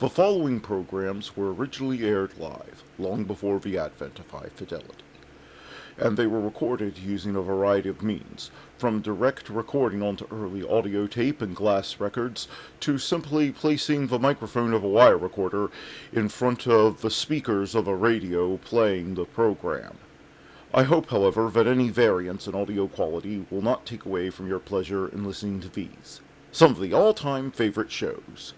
The following programs were originally aired live, long before the advent of high fidelity, and they were recorded using a variety of means, from direct recording onto early audio tape and glass records, to simply placing the microphone of a wire recorder in front of the speakers of a radio playing the program. I hope, however, that any variance in audio quality will not take away from your pleasure in listening to these, some of the all-time favorite shows.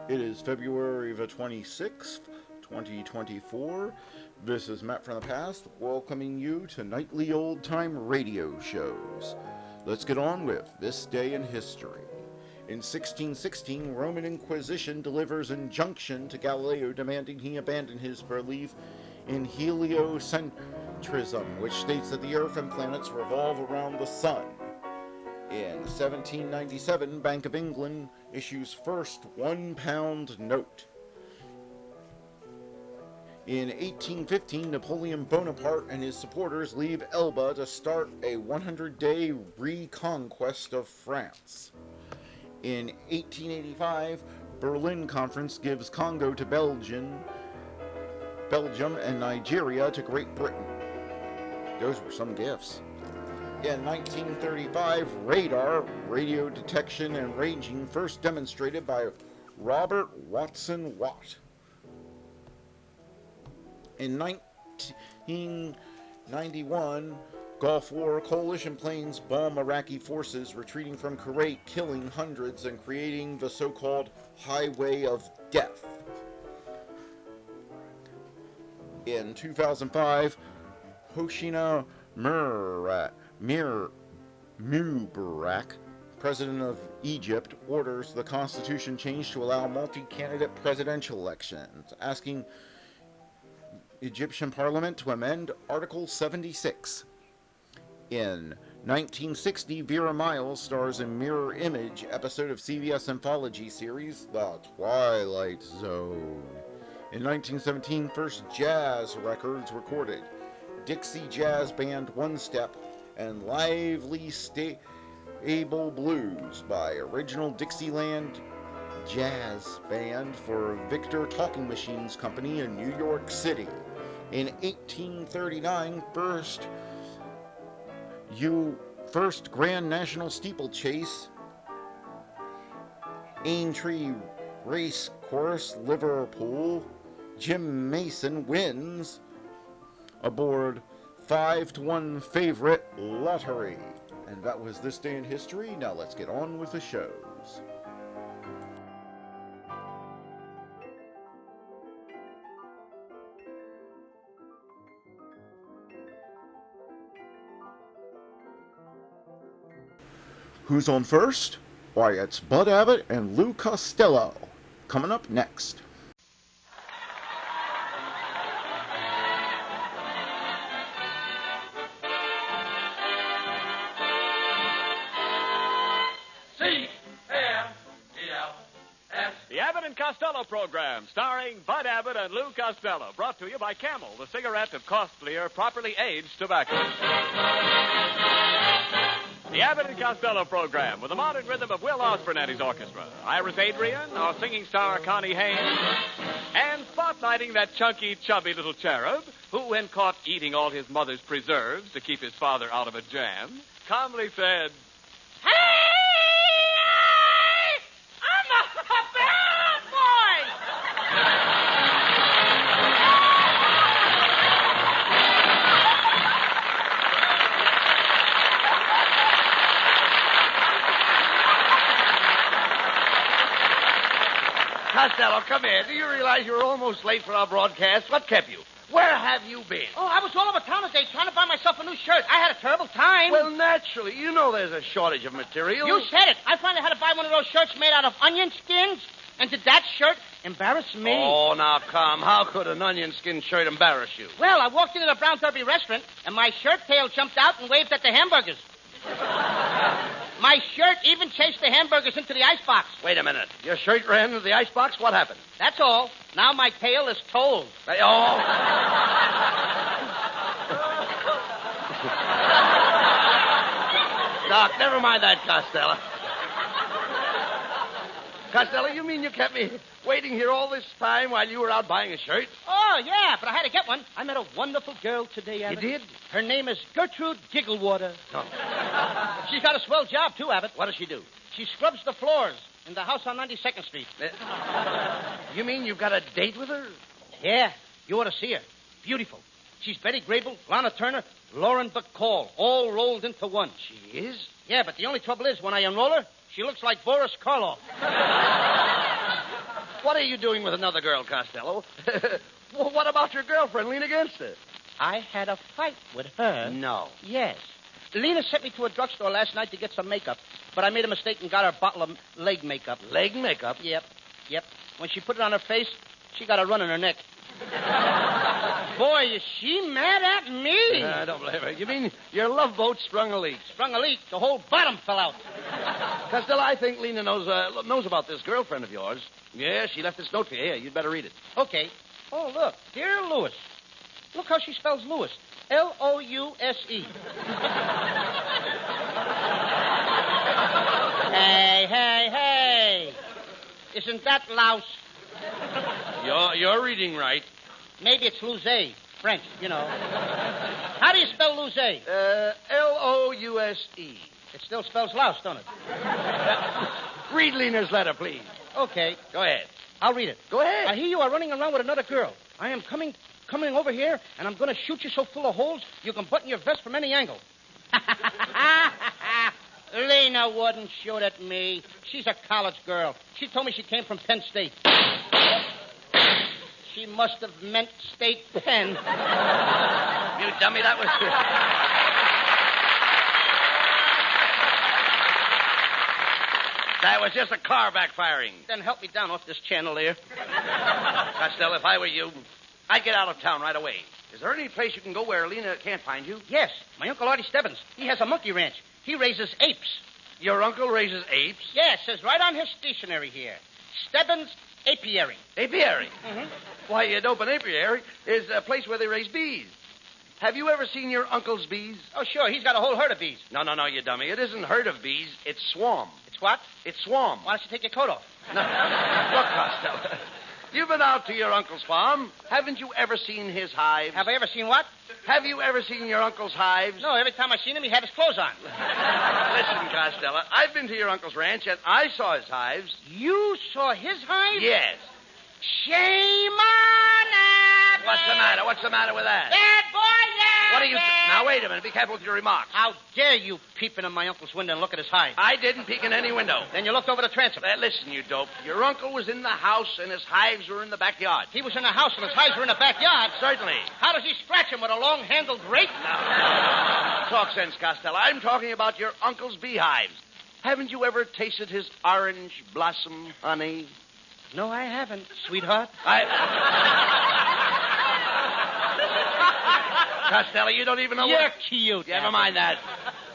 It is February the 26th, 2024. This is Matt from the past, welcoming you to nightly old-time radio shows. Let's get on with This Day in History. In 1616, Roman Inquisition delivers injunction to Galileo demanding he abandon his belief in heliocentrism, which states that the Earth and planets revolve around the Sun. In 1797, Bank of England issues first £1 note. In 1815, Napoleon Bonaparte and his supporters leave Elba to start a 100-day reconquest of France. In 1885, Berlin Conference gives Congo to Belgium and Nigeria to Great Britain. Those were some gifts. In 1935, radar, radio detection and ranging, first demonstrated by Robert Watson Watt. In 1991, Gulf War, coalition planes bomb Iraqi forces retreating from Kuwait, killing hundreds and creating the so-called Highway of Death. In 2005, Hosni Mubarak, president of Egypt, orders the constitution changed to allow multi-candidate presidential elections, asking Egyptian parliament to amend Article 76. In 1960, Vera Miles stars in Mirror Image episode of CBS anthology series The Twilight Zone. In 1917, first jazz records recorded. Dixie Jazz Band One Step and Lively Stable Blues by Original Dixieland Jazz Band for Victor Talking Machines Company in New York City. In 1839, first Grand National Steeplechase, Aintree Race Course, Liverpool. Jim Mason wins aboard 5-1 favorite Lottery. And that was This Day in History. Now let's get on with the shows. Who's on first? Why, it's Bud Abbott and Lou Costello. Coming up next. Costello program starring Bud Abbott and Lou Costello, brought to you by Camel, the cigarette of costlier, properly aged tobacco. The Abbott and Costello program with the modern rhythm of Will Osborne and his orchestra, Iris Adrian, our singing star Connie Haynes, and spotlighting that chunky, chubby little cherub who, when caught eating all his mother's preserves to keep his father out of a jam, calmly said, "Hey! I'm a bad boy!" Costello, come here. Do you realize you're almost late for our broadcast? What kept you? Where have you been? Oh, I was all over town today trying to buy myself a new shirt. I had a terrible time. Well, naturally. You know there's a shortage of material. You said it. I finally had to buy one of those shirts made out of onion skins. And did that shirt Embarrass me? Oh, now come. How could an onion skin shirt embarrass you? Well, I walked into the Brown Derby restaurant, and my shirt tail jumped out and waved at the hamburgers. My shirt even chased the hamburgers into the icebox. Wait a minute. Your shirt ran into the icebox? What happened? That's all. Now my tail is told. Oh. Doc, never mind that, Costello. Costello, you mean you kept me waiting here all this time while you were out buying a shirt? Oh, yeah, but I had to get one. I met a wonderful girl today, Abbott. You did? Her name is Gertrude Gigglewater. No. She's got a swell job, too, Abbott. What does she do? She scrubs the floors in the house on 92nd Street. You mean you've got a date with her? Yeah, you ought to see her. Beautiful. She's Betty Grable, Lana Turner, Lauren Bacall, all rolled into one. She is? Yeah, but the only trouble is when I unroll her, she looks like Boris Karloff. What are you doing with another girl, Costello? Well, what about your girlfriend? Lean against her. I had a fight with her. No. Yes. Lena sent me to a drugstore last night to get some makeup, but I made a mistake and got her a bottle of leg makeup. Leg makeup? Yep. When she put it on her face, she got a run in her neck. Boy, is she mad at me. I don't blame her. You mean your love boat sprung a leak? Sprung a leak. The whole bottom fell out. Costello, I think Lena knows about this girlfriend of yours. Yeah, she left this note for you. Here, you'd better read it. Okay. Oh, look. Dear Louis. Look how she spells Louis. L-O-U-S-E. Hey. Isn't that louse? You're reading right. Maybe it's Louse, French, you know. How do you spell Louse? L-O-U-S-E. It still spells louse, don't it? Read Lena's letter, please. Okay. Go ahead. I'll read it. Go ahead. I hear you are running around with another girl. I am coming over here, and I'm going to shoot you so full of holes you can button your vest from any angle. Lena wouldn't shoot at me. She's a college girl. She told me she came from Penn State. She must have meant State Penn. You dummy, that was... That was just a car backfiring. Then help me down off this chandelier. Costello, if I were you, I'd get out of town right away. Is there any place you can go where Lena can't find you? Yes, my Uncle Artie Stebbins. He has a monkey ranch. He raises apes. Your uncle raises apes? Yes, says right on his stationery here. Stebbins Apiary. Apiary? Mm-hmm. Why, an open apiary is a place where they raise bees. Have you ever seen your uncle's bees? Oh, sure. He's got a whole herd of bees. No, you dummy. It isn't herd of bees. It's swarm. It's what? It's swarm. Why don't you take your coat off? No. Look, Costello. You've been out to your uncle's farm. Haven't you ever seen his hives? Have I ever seen what? Have you ever seen your uncle's hives? No, every time I seen him, he had his clothes on. Listen, Costello, I've been to your uncle's ranch, and I saw his hives. You saw his hives? Yes. Shame on Abbott! What's the matter with that? Bad boy, Abbott! What are you... Now, wait a minute. Be careful with your remarks. How dare you peep into my uncle's window and look at his hives? I didn't peek in any window. Then you looked over the transom. Listen, you dope. Your uncle was in the house, and his hives were in the backyard. He was in the house and his hives were in the backyard. Certainly. How does he scratch him with a long-handled rake? Talk sense, Costello. I'm talking about your uncle's beehives. Haven't you ever tasted his orange blossom honey? No, I haven't, sweetheart. Costello, you don't even know You're cute. Never mind that.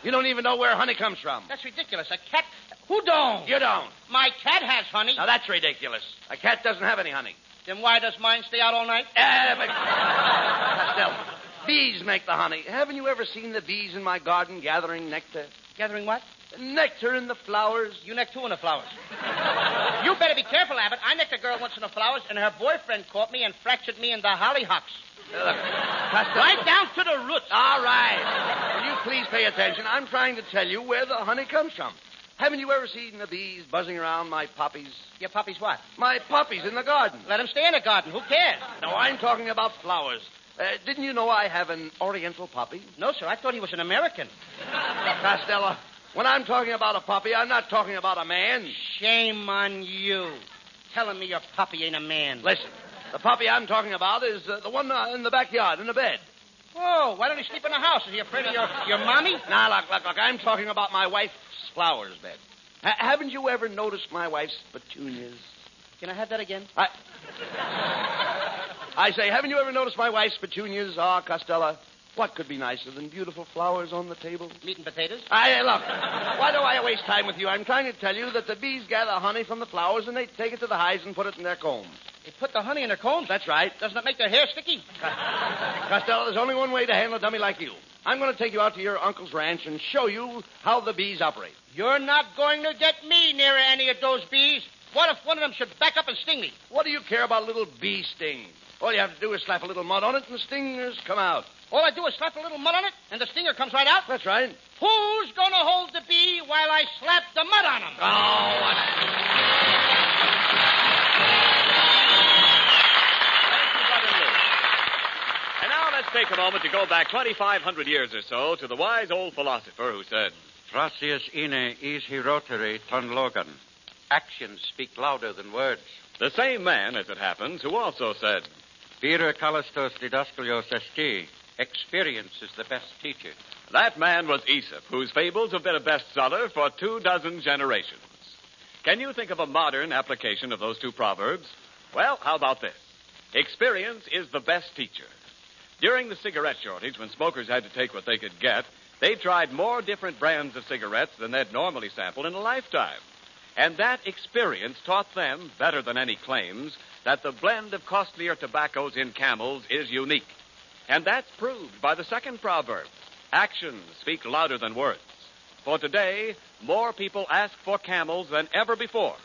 You don't even know where honey comes from. That's ridiculous. A cat... Who don't? You don't. My cat has honey. Now, that's ridiculous. A cat doesn't have any honey. Then why does mine stay out all night? Costello, bees make the honey. Haven't you ever seen the bees in my garden gathering nectar? Gathering what? Nectar in the flowers. You necked who in the flowers? You better be careful, Abbott. I necked a girl once in the flowers, and her boyfriend caught me and fractured me in the hollyhocks. Look, Costello. Right down to the roots. All right. Will you please pay attention? I'm trying to tell you where the honey comes from. Haven't you ever seen the bees buzzing around my poppies? Your puppy's what? My poppies in the garden. Let him stay in the garden. Who cares? No, I'm talking about flowers. Didn't you know I have an oriental poppy? No, sir. I thought he was an American. Costello, when I'm talking about a poppy, I'm not talking about a man. Shame on you. Telling me your puppy ain't a man. Listen, the puppy I'm talking about is the one in the backyard, in the bed. Oh, why don't he sleep in the house? Is he afraid of your mommy? Now, look. I'm talking about my wife's flowers bed. Haven't you ever noticed my wife's petunias? Can I have that again? I say, haven't you ever noticed my wife's petunias? Ah, Costello, what could be nicer than beautiful flowers on the table? Meat and potatoes? Look, why do I waste time with you? I'm trying to tell you that the bees gather honey from the flowers and they take it to the hives and put it in their combs. They put the honey in their combs? That's right. Doesn't it make their hair sticky? Costello, there's only one way to handle a dummy like you. I'm going to take you out to your uncle's ranch and show you how the bees operate. You're not going to get me near any of those bees. What if one of them should back up and sting me? What do you care about little bee stings? All you have to do is slap a little mud on it and the stingers come out. All I do is slap a little mud on it, and the stinger comes right out? That's right. Who's going to hold the bee while I slap the mud on him? Oh, what? And now let's take a moment to go back 2,500 years or so to the wise old philosopher who said, Thrasius ine is hirotere ton logan. Actions speak louder than words. the same man, as it happens, who also said, Vira kalastos didaskalios esti. Experience is the best teacher. that man was Aesop, whose fables have been a bestseller for 24 generations. Can you think of a modern application of those two proverbs? Well, how about this? Experience is the best teacher. During the cigarette shortage, when smokers had to take what they could get, they tried more different brands of cigarettes than they'd normally sample in a lifetime. And that experience taught them, better than any claims, that the blend of costlier tobaccos in Camels is unique. And that's proved by the second proverb. Actions speak louder than words. For today, more people ask for Camels than ever before.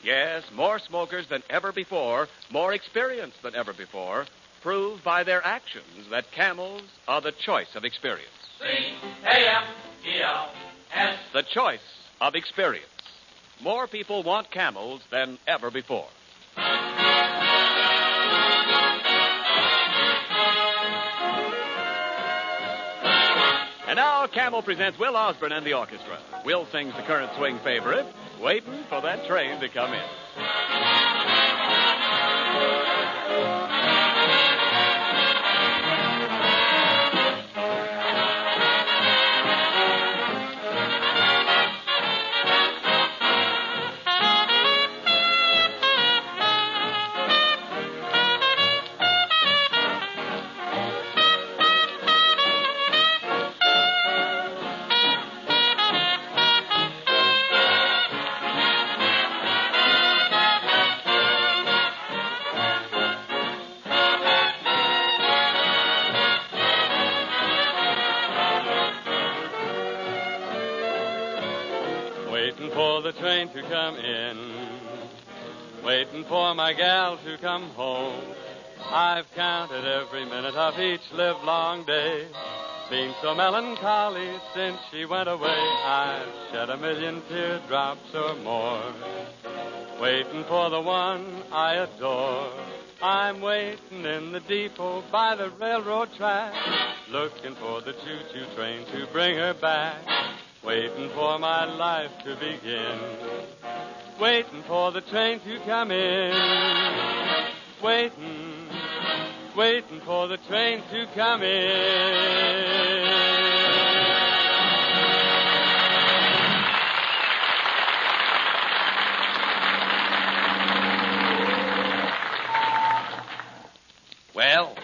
Yes, more smokers than ever before, more experience than ever before, prove by their actions that Camels are the choice of experience. C-A-M-E-L-S. The choice of experience. More people want Camels than ever before. And now Camel presents Will Osborne and the orchestra. Will sings the current swing favorite, Waiting for That Train to Come In. Waiting for the train to come in. Waiting for my gal to come home. I've counted every minute of each livelong day. Been so melancholy since she went away. I've shed 1,000,000 teardrops or more. Waiting for the one I adore. I'm waiting in the depot by the railroad track. Looking for the choo-choo train to bring her back. Waiting for my life to begin. Waiting for the train to come in. Waiting for the train to come in. Well,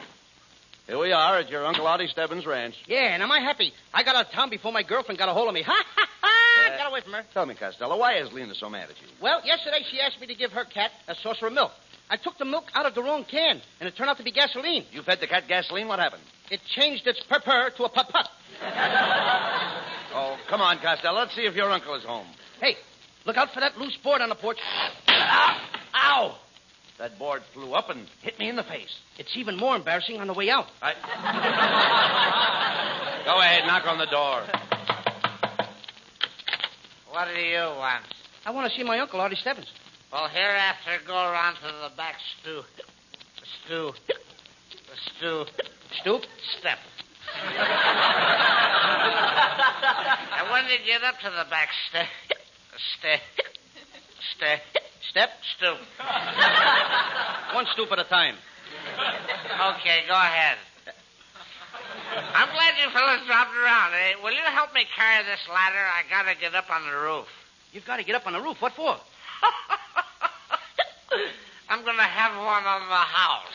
here we are at your Uncle Artie Stebbins' ranch. Yeah, and am I happy? I got out of town before my girlfriend got a hold of me. Ha, ha, ha! Got away from her. Tell me, Costello, why is Lena so mad at you? Well, yesterday she asked me to give her cat a saucer of milk. I took the milk out of the wrong can, and it turned out to be gasoline. You fed the cat gasoline? What happened? It changed its purr to a putt-putt. Oh, come on, Costello. Let's see if your uncle is home. Hey, look out for that loose board on the porch. Ow! Ow! That board flew up and hit me in the face. It's even more embarrassing on the way out. Go ahead, knock on the door. What do you want? I want to see my uncle, Artie Stebbins. Well, hereafter, go around to the back stoop. Stoop? Step. And when you get up to the back step. Step? Stoop. One stoop at a time. Okay, go ahead. I'm glad you fellas dropped around. Will you help me carry this ladder? I gotta get up on the roof. You've got to get up on the roof. What for? going to have one on the house.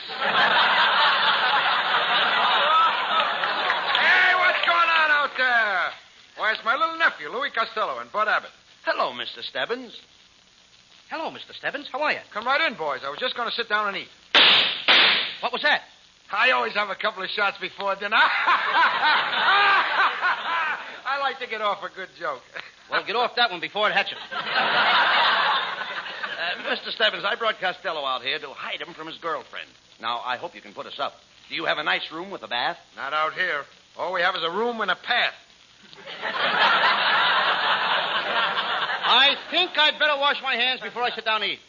Hey, what's going on out there? Why, it's my little nephew, Louis Costello, and Bud Abbott. Hello, Mr. Stebbins. Hello, Mr. Stebbins. How are you? Come right in, boys. I was just going to sit down and eat. What was that? I always have a couple of shots before dinner. I like to get off a good joke. Well, get off that one before it hatches. Mr. Stebbins, I brought Costello out here to hide him from his girlfriend. Now, I hope you can put us up. Do you have a nice room with a bath? Not out here. All we have is a room and a path. I think I'd better wash my hands before I sit down and eat.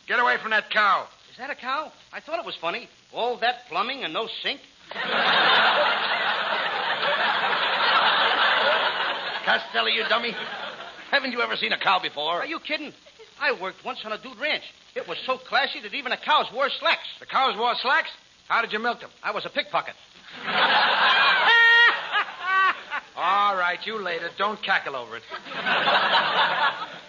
Get away from that cow. Is that a cow? I thought it was funny. All that plumbing and no sink. Costello, you dummy. Haven't you ever seen a cow before? Are you kidding? I worked once on a dude ranch. It was so classy that even the cows wore slacks. The cows wore slacks? How did you milk them? I was a pickpocket. All right, you later. Don't cackle over it.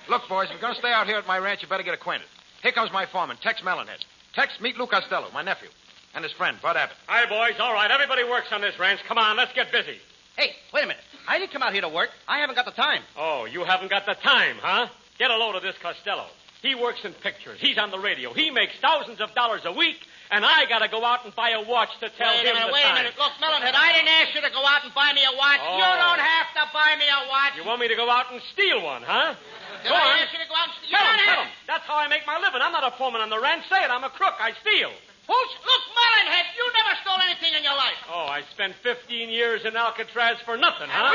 Look, boys, if you're going to stay out here at my ranch, you better get acquainted. Here comes my foreman, Tex Mellonhead. Tex, meet Lou Costello, my nephew, and his friend, Bud Abbott. Hi, boys. All right, everybody works on this ranch. Come on, let's get busy. Hey, wait a minute. I didn't come out here to work. I haven't got the time. Oh, you haven't got the time, huh? Get a load of this Costello. He works in pictures. He's on the radio. He makes thousands of dollars a week, and I got to go out and buy a watch to tell him the time. Wait a minute. Look, Mellonhead, I didn't ask you to go out and buy me a watch. Oh. You don't have to buy me a watch. You want me to go out and steal one, huh? Did Go I on. ask you to go out and steal? Tell him. That's how I make my living. I'm not a foreman on the ranch. Say it. I'm a crook. I steal. Look, Mellonhead, you never stole anything in your life. Oh, I spent 15 years in Alcatraz for nothing, huh?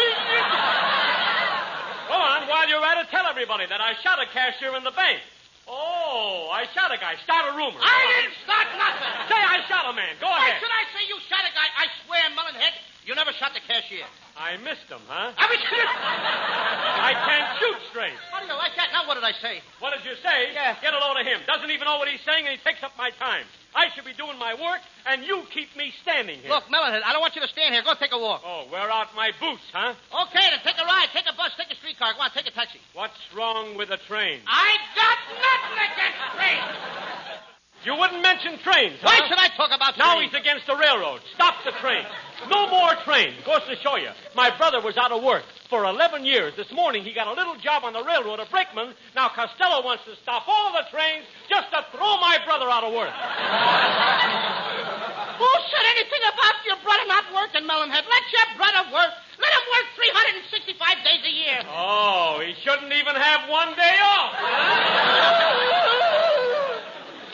Go on. While you're at it, tell everybody that I shot a cashier in the bank. Oh, I shot a guy. Start a rumor. I didn't start nothing. Say I shot a man. Go Why ahead. should I say you shot a guy? I swear, Mellonhead, you never shot the cashier. I missed him, huh? I I can't shoot straight. How do you like that? Now, what did I say? What did you say? Yeah. Get a load of him. Doesn't even know what he's saying, and he takes up my time. I should be doing my work, and you keep me standing here. Look, Mellonhead, I don't want you to stand here. Go take a walk. Oh, wear out my boots, huh? Okay, then take a ride. Take a bus. Take a streetcar. Go on, take a taxi. What's wrong with the train? I got nothing against trains. You wouldn't mention trains, huh? Why should I talk about trains? Now he's against the railroad. Stop the train. No more trains. Goes to show you. My brother was out of work for 11 years. This morning he got a little job on the railroad, a brakeman. Now Costello wants to stop all the trains just to throw my brother out of work. Who said anything about your brother not working, Mellonhead? Let your brother work. Let him work 365 days a year. Oh, he shouldn't even have one day off.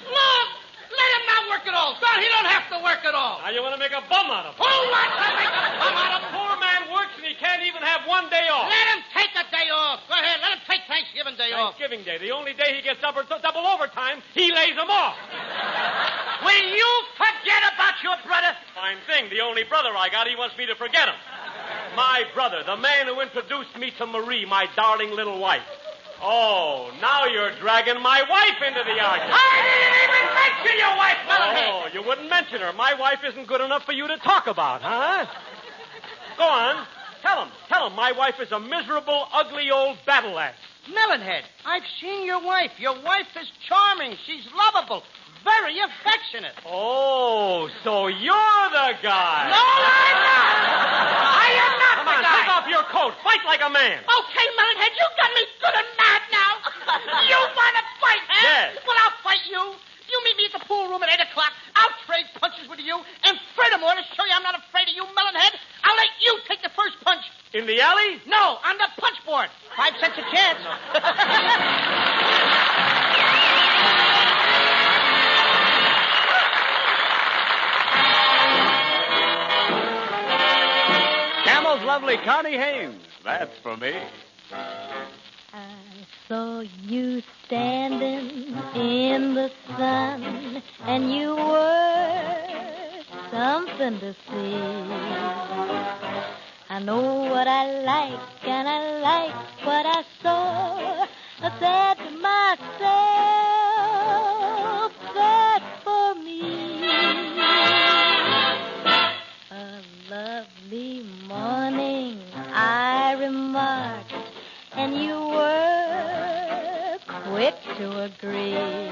Look, let him not work at all. He don't have to work at all. Now you want to make a bum out of him. Who wants to make a bum out of him? Poor man works and he can't even have one day off. Let him take a day off. Go ahead, let him take Thanksgiving Day off. Thanksgiving Day, the only day he gets double overtime, he lays them off. Will you forget about your brother? Fine thing. The only brother I got, he wants me to forget him. My brother, the man who introduced me to Marie, my darling little wife. Oh, now you're dragging my wife into the argument. I didn't even mention your wife, Mellonhead. Oh, you wouldn't mention her. My wife isn't good enough for you to talk about, huh? Go on. Tell him. My wife is a miserable, ugly old battle axe. Mellonhead, I've seen your wife. Your wife is charming. She's lovable. Very affectionate. Oh, so you're the guy. No, I'm not. I am not Come the on, guy. take off your coat. Fight like a man. Okay, Mellonhead, you got me good and mad now. You want to fight, huh? Yes. Well, I'll fight you. You meet me at the pool room at 8 o'clock. I'll trade punches with you. And furthermore, to show you I'm not afraid of you, Mellonhead, I'll let you take the first punch. In the alley? No, on the punch board. 5 cents a chance. Camel's lovely Connie Haynes. That's for me. I saw you standing in the sun, and you were something to see. I know what I like, and I like what I saw. I said to myself, that's for me. A lovely morning, I remarked, and you were quick to day.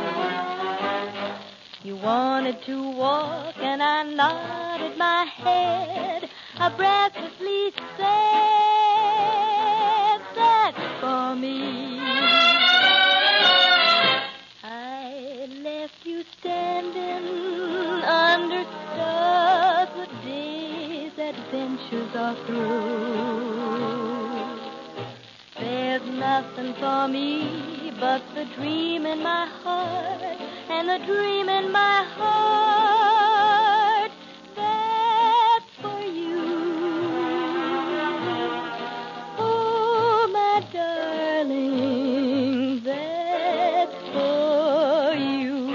You wanted to walk, and I nodded my head. I breathlessly said, that's for me. I left you standing under stars. The day's adventures are through. There's nothing for me but the dream in my heart, and the dream in my heart, that's for you. Oh, my darling, that's for you.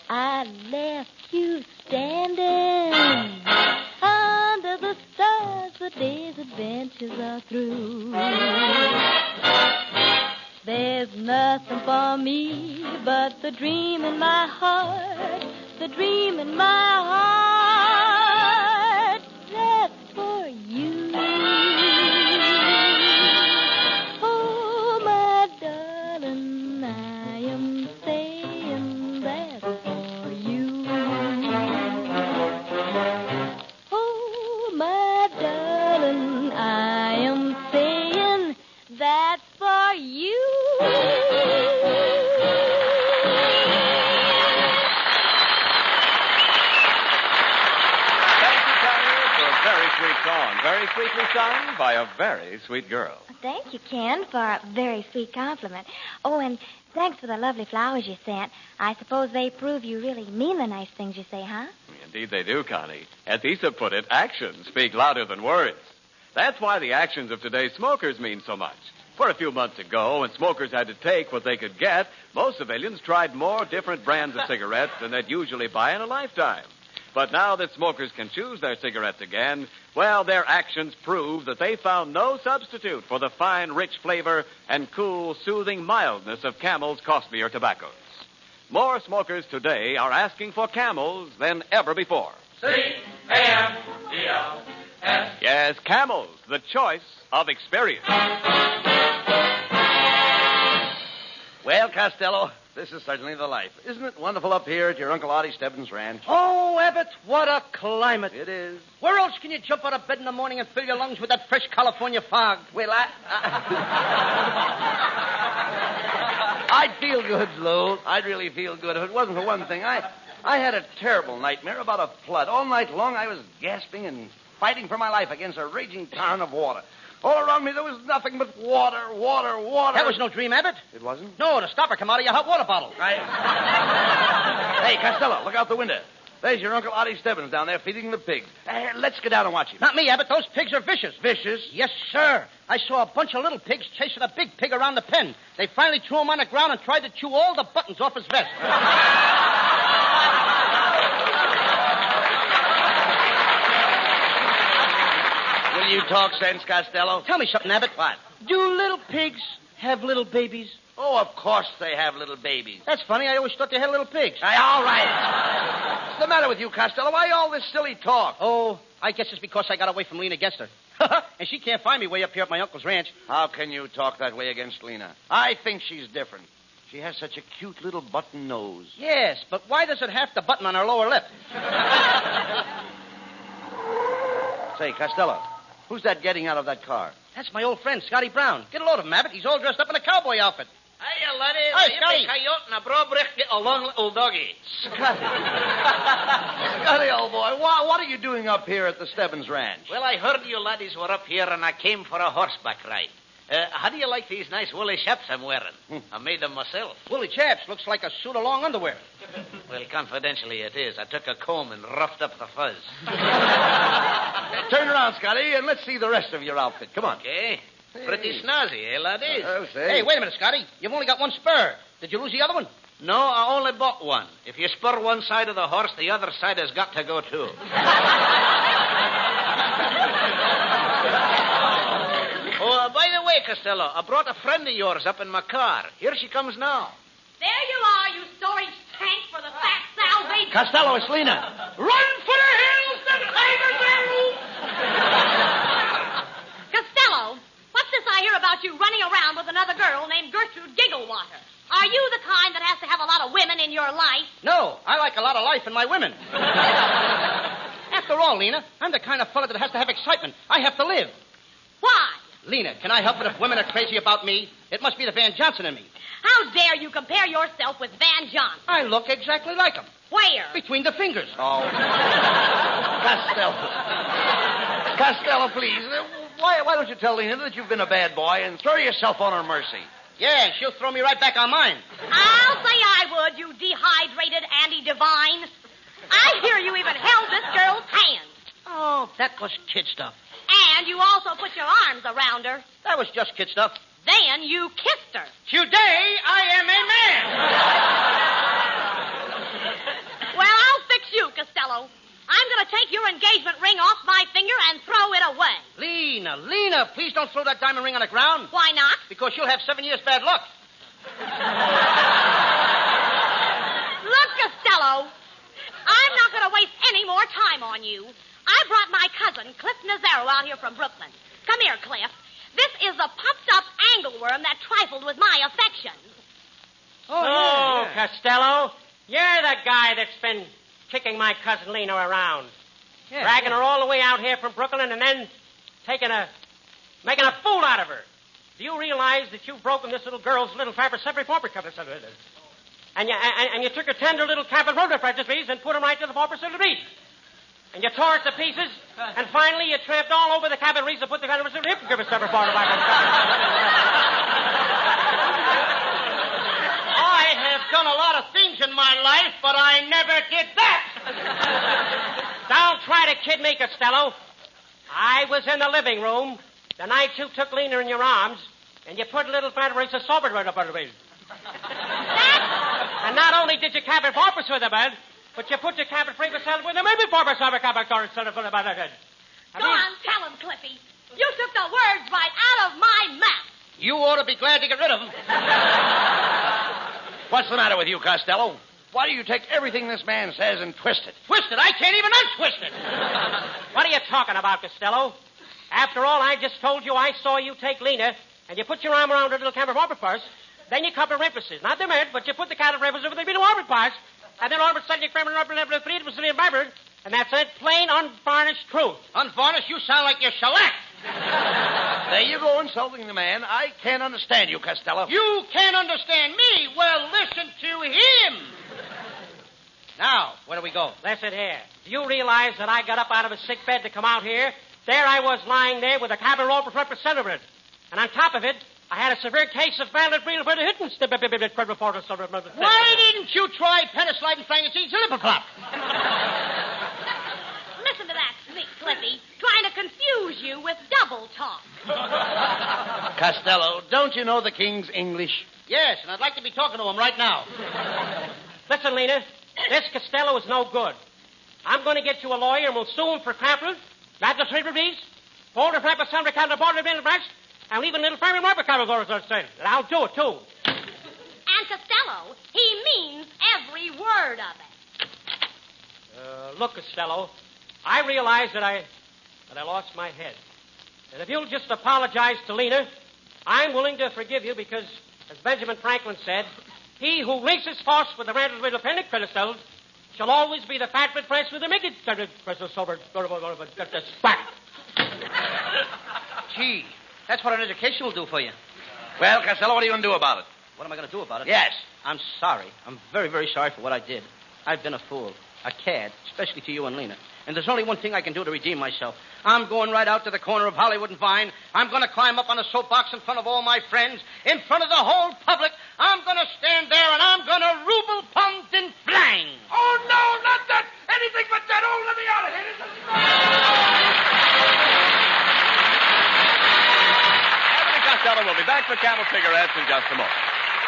I left you standing under the stars. The day's adventures are through. There's nothing for me but the dream in my heart, the dream in my heart, that's for you. Oh, my darling, I am saying that's for you. Oh, my darling, I am saying that's for you. Very sweetly sung by a very sweet girl. Thank you, Ken, for a very sweet compliment. Oh, and thanks for the lovely flowers you sent. I suppose they prove you really mean the nice things you say, huh? Indeed they do, Connie. As Aesop put it, actions speak louder than words. That's why the actions of today's smokers mean so much. For a few months ago, when smokers had to take what they could get, most civilians tried more different brands of cigarettes than they'd usually buy in a lifetime. But now that smokers can choose their cigarettes again, well, their actions prove that they found no substitute for the fine, rich flavor and cool, soothing mildness of Camel's costlier tobaccos. More smokers today are asking for Camels than ever before. C-A-M-E-L-S. Yes, Camels, the choice of experience. Well, Costello, this is certainly the life. Isn't it wonderful up here at your Uncle Artie Stebbins' ranch? Oh, Abbott, what a climate. It is. Where else can you jump out of bed in the morning and fill your lungs with that fresh California fog? Well, I'd feel good, Lou. I'd really feel good if it wasn't for one thing. I had a terrible nightmare about a flood. All night long I was gasping and fighting for my life against a raging torrent of water. All around me there was nothing but water, water, water. That was no dream, Abbott. It wasn't? No, the stopper come out of your hot water bottle. Hey, Costello, look out the window. There's your Uncle Artie Stebbins down there feeding the pigs. Let's get down and watch him. Not me, Abbott. Those pigs are vicious. Vicious? Yes, sir. I saw a bunch of little pigs chasing a big pig around the pen. They finally threw him on the ground and tried to chew all the buttons off his vest. Will you talk sense, Costello? Tell me something, Abbott. What? Do little pigs have little babies? Oh, of course they have little babies. That's funny. I always thought they had little pigs. All right. What's the matter with you, Costello? Why all this silly talk? Oh, I guess it's because I got away from Lena Gester. And she can't find me way up here at my uncle's ranch. How can you talk that way against Lena? I think she's different. She has such a cute little button nose. Yes, but why does it have the button on her lower lip? Say, Costello, who's that getting out of that car? That's my old friend, Scotty Brown. Get a load of him, Abbott. He's all dressed up in a cowboy outfit. Hiya, laddie. Hi, Scotty. Coyote and a brobrick a long little doggy. Scotty, old boy, what are you doing up here at the Stebbins Ranch? Well, I heard you laddies were up here, and I came for a horseback ride. How do you like these nice woolly chaps I'm wearing? I made them myself. Woolly chaps. Looks like a suit of long underwear. Well, confidentially it is. I took a comb and roughed up the fuzz. Turn around, Scotty, and let's see the rest of your outfit. Come on. Okay. Pretty snazzy, eh, laddies? Oh, say. Hey, wait a minute, Scotty. You've only got one spur. Did you lose the other one? No, I only bought one. If you spur one side of the horse, the other side has got to go, too. Oh, by the way, Costello, I brought a friend of yours up in my car. Here she comes now. There you are, you storage tank for the fat salvation. Costello, it's Lena. Run for the hills, the tigers are loose. Costello, what's this I hear about you running around with another girl named Gertrude Gigglewater. Are you the kind that has to have a lot of women in your life? No, I like a lot of life in my women. After all, Lena, I'm the kind of fella that has to have excitement. I have to live. Why? Lena, can I help it if women are crazy about me? It must be the Van Johnson in me. How dare you compare yourself with Van Johnson? I look exactly like him. Where? Between the fingers. Oh. Costello, please. Why don't you tell Lena that you've been a bad boy and throw yourself on her mercy? Yeah, she'll throw me right back on mine. I'll say I would, you dehydrated Andy Devine. I hear you even held this girl's hand. Oh, that was kid stuff. And you also put your arms around her. That was just kid stuff. Then you kissed her. Today, I am a man. Well, I'll fix you, Costello. I'm going to take your engagement ring off my finger and throw it away. Lena, please don't throw that diamond ring on the ground. Why not? Because you'll have 7 years bad luck. Look, Costello, I'm not going to waste any more time on you. I brought my cousin, Cliff Nazaro, out here from Brooklyn. Come here, Cliff. This is a puffed-up angleworm that trifled with my affections. Oh, Costello, you're the guy that's been kicking my cousin Lena around. Dragging her all the way out here from Brooklyn and then making a fool out of her. Do you realize that you've broken this little girl's little fabric former cover? And you took her tender little cabin road apprentices and put them right to the former of the beach. And you tore it to pieces, and finally you tramped all over the cabin reefs and put the cabin reefs in the hip and give us several part of I have done a lot of things in my life, but I never did that. Don't try to kid me, Costello. I was in the living room the night you took Lena in your arms, and you put a little fabric of sober right up under the bed. And not only did you cabin porpoise with the bed, but you put your cabin free with with the maybe porpoise over cabin car instead of the bed. Go on, tell him, Cliffy. You took the words right out of my mouth. You ought to be glad to get rid of him. What's the matter with you, Costello? Why do you take everything this man says and twist it? Twist it? I can't even untwist it. What are you talking about, Costello? After all, I just told you I saw you take Lena, and you put your arm around her little camera porpoise first, then you cover emphasis. Not the men, but you put the kind of emphasis over the middle arm parts, and then all of a sudden you cram it up and the freedom of the Bible, and that's it, plain, unvarnished truth. Unvarnished? You sound like you're shellacked. There you go, insulting the man. I can't understand you, Costello. You can't understand me? Well, listen to him. Now, where do we go? Listen here. Do you realize that I got up out of a sick bed to come out here? There I was lying there with a cabin roll for representative. And on top of it, I had a severe case of violent renal hits. Why didn't you try penicillin and frankincense and lipopop? Listen to that sneak, Cliffy, trying to confuse you with double talk. Costello, don't you know the King's English? Yes, and I'd like to be talking to him right now. Listen, Lena, this Costello is no good. I'm going to get you a lawyer and we'll sue him for crapper, not the trade release, hold the flapper, son, recount the border of the branch, and leave a little family rubber cover for us, and I'll do it, too. And Costello, he means every word of it. Look, Costello, I realize that I lost my head. And if you'll just apologize to Lena, I'm willing to forgive you because, as Benjamin Franklin said, he who links his force with the random little penny crystal shall always be the fat with prince with the mickey crystal sober. Gee, that's what an education will do for you. Well, Costello, what are you going to do about it? What am I going to do about it? Yes. I'm sorry. I'm very, very sorry for what I did. I've been a fool, a cad, especially to you and Lena. And there's only one thing I can do to redeem myself. I'm going right out to the corner of Hollywood and Vine. I'm going to climb up on a soapbox in front of all my friends, in front of the whole public. I'm going to stand there and I'm going to ruble punt and flang. Oh, no, not that. Anything but that. Oh, let me out of here. Abbott and Costello will be back for Camel Cigarettes in just a moment.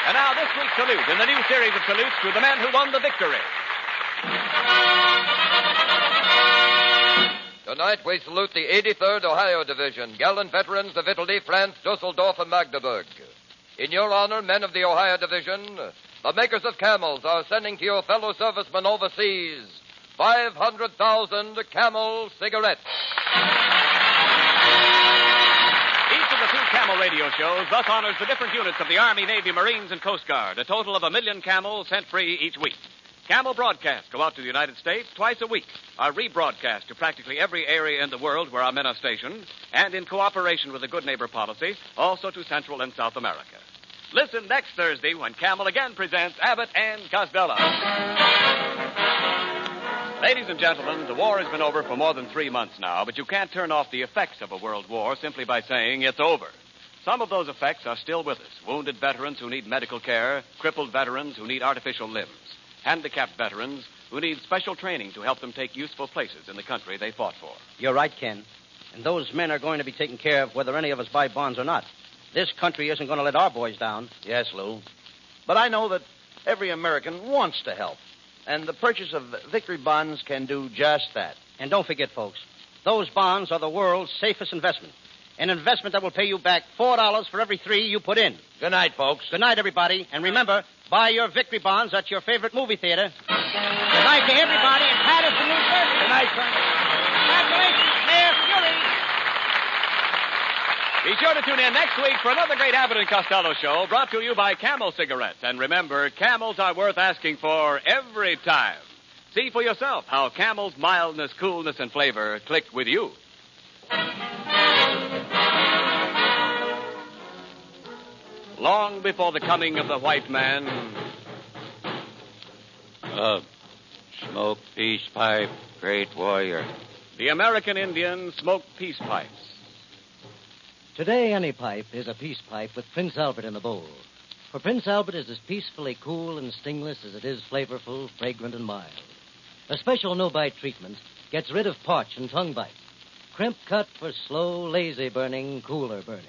And now this week's salute in the new series of salutes to the man who won the victory. Tonight we salute the 83rd Ohio Division, gallant veterans of Italy, France, Dusseldorf, and Magdeburg. In your honor, men of the Ohio Division, the makers of Camels are sending to your fellow servicemen overseas 500,000 Camel cigarettes. Each of the two Camel Camel radio shows thus honors the different units of the Army, Navy, Marines, and Coast Guard, a total of 1 million camels sent free each week. Camel broadcasts go out to the United States twice a week, are rebroadcast to practically every area in the world where our men are stationed, and in cooperation with the Good Neighbor policy, also to Central and South America. Listen next Thursday when Camel again presents Abbott and Costello. Ladies and gentlemen, the war has been over for more than 3 months now, but you can't turn off the effects of a world war simply by saying it's over. Some of those effects are still with us. Wounded veterans who need medical care, crippled veterans who need artificial limbs, handicapped veterans who need special training to help them take useful places in the country they fought for. You're right, Ken. And those men are going to be taken care of whether any of us buy bonds or not. This country isn't going to let our boys down. Yes, Lou. But I know that every American wants to help. And the purchase of victory bonds can do just that. And don't forget, folks, those bonds are the world's safest investment. An investment that will pay you back $4 for every 3 you put in. Good night, folks. Good night, everybody. And remember, buy your victory bonds at your favorite movie theater. Good night to everybody in Patterson, New Jersey. Good night, Frank. Congratulations, Mayor Fury. Be sure to tune in next week for another great Abbott and Costello show brought to you by Camel Cigarettes. And remember, Camels are worth asking for every time. See for yourself how Camel's mildness, coolness, and flavor click with you. Long before the coming of the white man, Smoke peace pipe, great warrior. the American Indian smoked peace pipes. Today, any pipe is a peace pipe with Prince Albert in the bowl. For Prince Albert is as peacefully cool and stingless as it is flavorful, fragrant, and mild. A special no-bite treatment gets rid of parch and tongue bite. Crimp cut for slow, lazy burning, cooler burning.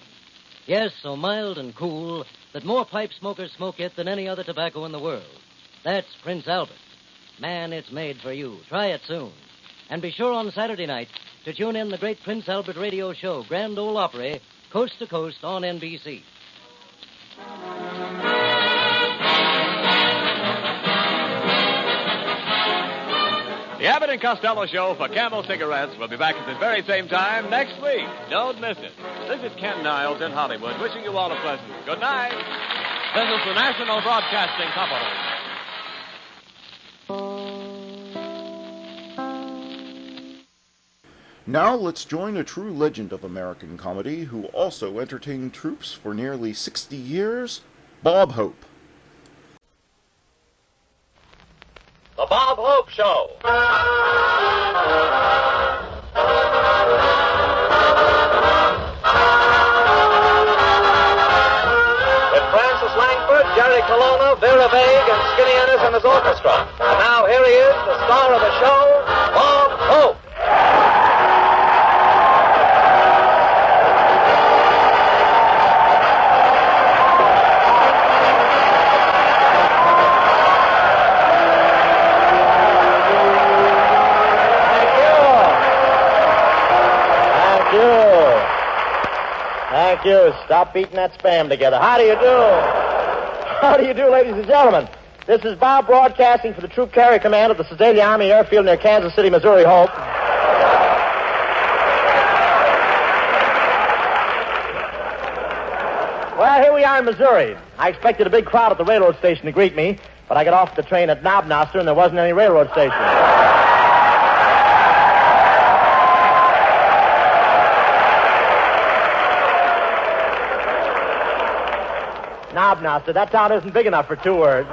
Yes, so mild and cool that more pipe smokers smoke it than any other tobacco in the world. That's Prince Albert. Man, it's made for you. Try it soon. And be sure on Saturday night to tune in the great Prince Albert radio show, Grand Ole Opry, coast to coast on NBC. The Abbott and Costello show for Camel Cigarettes will be back at this very same time next week. Don't miss it. This is Ken Niles in Hollywood, wishing you all a pleasant good night. This is the National Broadcasting Company. Now let's join a true legend of American comedy who also entertained troops for nearly 60 years, Bob Hope. The Bob Hope Show. With Francis Langford, Jerry Colonna, Vera Vague, and Skinny Ennis and his orchestra. And now here he is, the star of the show, Bob Hope. Thank you. Stop beating that spam together. How do you do? How do you do, ladies and gentlemen? This is Bob broadcasting for the Troop Carrier Command of the Sedalia Army Airfield near Kansas City, Missouri. Hope. Well, here we are in Missouri. I expected a big crowd at the railroad station to greet me, but I got off the train at Knobnoster and there wasn't any railroad station. Knobnoster. That town isn't big enough for 2 words.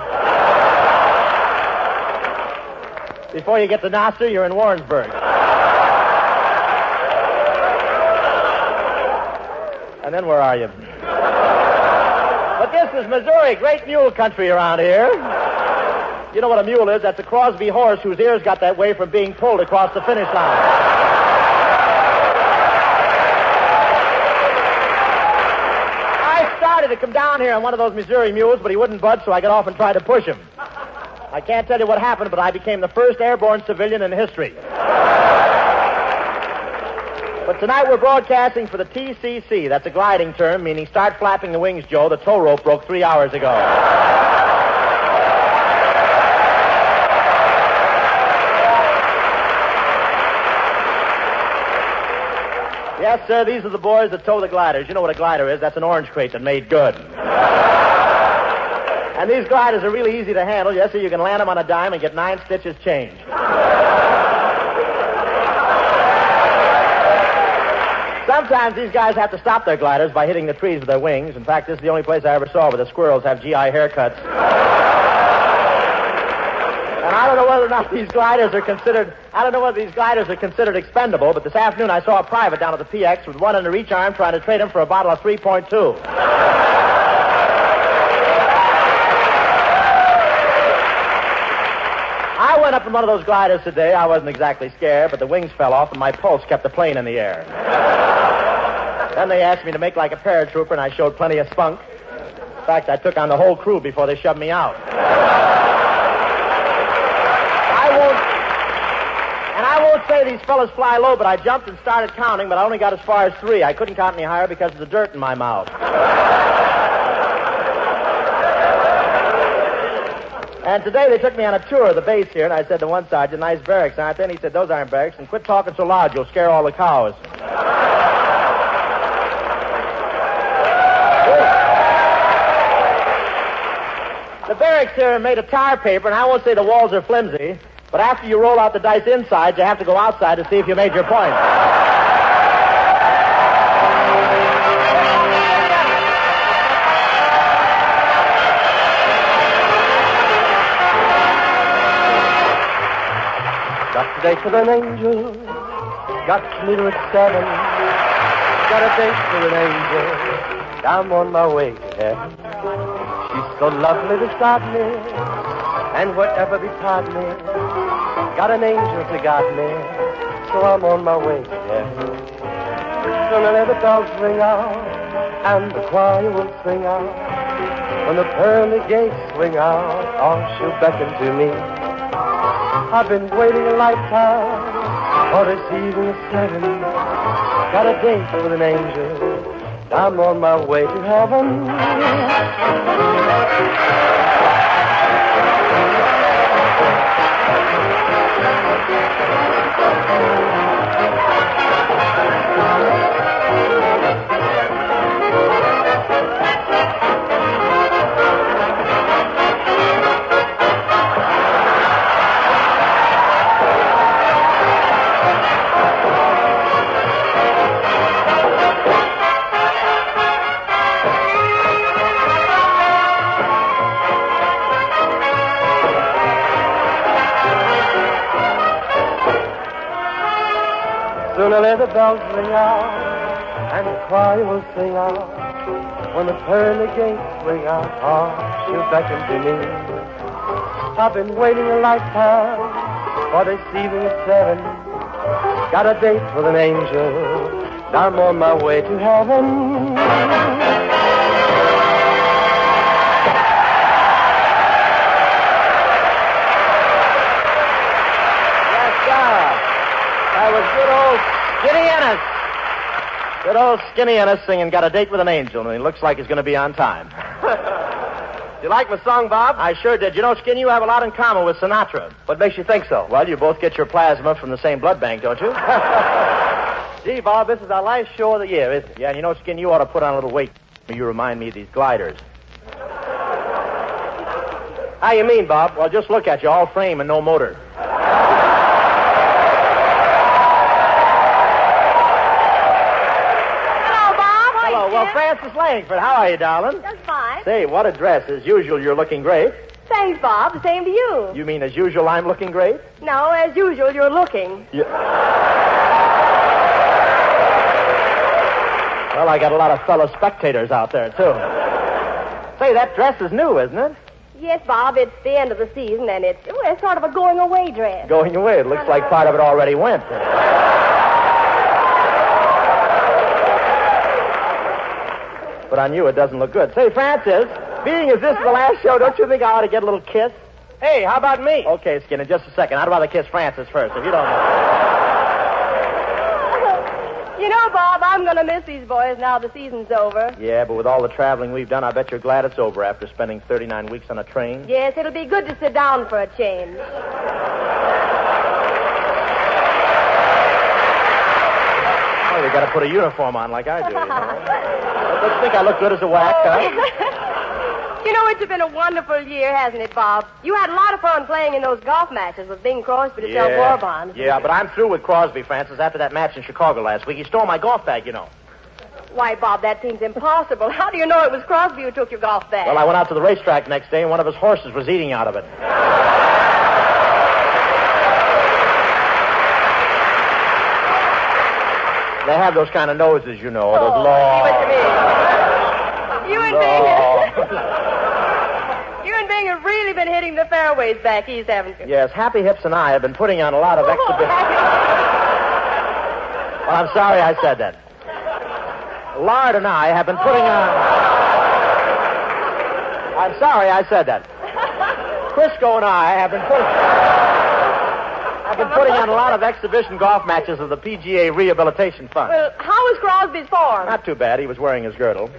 Before you get to Noster, you're in Warrensburg. And then where are you? But this is Missouri, great mule country around here. You know what a mule is? That's a Crosby horse whose ears got that way from being pulled across the finish line. To come down here on one of those Missouri mules, but he wouldn't budge, so I got off and tried to push him. I can't tell you what happened, but I became the first airborne civilian in history. But tonight we're broadcasting for the TCC. That's a gliding term, meaning start flapping the wings, Joe. The tow rope broke 3 hours ago. Yes, sir, these are the boys that tow the gliders. You know what a glider is? That's an orange crate that made good. And these gliders are really easy to handle. Yes, sir, you can land them on a dime and get 9 stitches change. Sometimes these guys have to stop their gliders by hitting the trees with their wings. In fact, this is the only place I ever saw where the squirrels have GI haircuts. And I don't know whether or not these gliders are considered expendable, but this afternoon I saw a private down at the PX with one under each arm trying to trade him for a bottle of 3.2. I went up in one of those gliders today. I wasn't exactly scared, but the wings fell off and my pulse kept the plane in the air. Then they asked me to make like a paratrooper, and I showed plenty of spunk. In fact, I took on the whole crew before they shoved me out. I won't say these fellas fly low, but I jumped and started counting, but I only got as far as 3. I couldn't count any higher because of the dirt in my mouth. And today they took me on a tour of the base here, and I said to one sergeant, "Nice barracks, aren't they?" And he said, "Those aren't barracks, and quit talking so loud, you'll scare all the cows." The barracks here are made of tar paper, and I won't say the walls are flimsy, but after you roll out the dice inside, you have to go outside to see if you made your point. Got a date with an angel. Got to meet her at 7. Got a date with an angel. I'm on my way to heaven. She's so lovely to start me, and whatever betide me, got an angel to guide me, so I'm on my way to heaven. Soon I'll let the dogs ring out, and the choir will sing out. When the pearly gates swing out, oh, she'll beckon to me. I've been waiting a lifetime for this evening at 7. Got a date with an angel. I'm on my way to heaven. Soon I'll let the bells ring out, and the choir will sing out. When the pearly gates swing out, oh, she'll beckon to me. I've been waiting a lifetime for this evening at 7. Got a date with an angel. I'm on my way to heaven. That was good old Skinny Ennis. Good old Skinny Ennis singing Got a Date with an Angel, and he looks like he's going to be on time. You like my song, Bob? I sure did. You know, Skinny, you have a lot in common with Sinatra. What makes you think so? Well, you both get your plasma from the same blood bank, don't you? Gee, Bob, this is our last show of the year, isn't it? Yeah, and you know, Skinny, you ought to put on a little weight. You remind me of these gliders. How you mean, Bob? Well, just look at you, all frame and no motor. Well, Frances Langford, how are you, darling? Just fine. Say, what a dress. As usual, you're looking great. Thanks, Bob. The same to you. You mean as usual I'm looking great? No, as usual, you're looking. Yeah. Well, I got a lot of fellow spectators out there, too. Say, that dress is new, isn't it? Yes, Bob. It's the end of the season, and it's sort of a going-away dress. Going away? It looks like part of it already went. But on you, it doesn't look good. Say, Francis, being as this is the last show, don't you think I ought to get a little kiss? Hey, how about me? Okay, Skinner, just a second. I'd rather kiss Francis first, if you don't know. You know, Bob, I'm going to miss these boys now the season's over. Yeah, but with all the traveling we've done, I bet you're glad it's over after spending 39 weeks on a train. Yes, it'll be good to sit down for a change. Well, got to put a uniform on like I do, you know. Don't you think I look good as a whack, huh? You know, it's been a wonderful year, hasn't it, Bob? You had a lot of fun playing in those golf matches with Bing Crosby to sell war bonds. Yeah, but I'm through with Crosby, Francis, after that match in Chicago last week. He stole my golf bag, you know. Why, Bob, that seems impossible. How do you know it was Crosby who took your golf bag? Well, I went out to the racetrack next day, and one of his horses was eating out of it. They have those kind of noses, you know, those long... You and Bing have really been hitting the fairways back east, haven't you? Yes, Happy Hips and I have been putting on a lot of exhibition... Well, I'm sorry I said that. Lard and I have been putting on... I'm sorry I said that. Crisco and I have been putting on a lot of exhibition golf matches of the PGA Rehabilitation Fund. Well, how was Crosby's form? Not too bad. He was wearing his girdle.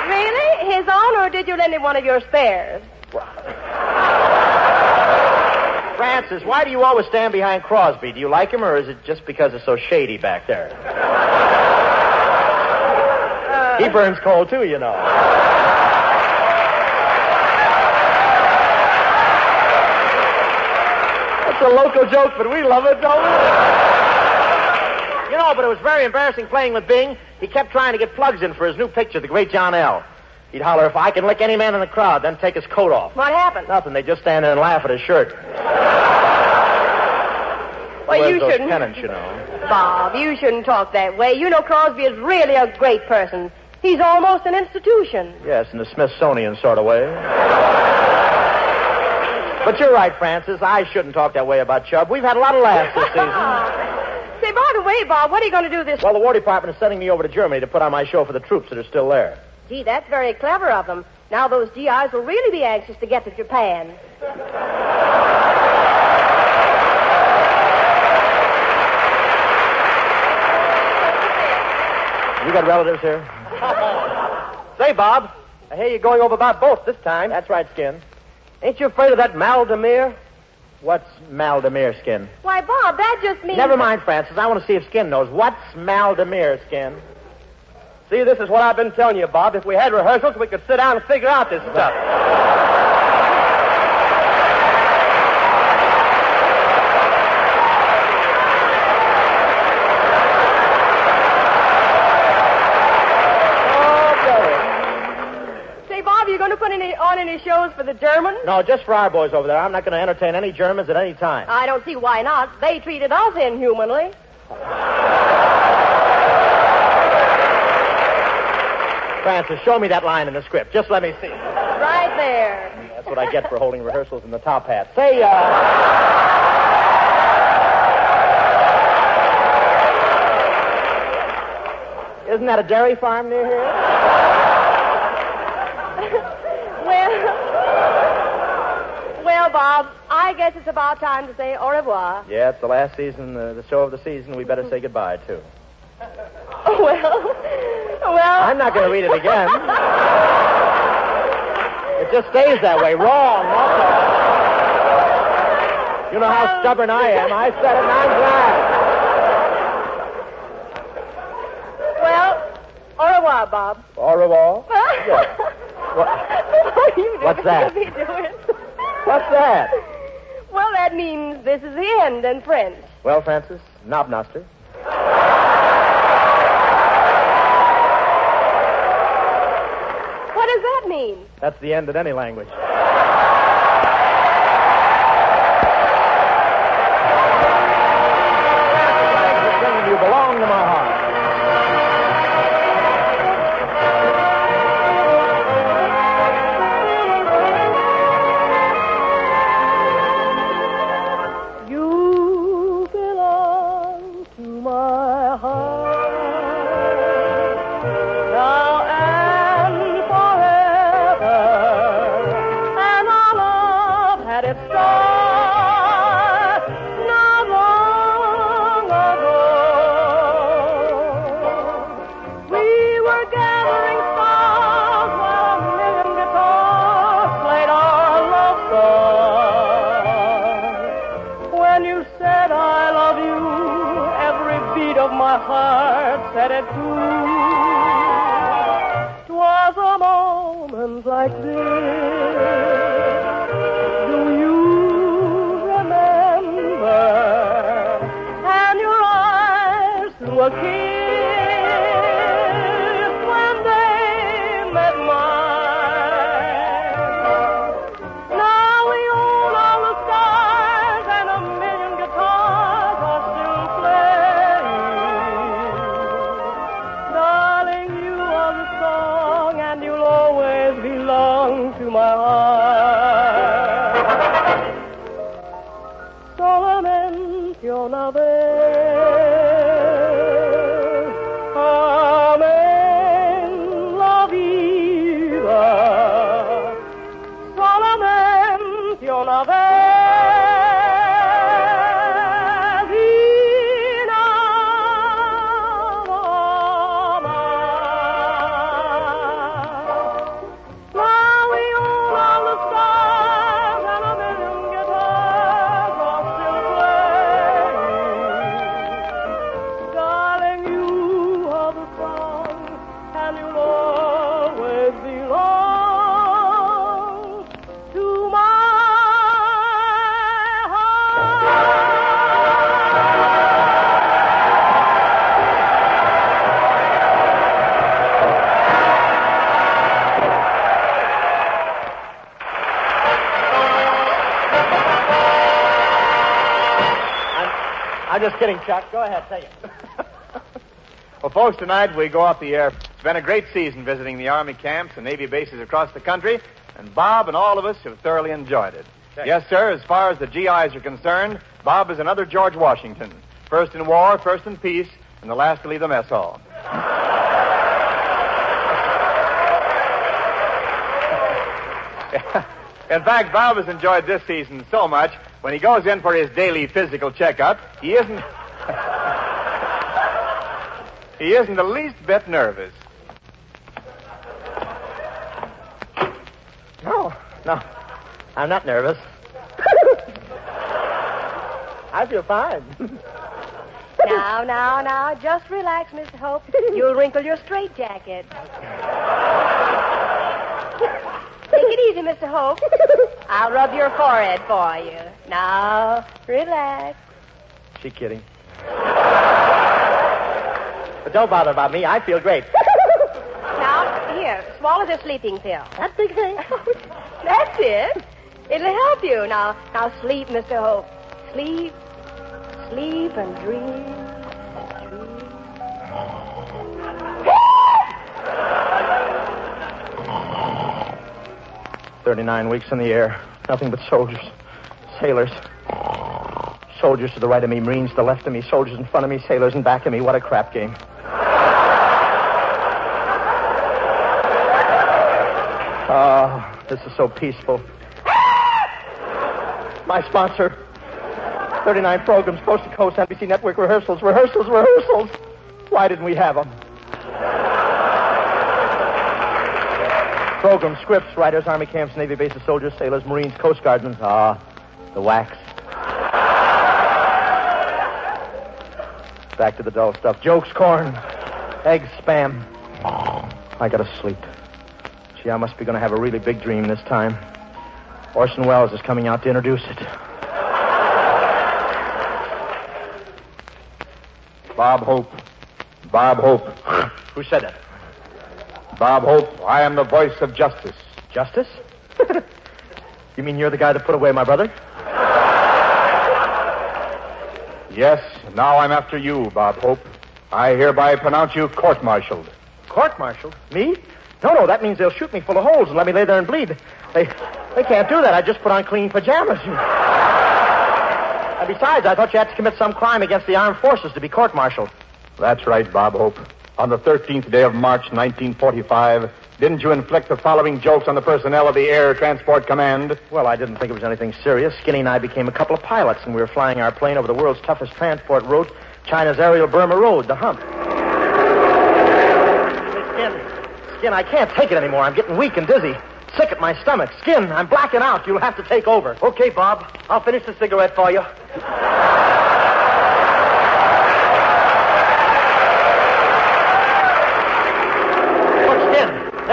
Really? His own, or did you lend him one of your spares? Francis, why do you always stand behind Crosby? Do you like him, or is it just because it's so shady back there? He burns coal, too, you know. It's a local joke, but we love it, don't we? You know, but it was very embarrassing playing with Bing. He kept trying to get plugs in for his new picture, The Great John L. He'd holler, if I can lick any man in the crowd, then take his coat off. What happened? Nothing. They just stand there and laugh at his shirt. Well, you those shouldn't. Pennants, you know. Bob, you shouldn't talk that way. You know Crosby is really a great person. He's almost an institution. Yes, in the Smithsonian sort of way. But you're right, Francis. I shouldn't talk that way about Chubb. We've had a lot of laughs this season. Say, by the way, Bob, what are you going to do this... Well, the War Department is sending me over to Germany to put on my show for the troops that are still there. Gee, that's very clever of them. Now those GIs will really be anxious to get to Japan. You got relatives here? Say, Bob, I hear you're going over about boats this time. That's right, Skin. Ain't you afraid of that Maldemir? What's Maldemir, Skin? Why, Bob, that just means... Never mind, Francis. I want to see if Skin knows. What's Maldemir, Skin? See, this is what I've been telling you, Bob. If we had rehearsals, we could sit down and figure out this stuff. On any shows for the Germans? No, just for our boys over there. I'm not going to entertain any Germans at any time. I don't see why not. They treated us inhumanly. Francis, show me that line in the script. Just let me see. Right there. That's what I get for holding rehearsals in the top hat. Say, isn't that a dairy farm near here? Well, Bob, I guess it's about time to say au revoir. Yeah, it's the last season, the show of the season. We better say goodbye, too. Well... I'm not going to read it again. It just stays that way. Wrong. You know how stubborn I am. I said it and I'm glad. Well, au revoir, Bob. Au revoir? Yes. What's that? What's that? Well, that means this is the end in French. Well, Francis, Knobnoster. What does that mean? That's the end in any language. You belong to my heart. said it too. 'Twas a moment like this. Do you remember? And your eyes through a kiss when they met mine. Now we own all the stars and a million guitars are still playing. Darling, you are the song and you'll always belong to my heart. Solamente una vez, amen la vida. Solamente una vez y nada más. Now we own all the stars and a million guitars are still playing. Darling, you are the song and you'll always belong to my I'm just kidding, Chuck. Go ahead, take it. Well, folks, tonight we go off the air. It's been a great season visiting the Army camps and Navy bases across the country, and Bob and all of us have thoroughly enjoyed it. Yes, sir, as far as the GIs are concerned, Bob is another George Washington. First in war, first in peace, and the last to leave the mess hall. In fact, Bob has enjoyed this season so much, when he goes in for his daily physical checkup, he isn't the least bit nervous. No, I'm not nervous. I feel fine. Now, just relax, Mr. Hope. You'll wrinkle your straitjacket. Take it easy, Mr. Hope. I'll rub your forehead for you. Now, relax. She kidding. But don't bother about me. I feel great. Now, here, swallow the sleeping pill. That big thing? That's it. It'll help you. Now sleep, Mr. Hope. Sleep. Sleep and dream. 39 weeks in the air. Nothing but soldiers. Sailors. Soldiers to the right of me, Marines to the left of me, soldiers in front of me, sailors in back of me. What a crap game. Oh, this is so peaceful. My sponsor. 39 programs, coast to coast, NBC Network rehearsals. Why didn't we have them? Programs, scripts, writers, Army camps, Navy bases, soldiers, sailors, Marines, Coast Guardsmen. The wax. Back to the dull stuff. Jokes, corn, eggs, spam. I gotta sleep. Gee, I must be gonna have a really big dream this time. Orson Welles is coming out to introduce it. Bob Hope. Who said that? Bob Hope, I am the voice of justice. Justice? You mean you're the guy that put away my brother? Yes, now I'm after you, Bob Hope. I hereby pronounce you court-martialed. Court-martialed? Me? No, that means they'll shoot me full of holes and let me lay there and bleed. They can't do that. I just put on clean pajamas. And besides, I thought you had to commit some crime against the armed forces to be court-martialed. That's right, Bob Hope. On the 13th day of March, 1945, didn't you inflict the following jokes on the personnel of the Air Transport Command? Well, I didn't think it was anything serious. Skinny and I became a couple of pilots, and we were flying our plane over the world's toughest transport route, China's aerial Burma Road, the hump. Skin, I can't take it anymore. I'm getting weak and dizzy. Sick at my stomach. Skin, I'm blacking out. You'll have to take over. Okay, Bob. I'll finish the cigarette for you.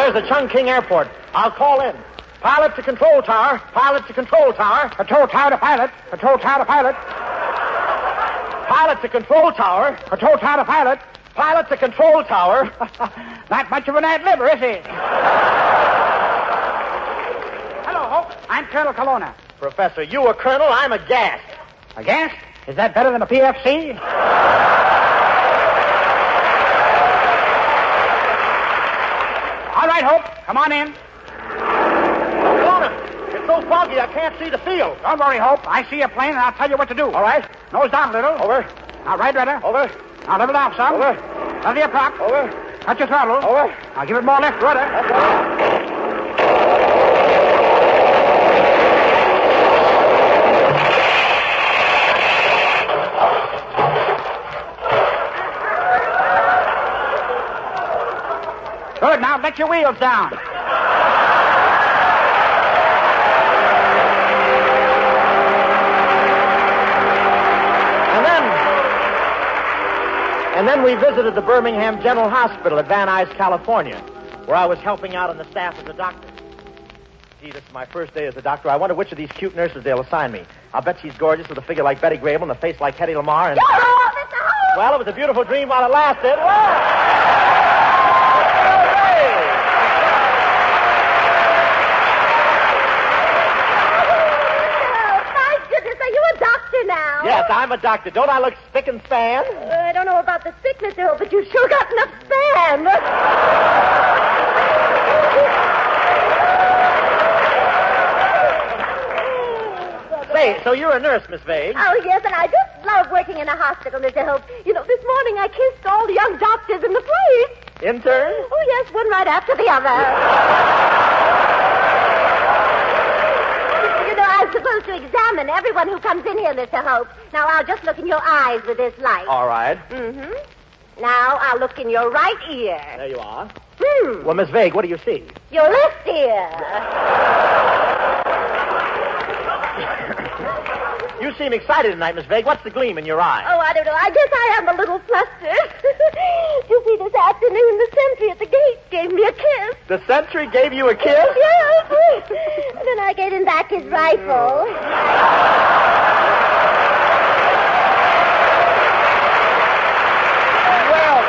Here's the Chungking Airport. I'll call in. Pilot to control tower. Pilot to control tower. Control tower to pilot. Control tower to pilot. Pilot to control tower. Control tower to pilot. Pilot to control tower. Not much of an ad-libber, is he? Hello, Hope. I'm Colonel Colonna. Professor, you a colonel, I'm a gas. A gas? Is that better than a PFC? All right, Hope. Come on in. Colonna, it's so foggy I can't see the field. Don't worry, Hope. I see a plane, and I'll tell you what to do. All right? Nose down a little. Over. Now, right rudder. Over. Now, level down some. Over. Level your prop. Over. Cut your throttle. Over. Now, give it more left rudder. That's right. Good. Now, let your wheels down. And then we visited the Birmingham General Hospital at Van Nuys, California, where I was helping out on the staff as a doctor. Gee, this is my first day as a doctor. I wonder which of these cute nurses they'll assign me. I'll bet she's gorgeous with a figure like Betty Grable and a face like Hedy Lamarr. And... Well, it was a beautiful dream while it lasted. Now. Yes, I'm a doctor. Don't I look spick and span? I don't know about the sickness, Earl, but you've sure got enough span. Say, so you're a nurse, Miss Vade? Oh, yes, and I just love working in a hospital, Mr. Hope. You know, this morning I kissed all the young doctors in the place. In turn? Oh, yes, one right after the other. I'm supposed to examine everyone who comes in here, Mr. Hope. Now, I'll just look in your eyes with this light. All right. Mm-hmm. Now, I'll look in your right ear. There you are. Hmm. Well, Miss Vague, what do you see? Your left ear. You seem excited tonight, Miss Vague. What's the gleam in your eye? Oh, I don't know. I guess I am a little flustered. You see, this afternoon, the sentry at the gate gave me a kiss. The sentry gave you a kiss? Yes. And then I gave him back his rifle. Well,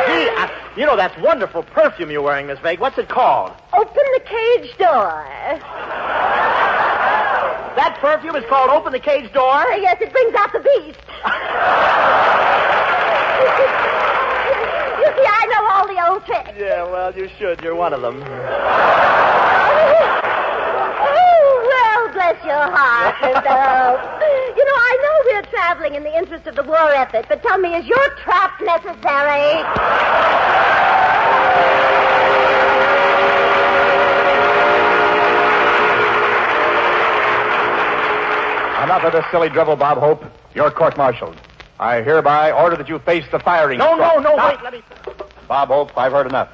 gee, you know, that's wonderful perfume you're wearing, Miss Vague. What's it called? Open the cage door. That perfume is called Open the Cage Door? Yes, it brings out the beast. You see, I know all the old tricks. Yeah, well, you should. You're one of them. Oh, well, bless your heart, Mr. Hope. You know, I know we're traveling in the interest of the war effort, but tell me, is your trap necessary? Enough of this silly drivel, Bob Hope. You're court-martialed. I hereby order that you face the firing No, squad. wait, let me... Bob Hope, I've heard enough.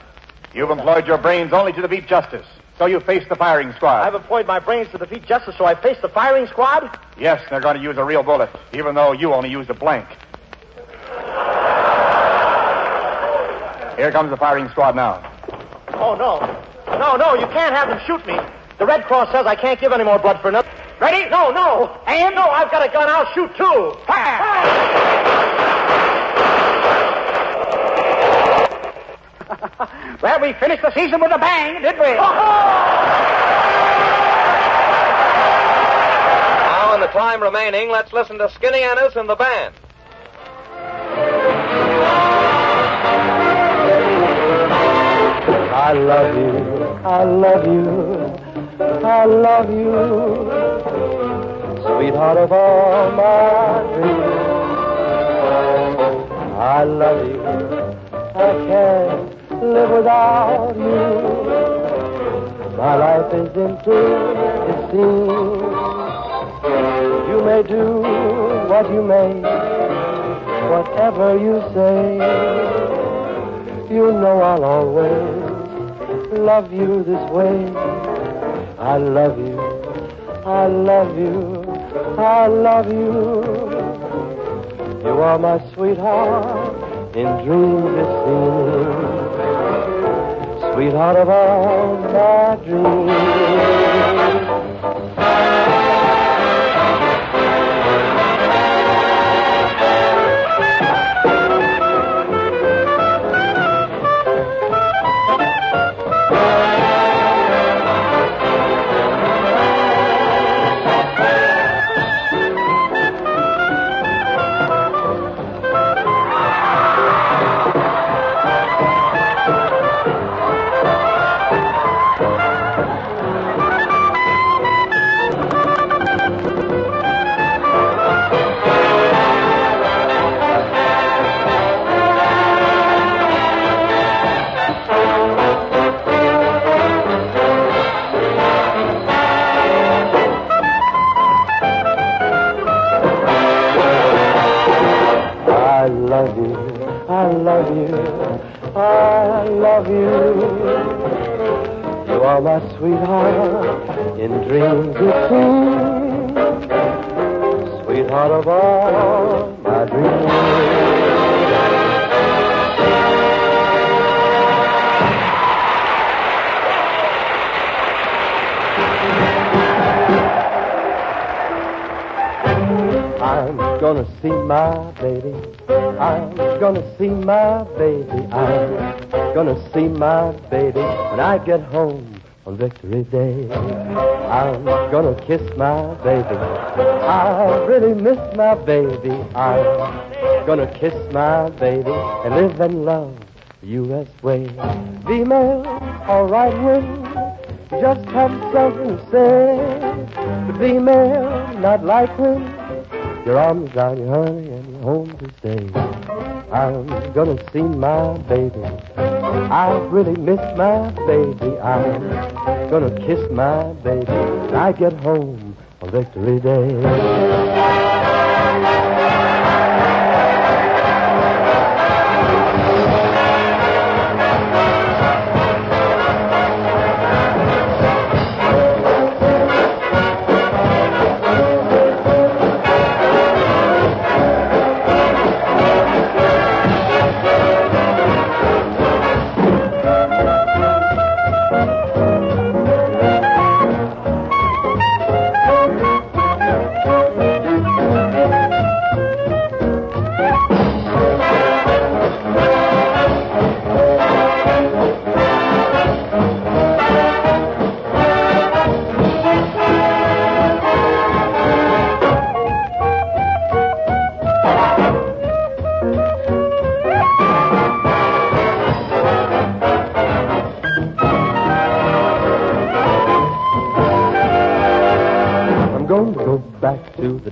You've employed your brains only to defeat justice, so you face the firing squad. I've employed my brains to defeat justice, so I face the firing squad? Yes, they're going to use a real bullet, even though you only used a blank. Here comes the firing squad now. Oh, no. No, you can't have them shoot me. The Red Cross says I can't give any more blood for nothing. Ready? No. And? No, I've got a gun. I'll shoot, too. Fire! Well, we finished the season with a bang, did we? Now, in the time remaining, let's listen to Skinny Ennis and the band. I love you, I love you, I love you, sweetheart of all my dreams. I love you, I can't live without you. My life is empty, it seems. You may do what you may, whatever you say. You know I'll always love you this way. I love you, I love you, I love you. You are my sweetheart, in dreams it seems. sweetheart of all my dreams. You are my sweetheart, in dreams it seems, sweetheart of all my dreams. I'm gonna see my baby. I'm gonna see my baby. I'm gonna see my baby when I get home on Victory Day. I'm gonna kiss my baby. I really miss my baby. I'm gonna kiss my baby and live and love the U.S. way. Female, all right, women, just have something to say. But female, not like women. Your arms around you, honey, and your home to stay. I'm gonna see my baby. I really miss my baby. I'm gonna kiss my baby when I get home on Victory Day.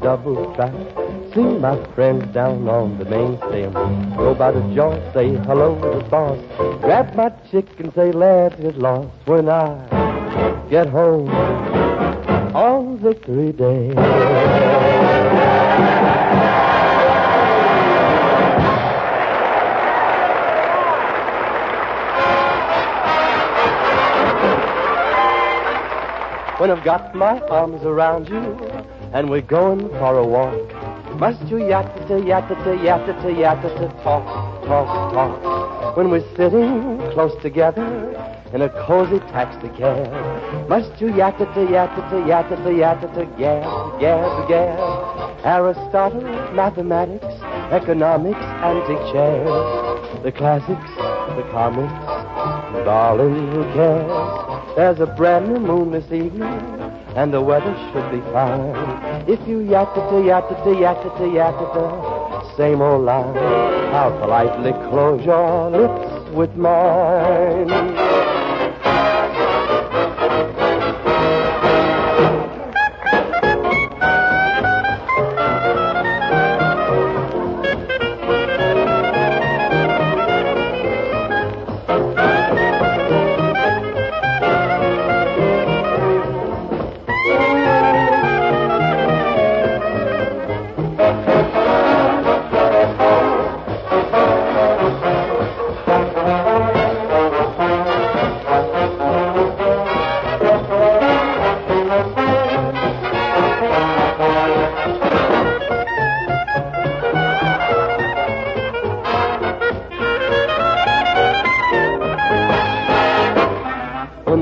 Double track, see my friends down on the main stem. Go by the joint, say hello to the boss. Grab my chick and say let's get lost when I get home on Victory Day. When I've got my arms around you and we're going for a walk, must you yatta-ta, yatta-ta, yatta-ta, yatta-ta, talk. When we're sitting close together in a cozy taxi cab, must you yatta-ta, yatta-ta, yatta-ta, yatta-ta, gab. Aristotle, mathematics, economics, antique chairs, the classics, the comics, darling, who cares? There's a brand new moon this evening, and the weather should be fine. If you yatta-ta, yatta-ta, yatta-ta, yatta-ta, same old line, I'll politely close your lips with mine.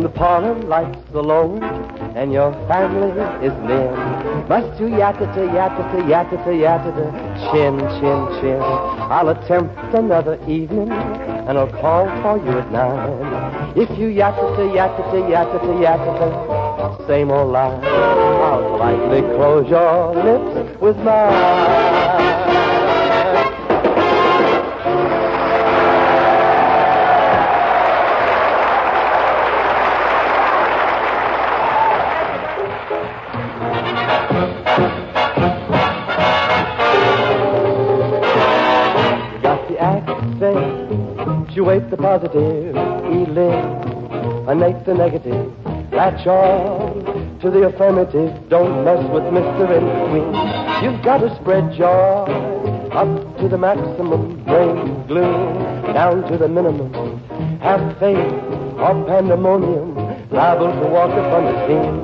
the parlor lights alone, and your family is near, must you yatta-ta, yatta-ta, yatta-ta, yatta-ta, chin, chin, chin. I'll attempt another evening, and I'll call for you at 9. If you yatta-ta, yatta-ta, yatta-ta, yatta-ta, same old line, I'll politely close your lips with mine. Situate the positive, eliminate the negative, latch on to the affirmative, don't mess with Mr. In-Between. You've got to spread joy up to the maximum, bring gloom down to the minimum. Have faith or pandemonium, liable to walk upon the scene.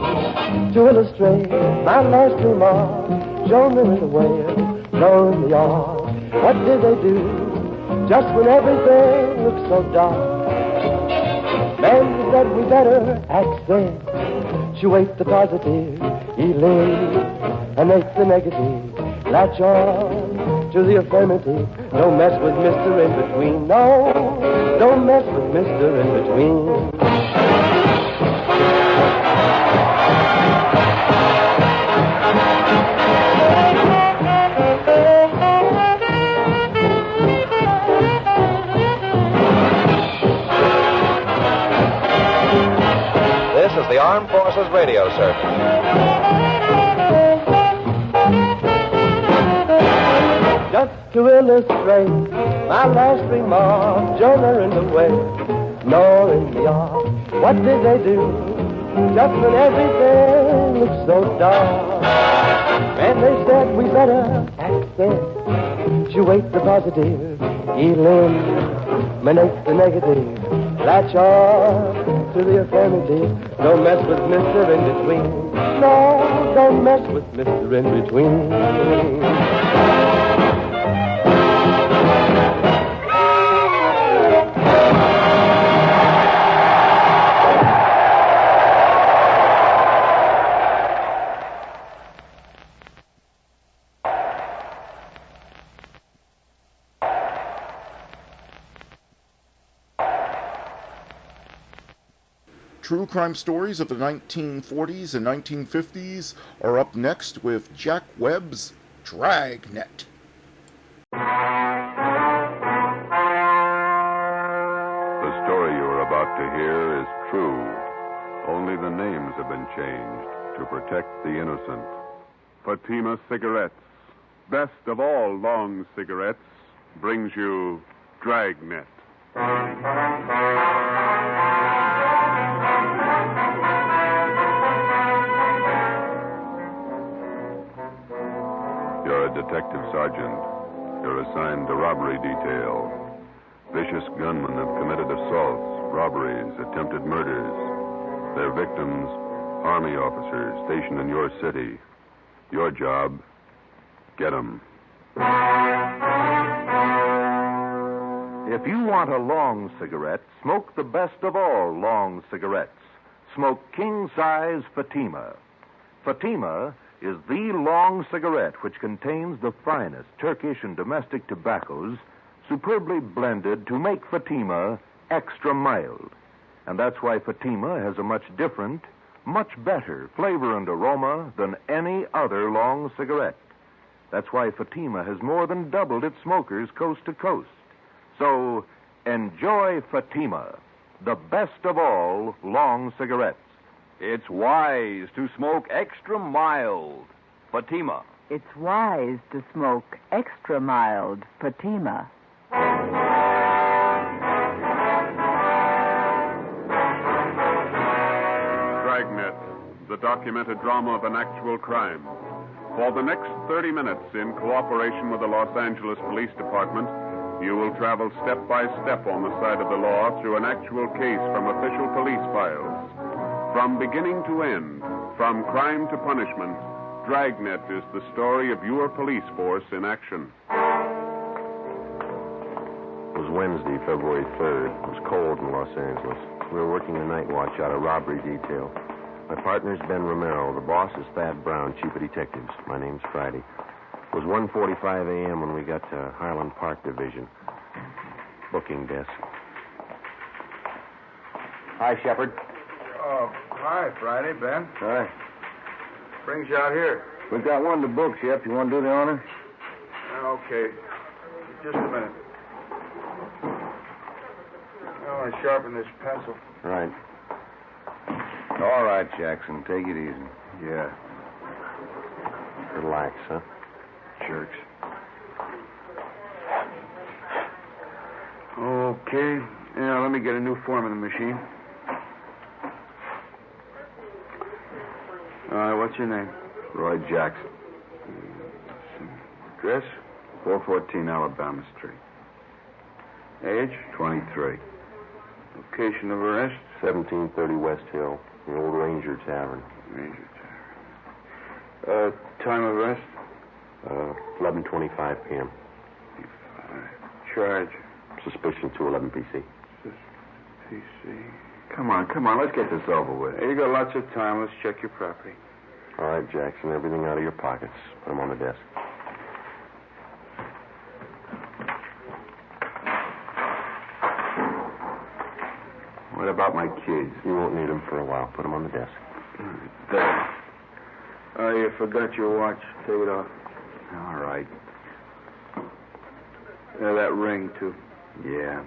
To illustrate my last remark, Jonah and the whale, Noah and the ark, what did they do? Just when everything looks so dark, men said we better accentuate the positive, eliminate the negative, latch on to the affirmative. Don't mess with Mr. In-Between. No, don't mess with Mr. In-Between. This is the Armed Forces Radio Service. Just to illustrate my last remark, Jonah and the whale, Noah and the ark, what did they do? Just when everything looked so dark, and they said we better accentuate the positive, eliminate the negative, latch on to the affirmative. Don't mess with Mr. In-Between. No, don't mess with Mr. In-Between. True crime stories of the 1940s and 1950s are up next with Jack Webb's Dragnet. The story you are about to hear is true. Only the names have been changed to protect the innocent. Fatima Cigarettes, best of all long cigarettes, brings you Dragnet. You're a detective sergeant. You're assigned to robbery detail. Vicious gunmen have committed assaults, robberies, attempted murders. Their victims, Army officers stationed in your city. Your job, get them. If you want a long cigarette, smoke the best of all long cigarettes. Smoke king-size Fatima. Fatima is the long cigarette which contains the finest Turkish and domestic tobaccos superbly blended to make Fatima extra mild. And that's why Fatima has a much different, much better flavor and aroma than any other long cigarette. That's why Fatima has more than doubled its smokers coast to coast. So, enjoy Fatima, the best of all long cigarettes. It's wise to smoke extra mild. Fatima. It's wise to smoke extra mild Fatima. Dragnet, the documented drama of an actual crime. For the next 30 minutes, in cooperation with the Los Angeles Police Department, you will travel step by step on the side of the law through an actual case from official police files. From beginning to end, from crime to punishment, Dragnet is the story of your police force in action. It was Wednesday, February 3rd. It was cold in Los Angeles. We were working the night watch out of robbery detail. My partner's Ben Romero. The boss is Thad Brown, chief of detectives. My name's Friday. It was 1:45 a.m. when we got to Highland Park Division. Booking desk. Hi, Shepard. Oh, hi, Friday, Ben. Hi. Brings you out here. We've got one to book, Shep. You want to do the honor? Okay. Just a minute. I want to sharpen this pencil. Right. All right, Jackson. Take it easy. Yeah. Relax, huh? Jerks. Okay. Now, let me get a new form in the machine. All right, what's your name? Roy Jackson. Address? 414 Alabama Street. Age? 23. Location of arrest? 1730 West Hill, the old Ranger Tavern. Ranger Tavern. Time of arrest? 11:25 p.m. Charge? Suspicion 211 PC. PC. Come on, let's get this over with. Hey, you got lots of time. Let's check your property. All right, Jackson, everything out of your pockets. Put them on the desk. What about my kids? You won't need them for a while. Put them on the desk. There. Oh, you forgot your watch. Take it off. All right. Yeah, that ring, too. Yeah.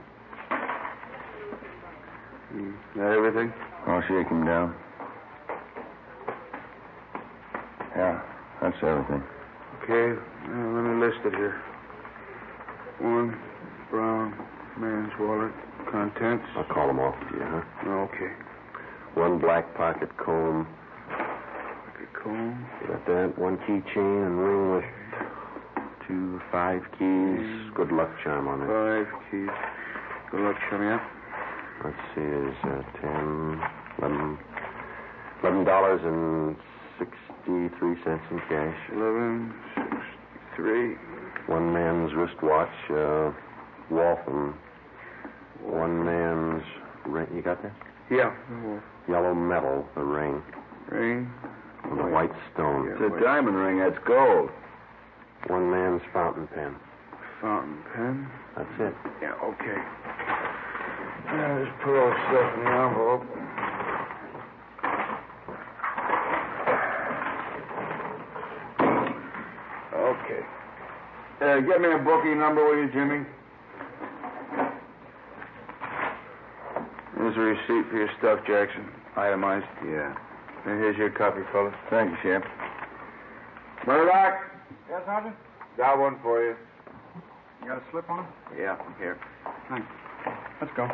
That everything? I'll shake him down. Yeah, that's everything. Okay, let me list it here. 1 brown man's wallet. Contents? I'll call them off to you, huh? Okay. 1 black pocket comb. Pocket comb. You got that? 1 keychain and ring with 2 5 keys. Good luck charm on it. 5 keys. Good luck charm, yeah. Let's see, there's $11.63 in cash. 11.63. 1 man's wristwatch, Waltham. 1 man's ring. You got that? Yeah. Yellow metal, the ring. Ring. With a white stone. It's a diamond ring. That's gold. 1 man's fountain pen. Fountain pen? That's it. Yeah, okay. Just put all the stuff in the envelope. Okay. Get me a booking number, will you, Jimmy? Here's a receipt for your stuff, Jackson. Itemized. Yeah. And here's your copy, fellas. Thank you, Shep. Murdoch, Yes, Sergeant? got one for you. You got a slip on? Yeah, here. Thanks. Let's go.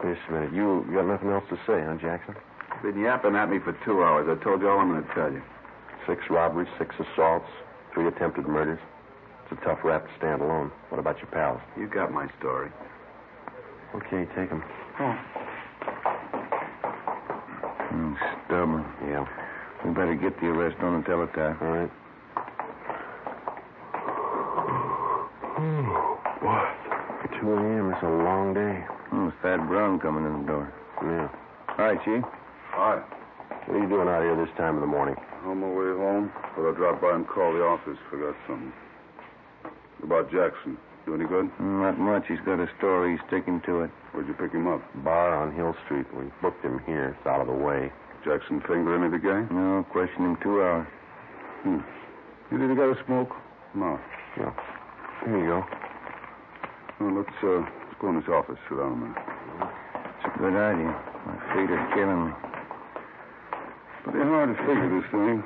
Wait a minute. You got nothing else to say, huh, Jackson? Been yapping at me for 2 hours. I told you all I'm going to tell you. 6 robberies, 6 assaults, 3 attempted murders. It's a tough rap to stand alone. What about your pals? You got my story. Okay, take them. Oh. Stubborn. Yeah. We better get the arrest on the teletype. All right. What? 2 a.m. It's a long day. It's Thad Brown coming in the door. Yeah. All right, Chief. Hi. What are you doing out here this time of the morning? On my way home. Thought I'd drop by and call the office. Forgot something. About Jackson. Do any good? Not much. He's got a story. He's sticking to it. Where'd you pick him up? Bar on Hill Street. We booked him here. It's out of the way. Jackson finger any of the gang? No, questioned him 2 hours. You think you got a smoke? No. Yeah. Here you go. Well, let's go in this office. Sit down a minute. It's a good idea. My feet are killing me. Pretty hard to figure this thing.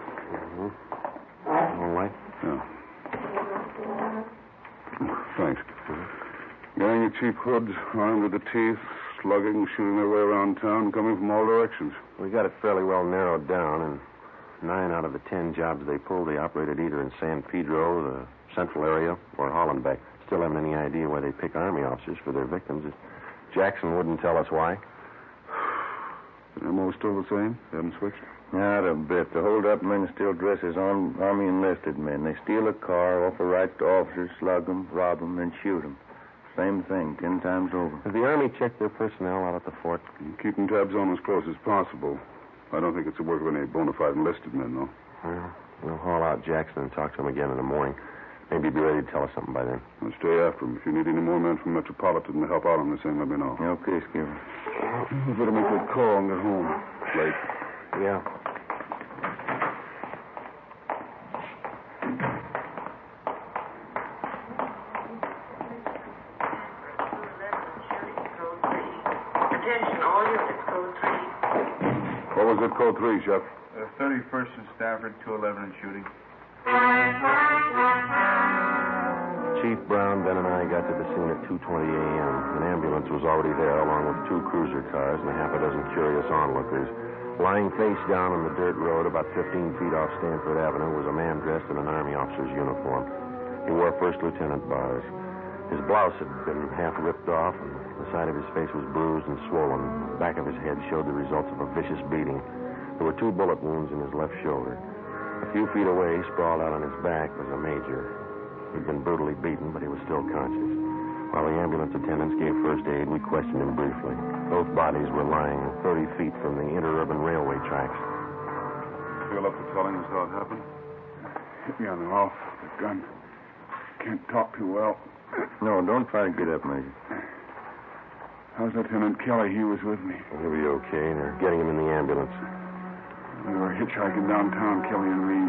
All right. Yeah. Thanks. Gang of cheap hoods, armed to the teeth, slugging, shooting their way around town, coming from all directions. We got it fairly well narrowed down, and 9 out of the 10 jobs they pulled, they operated either in San Pedro, the central area, or Hollenbeck. Still haven't any idea why they pick Army officers for their victims. Jackson wouldn't tell us why. The MO still the same? They haven't switched? Not a bit. The hold-up men still dress as Army enlisted men. They steal a car, offer rights to officers, slug them, rob them, then shoot them. Same thing, 10 times over. Has the Army checked their personnel out at the fort? Keeping tabs on as close as possible. I don't think it's the work of any bona fide enlisted men, though. Well, we'll haul out Jackson and talk to him again in the morning. Maybe he'll be ready to tell us something by then. I'll stay after him. If you need any more men from Metropolitan to help out on this thing, let me know. Okay, Skipper. You better make that call and get home. Late. Yeah. Attention, all units, code 3. What was it, code 3, Chef? 31st and Stafford, 211 and shooting. Chief Brown, Ben, and I got to the scene at 2:20 a.m. An ambulance was already there, along with 2 cruiser cars and a half a dozen curious onlookers. Lying face down on the dirt road about 15 feet off Stanford Avenue was a man dressed in an Army officer's uniform. He wore first lieutenant bars. His blouse had been half ripped off, and the side of his face was bruised and swollen. The back of his head showed the results of a vicious beating. There were 2 bullet wounds in his left shoulder. A few feet away, sprawled out on his back, was a major. He'd been brutally beaten, but he was still conscious. While the ambulance attendants gave first aid, we questioned him briefly. Both bodies were lying 30 feet from the interurban railway tracks. Feel up to telling us how it happened? Hit me on the off, the gun. Can't talk too well. No, don't try to get up, Major. How's Lieutenant Kelly? He was with me. He'll be okay. They're getting him in the ambulance. We were hitchhiking downtown, Kelly and me.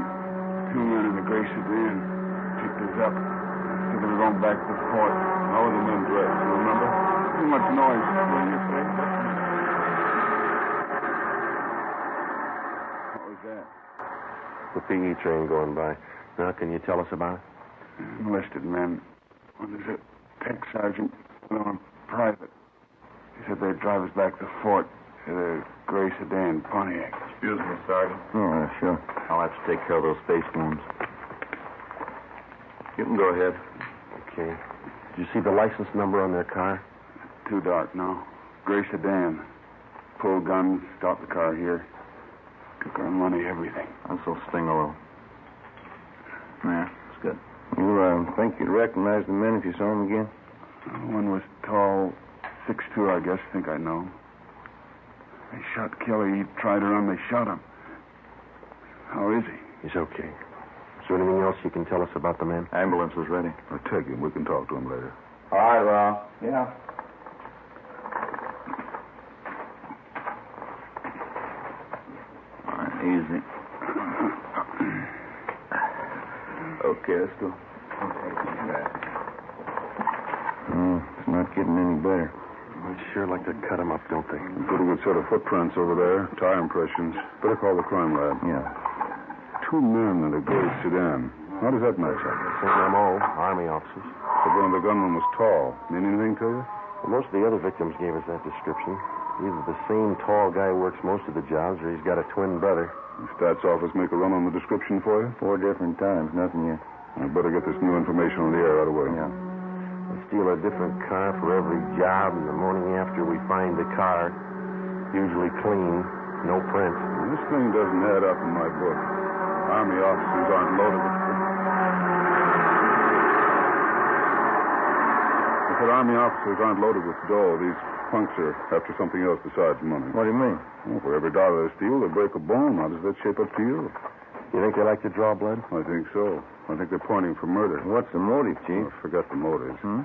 2 men in a gray sedan picked us up. Said they were going back to the fort. How were the men dressed? You remember? Too much noise. What was that? The PE train going by. Now, can you tell us about it? Enlisted men. One is a tech sergeant, another one private. He said they'd drive us back to the fort in a gray sedan Pontiac. Excuse me, Sergeant. Oh, sure. I'll have to take care of those face wounds. You can go ahead. Okay. Did you see the license number on their car? Too dark, no. Gray sedan. Pulled guns, stopped the car here. Took our money, everything. This will sting a little. Yeah, it's good. You think you'd recognize the men if you saw them again? One was tall, 6'2", I guess. Think I know. They shot Kelly. He tried to run. They shot him. How is he? He's okay. Is there anything else you can tell us about the man? Ambulance is ready. I'll take him. We can talk to him later. All right, Ron. Yeah. All right, easy. Okay, let's go. It's not getting any better. I'd sure like to cut him up, don't they? A pretty good set of footprints over there. Tire impressions. Better call the crime lab. Yeah. 2 men in a gray sedan. How does that match up? Same MO, Army officers. But one of the gunmen was tall. Mean anything to you? Well, most of the other victims gave us that description. Either the same tall guy works most of the jobs, or he's got a twin brother. The stats office make a run on the description for you? 4 different times. Nothing yet. I'd better get this new information on the air right away. Yeah. We steal a different car for every job, and the morning after we find the car, usually clean, no prints. This thing doesn't add up in my book. Army officers aren't loaded with... I said Army officers aren't loaded with dough. These punks are after something else besides money. What do you mean? Well, for every dollar they steal, they break a bone. How does that shape up to you? You think they like to draw blood? I think so. I think they're pointing for murder. What's the motive, Chief? Oh, forget the motives. I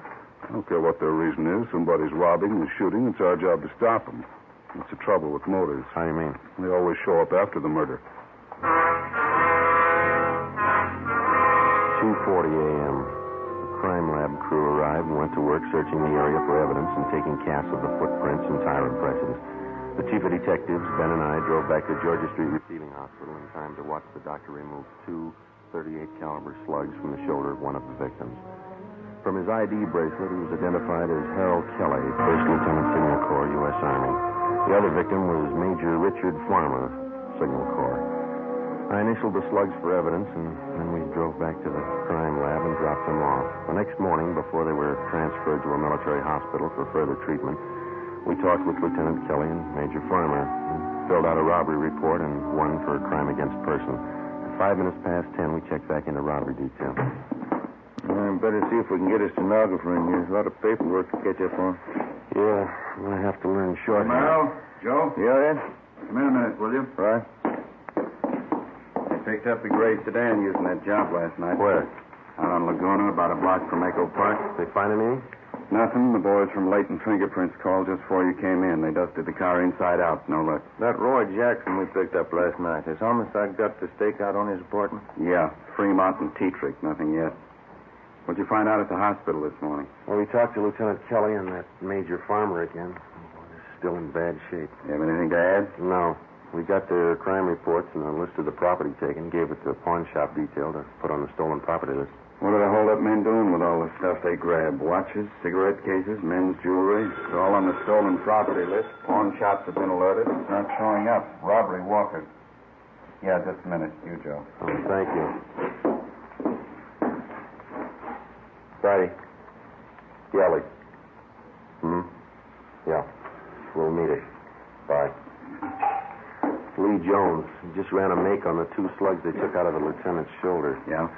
don't care what their reason is. Somebody's robbing and shooting. It's our job to stop them. That's the trouble with motives. How do you mean? They always show up after the murder. 2:40 a.m. The crime lab crew arrived and went to work searching the area for evidence and taking casts of the footprints and tire impressions. The chief of detectives, Ben, and I drove back to Georgia Street Receiving Hospital in time to watch the doctor remove 2 .38 caliber slugs from the shoulder of one of the victims. From his ID bracelet, he was identified as Harold Kelly, First Lieutenant Signal Corps, U.S. Army. The other victim was Major Richard Farmer, Signal Corps. I initialed the slugs for evidence, and then we drove back to the crime lab and dropped them off. The next morning, before they were transferred to a military hospital for further treatment, we talked with Lieutenant Kelly and Major Farmer, and filled out a robbery report and one for a crime against person. At 5 minutes past 10, we checked back into robbery detail. Better see if we can get a stenographer in here. There's a lot of paperwork to catch up on. Yeah, I have to learn short. Romero, Joe? Yeah, Ed? Come in a minute, will you? Right. I picked up the gray sedan using that job last night. Where? Out on Laguna, about a block from Echo Park. They find anything? Nothing. The boys from Leighton Fingerprints called just before you came in. They dusted the car inside out. No luck. That Roy Jackson we picked up last night. Has Homicide got the stakeout on his apartment? Yeah, Fremont and Tetrick. Nothing yet. What'd you find out at the hospital this morning? Well, we talked to Lieutenant Kelly and that Major Farmer again. They're still in bad shape. You have anything to add? No. We got their crime reports and a list of the property taken, gave it to the pawn shop detail to put on the stolen property list. What are the hold-up men doing with all the stuff they grabbed? Watches, cigarette cases, men's jewelry? It's all on the stolen property list. Pawn shops have been alerted. It's not showing up. Robbery, Walker. Yeah, just a minute. You, Joe. Oh, thank you. Friday. Kelly. Yeah. We'll meet it. Bye. Lee Jones. He just ran a make on the 2 slugs they took out of the lieutenant's shoulder. Yeah?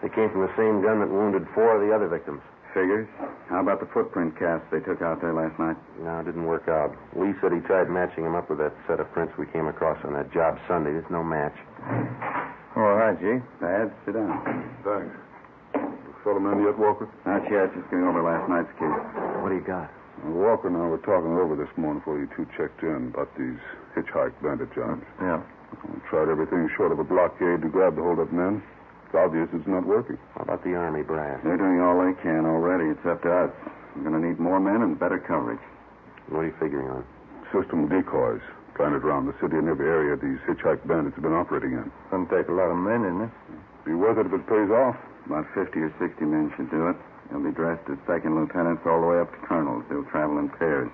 They came from the same gun that wounded 4 of the other victims. Figures. How about the footprint cast they took out there last night? No, it didn't work out. Lee said he tried matching them up with that set of prints we came across on that job Sunday. There's no match. All right, G. Bad. Sit down. Thanks. Fellow man yet, Walker? Not yet. Just going over last night's case. What do you got? Walker and I were talking over this morning before you two checked in about these hitchhike bandit jobs. Yeah. We tried everything short of a blockade to grab the hold-up men. It's obvious it's not working. How about the Army brass? They're doing all they can already. It's up to us. We're going to need more men and better coverage. What are you figuring on? System decoys planted around the city and every area these hitchhike bandits have been operating in. Doesn't take a lot of men, isn't it? Be worth it if it pays off. About 50 or 60 men should do it. They'll be dressed as second lieutenants all the way up to colonels. They'll travel in pairs.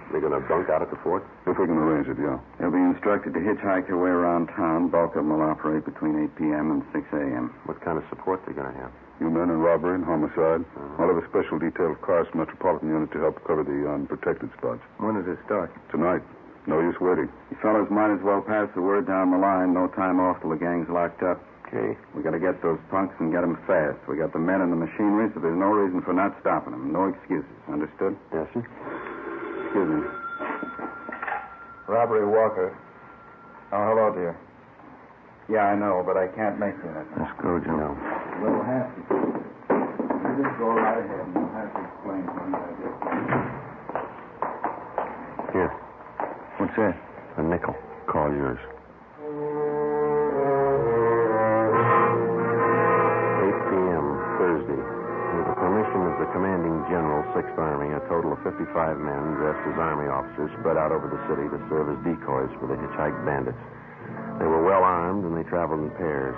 They're going to bunk out at the fort? If we can arrange it, yeah. They'll be instructed to hitchhike their way around town. Bulk of them will operate between 8 p.m. and 6 a.m. What kind of support they're going to have? You men in robbery and homicide. I'll have a special detail of cars Metropolitan Unit to help cover the unprotected spots. When does it start? Tonight. No use waiting. You fellows might as well pass the word down the line. No time off till the gang's locked up. Okay. We got to get those punks and get them fast. We got the men and the machinery, so there's no reason for not stopping them. No excuses. Understood? Yes, sir. Excuse me. Robbery, Walker. Oh, hello, dear. Yeah, I know, but I can't make you anything. Let's go, Joe. We'll have to. You just go right ahead and we'll have to explain things, I guess. Here. What's that? A nickel. Call yours. 8 p.m., Thursday. With the permission of the commanding general, 6th Army, a total of 55 men dressed as Army officers spread out over the city to serve as decoys for the hitchhike bandits. They were well armed and they traveled in pairs.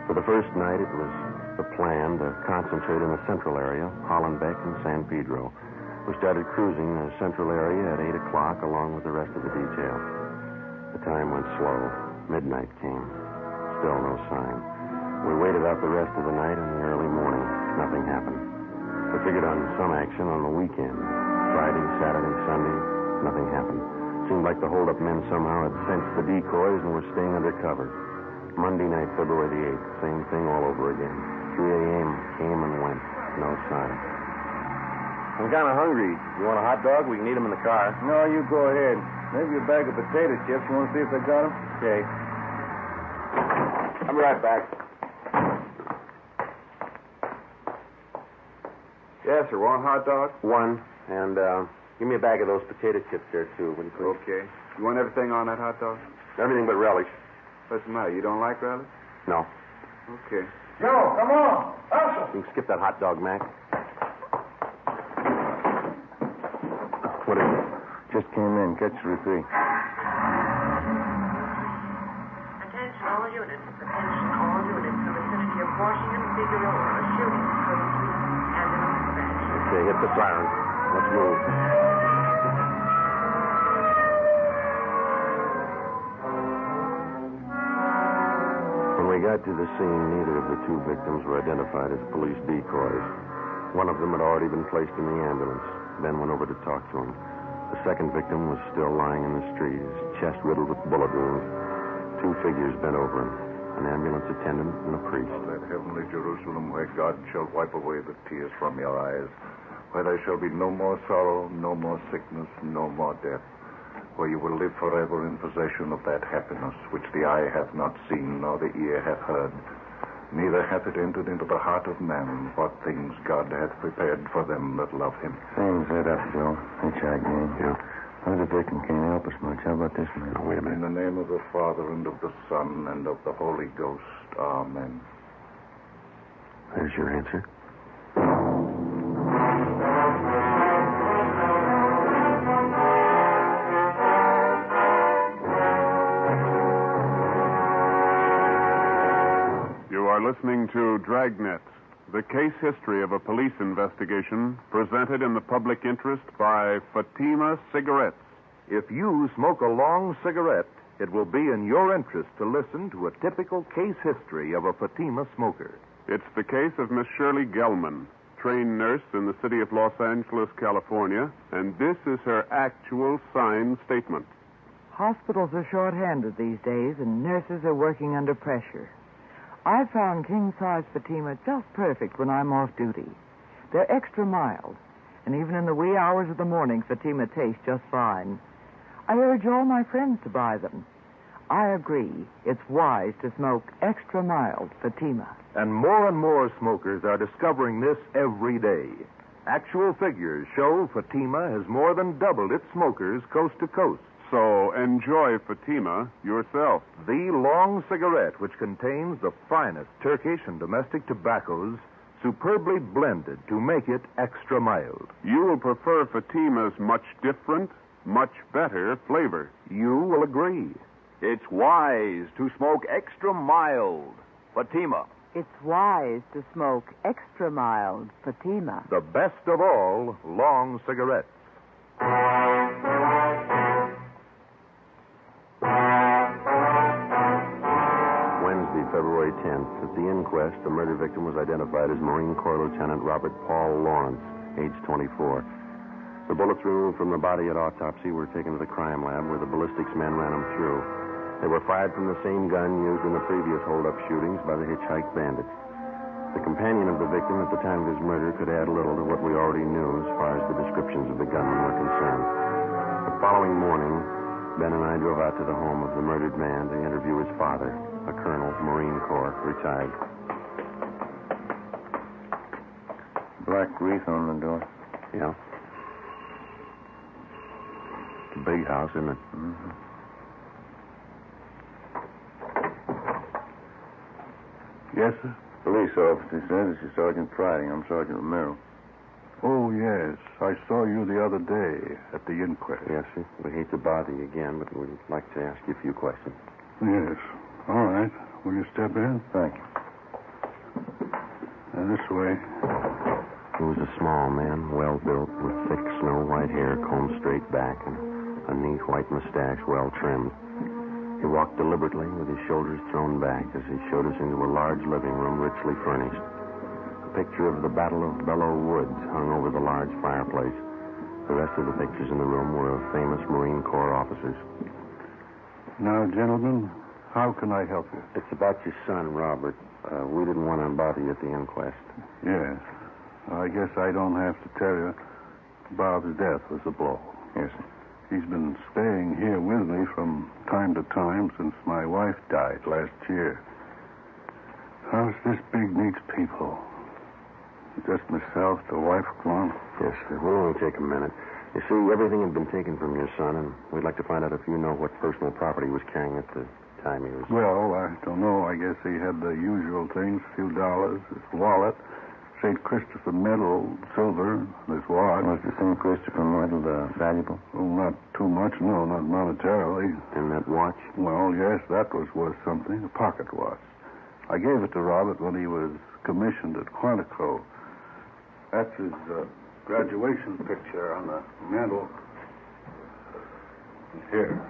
For the first night, it was the plan to concentrate in the central area, Hollenbeck and San Pedro. We started cruising the central area at 8 o'clock along with the rest of the detail. The time went slow. Midnight came. Still no sign. We waited out the rest of the night and the early morning. Nothing happened. We figured on some action on the weekend. Friday, Saturday, Sunday, nothing happened. Seemed like the hold-up men somehow had sensed the decoys and were staying under cover. Monday night, February the 8th, same thing all over again. 3 a.m. came and went. No sign. I'm kind of hungry. You want a hot dog? We can eat them in the car. No, you go ahead. Maybe a bag of potato chips. You want to see if they got them? Okay. I'll be right back. Yes, sir. Want a hot dog? One. And give me a bag of those potato chips there, too, will you please? Okay. You want everything on that hot dog? Everything but relish. What's the matter? You don't like relish? No. Okay. Joe, come on. Hustle. You can skip that hot dog, Mac. What is it? Just came in. Catch 3-3. Attention all units. Attention all units. The vicinity of Washington, Figueroa. A shooting. Ambulance dispatch. Okay, hit the siren. Let's move. When we got to the scene, neither of the 2 victims were identified as police decoys. One of them had already been placed in the ambulance. Ben went over to talk to him. The second victim was still lying in the street, his chest riddled with bullet wounds. 2 figures bent over him. an ambulance attendant, and a priest. That heavenly Jerusalem where God shall wipe away the tears from your eyes, where there shall be no more sorrow, no more sickness, no more death, where you will live forever in possession of that happiness which the eye hath not seen, nor the ear hath heard, neither hath it entered into the heart of man what things God hath prepared for them that love him. Things that up, Joe. Hitchhike game. Yeah. The victim can't help us much. How about this man? Wait a minute. In the name of the Father, and of the Son, and of the Holy Ghost. Amen. There's your answer. You are listening to Dragnet, the case history of a police investigation presented in the public interest by Fatima Cigarettes. If you smoke a long cigarette, it will be in your interest to listen to a typical case history of a Fatima smoker. It's the case of Miss Shirley Gelman, trained nurse in the city of Los Angeles, California, and this is her actual signed statement. Hospitals are short-handed these days, and nurses are working under pressure. I found king-size Fatima just perfect when I'm off duty. They're extra mild, and even in the wee hours of the morning, Fatima tastes just fine. I urge all my friends to buy them. I agree, it's wise to smoke extra mild Fatima. And more smokers are discovering this every day. Actual figures show Fatima has more than doubled its smokers coast to coast. So enjoy Fatima yourself. The long cigarette, which contains the finest Turkish and domestic tobaccos, superbly blended to make it extra mild. You will prefer Fatima's much different, much better flavor. You will agree. It's wise to smoke extra mild Fatima. It's wise to smoke extra mild Fatima. The best of all long cigarettes. Wednesday, February 10th. At the inquest, the murder victim was identified as Marine Corps Lieutenant Robert Paul Lawrence, age 24. The bullets removed from the body at autopsy were taken to the crime lab where the ballistics men ran them through. They were fired from the same gun used in the previous hold-up shootings by the hitchhike bandits. The companion of the victim at the time of his murder could add little to what we already knew as far as the descriptions of the gunmen were concerned. The following morning, Ben and I drove out to the home of the murdered man to interview his father, a colonel, Marine Corps, retired. Black wreath on the door. Yeah. It's a big house, isn't it? Mm-hmm. Yes, sir? Police officer says this is Sergeant Friday. I'm Sergeant Romero. Oh, yes. I saw you the other day at the inquest. Yes, sir. We hate to bother you again, but we'd like to ask you a few questions. Yes. All right. Will you step in? Thank you. This way. He was a small man, well-built, with thick snow-white hair combed straight back and a neat white mustache well-trimmed. He walked deliberately with his shoulders thrown back as he showed us into a large living room richly furnished. A picture of the Battle of Belleau Woods hung over the large fireplace. The rest of the pictures in the room were of famous Marine Corps officers. Now, gentlemen, how can I help you? It's about your son, Robert. We didn't want to bother you at the inquest. Yes. I guess I don't have to tell you. Bob's death was a blow. Yes, sir. He's been staying here with me from time to time since my wife died last year. House this big needs people. Just myself, the wife, gone. Yes, sir. We'll only take a minute. You see, everything had been taken from your son, and we'd like to find out if you know what personal property he was carrying at the time he was... Well, I don't know. I guess he had the usual things, a few dollars, his wallet, St. Christopher medal, silver, his watch. Was the St. Christopher medal valuable? Oh, not too much, no, not monetarily. And that watch? Well, yes, that was worth something, a pocket watch. I gave it to Robert when he was commissioned at Quantico. That's his graduation picture on the mantel. Here.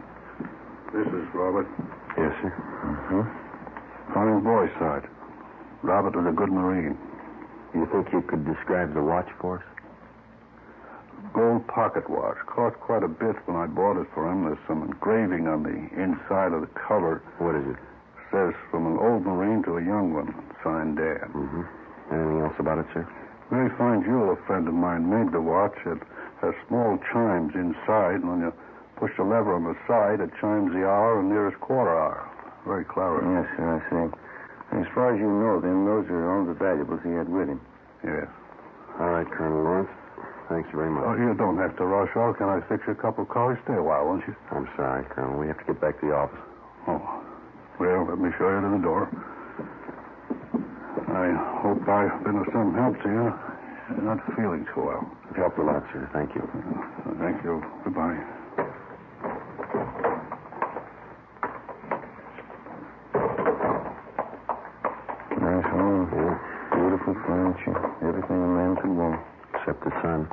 This is Robert. Yes, sir. Mm-hmm. Fine boy, Sergeant. Robert was a good Marine. You think you could describe the watch for us? Gold pocket watch. Cost quite a bit when I bought it for him. There's some engraving on the inside of the cover. What is it? Says from an old Marine to a young one. Signed Dan. Mm-hmm. Anything else about it, sir? Very fine jewel a friend of mine made the watch. It has small chimes inside, and when you push the lever on the side, it chimes the hour and nearest quarter hour. Very clever. Yes, sir, I see. As far as you know, then, those are all the valuables he had with him. Yes. All right, Colonel Lawrence. Thanks very much. Oh, you don't have to rush off. Can I fix you a cup of coffee? Stay a while, won't you? I'm sorry, Colonel. We have to get back to the office. Oh. Well, let me show you to the door. I hope I've been of some help to you. You're not feeling too well. You've helped a lot, sir. Thank you. Thank you. Goodbye. Nice home. Yeah. Beautiful furniture. Everything a man could want. Except the sun.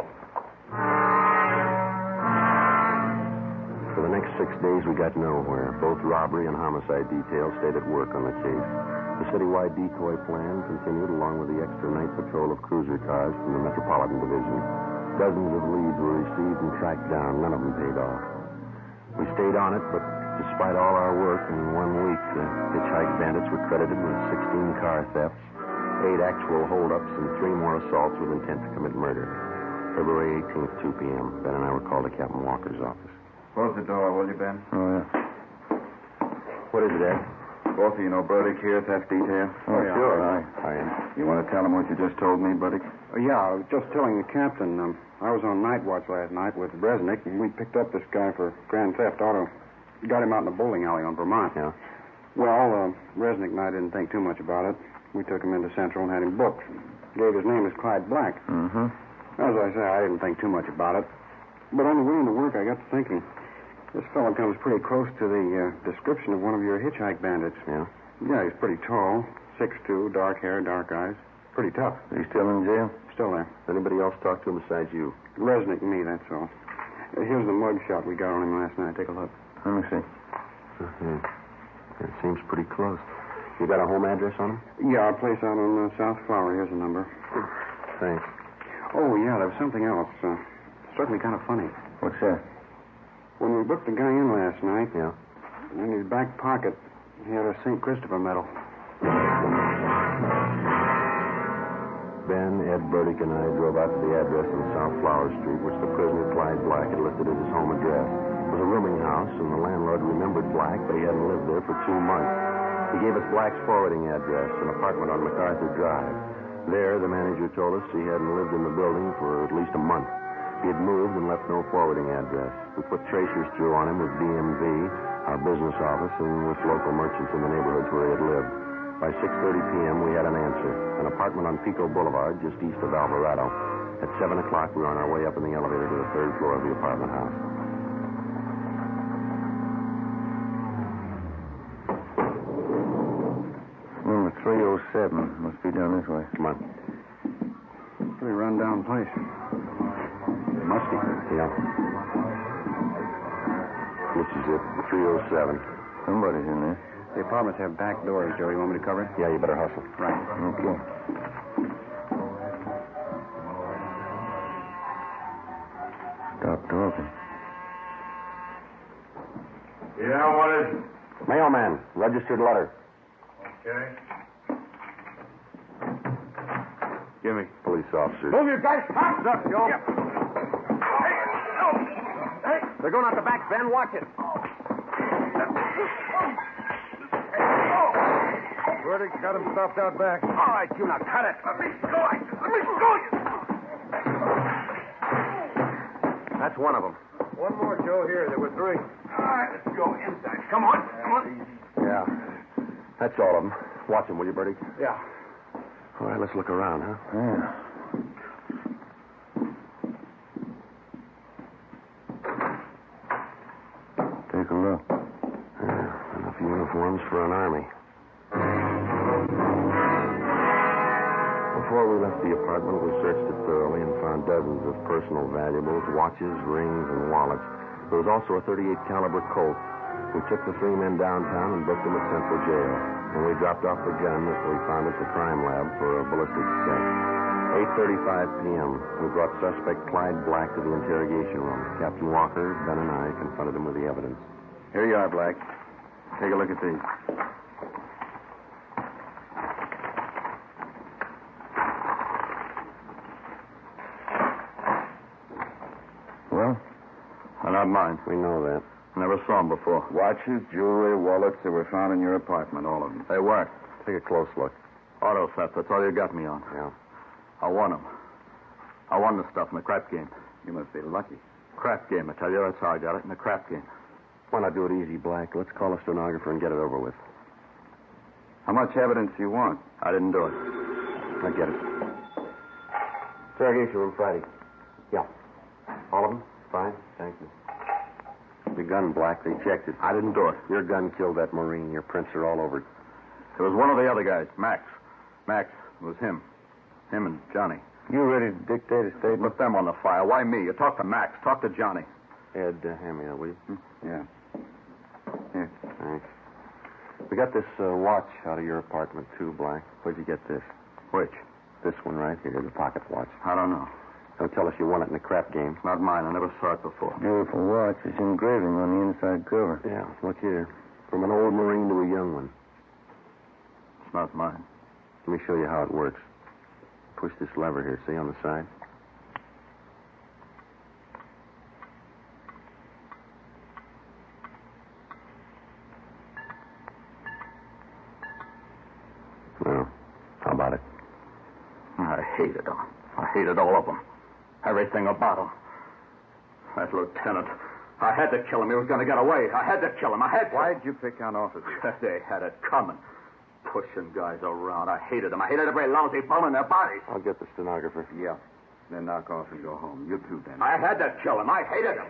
For the next 6 days, we got nowhere. Both robbery and homicide details stayed at work on the case. The citywide decoy plan continued along with the extra night patrol of cruiser cars from the Metropolitan Division. Dozens of leads were received and tracked down. None of them paid off. We stayed on it, but despite all our work, in 1 week, the hitchhike bandits were credited with 16 car thefts, 8 actual holdups, and 3 more assaults with intent to commit murder. February 18th, 2 p.m. Ben and I were called to Captain Walker's office. Close the door, will you, Ben? Oh, yeah. What is it, Ed? Both of you know Burdick here, theft detail? Oh, yeah. sure. I am. You want to tell him what you just told me, Burdick? Yeah, I was just telling the captain. I was on night watch last night with Bresnik, and we picked up this guy for grand theft auto. Got him out in a bowling alley on Vermont. Yeah. Well, Resnick and I didn't think too much about it. We took him into Central and had him booked. Gave his name as Clyde Black. Mm-hmm. As I say, I didn't think too much about it. But on the way into work, I got to thinking. This fellow comes pretty close to the description of one of your hitchhike bandits. Yeah? Yeah, he's pretty tall, 6'2", dark hair, dark eyes. Pretty tough. Is he still in jail? Still there. Anybody else talk to him besides you? Resnick and me, that's all. Here's the mug shot we got on him last night. Take a look. Let me see. Mm-hmm. It seems pretty close. You got a home address on him? Yeah, our place out on South Flower. Here's the number. Thanks. Oh, yeah, there was something else. Struck me kind of funny. What's that? When we booked the guy in last night, Yeah? in his back pocket, he had a St. Christopher medal. Ben, Ed Burdick, and I drove out to the address on South Flower Street, which the prisoner Clyde Black had listed as his home address. It was a rooming house, and the landlord remembered Black, but he hadn't lived there for 2 months. He gave us Black's forwarding address, an apartment on MacArthur Drive. There, the manager told us he hadn't lived in the building for at least a month. He had moved and left no forwarding address. We put tracers through on him with DMV, our business office, and with local merchants in the neighborhoods where he had lived. By 6:30 p.m., we had an answer. An apartment on Pico Boulevard, just east of Alvarado. At 7 o'clock, we were on our way up in the elevator to the 3rd floor of the apartment house. Number 307. Must be down this way. Come on. Pretty run-down place. Musty. Yeah. This is it, 307. Somebody's in there. The apartments have back doors, Joe. You want me to cover it? Yeah, you better hustle. Right. Okay. Stop talking. Yeah, what is it? Mailman, registered letter. Okay. Give me. Police officers. Move your guys' hands up, Joe. Hey, they're going out the back, Ben. Watch it. Burdick's got him stopped out back. All right, you now cut it. Let me go. Let me go. That's one of them. One more, Joe. Here, there were 3. All right, let's go inside. Come on. Yeah. That's all of them. Watch them, will you, Bertie? Yeah. All right, let's look around, huh? Yeah. Take a look. Yeah, enough uniforms for an army. Before we left the apartment, we searched it thoroughly and found dozens of personal valuables, watches, rings, and wallets. There was also a .38 caliber Colt. We took the 3 men downtown and booked them at Central Jail. And we dropped off the gun that we found at the crime lab for a ballistics test. 8:35 p.m., we brought suspect Clyde Black to the interrogation room. Captain Walker, Ben, and I confronted him with the evidence. Here you are, Black. Take a look at these. mine. We know that. Never saw them before. Watches, jewelry, wallets, they were found in your apartment, all of them. They weren't. Take a close look. Auto theft, that's all you got me on. Yeah. I won them. I won the stuff in the crap game. You must be lucky. Crap game, I tell you. That's how I got it, in the crap game. Why not do it easy, Black? Let's call a stenographer and get it over with. How much evidence do you want? I didn't do it. I get it. Interrogation room Friday. Yeah. All of them? Fine. Thank you. Your gun, Black. They checked it. I didn't do it. Your gun killed that Marine. Your prints are all over it. It was one of the other guys, Max. Max, it was him. Him and Johnny. You ready to dictate a statement? Put them on the file. Why me? You talk to Max. Talk to Johnny. Ed, hand me that, will you? Yeah. Here. Thanks. We got this watch out of your apartment, too, Black. Where'd you get this? Which? This one right here, the pocket watch. I don't know. Don't tell us you won it in the crap game. It's not mine. I never saw it before. Beautiful watch. It's engraving on the inside cover. Yeah, look here. From an old Marine to a young one. It's not mine. Let me show you how it works. Push this lever here, see, on the side? Well, how about it? I hated them. I hated all of them. Everything about them. That lieutenant. I had to kill him. He was going to get away. I had to kill him. I had to. Why'd you pick on officers? They had it coming. Pushing guys around. I hated them. I hated every lousy bone in their bodies. I'll get the stenographer. Yeah. Then knock off and go home. You too, then. I had to kill him. I hated him.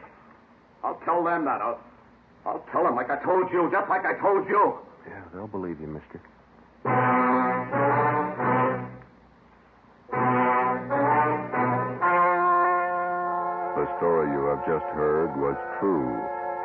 I'll tell them that. I'll tell them like I told you, just like I told you. Yeah, they'll believe you, mister. The story you have just heard was true.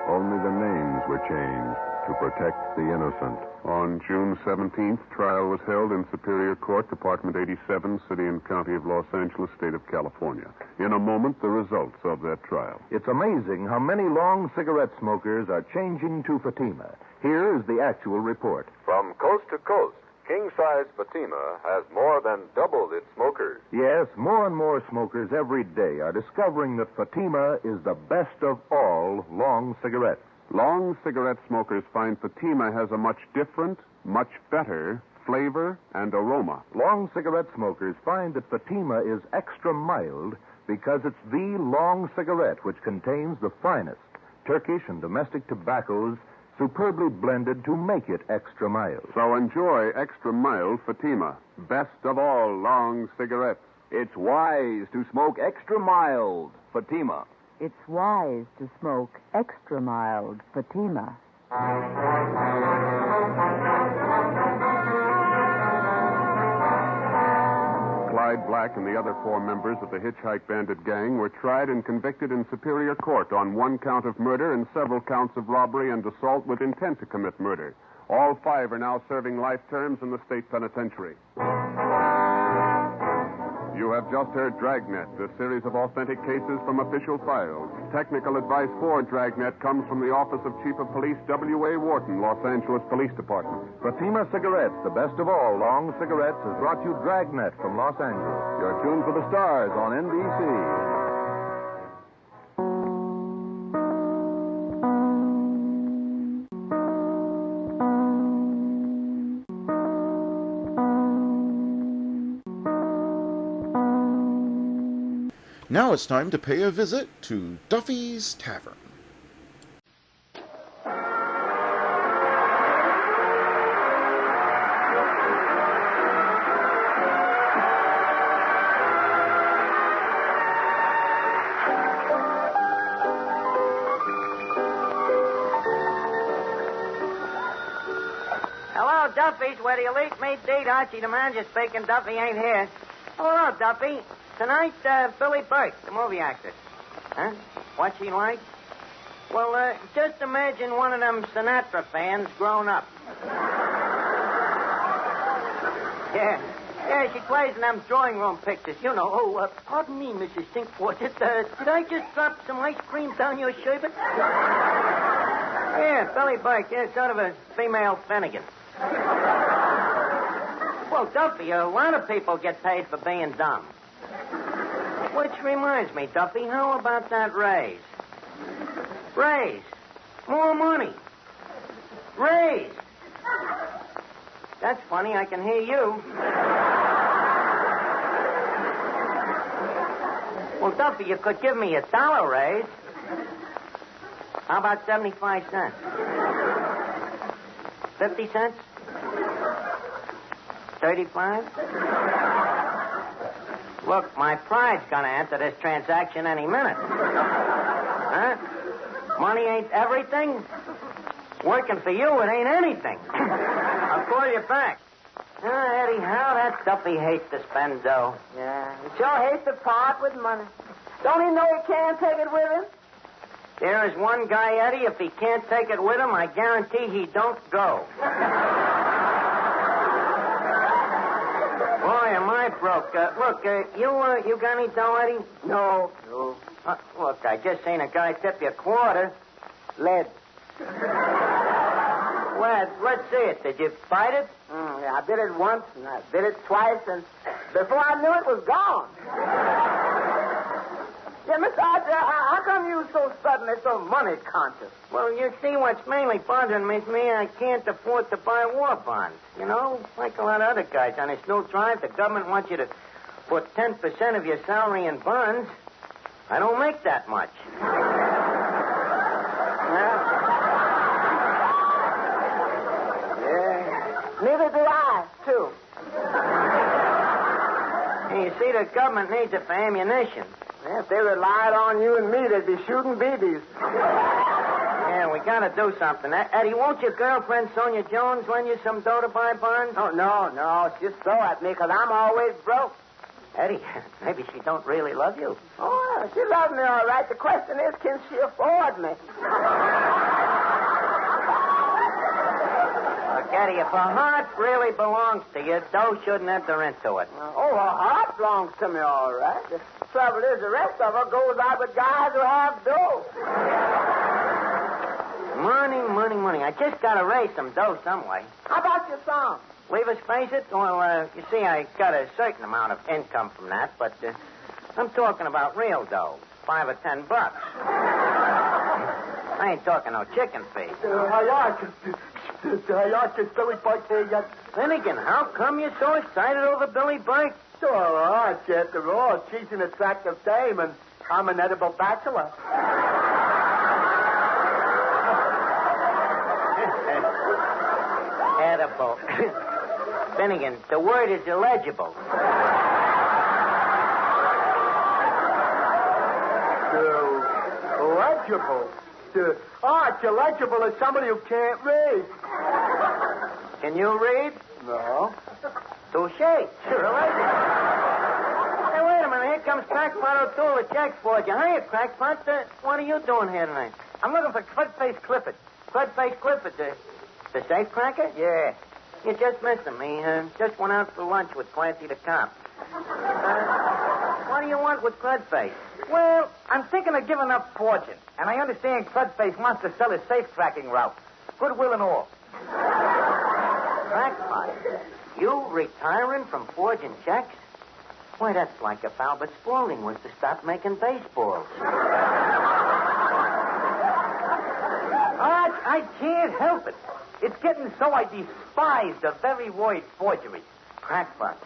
Only the names were changed to protect the innocent. On June 17th, trial was held in Superior Court, Department 87, City and County of Los Angeles, State of California. In a moment, the results of that trial. It's amazing how many long cigarette smokers are changing to Fatima. Here is the actual report. From coast to coast, king-size Fatima has more than doubled its smokers. Yes, more and more smokers every day are discovering that Fatima is the best of all long cigarettes. Long cigarette smokers find Fatima has a much different, much better flavor and aroma. Long cigarette smokers find that Fatima is extra mild because it's the long cigarette which contains the finest Turkish and domestic tobaccos superbly blended to make it extra mild. So enjoy extra mild Fatima, best of all long cigarettes. It's wise to smoke extra mild Fatima. It's wise to smoke extra mild Fatima. Clyde Black and the other 4 members of the Hitchhike Bandit gang were tried and convicted in Superior Court on 1 count of murder and several counts of robbery and assault with intent to commit murder. All 5 are now serving life terms in the state penitentiary. You have just heard Dragnet, a series of authentic cases from official files. Technical advice for Dragnet comes from the Office of Chief of Police W.A. Wharton, Los Angeles Police Department. Fatima Cigarettes, the best of all long cigarettes, has brought you Dragnet from Los Angeles. You're tuned for the stars on NBC. Now it's time to pay a visit to Duffy's Tavern. Hello, Duffy's, where the elite meet Deed. Archie the manager speaking. Duffy ain't here. Hello, Duffy. Tonight, Billy Burke, the movie actor. Huh? What's he like? Well, just imagine one of them Sinatra fans grown up. Yeah, she plays in them drawing room pictures. You know. Oh, pardon me, Mrs. Stinkford. Did I just drop some ice cream down your sherbet? Yeah, Billy Burke. Yeah, sort of a female Finnegan. Well, Duffy, a lot of people get paid for being dumb. Which reminds me, Duffy, how about that raise? Raise. More money. Raise. That's funny. I can hear you. Well, Duffy, you could give me $1 raise. How about 75 cents? 50 cents? 35? Look, my pride's gonna enter this transaction any minute. Huh? Money ain't everything. Working for you, it ain't anything. I'll call you back. Eddie, how that Duffy hates to spend dough. Yeah, he sure hates to part with money. Don't he know he can't take it with him? There is one guy, Eddie, if he can't take it with him, I guarantee he don't go. Boy, am I broke. Look, you got any dough, Eddie? No. Look, I just seen a guy tip you $0.25. Lead. Well, let's see it. Did you fight it? Yeah, I did it once, and I did it twice, and before I knew it was gone. Yeah, Mr. Archer, how come you so suddenly so money conscious? Well, you see, what's mainly bothering me is I can't afford to buy war bonds. You know, like a lot of other guys on this new drive, the government wants you to put 10% of your salary in bonds. I don't make that much. Neither do I, too. Hey, you see, the government needs it for ammunition. Yeah, if they relied on you and me, they'd be shooting BBs. Yeah, we gotta do something. Eddie, won't your girlfriend, Sonia Jones, lend you some dough to buy bonds? Oh, no. She just throw at me because I'm always broke. Eddie, maybe she don't really love you. Oh, she loves me all right. The question is, can she afford me? Eddie, if her heart really belongs to you, dough shouldn't enter into it. Oh, her heart belongs to me, all right. The trouble is, the rest of her goes out with guys who have dough. Money. I just got to raise some dough some way. How about your song? Leave us face it? Well, you see, I got a certain amount of income from that, but I'm talking about real dough. $5 or $10. I ain't talking no chicken feed. Finnegan, how come you're so excited over Billy Burke? Sure, after all, she's an attractive dame, and I'm an edible bachelor. Edible. Finnegan, the word is illegible. Legible? Legible is somebody who can't read. Can you read? No. Touche. Sure, Hey, wait a minute. Here comes Crackpot O'Toole, the check forger. Hiya, Crackpot. What are you doing here tonight? I'm looking for Crudface Clifford. Crudface Clifford, the safe cracker? Yeah. You just missed him. He just went out for lunch with Clancy the cop. What do you want with Crudface? Well, I'm thinking of giving up fortune, and I understand Crudface wants to sell his safe cracking route. Goodwill and all. Crackpot? You retiring from forging checks? Why, that's like if Albert Spaulding was to stop making baseballs. I can't help it. It's getting so I despise the very word forgery. Crackpot.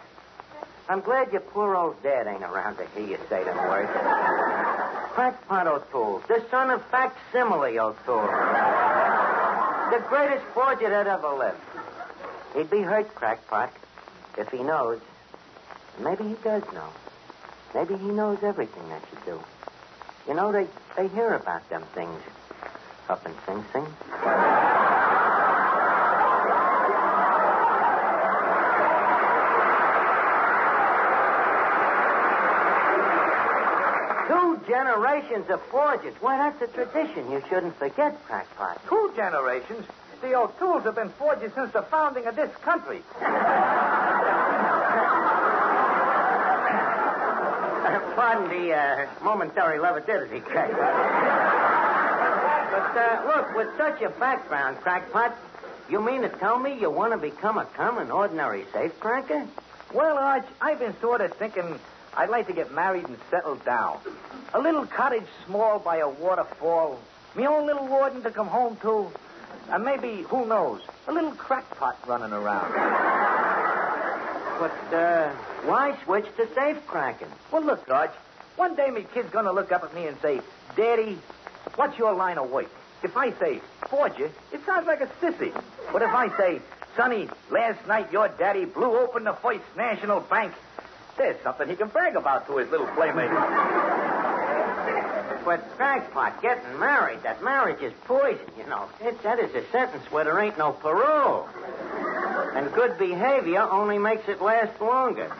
I'm glad your poor old dad ain't around to hear you say them words. Crackpot O'Toole, the son of Facsimile O'Toole. The greatest forger that ever lived. He'd be hurt, Crackpot, if he knows. Maybe he does know. Maybe he knows everything that you do. You know, they hear about them things up in Sing Sing. Generations of forgers. Why, that's a tradition you shouldn't forget, Crackpot. 2 generations? The O'Tooles have been forgers since the founding of this country. Pardon the momentary levity, Crackpot. But, look, with such a background, Crackpot, you mean to tell me you want to become a common, ordinary safecracker? Well, Arch, I've been sort of thinking I'd like to get married and settle down. A little cottage small by a waterfall, Me own little warden to come home to. And maybe, who knows, a little crackpot running around. But, why switch to safe cracking? Well, look, Arch. One day me kid's gonna look up at me and say, Daddy, what's your line of work? If I say, forger, it sounds like a sissy. But if I say, Sonny, last night your daddy blew open the First National Bank, there's something he can brag about to his little playmate. But, crackpot, getting married, that marriage is poison, you know. That is a sentence where there ain't no parole. And good behavior only makes it last longer.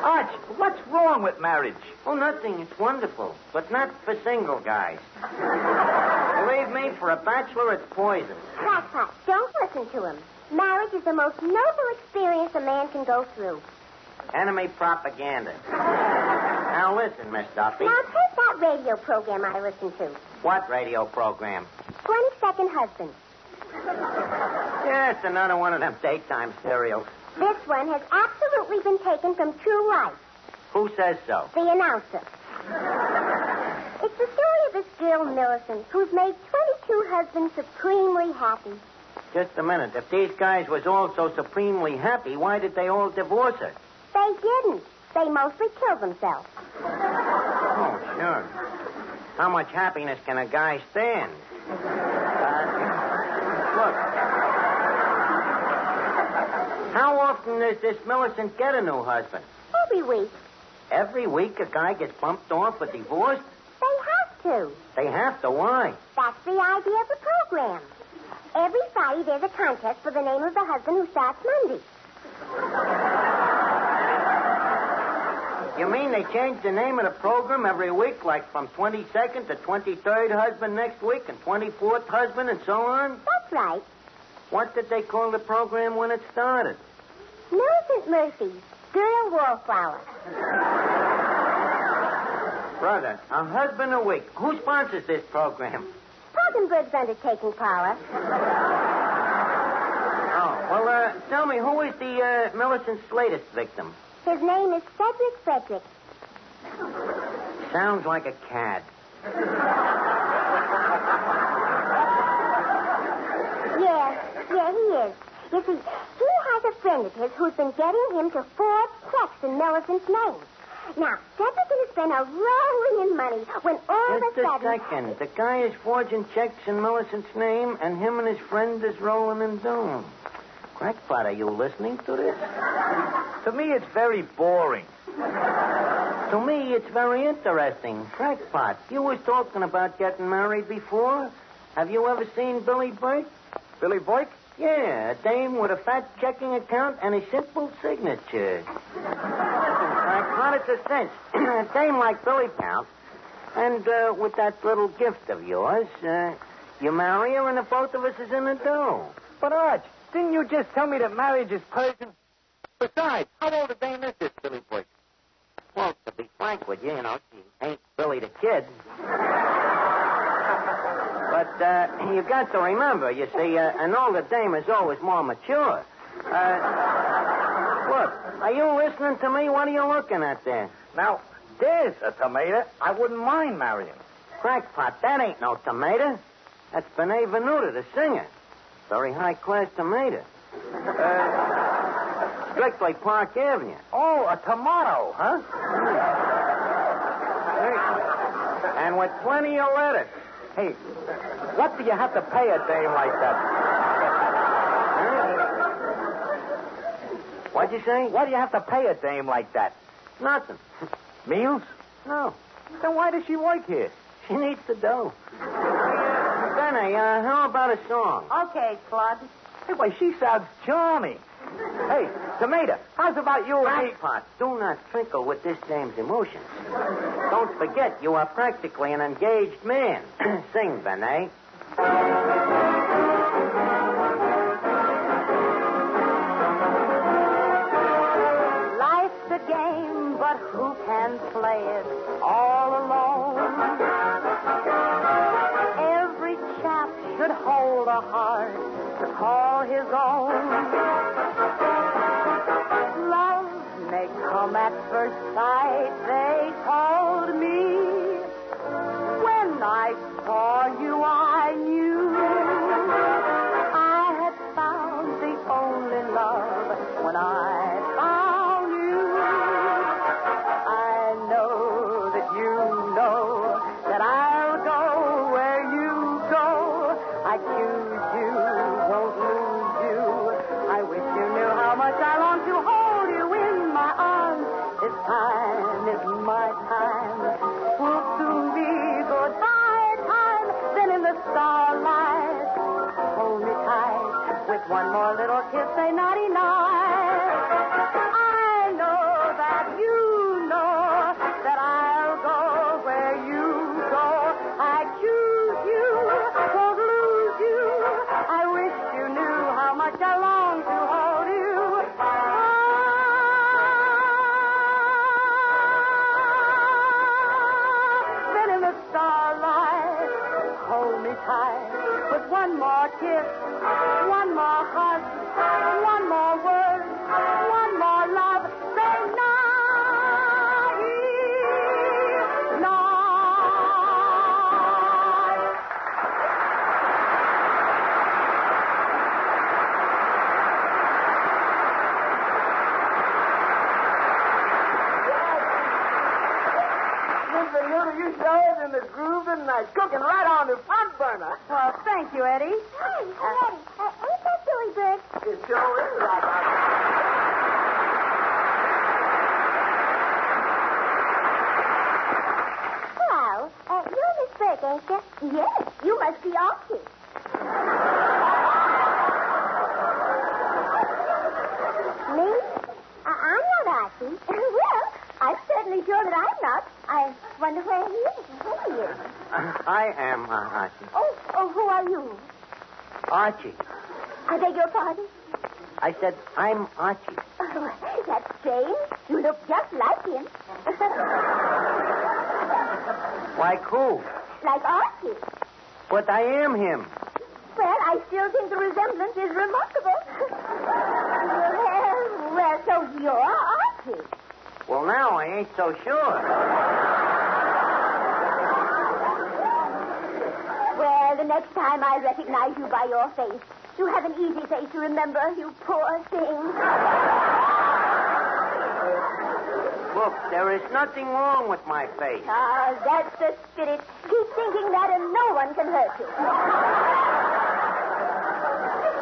Arch, what's wrong with marriage? Oh, nothing. It's wonderful. But not for single guys. Believe me, for a bachelor, it's poison. Crackpot, don't listen to him. Marriage is the most noble experience a man can go through. Enemy propaganda. Now listen, Miss Duffy. Now take that radio program I listened to. What radio program? 22nd Husband. Yeah, it's another one of them daytime serials. This one has absolutely been taken from true life. Who says so? The announcer. It's the story of this girl, Millicent, who's made 22 husbands supremely happy. Just a minute. If these guys was all so supremely happy, why did they all divorce her? They didn't. They mostly killed themselves. Oh, sure. How much happiness can a guy stand? Look. How often does this Millicent get a new husband? Every week. Every week a guy gets bumped off or divorced? They have to. They have to. Why? That's the idea of the program. Every Friday there's a contest for the name of the husband who starts Monday. You mean they change the name of the program every week, like from 22nd to 23rd husband next week and 24th husband and so on? That's right. What did they call the program when it started? Millicent Murphy's Girl Wallflower. Brother, a husband a week. Who sponsors this program? Toggenburg's undertaking, Paula. Oh, well, tell me, who is the Millicent's latest victim? His name is Cedric Frederick. Sounds like a cad. Yeah, he is. You see, he has a friend of his who's been getting him to forge checks in Millicent's name. Now, Cedric's going to spend a rolling in money when all of a sudden... Just a second. The guy is forging checks in Millicent's name, and him and his friend is rolling in dough. Crackpot, are you listening to this? To me, it's very boring. To me, it's very interesting. Crackpot, you was talking about getting married before. Have you ever seen Billy Burke? Billy Burke? Yeah, a dame with a fat checking account and a simple signature. Crackpot, it's a cinch. A dame like Billy Count, and with that little gift of yours, you marry her and the both of us is in the dough. But, Arch, didn't you just tell me that marriage is Persian? Besides, how old a dame is this Billy Burke? Well, to be frank with you, she ain't Billy the Kid. But you got to remember, you see, an older dame is always more mature. Look, are you listening to me? What are you looking at there? Now, there's a tomato I wouldn't mind marrying. Crackpot, that ain't no tomato. That's Benet Venuta, the singer. Very high-class tomato. Strictly Park Avenue. Oh, a tomato, huh? And with plenty of lettuce. Hey, what do you have to pay a dame like that? What'd you say? What do you have to pay a dame like that? Nothing. Meals? No. Then why does she work here? She needs the dough. Benny, how about a song? Okay, Claude. Hey, why, she sounds charming. Hey, Tomato, how's about you and me? Crackpot, do not twinkle with this dame's emotions. Don't forget, you are practically an engaged man. Sing, Benet. Life's a game, but who can play it all alone? Every chap should hold a heart to call his own. Love may come at first sight, they told me. For you I knew I had found the only love when I found you. I know that you know that I'll go where you go. I choose you, won't lose you. I wish you knew how much I long to hold you in my arms. This time is my time. Will soon be goodbye time. Then in the starlight, hold me tight. With one more little kiss, say naughty night. I know that you know that I'll go where you go. I choose you, won't lose you. I wish you knew how much I long to hold you. Then in the starlight, hold me tight. With one more kiss, one more hug, one more word, one more love. Say naughty night. Mr. Newton, you sure is in the groove tonight. Cooking right on the front burner. Well, thank you, Eddie. Hey, Eddie, ain't that Billy Bird? It sure is right on. Well, you're Miss Burke, ain't you? Yes, you must be Archie. Me? I'm not Archie. Well, I'm certainly sure that I'm not. I wonder where he is. Who are you? I am Archie. Oh, who are you? Archie. I beg your pardon? I said, I'm Archie. Oh, that's strange. You look just like him. Like who? Like Archie. But I am him. Well, I still think the resemblance is remarkable. well, so you're Archie. Well, now I ain't so sure. Well, the next time I recognize you by your face, you have an easy face to remember, you poor thing. Look, there is nothing wrong with my face. Ah, that's the spirit. Keep thinking that and no one can hurt you.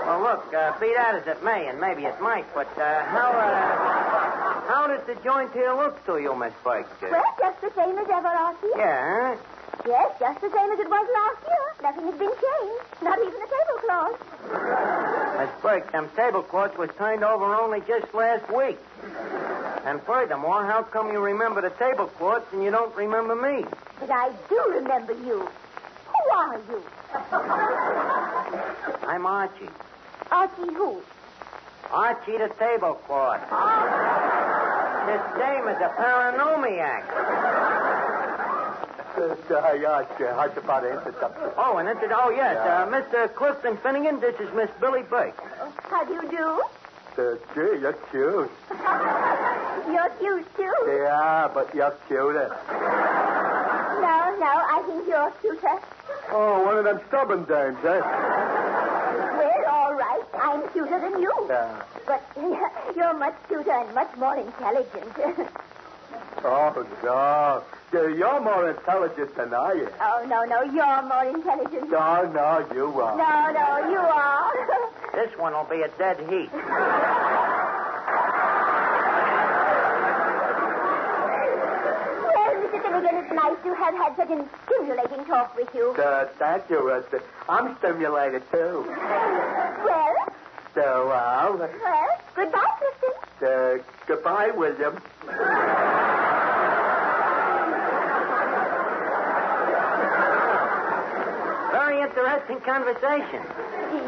Well, look, be that as it may, and maybe it might, but how does the joint here look to you, Miss Burke? Well, just the same as ever, Archie. Yeah, huh? Yes, just the same as it was last year. Nothing has been changed. Not even the tablecloth. Miss Burke, them tablecloths was turned over only just last week. And furthermore, how come you remember the tablecloths and you don't remember me? But I do remember you. Who are you? I'm Archie. Archie who? Archie the tablecloth. This dame is a paranomiac. Oh, and yes, Mr. Clifton Finnegan, this is Miss Billy Burke. How do you do? Gee, you're cute. You're cute, too. Yeah, but you're cuter. No, I think you're cuter. Oh, one of them stubborn dames, eh? Well, all right. I'm cuter than you. Yeah. But you're much cuter and much more intelligent. Oh, no. You're more intelligent than I am. Oh, no, you're more intelligent. No, you are. No, you are. This one will be a dead heat. Well, Mr. Finnegan, it's nice to have had such a stimulating talk with you. Thank you, I'm stimulated, too. Well? Well, goodbye, Clifton. Goodbye, William. Very interesting conversation.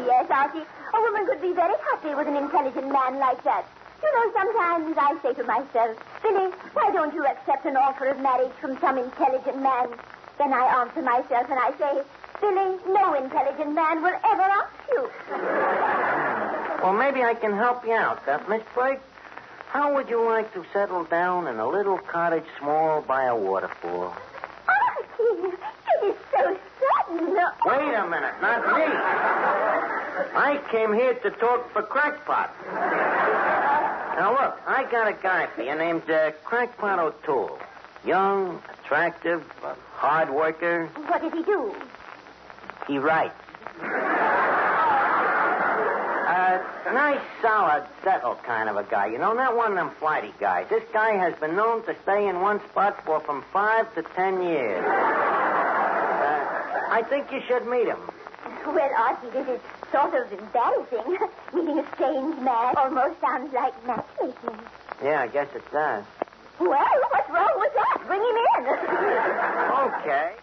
Yes, Archie. A woman could be very happy with an intelligent man like that. You know, sometimes I say to myself, Billy, why don't you accept an offer of marriage from some intelligent man? Then I answer myself and I say, Billy, no intelligent man will ever ask you. Well, maybe I can help you out, Miss Burke. How would you like to settle down in a little cottage small by a waterfall? Archie, it is so sudden. minute. Not me. I came here to talk for Crackpot. Now, look, I got a guy for you named Crackpot O'Toole. Young, attractive, hard worker. What does he do? He writes. Nice, solid, settled kind of a guy. You know, not one of them flighty guys. This guy has been known to stay in one spot for from 5 to 10 years. I think you should meet him. Well, Archie, this is sort of embarrassing. Meeting a strange man almost sounds like matchmaking. Yeah, I guess it does. Well, what's wrong with that? Bring him in. Okay.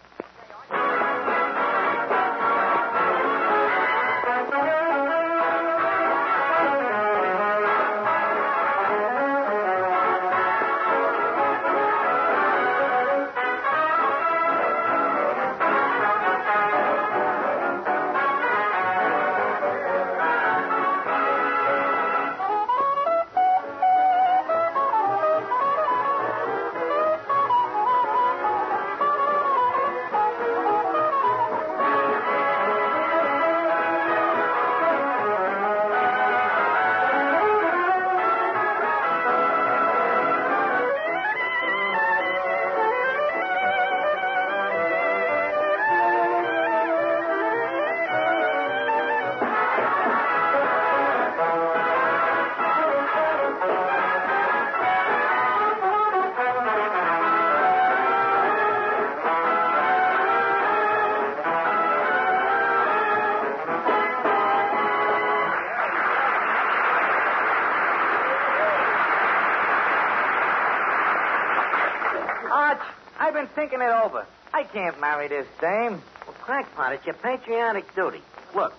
I've been thinking it over. I can't marry this dame. Well, Crackpot, it's your patriotic duty. Look,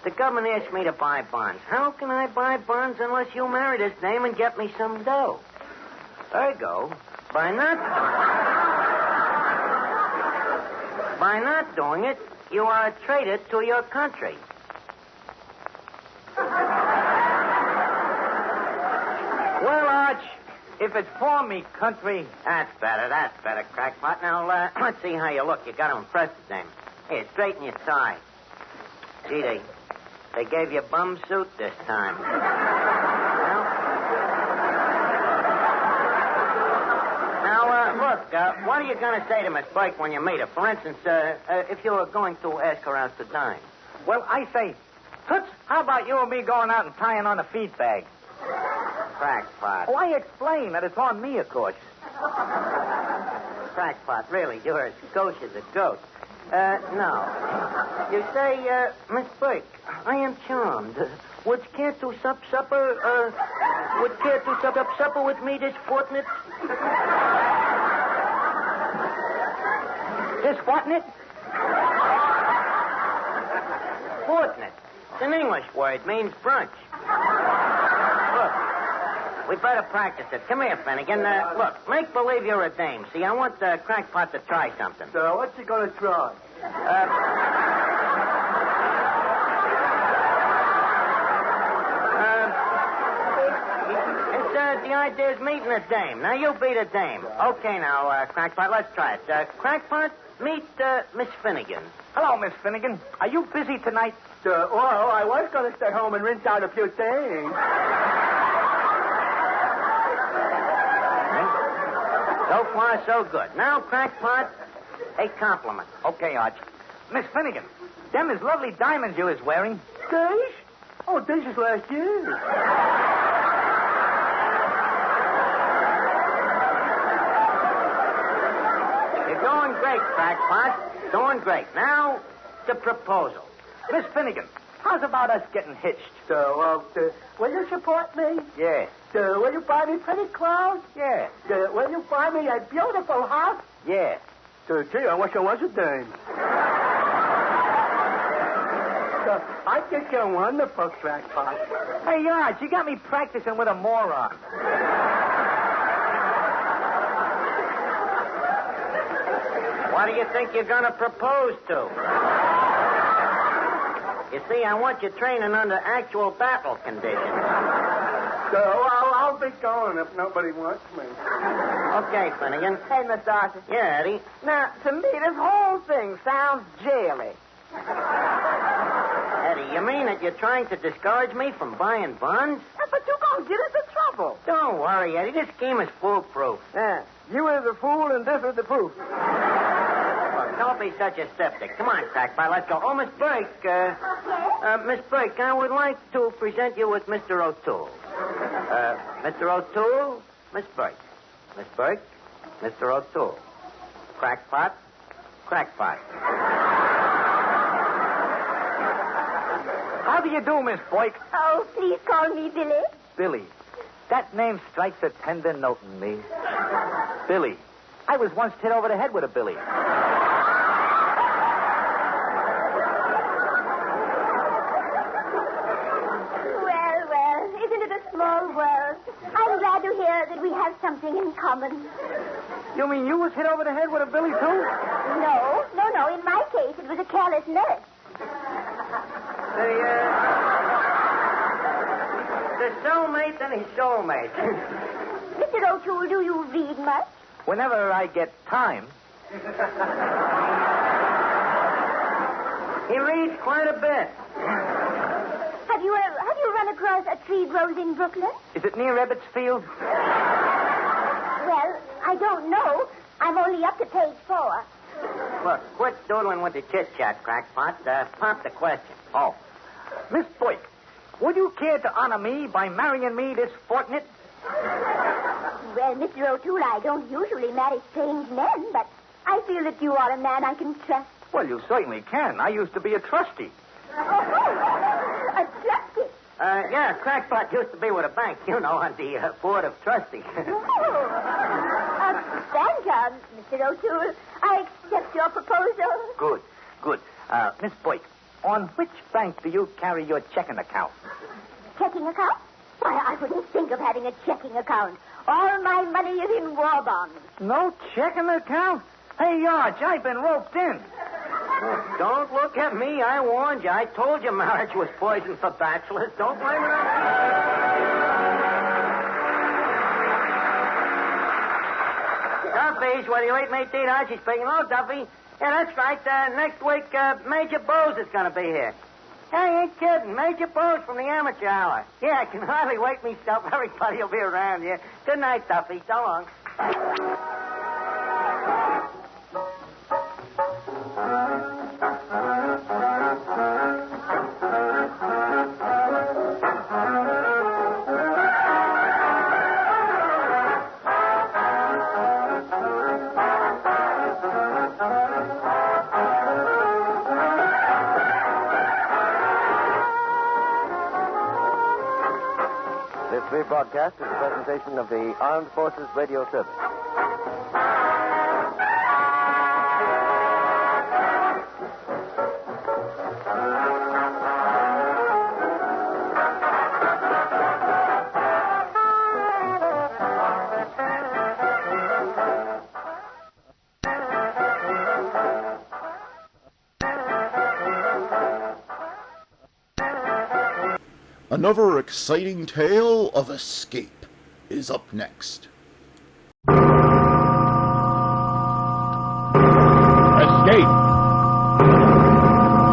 the government asked me to buy bonds. How can I buy bonds unless you marry this dame and get me some dough? Ergo, by not doing it, you are a traitor to your country. Well, Arch, if it's for me, country. That's better, Crackpot. Now, let's see how you look. You got to impress the dame. Here, straighten your tie. Gee, they gave you a bum suit this time. Look, what are you going to say to Miss Burke when you meet her? For instance, if you were going to ask her out to dine. Well, I say, Toots, how about you and me going out and tying on a feed bag? Crackpot. Oh, I explain that it's on me, of course. Crackpot, really, you're as gauche as a goat. No. You say, Miss Burke, I am charmed. Would you care to sup supper, would you care to sup supper with me this fortnight? This fortnight? Fortnight. It's an English word. Means brunch. Look, we better practice it. Come here, Finnegan. Look, make believe you're a dame. See, I want Crackpot to try something. So, what's he going to try? The idea is meeting a dame. Now, you be the dame. Okay, now, Crackpot, let's try it. Crackpot, meet Miss Finnegan. Hello, Miss Finnegan. Are you busy tonight? Well, I was going to stay home and rinse out a few things. So far, so good. Now, Crackpot, a compliment. Okay, Arch. Miss Finnegan, them is lovely diamonds you is wearing. These? Oh, these is last year. Doing great, Crackpot. Doing great. Now, the proposal. Miss Finnegan, how's about us getting hitched? So, will you support me? Yeah. Will you buy me pretty clothes? Yeah. Will you buy me a beautiful house? Yeah. Gee, I wish I was a dame. I think you're wonderful, Crackpot. Hey, Arch, you got me practicing with a moron. What do you think you're going to propose to? You see, I want you training under actual battle conditions. So I'll be going if nobody wants me. Okay, Finnegan. Hey, Miss Arthur. Yeah, Eddie. Now, to me, this whole thing sounds jaily. Eddie, you mean that you're trying to discourage me from buying bonds? But you gonna get us in trouble. Don't worry, Eddie. This scheme is foolproof. Yeah. You is the fool, and this is the proof. Look, don't be such a skeptic. Come on, Crackpot, let's go. Oh, Miss Burke. Miss Burke, I would like to present you with Mr. O'Toole. Mr. O'Toole, Miss Burke. Miss Burke, Mr. O'Toole. Crackpot, Crackpot. How do you do, Miss Boyk? Oh, please call me Billy. Billy. That name strikes a tender note in me. Billy. I was once hit over the head with a billy. Well, isn't it a small world? I'm glad to hear that we have something in common. You mean you was hit over the head with a billy, too? No. In my case, it was a careless nurse. The cellmate and his soulmate. Mr. O'Toole, do you read much? Whenever I get time. He reads quite a bit. Have you run across a tree grows in Brooklyn? Is it near Ebbetsfield? Well, I don't know. I'm only up to page 4. Look, quit doodling with the chit-chat, Crackpot. Pop the question. Oh. Miss Boyk, would you care to honor me by marrying me this fortnight? Well, Mr. O'Toole, I don't usually marry strange men, but I feel that you are a man I can trust. Well, you certainly can. I used to be a trustee. A trustee? Yeah, Crackpot used to be with a bank, on the board of trustees. Thank you, Mr. O'Toole. I accept your proposal. Good. Miss Boyk, on which bank do you carry your checking account? Checking account? Why, I wouldn't think of having a checking account. All my money is in war bonds. No checking account? Hey, Arch, I've been roped in. Don't look at me. I warned you. I told you marriage was poison for bachelors. Don't blame it on me. Duffy's, whether you late mate date Archie speaking. Oh, Duffy. Yeah, that's right. Next week, Major Bose is going to be here. I ain't kidding. Major Bose from the Amateur Hour. Yeah, I can hardly wait myself. Everybody will be around here. Good night, Duffy. So long. This rebroadcast is a presentation of the Armed Forces Radio Service. Another exciting tale of escape is up next. Escape!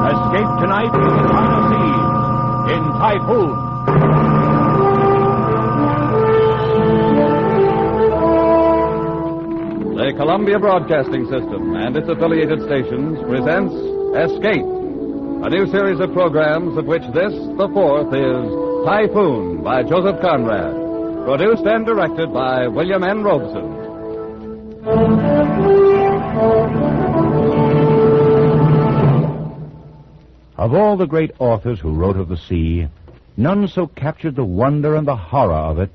Escape tonight to the China Seas in Typhoon. The Columbia Broadcasting System and its affiliated stations presents Escape, a new series of programs of which this, the fourth, is Typhoon by Joseph Conrad, produced and directed by William N. Robeson. Of all the great authors who wrote of the sea, none so captured the wonder and the horror of it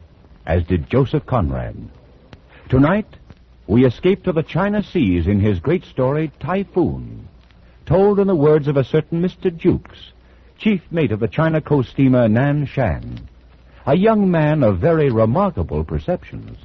as did Joseph Conrad. Tonight, we escape to the China Seas in his great story, Typhoon, told in the words of a certain Mr. Jukes, chief mate of the China coast steamer Nan Shan, a young man of very remarkable perceptions.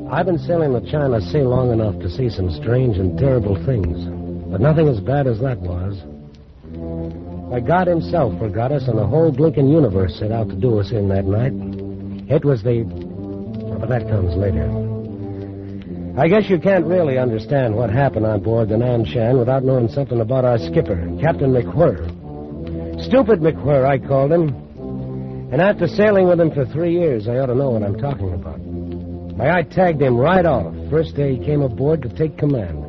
I've been sailing the China Sea long enough to see some strange and terrible things, but nothing as bad as that was. Why, God himself forgot us, and the whole blinking universe set out to do us in that night. It was the... But that comes later. I guess you can't really understand what happened on board the Nanshan without knowing something about our skipper, Captain McWhirr. Stupid McWhirr, I called him. And after sailing with him for 3 years, I ought to know what I'm talking about. Why, I tagged him right off, first day he came aboard to take command.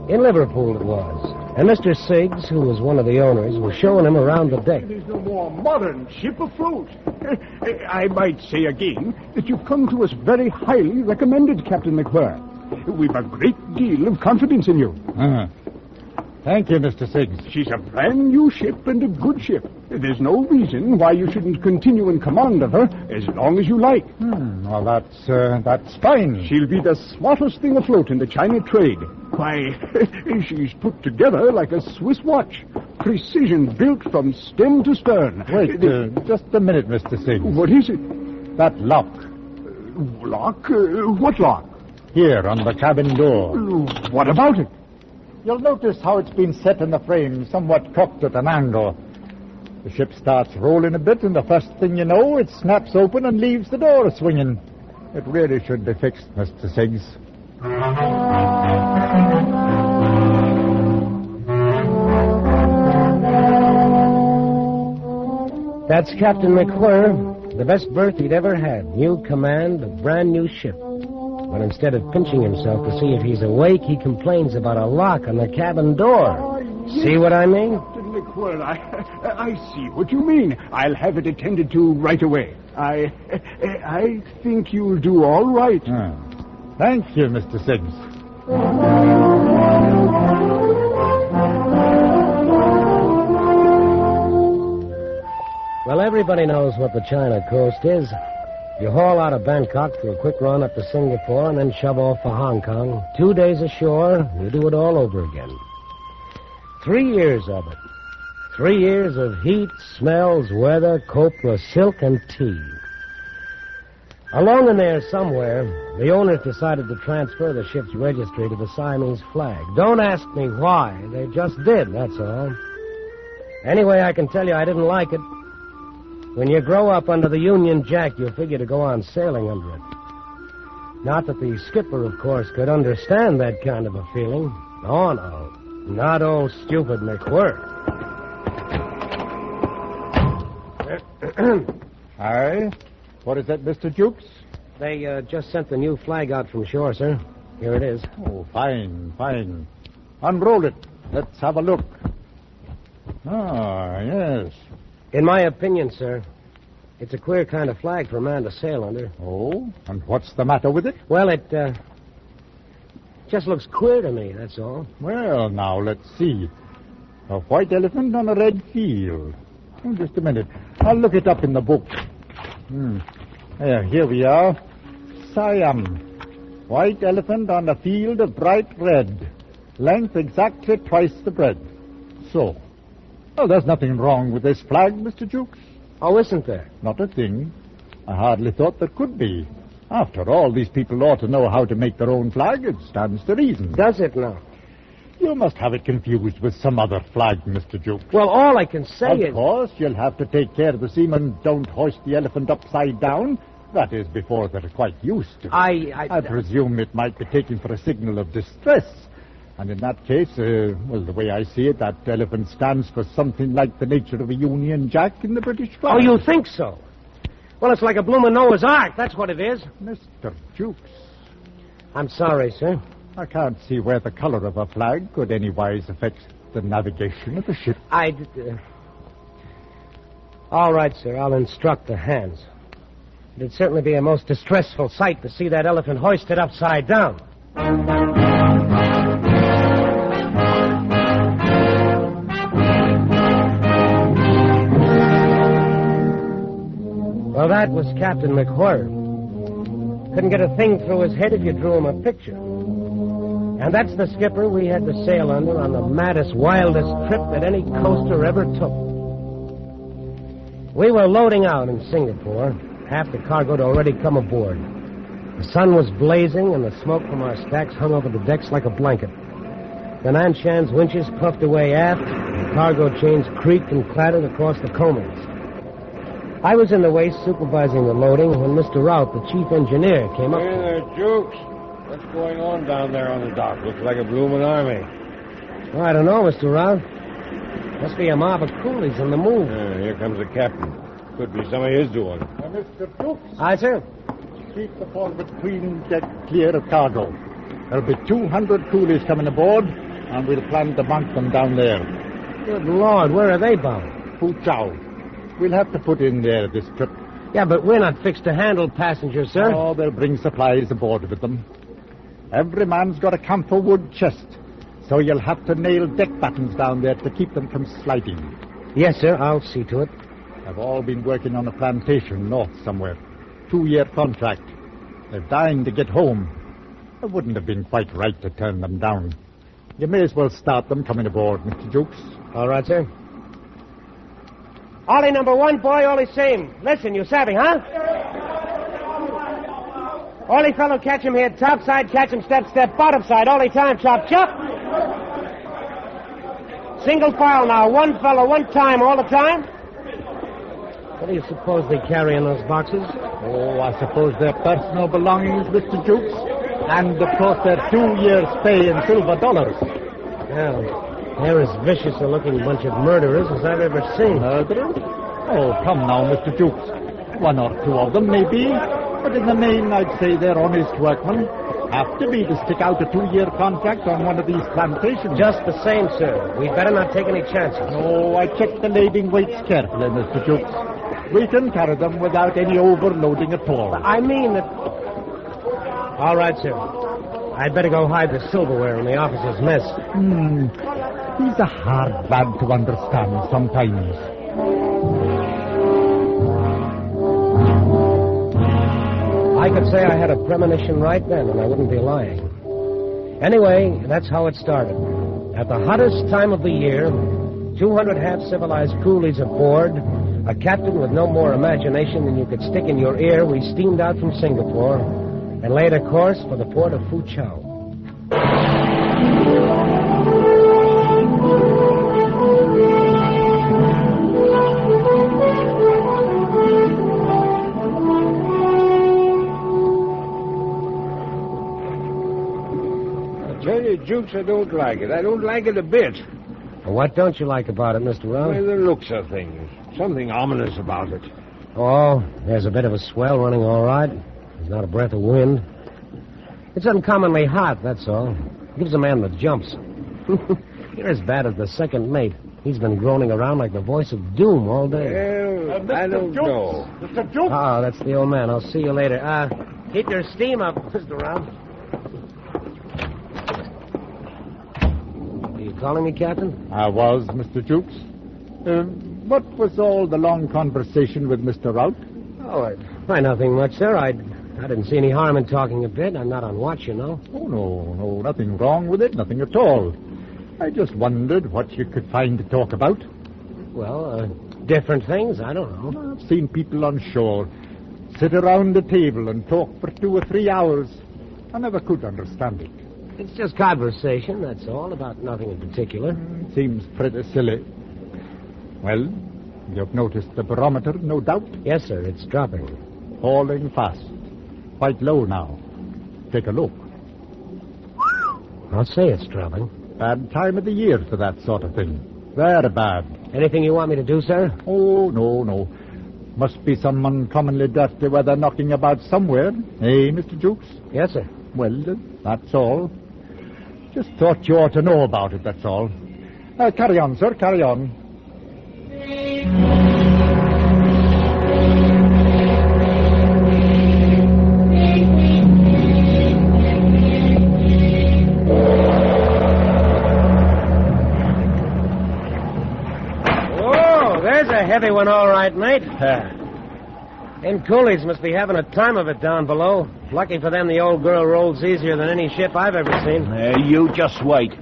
In Liverpool it was. And Mr. Siggs, who was one of the owners, was showing him around the deck. There's no more modern ship afloat. I might say again that you've come to us very highly recommended, Captain McWhirr. We've a great deal of confidence in you. Thank you, Mr. Siggs. She's a brand new ship and a good ship. There's no reason why you shouldn't continue in command of her as long as you like. Well, that's fine. She'll be the smartest thing afloat in the China trade. Why, she's put together like a Swiss watch. Precision built from stem to stern. Wait, just a minute, Mr. Siggs. What is it? That lock. Lock? What lock? Here, on the cabin door. What about it? You'll notice how it's been set in the frame, somewhat cocked at an angle. The ship starts rolling a bit, and the first thing you know, it snaps open and leaves the door swinging. It really should be fixed, Mr. Siggs. That's Captain McWhirr, the best berth he'd ever had. New command, a brand new ship. But instead of pinching himself to see if he's awake, he complains about a lock on the cabin door. See what I mean? Captain McWhirr, I see what you mean. I'll have it attended to right away. I think you'll do all right. Thank you, Mr. Siggs. Well, everybody knows what the China coast is. You haul out of Bangkok for a quick run up to Singapore and then shove off for Hong Kong. 2 days ashore, you do it all over again. 3 years of it. 3 years of heat, smells, weather, copra, silk, and tea. Along in there somewhere, the owners decided to transfer the ship's registry to the Siamese flag. Don't ask me why. They just did, that's all. Anyway, I can tell you I didn't like it. When you grow up under the Union Jack, you figure to go on sailing under it. Not that the skipper, of course, could understand that kind of a feeling. Oh, no. Not old stupid McWhirr. Aye? What is that, Mr. Jukes? They just sent the new flag out from shore, sir. Here it is. Oh, fine, fine. Unroll it. Let's have a look. Ah, yes. In my opinion, sir, it's a queer kind of flag for a man to sail under. Oh? And what's the matter with it? Well, it just looks queer to me, that's all. Well, now, let's see. A white elephant on a red field. Oh, just a minute. I'll look it up in the book. Here we are. Siam. White elephant on a field of bright red. Length exactly twice the breadth. So. Oh, there's nothing wrong with this flag, Mr. Jukes. Oh, isn't there? Not a thing. I hardly thought there could be. After all, these people ought to know how to make their own flag. It stands to reason. Does it now? You must have it confused with some other flag, Mr. Jukes. Well, all I can say is... Of course, you'll have to take care the seamen don't hoist the elephant upside down. That is, before they're quite used to it. I presume it might be taken for a signal of distress. And in that case, the way I see it, that elephant stands for something like the nature of a Union Jack in the British flag. Oh, you think so? Well, it's like a bloomin' Noah's Ark, that's what it is. Mr. Jukes. I'm sorry, sir. I can't see where the color of a flag could anywise affect the navigation of the ship. All right, sir, I'll instruct the hands. It'd certainly be a most distressful sight to see that elephant hoisted upside down. Well, that was Captain McWhirr. Couldn't get a thing through his head if you drew him a picture. And that's the skipper we had to sail under on the maddest, wildest trip that any coaster ever took. We were loading out in Singapore. Half the cargo had already come aboard. The sun was blazing, and the smoke from our stacks hung over the decks like a blanket. The Nanshan's winches puffed away aft, cargo chains creaked and clattered across the combings. I was in the waist supervising the loading when Mr. Rout, the chief engineer, came up. Hey there, Jukes. What's going on down there on the dock? Looks like a bloomin' army. Oh, I don't know, Mr. Rout. Must be a mob of coolies on the move. Here comes the captain. Could be some of his doing. Mr. Jukes. Aye, sir. Keep the forward queen deck clear of cargo. There'll be 200 coolies coming aboard, and we'll plan to bank them down there. Good Lord, where are they bound? Fuzhou. We'll have to put in there this trip. Yeah, but we're not fixed to handle passengers, sir. Oh, they'll bring supplies aboard with them. Every man's got a camphor wood chest, so you'll have to nail deck battens down there to keep them from sliding. Yes, sir, I'll see to it. They've all been working on a plantation north somewhere. 2-year contract. They're dying to get home. It wouldn't have been quite right to turn them down. You may as well start them coming aboard, Mr. Jukes. All right, sir. Ollie number 1, boy, Ollie same. Listen, you savvy, huh? Ollie fellow, catch him here. Top side, catch him step, bottom side. Ollie time, chop, chop. Single file now. One fellow, one time, all the time. What do you suppose they carry in those boxes? Oh, I suppose they're personal belongings, Mr. Jukes. And, of course, their 2 years' pay in silver dollars. Well, they're as vicious a looking bunch of murderers as I've ever seen. Murderers? Oh, come now, Mr. Jukes. 1 or 2 of them, maybe. But in the main, I'd say they're honest workmen. Have to be to stick out a 2-year contract on one of these plantations. Just the same, sir. We'd better not take any chances. No, I checked the lading weights carefully, Mr. Jukes. We can carry them without any overloading at all. I mean that... All right, sir. I'd better go hide the silverware in the officer's mess. He's a hard lad to understand sometimes. I could say I had a premonition right then, and I wouldn't be lying. Anyway, that's how it started. At the hottest time of the year, 200 half-civilized coolies aboard, a captain with no more imagination than you could stick in your ear, we steamed out from Singapore and laid a course for the port of Fuzhou. I tell you, Jukes, I don't like it. I don't like it a bit. Well, what don't you like about it, Mr. Rowe? Well, the looks of things. Something ominous about it. Oh, there's a bit of a swell running all right. There's not a breath of wind. It's uncommonly hot, that's all. Gives a man the jumps. You're as bad as the second mate. He's been groaning around like the voice of doom all day. Well, I don't know. Mr. Jukes! Oh, that's the old man. I'll see you later. Keep your steam up, Mr. Rowe. Are you calling me, Captain? I was, Mr. Jukes. What was all the long conversation with Mr. Rout? Oh, why, nothing much, sir. I didn't see any harm in talking a bit. I'm not on watch, you know. Oh, no, nothing wrong with it, nothing at all. I just wondered what you could find to talk about. Well, different things. I don't know. I've seen people on shore sit around a table and talk for 2 or 3 hours. I never could understand it. It's just conversation, that's all, about nothing in particular. Seems pretty silly. Well, you've noticed the barometer, no doubt? Yes, sir, it's dropping. Falling fast. Quite low now. Take a look. I'll say it's dropping. Bad time of the year for that sort of thing. Very bad. Anything you want me to do, sir? Oh, no. Must be some uncommonly dirty weather knocking about somewhere. Eh, Mr. Jukes? Yes, sir. Well, that's all. Just thought you ought to know about it, that's all. Carry on, sir, carry on. Oh, there's a heavy one, all right, mate. Them coolies must be having a time of it down below. Lucky for them, the old girl rolls easier than any ship I've ever seen. You just wait.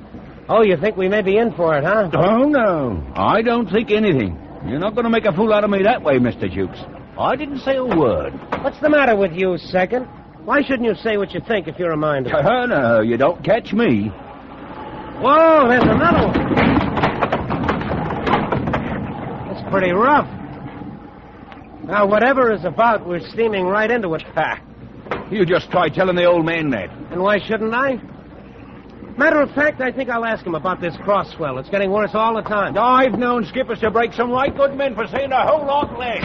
Oh, you think we may be in for it, huh? Oh, no. I don't think anything. You're not going to make a fool out of me that way, Mr. Jukes. I didn't say a word. What's the matter with you, Second? Why shouldn't you say what you think if you're a mind to? No, you don't catch me. Whoa, there's another one. pretty rough. Now, whatever is about, we're steaming right into it. Ha! You just try telling the old man that. And why shouldn't I? Matter of fact, I think I'll ask him about this cross swell. It's getting worse all the time. I've known skippers to break some right good men for saying a whole lot less.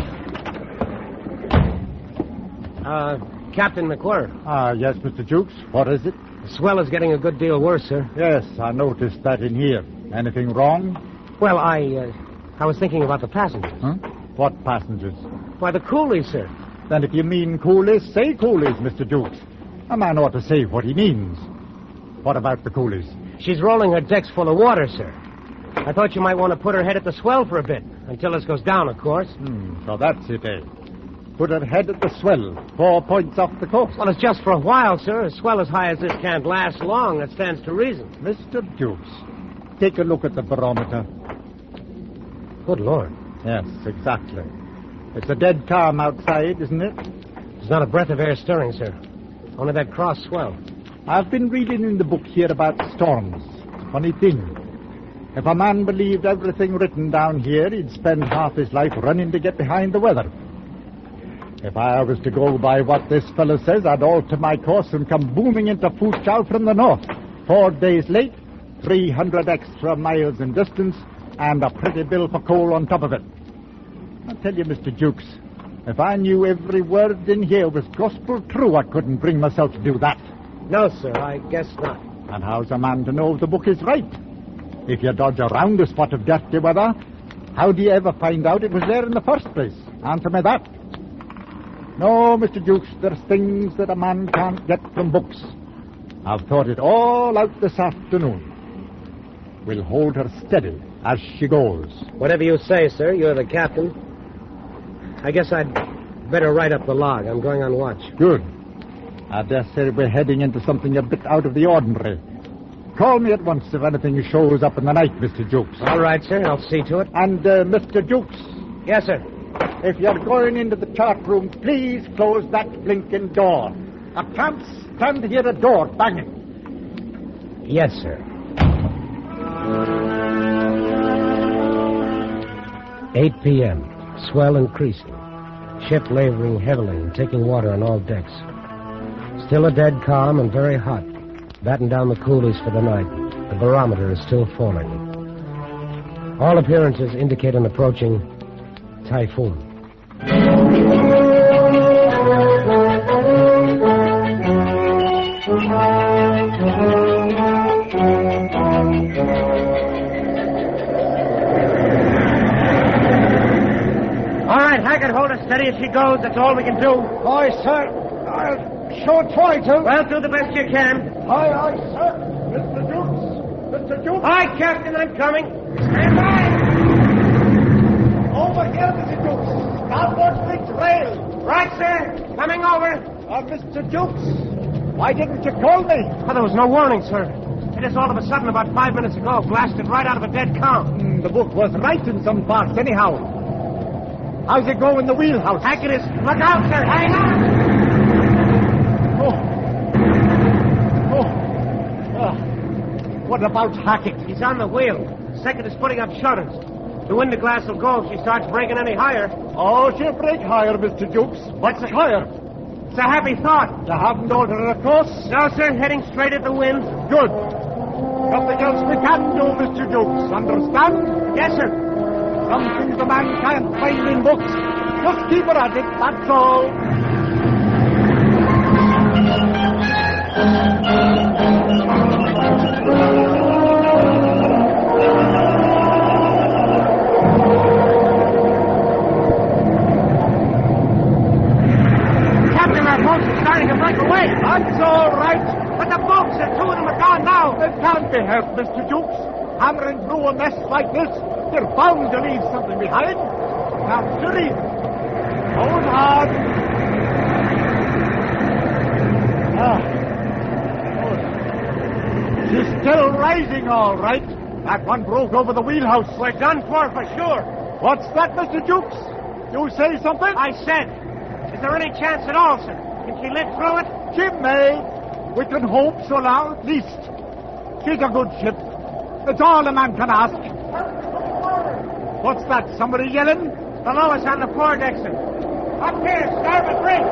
Captain McClure. Yes, Mr. Jukes. What is it? The swell is getting a good deal worse, sir. Yes, I noticed that in here. Anything wrong? Well, I was thinking about the passengers. Huh? What passengers? Why, the coolies, sir. Then if you mean coolies, say coolies, Mr. Jukes. A man ought to say what he means. What about the coolies? She's rolling her decks full of water, sir. I thought you might want to put her head at the swell for a bit. Until this goes down, of course. So that's it, eh? Put her head at the swell, 4 points off the coast. Well, it's just for a while, sir. A swell as high as this can't last long. That stands to reason. Mr. Jukes, take a look at the barometer. Good Lord. Yes, exactly. It's a dead calm outside, isn't it? There's not a breath of air stirring, sir. Only that cross swell. I've been reading in the book here about storms. Funny thing. If a man believed everything written down here, he'd spend half his life running to get behind the weather. If I was to go by what this fellow says, I'd alter my course and come booming into Foochow from the north. 4 days late, 300 extra miles in distance, and a pretty bill for coal on top of it. I tell you, Mr. Jukes, if I knew every word in here was gospel true, I couldn't bring myself to do that. No, sir, I guess not. And how's a man to know if the book is right? If you dodge around a spot of dirty weather, how do you ever find out it was there in the first place? Answer me that. No, Mr. Jukes, there's things that a man can't get from books. I've thought it all out this afternoon. We'll hold her steady as she goes. Whatever you say, sir. You're the captain. I guess I'd better write up the log. I'm going on watch. Good. I dare say we're heading into something a bit out of the ordinary. Call me at once if anything shows up in the night, Mr. Jukes. All right, sir. I'll see to it. And, Mr. Jukes. Yes, sir. If you're going into the chart room, please close that blinking door. I can't stand to hear a door banging. Yes, sir. 8 p.m. Swell increasing. Ship laboring heavily and taking water on all decks. Still a dead calm and very hot. Batten down the coolies for the night. The barometer is still falling. All appearances indicate an approaching typhoon. All right, Hackett, hold her steady as she goes. That's all we can do. Aye, sir. I'll sure try to. Well, do the best you can. Aye, aye, sir. Mr. Jukes. Mr. Jukes. Aye, Captain, I'm coming. Stand by. Over here, Mr. Jukes. Starboard fixed rail. Right, sir. Coming over. Mr. Jukes, why didn't you call me? Oh, there was no warning, sir. It just all of a sudden, about 5 minutes ago, blasted right out of a dead calm. The book was right in some parts, anyhow. How's it go in the wheelhouse? Hackett is... Look out, sir. Hang on. What about Hackett? He's on the wheel. The second is putting up shutters. The window glass will go if she starts breaking any higher. Oh, she'll break higher, Mr. Jukes. What's higher? It's a happy thought. You haven't altered her course? No, sir. Heading straight at the wind. Good. Nothing else we can do, Mr. Jukes. Understand? Yes, sir. Some things a man can't find in books. Just keep her at it, that's all. Captain, our boats are starting to break away. That's all right. But the boats, the two of them are gone now. It can't be helped, Mr. Jukes. Hammering through a mess like this, you're bound to leave something behind. Now, steady. Hold hard. She's still rising, all right. That one broke over the wheelhouse. We're done for sure. What's that, Mr. Jukes? You say something? I said. Is there any chance at all, sir? Can she live through it? She may. We can hope so now, at least. She's a good ship. That's all a man can ask. What's that? Somebody yelling? Below us on the foredeck, sir. Up here, starboard bridge.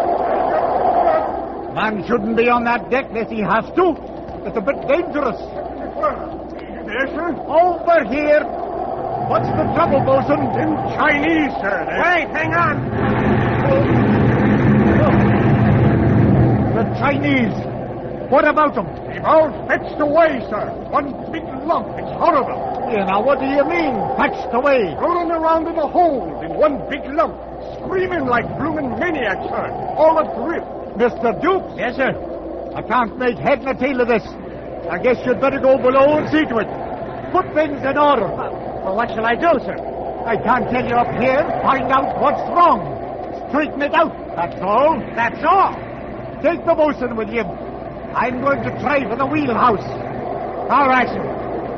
Man shouldn't be on that deck unless he has to. It's a bit dangerous. Yes, sir? Over here. What's the trouble, bosun? In Chinese, sir. Wait, hang on. The Chinese. What about them? They've all fetched away, sir. One big lump. It's horrible. Yeah, now what do you mean, fetched away? Rolling around in a hole in one big lump. Screaming like bloomin' maniacs, sir. All adrift. Mr. Dukes? Yes, sir. I can't make head nor tail of this. I guess you'd better go below and see to it. Put things in order. Well, what shall I do, sir? I can't tell you up here. Find out what's wrong. Straighten it out. That's all. That's all. Take the bosun with you. I'm going to try for the wheelhouse. All right, sir.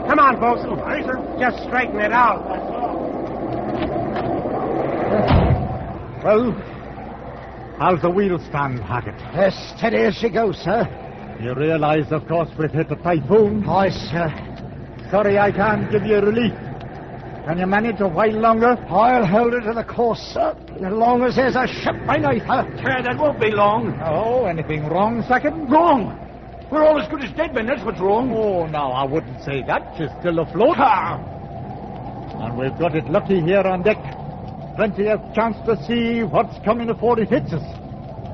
Come on, bosun. Aye, sir. Just straighten it out. That's all. Well, how's the wheel stand, Hackett? As steady as she goes, sir. You realize, of course, we've hit a typhoon. Aye, sir. Sorry I can't give you relief. Can you manage a while longer? I'll hold her to the course, sir. As long as there's a ship beneath her. Sure, that won't be long. Oh, anything wrong, Second? Wrong. We're all as good as dead men, that's what's wrong. Oh, no, I wouldn't say that. She's still afloat. And we've got it lucky here on deck. Plenty of chance to see what's coming before it hits us.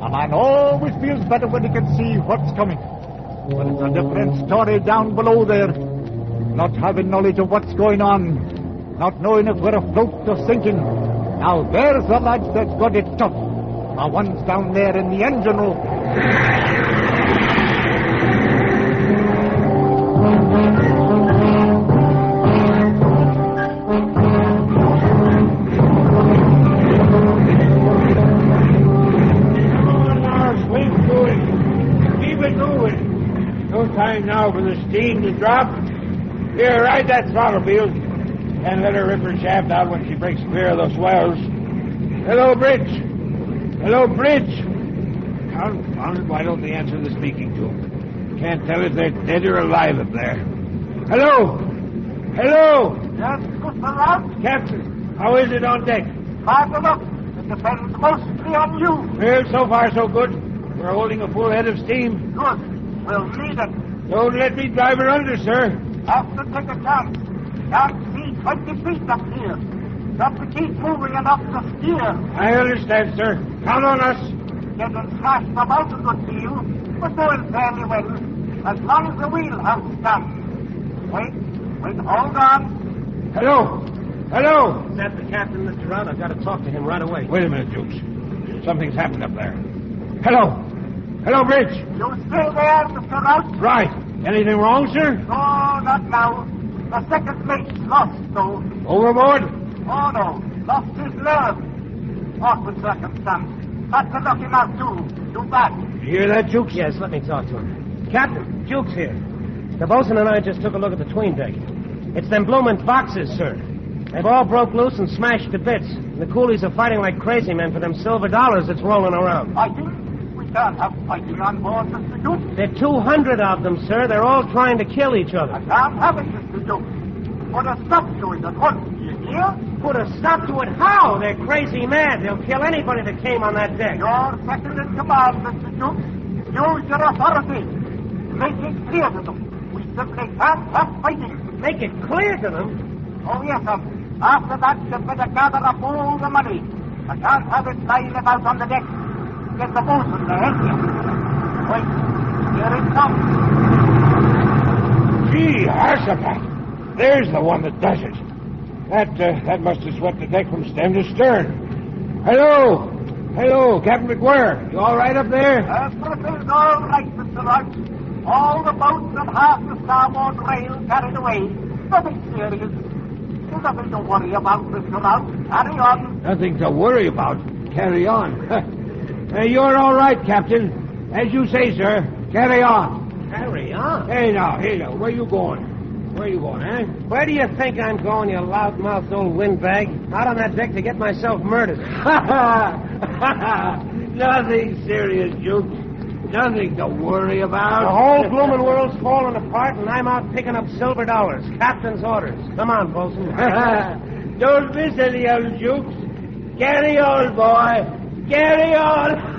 A man always feels better when he can see what's coming. But it's a different story down below there. Not having knowledge of what's going on. Not knowing if we're afloat or sinking. Now there's the lads that's got it tough. The ones down there in the engine room. Time now for the steam to drop. Here, ride that throttle, Beale. And let her rip her shaft out when she breaks clear of those swells. Hello, Bridge. Hello, Bridge. Confound it, why don't they answer the speaking tube? Can't tell if they're dead or alive up there. Hello. Hello. Yes, Mr. Ross? Captain, how is it on deck? Hard enough. It depends mostly on you. Well, so far so good. We're holding a full head of steam. Good. We'll need it. Don't let me drive her under, sir. Have to take a chance. Can't see 20 feet up here. Got to keep moving enough to steer. I understand, sir. Count on us. Getting smashed about a good deal, but doing fairly well. As long as the wheelhouse stands. Wait, hold on. Hello. Hello. Is that the captain, Mr. Round? I've got to talk to him right away. Wait a minute, Dukes. Something's happened up there. Hello. Hello, Bridge. You still there, Mr. Rouse? Right. Anything wrong, sir? No, not now. The second mate's lost, though. Overboard? Oh, no. Lost his nerve. Awkward circumstance. Had to knock him out, too. Too bad. You hear that, Dukes? Yes, let me talk to him. Captain, Jukes here. The bosun and I just took a look at the tween deck. It's them bloomin' boxes, sir. They've all broke loose and smashed to bits. And the coolies are fighting like crazy men for them silver dollars that's rolling around. Fighting? We can't have fighting on board, Mr. Duke. There are 200 of them, sir. They're all trying to kill each other. I can't have it, Mr. Duke. Put a stop to it at once, do you hear? Put a stop to it? How? They're crazy mad. They'll kill anybody that came on that deck. You're second in command, Mr. Duke. Use your authority. Make it clear to them. We simply can't have fighting. Make it clear to them? Oh, yes, sir. After that, you better gather up all the money. I can't have it lying about on the deck. Get the bosun to help you. Wait. Here it comes. Gee, Harsapat. There's the one that does it. That must have swept the deck from stem to stern. Hello. Hello, Captain McGuire. You all right up there? Everything's all right, Mr. Roach. All the boats and half the starboard rail carried away. Nothing serious. There's nothing to worry about, Mr. Roach. Carry on. Nothing to worry about. Carry on. You're all right, Captain. As you say, sir. Carry on. Carry on? Hey, now. Where you going? Where you going, eh? Where do you think I'm going, you loud-mouthed old windbag? Out on that deck to get myself murdered. Nothing serious, Duke. Nothing to worry about. The whole bloomin' world's falling apart, and I'm out picking up silver dollars. Captain's orders. Come on, bosun. Don't miss any, old Jukes. Carry on, boy. Carry on.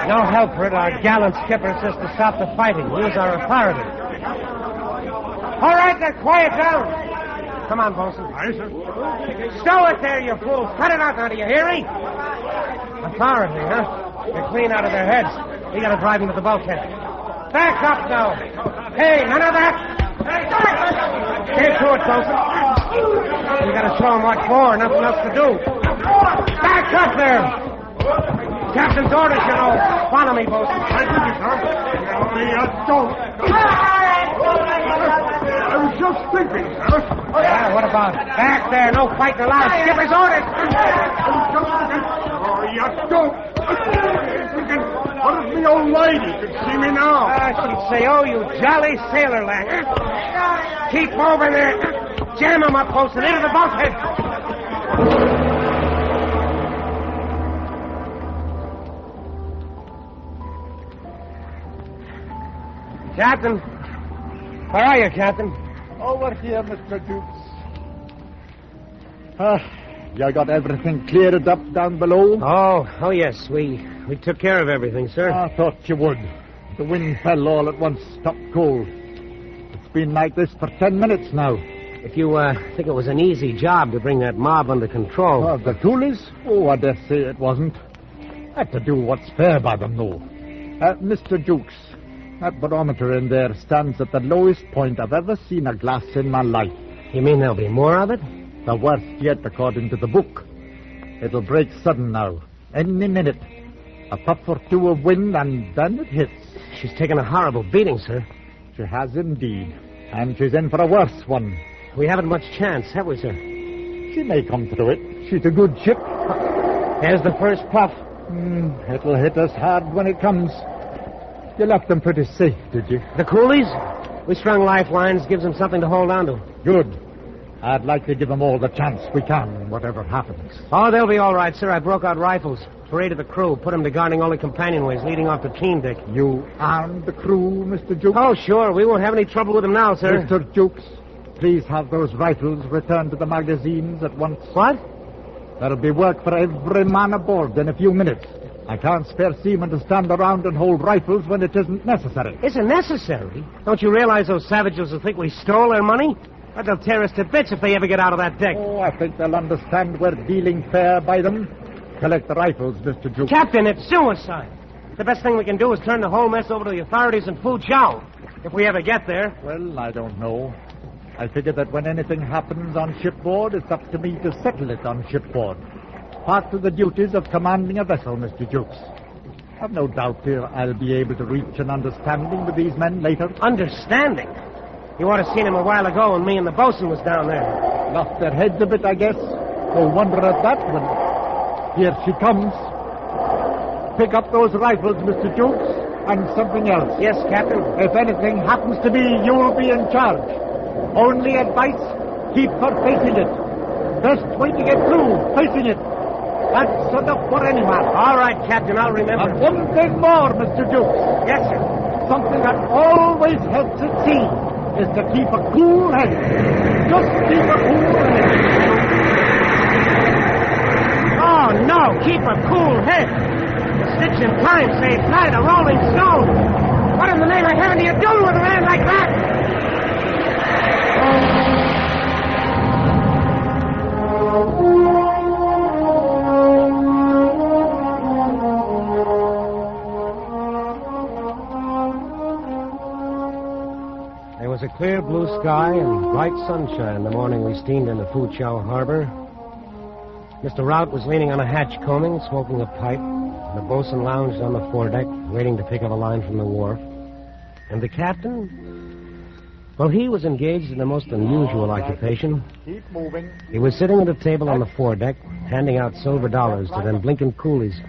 No help for it. Our gallant skipper says to stop the fighting. Use our authority. All right, now, quiet down. Come on, Bosun. Aye, sir. Stow it there, you fool. Cut it out now, do you hear me? Authority, huh? They're clean out of their heads. We gotta drive them to the bulkhead. Back up now. Hey, none of that. Get to it, Bosun. We gotta show them what for. Nothing else to do. Back up there. Captain's orders, you know. Follow me, Bosun. I do, sir. Don't. I was just thinking, sir. Yeah, what about it? Back there. No fighting allowed. Skipper's orders. Oh, you don't. What if the old lady could see me now? She'd say, oh, you jolly sailor lad. Keep moving there. Jam him up, Bosun. Into the bulkhead. Captain. Where are you, Captain? Over here, Mr. Jukes. You got everything cleared up down below? Oh, yes. We took care of everything, sir. I thought you would. The wind fell all at once, stopped cold. It's been like this for 10 minutes now. If you think it was an easy job to bring that mob under control. Oh, the coolies? Oh, I dare say it wasn't. Had to do what's fair by them, though. Mr. Jukes, that barometer in there stands at the lowest point I've ever seen a glass in my life. You mean there'll be more of it? The worst yet, according to the book. It'll break sudden now. Any minute. A puff or two of wind, and then it hits. She's taken a horrible beating, sir. She has indeed. And she's in for a worse one. We haven't much chance, have we, sir? She may come through it. She's a good ship. There's the first puff. It'll hit us hard when it comes. You left them pretty safe, did you? The coolies? We strung lifelines, gives them something to hold on to. Good. I'd like to give them all the chance we can, whatever happens. Oh, they'll be all right, sir. I broke out rifles. Paraded the crew, put them to guarding all the companionways leading off the team deck. You armed the crew, Mr. Jukes? Oh, sure. We won't have any trouble with them now, sir. Mr. Jukes, please have those rifles returned to the magazines at once. What? There'll be work for every man aboard in a few minutes. I can't spare seamen to stand around and hold rifles when it isn't necessary. Isn't necessary? Don't you realize those savages will think we stole their money? But they'll tear us to bits if they ever get out of that deck. Oh, I think they'll understand we're dealing fair by them. Collect the rifles, Mr. Jukes. Captain, it's suicide. The best thing we can do is turn the whole mess over to the authorities in Foochow. If we ever get there. Well, I don't know. I figure that when anything happens on shipboard, it's up to me to settle it on shipboard. Part of the duties of commanding a vessel, Mr. Jukes. I've no doubt I'll be able to reach an understanding with these men later. Understanding? You ought to have seen him a while ago when me and the bosun was down there. Lost their heads a bit, I guess. No wonder at that when... Here she comes. Pick up those rifles, Mr. Jukes, and something else. Yes, Captain. If anything happens to me, you'll be in charge. Only advice, keep her facing it. Best way to get through, facing it. That's enough for any man. All right, Captain, I'll remember. And one thing more, Mr. Jukes. Yes, sir. Something that always helps at sea is to keep a cool head. Just keep a cool head. Oh, no, keep a cool head. A stitch in time saves night, a rolling stone. What in the name of heaven do you do with a man like that? There was a clear blue sky and bright sunshine the morning we steamed into Foochow Harbor. Mr. Rout was leaning on a hatch combing, smoking a pipe. The bosun lounged on the foredeck, waiting to pick up a line from the wharf. And the captain? Well, he was engaged in the most unusual occupation. Keep moving. He was sitting at a table on the foredeck, handing out silver dollars to them blinking coolies.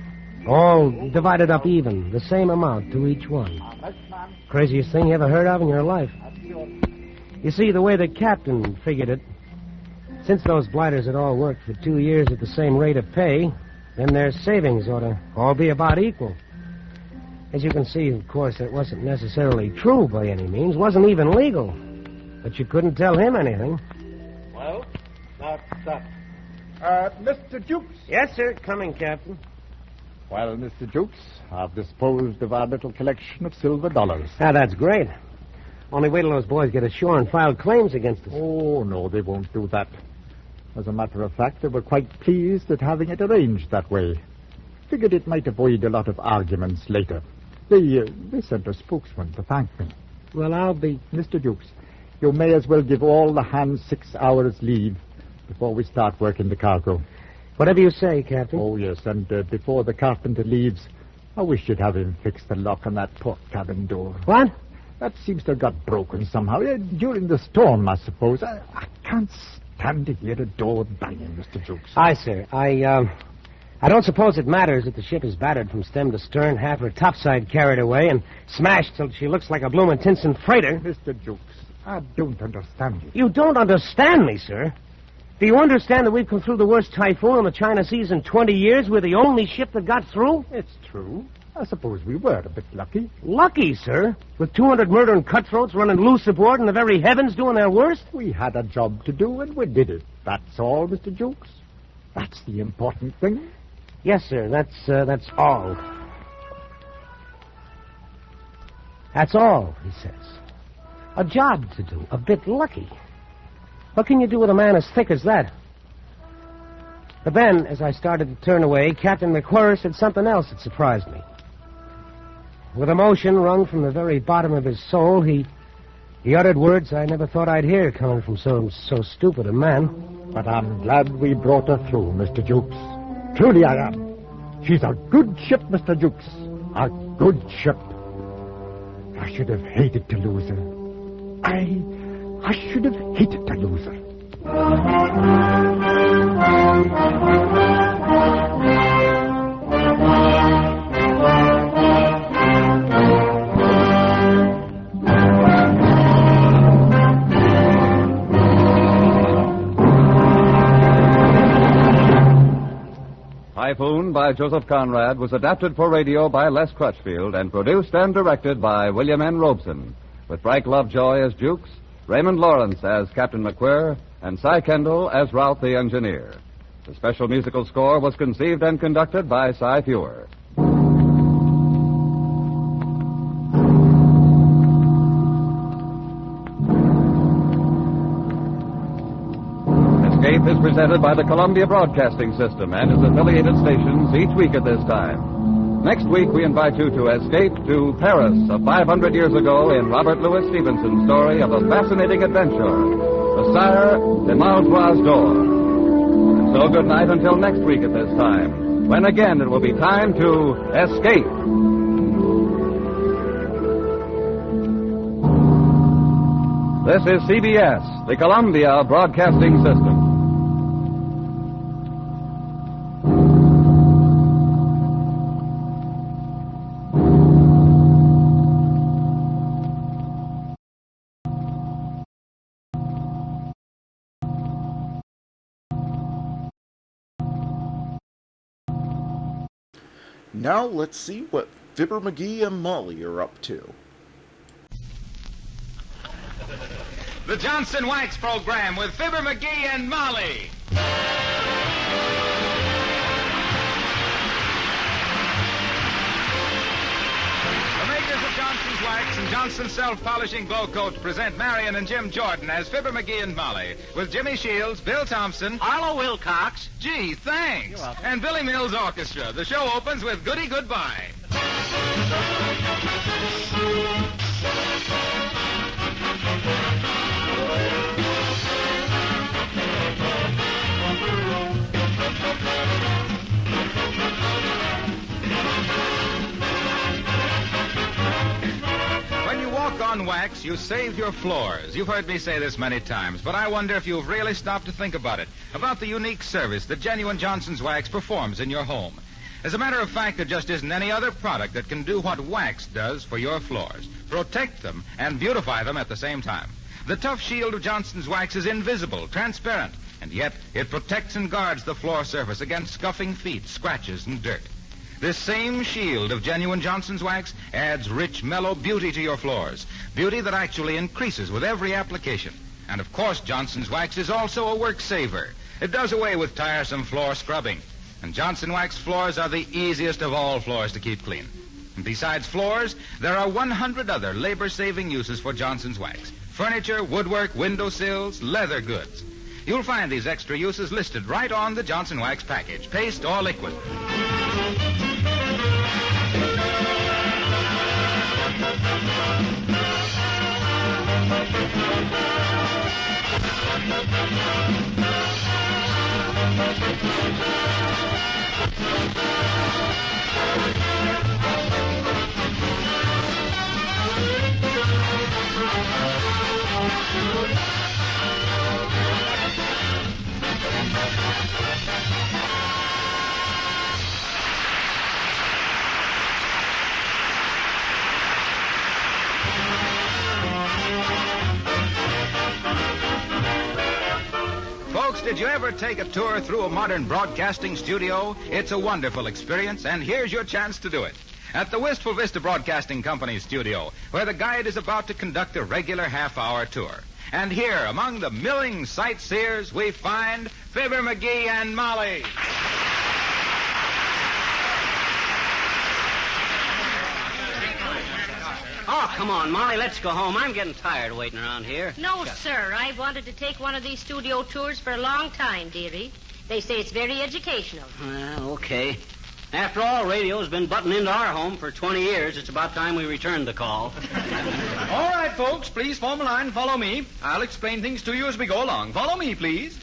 All divided up even, the same amount to each one. Craziest thing you ever heard of in your life. You see, the way the captain figured it, since those blighters had all worked for 2 years at the same rate of pay, then their savings ought to all be about equal. As you can see, of course, it wasn't necessarily true by any means. Wasn't even legal. But you couldn't tell him anything. Well, that's that. Mr. Jukes. Yes, sir. Coming, Captain. Well, Mr. Jukes, I've disposed of our little collection of silver dollars. Ah, that's great. Only wait till those boys get ashore and file claims against us. Oh, no, they won't do that. As a matter of fact, they were quite pleased at having it arranged that way. Figured it might avoid a lot of arguments later. They sent a spokesman to thank me. Well, I'll be... Mr. Jukes, you may as well give all the hands 6 hours leave before we start working the cargo. Whatever you say, Captain. Oh, yes, and before the carpenter leaves, I wish you'd have him fix the lock on that port cabin door. What? That seems to have got broken somehow. During the storm, I suppose. I can't stand to hear a door banging, Mr. Jukes. Aye, sir. I don't suppose it matters that the ship is battered from stem to stern, half her topside carried away, and smashed till she looks like a bloomin' Tinson freighter. Mr. Jukes, I don't understand you. You don't understand me, sir? Do you understand that we've come through the worst typhoon on the China Seas in 20 years? We're the only ship that got through? It's true. I suppose we were a bit lucky. Lucky, sir? With 200 murdering cutthroats running loose aboard and the very heavens doing their worst? We had a job to do, and we did it. That's all, Mr. Jukes. That's the important thing. Yes, sir. That's all. That's all, he says. A job to do. A bit lucky. What can you do with a man as thick as that? But then, as I started to turn away, Captain McWhirr said something else that surprised me. With emotion wrung from the very bottom of his soul, he uttered words I never thought I'd hear coming from so stupid a man. But I'm glad we brought her through, Mr. Jukes. Truly I am. She's a good ship, Mr. Jukes. A good ship. I should have hated to lose her. I should have hated to lose her. Typhoon by Joseph Conrad was adapted for radio by Les Crutchfield and produced and directed by William N. Robeson, with Frank Lovejoy as Jukes, Raymond Lawrence as Captain McWhirr, and Cy Kendall as Ralph the Engineer. The special musical score was conceived and conducted by Cy Feuer. Escape is presented by the Columbia Broadcasting System and its affiliated stations each week at this time. Next week, we invite you to escape to Paris of 500 years ago in Robert Louis Stevenson's story of a fascinating adventure, The Sire de Malvoisie d'Or. And so good night until next week at this time, when again it will be time to escape. This is CBS, the Columbia Broadcasting System. Now let's see what Fibber McGee and Molly are up to. The Johnson Wax Program with Fibber McGee and Molly. The makers of Johnson's Wax and Johnson's Self-Polishing Glow Coat present Marion and Jim Jordan as Fibber McGee and Molly, with Jimmy Shields, Bill Thompson, Arlo Wilcox, gee, thanks, and Billy Mills Orchestra. The show opens with Goody Goodbye. On wax, you save your floors. You've heard me say this many times, but I wonder if you've really stopped to think about it, about the unique service that genuine Johnson's Wax performs in your home. As a matter of fact, there just isn't any other product that can do what wax does for your floors. Protect them and beautify them at the same time. The tough shield of Johnson's Wax is invisible, transparent, And yet, it protects and guards the floor surface against scuffing feet, scratches, and dirt. This same shield of genuine Johnson's Wax adds rich, mellow beauty to your floors. Beauty that actually increases with every application. And of course, Johnson's Wax is also a work saver. It does away with tiresome floor scrubbing. And Johnson Wax floors are the easiest of all floors to keep clean. And besides floors, there are 100 other labor-saving uses for Johnson's Wax. Furniture, woodwork, windowsills, leather goods. You'll find these extra uses listed right on the Johnson Wax package, paste or liquid. Folks, did you ever take a tour through a modern broadcasting studio? It's a wonderful experience, and here's your chance to do it. At the Wistful Vista Broadcasting Company's studio, where the guide is about to conduct a regular half-hour tour. And here, among the milling sightseers, we find Fibber McGee and Molly. Oh, come on, Molly, let's go home. I'm getting tired waiting around here. No, sir. I've wanted to take one of these studio tours for a long time, dearie. They say it's very educational. Well, okay. After all, radio's been butting into our home for 20 years. It's about time we returned the call. All right, folks, please form a line and follow me. I'll explain things to you as we go along. Follow me, please.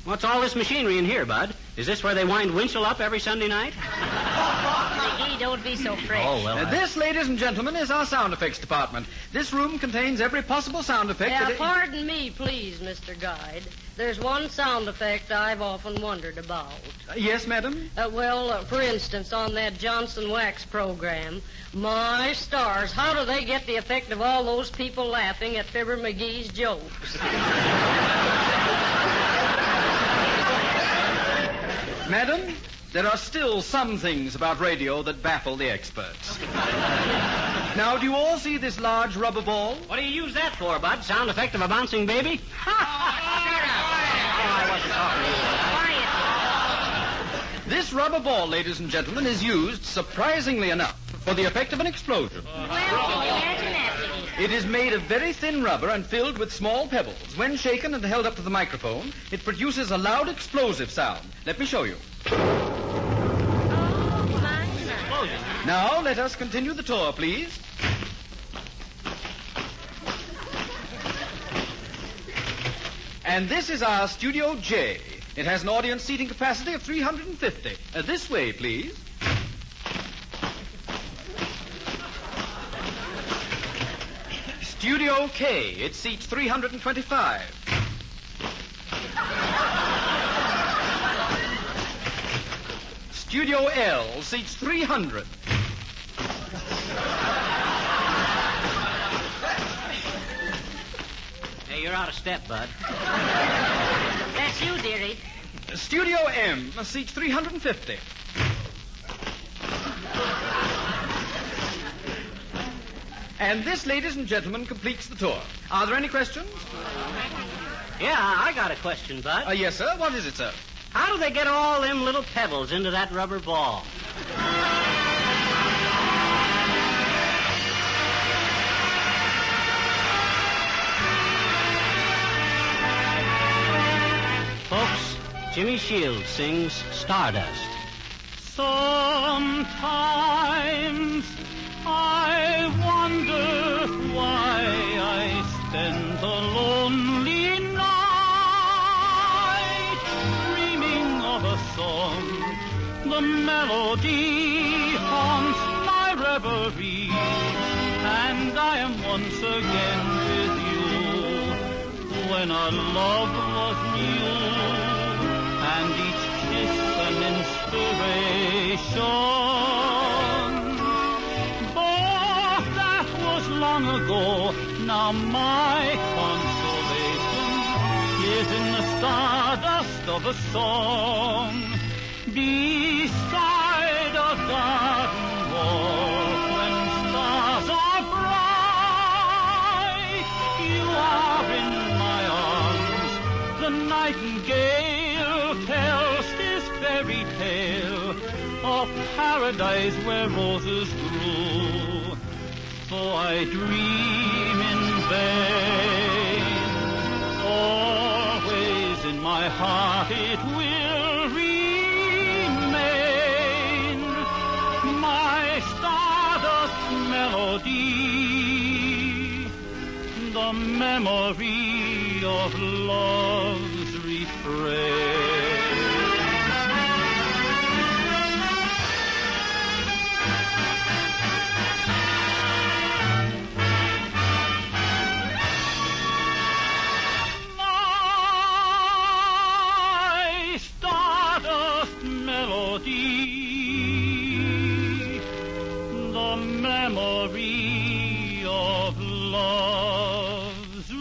What's all this machinery in here, Bud? Is this where they wind Winchell up every Sunday night? McGee, don't be so fresh. Oh, well, This, ladies and gentlemen, is our sound effects department. This room contains every possible sound effect Pardon me, please, Mr. Guide. There's one sound effect I've often wondered about. Yes, madam? For instance, on that Johnson Wax program, my stars, how do they get the effect of all those people laughing at Fibber McGee's jokes? Madam, there are still some things about radio that baffle the experts. Now, do you all see this large rubber ball? What do you use that for, Bud? Sound effect of a bouncing baby? This rubber ball, ladies and gentlemen, is used, surprisingly enough, for the effect of an explosion. It is made of very thin rubber and filled with small pebbles. When shaken and held up to the microphone, it produces a loud explosive sound. Let me show you. Now, let us continue the tour, please. And this is our Studio J. It has an audience seating capacity of 350. This way, please. Studio K. It seats 325. Studio L seats 300. Hey, you're out of step, Bud. That's you, dearie. Studio M seats 350. And this, ladies and gentlemen, completes the tour. Are there any questions? Yeah, I got a question, Bud. Yes, sir. What is it, sir? How do they get all them little pebbles into that rubber ball? Folks, Jimmy Shields sings Stardust. Sometimes I wonder why I spend the lonely night dreaming of a song. The melody haunts my reverie, and I am once again with you when our love was new, and each kiss an inspiration. But that was long ago. Now my consolation is in the stardust of a song beside a garden walk when stars are bright. You are in my arms. The nightingale tells this fairy tale of paradise where roses grew. Though I dream in vain, always in my heart it will remain, my stardust melody, the memory of love's refrain. The memory of love's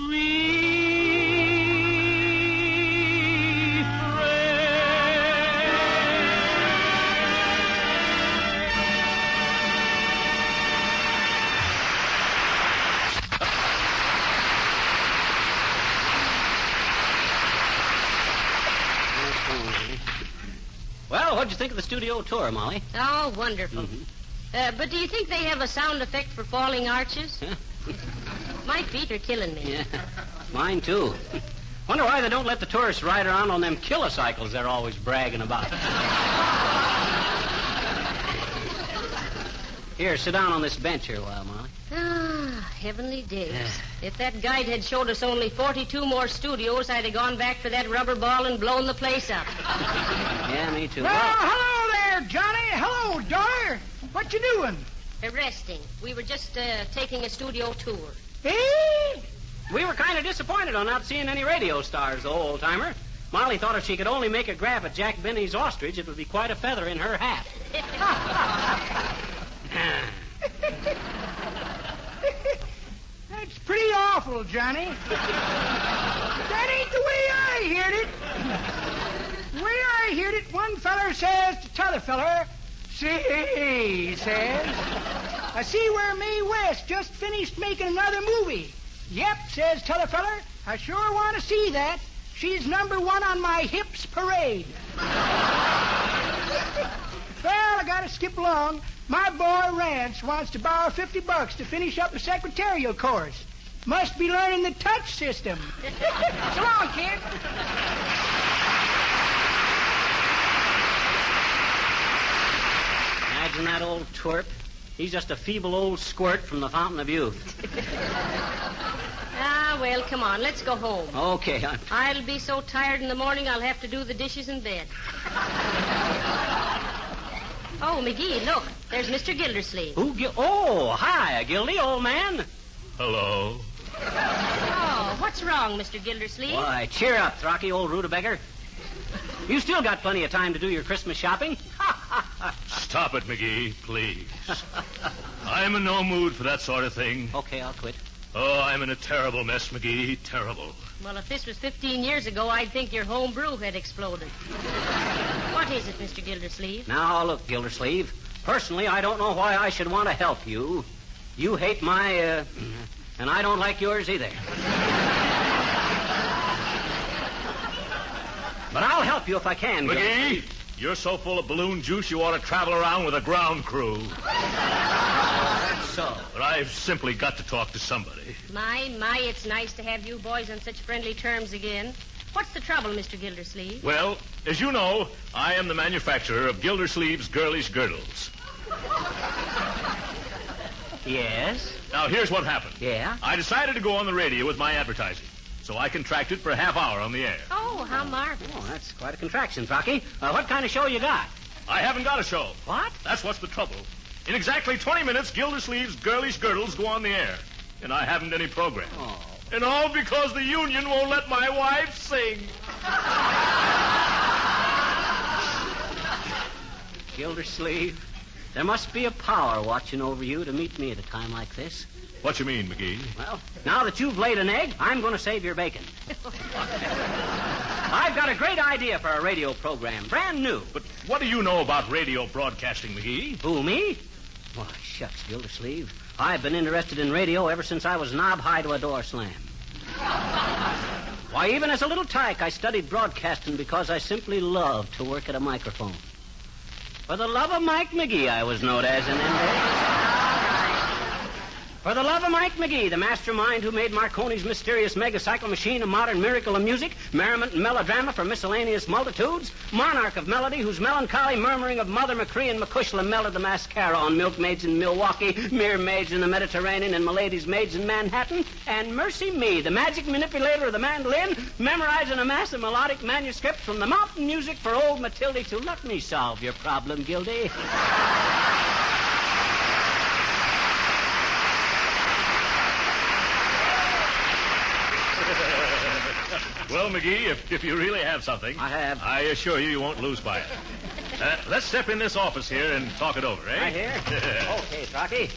Well, what'd you think of the studio tour, Molly? Oh, wonderful. But do you think they have a sound effect for falling arches? My feet are killing me. Yeah, mine too. Wonder why they don't let the tourists ride around on them kilocycles they're always bragging about. Here, sit down on this bench here a while, Molly. Ah, heavenly days. If that guide had showed us only 42 more studios, I'd have gone back for that rubber ball and blown the place up. Yeah, me too. Well, hello there, Johnny. Hello, daughter. What you doing? Resting. We were just taking a studio tour. Eh? We were kind of disappointed on not seeing any radio stars, though, old-timer. Molly thought if she could only make a grab at Jack Benny's ostrich, it would be quite a feather in her hat. That's pretty awful, Johnny. That ain't the way I heard it. The way I heard it, one feller says to t'other feller, "Say," he says, "I see where Mae West just finished making another movie." "Yep," says t'other feller, "I sure want to see that. She's #1 on my hips parade." Well, I gotta skip along. My boy Rance wants to borrow $50 to finish up a secretarial course. Must be learning the touch system. So long, kid. Imagine that old twerp. He's just a feeble old squirt from the fountain of youth. Ah, well, come on. Let's go home. Okay, I'll be so tired in the morning I'll have to do the dishes in bed. Oh, McGee, look. There's Mr. Gildersleeve. Who? Oh, hi, Gildy, old man. Hello. Oh, what's wrong, Mr. Gildersleeve? Why, cheer up, Throcky, old rutabaga. You still got plenty of time to do your Christmas shopping. Stop it, McGee, please. I'm in no mood for that sort of thing. Okay, I'll quit. Oh, I'm in a terrible mess, McGee. Terrible. Well, if this was 15 years ago, I'd think your home brew had exploded. What is it, Mr. Gildersleeve? Now, look, Gildersleeve. Personally, I don't know why I should want to help you. You hate my, and I don't like yours either. But I'll help you if I can, McGee, you're so full of balloon juice you ought to travel around with a ground crew. That's so. But I've simply got to talk to somebody. My, it's nice to have you boys on such friendly terms again. What's the trouble, Mr. Gildersleeve? Well, as you know, I am the manufacturer of Gildersleeve's Girlish Girdles. Yes? Now, here's what happened. Yeah? I decided to go on the radio with my advertising, so I contracted for a half hour on the air. Oh, how marvelous. Oh, that's quite a contraction, Throcky. What kind of show you got? I haven't got a show. What? That's what's the trouble. In exactly 20 minutes, Gildersleeve's Girlish Girdles go on the air, and I haven't any program. Oh. And all because the union won't let my wife sing. Gildersleeve, There must be a power watching over you to meet me at a time like this. What you mean, McGee? Well, now that you've laid an egg, I'm going to save your bacon. I've got a great idea for a radio program, brand new. But what do you know about radio broadcasting, McGee? Who, me? Why, shucks, Gildersleeve. I've been interested in radio ever since I was knob-high to a door slam. Why, even as a little tyke, I studied broadcasting because I simply loved to work at a microphone. For the love of Mike McGee, I was known as in them days. For the love of Mike McGee, the mastermind who made Marconi's mysterious megacycle machine a modern miracle of music, merriment and melodrama for miscellaneous multitudes, monarch of melody whose melancholy murmuring of Mother McCree and McCushla mellowed the mascara on milkmaids in Milwaukee, mermaids in the Mediterranean, and miladies' maids in Manhattan, and mercy me, the magic manipulator of the mandolin, memorizing a mass of melodic manuscripts from the mountain music for old Matilde to let me solve your problem, Gildy. Well, McGee, if you really have something... I have. I assure you won't lose by it. Let's step in this office here and talk it over, eh? Right here? Okay, Rocky.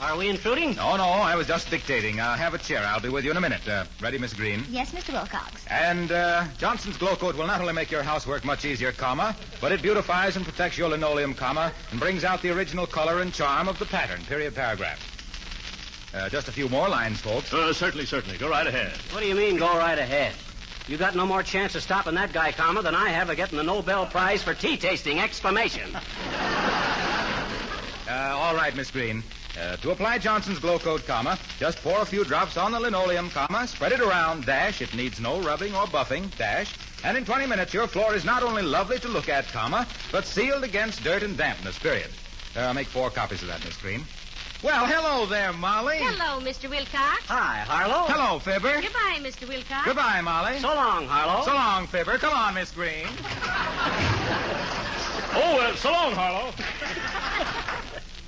Are we intruding? No, I was just dictating. Have a chair. I'll be with you in a minute. Ready, Miss Green? Yes, Mr. Wilcox. And Johnson's Glow Coat will not only make your housework much easier, comma, but it beautifies and protects your linoleum, comma, and brings out the original color and charm of the pattern, period paragraph. Just a few more lines, folks. Certainly. Go right ahead. What do you mean, go right ahead? You got no more chance of stopping that guy, comma, than I have of getting the Nobel Prize for tea tasting, exclamation. All right, Miss Green. To apply Johnson's Glow Coat, comma, just pour a few drops on the linoleum, comma, spread it around, dash, it needs no rubbing or buffing, dash, and in 20 minutes your floor is not only lovely to look at, comma, but sealed against dirt and dampness, period. Make 4 copies of that, Miss Green. Well, hello there, Molly. Hello, Mr. Wilcox. Hi, Harlow. Hello, Fibber. Goodbye, Mr. Wilcox. Goodbye, Molly. So long, Harlow. So long, Fibber. Come on, Miss Green. So long, Harlow.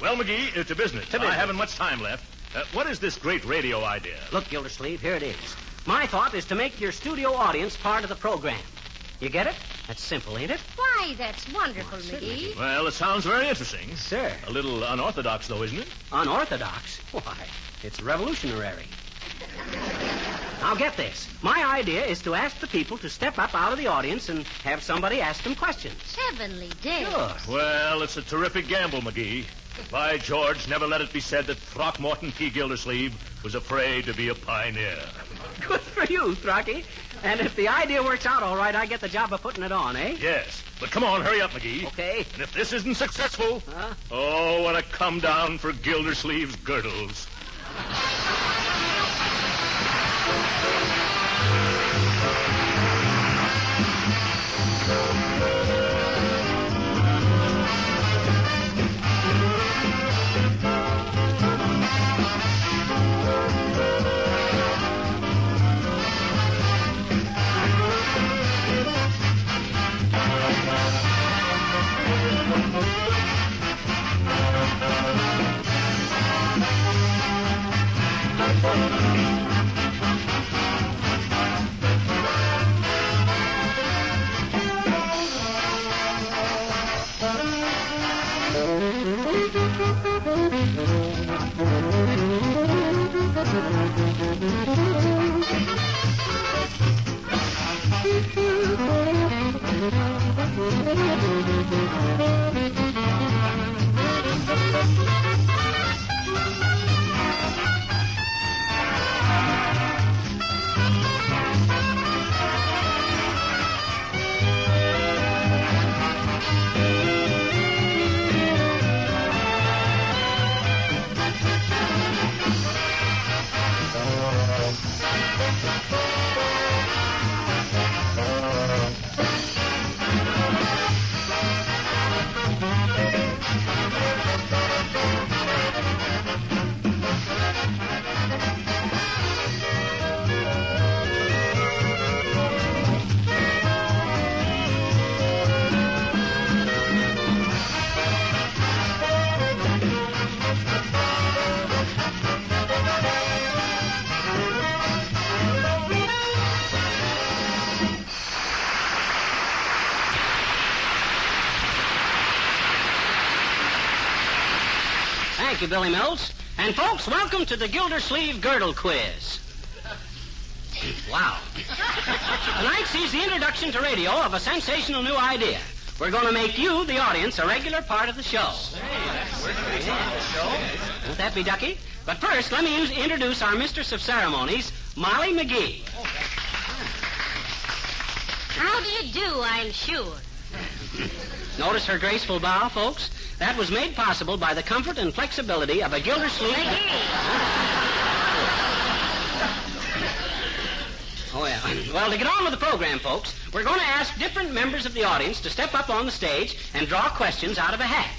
Well, McGee, to business. I haven't much time left. What is this great radio idea? Look, Gildersleeve, here it is. My thought is to make your studio audience part of the program. You get it? That's simple, ain't it? Why, that's wonderful, McGee. Well, it sounds very interesting. Sir. A little unorthodox, though, isn't it? Unorthodox? Why, it's revolutionary. Now, get this. My idea is to ask the people to step up out of the audience and have somebody ask them questions. Heavenly days. Sure. Well, it's a terrific gamble, McGee. By George, never let it be said that Throckmorton P. Gildersleeve was afraid to be a pioneer. Good for you, Throcky. And if the idea works out all right, I get the job of putting it on, eh? Yes. But come on, hurry up, McGee. Okay. And if this isn't successful, what a come down for Gildersleeve's girdles. Thank you, Billy Mills. And, folks, welcome to the Gildersleeve Girdle Quiz. Wow. Tonight sees the introduction to radio of a sensational new idea. We're going to make you, the audience, a regular part of the show. Won't that be ducky? But first, let me introduce our mistress of ceremonies, Molly McGee. How do you do, I'm sure. Notice her graceful bow, folks? That was made possible by the comfort and flexibility of a Gildersleeve... Oh, yeah. Well, to get on with the program, folks, we're going to ask different members of the audience to step up on the stage and draw questions out of a hat.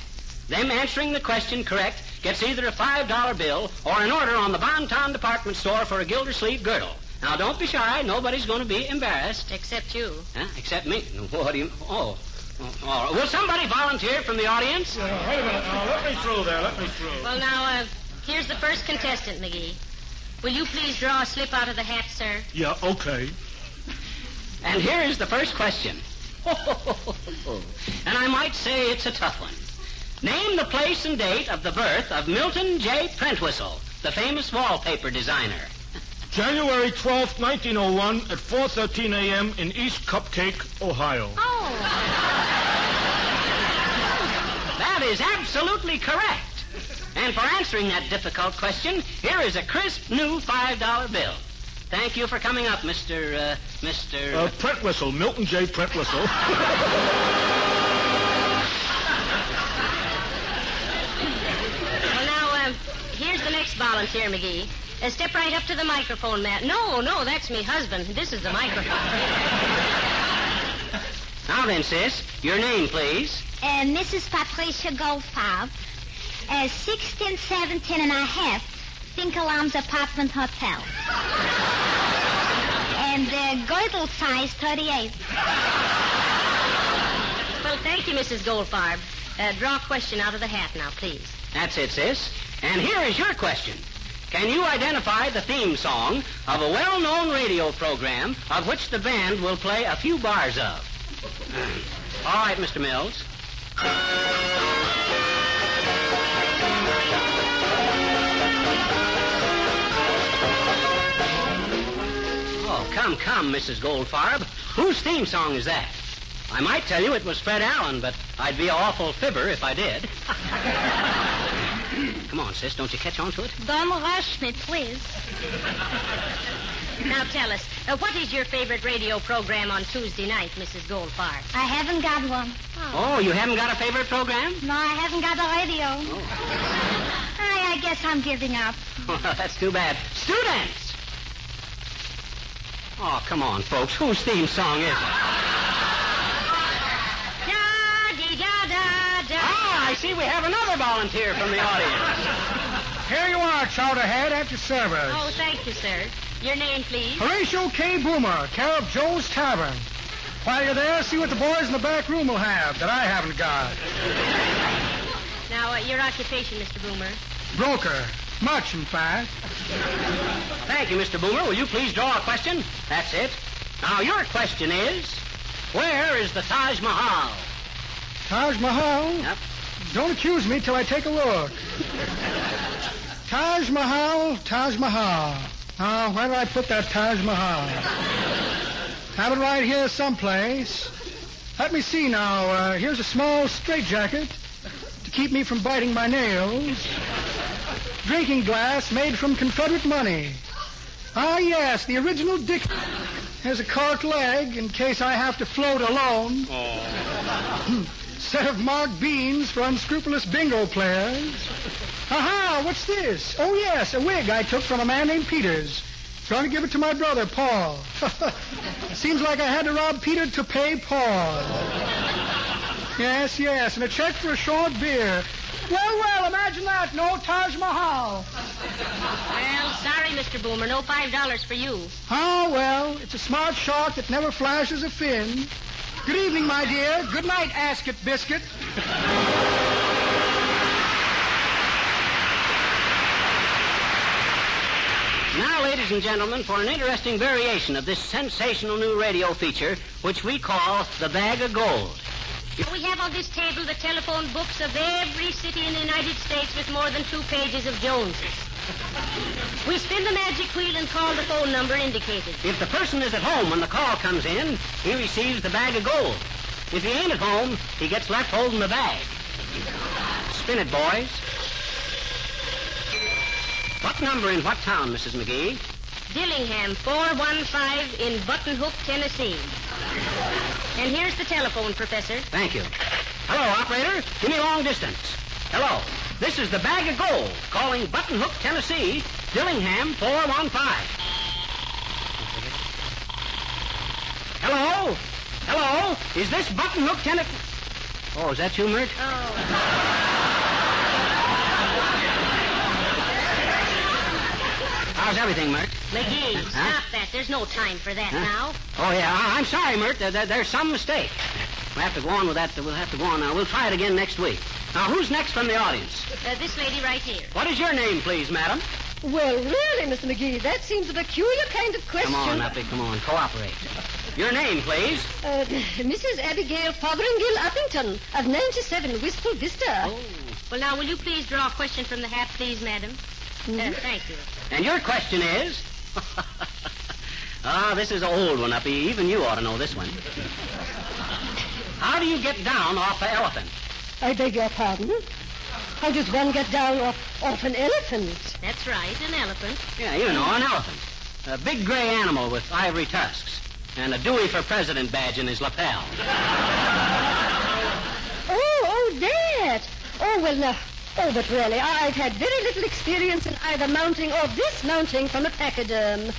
Them answering the question correct gets either a $5 bill or an order on the Bon Ton department store for a Gildersleeve girdle. Now, don't be shy. Nobody's going to be embarrassed. Except you. Huh? Except me? What do you... Oh. All right. Will somebody volunteer from the audience? Wait a minute. Now, let me through there. Let me through. Well, now, here's the first contestant, McGee. Will you please draw a slip out of the hat, sir? Yeah, okay. And here is the first question. And I might say it's a tough one. Name the place and date of the birth of Milton J. Prentwhistle, the famous wallpaper designer. January 12th, 1901, at 4:13 a.m. in East Cupcake, Ohio. Oh. That is absolutely correct. And for answering that difficult question, here is a crisp new $5 bill. Thank you for coming up, Mr. Prentwhistle, Milton J. Prentwhistle. Well, now, here's the next volunteer, McGee. Step right up to the microphone, Matt. No, that's me husband. This is the microphone. Now then, sis, your name, please. Mrs. Patricia Goldfarb, 1617 and a half, Finkelarm's Apartment Hotel. And girdle size 38. Well, thank you, Mrs. Goldfarb. Draw a question out of the hat now, please. That's it, sis. And here is your question. Can you identify the theme song of a well-known radio program of which the band will play a few bars of? All right, Mr. Mills. Oh, come, Mrs. Goldfarb. Whose theme song is that? I might tell you it was Fred Allen, but I'd be an awful fibber if I did. Come on, sis, don't you catch on to it? Don't rush me, please. Now tell us, what is your favorite radio program on Tuesday night, Mrs. Goldfarb? I haven't got one. Oh, you haven't got a favorite program? No, I haven't got a radio. Oh. I guess I'm giving up. Well, that's too bad. Students! Oh, come on, folks. Whose theme song is it? Da-dee-da-da-da. Ah, I see we have another volunteer from the audience. Here you are, Chowderhead, after service. Oh, thank you, sir. Your name, please? Horatio K. Boomer, care of Joe's Tavern. While you're there, see what the boys in the back room will have that I haven't got. Now, your occupation, Mr. Boomer? Broker. Much, in fact. Thank you, Mr. Boomer. Will you please draw a question? That's it. Now, your question is, where is the Taj Mahal? Taj Mahal? Yep. Don't accuse me till I take a look. Taj Mahal, Taj Mahal. Now, where did I put that Taj Mahal? Have it right here someplace. Let me see now. Here's a small straitjacket to keep me from biting my nails. Drinking glass made from Confederate money. Ah, yes, the original Dick. Here's a cork leg in case I have to float alone. Oh. Set of marked beans for unscrupulous bingo players. Aha, what's this? Oh, yes, a wig I took from a man named Peters. Going to give it to my brother, Paul. Seems like I had to rob Peter to pay Paul. Yes, and a check for a short beer. Well, imagine that. No Taj Mahal. Well, sorry, Mr. Boomer. No $5 for you. Oh, well, it's a smart shark that never flashes a fin. Good evening, my dear. Good night, Ascot Biscuit. Now, ladies and gentlemen, for an interesting variation of this sensational new radio feature, which we call The Bag of Gold. We have on this table the telephone books of every city in the United States with more than 2 pages of Joneses. We spin the magic wheel and call the phone number indicated. If the person is at home when the call comes in, he receives the bag of gold. If he ain't at home, he gets left holding the bag. Spin it, boys. What number in what town, Mrs. McGee? Dillingham, 415 in Button Hook, Tennessee. And here's the telephone, Professor. Thank you. Hello, operator. Give me long distance. Hello. This is the bag of gold calling Button Hook, Tennessee, Dillingham, 415. Hello? Hello? Is this Button Hook, Tennessee? Oh, is that you, Mert? How's everything, Mert? McGee, stop that. There's no time for that now. Oh, yeah. I'm sorry, Mert. There's some mistake. We'll have to go on with that. We'll have to go on now. We'll try it again next week. Now, who's next from the audience? This lady right here. What is your name, please, madam? Well, really, Mr. McGee, that seems a peculiar kind of question. Come on, Uppy, come on. Cooperate. Your name, please? Mrs. Abigail Fotheringill Uppington of 97 Wistful Vista. Oh. Well, now, will you please draw a question from the hat, please, madam? Thank you. And your question is? This is an old one, Uppy. Even you ought to know this one. How do you get down off an elephant? I beg your pardon? How does one get down off an elephant? That's right, an elephant. Yeah, you know, an elephant. A big gray animal with ivory tusks. And a Dewey for President badge in his lapel. Oh, that. Oh, well, now. Oh, but really, I've had very little experience in either mounting or dismounting from a pachyderm.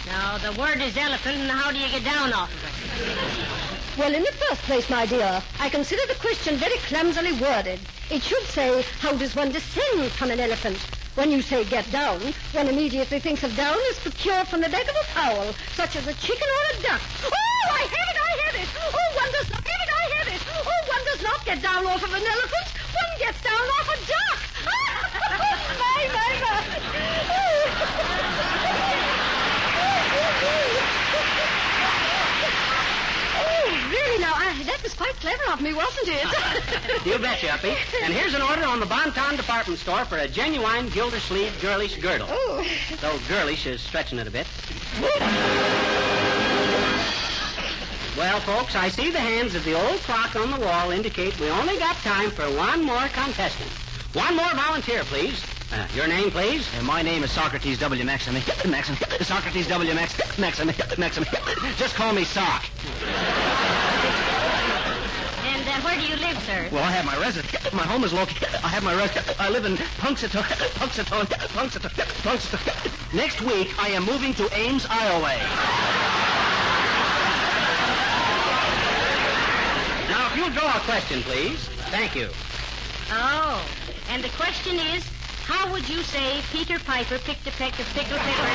Now, the word is elephant, and how do you get down off of it? Well, in the first place, my dear, I consider the question very clumsily worded. It should say, how does one descend from an elephant? When you say get down, one immediately thinks of down as procured from the back of a fowl, such as a chicken or a duck. Oh, I have it! Oh, one does not have it, I have it! Oh, one does not get down off of an elephant. One gets down off a duck. Oh, really now, that was quite clever of me, wasn't it? You betcha, Uppy. And here's an order on the Bonton department store for a genuine Gildersleeve girlish girdle. Oh. Though girlish is stretching it a bit. Well, folks, I see the hands of the old clock on the wall indicate we only got time for one more contestant. One more volunteer, please. Your name, please? My name is Socrates W. Maxim. Socrates W. Maxim. Just call me Sock. And where do you live, sir? Well, I have my residence. My home is located. I have my residence. I live in Punxsutawney. Next week, I am moving to Ames, Iowa. Now, if you'll draw a question, please. Thank you. Oh, and the question is, how would you say Peter Piper picked a peck of pickled pepper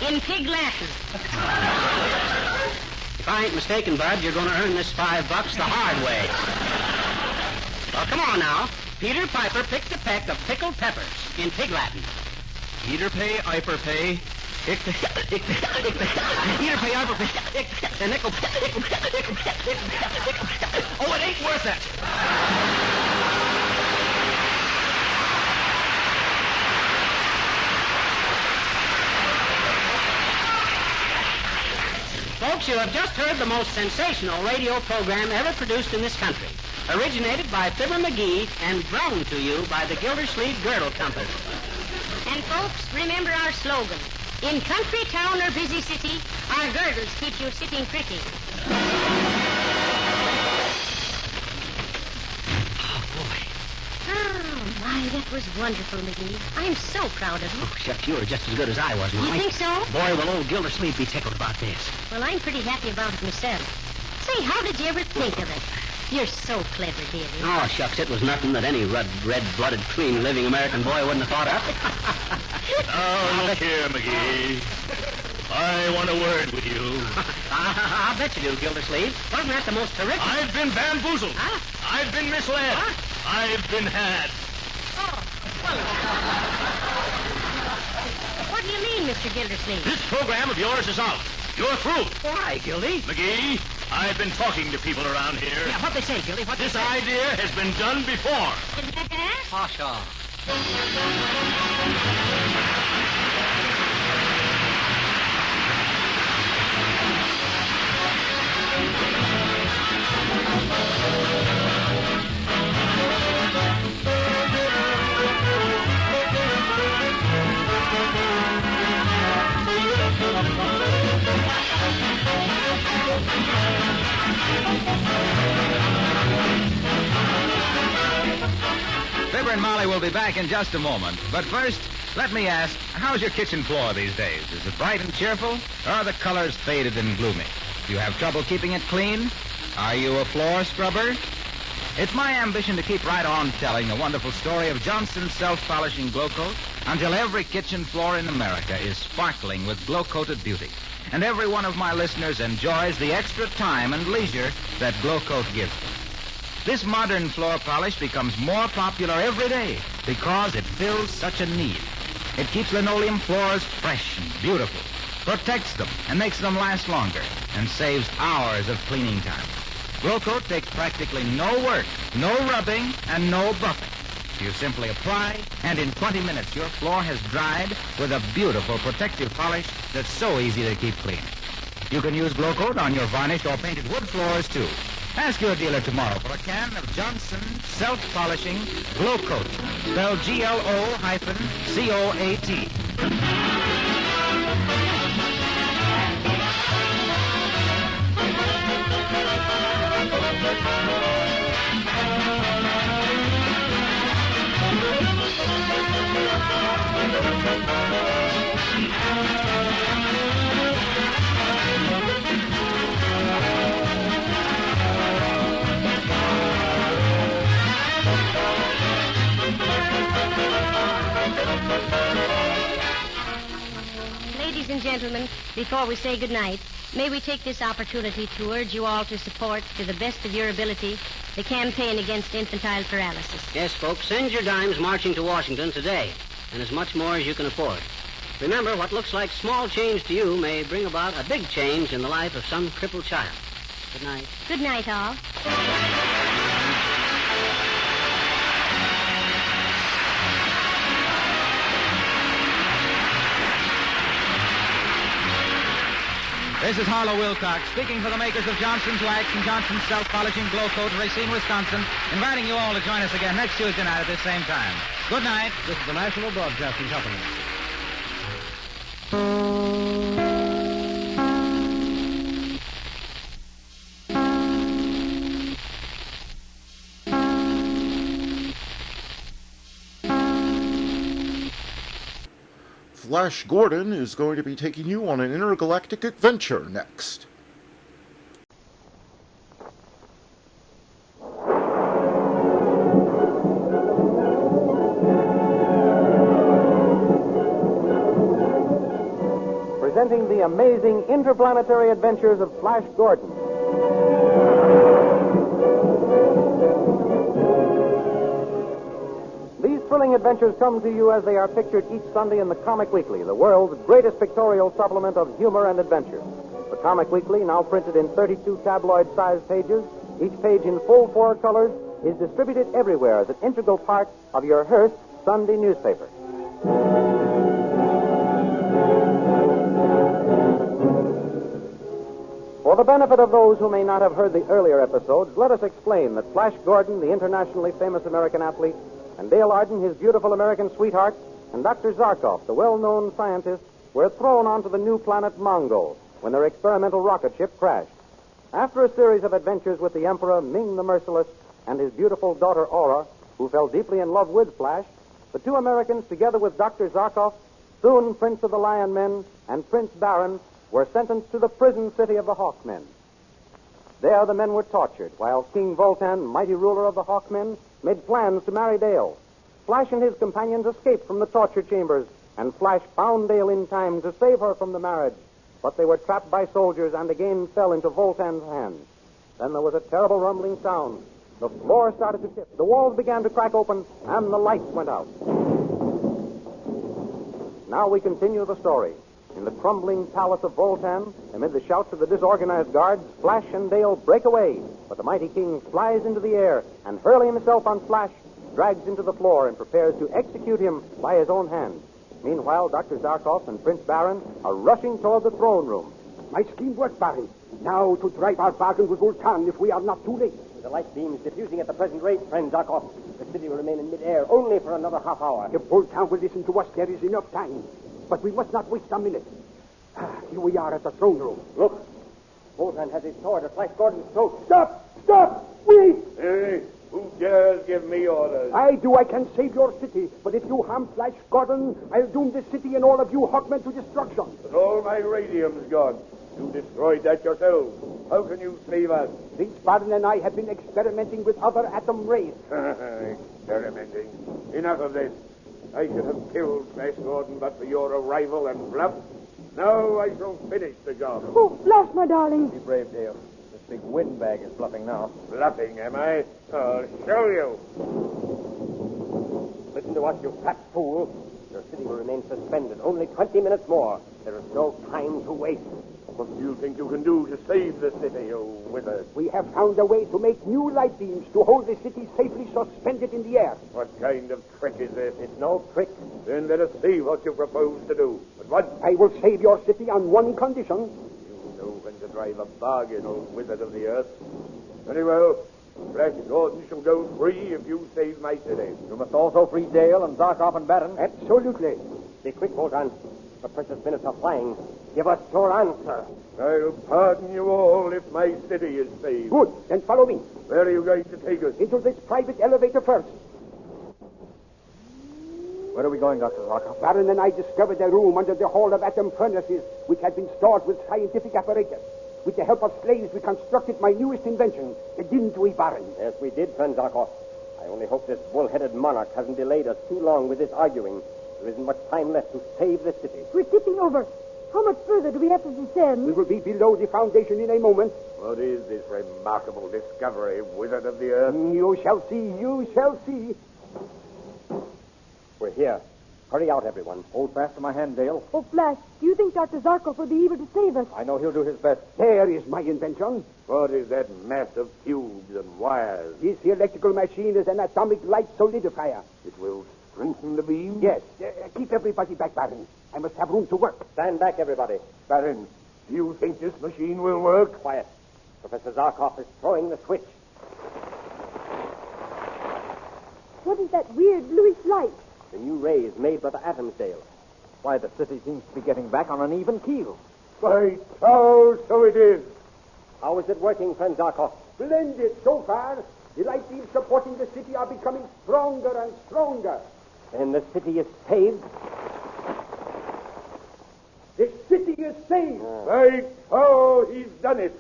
in pig Latin? If I ain't mistaken, Bud, you're going to earn this $5 the hard way. Well, come on now. Peter Piper picked a peck of pickled peppers in pig Latin. Peter pay, Iper pay. Peter pay, Iper pay. A nickel. Oh, it ain't worth it. Folks, you have just heard the most sensational radio program ever produced in this country. Originated by Fibber McGee and brought to you by the Gildersleeve Girdle Company. And folks, remember our slogan. In country, town, or busy city, our girdles keep you sitting pretty. Oh, my, that was wonderful, McGee. I'm so proud of you. Oh, shucks, you were just as good as I was, Molly. You think so? Boy, will old Gildersleeve be tickled about this. Well, I'm pretty happy about it myself. Say, how did you ever think of it? You're so clever, dearie. Oh, shucks, it was nothing that any red-blooded, clean-living American boy wouldn't have thought of. Oh, look here, McGee. I want a word with you. I'll bet you do, Gildersleeve. Wasn't that the most terrific... I've been bamboozled. Huh? I've been misled. What? I've been had. Oh, well... What do you mean, Mr. Gildersleeve? This program of yours is out. You're through. Why, Gildy? McGee, I've been talking to people around here. Yeah, what they say, Gildy? What This they say? idea has been done before. Pasha. Fibber and Molly will be back in just a moment. But first, let me ask, how's your kitchen floor these days? Is it bright and cheerful, or are the colors faded and gloomy? Do you have trouble keeping it clean? Are you a floor scrubber? It's my ambition to keep right on telling the wonderful story of Johnson's self-polishing Glow Coat until every kitchen floor in America is sparkling with glow-coated beauty. And every one of my listeners enjoys the extra time and leisure that Glow Coat gives them. This modern floor polish becomes more popular every day because it fills such a need. It keeps linoleum floors fresh and beautiful, protects them and makes them last longer, and saves hours of cleaning time. Glow Coat takes practically no work, no rubbing, and no buffing. You simply apply, and in 20 minutes your floor has dried with a beautiful protective polish that's so easy to keep clean. You can use Glow Coat on your varnished or painted wood floors, too. Ask your dealer tomorrow for a can of Johnson self-polishing Glow Coat, spelled Glocoat. Ladies and gentlemen, before we say goodnight, may we take this opportunity to urge you all to support, to the best of your ability, the campaign against infantile paralysis. Yes, folks, send your dimes marching to Washington today, and as much more as you can afford. Remember, what looks like small change to you may bring about a big change in the life of some crippled child. Good night. Good night, all. This is Harlow Wilcox, speaking for the makers of Johnson's Wax and Johnson's Self-Polishing Glow Coat of Racine, Wisconsin, inviting you all to join us again next Tuesday night at this same time. Good night. This is the National Broadcasting Company. Flash Gordon is going to be taking you on an intergalactic adventure next. Presenting the amazing interplanetary adventures of Flash Gordon. These thrilling adventures come to you as they are pictured each Sunday in the Comic Weekly, the world's greatest pictorial supplement of humor and adventure. The Comic Weekly, now printed in 32 tabloid-sized pages, each page in full 4 colors, is distributed everywhere as an integral part of your Hearst Sunday newspaper. For the benefit of those who may not have heard the earlier episodes, let us explain that Flash Gordon, the internationally famous American athlete, and Dale Arden, his beautiful American sweetheart, and Dr. Zarkov, the well-known scientist, were thrown onto the new planet Mongo when their experimental rocket ship crashed. After a series of adventures with the Emperor, Ming the Merciless, and his beautiful daughter Aura, who fell deeply in love with Flash, the two Americans, together with Dr. Zarkov, soon Prince of the Lion Men, and Prince Baron, were sentenced to the prison city of the Hawkmen. There the men were tortured, while King Voltan, mighty ruler of the Hawkmen, made plans to marry Dale. Flash and his companions escaped from the torture chambers, and Flash found Dale in time to save her from the marriage. But they were trapped by soldiers and again fell into Voltan's hands. Then there was a terrible rumbling sound. The floor started to shift. The walls began to crack open, and the lights went out. Now we continue the story. In the crumbling palace of Voltan, amid the shouts of the disorganized guards, Flash and Dale break away. But the mighty king flies into the air and, hurling himself on Flash, drags him to the floor and prepares to execute him by his own hand. Meanwhile, Dr. Zarkov and Prince Baron are rushing toward the throne room. My scheme worked, Baron. Now to drive our bargain with Voltan if we are not too late. With the light beams diffusing at the present rate, friend Zarkov, the city will remain in midair only for another half hour. If Voltan will listen to us, there is enough time. But we must not waste a minute. Here we are at the throne room. Look. Voltan has his sword at Flash Gordon's throat. Stop! Stop! Wait! Hey, who dares give me orders? I do. I can save your city. But if you harm Flash Gordon, I'll doom this city and all of you hawkmen to destruction. But all my radium's gone. You destroyed that yourself. How can you save us? Prince Baron and I have been experimenting with other atom rays. Experimenting. Enough of this. I should have killed Flash Gordon but for your arrival and bluff. Now I shall finish the job. Oh, Flash, my darling. Be brave, Dale. This big windbag is bluffing now. Bluffing, am I? I'll show you. Listen to us, you fat fool. Your city will remain suspended only 20 minutes more. There is no time to waste. What do you think you can do to save the city, you wizard? We have found a way to make new light beams to hold the city safely suspended in the air. What kind of trick is this? It's no trick. Then let us see what you propose to do. But what? I will save your city on one condition. You know when to drive a bargain, old wizard of the earth. Very well. Flash Gordon shall go free if you save my city. You must also free Dale and Zarkov and Baron. Absolutely. Be quick, Voltan. The precious minutes are flying. Give us your answer. I'll pardon you all if my city is saved. Good. Then follow me. Where are you going to take us? Into this private elevator first. Where are we going, Dr. Zarkov? Baron and I discovered a room under the Hall of Atom Furnaces which had been stored with scientific apparatus. With the help of slaves, we constructed my newest invention, didn't we, Baron? Yes, we did, friend Zarkov. I only hope this bull-headed monarch hasn't delayed us too long with this arguing. There isn't much time left to save the city. We're tipping over. How much further do we have to descend? We will be below the foundation in a moment. What is this remarkable discovery, wizard of the earth? You shall see. You shall see. We're here. Hurry out, everyone. Hold fast to my hand, Dale. Oh, Flash, do you think Dr. Zarkov will be able to save us? I know he'll do his best. There is my invention. What is that mass of tubes and wires? This electrical machine is an atomic light solidifier. It will strengthen the beam? Yes. Keep everybody back, Baron. I must have room to work. Stand back, everybody. Baron, do you think this machine will work? Quiet. Professor Zarkov is throwing the switch. What is that weird bluish light? The new rays made by the atoms, Dale. Why, the city seems to be getting back on an even keel. By Charles, so it is. How is it working, friend Zarkov? Splendid so far. The light beams supporting the city are becoming stronger and stronger. And the city is saved? The city is saved. By Charles, he's done it.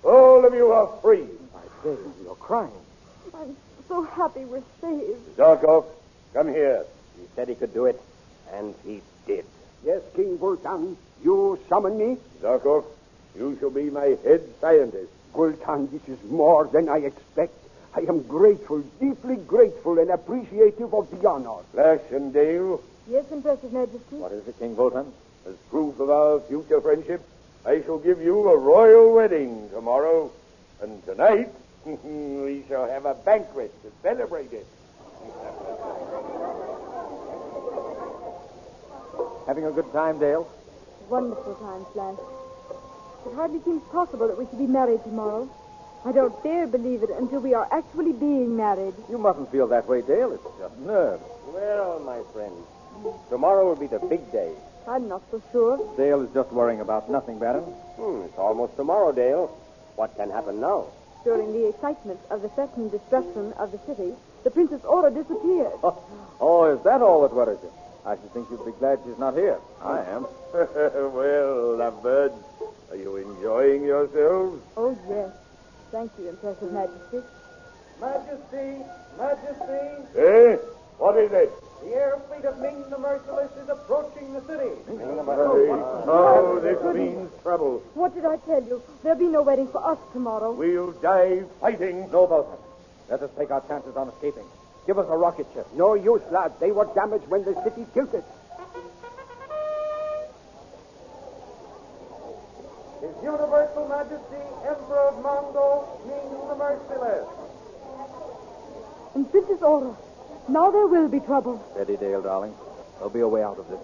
All of you are free. My Dale, you're crying. I'm so happy we're saved. Zarkov, come here. He said he could do it, and he did. Yes, King Voltan, you summon me? Zarkov, you shall be my head scientist. Voltan, this is more than I expect. I am grateful, deeply grateful, and appreciative of the honor. Flash and Dale. Yes, Impressive Majesty. What is it, King Voltan? As proof of our future friendship, I shall give you a royal wedding tomorrow. And tonight, we shall have a banquet to celebrate it. Having a good time, Dale? Wonderful time, Flash. It hardly seems possible that we should be married tomorrow. I don't dare believe it until we are actually being married. You mustn't feel that way, Dale. It's just nerves. Well, my friend, tomorrow will be the big day. I'm not so sure. Dale is just worrying about nothing, Baron. It's almost tomorrow, Dale. What can happen now? During the excitement of the threatened destruction of the city, the Princess Aura disappeared. Oh, is that all that worries you? I should think you'd be glad she's not here. I am. Well, lovebirds, are you enjoying yourselves? Oh, yes. Thank you, Impressive Majesty. Majesty! Majesty! Eh? What is it? The air fleet of Ming the Merciless is approaching the city. Oh, this means trouble. What did I tell you? There'll be no wedding for us tomorrow. We'll die fighting. No, Voltan. Let us take our chances on escaping. Give us a rocket ship. No use, lad. They were damaged when the city tilted. Universal Majesty, Emperor of Mongo, King the Merciless. And Princess Aura, now there will be trouble. Steady, Dale, darling. There'll be a way out of this.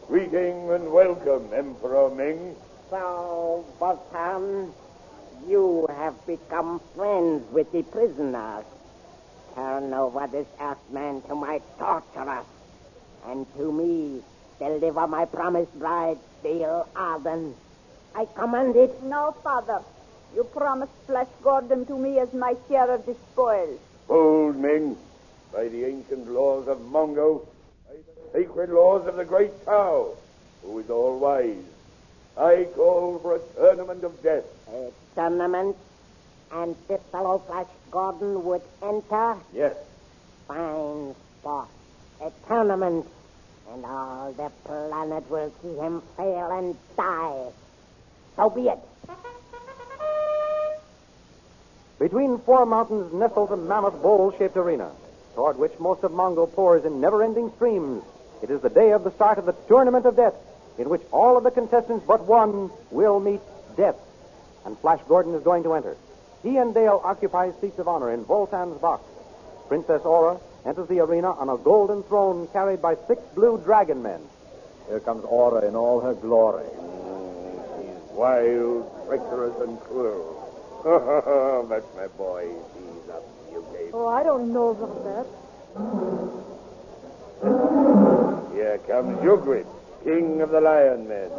Greeting and welcome, Emperor Ming. So, Botan, you have become friends with the prisoners. Turn over this Earthman to my torturers, and to me deliver my promised bride, Dale Arden. I command it. No, Father. You promised Flash Gordon to me as my share of the spoils. Hold, Ming. By the ancient laws of Mongo, by the sacred laws of the great Tao, who is all wise, I call for a tournament of death. A tournament? And this fellow Flash Gordon would enter? Yes. Fine sport. A tournament. And all the planet will see him fail and die. So be it. Between four mountains nestles a mammoth bowl-shaped arena, toward which most of Mongo pours in never-ending streams. It is the day of the start of the Tournament of Death, in which all of the contestants but one will meet death. And Flash Gordon is going to enter. He and Dale occupy seats of honor in Voltan's box. Princess Aura enters the arena on a golden throne carried by 6 blue dragon men. Here comes Aura in all her glory. She's wild, treacherous, and cruel. That's my boy. She's up to you, Gabe. Oh, I don't know about that. Here comes Ugrid, king of the lion men.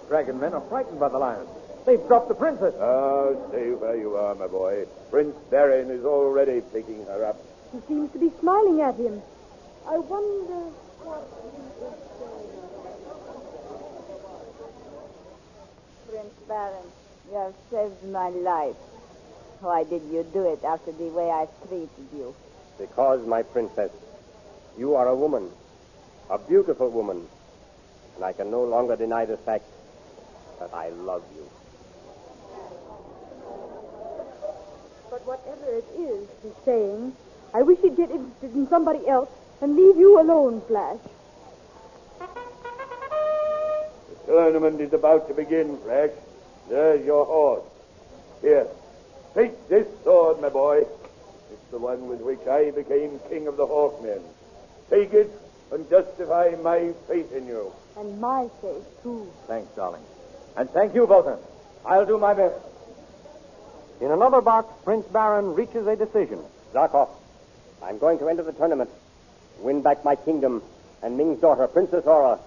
Dragon men are frightened by the lions. They've dropped the princess. Oh, stay where you are, my boy. Prince Baron is already picking her up. He seems to be smiling at him. I wonder what he is saying. Prince Baron, you have saved my life. Why did you do it after the way I treated you? Because, my princess, you are a woman. A beautiful woman. And I can no longer deny the fact that I love you. But whatever it is he's saying, I wish he'd get interested in somebody else and leave you alone, Flash. The tournament is about to begin, Flash. There's your horse. Here, take this sword, my boy. It's the one with which I became king of the Hawkmen. Take it and justify my faith in you. And my faith, too. Thanks, darling. And thank you, Voltan. I'll do my best. In another box, Prince Baron reaches a decision. Zarkov, I'm going to enter the tournament, win back my kingdom, and Ming's daughter, Princess Aura,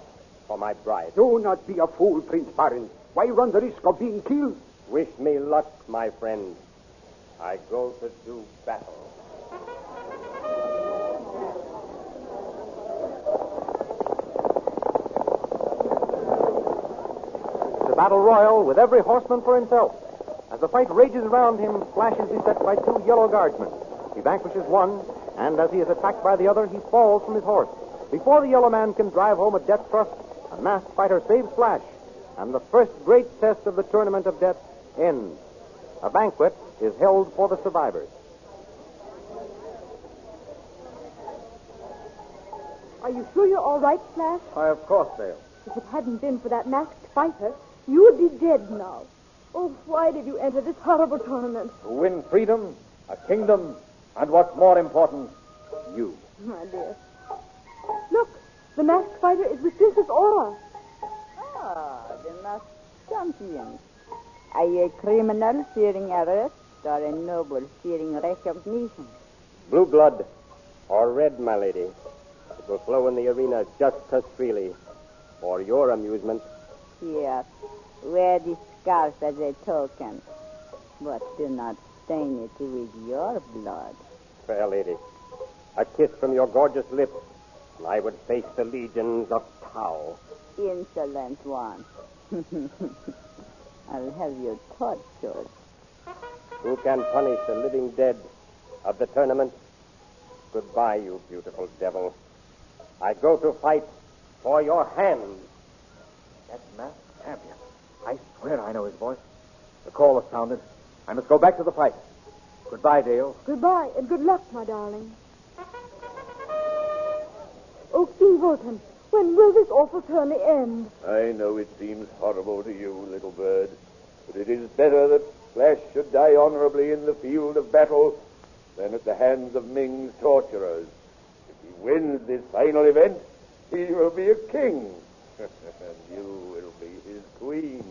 for my bride. Do not be a fool, Prince Baron. Why run the risk of being killed? Wish me luck, my friend. I go to do battle. It's a battle royal with every horseman for himself. As the fight rages around him, Flash is beset by 2 yellow guardsmen. He vanquishes one, and as he is attacked by the other, he falls from his horse. Before the yellow man can drive home a death thrust, a masked fighter saves Flash, and the first great test of the Tournament of Death ends. A banquet is held for the survivors. Are you sure you're all right, Flash? Why, of course, Dale. If it hadn't been for that masked fighter, you would be dead now. Oh, why did you enter this horrible tournament? To win freedom, a kingdom, and what's more important, you. My dear. Look, the masked fighter is with Princess Aura. Ah, the masked champion. Are you a criminal fearing arrest or a noble fearing recognition? Blue blood, or red, my lady. It will flow in the arena just as freely. For your amusement. Here, wear the scarf as a token, but do not stain it with your blood. Fair lady, a kiss from your gorgeous lips, and I would face the legions of Tau. Insolent one. I'll have you tortured. Who can punish the living dead of the tournament? Goodbye, you beautiful devil. I go to fight for your hand. That masked champion. I swear I know his voice. The call has sounded. I must go back to the fight. Goodbye, Dale. Goodbye, and good luck, my darling. Oh, King Voltan, when will this awful tourney end? I know it seems horrible to you, little bird. But it is better that Flash should die honorably in the field of battle than at the hands of Ming's torturers. If he wins this final event, he will be a king, and you will be his queen.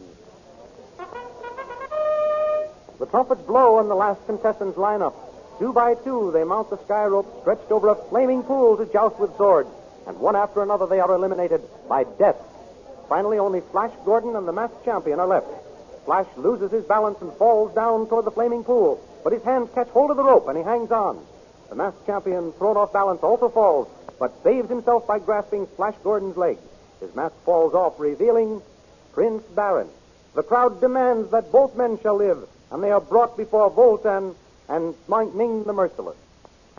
The trumpets blow and the last contestants line up. 2 by 2, they mount the sky rope stretched over a flaming pool to joust with swords, and one after another they are eliminated by death. Finally, only Flash Gordon and the masked champion are left. Flash loses his balance and falls down toward the flaming pool, but his hands catch hold of the rope and he hangs on. The masked champion, thrown off balance, also falls, but saves himself by grasping Flash Gordon's leg. His mask falls off, revealing Prince Baron. The crowd demands that both men shall live, and they are brought before Voltan and Ming the Merciless.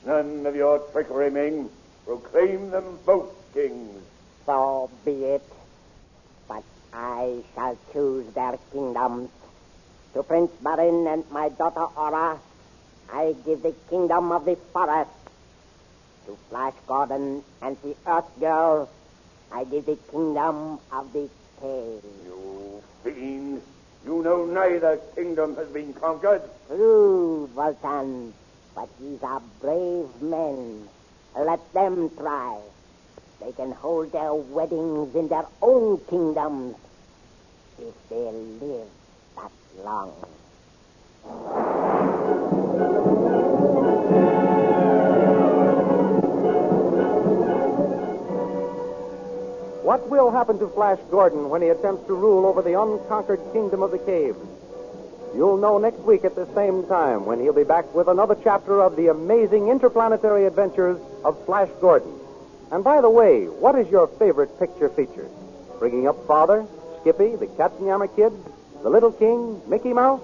None of your trickery, Ming. Proclaim them both kings. So be it. But I shall choose their kingdoms. To Prince Barin and my daughter Aura, I give the kingdom of the forest. To Flash Gordon and the Earth Girl, I give the kingdom of the cave. You fiend. You know neither kingdom has been conquered. True, Voltan. But these are brave men. Let them try. They can hold their weddings in their own kingdoms if they live that long. What will happen to Flash Gordon when he attempts to rule over the unconquered kingdom of the caves? You'll know next week at the same time when he'll be back with another chapter of the amazing interplanetary adventures of Flash Gordon. And by the way, what is your favorite picture feature? Bringing Up Father, Skippy, the Katzenjammer Kids, The Little King, Mickey Mouse?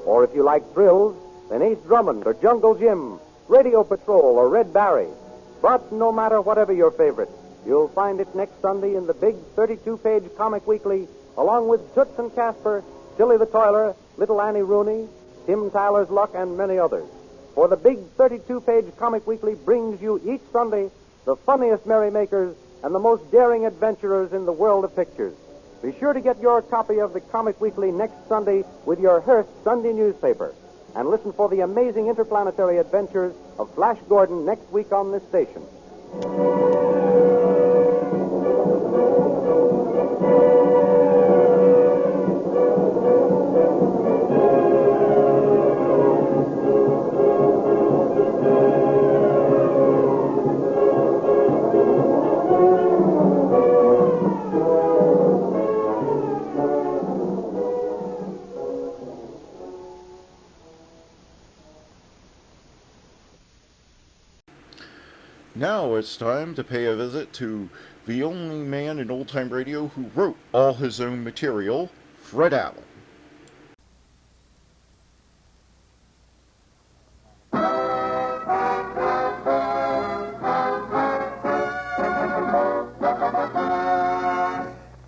Or if you like thrills, then Ace Drummond or Jungle Jim, Radio Patrol or Red Barry. But no matter whatever your favorite, you'll find it next Sunday in the big 32-page comic weekly, along with Toots and Casper, Tilly the Toiler, Little Annie Rooney, Tim Tyler's Luck, and many others. For the big 32-page comic weekly brings you each Sunday the funniest merrymakers and the most daring adventurers in the world of pictures. Be sure to get your copy of the comic weekly next Sunday with your Hearst Sunday newspaper. And listen for the amazing interplanetary adventures of Flash Gordon next week on this station. Now it's time to pay a visit to the only man in old-time radio who wrote all his own material, Fred Allen.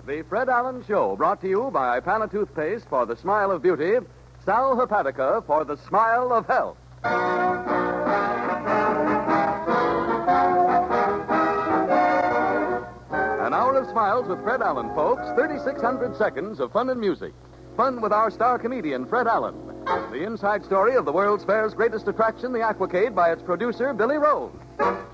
The Fred Allen Show, brought to you by Ipana Toothpaste for the smile of beauty, Sal Hepatica for the smile of health. An hour of smiles with Fred Allen, folks. 3,600 seconds of fun and music. Fun with our star comedian, Fred Allen. The inside story of the World's Fair's greatest attraction, the Aquacade, by its producer, Billy Rose.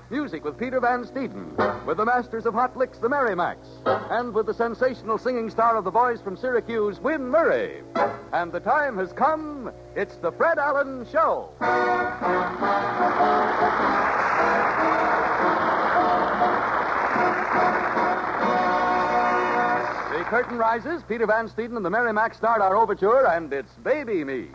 Music with Peter Van Steeden. With the masters of hot licks, the Merrimacs. And with the sensational singing star of the Boys from Syracuse, Win Murray. And the time has come. It's the Fred Allen Show. The curtain rises. Peter Van Steeden and the Merrimacs start our overture, and it's Baby Me.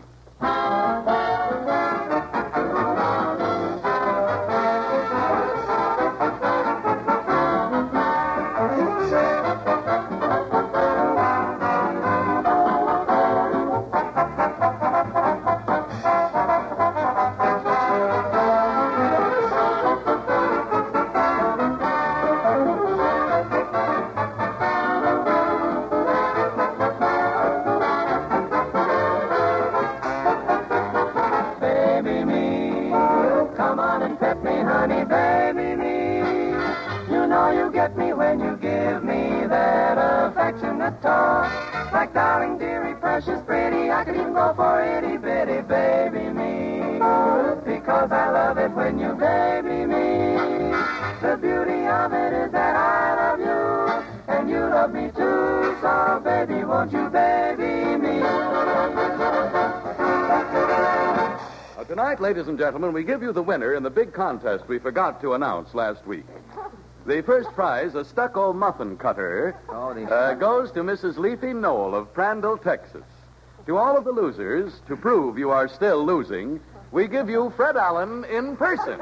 could even go for itty bitty baby me, because I love it when you baby me. The beauty of it is that I love you, and you love me too, so baby, won't you baby me? Tonight, ladies and gentlemen, we give you the winner in the big contest we forgot to announce last week. The first prize, a stucco muffin cutter, goes to Mrs. Leafy Knoll of Prandle, Texas. To all of the losers, to prove you are still losing, we give you Fred Allen in person.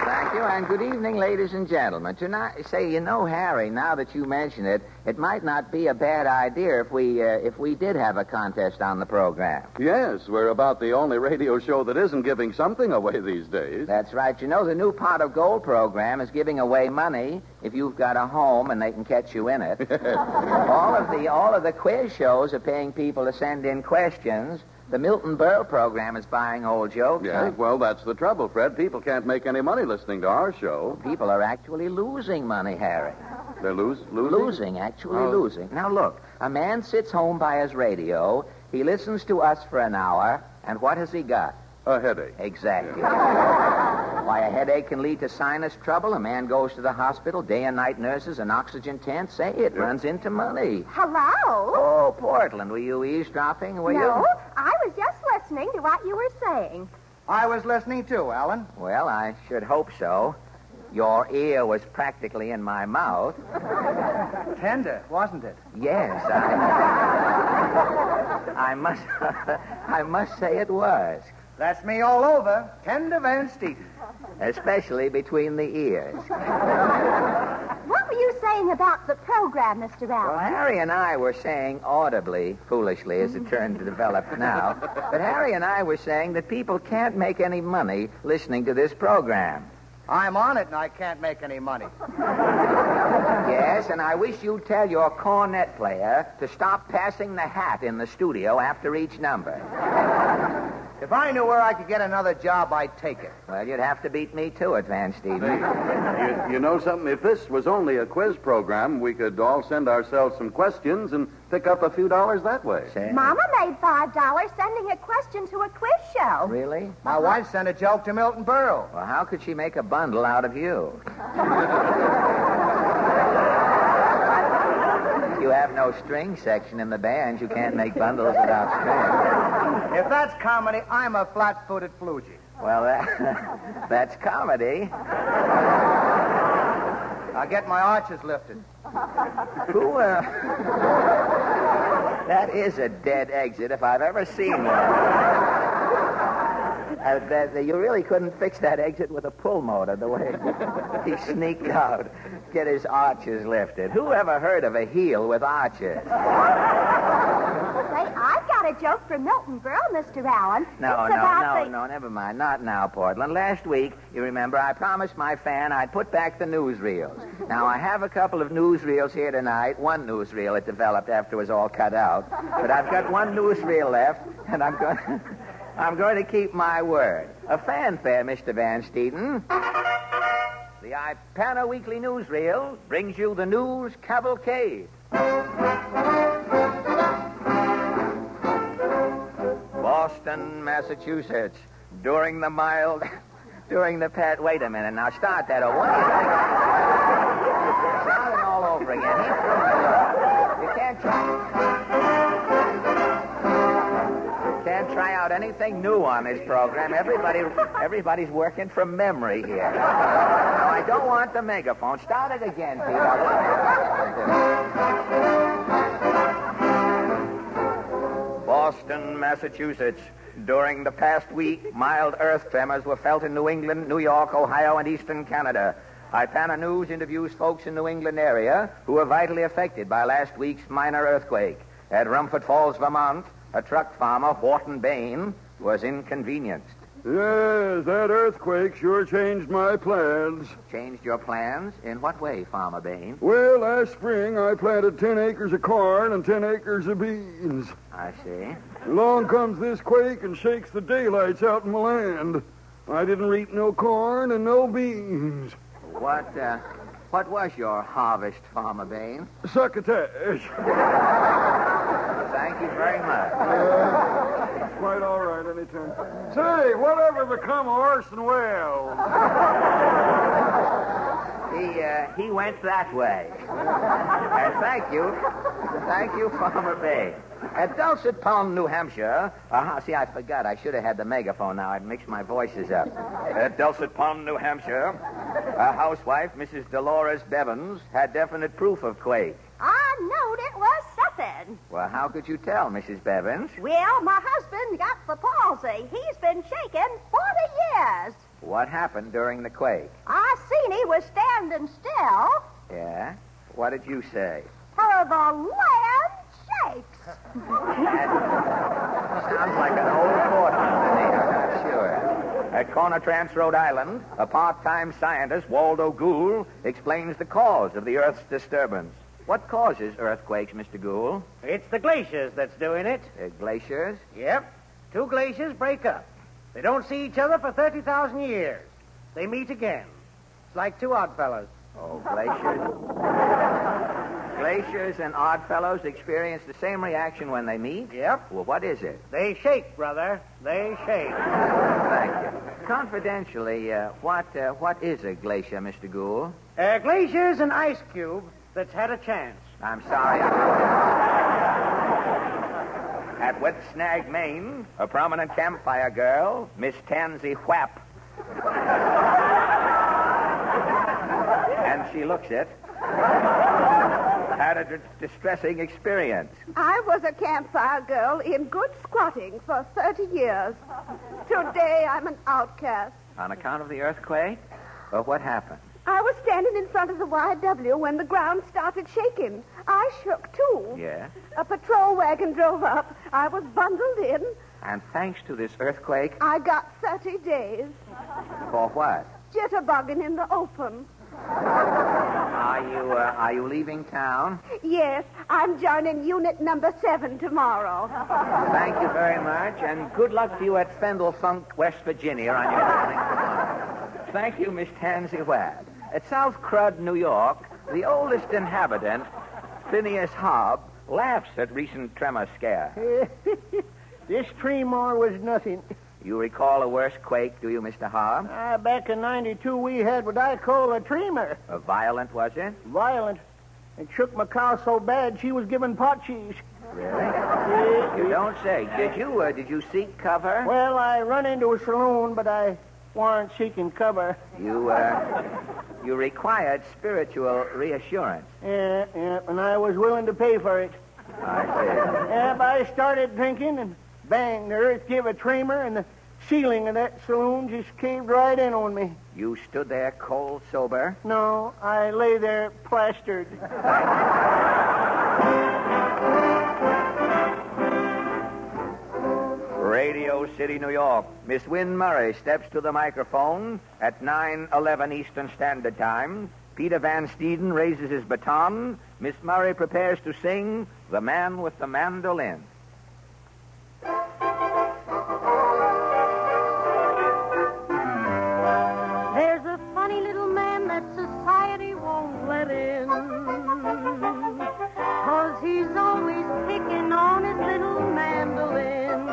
Thank you, and good evening, ladies and gentlemen. Tonight, say, you know, Harry, now that you mention it, it might not be a bad idea if we did have a contest on the program. Yes, we're about the only radio show that isn't giving something away these days. That's right. You know, the new Pot of Gold program is giving away money if you've got a home and they can catch you in it. all of the quiz shows are paying people to send in questions. The Milton Berle program is buying old jokes. Yeah, well, that's the trouble, Fred. People can't make any money listening to our show. People are actually losing money, Harry. They're losing? Losing. Now, look, a man sits home by his radio, he listens to us for an hour, and what has he got? A headache. Exactly. Why, a headache can lead to sinus trouble. A man goes to the hospital, day and night nurses, an oxygen tent. Say, it runs into money. Hello? Oh, Portland, were you eavesdropping, were you? No, I was just listening to what you were saying. I was listening too, Alan. Well, I should hope so. Your ear was practically in my mouth. Tender, wasn't it? Yes, I must say it was. That's me all over. Tender Van Steeten. Especially between the ears. What were you saying about the program, Mr. Allen? Well, Harry and I were saying audibly, foolishly, as it turned to develop now, but Harry and I were saying that people can't make any money listening to this program. I'm on it, and I can't make any money. Yes, and I wish you'd tell your cornet player to stop passing the hat in the studio after each number. If I knew where I could get another job, I'd take it. Well, you'd have to beat me to it, Van Steeden. You know something? If this was only a quiz program, we could all send ourselves some questions and pick up a few dollars that way. Mama made $5 sending a question to a quiz show. Really? My wife sent a joke to Milton Berle. Well, how could she make a bundle out of you? You have no string section in the band. You can't make bundles without strings. If that's comedy, I'm a flat-footed floogie. Well, that's comedy. I'll get my arches lifted. That is a dead exit if I've ever seen one. You really couldn't fix that exit with a pull motor the way he sneaked out, get his arches lifted. Who ever heard of a heel with arches? Say, I've got a joke for Milton Berle, Mr. Allen. No, never mind. Not now, Portland. Last week, you remember, I promised my fan I'd put back the newsreels. Now, I have a couple of newsreels here tonight. One newsreel that developed after it was all cut out. But I've got one newsreel left, and I'm going to keep my word. A fanfare, Mr. Van Steeden. The Ipana Weekly Newsreel brings you the news cavalcade. Boston, Massachusetts. Wait a minute. Now start that over. Start it all over again. You can't try out anything new on this program. Everybody's working from memory here. Now, I don't want the megaphone. Start it again, Pete. Boston, Massachusetts. During the past week, mild earth tremors were felt in New England, New York, Ohio, and eastern Canada. Ipana News interviews folks in New England area who were vitally affected by last week's minor earthquake. At Rumford Falls, Vermont, a truck farmer, Wharton Bain, was inconvenienced. Yes, that earthquake sure changed my plans. Changed your plans? In what way, Farmer Bain? Well, last spring I planted 10 acres of corn and 10 acres of beans. I see. Along comes this quake and shakes the daylights out in my land. I didn't reap no corn and no beans. What was your harvest, Farmer Bain? Succotash. Thank you very much. Quite all right anytime. Say, whatever become of Orson Welles? He went that way. And thank you, Farmer Bain. At Dulcet Pond, New Hampshire. See, I forgot. I should have had the megaphone now. I'd mixed my voices up. At Dulcet Pond, New Hampshire, a housewife, Mrs. Dolores Bevins, had definite proof of quake. I knowed it was something. Well, how could you tell, Mrs. Bevins? Well, my husband got the palsy. He's been shaking 40 years. What happened during the quake? I seen he was standing still. Yeah? What did you say? For the land shakes. Sounds like an old Portland to me, I'm not sure. At Conatrance, Rhode Island, a part-time scientist, Waldo Gould, explains the cause of the Earth's disturbance. What causes earthquakes, Mr. Gould? It's the glaciers that's doing it. Glaciers? Yep. 2 glaciers break up. They don't see each other for 30,000 years. They meet again. It's like 2 Oddfellows. Oh, glaciers. Glaciers and Oddfellows experience the same reaction when they meet? Yep. Well, what is it? They shake, brother. They shake. Thank you. Confidentially, what is a glacier, Mr. Gould? A glacier's an ice cube that's had a chance. I'm sorry. At Wet Snag, Maine, a prominent campfire girl, Miss Tansy Whap. And she looks it. Had a distressing experience. I was a campfire girl in good squatting for 30 years. Today I'm an outcast. On account of the earthquake? Well, what happened? I was standing in front of the YW when the ground started shaking. I shook, too. Yeah? A patrol wagon drove up. I was bundled in. And thanks to this earthquake? I got 30 days. For what? Jitterbugging in the open. Are you leaving town? Yes, I'm joining Unit Number 7 tomorrow. Thank you very much, and good luck to you at Fendel Funk, West Virginia on your opening tomorrow. Thank you, Miss Tansy Whap. At South Crud, New York, the oldest inhabitant, Phineas Hobb, laughs at recent tremor scare. This tremor was nothing. You recall a worse quake, do you, Mr. Hobb? Back in 92, we had what I call a tremor. Violent, was it? Violent. It shook my cow so bad she was giving pot cheese. Really? You don't say. Did you seek cover? Well, I run into a saloon, but I weren't seeking cover. You required spiritual reassurance. Yeah, and I was willing to pay for it. I see. But I started drinking, and bang, the earth gave a tremor, and the ceiling of that saloon just caved right in on me. You stood there cold sober? No, I lay there plastered. Radio City, New York. Miss Wynn Murray steps to the microphone at 9:11 Eastern Standard Time. Peter Van Steeden raises his baton. Miss Murray prepares to sing The Man with the Mandolin. There's a funny little man that society won't let in, 'cause he's always picking on his little mandolin.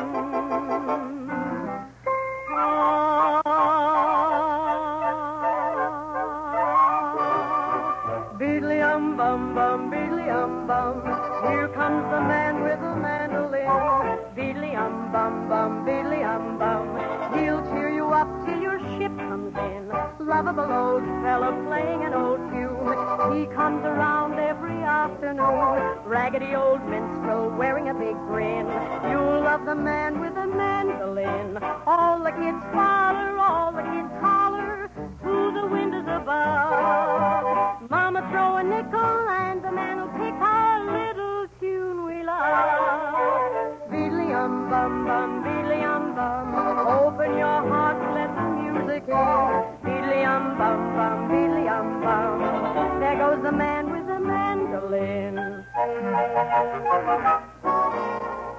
Beedly-um-bum-bum, beedly-um-bum, here comes the man with the mandolin. Beedly-um-bum-bum, beedly-um-bum, he'll cheer you up till your ship comes in. Lovable old fella playing an old tune. He comes around every afternoon. Raggedy old minstrel wearing a big grin. You'll love the man with the mandolin. All the kids holler, all the kids holler through the windows above. Mama throw a nickel and the man will pick our little tune we love. Beedly-um-bum-bum, beedly-um-bum, open your heart and let the music in. Beedly-um-bum-bum, beedly-um-bum, there goes the man with the mandolin.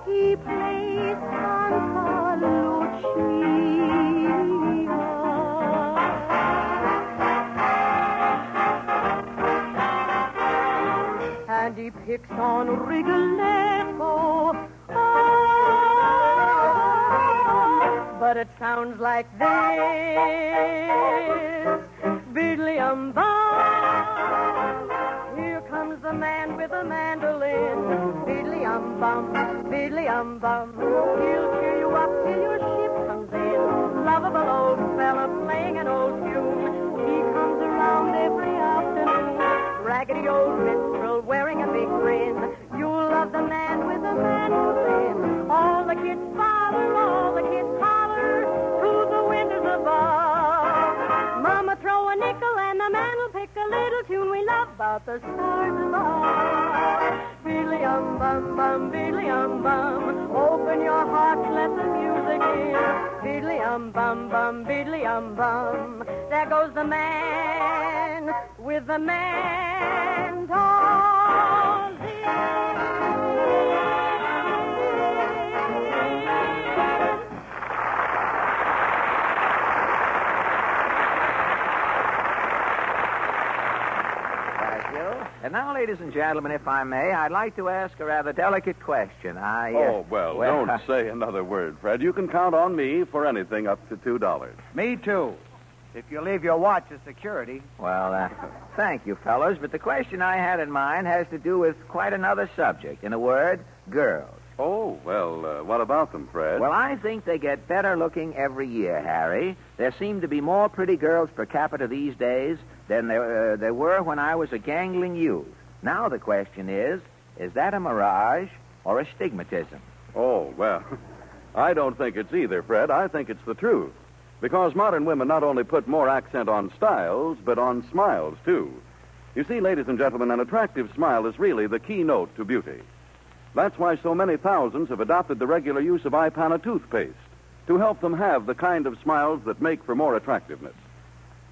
He plays Santa Lucia. cakes on Rigoletto. But it sounds like this. Beedly-um-bum. Here comes the man with a mandolin. Beedly-um-bum, beedly-um-bum. He'll cheer you up till your ship comes in. Lovable old fella playing an old tune. He comes around every afternoon. Raggedy old minstrel wearing a big grin. You'll love the man with the mandolin. All the kids follow, all the kids holler through the windows above. Mama throw a nickel and the man will pick a little tune we love about the stars above. Beedly-um-bum-bum, beedly-um-bum. Open your hearts, let the music hear. Beedly-um-bum-bum, beedly-um-bum. There goes the man with the And now, ladies and gentlemen, if I may, I'd like to ask a rather delicate question. Don't say another word, Fred. You can count on me for anything up to $2. Me, too. If you leave your watch as security. Well, thank you, fellows, but the question I had in mind has to do with quite another subject. In a word, girls. Oh, well, what about them, Fred? Well, I think they get better looking every year, Harry. There seem to be more pretty girls per capita these days than there were when I was a gangling youth. Now the question is that a mirage or a stigmatism? Oh, well, I don't think it's either, Fred. I think it's the truth. Because modern women not only put more accent on styles, but on smiles, too. You see, ladies and gentlemen, an attractive smile is really the keynote to beauty. That's why so many thousands have adopted the regular use of Ipana toothpaste to help them have the kind of smiles that make for more attractiveness.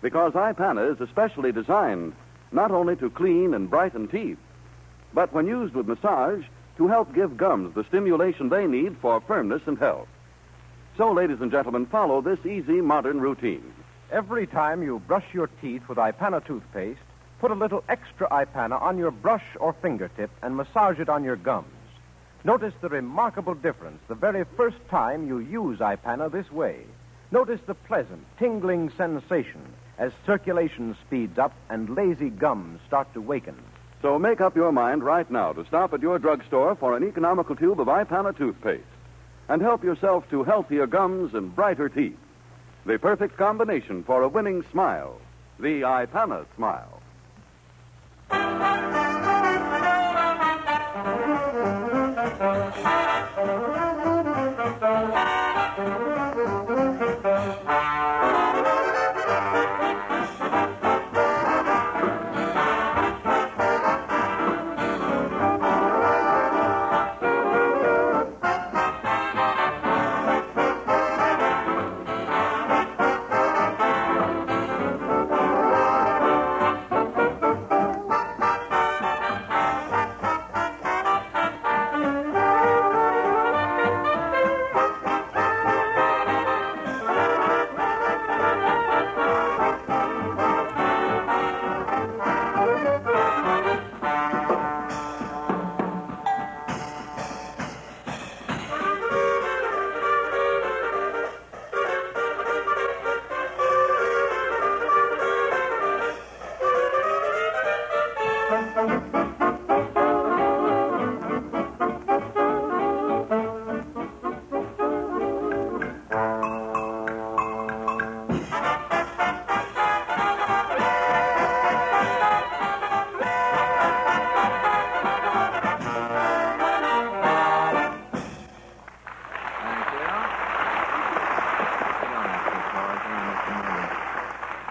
Because Ipana is especially designed not only to clean and brighten teeth, but when used with massage, to help give gums the stimulation they need for firmness and health. So, ladies and gentlemen, follow this easy modern routine. Every time you brush your teeth with Ipana toothpaste, put a little extra Ipana on your brush or fingertip and massage it on your gums. Notice the remarkable difference the very first time you use Ipana this way. Notice the pleasant, tingling sensation as circulation speeds up and lazy gums start to waken. So make up your mind right now to stop at your drugstore for an economical tube of Ipana toothpaste and help yourself to healthier gums and brighter teeth. The perfect combination for a winning smile. The Ipana smile.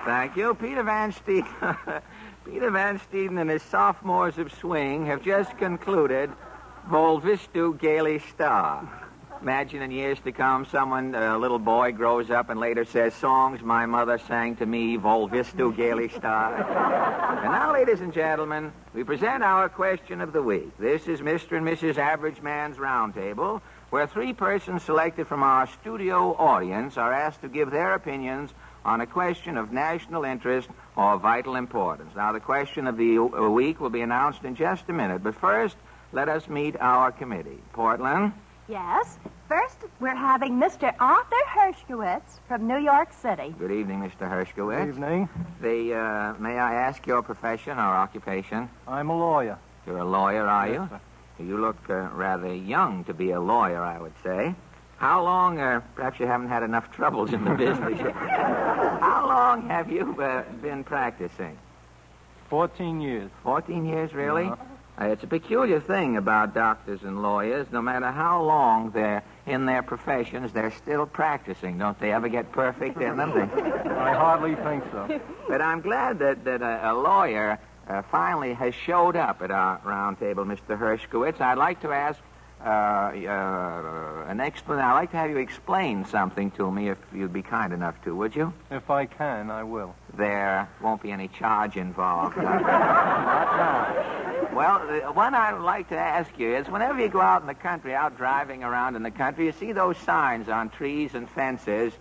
Thank you. Peter Van Steeden and his sophomores of swing have just concluded Volvistu Gaily Star. Imagine in years to come, a little boy grows up and later says, songs my mother sang to me, Volvistu Gaily Star. And now, ladies and gentlemen, we present our question of the week. This is Mr. and Mrs. Average Man's Roundtable, where three persons selected from our studio audience are asked to give their opinions on a question of national interest or vital importance. Now, the question of the week will be announced in just a minute. But first, let us meet our committee. Portland? Yes. First, we're having Mr. Arthur Hershkowitz from New York City. Good evening, Mr. Hershkowitz. Good evening. May I ask your profession or occupation? I'm a lawyer. You're a lawyer, are Yes, you? sir. You look rather young to be a lawyer, I would say. How long, perhaps you haven't had enough troubles in the business yet. How long have you been practicing? 14 years. 14 years, really? Uh-huh. It's a peculiar thing about doctors and lawyers. No matter how long they're in their professions, they're still practicing. Don't they ever get perfect in them? I hardly think so. But I'm glad that a lawyer finally has showed up at our round table, Mr. Hershkowitz. I'd like to ask I'd like to have you explain something to me, if you'd be kind enough to, would you? If I can, I will. There won't be any charge involved. Well, the one I'd like to ask you is, whenever you go out in the country, out driving around in the country, you see those signs on trees and fences,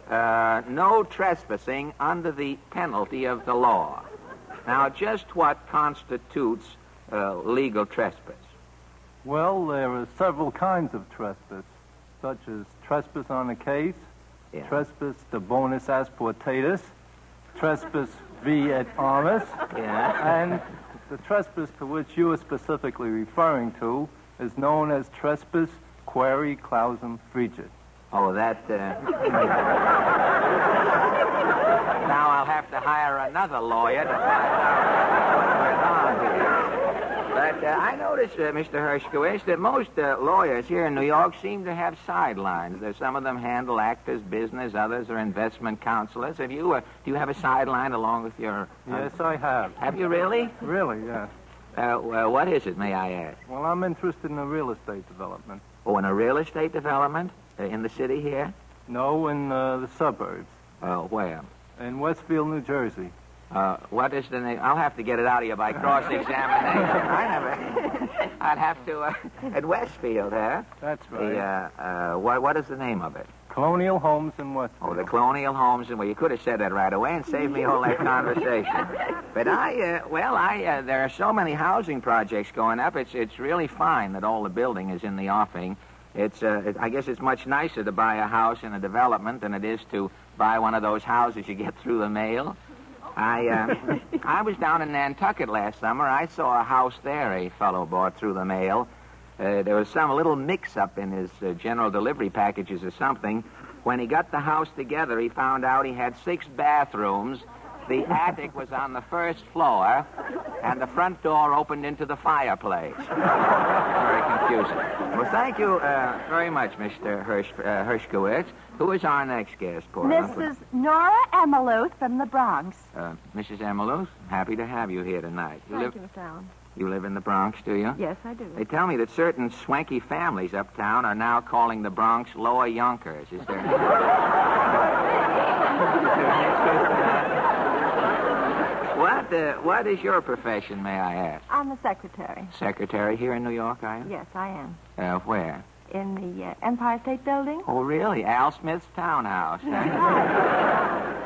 no trespassing under the penalty of the law. Now, just what constitutes legal trespass? Well, there are several kinds of trespass, such as trespass on a case, trespass de bonus asportatus, trespass vi et armis, and the trespass to which you are specifically referring to is known as trespass quaere clausum frigit. Oh, that... Now I'll have to hire another lawyer to find out what's going on here. But I noticed, Mr. Hershkowitz, that most lawyers here in New York seem to have sidelines. Some of them handle actors' business, others are investment counselors. Have you, do you have a sideline along with your... Yes, I have. Have you really? Really, yes. What is it, may I ask? Well, I'm interested in a real estate development. Oh, in a real estate development? In the city here? No, in the suburbs. Where? In Westfield, New Jersey. What is the name? I'll have to get it out of you by cross-examination. I'd have to, at Westfield, huh? That's right. What is the name of it? Colonial Homes in Westfield. Oh, the Colonial Homes, well, you could have said that right away and saved me all that conversation. But there are so many housing projects going up, it's really fine that all the building is in the offing. I guess it's much nicer to buy a house in a development than it is to buy one of those houses you get through the mail. I was down in Nantucket last summer. I saw a house there a fellow bought through the mail. There was some little mix-up in his general delivery packages or something. When he got the house together, he found out he had 6 bathrooms. The attic was on the first floor, and the front door opened into the fireplace. Very confusing. Well, thank you very much, Mr. Hershkowitz. Who is our next guest, Portland? Mrs. Nora Emaluth from the Bronx. Mrs. Emaluth, happy to have you here tonight. Thank you, Mr. Allen. You live in the Bronx, do you? Yes, I do. They tell me that certain swanky families uptown are now calling the Bronx Lower Yonkers. Is there... What is your profession, may I ask? I'm the secretary. Secretary here in New York, are you? Yes, I am. Where? In the Empire State Building. Oh, really? Al Smith's townhouse.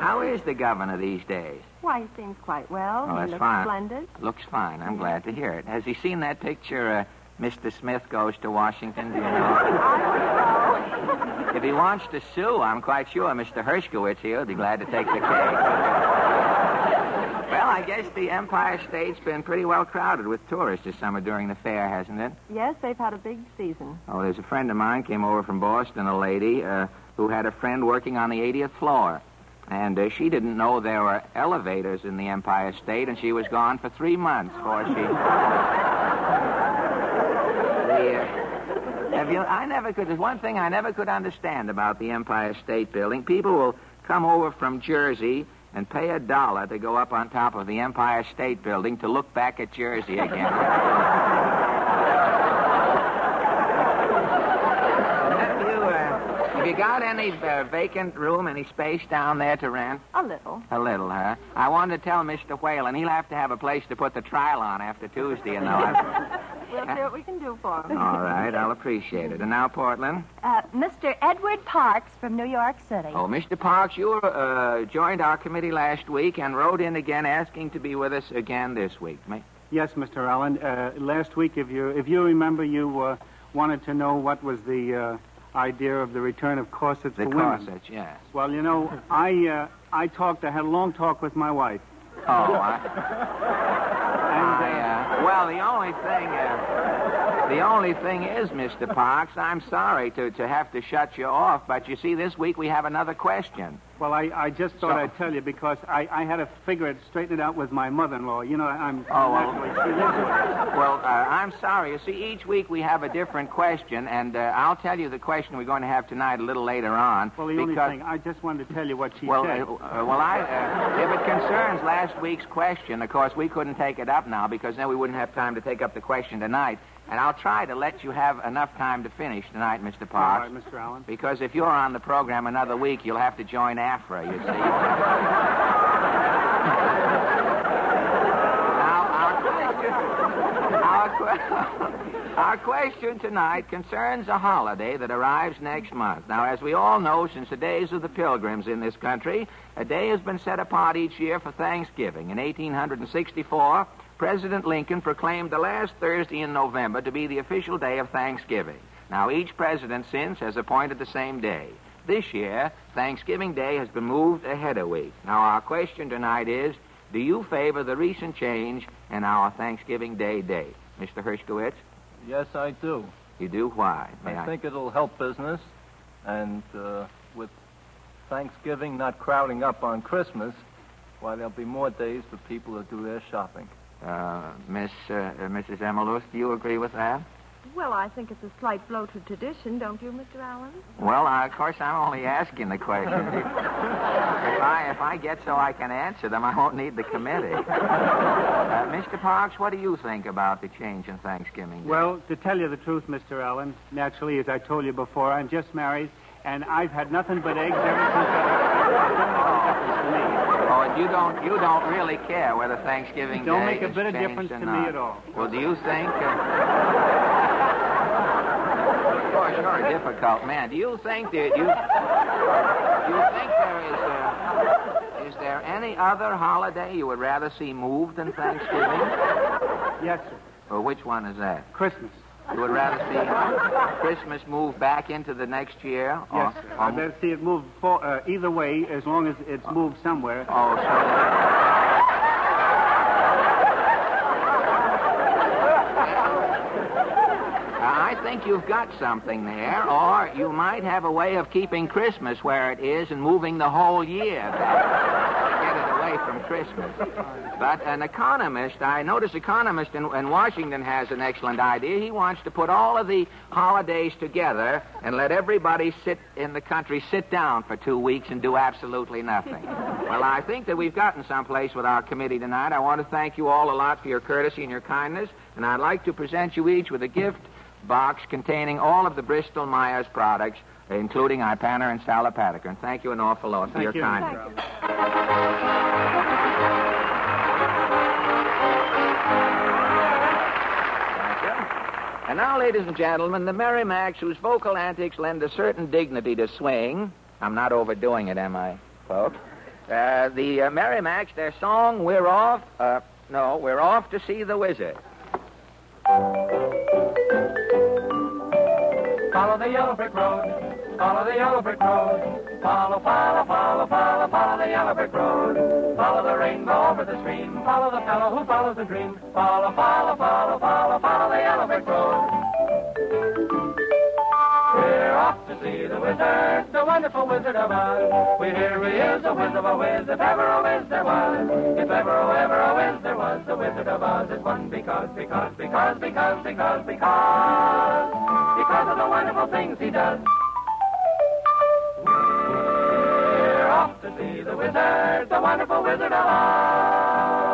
How is the governor these days? Why, he seems quite well. Oh, He that's looks fine. splendid. Looks fine. I'm glad to hear it. Has he seen that picture, Mr. Smith Goes to Washington? Do you know? If he wants to sue, I'm quite sure Mr. Hershkowitz here will be glad to take the case. Well, I guess the Empire State's been pretty well crowded with tourists this summer during the fair, hasn't it? Yes, they've had a big season. Oh, there's a friend of mine came over from Boston, a lady who had a friend working on the 80th floor. And she didn't know there were elevators in the Empire State, and she was gone for 3 months before she... There's one thing I never could understand about the Empire State Building. People will come over from Jersey and pay $1 to go up on top of the Empire State Building to look back at Jersey again. Have you got any vacant room, any space down there to rent? A little. A little, huh? I wanted to tell Mr. Whalen he'll have to have a place to put the trial on after Tuesday, you know. We'll see what we can do for him. All right, I'll appreciate it. And now, Portland? Mr. Edward Parks from New York City. Oh, Mr. Parks, you joined our committee last week and wrote in again asking to be with us again this week. Yes, Mr. Allen. Last week, if you remember, you wanted to know what was the idea of the return of corsets for women. The corsets, yes. Well, you know, I had a long talk with my wife. Oh, well, the only thing is, Mr. Parks, I'm sorry to have to shut you off, but you see, this week we have another question. Well, I just thought I'd tell you because I had to figure it, straighten it out with my mother-in-law. You know, I'm sorry. You see, each week we have a different question, and I'll tell you the question we're going to have tonight a little later on. Well, the only thing, I just wanted to tell you what she said. If it concerns last week's question, of course, we couldn't take it up now because then we wouldn't have time to take up the question tonight. And I'll try to let you have enough time to finish tonight, Mr. Parks. All right, Mr. Allen. Because if you're on the program another week, you'll have to join AFRA, you see. Our question tonight concerns a holiday that arrives next month. Now, as we all know, since the days of the Pilgrims in this country, a day has been set apart each year for Thanksgiving. In 1864... President Lincoln proclaimed the last Thursday in November to be the official day of Thanksgiving. Now, each president since has appointed the same day. This year, Thanksgiving Day has been moved ahead a week. Now, our question tonight is, do you favor the recent change in our Thanksgiving Day date? Mr. Hershkowitz? Yes, I do. You do? Why? I think it'll help business, and with Thanksgiving not crowding up on Christmas, why, there'll be more days for people to do their shopping. Mrs. Emilus, do you agree with that? Well, I think it's a slight blow to tradition, don't you, Mr. Allen? Well, of course, I'm only asking the question. If I get so I can answer them, I won't need the committee. Mr. Parks, what do you think about the change in Thanksgiving Day? Well, to tell you the truth, Mr. Allen, naturally, as I told you before, I'm just married, and I've had nothing but eggs ever since Oh, and you don't really care whether Thanksgiving Day is changed or not? Don't make a bit of difference to me at all. Well, do you think... Of course, you're a difficult man. Do you think there is there any other holiday you would rather see moved than Thanksgiving? Yes, sir. Well, which one is that? Christmas. You would rather see Christmas move back into the next year? Yes, sir. I'd rather see it move either way, as long as it's moved somewhere. Oh, I think you've got something there, or you might have a way of keeping Christmas where it is and moving the whole year back to get it away from Christmas. But an economist, I notice economist in Washington has an excellent idea. He wants to put all of the holidays together and let everybody in the country sit down for 2 weeks and do absolutely nothing. Well, I think that we've gotten someplace with our committee tonight. I want to thank you all a lot for your courtesy and your kindness, and I'd like to present you each with a gift box containing all of the Bristol-Myers products, including Ipana and Salopatiker. And thank you an awful lot for your kindness. And now, ladies and gentlemen, the Merrimacs, whose vocal antics lend a certain dignity to swing. I'm not overdoing it, am I, folks? The Merrimacs, their song, We're Off to See the Wizard. Follow the yellow brick road, follow the yellow brick road. Follow, follow, follow, follow, follow the yellow brick road. Follow the rainbow over the stream, follow the fellow who follows a dream. Follow, follow, follow, follow, follow the yellow brick road. We're off to see the wizard, the wonderful Wizard of Oz. We hear he is a whiz of a whiz, if ever a whiz there was. If ever a whiz there was, the Wizard of Oz is one because of the wonderful things he does. We're off to see the wizard, the wonderful Wizard of Oz.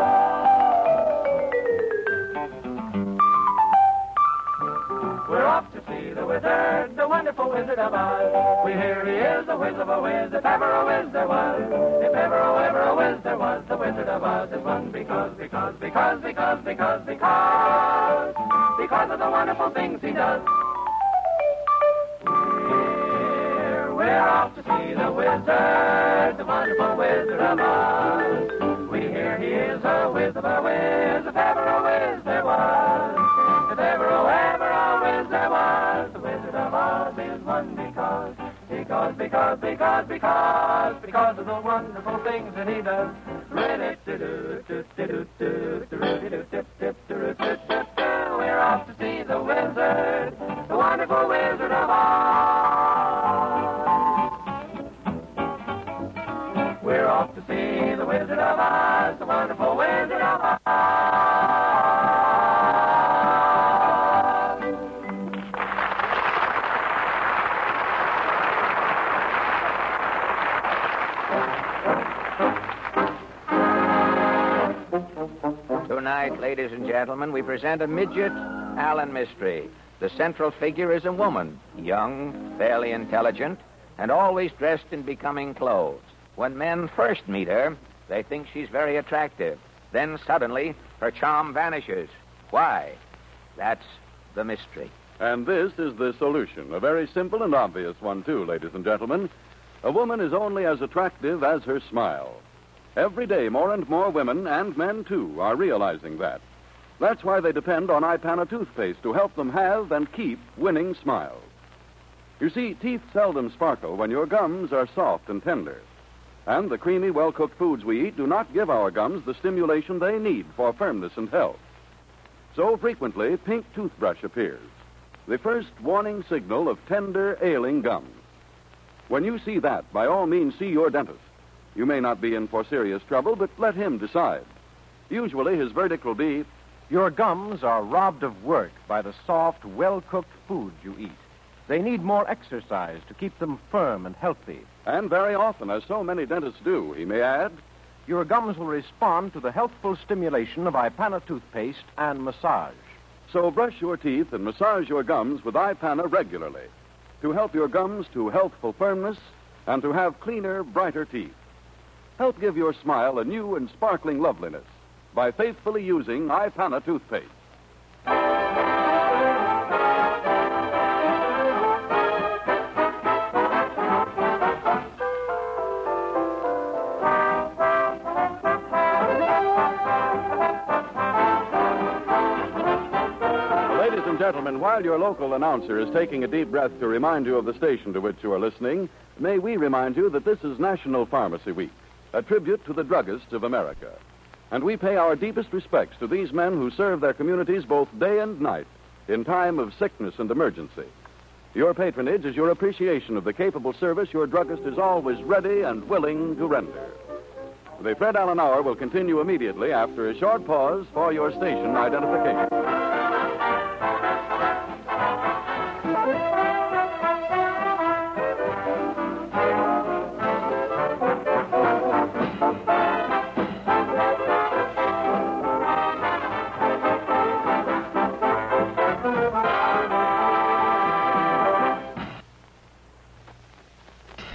We're off to see the wizard, the wonderful Wizard of Oz. We hear he is a whiz of a whiz, if ever a whiz there was. If ever a whiz there was, the Wizard of Oz is one because of the wonderful things he does. We're off to see the wizard, the wonderful Wizard of Oz. We hear Here he is, a whiz of a whiz, if ever a whiz there was. If ever, oh, ever a whiz there was, the Wizard of Oz is one because of the wonderful things that he does. We're off to see the wizard, the wonderful Wizard of Oz. We're off to see the Wizard of Oz, the wonderful Wizard of Oz. Tonight, ladies and gentlemen, we present a midget Allen mystery. The central figure is a woman, young, fairly intelligent, and always dressed in becoming clothes. When men first meet her, they think she's very attractive. Then suddenly, her charm vanishes. Why? That's the mystery. And this is the solution, a very simple and obvious one, too, ladies and gentlemen. A woman is only as attractive as her smile. Every day, more and more women, and men too, are realizing that. That's why they depend on Ipana toothpaste to help them have and keep winning smiles. You see, teeth seldom sparkle when your gums are soft and tender. And the creamy, well-cooked foods we eat do not give our gums the stimulation they need for firmness and health. So frequently, pink toothbrush appears, the first warning signal of tender, ailing gums. When you see that, by all means see your dentist. You may not be in for serious trouble, but let him decide. Usually his verdict will be, your gums are robbed of work by the soft, well-cooked foods you eat. They need more exercise to keep them firm and healthy. And very often, as so many dentists do, he may add, your gums will respond to the healthful stimulation of Ipana toothpaste and massage. So brush your teeth and massage your gums with Ipana regularly to help your gums to healthful firmness and to have cleaner, brighter teeth. Help give your smile a new and sparkling loveliness by faithfully using Ipana toothpaste. Ladies and gentlemen, while your local announcer is taking a deep breath to remind you of the station to which you are listening, may we remind you that this is National Pharmacy Week, a tribute to the druggists of America. And we pay our deepest respects to these men who serve their communities both day and night in time of sickness and emergency. Your patronage is your appreciation of the capable service your druggist is always ready and willing to render. The Fred Allen Hour will continue immediately after a short pause for your station identification.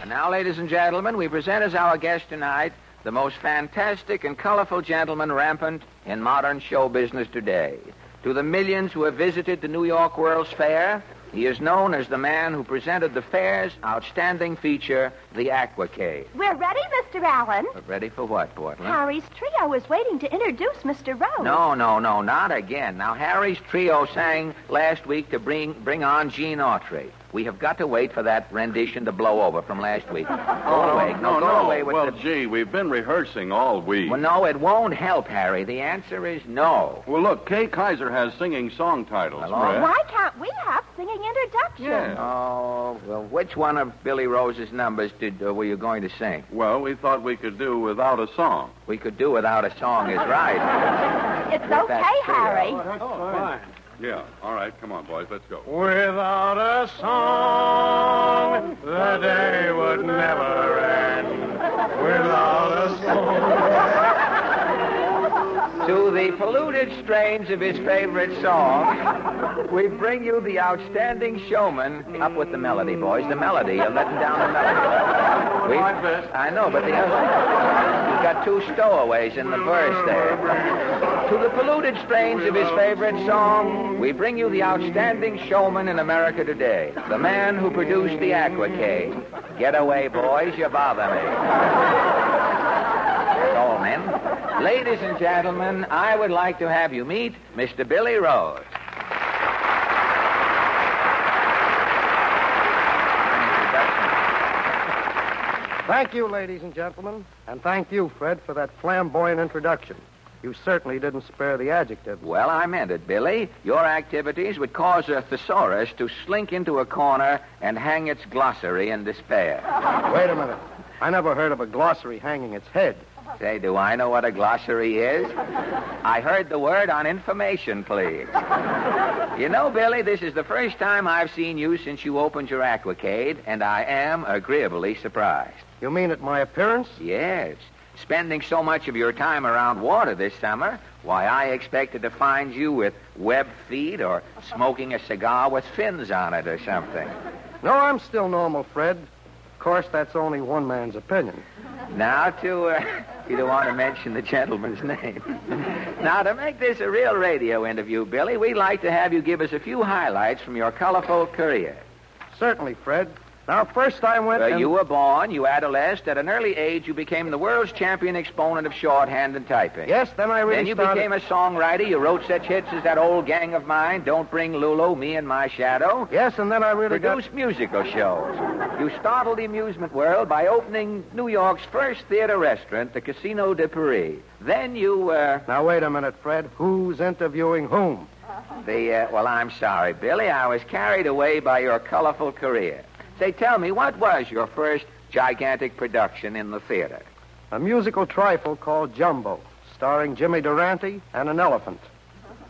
Now, ladies and gentlemen, we present as our guest tonight the most fantastic and colorful gentleman rampant in modern show business today. To the millions who have visited the New York World's Fair, he is known as the man who presented the fair's outstanding feature, the Aquacade. We're ready, Mr. Allen. Ready for what, Portland? Harry's Trio is waiting to introduce Mr. Rose. No, not again. Now, Harry's Trio sang last week to bring on Gene Autry. We have got to wait for that rendition to blow over from last week. Go away. Go away with Well, gee, we've been rehearsing all week. Well, no, it won't help, Harry. The answer is no. Well, look, Kay Kaiser has singing song titles. Fred. Why can't we have singing introductions? Yeah. Oh, well, which one of Billy Rose's numbers were you going to sing? Well, we thought we could do without a song. We could do without a song is right. It's okay, Harry. That's fine. Yeah, all right, come on, boys, let's go. Without a song, the day would never end. Without a song. To the polluted strains of his favorite song, we bring you the outstanding showman. Up with the melody, boys. The melody. You're letting down the melody. I know, but you've got two stowaways in the verse there. To the polluted strains of his favorite song, we bring you the outstanding showman in America today, the man who produced the Aquacade. Get away, boys, you bother me. That's all, men. again. Ladies and gentlemen, I would like to have you meet Mr. Billy Rose. Thank you, ladies and gentlemen, and thank you, Fred, for that flamboyant introduction. You certainly didn't spare the adjective. Well, I meant it, Billy. Your activities would cause a thesaurus to slink into a corner and hang its glossary in despair. Wait a minute. I never heard of a glossary hanging its head. Say, do I know what a glossary is? I heard the word on information, please. You know, Billy, this is the first time I've seen you since you opened your Aquacade, and I am agreeably surprised. You mean at my appearance? Yes. Spending so much of your time around water this summer, why, I expected to find you with webbed feet or smoking a cigar with fins on it or something. No, I'm still normal, Fred. Of course, that's only one man's opinion. Now, you don't want to mention the gentleman's name. Now, to make this a real radio interview, Billy, we'd like to have you give us a few highlights from your colorful career. Certainly, Fred. Now, first I went You were born, you adolesced. At an early age, you became the world's champion exponent of shorthand and typing. Yes, then I really Then you started... became a songwriter. You wrote such hits as That Old Gang of Mine, Don't Bring Lulu, Me and My Shadow. Yes, and then I really produced musical shows. You startled the amusement world by opening New York's first theater restaurant, the Casino de Paris. Then you, Now, wait a minute, Fred. Who's interviewing whom? Well, I'm sorry, Billy. I was carried away by your colorful career. Say, tell me, what was your first gigantic production in the theater? A musical trifle called Jumbo, starring Jimmy Durante and an elephant.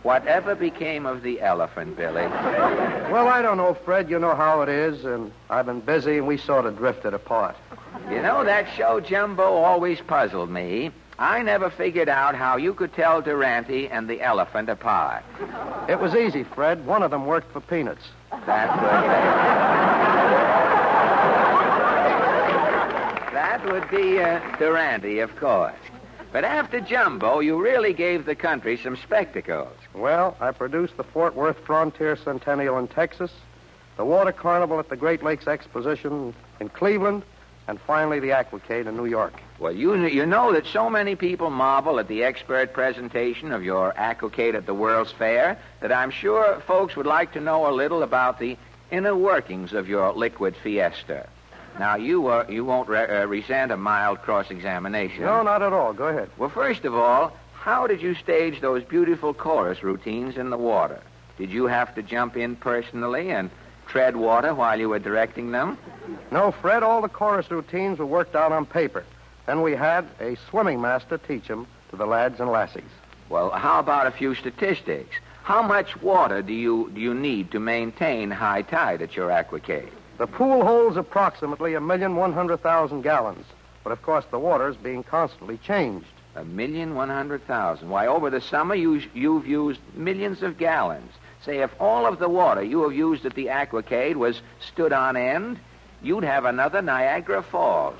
Whatever became of the elephant, Billy? Well, I don't know, Fred. You know how it is, and I've been busy, and we sort of drifted apart. You know, that show Jumbo always puzzled me. I never figured out how you could tell Durante and the elephant apart. It was easy, Fred. One of them worked for peanuts. That would be Durante, of course. But after Jumbo, you really gave the country some spectacles. Well, I produced the Fort Worth Frontier Centennial in Texas, the Water Carnival at the Great Lakes Exposition in Cleveland, and finally the Aquacade in New York. Well, you know that so many people marvel at the expert presentation of your Aquacade at the World's Fair that I'm sure folks would like to know a little about the inner workings of your liquid fiesta. Now, you won't resent a mild cross-examination. No, not at all. Go ahead. Well, first of all, how did you stage those beautiful chorus routines in the water? Did you have to jump in personally and tread water while you were directing them? No, Fred, all the chorus routines were worked out on paper. Then we had a swimming master teach them to the lads and lassies. Well, how about a few statistics? How much water do you need to maintain high tide at your Aquacade? The pool holds approximately 1,100,000 gallons. But, of course, the water is being constantly changed. 1,100,000. Why, over the summer, you've used millions of gallons. Say, if all of the water you have used at the Aquacade was stood on end, you'd have another Niagara Falls.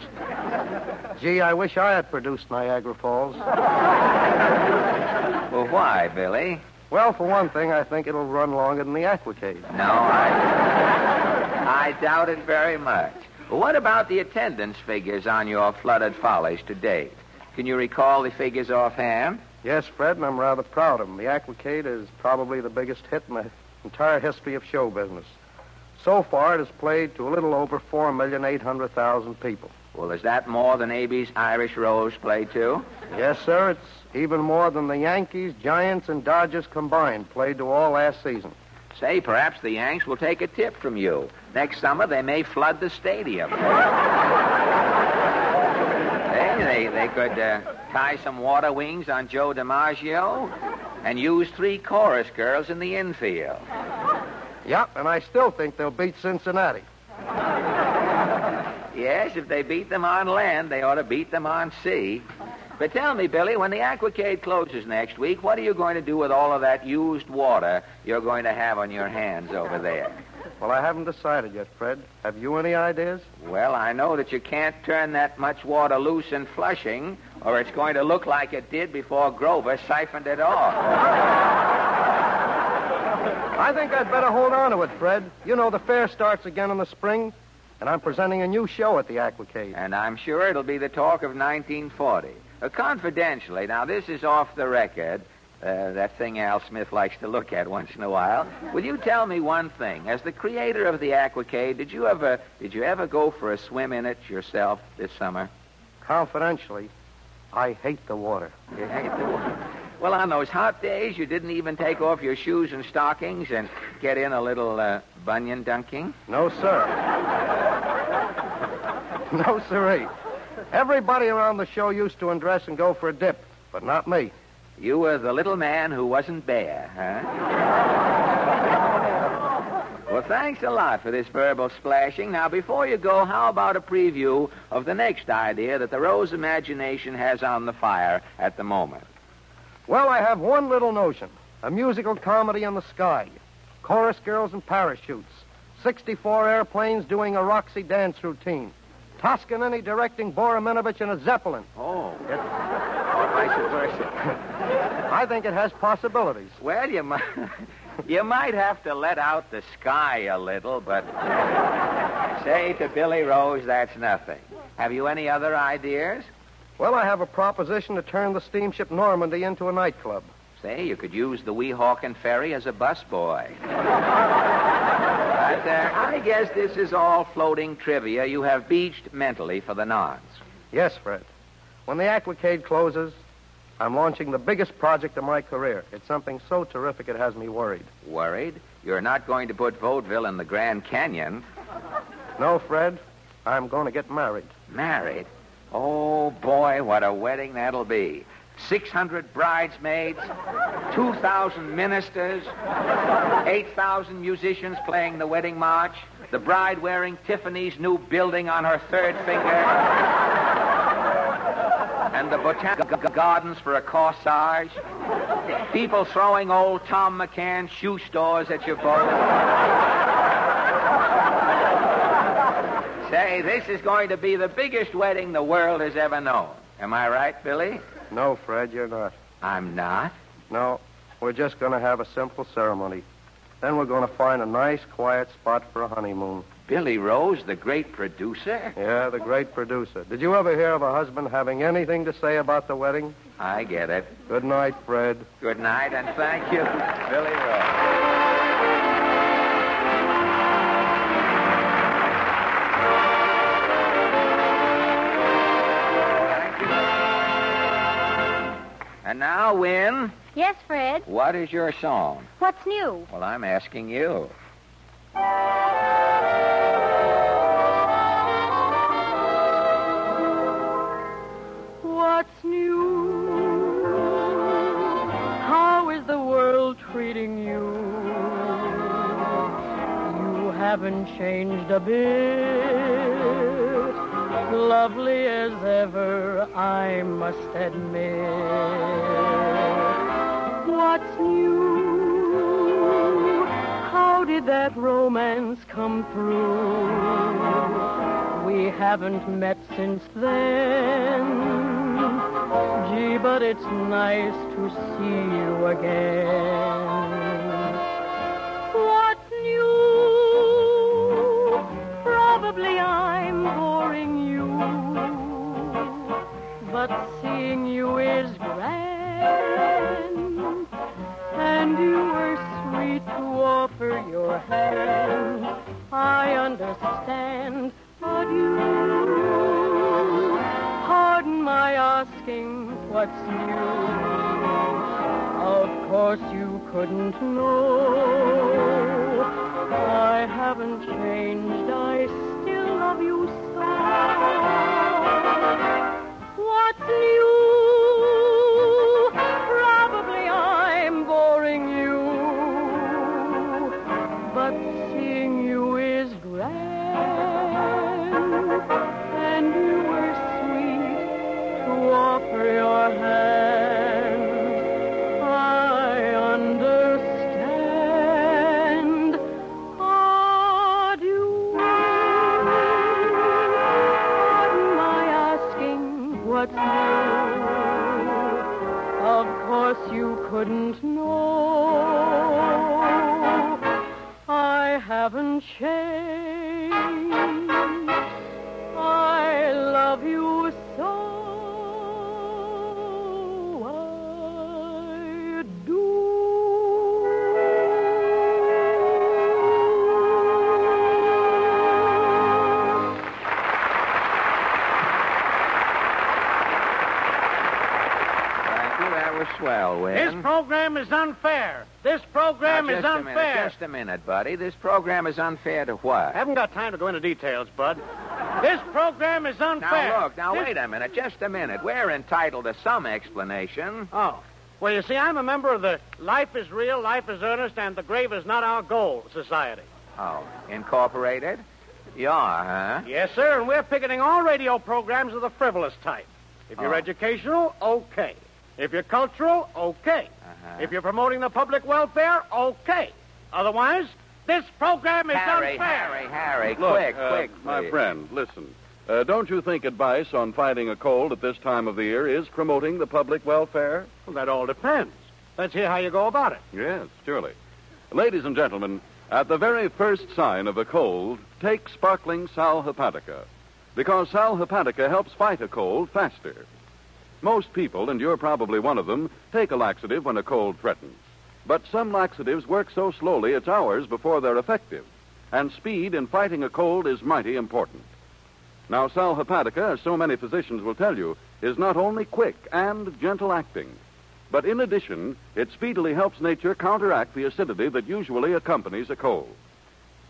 Gee, I wish I had produced Niagara Falls. Well, why, Billy? Well, for one thing, I think it'll run longer than the Aquacade. No, I doubt it very much. What about the attendance figures on your flooded follies to date? Can you recall the figures offhand? Yes, Fred, and I'm rather proud of them. The Aquacade is probably the biggest hit in the entire history of show business. So far, it has played to a little over 4,800,000 people. Well, is that more than A.B.'s Irish Rose played to? Yes, sir. It's even more than the Yankees, Giants, and Dodgers combined played to all last season. Say, perhaps the Yanks will take a tip from you. Next summer, they may flood the stadium. They could tie some water wings on Joe DiMaggio and use 3 chorus girls in the infield. Yep, and I still think they'll beat Cincinnati. Yes, if they beat them on land, they ought to beat them on sea. But tell me, Billy, when the Aquacade closes next week, what are you going to do with all of that used water you're going to have on your hands over there? Well, I haven't decided yet, Fred. Have you any ideas? Well, I know that you can't turn that much water loose in Flushing, or it's going to look like it did before Grover siphoned it off. I think I'd better hold on to it, Fred. You know, the fair starts again in the spring, and I'm presenting a new show at the Aquacade. And I'm sure it'll be the talk of 1940. Confidentially, now this is off the record. That thing Al Smith likes to look at once in a while. Will you tell me one thing? As the creator of the Aquacade, did you ever go for a swim in it yourself this summer? Confidentially, I hate the water. You hate the water? Well, on those hot days, you didn't even take off your shoes and stockings and get in a little bunion dunking? No, sir. No, sirree. Everybody around the show used to undress and go for a dip, but not me. You were the little man who wasn't bare, huh? Well, thanks a lot for this verbal splashing. Now, before you go, how about a preview of the next idea that the Rose imagination has on the fire at the moment? Well, I have one little notion. A musical comedy in the sky. Chorus girls in parachutes. 64 airplanes doing a Roxy dance routine. Toscanini directing Boraminovich in a Zeppelin. Oh. Vice versa. I think it has possibilities. Well, you might have to let out the sky a little, but say to Billy Rose, that's nothing. Have you any other ideas? Well, I have a proposition to turn the steamship Normandy into a nightclub. Say, you could use the Weehawken ferry as a busboy. But I guess this is all floating trivia you have beached mentally for the nonce. Yes, Fred. When the Aquacade closes, I'm launching the biggest project of my career. It's something so terrific it has me worried. Worried? You're not going to put vaudeville in the Grand Canyon. No, Fred. I'm going to get married. Married? Oh, boy, what a wedding that'll be. 600 bridesmaids, 2,000 ministers, 8,000 musicians playing the wedding march, the bride wearing Tiffany's new building on her third finger, and the botanical gardens for a corsage, people throwing old Tom McCann shoe stores at your boat. Say, this is going to be the biggest wedding the world has ever known. Am I right, Billy? No, Fred, you're not. I'm not? No, we're just going to have a simple ceremony. Then we're going to find a nice, quiet spot for a honeymoon. Billy Rose, the great producer? Yeah, the great producer. Did you ever hear of a husband having anything to say about the wedding? I get it. Good night, Fred. Good night, and thank you, Billy Rose. And now, Wynn. Yes, Fred? What is your song? What's new? Well, I'm asking you. What's new? How is the world treating you? You haven't changed a bit. Lovely as ever, I must admit. What's new? How did that romance come through? We haven't met since then. Gee, but it's nice to see you again. What's new? Probably I'm boring you. But seeing you is grand, and you were sweet to offer your hand. I understand, but you, pardon my asking what's new. Of course you couldn't know. I haven't changed, I still love you so. What's new? Probably I'm boring you, but seeing you is grand, and you were sweet to offer your hand. I understand. Adieu. Pardon my asking what's new. Of course you couldn't know. I haven't changed. I love you so. program is unfair. This program Now, is unfair. Just a minute, buddy. This program is unfair to what? I haven't got time to go into details, Bud. This program is unfair. Now, look. Wait a minute. Just a minute. We're entitled to some explanation. Oh. Well, you see, I'm a member of the Life is Real, Life is Earnest, and The Grave is Not Our Goal Society. Oh, incorporated? You are, huh? Yes, sir, and we're picketing all radio programs of the frivolous type. If you're Oh. educational, okay. If you're cultural, okay. If you're promoting the public welfare, okay. Otherwise, this program is unfair. Harry, Look, quick, my please. friend, listen. Don't you think advice on fighting a cold at this time of the year is promoting the public welfare? Well, that all depends. Let's hear how you go about it. Yes, surely. Ladies and gentlemen, at the very first sign of a cold, take sparkling Sal Hepatica, because Sal Hepatica helps fight a cold faster. Most people, and you're probably one of them, take a laxative when a cold threatens. But some laxatives work so slowly it's hours before they're effective, and speed in fighting a cold is mighty important. Now, Sal Hepatica, as so many physicians will tell you, is not only quick and gentle acting, but in addition, it speedily helps nature counteract the acidity that usually accompanies a cold.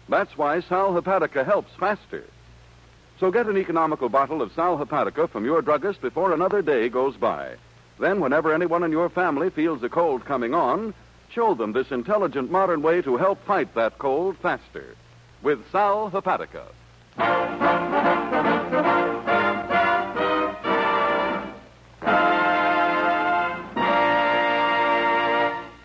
That's why Sal Hepatica helps faster. So get an economical bottle of Sal Hepatica from your druggist before another day goes by. Then, whenever anyone in your family feels a cold coming on, show them this intelligent modern way to help fight that cold faster. With Sal Hepatica.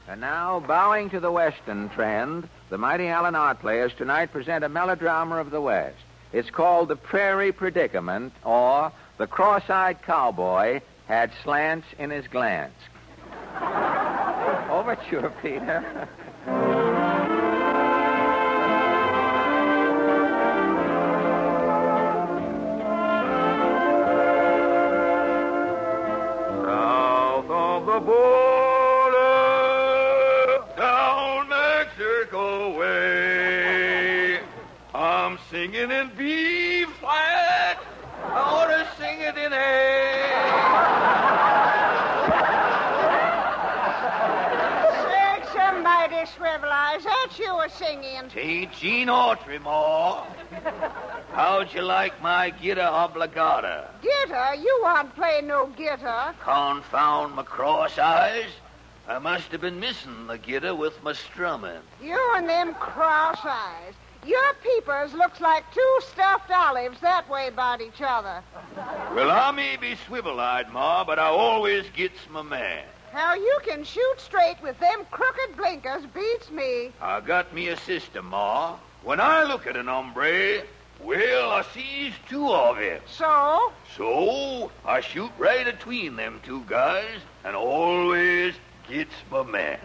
And now, bowing to the Western trend, the mighty Allen Art Players tonight present a melodrama of the West. It's called The Prairie Predicament, or The Cross-Eyed Cowboy Had Slants in His Glance. Overture, Peter. South of the border, down Mexico way, I'm singing in B flat. I ought to sing it in A. Sakes almighty, Swivel Eyes, that's you a singing. T. Gene Autry, Ma. How'd you like my guitar obligata? Gitter? You aren't playing no gitter. Confound my cross eyes. I must have been missing the guitar with my strumming. You and them cross eyes. Your peepers looks like two stuffed olives that way about each other. Well, I may be swivel-eyed, Ma, but I always gets my man. How you can shoot straight with them crooked blinkers beats me. I got me a system, Ma. When I look at an hombre, well, I sees two of him. So? So, I shoot right between them two guys and always gets my man.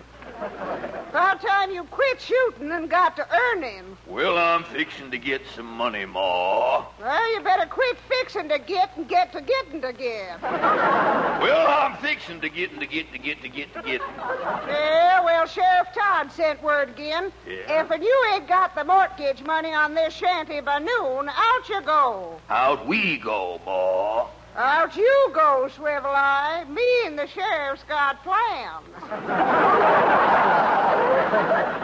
About time you quit shooting and got to earning. Well, I'm fixing to get some money, Ma. Well, you better quit fixing to get and get to getting to get. Well, I'm fixing to get. Yeah, well, Sheriff Todd sent word again. Yeah. If you ain't got the mortgage money on this shanty by noon, out you go. How'd we go, Ma? Out you go, Swivel Eye. Me and the sheriff's got plans.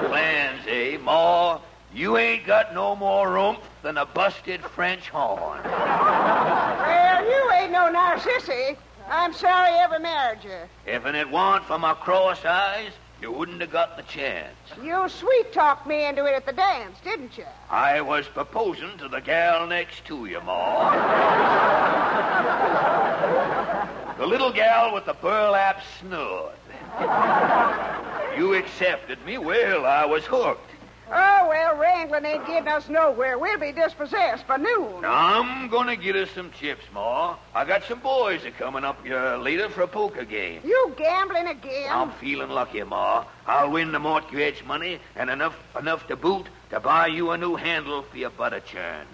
Plans, eh, Ma? You ain't got no more oomph than a busted French horn. Well, you ain't no narcissy. I'm sorry I ever married you. If it weren't for my cross eyes, you wouldn't have got the chance. You sweet-talked me into it at the dance, didn't you? I was proposing to the gal next to you, Ma. The little gal with the burlap snood. You accepted me. Well, I was hooked. Oh, well, wrangling ain't getting us nowhere. We'll be dispossessed by noon. I'm gonna get us some chips, Ma. I got some boys a coming up here later for a poker game. You gambling again? I'm feeling lucky, Ma. I'll win the mortgage money and enough to boot to buy you a new handle for your butter churn.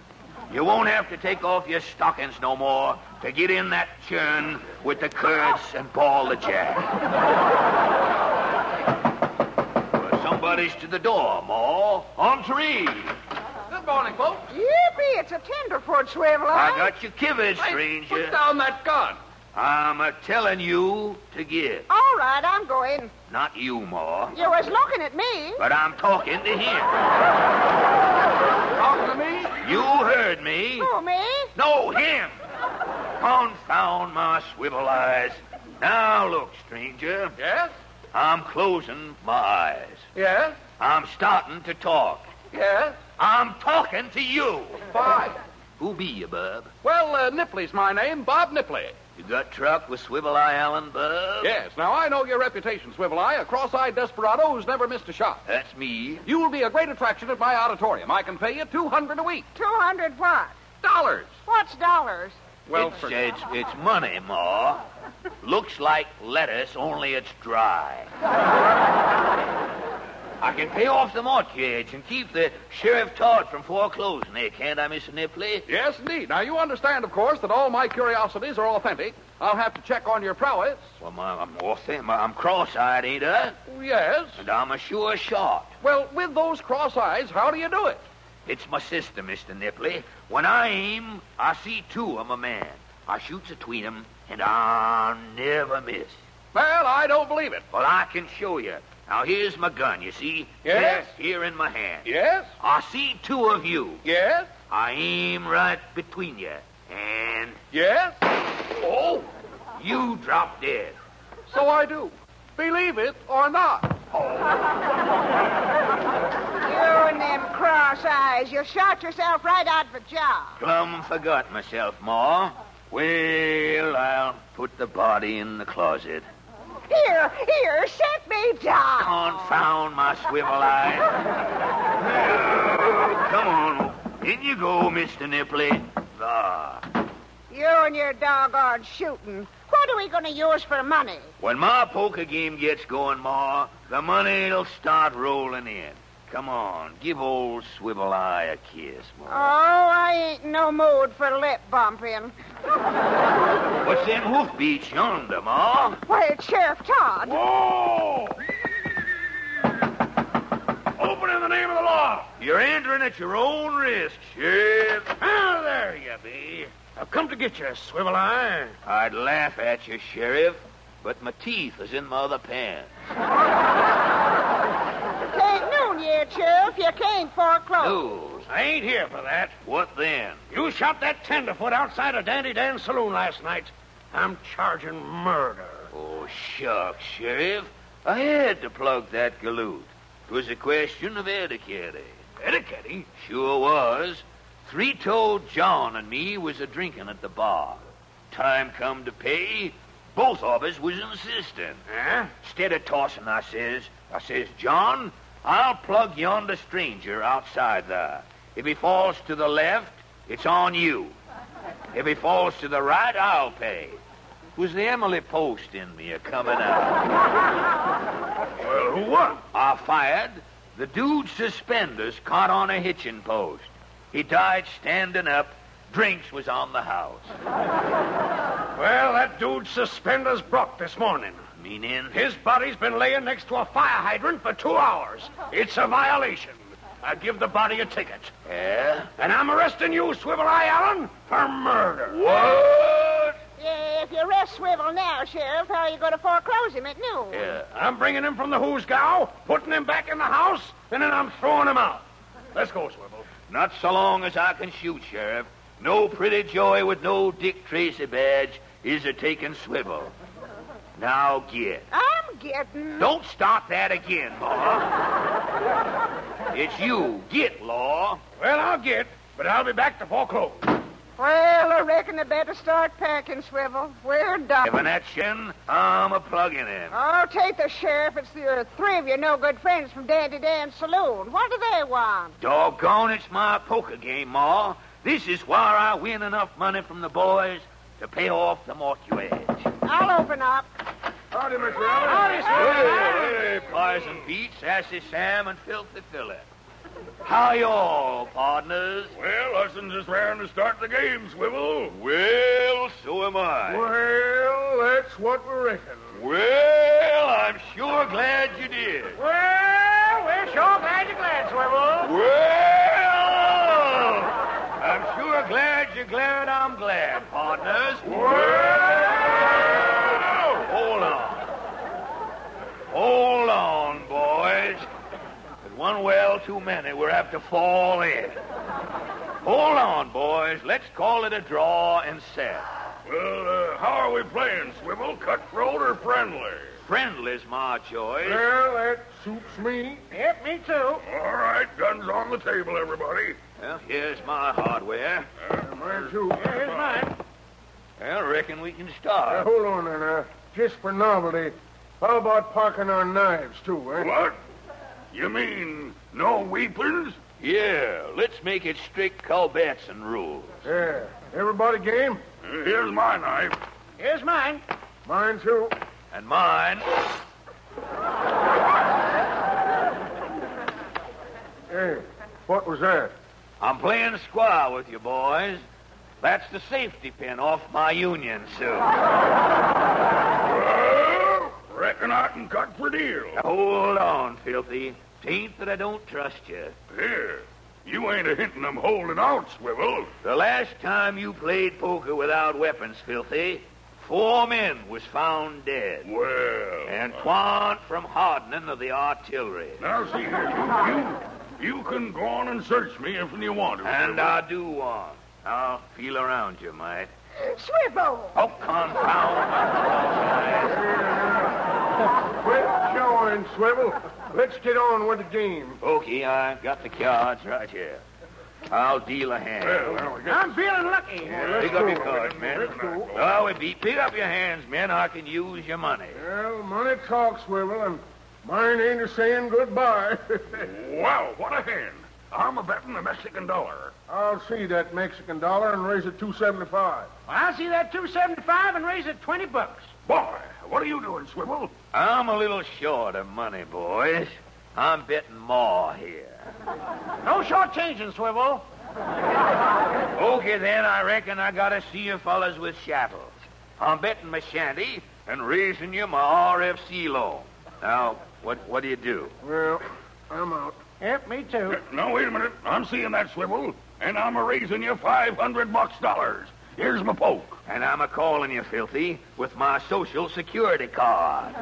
You won't have to take off your stockings no more to get in that churn with the curds and ball the jack. Somebody's to the door, Ma. Entree. Good morning, folks. Yippee, it's a tenderfoot, Swivel Eye. I got you kivered, stranger. Put down that gun. I'm telling you to get. All right, I'm going. Not you, Ma. You was looking at me. But I'm talking to him. Talking to me? You heard me. Who, me? No, him. Confound my swivel eyes. Now look, stranger. Yes? I'm closing my eyes. Yes? I'm starting to talk. Yes? I'm talking to you. Fine. Who be you, bub? Well, Nipley's my name, Bob Nipley. You got truck with Swivel Eye Allen, bub? Yes. Now, I know your reputation, Swivel Eye, a cross-eyed desperado who's never missed a shot. That's me. You will be a great attraction at my auditorium. I can pay you $200 a week. 200 what? Dollars. What's dollars? Well, it's money, Ma. Looks like lettuce, only it's dry. I can pay off the mortgage and keep the Sheriff Todd from foreclosing there, can't I, Mr. Nipley? Yes, indeed. Now, you understand, of course, that all my curiosities are authentic. I'll have to check on your prowess. Well, I'm cross-eyed, ain't I? Yes. And I'm a sure shot. Well, with those cross eyes, how do you do it? It's my sister, Mr. Nipley. When I aim, I see two of my man. I shoots between them, and I'll never miss. Well, I don't believe it. Well, I can show you. Now, here's my gun, you see? Yes? Here in my hand. Yes? I see two of you. Yes? I aim right between you. And... Yes? Oh! You drop dead. So I do. Believe it or not. You and them cross eyes. You shot yourself right out of a job. Plumb forgot myself, Ma. Well, I'll put the body in the closet. Here, set me down. Confound my swivel eye. Come on. In you go, Mr. Nipley. Ah. You and your doggone shooting. What are we going to use for money? When my poker game gets going, Ma, the money'll start rolling in. Come on, give old Swivel Eye a kiss, Ma. Oh, I ain't in no mood for lip bumping. What's them hoofbeats yonder, Ma? Why, it's Sheriff Todd. Whoa! Open in the name of the law. You're entering at your own risk, Sheriff. Ah, there you be. I've come to get you, Swivel Eye. I'd laugh at you, Sheriff, but my teeth is in my other pants. It ain't noon yet, Sheriff. You can't foreclose. No. I ain't here for that. What then? You shot that tenderfoot outside of Dandy Dan's saloon last night. I'm charging murder. Oh, shucks, Sheriff. I had to plug that galoot. 'Twas a question of etiquette. Etiquette? Sure was. Three-toed John and me was a-drinking at the bar. Time come to pay, both of us was insisting. Huh? Instead of tossing, I says, John, I'll plug yonder stranger outside there. If he falls to the left, it's on you. If he falls to the right, I'll pay. Was the Emily Post in me a-coming out? Well, who won? I fired. The dude's suspenders caught on a hitching post. He died standing up. Drinks was on the house. Well, that dude's suspenders broke this morning. Meaning? His body's been laying next to a fire hydrant for 2 hours. It's a violation. I give the body a ticket. Yeah? And I'm arresting you, Swivel Eye Allen, for murder. What? Yeah, if you arrest Swivel now, Sheriff, how are you going to foreclose him at noon? Yeah. I'm bringing him from the hoosgow, putting him back in the house, and then I'm throwing him out. Let's go, Swivel. Not so long as I can shoot, Sheriff. No pretty joy with no Dick Tracy badge is a-taking Swivel. Now get. I'm getting... Don't start that again, Law. It's you. Get, Law. Well, I'll get, but I'll be back to foreclose. Well, I reckon I better start packing, Swivel. We're done. Having that shin, I'm a-plugging in. Oh, take the sheriff. It's the three of you no-good friends from Dandy Dan's saloon. What do they want? Doggone, it's my poker game, Ma. This is where I win enough money from the boys to pay off the mortgage. I'll open up. Howdy, Mr. Allen. Howdy, Swivel. Hey, Pies and Pete, Sassy Sam, and Filthy Philip. How y'all, partners? Well, Hudson's just raring to start the game, Swivel. Well, so am I. Well, that's what we reckon. Well, I'm sure glad you did. Well, we're sure glad you're glad, Swivel. Well, I'm sure glad you're glad I'm glad, partners. Well... one well too many. We're apt to fall in. Hold on, boys. Let's call it a draw and set. Well, how are we playing, Swivel? Cutthroat or friendly? Friendly's my choice. Well, that suits me. Yep, me too. All right, guns on the table, everybody. Well, here's my hardware. Mine, too. Here's mine. I reckon we can start. Hold on there, just for novelty. How about parking our knives, too, eh? What? You mean no weapons? Yeah, let's make it strict Culbertson rules. Yeah. Everybody game? Here's my knife. Here's mine. Mine, too. And mine. Hey, what was that? I'm playing square with you, boys. That's the safety pin off my union suit. Well, reckon I can cut for deal. Now, hold on, Filthy. 'Tain't that I don't trust you. Here, you ain't a hinting I'm holding out, Swivel. The last time you played poker without weapons, Filthy, 4 men was found dead. Well. And 'twant from hardening of the artillery. Now, see here, you can go on and search me if you want to. And I do want. I'll feel around you, mate. Swivel! Oh, confound Quit showing, Swivel. Let's get on with the game. Okay, I got the cards right here. I'll deal a hand. I'm feeling lucky. Pick up your cards, men. Oh, pick up your hands, men. I can use your money. Well, money talks, Swivel, and mine ain't a saying goodbye. Wow, what a hand. I'm a betting the Mexican dollar. I'll see that Mexican dollar and raise it $2.75. I'll see that $2.75 and raise it $20. Boy, what are you doing, Swivel? I'm a little short of money, boys. I'm betting more here. No short-changing, Swivel. Okay, then, I reckon I gotta see you fellas with shackles. I'm betting my shanty and raising you my RFC loan. Now, what do you do? Well, I'm out. Yep, me too. Now, wait a minute. I'm seeing that, Swivel, and I'm a-raising you $500. Here's my poke. And I'm a-calling you, Filthy, with my Social Security card.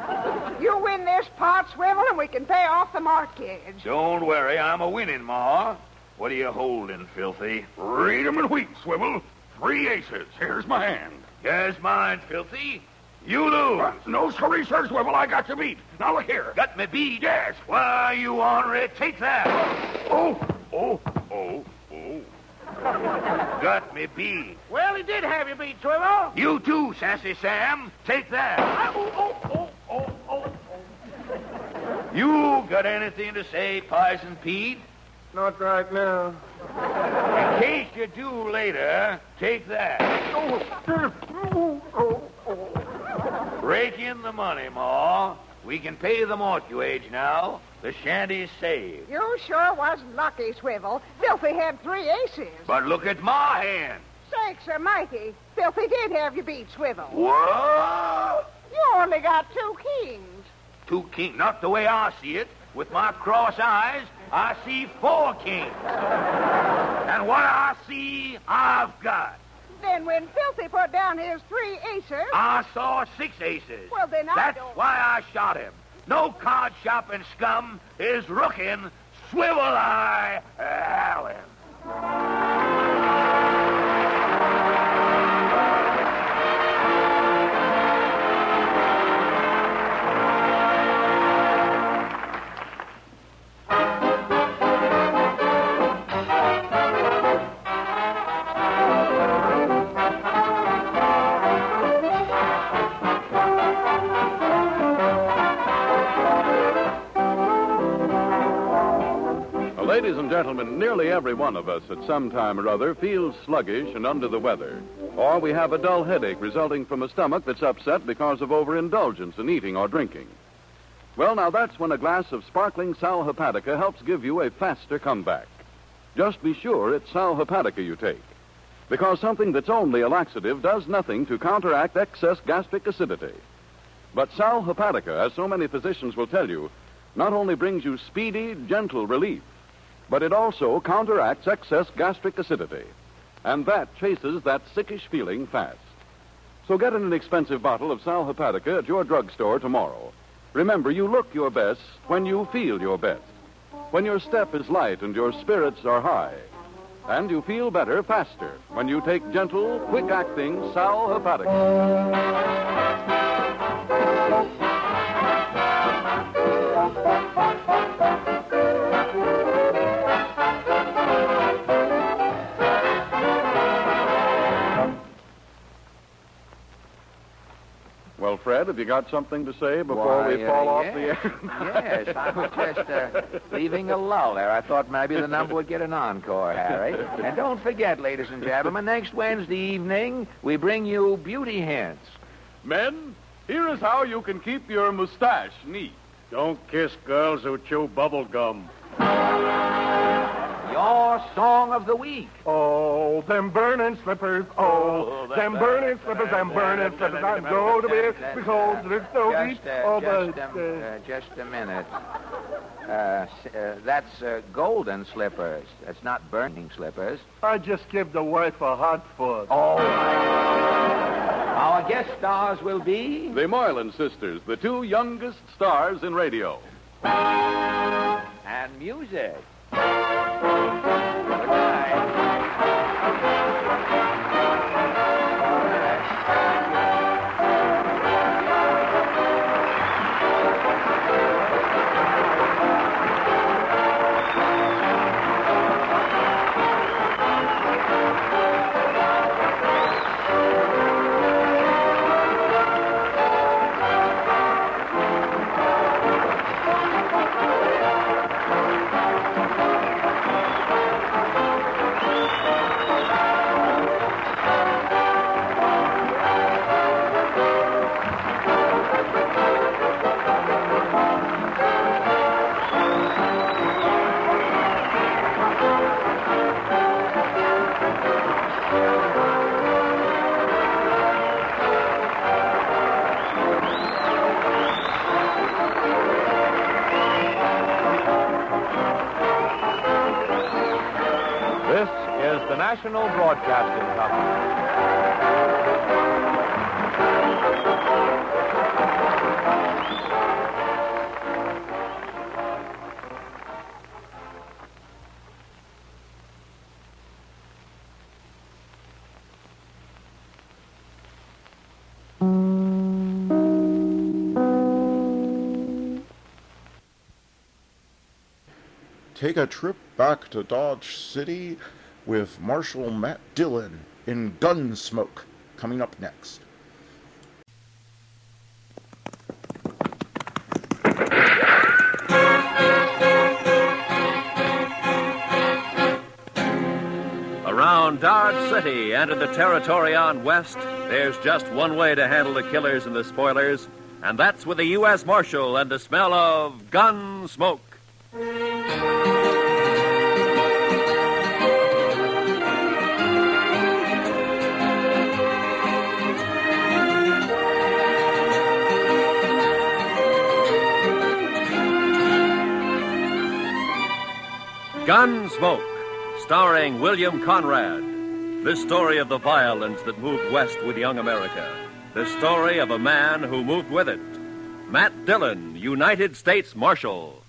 You win this pot, Swivel, and we can pay off the mortgage. Don't worry, I'm a-winning, Ma. What are you holding, Filthy? Read 'em and wheat, Swivel. 3 aces. Here's my hand. Here's mine, Filthy. You lose. No, sorry, sir, Swivel. I got you beat. Now, look here. Got me beat? Yes. Why, you ornery, take that. Oh. Got me beat. Well, he did have you beat, Swivel. You too, Sassy Sam. Take that. You got anything to say, Poison Pete? Not right now. In case you do later, take that. Rake in the money, Ma. We can pay the mortgage now. The shanty's saved. You sure was lucky, Swivel. Filthy had 3 aces. But look at my hand. Sakes almighty. Filthy did have you beat, Swivel. What? You only got 2 kings. 2 kings? Not the way I see it. With my cross eyes, I see 4 kings. And what I see, I've got. Then when Filthy put down his 3 aces... I saw 6 aces. Well, then That's why I shot him. No card shopping scum is rooking Swivel Eye Allen. Ladies and gentlemen, nearly every one of us at some time or other feels sluggish and under the weather. Or we have a dull headache resulting from a stomach that's upset because of overindulgence in eating or drinking. Well, now that's when a glass of sparkling Sal Hepatica helps give you a faster comeback. Just be sure it's Sal Hepatica you take. Because something that's only a laxative does nothing to counteract excess gastric acidity. But Sal Hepatica, as so many physicians will tell you, not only brings you speedy, gentle relief, but it also counteracts excess gastric acidity. And that chases that sickish feeling fast. So get an inexpensive bottle of Sal Hepatica at your drugstore tomorrow. Remember, you look your best when you feel your best. when your step is light and your spirits are high. And you feel better faster when you take gentle, quick-acting Sal Hepatica. Well, Fred, have you got something to say before we fall off the air? Yes, I was just leaving a lull there. I thought maybe the number would get an encore, Harry. And don't forget, ladies and gentlemen, next Wednesday evening, we bring you beauty hints. Men, here is how you can keep your mustache neat. Don't kiss girls who chew bubble gum. Your song of the week. Oh, them burning slippers. Oh, them burning slippers, them burning slippers. I'm going to be because there's no heat. Just a minute. That's golden slippers. That's not burning slippers. I just give the wife a hot foot. Oh, our guest stars will be... The Moylan sisters, the two youngest stars in radio. And music. Good night. This is the National Broadcasting Company. Take a trip back to Dodge City with Marshal Matt Dillon in Gunsmoke, coming up next. Around Dodge City and in the territory on west, there's just one way to handle the killers and the spoilers, and that's with a U.S. Marshal and the smell of gun smoke. Gunsmoke, starring William Conrad. The story of the violence that moved west with young America. The story of a man who moved with it. Matt Dillon, United States Marshal.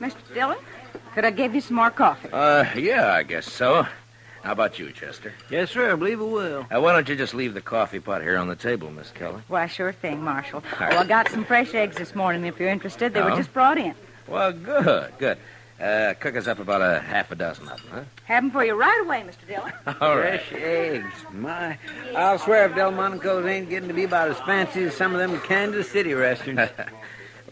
Mr. Dillon, could I give you some more coffee? Yeah, I guess so. How about you, Chester? Yes, sir, I believe it will. Why don't you just leave the coffee pot here on the table, Miss Keller? Why, sure thing, Marshal. Oh, I got some fresh eggs this morning, if you're interested. They were just brought in. Well, good. Cook us up about a half a dozen of them, huh? Have them for you right away, Mr. Dillon. All right. Fresh eggs. My, I'll swear if Delmonico's ain't getting to be about as fancy as some of them Kansas City restaurants.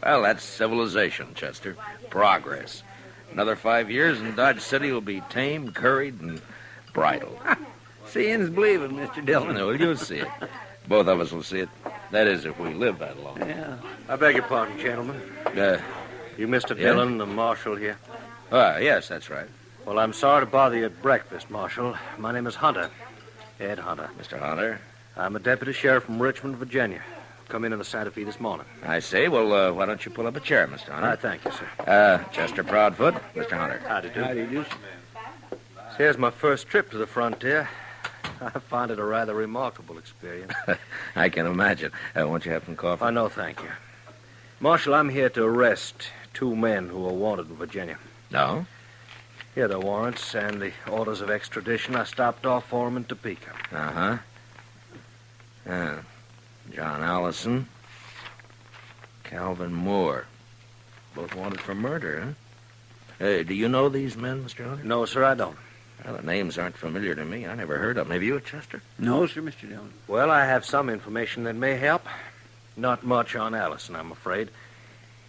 Well, that's civilization, Chester. Progress. Another 5 years and Dodge City will be tamed, curried, and bridled. Seeing's believing, Mr. Dillon. No, you'll see it. Both of us will see it. That is, if we live that long. Yeah. I beg your pardon, gentlemen. You Mr. Yeah? Dillon, the marshal here? Yes, that's right. Well, I'm sorry to bother you at breakfast, Marshal. My name is Hunter. Ed Hunter. Mr. Hunter, I'm a deputy sheriff from Richmond, Virginia. Come in the Santa Fe this morning. I see. Well, why don't you pull up a chair, Mr. Hunter? Thank you, sir. Chester Proudfoot, Mr. Hunter. Howdy do. Here's my first trip to the frontier. I find it a rather remarkable experience. I can imagine. Won't you have some coffee? No, thank you. Marshal, I'm here to arrest 2 men who are wanted in Virginia. No? Here are the warrants and the orders of extradition. I stopped off for them in Topeka. Uh-huh. John Allison, Calvin Moore. Both wanted for murder, huh? Do you know these men, Mr. Hunter? No, sir, I don't. Well, the names aren't familiar to me. I never heard of them. Have you, Chester? No, sir, Mr. Dillon. Well, I have some information that may help. Not much on Allison, I'm afraid.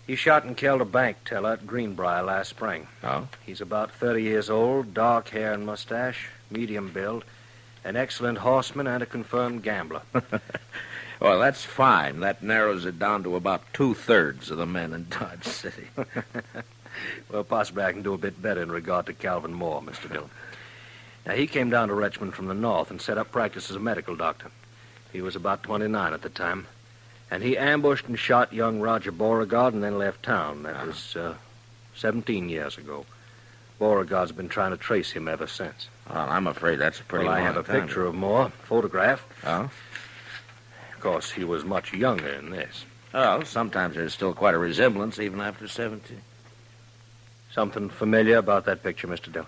He shot and killed a bank teller at Greenbrier last spring. Oh? He's about 30 years old, dark hair and mustache, medium build, an excellent horseman and a confirmed gambler. Well, that's fine. That narrows it down to about 2/3 of the men in Dodge City. Well, possibly I can do a bit better in regard to Calvin Moore, Mr. Dillon. Now, he came down to Richmond from the north and set up practice as a medical doctor. He was about 29 at the time. And he ambushed and shot young Roger Beauregard and then left town. That was 17 years ago. Beauregard's been trying to trace him ever since. Well, I'm afraid that's a pretty long time. I have a picture of Moore, photograph. Oh? Of course, he was much younger than this. Well, sometimes there's still quite a resemblance, even after 17. Something familiar about that picture, Mr. Dillon?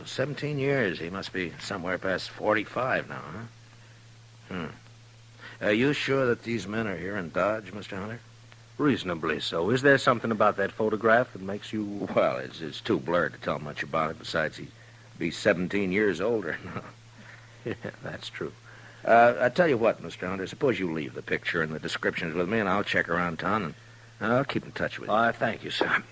17 years. He must be somewhere past 45 now, huh? Are you sure that these men are here in Dodge, Mr. Hunter? Reasonably so. Is there something about that photograph that makes you... Well, it's too blurred to tell much about it. Besides, he'd be 17 years older. Yeah, that's true. I tell you what, Mr. Hunter, suppose you leave the picture and the descriptions with me, and I'll check around town, and I'll keep in touch with you. Thank you, sir.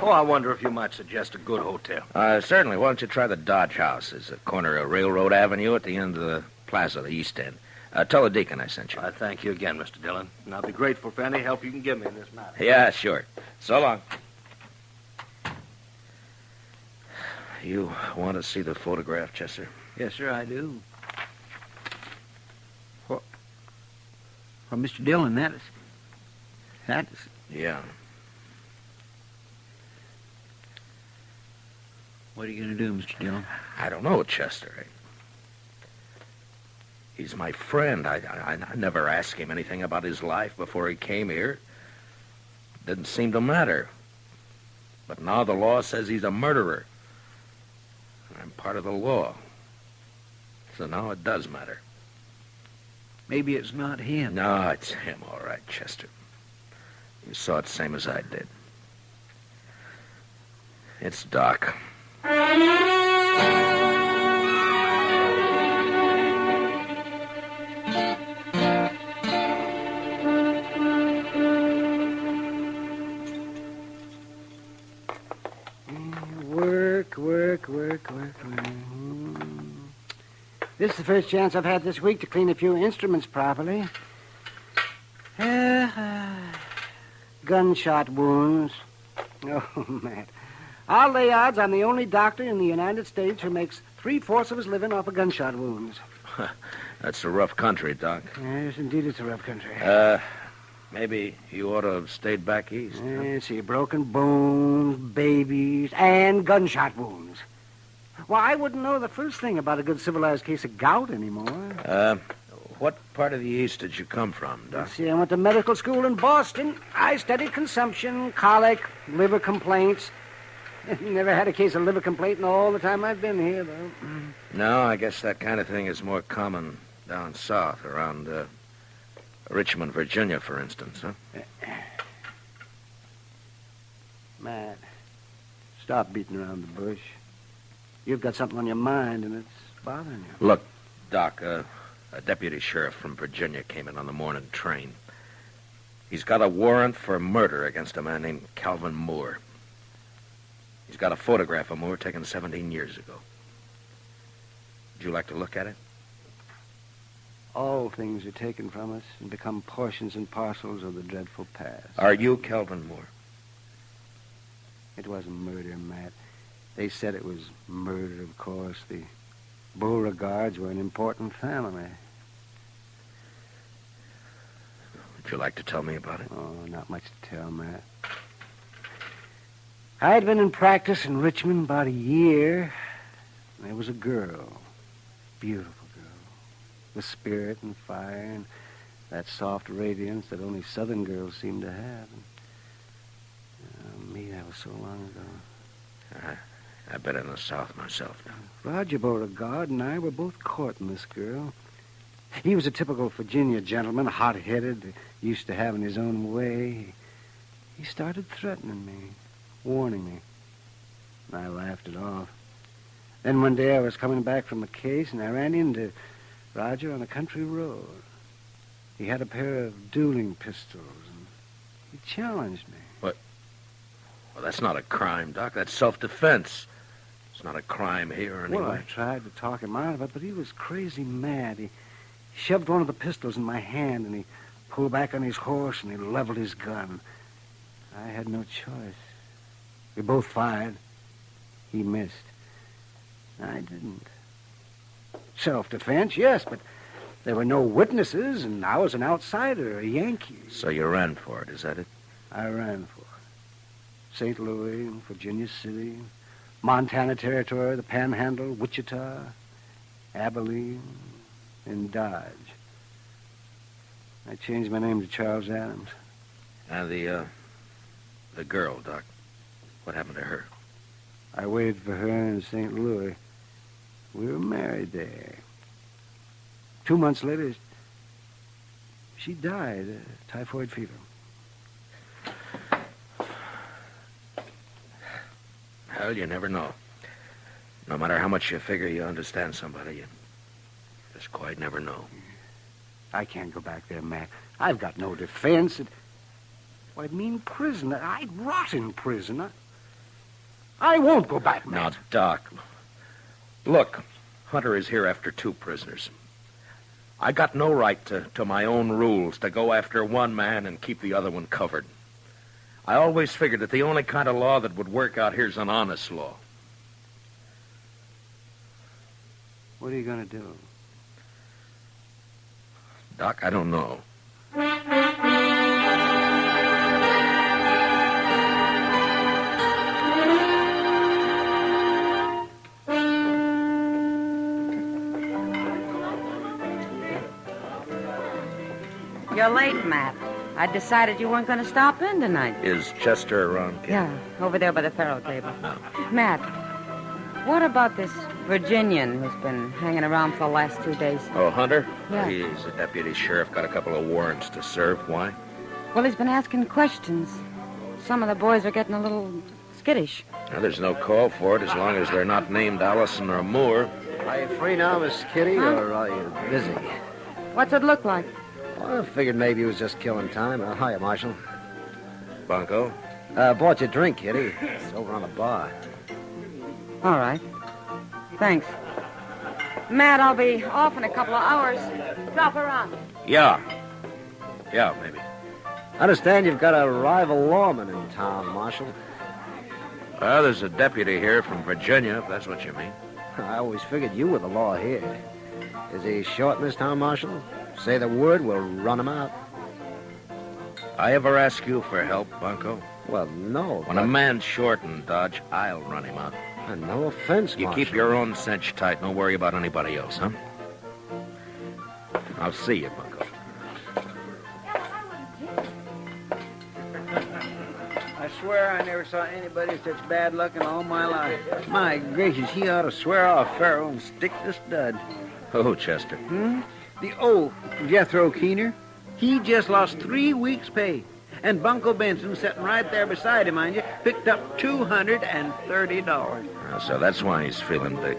Oh, I wonder if you might suggest a good hotel. Certainly. Why don't you try the Dodge House? It's a corner of Railroad Avenue at the end of the plaza, the East End. Tell the deacon I sent you. I thank you again, Mr. Dillon. And I'll be grateful for any help you can give me in this matter. Yeah, sure. So long. You want to see the photograph, Chester? Yes, sir, I do. Well, Mr. Dillon, that is... Yeah. What are you going to do, Mr. Dillon? I don't know, Chester. He's my friend. I never asked him anything about his life before he came here. Didn't seem to matter. But now the law says he's a murderer. I'm part of the law. So now it does matter. Maybe it's not him. No, it's him, all right, Chester. You saw it same as I did. It's Doc. Work. This is the first chance I've had this week to clean a few instruments properly. Gunshot wounds. Oh, Matt. I'll lay odds I'm the only doctor in the United States who makes 3/4 of his living off of gunshot wounds. That's a rough country, Doc. Yes, indeed, it's a rough country. Maybe you ought to have stayed back east. See, broken bones, babies, and gunshot wounds. Well, I wouldn't know the first thing about a good civilized case of gout anymore. What part of the East did you come from, Doc? See, I went to medical school in Boston. I studied consumption, colic, liver complaints. Never had a case of liver complaint in all the time I've been here, though. No, I guess that kind of thing is more common down south, around Richmond, Virginia, for instance, huh? Matt, stop beating around the bush. You've got something on your mind, and it's bothering you. Look, Doc, a deputy sheriff from Virginia came in on the morning train. He's got a warrant for murder against a man named Calvin Moore. He's got a photograph of Moore taken 17 years ago. Would you like to look at it? All things are taken from us and become portions and parcels of the dreadful past. Are you Calvin Moore? It wasn't murder, Matt. They said it was murder, of course. The Beauregards were an important family. Would you like to tell me about it? Oh, not much to tell, Matt. I'd been in practice in Richmond about a year. And there was a girl. Beautiful girl. With spirit and fire and that soft radiance that only Southern girls seem to have. And, me, that was so long ago. I've been in the South myself now. Roger Beauregard and I were both courting this girl. He was a typical Virginia gentleman, hot-headed, used to having his own way. He started threatening me, warning me. And I laughed it off. Then one day I was coming back from a case, and I ran into Roger on a country road. He had a pair of dueling pistols, and he challenged me. What? Well, that's not a crime, Doc. That's self-defense. It's not a crime here anyway. Well, I tried to talk him out of it, but he was crazy mad. He shoved one of the pistols in my hand, and he pulled back on his horse, and he leveled his gun. I had no choice. We both fired. He missed. I didn't. Self-defense, yes, but there were no witnesses, and I was an outsider, a Yankee. So you ran for it, is that it? I ran for it. St. Louis, Virginia City, Montana Territory, the Panhandle, Wichita, Abilene, and Dodge. I changed my name to Charles Adams. And the girl, Doc, what happened to her? I waited for her in St. Louis. We were married there. 2 months later, she died of typhoid fever. Well, you never know. No matter how much you figure you understand somebody, you just quite never know. I can't go back there, Matt. I've got no defense. Well, I mean prison. I'd rot in prison. I won't go back, Matt. Now, Doc, look, Hunter is here after 2 prisoners. I got no right to my own rules, to go after one man and keep the other one covered. I always figured that the only kind of law that would work out here is an honest law. What are you going to do? Doc, I don't know. You're late, Matt. I decided you weren't going to stop in tonight. Is Chester around, Kid? Yeah, over there by the faro table. Matt, what about this Virginian who's been hanging around for the last 2 days? Oh, Hunter? Yeah. He's a deputy sheriff, got a couple of warrants to serve. Why? Well, he's been asking questions. Some of the boys are getting a little skittish. Now, there's no call for it as long as they're not named Allison or Moore. Are you free now, Miss Kitty, or are you busy? What's it look like? Well, I figured maybe he was just killing time. Hiya, Marshal. Bunko? Bought you a drink, Kitty. It's over on the bar. All right. Thanks. Matt, I'll be off in a couple of hours. Drop around. Yeah. Yeah, maybe. I understand you've got a rival lawman in town, Marshal. Well, there's a deputy here from Virginia, if that's what you mean. I always figured you were the law here. Is he short in this town, Marshal? Say the word, we'll run him out. I ever ask you for help, Bunko? Well, no. When a man's short in Dodge, I'll run him out. No offense, You Marshal. keep your own cinch tight. Don't worry about anybody else, huh? I'll see you, Bunko. I swear I never saw anybody with such bad luck in all my life. My gracious, he ought to swear off Farrell and stick the stud. Oh, Chester. The old Jethro Keener. He just lost 3 weeks' pay. And Bunko Benson, sitting right there beside him, mind you, picked up $230. So that's why he's feeling big.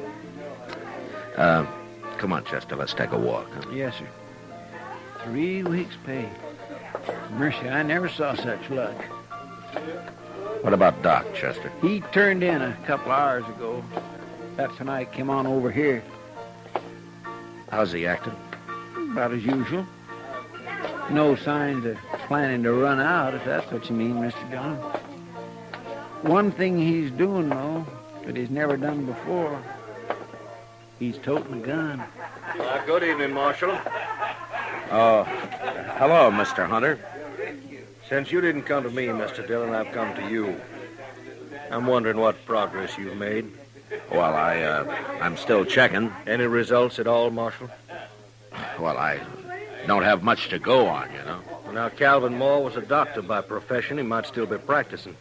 Come on, Chester, let's take a walk. Huh? Yes, sir. 3 weeks' pay. Mercy, I never saw such luck. What about Doc, Chester? He turned in a couple hours ago. That's when I came on over here. How's he acting? About as usual. No signs of planning to run out, if that's what you mean, Mr. John. One thing he's doing, though, that he's never done before, he's toting a gun. Good evening, Marshal. Oh, Hello, Mr. Hunter. Since you didn't come to me, Mr. Dillon, I've come to you. I'm wondering what progress you've made. Well, I'm still checking. Any results at all, Marshal? Well, I don't have much to go on, you know. Now, Calvin Moore was a doctor by profession. He might still be practicing.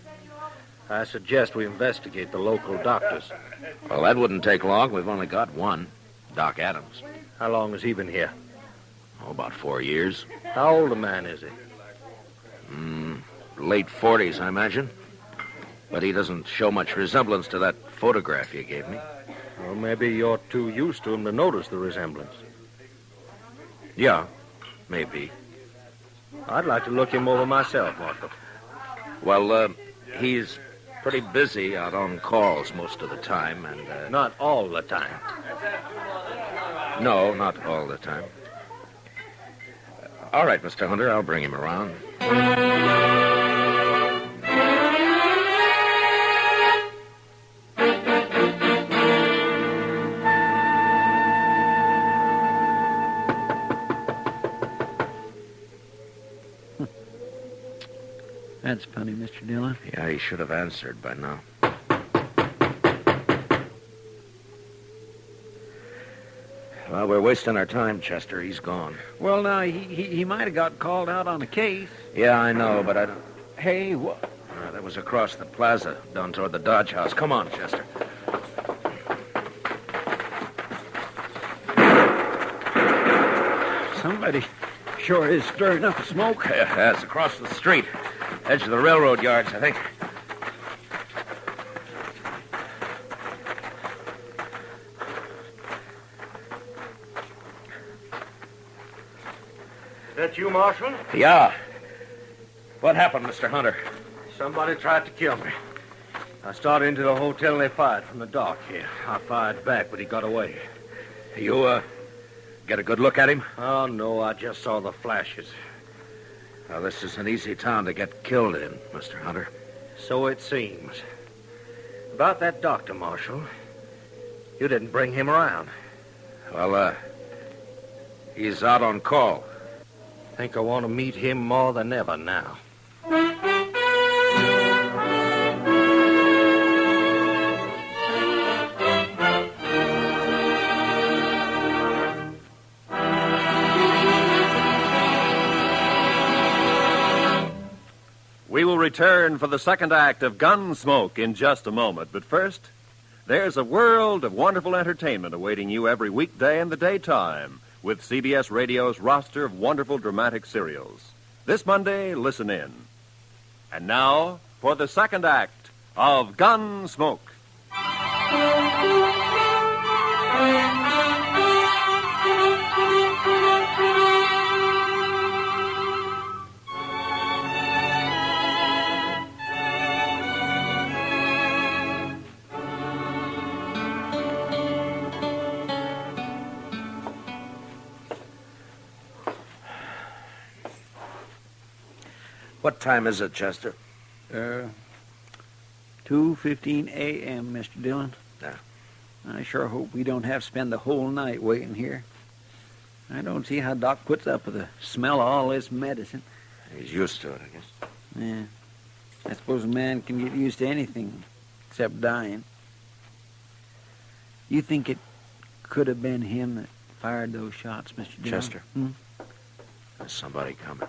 I suggest we investigate the local doctors. Well, that wouldn't take long. We've only got one, Doc Adams. How long has he been here? Oh, about 4 years. How old a man is he? Late 40s, I imagine. But he doesn't show much resemblance to that photograph you gave me. Well, maybe you're too used to him to notice the resemblance. Yeah, maybe. I'd like to look him over myself, Marshal. Well, he's pretty busy out on calls most of the time, and... Not all the time. No, not all the time. All right, Mr. Hunter, I'll bring him around. That's funny, Mr. Dillon. Yeah, he should have answered by now. Well, we're wasting our time, Chester. He's gone. Well, now, he might have got called out on a case. Yeah, I know, but I don't... Hey, what? That was across the plaza, down toward the Dodge House. Come on, Chester. Somebody sure is stirring up the smoke. Yeah, it's across the street. Edge of the railroad yards, I think. That you, Marshal? Yeah. What happened, Mr. Hunter? Somebody tried to kill me. I started into the hotel and they fired from the dock here. I fired back, but he got away. You, get a good look at him? Oh, no, I just saw the flashes. Well, this is an easy town to get killed in, Mr. Hunter. So it seems. About that doctor, Marshal. You didn't bring him around. Well, he's out on call. Think I want to meet him more than ever now. We will return for the second act of Gunsmoke in just a moment. But first, there's a world of wonderful entertainment awaiting you every weekday in the daytime with CBS Radio's roster of wonderful dramatic serials. This Monday, listen in. And now, for the second act of Gunsmoke. What time is it, Chester? 2:15 a.m., Mr. Dillon. Yeah. I sure hope we don't have to spend the whole night waiting here. I don't see how Doc puts up with the smell of all this medicine. He's used to it, I guess. Yeah. I suppose a man can get used to anything except dying. You think it could have been him that fired those shots, Mr. Dillon? Chester? There's somebody coming.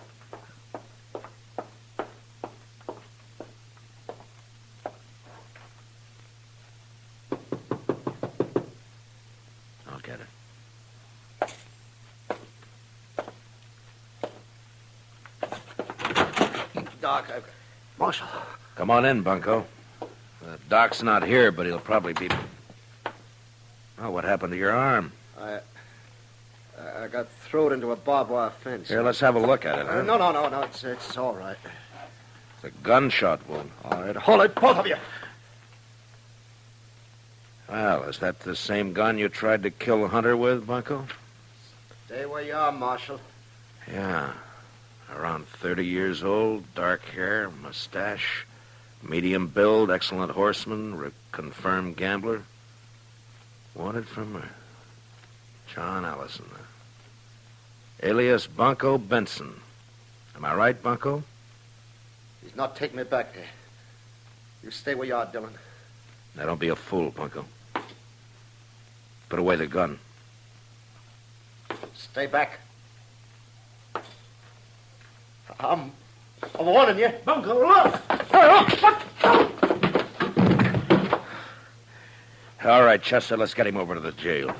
I'll get it. Doc, Marshal. Come on in, Bunko. Doc's not here, but he'll probably be... Oh, what happened to your arm? I got thrown into a barbed wire fence. Here, let's have a look at it, huh? No. It's all right. It's a gunshot wound. All right, hold it, both of you. Well, is that the same gun you tried to kill Hunter with, Bunko? Stay where you are, Marshal. Yeah. Around 30 years old, dark hair, mustache, medium build, excellent horseman, confirmed gambler. Wanted for murder. John Allison. Alias Bunko Benson. Am I right, Bunko? He's not taking me back there. You stay where you are, Dillon. Now, don't be a fool, Bunko. Put away the gun. Stay back. I'm warning you. Bunko, look! All right, Chester, let's get him over to the jail.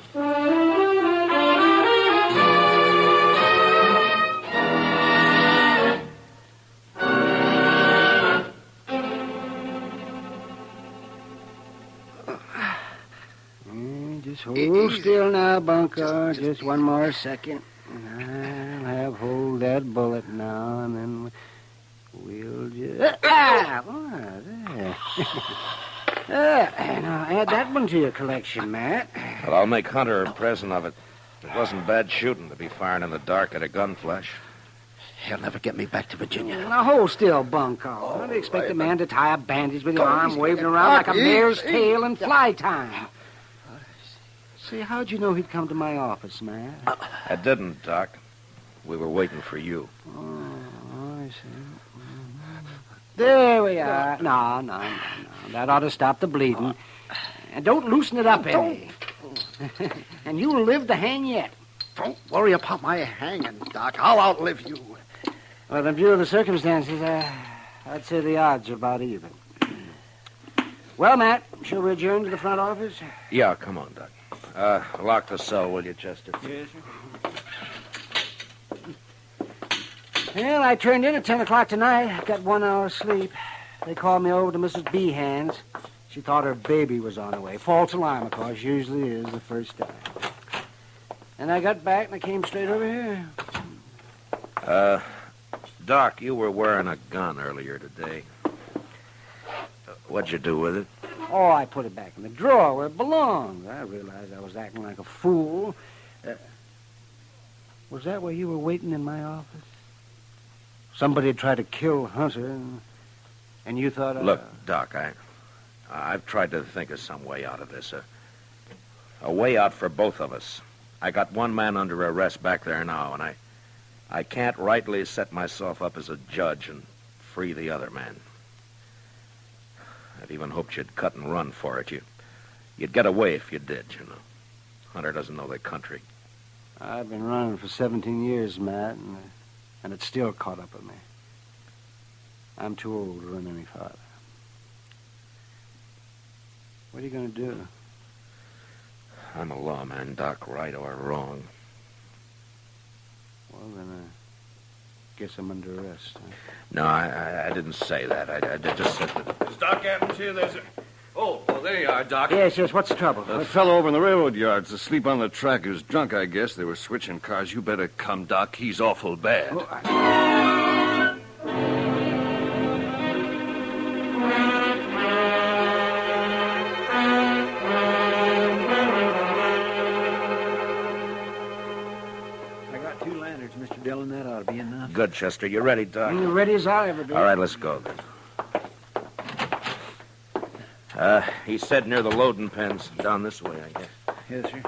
Just hold still now, Bunko. Just one more second. I'll have hold that bullet now, and then we'll just... Now, add that one to your collection, Matt. Well, I'll make Hunter a present of it. It wasn't bad shooting to be firing in the dark at a gun flash. He'll never get me back to Virginia. Now, hold still, Bunko. Don't expect a man to tie a bandage with your arm waving around like a mare's tail in fly time. See, how'd you know he'd come to my office, Matt? I didn't, Doc. We were waiting for you. Oh, I see. There we are. No. That ought to stop the bleeding. And don't loosen it up any. And you'll live to hang yet. Don't worry about my hanging, Doc. I'll outlive you. Well, in view of the circumstances, I'd say the odds are about even. Well, Matt, shall we adjourn to the front office? Yeah, come on, Doc. Lock the cell, will you, Chester? Yes, sir. Well, I turned in at 10 o'clock tonight. Got 1 hour's sleep. They called me over to Mrs. Behan's. She thought her baby was on her way. False alarm, of course. Usually is the first time. And I got back and I came straight over here. Doc, you were wearing a gun earlier today. What'd you do with it? Oh, I put it back in the drawer where it belonged. I realized I was acting like a fool. Was that where you were waiting in my office? Somebody had tried to kill Hunter, and you thought... Look, Doc, I've tried to think of some way out of this. A way out for both of us. I got one man under arrest back there now, and I can't rightly set myself up as a judge and free the other man. I'd even hoped you'd cut and run for it. You'd get away if you did, you know. Hunter doesn't know the country. I've been running for 17 years, Matt, and it's still caught up with me. I'm too old to run any farther. What are you going to do? I'm a lawman, Doc, right or wrong. Well, then I guess I'm under arrest. Huh? No, I didn't say that. I just said that... Is Doc Adams here? There's a... Oh, well, there you are, Doc. Yes, what's the trouble? That fellow over in the railroad yard's asleep on the track. He was drunk, I guess. They were switching cars. You better come, Doc. He's awful bad. Oh, Mr. Dillon, that ought to be enough. Good, Chester. You ready, Doc? I'm ready as I'll ever be. All right, let's go then. He said near the loading pens. Down this way, I guess. Yes, sir.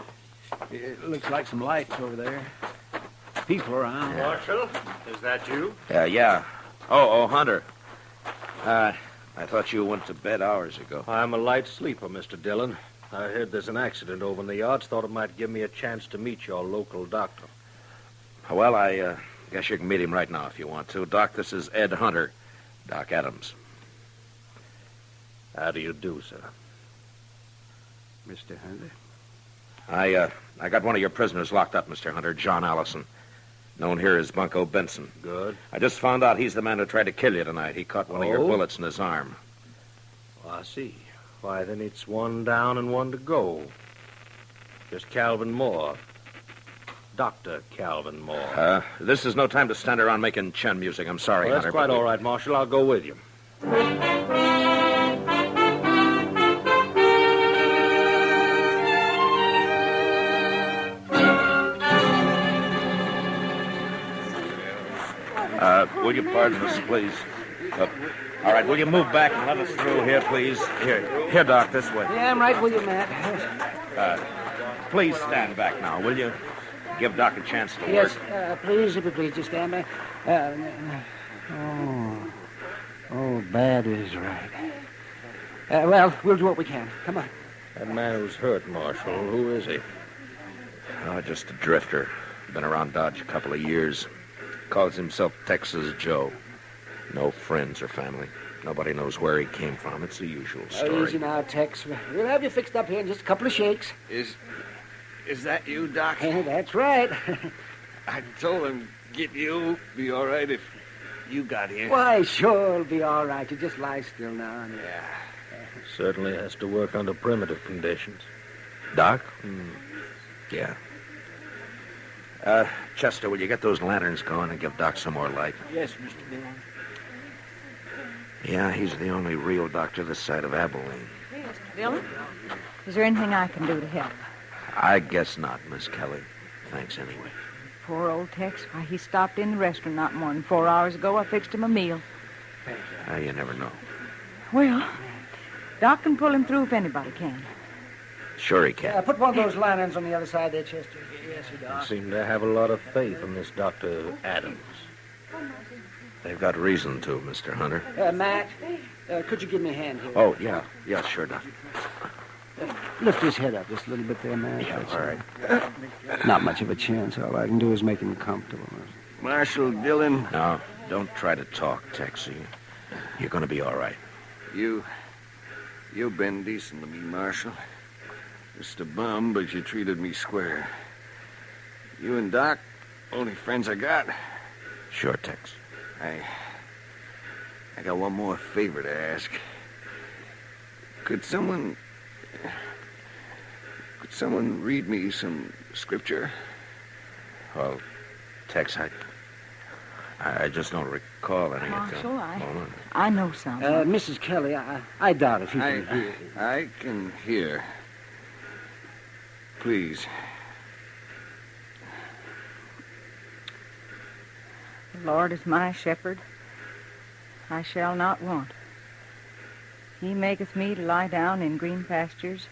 It looks like some lights over there. People around. Marshal, is that you? Yeah. Oh, Hunter. I thought you went to bed hours ago. I'm a light sleeper, Mr. Dillon. I heard there's an accident over in the yards. Thought it might give me a chance to meet your local doctor. Well, I guess you can meet him right now if you want to. Doc, this is Ed Hunter, Doc Adams. How do you do, sir? Mr. Hunter? I got one of your prisoners locked up, Mr. Hunter, John Allison, known here as Bunko Benson. Good. I just found out he's the man who tried to kill you tonight. He caught one of your bullets in his arm. Oh, I see. Why, then it's one down and one to go. Just Calvin Moore. Dr. Calvin Moore. This is no time to stand around making chin music. I'm sorry, Well, that's Hunter. quite all right, Marshal. I'll go with you. Will you pardon us, please? All right, will you move back and let us through here, please? Here, Doc, this way. Yeah, I'm right with you, Matt. Please stand back now, will you? Give Doc a chance to Yes, work. please, if you please, just stand there. Bad is right. Well, we'll do what we can. Come on. That man who's hurt, Marshal, who is he? Oh, just a drifter. Been around Dodge a couple of years. Calls himself Texas Joe. No friends or family. Nobody knows where he came from. It's the usual story. Easy now, Tex. We'll have you fixed up here in just a couple of shakes. Is that you, Doc? That's right. I told him, get you. Be all right if you got here. Why, sure, it'll be all right. You just lie still now. Yeah. Certainly has to work under primitive conditions. Doc? Yeah. Chester, will you get those lanterns going and give Doc some more light? Yes, Mr. Dillon. Yeah, he's the only real doctor this side of Abilene. Mr. Dillon, is there anything I can do to help? I guess not, Miss Kelly. Thanks anyway. Poor old Tex. Why, he stopped in the restaurant not more than 4 hours ago. I fixed him a meal. You never know. Well, Doc can pull him through if anybody can. Sure he can. Put one of those lanterns on the other side there, Chester. Yes, you You Doc. seem to have a lot of faith in this Dr. Adams. They've got reason to, Mr. Hunter. Matt, could you give me a hand here? Oh, yeah. Yeah, sure, Doc. Lift his head up just a little bit there, Matt. Yeah, That's all right. Not much of a chance. All I can do is make him comfortable. Marshal Dillon. No, don't try to talk, Texie. You're going to be all right. You've been decent to me, Marshal. Just a bum, but you treated me square. You and Doc, only friends I got. Sure, Tex. I got one more favor to ask. Could someone read me some scripture? Well, Tex, I just don't recall any. Marshal, I know some. Mrs. Kelly, I doubt if you can hear. I can hear. Please. The Lord is my shepherd. I shall not want. He maketh me to lie down in green pastures.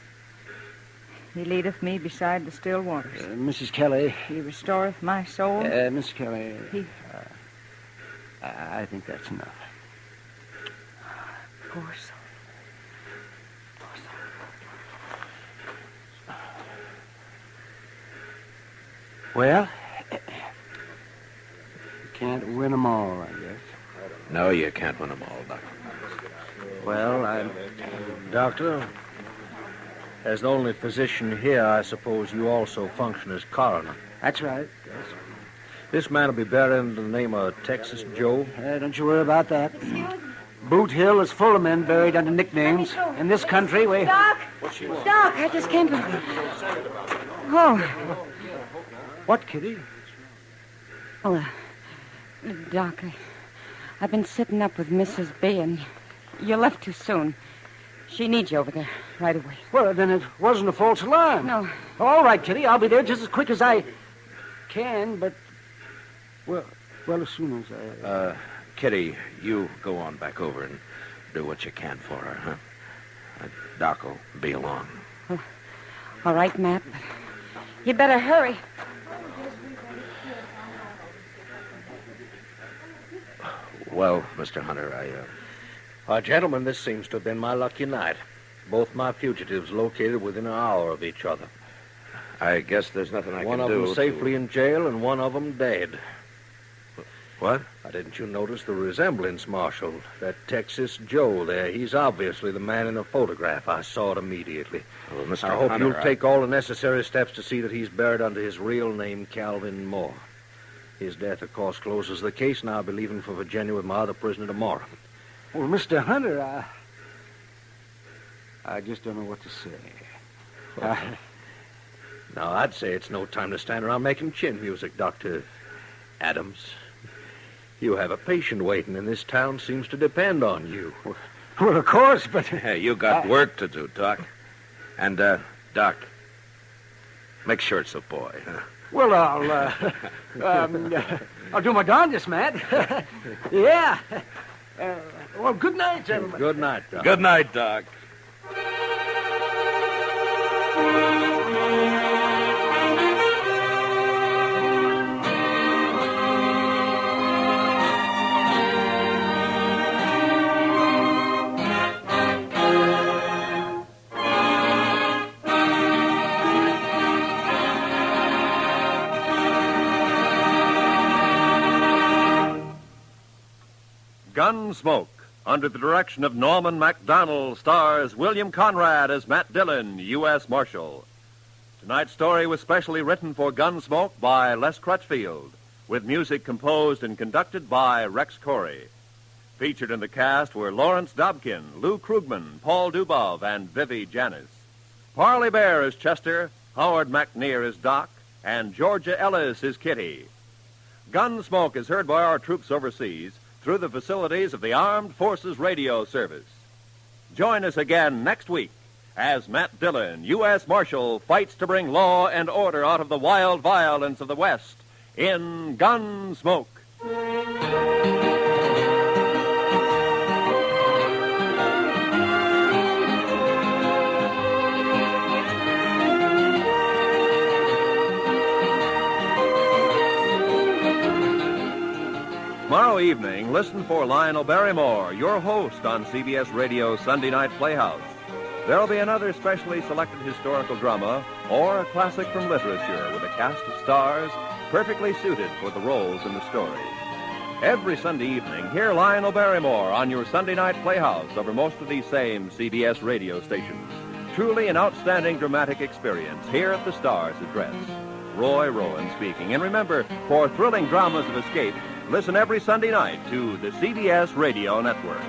He leadeth me beside the still waters. Mrs. Kelly. He restoreth my soul. Mrs. Kelly. I think that's enough. Poor soul. Well, you can't win them all, I guess. No, you can't win them all, Doctor. Well, Doctor, as the only physician here, I suppose you also function as coroner. That's right. Yes. This man will be buried in the name of Texas Joe. Don't you worry about that. Boot Hill is full of men buried under nicknames. In this country, we... Doc! Doc, I just came from... Oh. What, Kitty? Oh, Doc, I've been sitting up with Mrs. B, and you left too soon. She needs you over there right away. Well, then it wasn't a false alarm. No. All right, Kitty, I'll be there just as quick as I can, but... Well, as soon as I... Kitty, you go on back over and do what you can for her, huh? Doc will be along. All right, Matt, but you better hurry. Well, Mr. Hunter, Gentlemen, this seems to have been my lucky night. Both my fugitives located within an hour of each other. I guess there's nothing I one can of do. them safely in jail and one of them dead. What? Didn't you notice the resemblance, Marshal? That Texas Joe there, he's obviously the man in the photograph. I saw it immediately. Well, Mr. I hope Hunter, you'll take all the necessary steps to see that he's buried under his real name, Calvin Moore. His death, of course, closes the case, and I'll be leaving for Virginia with my other prisoner tomorrow. Well, Mr. Hunter, I just don't know what to say. Now, I'd say it's no time to stand around making chin music, Dr. Adams. You have a patient waiting, and this town seems to depend on you. Well, of course, but... Hey, you got work to do, Doc. And, Doc, make sure it's a boy, huh? Well, I'll do my darndest, Matt. Yeah. Well, good night, gentlemen. Good night, Doc. Good night, Doc. Gunsmoke, under the direction of Norman MacDonald, stars William Conrad as Matt Dillon, U.S. Marshal. Tonight's story was specially written for Gunsmoke by Les Crutchfield, with music composed and conducted by Rex Corey. Featured in the cast were Lawrence Dobkin, Lou Krugman, Paul Dubov, and Vivi Janis. Parley Bear is Chester, Howard McNear is Doc, and Georgia Ellis is Kitty. Gunsmoke is heard by our troops overseas through the facilities of the Armed Forces Radio Service. Join us again next week as Matt Dillon, U.S. Marshal, fights to bring law and order out of the wild violence of the West in Gunsmoke. Tomorrow evening, listen for Lionel Barrymore, your host on CBS Radio's Sunday Night Playhouse. There'll be another specially selected historical drama or a classic from literature with a cast of stars perfectly suited for the roles in the story. Every Sunday evening, hear Lionel Barrymore on your Sunday Night Playhouse over most of these same CBS radio stations. Truly an outstanding dramatic experience here at the Star's address. Roy Rowan speaking. And remember, for thrilling dramas of escape, listen every Sunday night to the CBS Radio Network.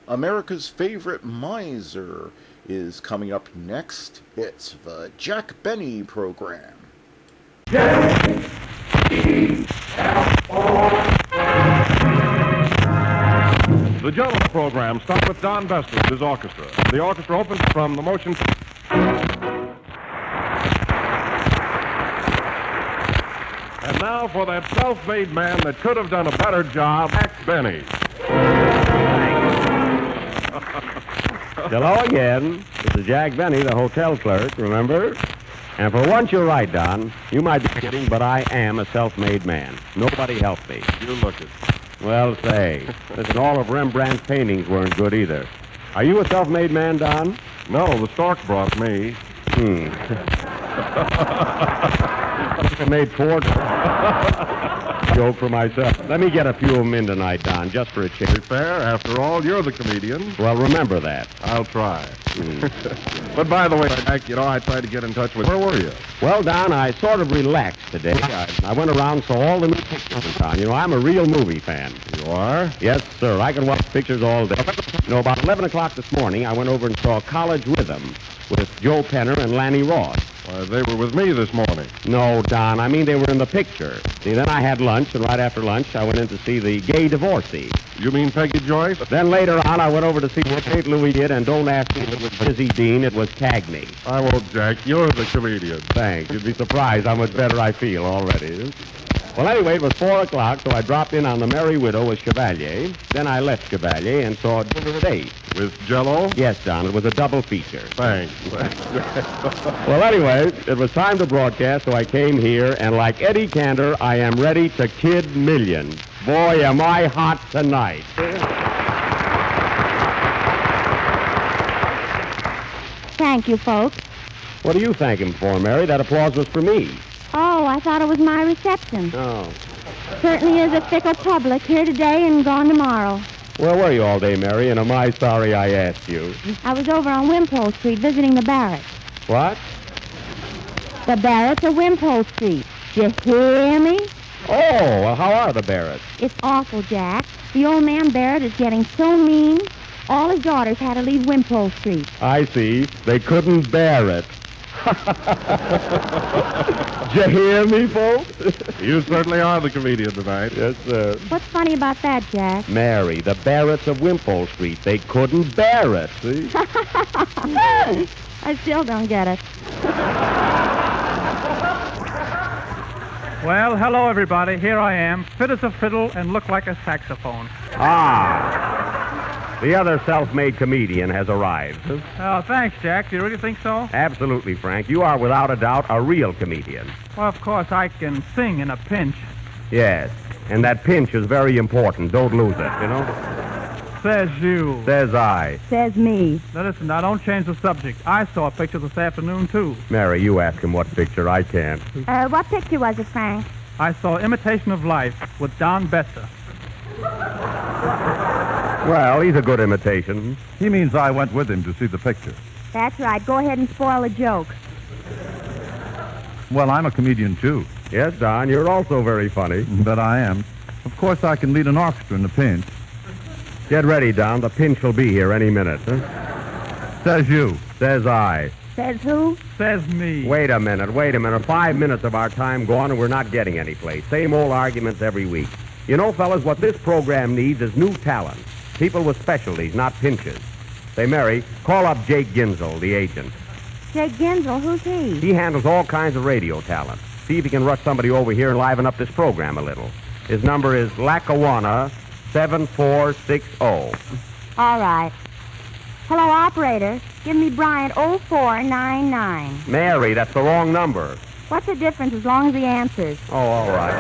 America's Favorite Miser is coming up next. It's the Jack Benny Program. The Jello Program starts with Don Bestis and his orchestra. The orchestra opens from the motion. And now for that self-made man that could have done a better job, Jack Benny. Hello again. This is Jack Benny, the hotel clerk, remember? And for once you're right, Don. You might be kidding, but I am a self-made man. Nobody helped me. You look it. Well, say, listen, all of Rembrandt's paintings weren't good either. Are you a self-made man, Don? No, the stork brought me. I made 4 joke for myself. Let me get a few of them in tonight, Don, just for a change. Fair. After all, you're the comedian. Well, remember that. I'll try. But by the way, Jack, I tried to get in touch with... Where were you? Well, Don, I sort of relaxed today. I went around and saw all the new pictures in town. I'm a real movie fan. You are? Yes, sir. I can watch pictures all day. About 11 o'clock this morning, I went over and saw College Rhythm with Joe Penner and Lanny Ross. Why, they were with me this morning. No, Don, I mean they were in the picture. See, then I had lunch, and right after lunch, I went in to see The Gay Divorcee. You mean Peggy Joyce? Then later on, I went over to see what St. Louis did, and don't ask me if it was Dizzy Dean, it was Cagney. I won't, Jack. You're the comedian. Thanks. You'd be surprised how much better I feel already. Well, anyway, it was 4 o'clock, so I dropped in on The Merry Widow with Chevalier. Then I left Chevalier and saw Dinner at 8. With Jell-O? Yes, Don. It was a double feature. Thanks. Well, anyway, it was time to broadcast, so I came here, and like Eddie Cantor, I am ready to kid millions. Boy, am I hot tonight. Thank you, folks. What do you thank him for, Mary? That applause was for me. Oh, I thought it was my reception. Oh. Certainly is a fickle public, here today and gone tomorrow. Where were you all day, Mary, and am I sorry I asked you? I was over on Wimpole Street visiting the barracks. What? The Barretts of Wimpole Street. You hear me? Oh, well, how are the Barretts? It's awful, Jack. The old man Barrett is getting so mean. All his daughters had to leave Wimpole Street. I see. They couldn't bear it. Did you hear me, folks? You certainly are the comedian tonight. Yes, sir. What's funny about that, Jack? Mary, the Barretts of Wimpole Street. They couldn't bear it, see? I still don't get it. Well, hello, everybody. Here I am, fit as a fiddle and look like a saxophone. Ah. The other self-made comedian has arrived. Oh, thanks, Jack. Do you really think so? Absolutely, Frank. You are, without a doubt, a real comedian. Well, of course, I can sing in a pinch. Yes, and that pinch is very important. Don't lose it, you know? Says you. Says I. Says me. Now, listen, now, don't change the subject. I saw a picture this afternoon, too. Mary, you ask him what picture. I can't. What picture was it, Frank? I saw Imitation of Life with Don Bessa. Well, he's a good imitation. He means I went with him to see the picture. That's right. Go ahead and spoil the joke. Well, I'm a comedian, too. Yes, Don, you're also very funny. But I am. Of course, I can lead an orchestra in a pinch. Get ready, Don. The pinch will be here any minute. Huh? Says you. Says I. Says who? Says me. Wait a minute. 5 minutes of our time gone and we're not getting any place. Same old arguments every week. You know, fellas, what this program needs is new talent. People with specialties, not pinches. Say, Mary, call up Jake Ginzel, the agent. Jake Ginzel? Who's he? He handles all kinds of radio talent. See if he can rush somebody over here and liven up this program a little. His number is Lackawanna 7460. All right. Hello, operator. Give me Bryant 0499. Mary, that's the wrong number. What's the difference as long as he answers? Oh, all right.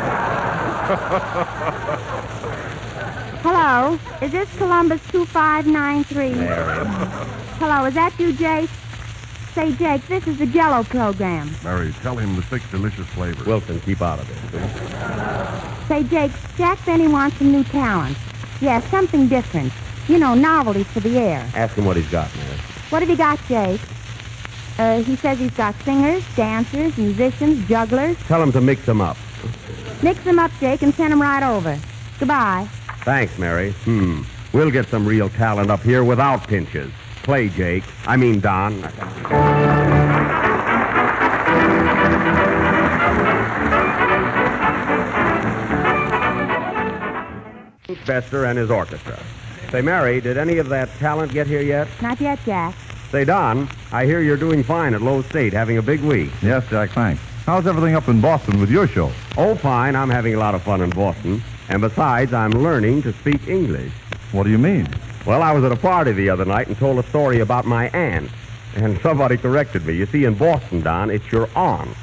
Hello, is this Columbus 2593? Mary. Hello, is that you, Jake? Say, Jake, this is the Jell-O program. Mary, tell him the 6 delicious flavors. Wilson, keep out of it. Say, Jake, Jack Benny wants some new talent. Yeah, something different. You know, novelties for the air. Ask him what he's got, Mary. What have you got, Jake? He says he's got singers, dancers, musicians, jugglers. Tell him to mix them up. Mix them up, Jake, and send them right over. Goodbye. Thanks, Mary. We'll get some real talent up here without pinches. Play, Jake. I mean, Don. Bester and his orchestra. Say, Mary, did any of that talent get here yet? Not yet, Jack. Say, Don, I hear you're doing fine at Lowe State, having a big week. Yes, Jack, thanks. How's everything up in Boston with your show? Oh, fine. I'm having a lot of fun in Boston. And besides, I'm learning to speak English. What do you mean? Well, I was at a party the other night and told a story about my aunt. And somebody corrected me. You see, in Boston, Don, it's your aunt.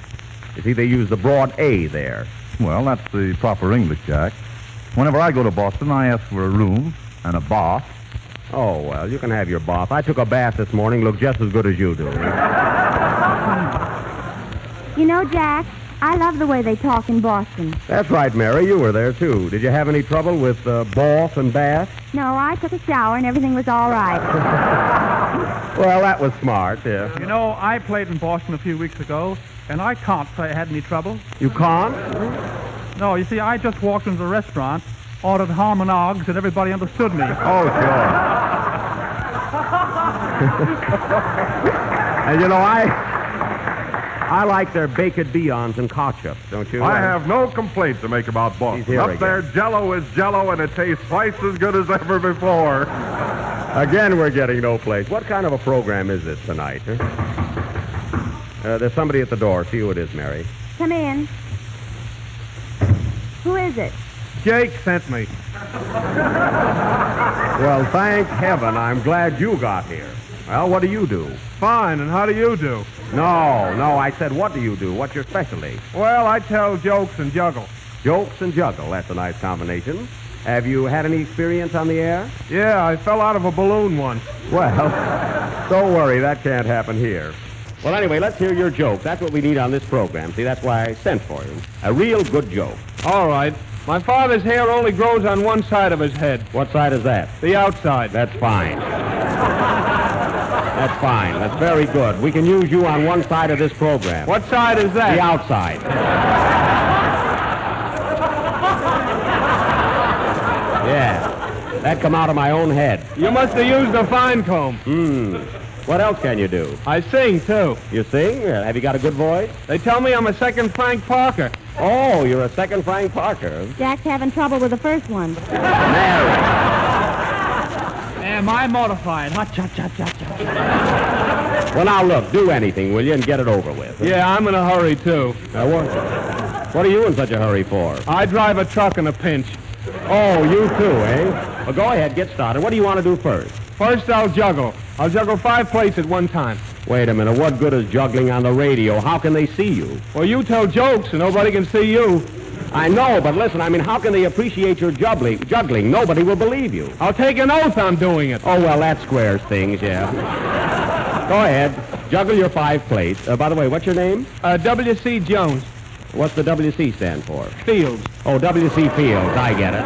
You see, they use the broad A there. Well, that's the proper English, Jack. Whenever I go to Boston, I ask for a room and a bath. Oh, well, you can have your bath. I took a bath this morning. Looked just as good as you do. You know, Jack, I love the way they talk in Boston. That's right, Mary. You were there, too. Did you have any trouble with bath and bath? No, I took a shower and everything was all right. Well, that was smart, yeah. You know, I played in Boston a few weeks ago, and I can't say I had any trouble. You can't? No, you see, I just walked into the restaurant, ordered ham and eggs, and everybody understood me. Oh, sure. And, you know, I like their baked viands and ketchup, don't you? I have no complaints to make about Boston. Up there, Jell-O is Jell-O, and it tastes twice as good as ever before. Again, we're getting no place. What kind of a program is this tonight? Huh? There's somebody at the door. See who it is, Mary. Come in. Who is it? Jake sent me. Well, thank heaven. I'm glad you got here. Well, what do you do? Fine, and how do you do? No, I said, what do you do? What's your specialty? Well, I tell jokes and juggle. Jokes and juggle. That's a nice combination. Have you had any experience on the air? Yeah, I fell out of a balloon once. Well, don't worry. That can't happen here. Well, anyway, let's hear your joke. That's what we need on this program. See, that's why I sent for you. A real good joke. All right. My father's hair only grows on one side of his head. What side is that? The outside. That's fine. That's fine. That's very good. We can use you on one side of this program. What side is that? The outside. Yeah. That come out of my own head. You must have used a fine comb. What else can you do? I sing, too. You sing? Have you got a good voice? They tell me I'm a second Frank Parker. Oh, you're a second Frank Parker. Jack's having trouble with the first one. Am I mortified? Ha, cha, cha, cha, cha. Well, now, look, do anything, will you, and get it over with. Yeah, I'm in a hurry, too. What are you in such a hurry for? I drive a truck in a pinch. Oh, you too, eh? Well, go ahead, get started. What do you want to do first? First, I'll juggle. I'll juggle 5 plates at one time. Wait a minute. What good is juggling on the radio? How can they see you? Well, you tell jokes and nobody can see you. I know, but listen, I mean, how can they appreciate your juggling? Nobody will believe you. I'll take an oath I'm doing it. Oh, well, that squares things, yeah. Go ahead. Juggle your 5 plates. By the way, what's your name? W.C. Jones. What's the W.C. stand for? Fields. Oh, W.C. Fields. I get it.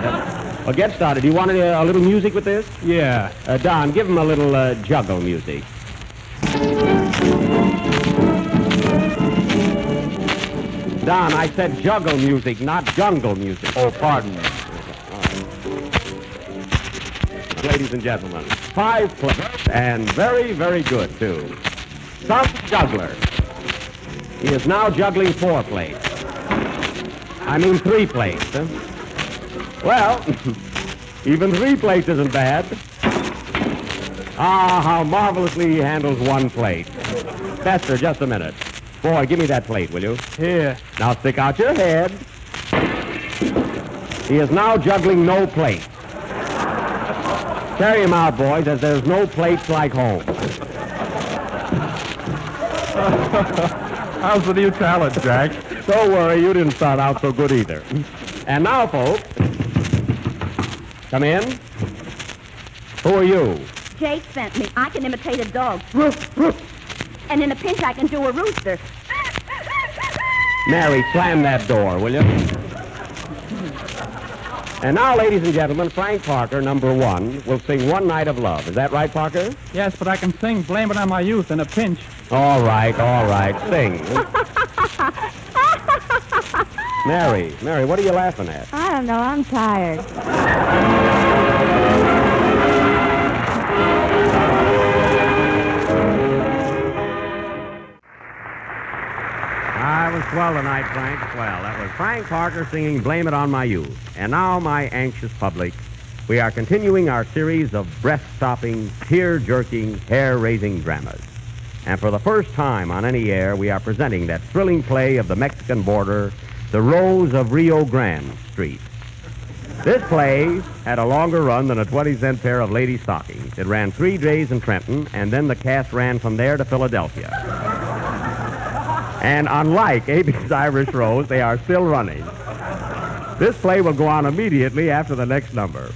Well, get started. Do you want a little music with this? Yeah. Don, give him a little juggle music. Don, I said juggle music, not jungle music. Oh, pardon me. Ladies and gentlemen, 5 plates, and very, very good, too. Some juggler. He is now juggling 4 plates. I mean 3 plates, huh? Well, even 3 plates isn't bad. Ah, how marvelously he handles 1 plate. Bester, just a minute. Boy, give me that plate, will you? Here. Now stick out your head. He is now juggling no plates. Carry him out, boys, as there's no plates like home. How's the new talent, Jack? Don't worry, you didn't start out so good either. And now, folks, come in. Who are you? Jake sent me. I can imitate a dog. Roof, roof. And in a pinch, I can do a rooster. Mary, slam that door, will you? And now, ladies and gentlemen, Frank Parker, number 1, will sing One Night of Love. Is that right, Parker? Yes, but I can sing Blame It on My Youth in a pinch. All right, sing. Mary, what are you laughing at? I don't know. I'm tired. I was swell tonight, Frank. Swell. That was Frank Parker singing Blame It on My Youth. And now, my anxious public, we are continuing our series of breath-stopping, tear-jerking, hair-raising dramas. And for the first time on any air, we are presenting that thrilling play of the Mexican border, The Rose of Rio Grande Street. This play had a longer run than a 20-cent pair of lady stockings. It ran 3 days in Trenton, and then the cast ran from there to Philadelphia. And unlike A.B.'s Irish Rose, they are still running. This play will go on immediately after the next number.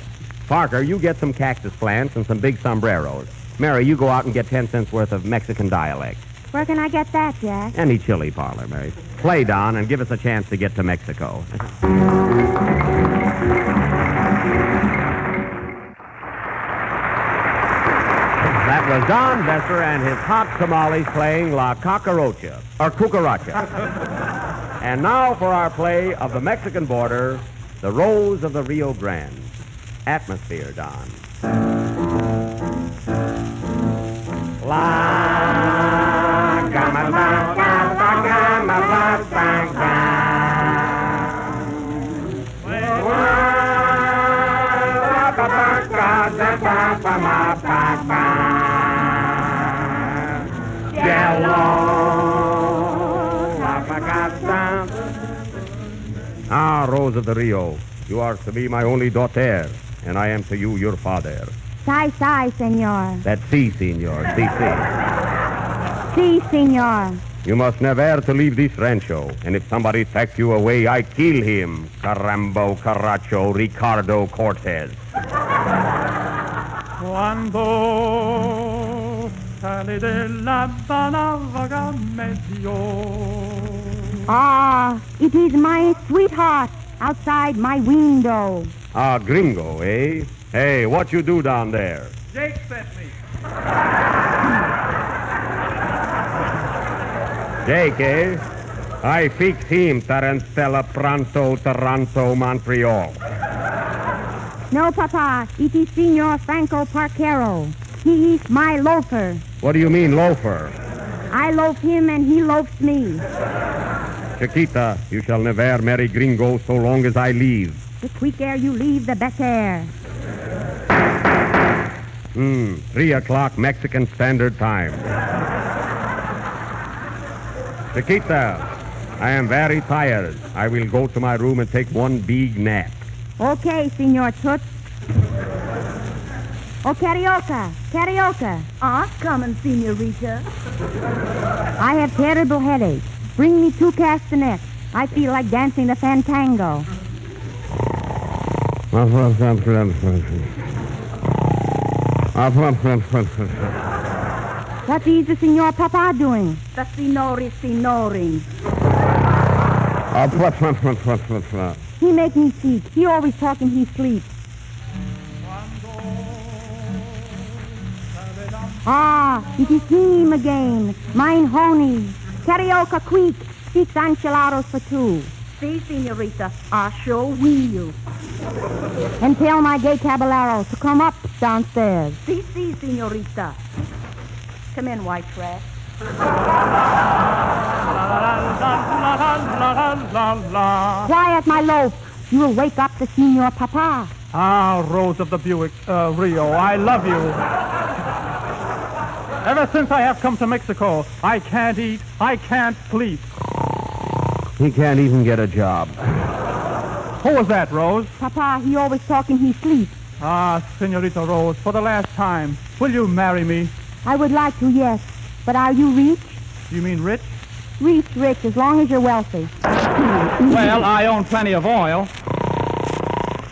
Parker, you get some cactus plants and some big sombreros. Mary, you go out and get 10 cents worth of Mexican dialect. Where can I get that, Jack? Any chili parlor, Mary. Play, Don, and give us a chance to get to Mexico. That was Don Besser and his hot tamales playing La Cucaracha, or Cucaracha. And now for our play of the Mexican border, The Rose of the Rio Grande. Atmosphere, Don. La gama la gama gama la gama. Ah, Rose of the Rio, you are to be my only daughter, and I am to you your father. Sai, senor. That's si, senor, si. Si, senor. You must never to leave this rancho, and if somebody takes you away, I kill him. Carambo, Caracho, Ricardo Cortez. Cuando sale de La Habana vaga medio. Ah, it is my sweetheart outside my window. Ah, gringo, eh? Hey, what you do down there? Jake sent me. Jake, eh? I fix him, Tarantella, Pronto, Toronto, Montreal. No, Papa. It is Senor Franco Parquero. He is my loafer. What do you mean, loafer? I loaf him and he loafs me. Chiquita, you shall never marry Gringo so long as I live. The quicker you leave, the better. 3 o'clock Mexican Standard Time. Chiquita, I am very tired. I will go to my room and take one big nap. Okay, Senor Toots. Oh, karaoke. Karaoke. Coming, Senorita. I have terrible headache. Bring me 2 castanets. I feel like dancing the fantango. What is the Senor Papa doing? The Signori Signoring. He make me sick. He always talk in his sleep. It is him again. Mine honey. Karaoke quick. 6 enchiladas for 2. Si, Senorita. I sure will. And tell my gay caballero to come up downstairs. Si, Senorita. Come in, white trash. Quiet, my loaf. You will wake up the Senor Papa. Rose of the Buick, Rio, I love you. Ever since I have come to Mexico, I can't eat, I can't sleep. He can't even get a job. Who was that, Rose? Papa, he always talk in his sleep. Senorita Rose, for the last time, will you marry me? I would like to, yes. But are you rich? You mean rich? Rich, as long as you're wealthy. Well, I own plenty of oil.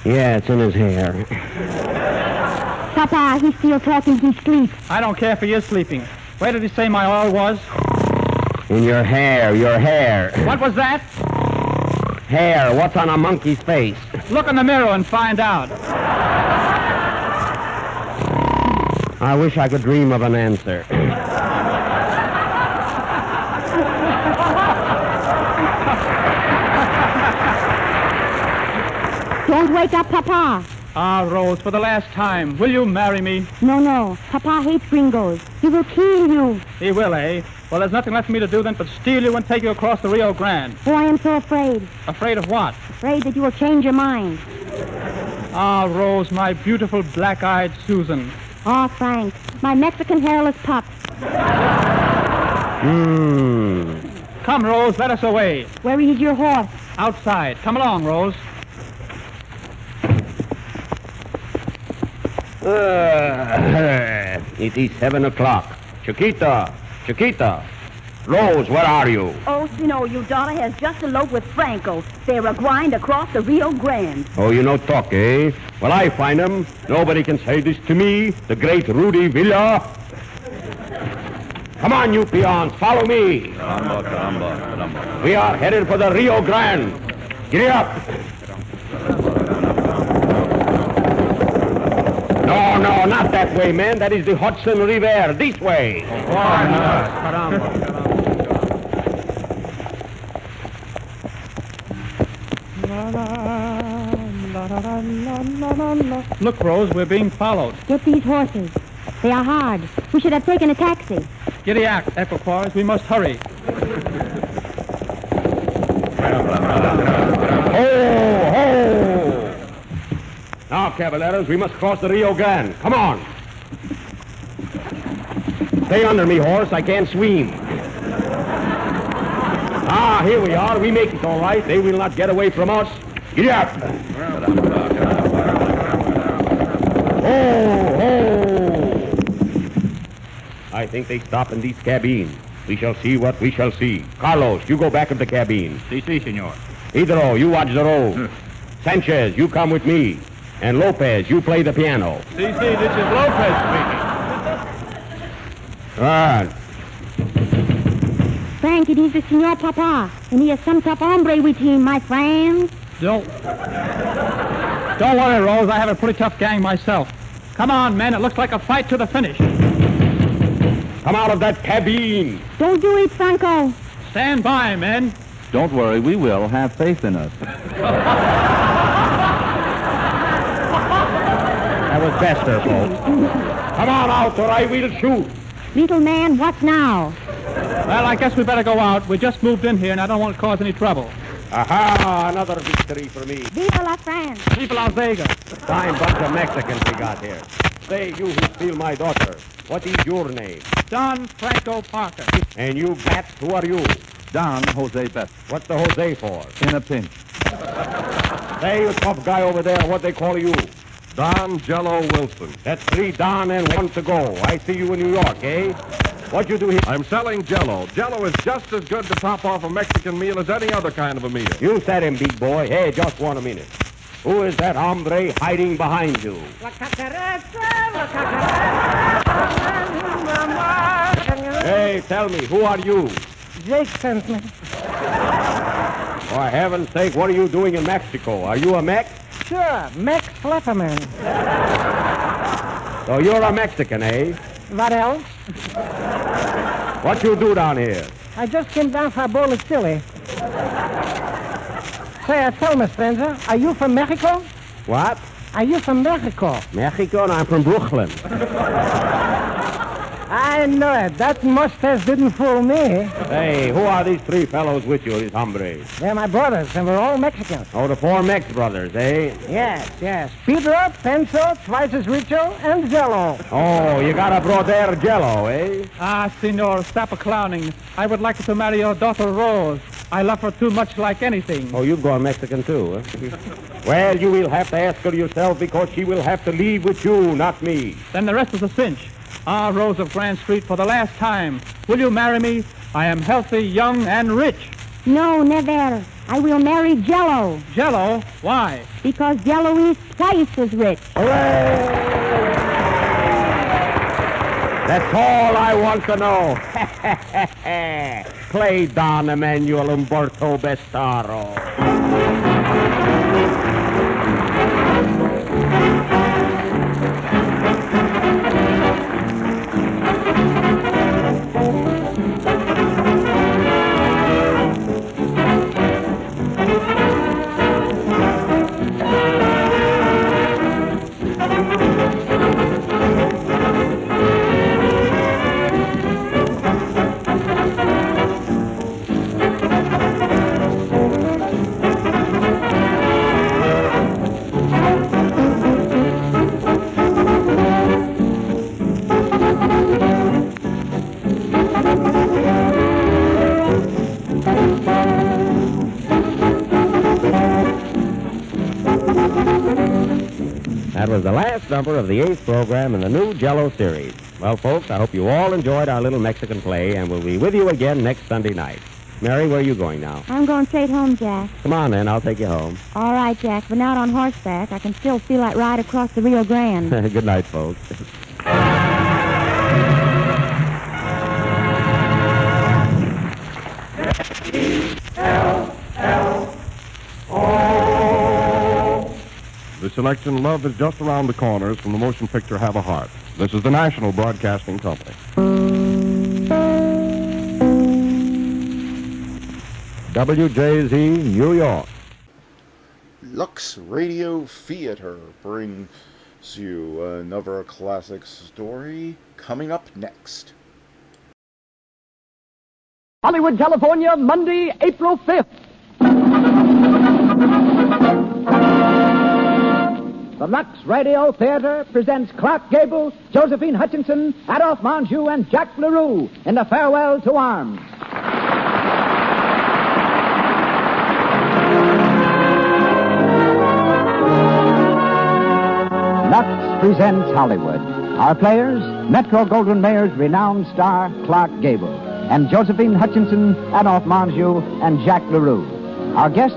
Yeah, it's in his hair. Papa, he's still talking in his sleep. I don't care if he is sleeping. Where did he say my oil was? In your hair, your hair. What was that? Hair, what's on a monkey's face? Look in the mirror and find out. I wish I could dream of an answer. Don't wake up, Papa. Rose, for the last time, will you marry me? No. Papa hates gringos. He will kill you. He will, eh? Well, there's nothing left for me to do then but steal you and take you across the Rio Grande. Oh, I am so afraid. Afraid of what? Afraid that you will change your mind. Rose, my beautiful black-eyed Susan. Frank, my Mexican hairless pup. Come, Rose, let us away. Where is your horse? Outside. Come along, Rose. It is 7 o'clock. Chiquita. Rose, where are you? Oh, Sino, your daughter has just eloped with Franco. They're a grind across the Rio Grande. Oh, you know talk, eh? Well, I find them. Nobody can say this to me, the great Rudy Villa. Come on, you peons, follow me. Caramba. We are headed for the Rio Grande. Get up. No, not that way, man. That is the Hudson River. This way. Look, Rose, we're being followed. Get these horses. They are hard. We should have taken a taxi. Giddy act, Equipoise. We must hurry. Ho! Now, caballeros, we must cross the Rio Grande. Come on. Stay under me, horse. I can't swim. Here we are. We make it all right. They will not get away from us. Get up. Ho! I think they stop in these cabines. We shall see what we shall see. Carlos, you go back of the cabin. Si, senor. Pedro, you watch the road. Sanchez, you come with me. And Lopez, you play the piano. This is Lopez speaking. Right. Frank, it is the Senor Papa, and he has some tough hombre with him, my friend. Don't worry, Rose. I have a pretty tough gang myself. Come on, men. It looks like a fight to the finish. Come out of that cabin. Don't do it, Franco. Stand by, men. Don't worry, we will. Have faith in us. That was Bester, folks. Come on out or I will shoot. Little man, what now? Well, I guess we better go out. We just moved in here, and I don't want to cause any trouble. Aha, another victory for me. Viva la France. Viva Las Vegas. Fine bunch of Mexicans we got here. Say, you who steal my daughter, what is your name? Don Franco Parker. And you, Bats, who are you? Don Jose Best. What's the Jose for? In a pinch. Say, you tough guy over there, what they call you? Don Jello Wilson. That's 3 Don and 1 to go. I see you in New York, eh? What you do here? I'm selling Jello. Jello is just as good to top off a Mexican meal as any other kind of a meal. You said him, big boy. Hey, just 1 minute. Who is that hombre hiding behind you? Hey, tell me, who are you? Jake sent me. For heaven's sake, what are you doing in Mexico? Are you a Mex? Sure, Mex Flufferman. So you're a Mexican, eh? What else? What you do down here? I just came down for a bowl of chili. Say, tell me, stranger, are you from Mexico? What? Are you from Mexico? Mexico, and I'm from Brooklyn. I know it. That mustache didn't fool me. Hey, who are these 3 fellows with you, these hombres? They're my brothers, and we're all Mexicans. Oh, the 4 Mex brothers, eh? Yes. Pedro, Penso, Twice as Richo, and Jello. Oh, you got a brother Jello, eh? Ah, senor, stop a clowning. I would like to marry your daughter, Rose. I love her too much like anything. Oh, you've gone Mexican too, huh? Well, you will have to ask her yourself because she will have to leave with you, not me. Then the rest is a cinch. Ah, Rose of Grand Street, for the last time, will you marry me? I am healthy, young, and rich. No, never. I will marry Jello. Jello? Why? Because Jello is twice as rich. Hooray! That's all I want to know. Play Don Emanuel Umberto Bestaro. That was the last number of the 8th program in the new Jello series. Well, folks, I hope you all enjoyed our little Mexican play, and we'll be with you again next Sunday night. Mary, where are you going now? I'm going straight home, Jack. Come on, then. I'll take you home. All right, Jack, but not on horseback. I can still feel that ride across the Rio Grande. Good night, folks. The selection Love is Just Around the Corners from the motion picture Have a Heart. This is the National Broadcasting Company. WJZ, New York. Lux Radio Theater brings you another classic story coming up next. Hollywood, California, Monday, April 5th. The Lux Radio Theater presents Clark Gable, Josephine Hutchinson, Adolphe Menjou, and Jack LaRue in The Farewell to Arms. Lux presents Hollywood. Our players, Metro-Goldwyn-Mayer's renowned star, Clark Gable, and Josephine Hutchinson, Adolphe Menjou, and Jack LaRue. Our guests,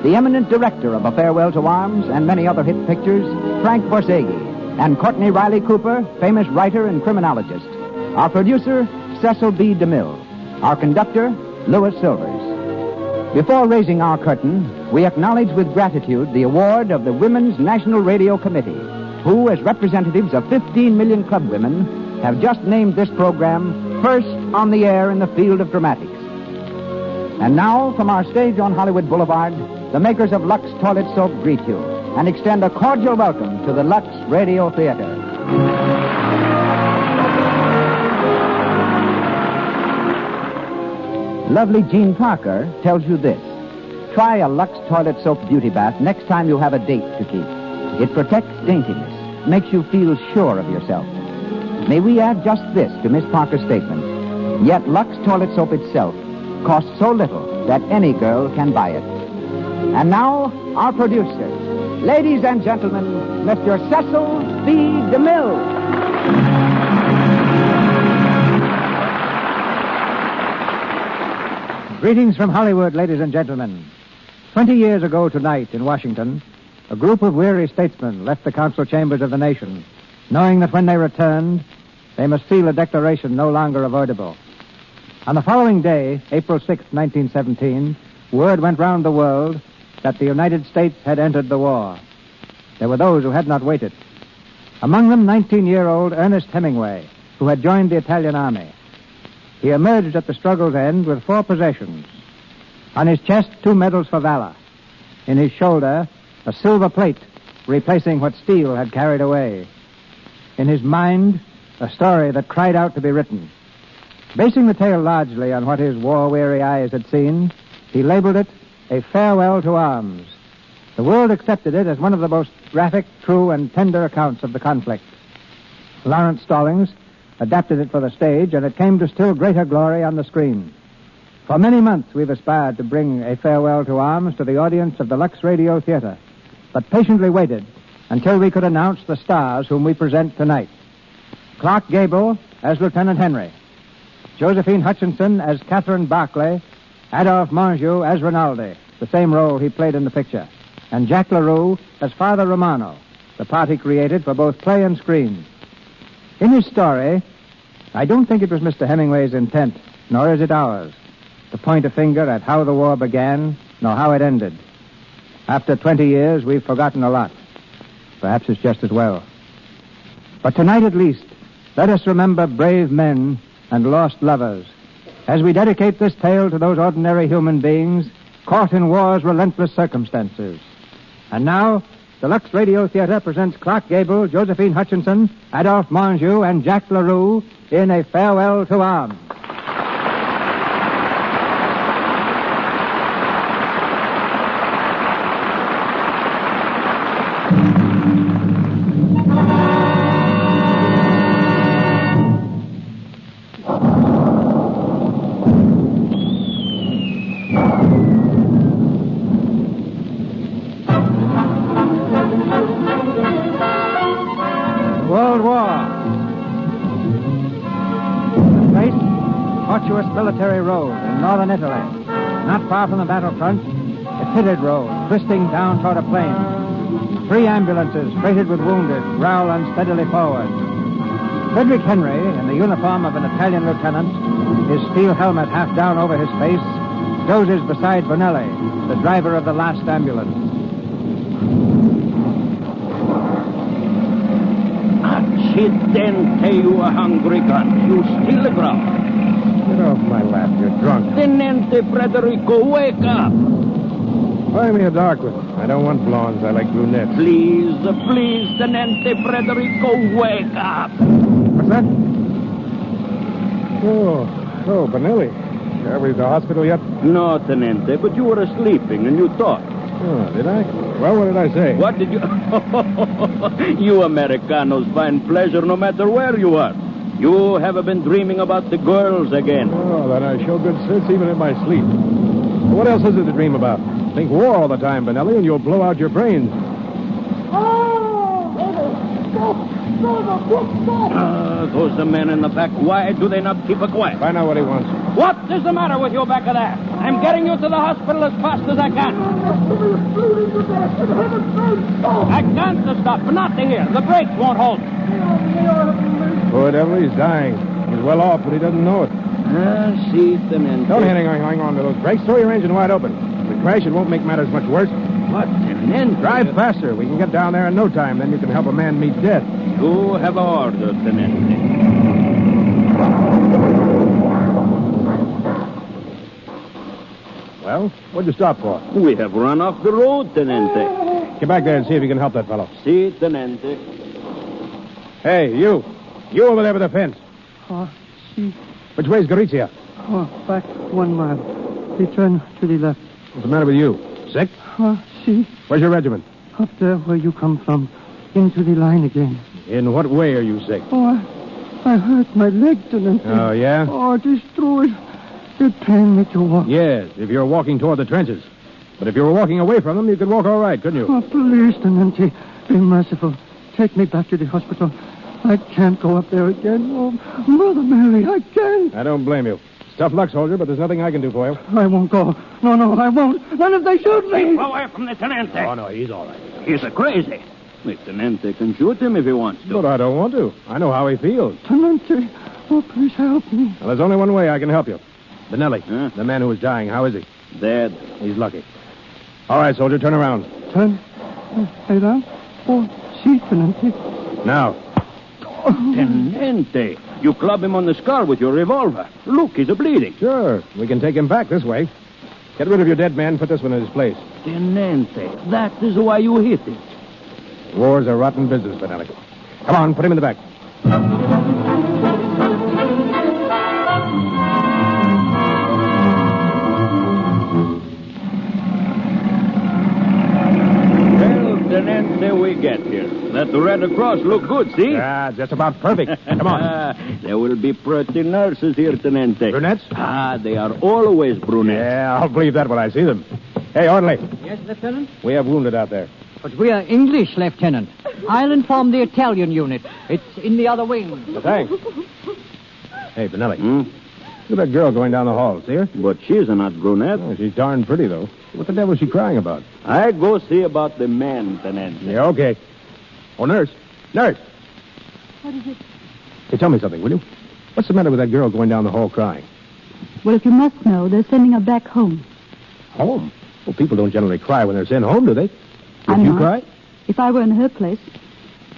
the eminent director of A Farewell to Arms and many other hit pictures, Frank Borsegi, and Courtney Riley Cooper, famous writer and criminologist. Our producer, Cecil B. DeMille. Our conductor, Louis Silvers. Before raising our curtain, we acknowledge with gratitude the award of the Women's National Radio Committee, who, as representatives of 15 million club women, have just named this program first on the air in the field of dramatics. And now, from our stage on Hollywood Boulevard, the makers of Lux Toilet Soap greet you and extend a cordial welcome to the Lux Radio Theater. Lovely Jean Parker tells you this. Try a Lux Toilet Soap beauty bath next time you have a date to keep. It protects daintiness, makes you feel sure of yourself. May we add just this to Miss Parker's statement. Yet Lux Toilet Soap itself costs so little that any girl can buy it. And now, our producer. Ladies and gentlemen, Mr. Cecil B. DeMille. Greetings from Hollywood, ladies and gentlemen. 20 years ago tonight in Washington, a group of weary statesmen left the council chambers of the nation, knowing that when they returned, they must seal a declaration no longer avoidable. On the following day, April 6, 1917, word went round the world that the United States had entered the war. There were those who had not waited. Among them, 19-year-old Ernest Hemingway, who had joined the Italian army. He emerged at the struggle's end with 4 possessions. On his chest, 2 medals for valor. In his shoulder, a silver plate replacing what steel had carried away. In his mind, a story that cried out to be written. Basing the tale largely on what his war-weary eyes had seen, he labeled it A Farewell to Arms. The world accepted it as one of the most graphic, true, and tender accounts of the conflict. Lawrence Stallings adapted it for the stage, and it came to still greater glory on the screen. For many months, we've aspired to bring A Farewell to Arms to the audience of the Lux Radio Theater, but patiently waited until we could announce the stars whom we present tonight. Clark Gable as Lieutenant Henry, Josephine Hutchinson as Catherine Barclay, Adolphe Manjou as Rinaldi, the same role he played in the picture, and Jack LaRue as Father Romano, the part he created for both play and screen. In his story, I don't think it was Mr. Hemingway's intent, nor is it ours, to point a finger at how the war began, nor how it ended. After 20 years, we've forgotten a lot. Perhaps it's just as well. But tonight at least, let us remember brave men and lost lovers, as we dedicate this tale to those ordinary human beings caught in war's relentless circumstances. And now, the Lux Radio Theater presents Clark Gable, Josephine Hutchinson, Adolphe Manjou, and Jack LaRue in A Farewell to Arms. Military road in northern Italy. Not far from the battlefront, a pitted road twisting down toward a plain. 3 ambulances freighted with wounded growl unsteadily forward. Frederick Henry, in the uniform of an Italian lieutenant, his steel helmet half down over his face, dozes beside Bonelli, the driver of the last ambulance. Accidente, you hungry gun. You steal the ground. Get off my lap. You're drunk. Tenente Frederico, wake up. Buy me a dark one. I don't want blondes. I like brunettes. Please, Tenente Frederico, wake up. What's that? Oh, Bonelli. Are we at the hospital yet? No, Tenente, but you were sleeping and you talked. Oh, did I? Well, what did I say? What did you... You Americanos find pleasure no matter where you are. You have been dreaming about the girls again. Oh, then I show good sense even in my sleep. What else is it to dream about? Think war all the time, Bonelli, and you'll blow out your brains. Those the men in the back. Why do they not keep quiet? Find out what he wants. What is the matter with you back of there? I'm getting you to the hospital as fast as I can. I can't stop. Not to here. The brakes won't hold. Poor devil, he's dying. He's well off, but he doesn't know it. See, Tenente. Don't hang on to those brakes. Throw your engine wide open. If we crash, it won't make matters much worse. What, Tenente? Drive faster. We can get down there in no time. Then you can help a man meet death. You have orders, Tenente. Well, what'd you stop for? We have run off the road, Tenente. Get back there and see if you can help that fellow. Si, Tenente. Hey, you. You over there with the fence. See. Which way's Gorizia? Back 1 mile. They turn to the left. What's the matter with you? Sick? See. Where's your regiment? Up there where you come from. Into the line again. In what way are you sick? I hurt my leg, Tenente. Oh, yeah? Destroyed. It pain me to walk. Yes, if you're walking toward the trenches. But if you were walking away from them, you could walk all right, couldn't you? Please, Tenente. Be merciful. Take me back to the hospital. I can't go up there again. Oh, Mother Mary, I can't. I don't blame you. It's tough luck, soldier, but there's nothing I can do for you. I won't go. No, I won't. Not if they shoot me. Keep away from the Tenente. Oh, no, he's all right. He's a crazy. The Tenente can shoot him if he wants to. But I don't want to. I know how he feels. Tenente, please help me. Well, there's only one way I can help you. Benelli, the man who was dying, how is he? Dead. He's lucky. All right, soldier, turn around. Turn? Around? See, Tenente. Now. Tenente, you club him on the skull with your revolver. Look, he's bleeding. Sure, we can take him back this way. Get rid of your dead man, put this one in his place. Tenente, that is why you hit him. War's a rotten business, Benelli. Come on, put him in the back. Tenente, we get here. That Red Cross look good, see? Yeah, just about perfect. Come on. There will be pretty nurses here, Tenente. Brunettes? They are always brunettes. Yeah, I'll believe that when I see them. Hey, orderly. Yes, Lieutenant? We have wounded out there. But we are English, Lieutenant. I'll inform the Italian unit. It's in the other wing. Thanks. Hey, Benelli. Look at that girl going down the hall. See her? But she's not brunette. Oh, she's darn pretty, though. What the devil is she crying about? I go see about the man, Tenente. Yeah, okay. Oh, nurse. Nurse. What is it? Hey, tell me something, will you? What's the matter with that girl going down the hall crying? Well, if you must know, they're sending her back home. Home? Well, people don't generally cry when they're sent home, do they? I'm Would you not. cry? If I were in her place.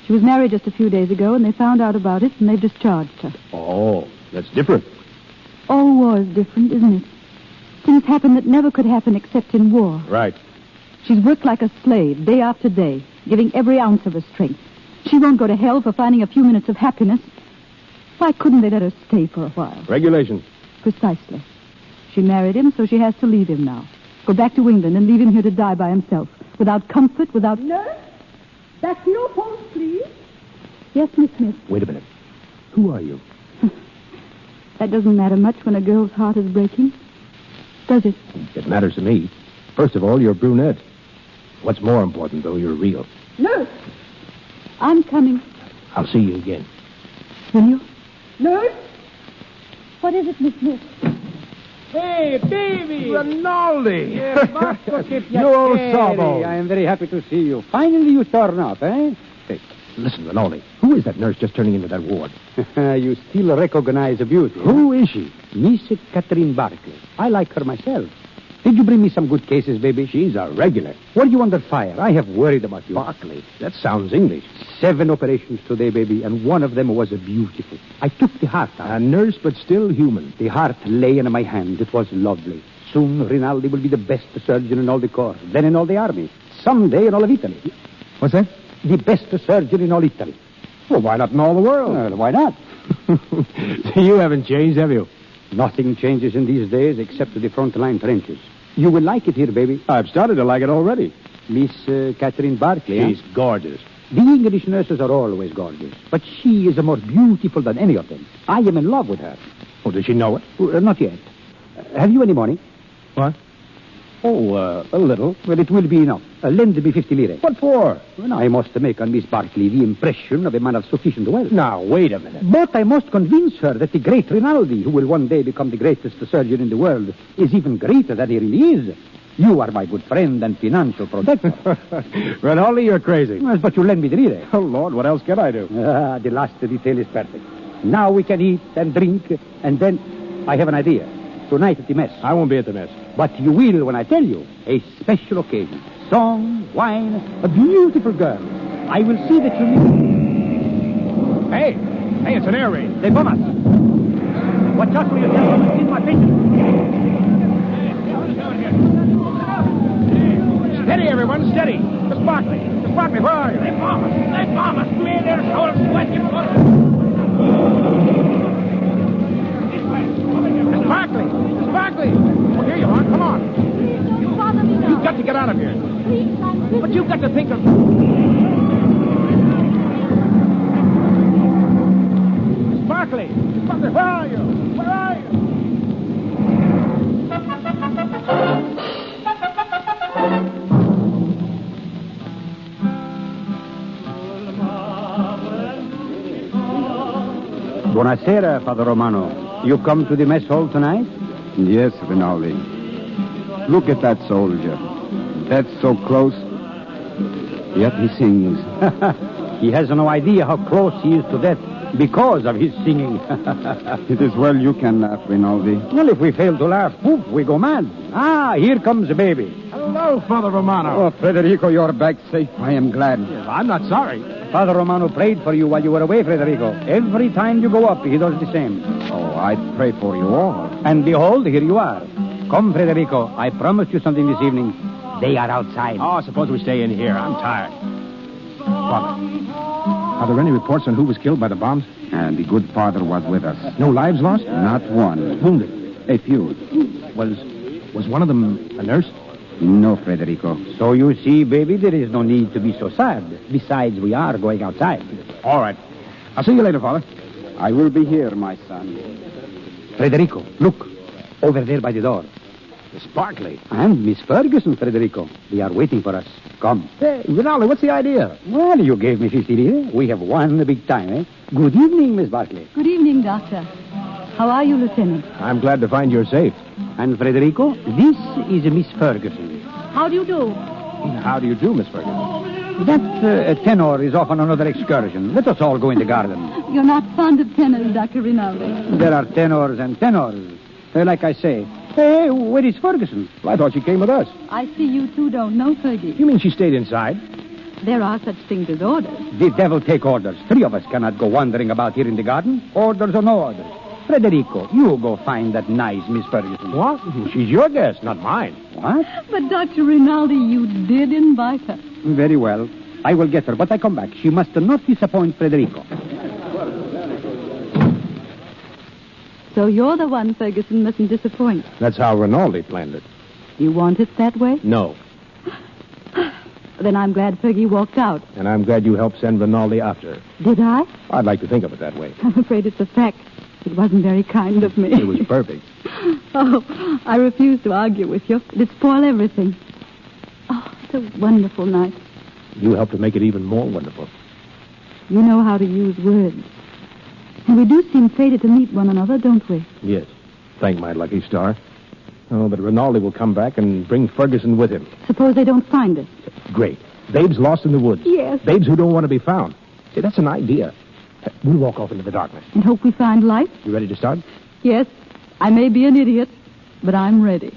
She was married just a few days ago, and they found out about it, and they've discharged her. Oh, that's different. All war is different, isn't it? Things happen that never could happen except in war. Right. She's worked like a slave, day after day, giving every ounce of her strength. She won't go to hell for finding a few minutes of happiness. Why couldn't they let her stay for a while? Regulations. Precisely. She married him, so she has to leave him now. Go back to England and leave him here to die by himself. Without comfort, without... Nurse? Back to your post, please. Yes, Miss Smith. Wait a minute. Who are you? That doesn't matter much when a girl's heart is breaking. Does it? It matters to me. First of all, you're brunette. What's more important, though, you're real. Nurse! I'm coming. I'll see you again. Will you? Nurse? What is it, Miss Smith? Hey, baby! Rinaldi! You old sawbo. I am very happy to see you. Finally you turn up, eh? Hey, listen, Rinaldi. Who is that nurse just turning into that ward? You still recognize a beauty. Who is she? Miss Catherine Barclay. I like her myself. Did you bring me some good cases, baby? She's a regular. Were you under fire? I have worried about you. Barclay. That sounds English. 7 operations today, baby, and one of them was beautiful. I took the heart out. A nurse, but still human. The heart lay in my hand. It was lovely. Soon, Rinaldi will be the best surgeon in all the corps, then in all the army. Someday in all of Italy. What's that? The best surgeon in all Italy. Well, why not in all the world? Why not? You haven't changed, have you? Nothing changes in these days except the front-line trenches. You will like it here, baby. I've started to like it already. Miss Catherine Barclay. She's gorgeous. The English nurses are always gorgeous, but she is more beautiful than any of them. I am in love with her. Oh, does she know it? Not yet. Have you any money? What? Oh, a little. Well, it will be enough. Lend me 50 lire. What for? Well, I must make on Miss Barclay the impression of a man of sufficient wealth. Now, wait a minute. But I must convince her that the great Rinaldi, who will one day become the greatest surgeon in the world, is even greater than he really is. You are my good friend and financial protector. Rinaldi, you're crazy. Yes, but you lend me the lire. Oh, Lord, what else can I do? The last detail is perfect. Now we can eat and drink, and then I have an idea. Tonight at the mess. I won't be at the mess. But you will when I tell you. A special occasion. Song, wine, a beautiful girl. I will see that you meet. Hey, it's an air raid. They bomb us. Watch out for yourself. I'm in my vision. everyone. Steady. Miss Barkley. Miss Barkley, where are you? They bomb us. They bomb us. Come here there, so sweat you put. Miss Barkley. Miss Barkley. Oh, here you are. Come on. Don't bother me now. You've got to get out of here. Please, I'm busy. But you've got to think of... Miss Barkley. Miss Barkley, where are you? Where are you? Buonasera, Father Romano. You come to the mess hall tonight? Yes, Rinaldi. Look at that soldier. That's so close. Yet he sings. He has no idea how close he is to death because of his singing. It is well you can laugh, Rinaldi. Well, if we fail to laugh, poof, we go mad. Ah, here comes the baby. Hello, Father Romano. Oh, Federico, you're back safe. I am glad. Yes, I'm not sorry. Father Romano prayed for you while you were away, Federico. Every time you go up, he does the same. Oh, I pray for you all. And behold, here you are. Come, Federico. I promised you something this evening. They are outside. Oh, suppose we stay in here. I'm tired. Father, are there any reports on who was killed by the bombs? And the good father was with us. No lives lost? Not one. Wounded? A few. Was one of them a nurse? No, Federico. So you see, baby, there is no need to be so sad. Besides, we are going outside. All right. I'll see you later, Father. I will be here, my son. Federico, look. Over there by the door. Miss Barkley. And Miss Ferguson, Federico. They are waiting for us. Come. Hey, Rinaldi, what's the idea? Well, you gave me 50 lire. We have won the big time, eh? Good evening, Miss Barkley. Good evening, Doctor. How are you, Lieutenant? I'm glad to find you're safe. And Federico, this is Miss Ferguson. How do you do? How do you do, Miss Ferguson? That tenor is off on another excursion. Let us all go in the garden. You're not fond of tenors, Dr. Rinaldi. There are tenors and tenors. Like I say. Hey, where is Ferguson? Well, I thought she came with us. I see you two don't know Fergie. You mean she stayed inside? There are such things as orders. The devil take orders. 3 of us cannot go wandering about here in the garden. Orders or no orders. Federico, you go find that nice Miss Ferguson. What? She's your guest, not mine. What? But, Dr. Rinaldi, you did invite her. Very well. I will get her, but I come back. She must not disappoint Federico. So you're the one Ferguson mustn't disappoint. That's how Rinaldi planned it. You want it that way? No. Then I'm glad Fergie walked out. And I'm glad you helped send Rinaldi after her. Did I? I'd like to think of it that way. I'm afraid it's a fact. It wasn't very kind of me. It was perfect. Oh, I refuse to argue with you. It'd spoil everything. Oh, it's a wonderful night. You helped to make it even more wonderful. You know how to use words. And we do seem fated to meet one another, don't we? Yes. Thank my lucky star. Oh, but Rinaldi will come back and bring Ferguson with him. Suppose they don't find us. Great. Babes lost in the woods. Yes. Babes who don't want to be found. See, that's an idea. We'll walk off into the darkness. And hope we find light? You ready to start? Yes. I may be an idiot, but I'm ready.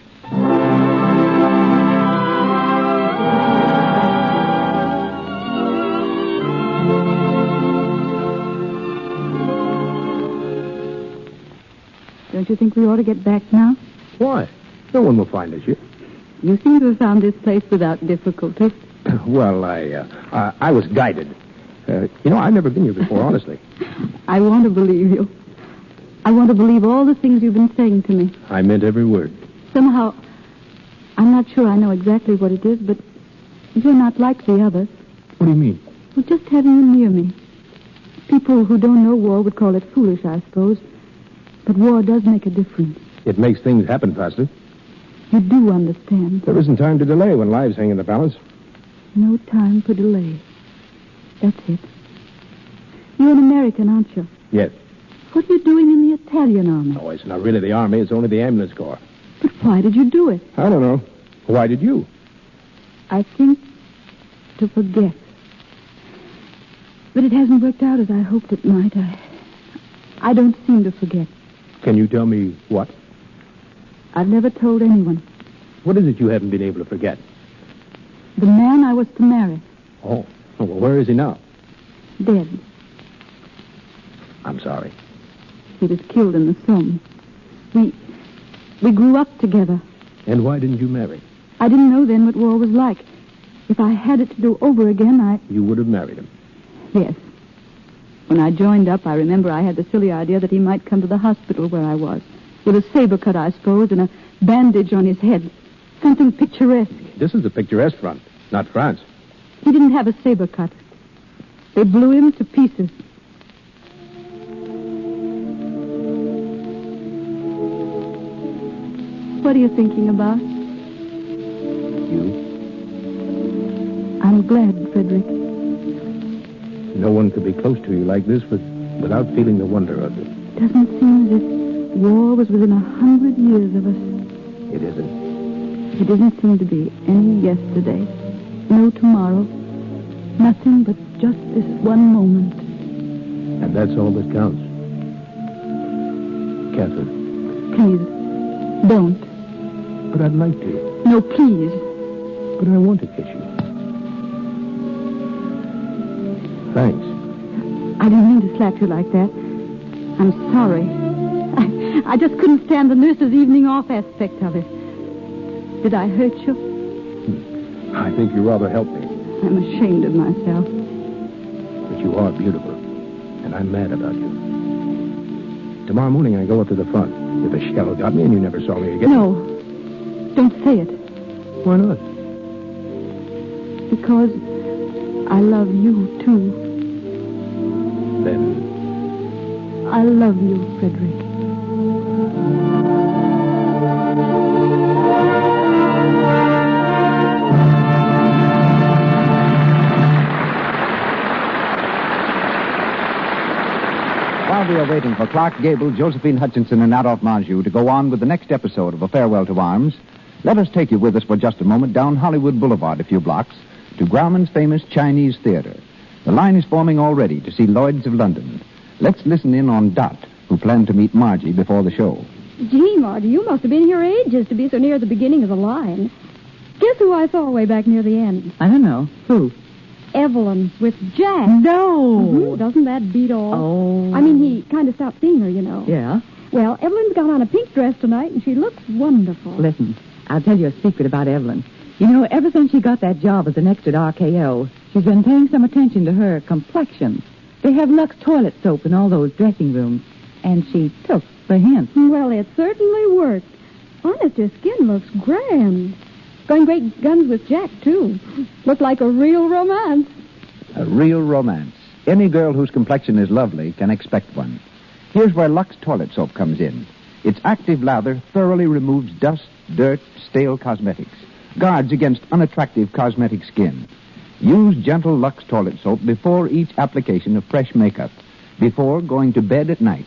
Don't you think we ought to get back now? Why? No one will find us yet. You seem to have found this place without difficulty. Well, I was guided. I've never been here before, honestly. I want to believe you. I want to believe all the things you've been saying to me. I meant every word. Somehow, I'm not sure I know exactly what it is, but you're not like the others. What do you mean? Well, just having you near me. People who don't know war would call it foolish, I suppose. But war does make a difference. It makes things happen faster. You do understand. There isn't time to delay when lives hang in the balance. No time for delay. That's it. You're an American, aren't you? Yes. What are you doing in the Italian army? Oh, it's not really the army. It's only the ambulance corps. But why did you do it? I don't know. Why did you? I think to forget. But it hasn't worked out as I hoped it might. I don't seem to forget. Can you tell me what? I've never told anyone. What is it you haven't been able to forget? The man I was to marry. Oh, well, where is he now? Dead. I'm sorry. He was killed in the Somme. We grew up together. And why didn't you marry? I didn't know then what war was like. If I had it to do over again, You would have married him. Yes. When I joined up, I remember I had the silly idea that he might come to the hospital where I was, with a saber cut, I suppose, and a bandage on his head. Something picturesque. This is the picturesque front, not France. He didn't have a saber cut. They blew him to pieces. What are you thinking about? You? I'm glad, Frederick. No one could be close to you like this without feeling the wonder of it. Doesn't seem as if war was within 100 years of us. It isn't. It doesn't seem to be any yesterday, no tomorrow. Nothing but just this one moment. And that's all that counts. Catherine. Please, don't. But I'd like to. No, please. But I want to kiss you. Thanks. I didn't mean to slap you like that. I'm sorry. I just couldn't stand the nurse's evening off aspect of it. Did I hurt you? I think you rather helped me. I'm ashamed of myself. But you are beautiful. And I'm mad about you. Tomorrow morning I go up to the front. If a shell got me and you never saw me again... No. Don't say it. Why not? Because I love you, too. Then... I love you, Frederick. While we are waiting for Clark Gable, Josephine Hutchinson, and Adolphe Manjou to go on with the next episode of A Farewell to Arms, let us take you with us for just a moment down Hollywood Boulevard a few blocks to Grauman's famous Chinese Theater. The line is forming already to see Lloyd's of London. Let's listen in on Dot, who planned to meet Margie before the show. Gee, Margie, you must have been here ages to be so near the beginning of the line. Guess who I saw way back near the end? I don't know. Who? Evelyn with Jack. No. Mm-hmm. Doesn't that beat all? Oh. I mean, he kind of stopped seeing her, you know. Yeah? Well, Evelyn's got on a pink dress tonight, and she looks wonderful. Listen, I'll tell you a secret about Evelyn. You know, ever since she got that job as an extra at RKO, she's been paying some attention to her complexion. They have Lux toilet soap in all those dressing rooms, and she took the hint. Well, it certainly worked. Honest, her skin looks grand. Going great guns with Jack, too. Looked like a real romance. A real romance. Any girl whose complexion is lovely can expect one. Here's where Lux toilet soap comes in. Its active lather thoroughly removes dust, dirt, stale cosmetics. Guards against unattractive cosmetic skin. Use gentle Lux toilet soap before each application of fresh makeup. Before going to bed at night.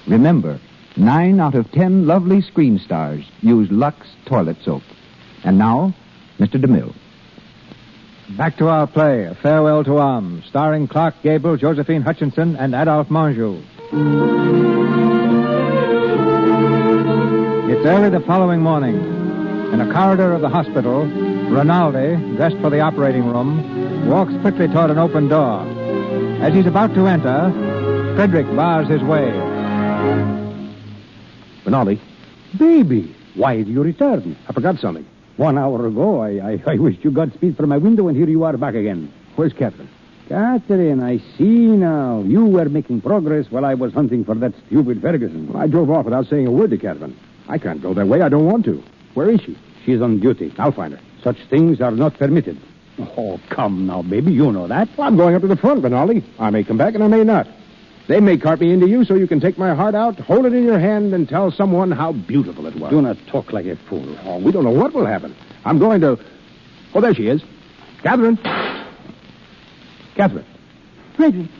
Remember, 9 out of 10 lovely screen stars use Lux toilet soap. And now, Mr. DeMille. Back to our play, A Farewell to Arms, starring Clark Gable, Josephine Hutchinson, and Adolphe Manjou. It's early the following morning. In a corridor of the hospital, Rinaldi, dressed for the operating room, walks quickly toward an open door. As he's about to enter, Frederick bars his way. Rinaldi. Baby, why do you return? I forgot something. 1 hour ago, I wished you Godspeed from my window, and here you are back again. Where's Catherine? Catherine, I see now. You were making progress while I was hunting for that stupid Ferguson. Well, I drove off without saying a word to Catherine. I can't go that way. I don't want to. Where is she? She's on duty. I'll find her. Such things are not permitted. Oh, come now, baby. You know that. Well, I'm going up to the front, Rinaldi. I may come back and I may not. They may cart me into you so you can take my heart out, hold it in your hand, and tell someone how beautiful it was. Do not talk like a fool. Oh, we don't know what will happen. I'm going to... Oh, there she is. Catherine. Catherine. Frederick,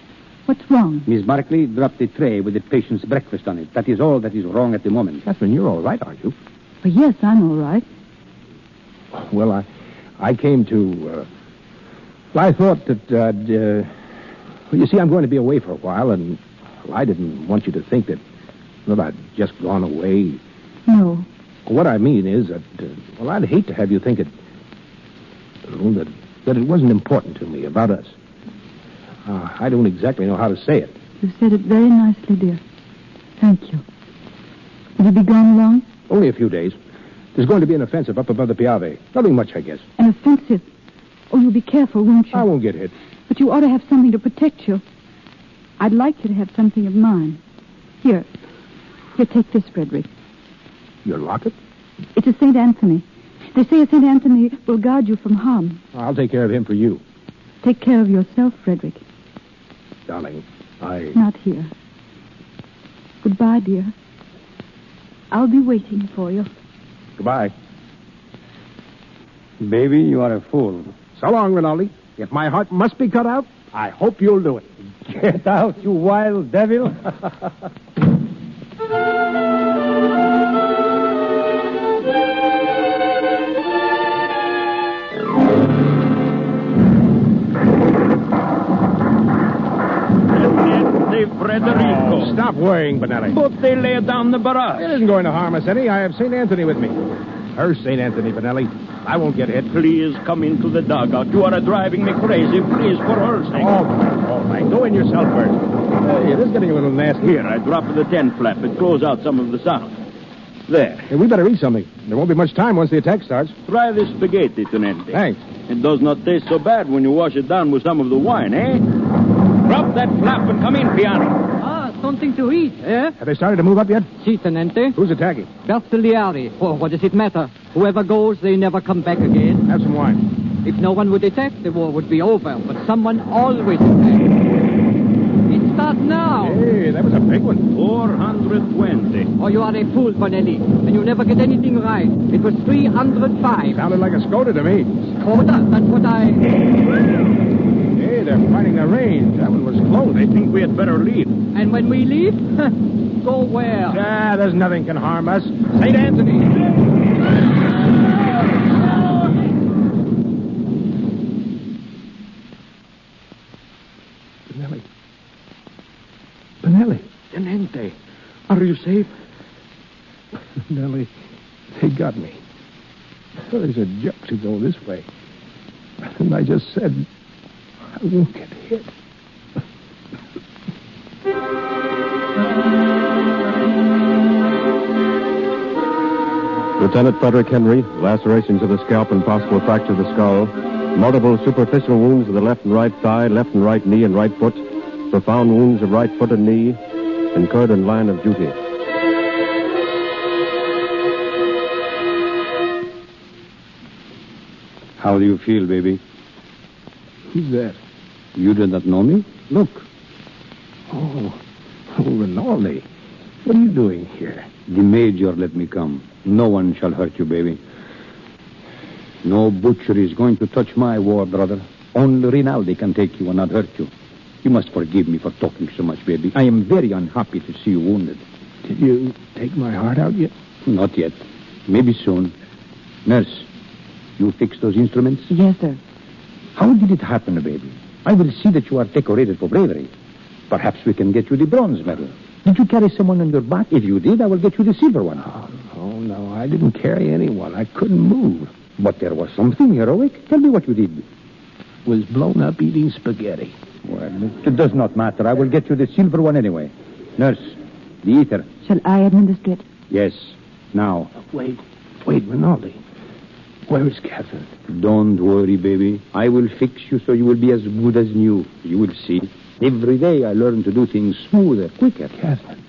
what's wrong? Miss Barkley dropped the tray with the patient's breakfast on it. That is all that is wrong at the moment. Catherine, you're all right, aren't you? Well, yes, I'm all right. Well, I came to... Well, I thought that... Well, you see, I'm going to be away for a while, and I didn't want you to think that I'd just gone away. No. What I mean is that, well, I'd hate to have you think that it wasn't important to me about us. I don't exactly know how to say it. You said it very nicely, dear. Thank you. Will you be gone long? Only a few days. There's going to be an offensive up above the Piave. Nothing much, I guess. An offensive? Oh, you'll be careful, won't you? I won't get hit. But you ought to have something to protect you. I'd like you to have something of mine. Here, take this, Frederick. Your locket? It's a St. Anthony. They say a St. Anthony will guard you from harm. I'll take care of him for you. Take care of yourself, Frederick. Darling, Not here. Goodbye, dear. I'll be waiting for you. Goodbye. Baby, you are a fool. So long, Rinaldi. If my heart must be cut out, I hope you'll do it. Get out, you wild devil. Frederico. Stop worrying, Benelli. But they laid down the barrage. It isn't going to harm us any. I have St. Anthony with me. Her St. Anthony, Benelli. I won't get hit. Please come into the dugout. You are driving me crazy. Please, for her sake. All right. Go in yourself first. It is getting a little nasty. Here, I dropped the tent flap. It throws out some of the sound. There. Hey, we better eat something. There won't be much time once the attack starts. Try this spaghetti, Tenente. Thanks. It does not taste so bad when you wash it down with some of the wine, eh? Drop that flap and come in, Piano. Something to eat, eh? Have they started to move up yet? Si, Tenente. Who's attacking? Bersaglieri. Oh, what does it matter? Whoever goes, they never come back again. Have some wine. If no one would attack, the war would be over. But someone always attacks. It starts now. Hey, that was a big one. 420. Oh, you are a fool, Bonelli. And you never get anything right. It was 305. Sounded like a Skoda to me. Skoda? That's what I... Hey, they're fighting the range. That one was close. They think we had better leave. And when we leave? Go where? Ah, there's nothing can harm us. St. Anthony. Benelli. Tenente, are you safe? Benelli, they got me. There's a joke to go this way. And I just said, I won't get hit. Lieutenant Frederick Henry, lacerations of the scalp and possible fracture of the skull, multiple superficial wounds of the left and right thigh, left and right knee and right foot, profound wounds of right foot and knee, incurred in line of duty. How do you feel, baby? Who's that? You do not know me? Look. Oh, Rinaldi. What are you doing here? The major let me come. No one shall hurt you, baby. No butcher is going to touch my war, brother. Only Rinaldi can take you and not hurt you. You must forgive me for talking so much, baby. I am very unhappy to see you wounded. Did you take my heart out yet? Not yet. Maybe soon. Nurse, you fix those instruments? Yes, sir. How did it happen, baby? I will see that you are decorated for bravery. Perhaps we can get you the bronze medal. Did you carry someone on your back? If you did, I will get you the silver one. Oh, no, I didn't carry anyone. I couldn't move. But there was something heroic. Tell me what you did. Was blown up eating spaghetti. Well, it does not matter. I will get you the silver one anyway. Nurse, the ether. Shall I administer it? Yes. Now. Wait, Rinaldi. Where is Catherine? Don't worry, baby. I will fix you so you will be as good as new. You will see. Every day I learn to do things smoother, quicker. Catherine.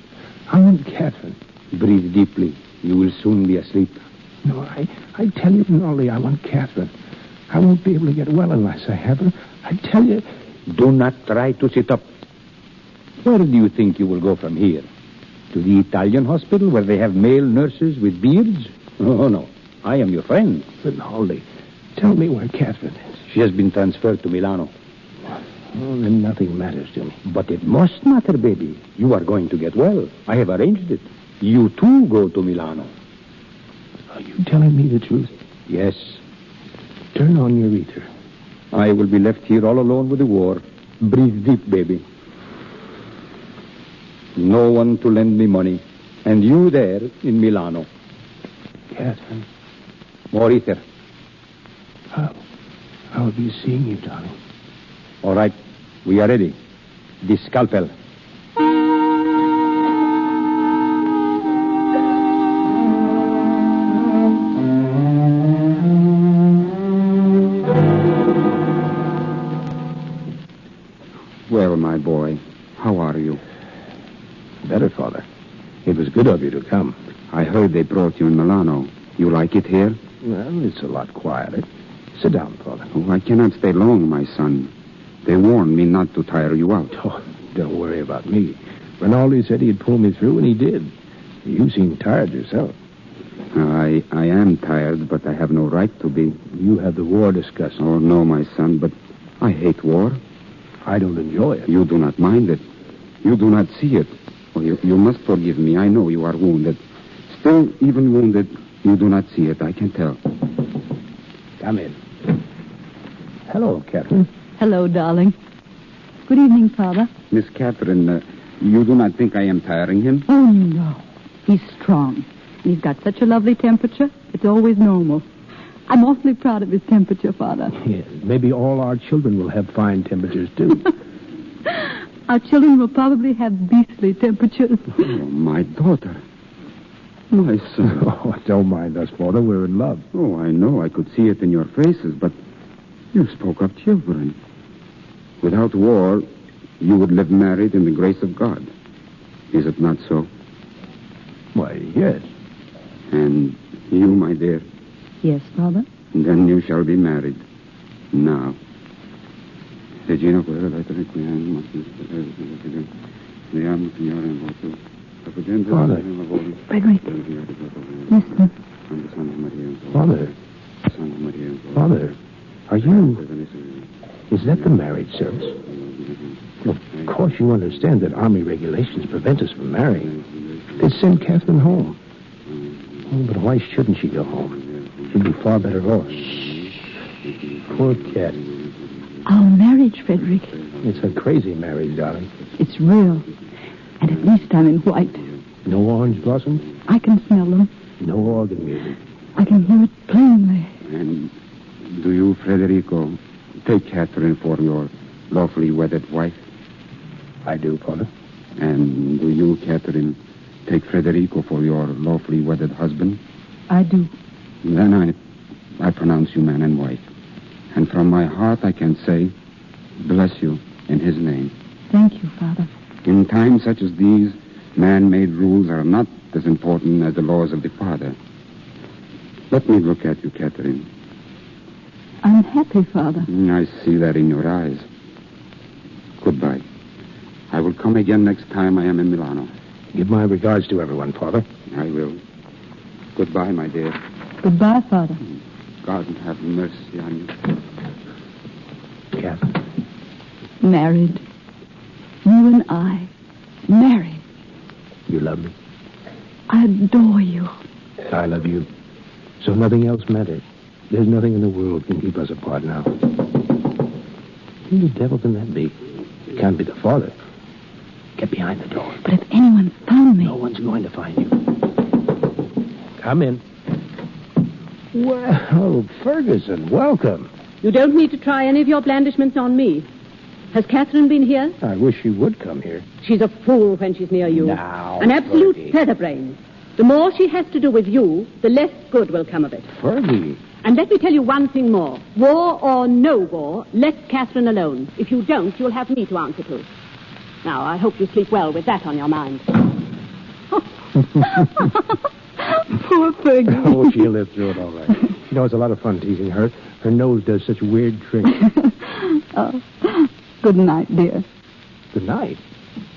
I want Catherine. Breathe deeply. You will soon be asleep. No, I tell you, Rinaldi, I want Catherine. I won't be able to get well unless I have her. I tell you... Do not try to sit up. Where do you think you will go from here? To the Italian hospital where they have male nurses with beards? Oh, no. I am your friend. Rinaldi, tell me where Catherine is. She has been transferred to Milano. Well, then nothing matters to me. But it must matter, baby. You are going to get well. I have arranged it. You too go to Milano. Are you telling me the truth? Yes. Turn on your ether. I will be left here all alone with the war. Breathe deep, baby. No one to lend me money. And you there in Milano. Catherine. More ether. I'll be seeing you, darling. All right. We are ready. The scalpel. Well, my boy, how are you? Better, Father. It was good of you to come. I heard they brought you in Milano. You like it here? Well, it's a lot quieter. Sit down, Father. Oh, I cannot stay long, my son. They warned me not to tire you out. Oh, don't worry about me. Rinaldi said he'd pull me through, and he did. You seem tired yourself. I am tired, but I have no right to be. You have the war discussed. Oh, no, my son, but I hate war. I don't enjoy it. You do not mind it. You do not see it. Oh, you must forgive me. I know you are wounded. Still, even wounded, you do not see it. I can tell. Come in. Hello, Catherine. Hello, darling. Good evening, Father. Miss Catherine, you do not think I am tiring him? Oh, no. He's strong. He's got such a lovely temperature. It's always normal. I'm awfully proud of his temperature, Father. Yes, maybe all our children will have fine temperatures, too. Our children will probably have beastly temperatures. Oh, my daughter. My son. Oh, don't mind us, Father. We're in love. Oh, I know. I could see it in your faces, but you spoke of children. Without war, you would live married in the grace of God. Is it not so? Why, yes. And you, my dear? Yes, Father. Then you shall be married. Now. Regina, Father. Frederick. Listen. Father. Father. Are you... Is that the marriage service? Of course you understand that Army regulations prevent us from marrying. They send Catherine home. Oh, but why shouldn't she go home? She'd be far better off. Poor cat. Our marriage, Frederick. It's a crazy marriage, darling. It's real. And at least I'm in white. No orange blossoms? I can smell them. No organ music. I can hear it plainly. And do you, Federico, take Catherine for your lawfully wedded wife? I do, Father. And do you, Catherine, take Federico for your lawfully wedded husband? I do. Then I pronounce you man and wife. And from my heart I can say, bless you in his name. Thank you, Father. In times such as these, man-made rules are not as important as the laws of the Father. Let me look at you, Catherine. I'm happy, Father. I see that in your eyes. Goodbye. I will come again next time I am in Milano. Give my regards to everyone, Father. I will. Goodbye, my dear. Goodbye, Father. God have mercy on you. Catherine. Married. You and I. Married. You love me? I adore you. I love you. So nothing else matters. There's nothing in the world can keep us apart now. Who the devil can that be? It can't be the Father. Get behind the door. But if anyone found me... No one's going to find you. Come in. Well, Ferguson, welcome. You don't need to try any of your blandishments on me. Has Catherine been here? I wish she would come here. She's a fool when she's near you. Now, an absolute Fergie. featherbrain. The more she has to do with you, the less good will come of it. Fergie. And let me tell you one thing more. War or no war, let Catherine alone. If you don't, you'll have me to answer to. Now, I hope you sleep well with that on your mind. Poor Fergie. Oh, she'll live through it all right. You know, it's a lot of fun teasing her. Her nose does such weird tricks. Oh, good night, dear. Good night.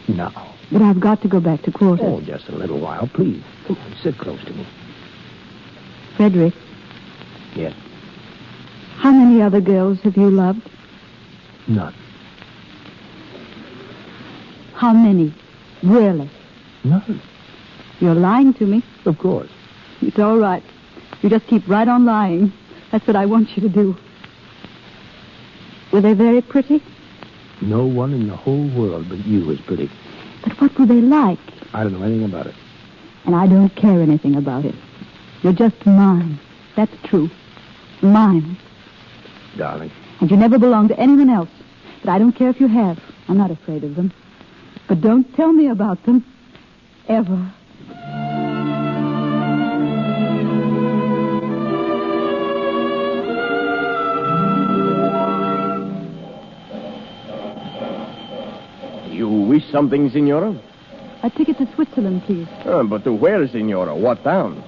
No. But I've got to go back to quarters. Oh, just a little while, please. Come on, sit close to me. Frederick, Yes. how many other girls have you loved? None. How many? Really? None. You're lying to me. Of course. It's all right. You just keep right on lying. That's what I want you to do. Were they very pretty? No one in the whole world but you is pretty. But what were they like? I don't know anything about it. And I don't care anything about it. You're just mine. That's true. Mine. Darling. And you never belonged to anyone else. But I don't care if you have. I'm not afraid of them. But don't tell me about them. Ever. something, Signora? A ticket to Switzerland, please. But to where, Signora? What town?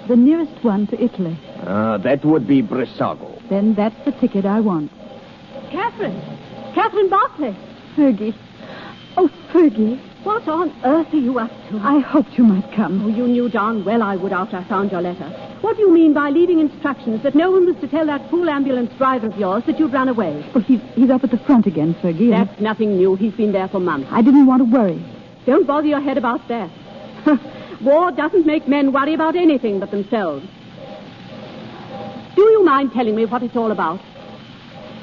The nearest one to Italy. That would be Brissago. Then that's the ticket I want. Catherine! Catherine Barclay! Fergie. Oh, Fergie. What on earth are you up to? I hoped you might come. Oh, you knew darn well I would after I found your letter. What do you mean by leaving instructions that no one was to tell that fool ambulance driver of yours that you'd run away? Well, he's up at the front again, Fergie. That's nothing new. He's been there for months. I didn't want to worry. Don't bother your head about that. War doesn't make men worry about anything but themselves. Do you mind telling me what it's all about?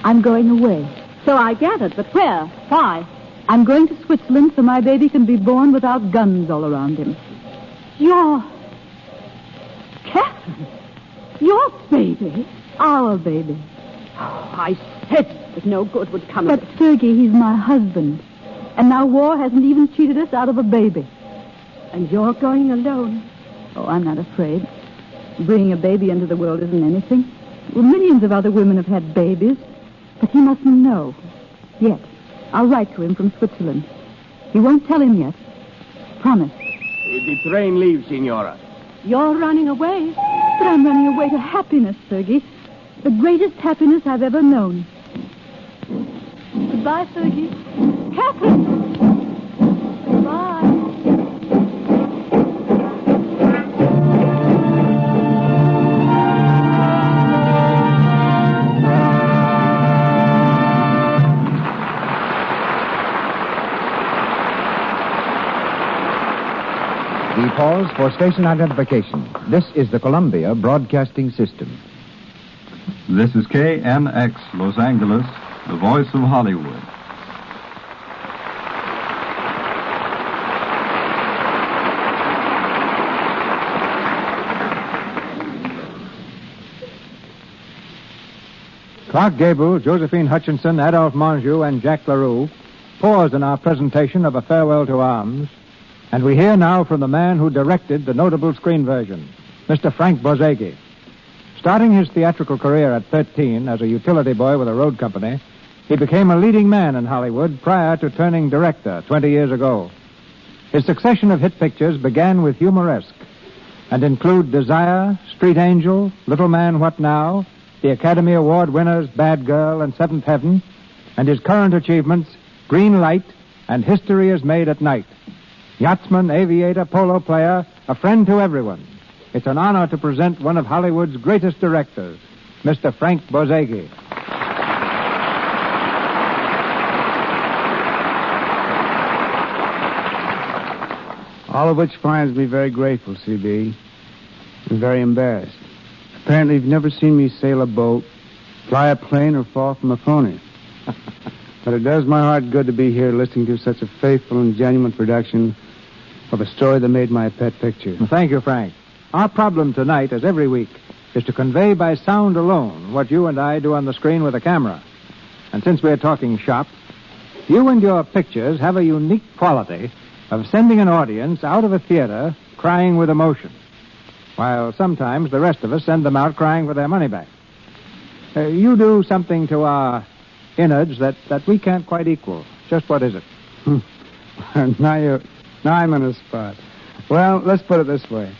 I'm going away. So I gathered, but where? Why? I'm going to Switzerland so my baby can be born without guns all around him. Catherine, your baby? Our baby. Oh, I said that no good would come of it. But, Fergie, he's my husband. And now war hasn't even cheated us out of a baby. And you're going alone? Oh, I'm not afraid. Bringing a baby into the world isn't anything. Well, millions of other women have had babies. But he mustn't know. Yet. I'll write to him from Switzerland. He won't tell him yet. Promise. The train leaves, Signora. You're running away? But I'm running away to happiness, Fergie. The greatest happiness I've ever known. Goodbye, Fergie. Catherine! Goodbye. We pause for station identification. This is the Columbia Broadcasting System. This is KMX Los Angeles, the voice of Hollywood. Clark Gable, Josephine Hutchinson, Adolphe Menjou, and Jack LaRue pause in our presentation of A Farewell to Arms. And we hear now from the man who directed the notable screen version, Mr. Frank Borzage. Starting his theatrical career at 13 as a utility boy with a road company, he became a leading man in Hollywood prior to turning director 20 years ago. His succession of hit pictures began with Humoresque and include Desire, Street Angel, Little Man, What Now, the Academy Award winners Bad Girl and Seventh Heaven, and his current achievements, Green Light and History is Made at Night. Yachtsman, aviator, polo player, a friend to everyone. It's an honor to present one of Hollywood's greatest directors, Mr. Frank Borzage. All of which finds me very grateful, C.B., and very embarrassed. Apparently you've never seen me sail a boat, fly a plane, or fall from a pony. But it does my heart good to be here listening to such a faithful and genuine production of a story that made my pet picture. Well, thank you, Frank. Our problem tonight, as every week, is to convey by sound alone what you and I do on the screen with a camera. And since we're talking shop, you and your pictures have a unique quality of sending an audience out of a theater crying with emotion, while sometimes the rest of us send them out crying for their money back. You do something to our innards that we can't quite equal. Just what is it? Now I'm on the spot. Well, let's put it this way.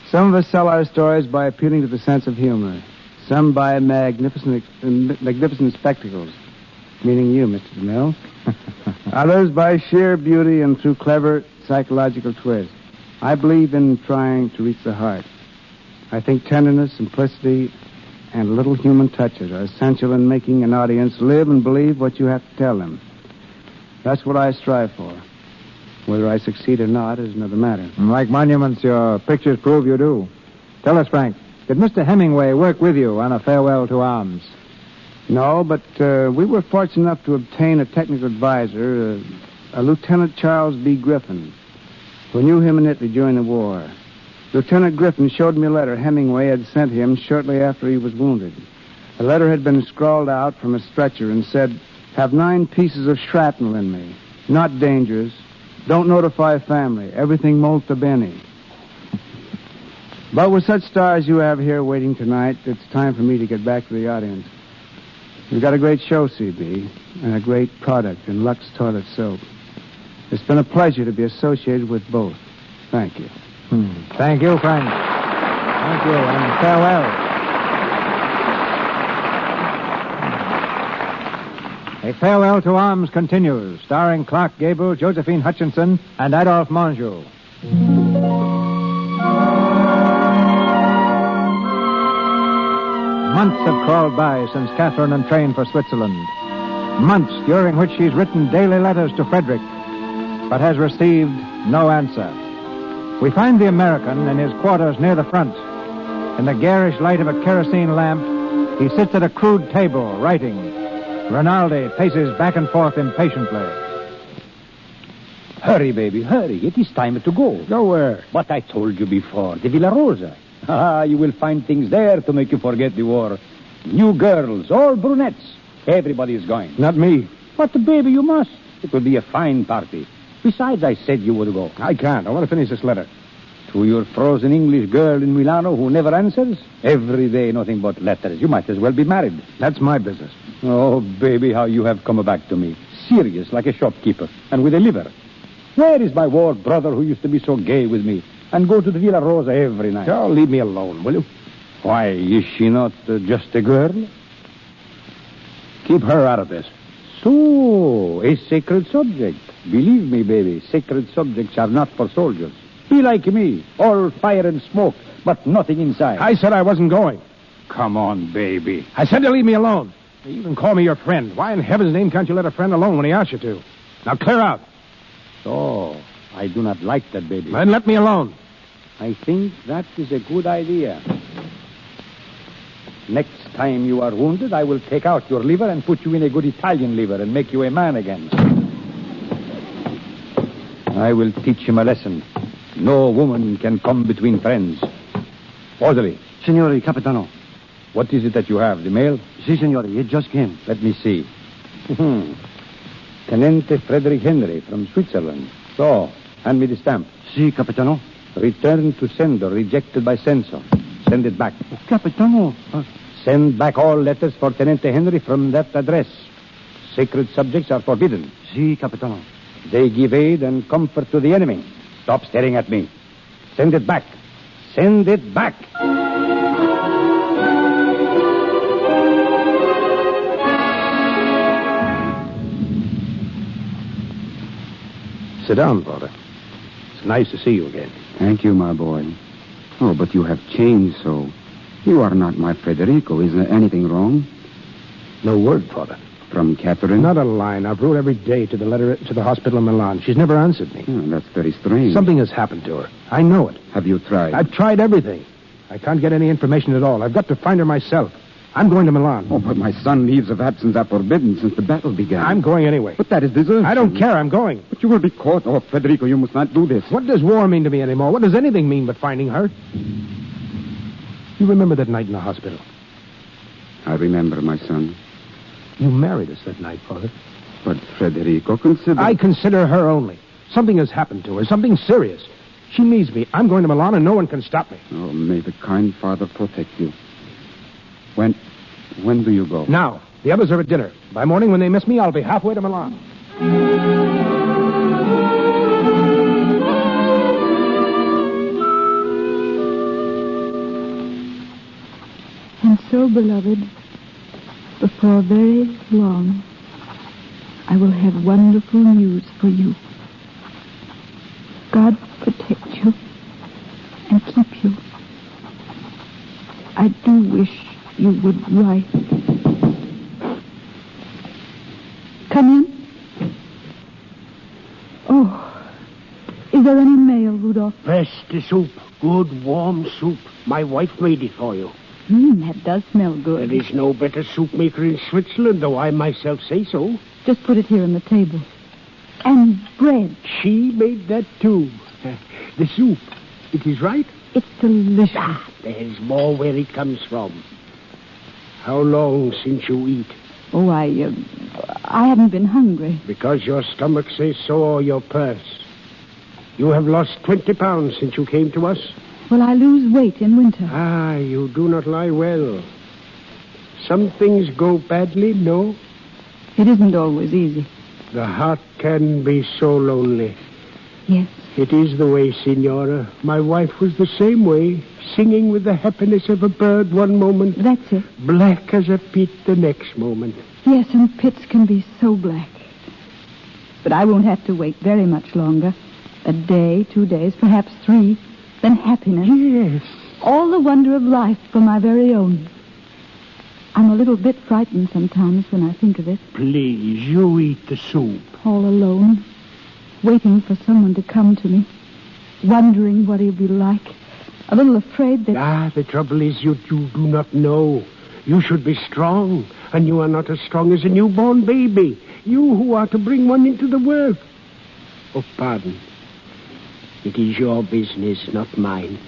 Some of us sell our stories by appealing to the sense of humor. Some by magnificent spectacles, meaning you, Mr. DeMille. Others by sheer beauty and through clever psychological twists. I believe in trying to reach the heart. I think tenderness, simplicity, and little human touches are essential in making an audience live and believe what you have to tell them. That's what I strive for. Whether I succeed or not is another matter. And like monuments, your pictures prove you do. Tell us, Frank, did Mr. Hemingway work with you on A Farewell to Arms? No, but we were fortunate enough to obtain a technical advisor, a Lieutenant Charles B. Griffin, who knew him in Italy during the war. Lieutenant Griffin showed me a letter Hemingway had sent him shortly after he was wounded. The letter had been scrawled out from a stretcher and said, "Have 9 pieces of shrapnel in me. Not dangerous. Don't notify family. Everything molto bene." But with such stars you have here waiting tonight, it's time for me to get back to the audience. We've got a great show, C.B., and a great product in Lux Toilet Soap. It's been a pleasure to be associated with both. Thank you. Thank you, Frank. Thank you, and farewell. A Farewell to Arms continues, starring Clark Gable, Josephine Hutchinson, and Adolphe Menjou. Months have crawled by since Catherine entrained for Switzerland. Months during which she's written daily letters to Frederick, but has received no answer. We find the American in his quarters near the front. In the garish light of a kerosene lamp, he sits at a crude table, writing. Rinaldi paces back and forth impatiently. Hurry, baby, hurry. It is time to go. Go where? What I told you before, the Villa Rosa. You will find things there to make you forget the war. New girls, all brunettes. Everybody is going. Not me. But, baby, you must. It will be a fine party. Besides, I said you would go. I can't. I want to finish this letter. To your frozen English girl in Milano who never answers? Every day, nothing but letters. You might as well be married. That's my business. Oh, baby, how you have come back to me. Serious, like a shopkeeper, and with a liver. Where is my war brother who used to be so gay with me and go to the Villa Rosa every night? Oh, leave me alone, will you? Why, is she not just a girl? Keep her out of this. So, a sacred subject. Believe me, baby, sacred subjects are not for soldiers. Be like me, all fire and smoke, but nothing inside. I said I wasn't going. Come on, baby. I said to leave me alone. You even call me your friend. Why in heaven's name can't you let a friend alone when he asks you to? Now clear out. So, I do not like that, baby. Then let me alone. I think that is a good idea. Next time you are wounded, I will take out your liver and put you in a good Italian liver and make you a man again. I will teach him a lesson. No woman can come between friends. Orderly. Signore Capitano. What is it that you have, the mail? Si, signore, it just came. Let me see. Tenente Frederick Henry from Switzerland. So, hand me the stamp. Si, Capitano. Return to sender, rejected by censor. Send it back. Capitano. Send back all letters for Tenente Henry from that address. Sacred subjects are forbidden. Si, Capitano. They give aid and comfort to the enemy. Stop staring at me. Send it back. Send it back. Sit down, Father. It's nice to see you again. Thank you, my boy. Oh, but you have changed so. You are not my Federico. Is there anything wrong? No word, Father. From Catherine? Not a line. I've wrote every day to the letter to the hospital in Milan. She's never answered me. Oh, that's very strange. Something has happened to her. I know it. Have you tried? I've tried everything. I can't get any information at all. I've got to find her myself. I'm going to Milan. Oh, but my son, leaves of absence are forbidden since the battle began. I'm going anyway. But that is desertion. I don't care. I'm going. But you will be caught. Oh, Federico, you must not do this. What does war mean to me anymore? What does anything mean but finding her? You remember that night in the hospital? I remember, my son. You married us that night, Father. But, Federico, consider... I consider her only. Something has happened to her. Something serious. She needs me. I'm going to Milan and no one can stop me. Oh, may the kind Father protect you. When do you go? Now. The others are at dinner. By morning, when they miss me, I'll be halfway to Milan. And so, beloved, before very long, I will have wonderful news for you. God protect you and keep you. I do wish you would write. Come in. Oh, is there any mail, Rudolph? Best soup. Good, warm soup. My wife made it for you. That does smell good. There is no better soup maker in Switzerland, though I myself say so. Just put it here on the table. And bread. She made that, too. The soup. It is right? It's delicious. There's more where it comes from. How long since you eat? Oh, I haven't been hungry. Because your stomach says so, or your purse. You have lost 20 pounds since you came to us. Well, I lose weight in winter. Ah, you do not lie well. Some things go badly, no? It isn't always easy. The heart can be so lonely. Yes. It is the way, Signora. My wife was the same way, singing with the happiness of a bird one moment. That's it. Black as a pit the next moment. Yes, and pits can be so black. But I won't have to wait very much longer. A day, 2 days, perhaps 3. Then happiness. Yes. All the wonder of life for my very own. I'm a little bit frightened sometimes when I think of it. Please, you eat the soup. All alone, waiting for someone to come to me, wondering what he'll be like. A little afraid that... The trouble is you do not know. You should be strong, and you are not as strong as a newborn baby. You who are to bring one into the world. Oh, pardon. It is your business, not mine.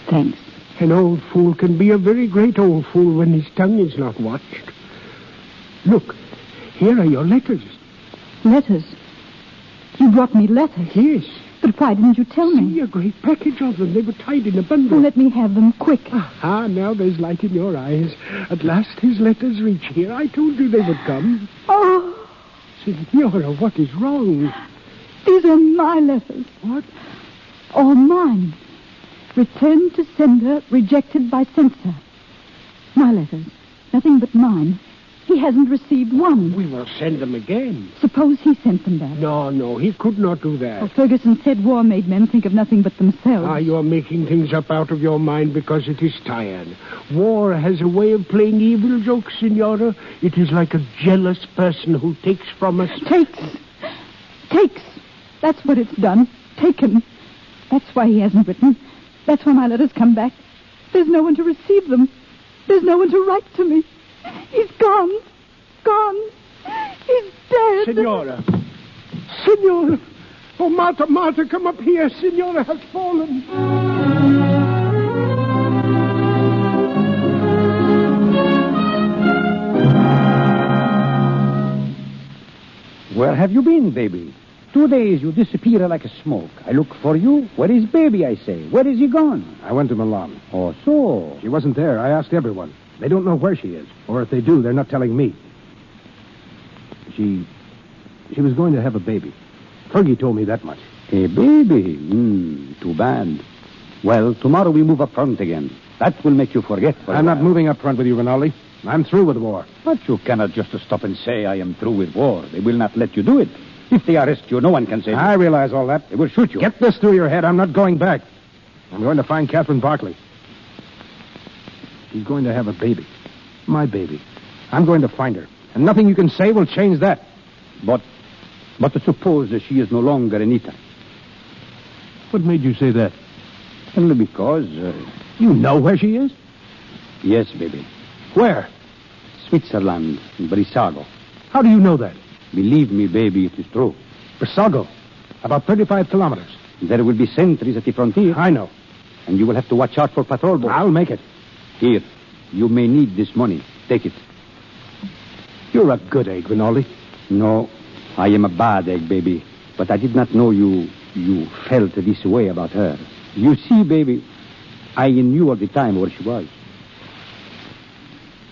Thanks. An old fool can be a very great old fool when his tongue is not watched. Look, here are your letters. Letters? You brought me letters? Yes. But why didn't you tell me? See, a great package of them. They were tied in a bundle. Well, let me have them, quick. Aha, now there's light in your eyes. At last his letters reach here. I told you they would come. Oh! Signora, what is wrong? These are my letters. What? All mine. Returned to sender, rejected by censor. My letters. Nothing but mine. He hasn't received one. We will send them again. Suppose he sent them back. No, he could not do that. Well, Ferguson said war made men think of nothing but themselves. You're making things up out of your mind because it is tired. War has a way of playing evil jokes, Signora. It is like a jealous person who takes from us... Takes. That's what it's done. Taken. That's why he hasn't written. That's why my letters come back. There's no one to receive them. There's no one to write to me. He's gone. He's dead. Signora. Oh, Marta, come up here. Signora has fallen. Where have you been, baby? 2 days you disappear like a smoke. I look for you. Where is baby, I say? Where is he gone? I went to Milan. Oh, so? She wasn't there. I asked everyone. They don't know where she is. Or if they do, they're not telling me. She was going to have a baby. Fergie told me that much. A baby? Too bad. Well, tomorrow we move up front again. That will make you forget. I'm not moving up front with you, Rinaldi. I'm through with war. But you cannot just stop and say I am through with war. They will not let you do it. If they arrest you, no one can say... I realize all that. They will shoot you. Get this through your head. I'm not going back. I'm going to find Catherine Barclay. She's going to have a baby. My baby. I'm going to find her. And nothing you can say will change that. But suppose that she is no longer Anita. What made you say that? Only because... You know where she is? Yes, baby. Where? Switzerland, in Brissago. How do you know that? Believe me, baby, it is true. Brissago. About 35 kilometers. There will be sentries at the frontier. I know. And you will have to watch out for patrol boats. I'll make it. Here, you may need this money. Take it. You're a good egg, Rinaldi. No, I am a bad egg, baby. But I did not know you felt this way about her. You see, baby, I knew all the time where she was.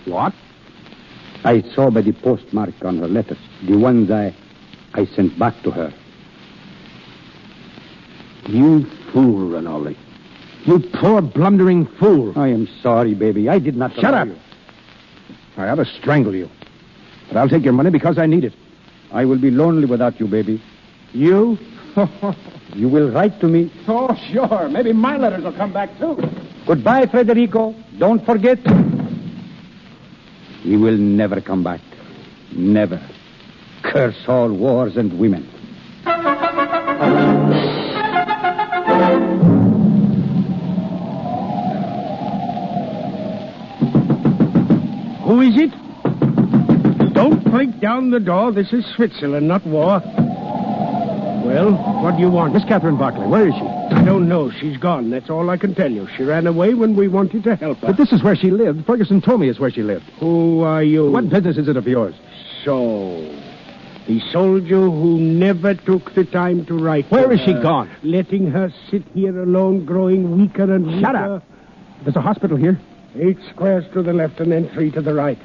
What? I saw by the postmark on her letters, the ones I sent back to her. You fool, Rinaldi. You poor blundering fool. I am sorry, baby. I did not... Shut up. You. I ought to strangle you. But I'll take your money because I need it. I will be lonely without you, baby. You? You will write to me. Oh, sure. Maybe my letters will come back, too. Goodbye, Federico. Don't forget. He will never come back. Never. Curse all wars and women. Who is it? Don't break down the door. This is Switzerland, not war. Well, what do you want? Miss Catherine Barclay, where is she? I don't know. She's gone. That's all I can tell you. She ran away when we wanted to help her. But this is where she lived. Ferguson told me it's where she lived. Who are you? What business is it of yours? So, the soldier who never took the time to write. Where is she gone? Letting her sit here alone, growing weaker and weaker. Shut up. There's a hospital here. 8 squares to the left and then 3 to the right.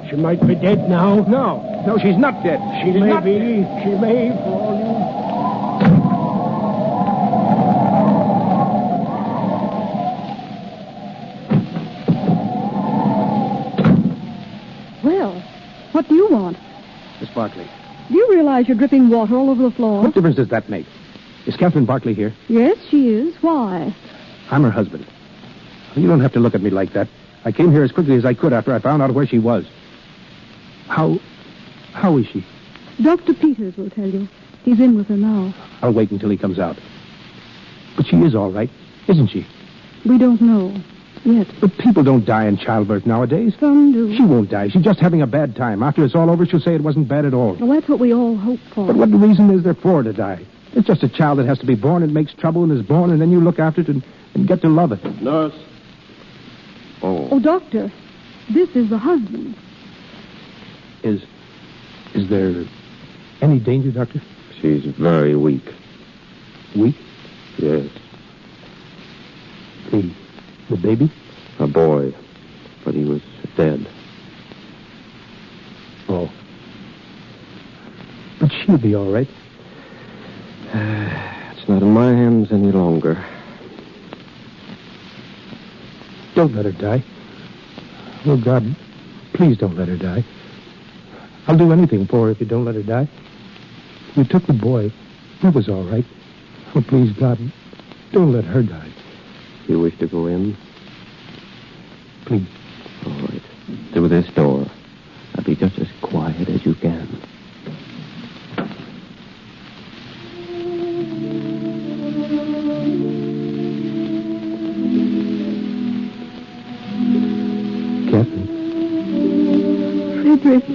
She might be dead now. No. No, she's not dead. She She's may not be. dead. She may, for all you... Well, what do you want? Miss Barkley, Do you realize you're dripping water all over the floor? what difference does that make? Is Catherine Barkley here? Yes, she is. Why? I'm her husband. You don't have to look at me like that. I came here as quickly as I could after I found out where she was. How is she? Dr. Peters will tell you. He's in with her now. I'll wait until he comes out. But she is all right, isn't she? We don't know yet. But people don't die in childbirth nowadays. Some do. She won't die. She's just having a bad time. After it's all over, she'll say it wasn't bad at all. Well, that's what we all hope for. But what reason is there for her to die? It's just a child that has to be born and makes trouble and is born, and then you look after it and get to love it. Nurse. Oh, Doctor, this is the husband. Is there any danger, Doctor? She's very weak. Weak? Yes. The baby? A boy. But he was dead. Oh. But she'll be all right. It's not in my hands any longer. Don't let her die. Oh, God, please don't let her die. I'll do anything for her if you don't let her die. We took the boy. That was all right. Oh, please, God, don't let her die. You wish to go in? Please. All right. Through this door. Now be just as quiet as you can. Catherine. Frederick.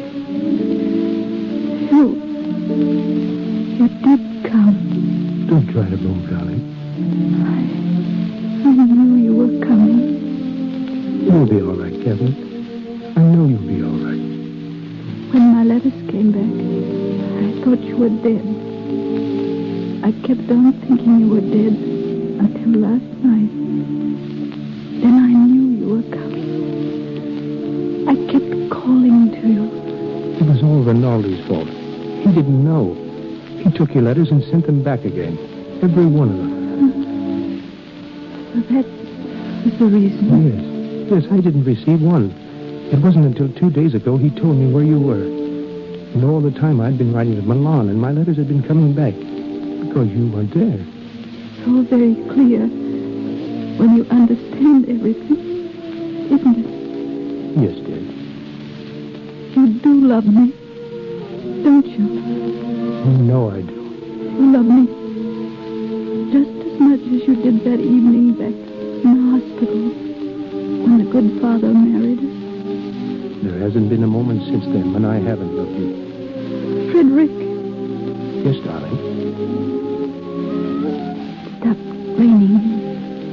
You did come. Don't try to move, darling. I knew you were coming. You'll be all right, Catherine. I know you'll be all right. When my letters came back, I thought you were dead. I kept on thinking you were dead until last night. Then I knew you were coming. I kept calling to you. It was all Rinaldi's fault. He didn't know. He took your letters and sent them back again. Every one of them. That was the reason. Yes, I didn't receive one. It wasn't until 2 days ago he told me where you were. And all the time I'd been writing to Milan, and my letters had been coming back. Because you weren't there. So very clear when you understand everything, isn't it? Yes, dear. You do love me, don't you? Oh, no, I do. You love me just as much as you did that evening back in the hospital when the good father married us. There hasn't been a moment since then when I haven't loved you. Frederick. Yes, darling. Stopped raining,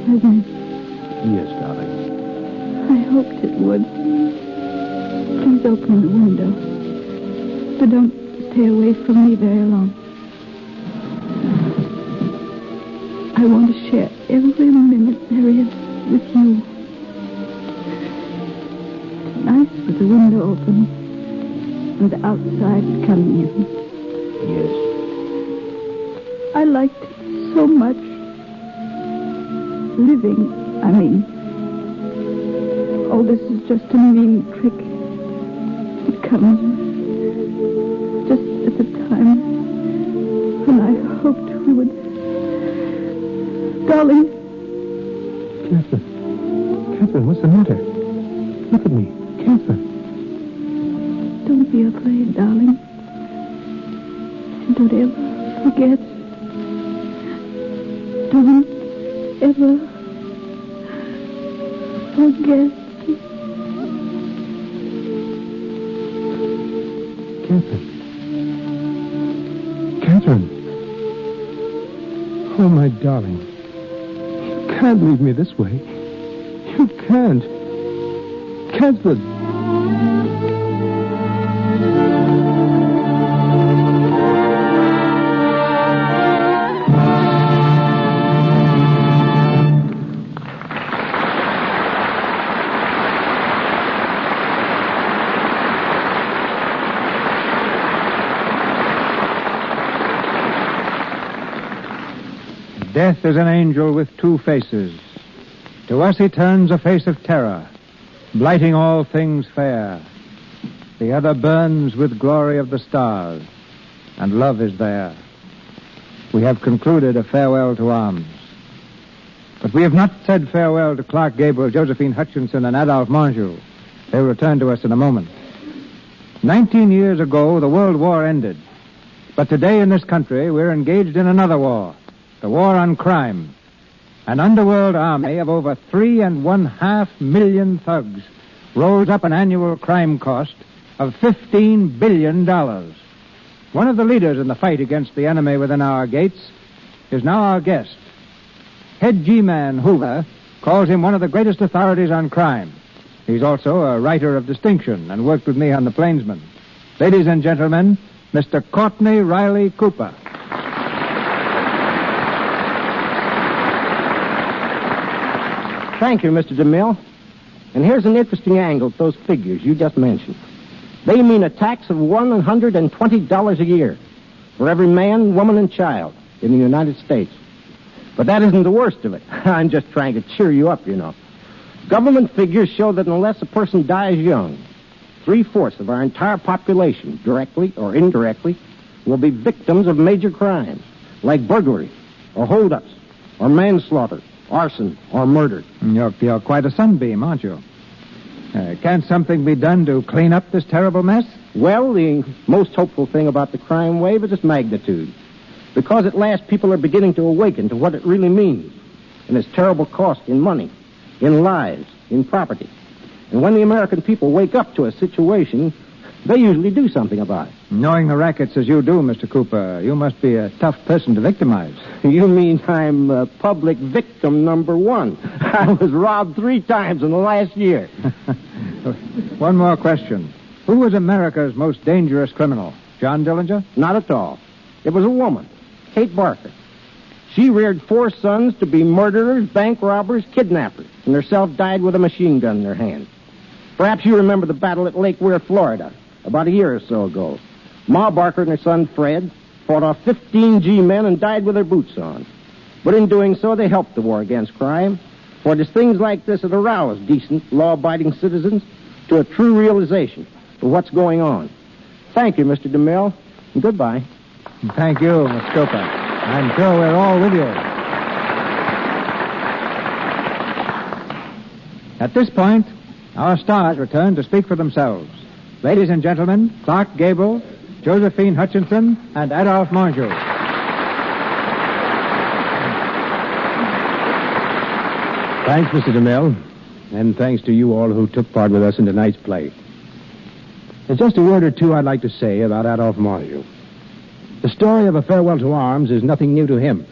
hasn't it? Yes, darling. I hoped it would. Please open the window. But don't stay away from me very long. I want to share every minute there is with you. It's nice with the window open and the outside coming in. Yes. I liked it so much. Living, I mean. Oh, this is just a mean trick. It comes just at the time when I hoped we would... Darling. Catherine, what's the matter? Look at me. Catherine. Don't be afraid, darling. And don't ever forget. Don't ever forget. Catherine. Oh, my darling. You can't leave me this way. You can't. Catherine. Death is an angel with two faces. To us he turns a face of terror, blighting all things fair. The other burns with glory of the stars, and love is there. We have concluded a farewell to arms. But we have not said farewell to Clark Gable, Josephine Hutchinson, and Adolphe Monjou. They'll return to us in a moment. 19 years ago, the World War ended. But today in this country, we're engaged in another war, the war on crime. An underworld army of over 3.5 million thugs rolls up an annual crime cost of $15 billion. One of the leaders in the fight against the enemy within our gates is now our guest. Head G-Man Hoover calls him one of the greatest authorities on crime. He's also a writer of distinction and worked with me on The Plainsman. Ladies and gentlemen, Mr. Courtney Riley Cooper. Thank you, Mr. DeMille. And here's an interesting angle at those figures you just mentioned. They mean a tax of $120 a year for every man, woman, and child in the United States. But that isn't the worst of it. I'm just trying to cheer you up, you know. Government figures show that unless a person dies young, 3/4 of our entire population, directly or indirectly, will be victims of major crimes, like burglary, or holdups, or manslaughter, arson, or murder. You're quite a sunbeam, aren't you? Can't something be done to clean up this terrible mess? Well, the most hopeful thing about the crime wave is its magnitude. Because at last people are beginning to awaken to what it really means and its terrible cost in money, in lives, in property. And when the American people wake up to a situation, they usually do something about it. Knowing the rackets as you do, Mr. Cooper, you must be a tough person to victimize. You mean I'm public victim number one? I was robbed 3 times in the last year. One more question. Who was America's most dangerous criminal? John Dillinger? Not at all. It was a woman, Kate Barker. She reared 4 sons to be murderers, bank robbers, kidnappers, and herself died with a machine gun in her hand. Perhaps you remember the battle at Lake Weir, Florida, about a year or so ago. Ma Barker and her son Fred fought off 15 G-men and died with their boots on. But in doing so, they helped the war against crime. For it is things like this that arouse decent, law-abiding citizens to a true realization of what's going on. Thank you, Mr. DeMille, and goodbye. Thank you, Miss Cooper. I'm sure we're all with you. At this point, our stars return to speak for themselves. Ladies and gentlemen, Clark Gable, Josephine Hutchinson, and Adolphe Monjou. Thanks, Mr. DeMille, and thanks to you all who took part with us in tonight's play. There's just a word or two I'd like to say about Adolphe Monjou. The story of A Farewell to Arms is nothing new to him.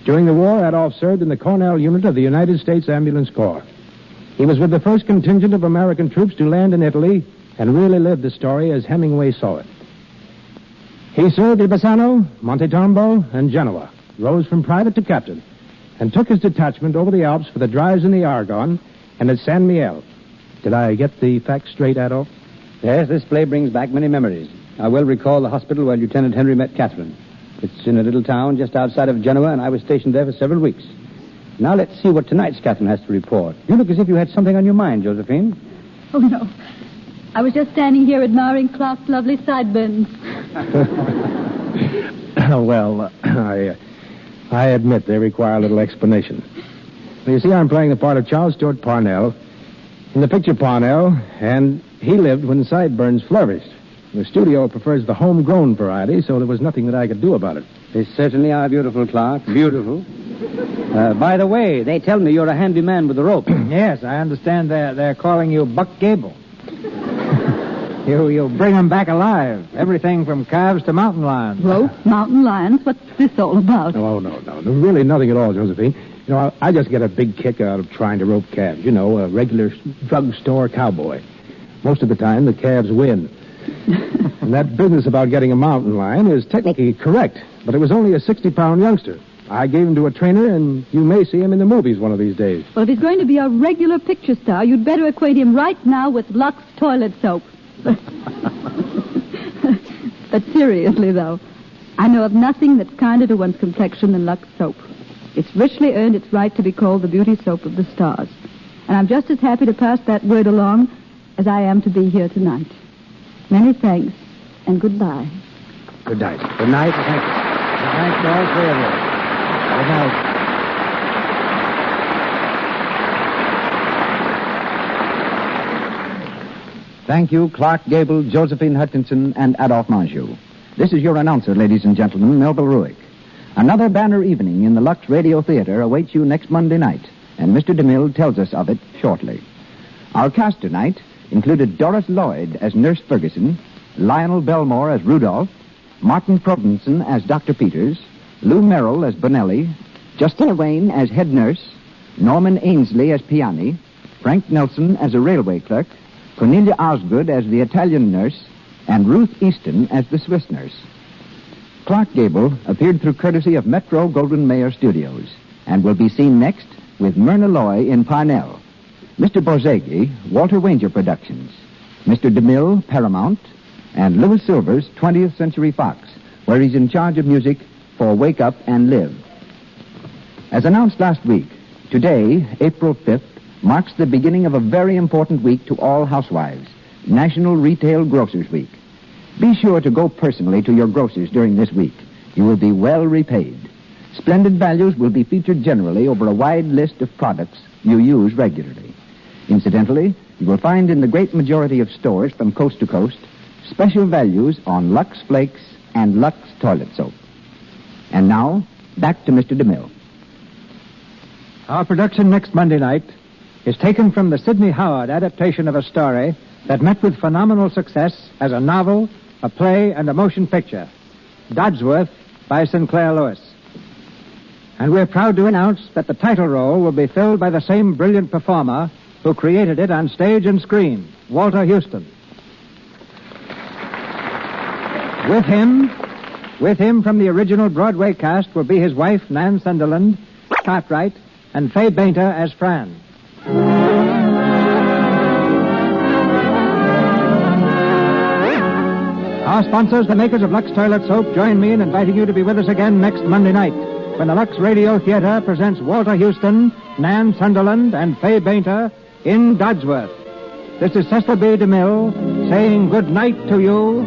During the war, Adolphe served in the Cornell unit of the United States Ambulance Corps. He was with the first contingent of American troops to land in Italy and really lived the story as Hemingway saw it. He served at Bassano, Monte Tombo, and Genoa, rose from private to captain, and took his detachment over the Alps for the drives in the Argonne and at San Miel. Did I get the facts straight, Adolphe? Yes, this play brings back many memories. I well recall the hospital where Lieutenant Henry met Catherine. It's in a little town just outside of Genoa, and I was stationed there for several weeks. Now let's see what tonight's Catherine has to report. You look as if you had something on your mind, Josephine. Oh, no. I was just standing here admiring Clark's lovely sideburns. Well, I admit they require a little explanation. You see, I'm playing the part of Charles Stewart Parnell in the picture Parnell, and he lived when sideburns flourished. The studio prefers the homegrown variety, so there was nothing that I could do about it. They certainly are beautiful, Clark. Beautiful. By the way, they tell me you're a handy man with the rope. Yes, I understand they're calling you Buck Gable. You bring them back alive. Everything from calves to mountain lions. Rope, mountain lions, what's this all about? Oh, no. Really nothing at all, Josephine. You know, I just get a big kick out of trying to rope calves. You know, a regular drugstore cowboy. Most of the time, the calves win. And that business about getting a mountain lion is technically correct, but it was only a 60-pound youngster. I gave him to a trainer, and you may see him in the movies one of these days. Well, if he's going to be a regular picture star, you'd better acquaint him right now with Lux toilet soap. But seriously, though, I know of nothing that's kinder to one's complexion than Lux soap. It's richly earned its right to be called the beauty soap of the stars. And I'm just as happy to pass that word along as I am to be here tonight. Many thanks, and goodbye. Good night. Good night. Thank you. Good night to all three of you. Good night. Thank you, Clark Gable, Josephine Hutchinson, and Adolphe Manjou. This is your announcer, ladies and gentlemen, Melville Ruick. Another banner evening in the Lux Radio Theater awaits you next Monday night, and Mr. DeMille tells us of it shortly. Our cast tonight included Doris Lloyd as Nurse Ferguson, Lionel Belmore as Rudolph, Martin Probenson as Dr. Peters, Lou Merrill as Bonelli, Justina Wayne as head nurse, Norman Ainsley as Piani, Frank Nelson as a railway clerk, Cornelia Osgood as the Italian nurse, and Ruth Easton as the Swiss nurse. Clark Gable appeared through courtesy of Metro Goldwyn Mayer Studios and will be seen next with Myrna Loy in Parnell. Mr. Borzage, Walter Wanger Productions. Mr. DeMille, Paramount. And Louis Silvers, 20th Century Fox, where he's in charge of music for Wake Up and Live. As announced last week, today, April 5th, marks the beginning of a very important week to all housewives, National Retail Grocers Week. Be sure to go personally to your grocers during this week. You will be well repaid. Splendid values will be featured generally over a wide list of products you use regularly. Incidentally, you will find in the great majority of stores from coast to coast special values on Lux Flakes and Lux Toilet Soap. And now, back to Mr. DeMille. Our production next Monday night is taken from the Sidney Howard adaptation of a story that met with phenomenal success as a novel, a play, and a motion picture. Dodsworth by Sinclair Lewis. And we're proud to announce that the title role will be filled by the same brilliant performer who created it on stage and screen, Walter Huston. With him from the original Broadway cast will be his wife, Nan Sunderland, Cartwright, and Fay Bainter as Fran. Our sponsors, the makers of Lux Toilet Soap, join me in inviting you to be with us again next Monday night when the Lux Radio Theater presents Walter Huston, Nan Sunderland, and Fay Bainter in Dodsworth. This is Cecil B. DeMille saying good night to you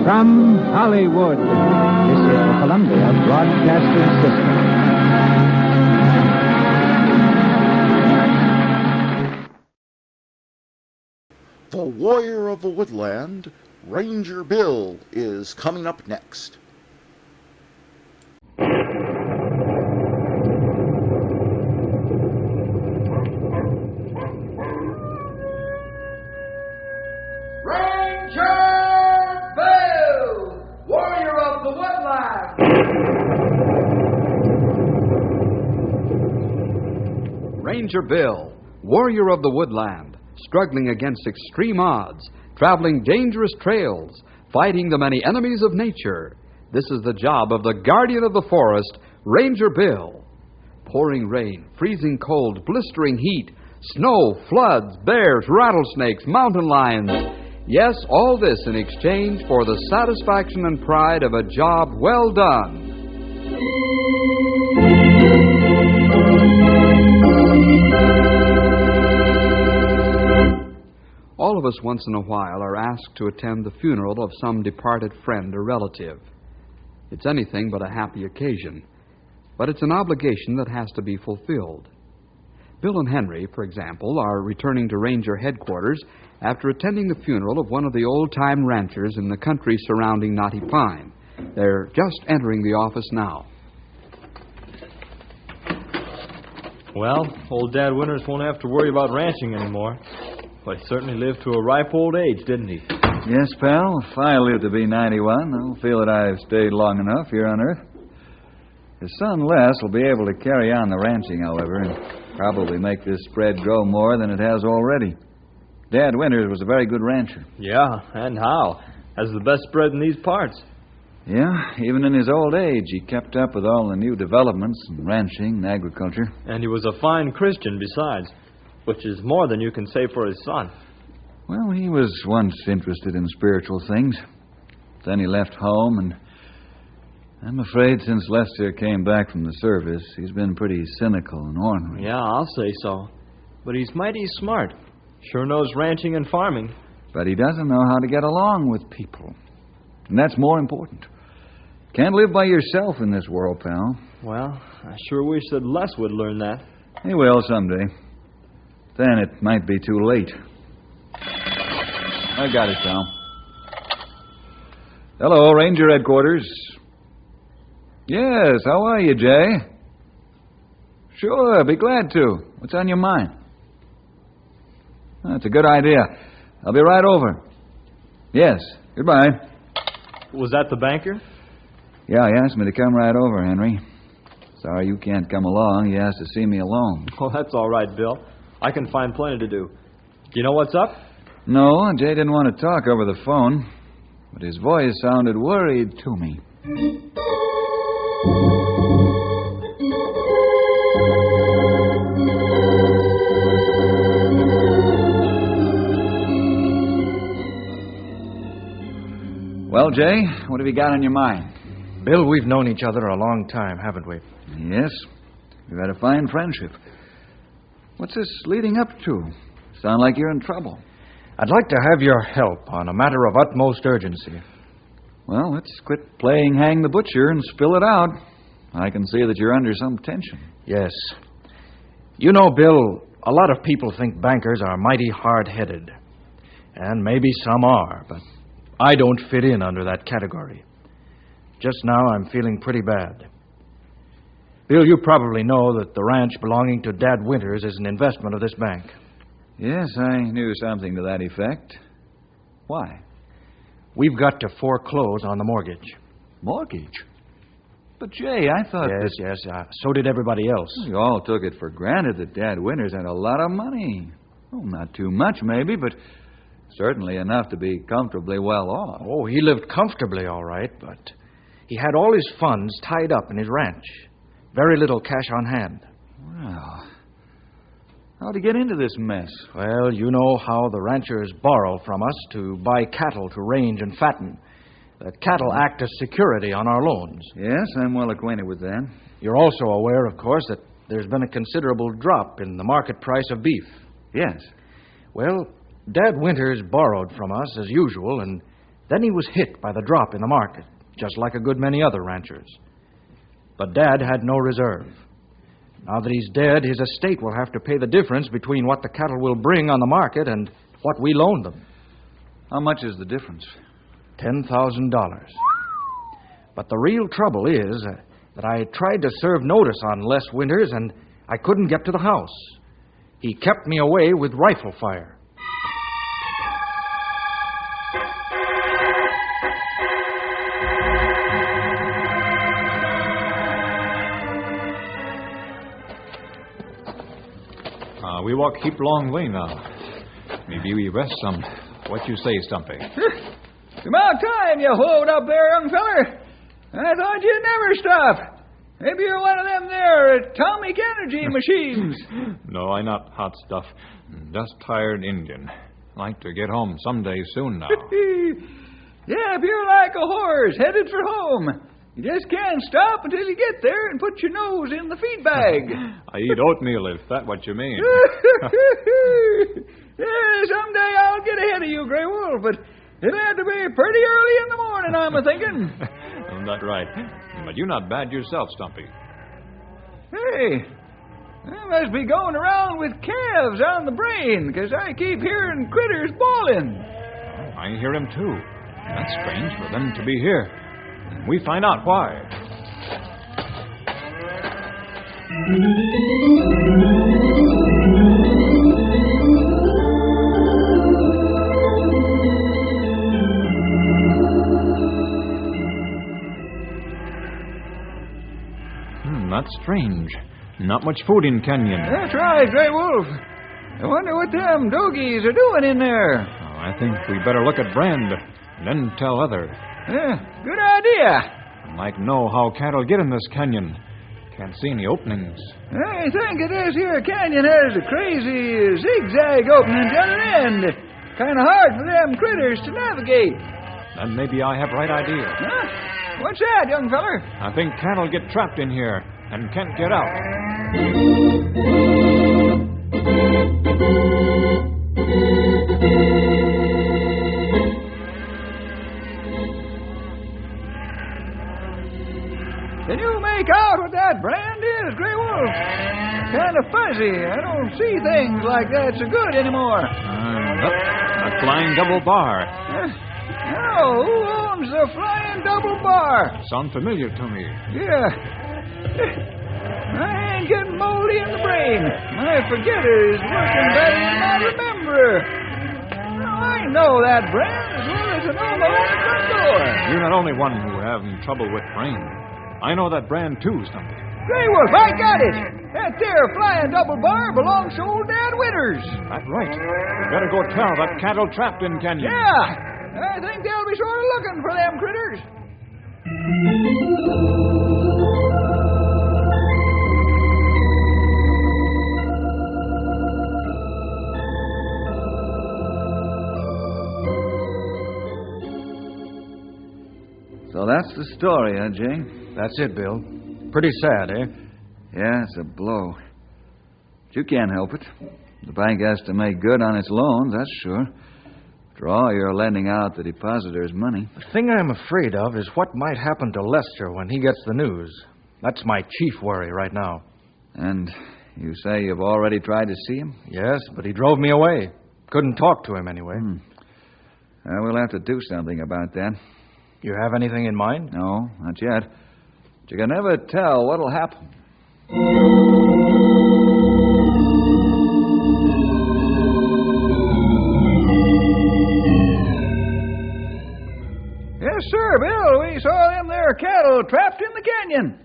from Hollywood. This is the Columbia Broadcasting System. The Warrior of the Woodland, Ranger Bill, is coming up next. Ranger Bill, warrior of the woodland, struggling against extreme odds, traveling dangerous trails, fighting the many enemies of nature. This is the job of the guardian of the forest, Ranger Bill. Pouring rain, freezing cold, blistering heat, snow, floods, bears, rattlesnakes, mountain lions. Yes, all this in exchange for the satisfaction and pride of a job well done. All of us once in a while are asked to attend the funeral of some departed friend or relative. It's anything but a happy occasion, but it's an obligation that has to be fulfilled. Bill and Henry, for example, are returning to Ranger headquarters after attending the funeral of one of the old-time ranchers in the country surrounding Knotty Pine. They're just entering the office now. Well, old Dad Winters won't have to worry about ranching anymore. But he certainly lived to a ripe old age, didn't he? Yes, pal. If I live to be 91, I'll feel that I've stayed long enough here on Earth. His son Les will be able to carry on the ranching, however, and probably make this spread grow more than it has already. Dad Winters was a very good rancher. Yeah, and how? Has the best spread in these parts. Yeah, even in his old age, he kept up with all the new developments in ranching and agriculture. And he was a fine Christian besides, which is more than you can say for his son. Well, he was once interested in spiritual things. Then he left home, and I'm afraid since Lester came back from the service, he's been pretty cynical and ornery. Yeah, I'll say so. But he's mighty smart. Sure knows ranching and farming. But he doesn't know how to get along with people. And that's more important. Can't live by yourself in this world, pal. Well, I sure wish that Les would learn that. He will someday. Then it might be too late. I got it, pal. Hello, Ranger Headquarters. Yes, how are you, Jay? Sure, be glad to. What's on your mind? That's a good idea. I'll be right over. Yes, goodbye. Was that the banker? Yeah, he asked me to come right over, Henry. Sorry you can't come along. He asked to see me alone. Oh, that's all right, Bill. I can find plenty to do. Do you know what's up? No, Jay didn't want to talk over the phone, but his voice sounded worried to me. Well, Jay, what have you got on your mind? Bill, we've known each other a long time, haven't we? Yes. We've had a fine friendship. What's this leading up to? Sound like you're in trouble. I'd like to have your help on a matter of utmost urgency. Well, let's quit playing hang the butcher and spill it out. I can see that you're under some tension. Yes. You know, Bill, a lot of people think bankers are mighty hard-headed. And maybe some are, but I don't fit in under that category. Just now, I'm feeling pretty bad. Bill, you probably know that the ranch belonging to Dad Winters is an investment of this bank. Yes, I knew something to that effect. Why? We've got to foreclose on the mortgage. Mortgage? But, Jay, I thought... Yes, so did everybody else. You all took it for granted that Dad Winters had a lot of money. Oh, not too much, maybe, but certainly enough to be comfortably well off. Oh, he lived comfortably, all right, but he had all his funds tied up in his ranch. Very little cash on hand. Well, how'd he get into this mess? Well, you know how the ranchers borrow from us to buy cattle to range and fatten. The cattle act as security on our loans. Yes, I'm well acquainted with that. You're also aware, of course, that there's been a considerable drop in the market price of beef. Yes. Well, Dad Winters borrowed from us as usual, and then he was hit by the drop in the market, just like a good many other ranchers. But Dad had no reserve. Now that he's dead, his estate will have to pay the difference between what the cattle will bring on the market and what we loaned them. How much is the difference? $10,000. But the real trouble is that I tried to serve notice on Les Winters, and I couldn't get to the house. He kept me away with rifle fire. We walk heap long way now. Maybe we rest some. What you say, Stumpy? It's about time you hold up there, young feller. I thought you'd never stop. Maybe you're one of them there atomic energy machines. No, I not hot stuff. Just tired Indian. Like to get home someday soon now. Yeah, if you're like a horse headed for home. You just can't stop until you get there and put your nose in the feed bag. I eat oatmeal, if that's what you mean. Yeah, someday I'll get ahead of you, Grey Wolf, but it'll have to be pretty early in the morning, I'm a-thinking. That's right. But you're not bad yourself, Stumpy. Hey, I must be going around with calves on the brain, because I keep hearing critters bawling. I hear him, too. That's strange for them to be here. We find out why. That's strange. Not much food in Canyon. That's right, Grey Wolf. I wonder what them dogies are doing in there. I think we better look at Brand, and then tell other. Yeah, good idea. I'd like to know how cattle get in this canyon. Can't see any openings. I think this here canyon has a crazy zigzag opening at an end. Kind of hard for them critters to navigate. Then maybe I have right idea. Huh? What's that, young feller? I think cattle get trapped in here and can't get out. Can you make out what that brand is, Grey Wolf? Kind of fuzzy. I don't see things like that so good anymore. A flying double bar. Oh, who owns the flying double bar? Sound familiar to me. Yeah. I ain't getting moldy in the brain. My forgetter's working better than I remember. I know that brand as well as I know my own front door. You're not only one who having trouble with brain. I know that brand too, Stumpy. Grey Wolf, I got it. That there flying double bar belongs to old Dad Winters. That's right. You better go tell that cattle trapped in Canyon. Yeah. I think they'll be sort of looking for them critters. So that's the story, huh, Jay? That's it, Bill. Pretty sad, eh? Yeah, it's a blow. But you can't help it. The bank has to make good on its loans, that's sure. After all, you're lending out the depositors money. The thing I'm afraid of is what might happen to Lester when he gets the news. That's my chief worry right now. And you say you've already tried to see him? Yes, but he drove me away. Couldn't talk to him anyway. We'll have to do something about that. You have anything in mind? No, not yet. But you can never tell what'll happen. Yes, sir, Bill. We saw them there cattle trapped in the canyon.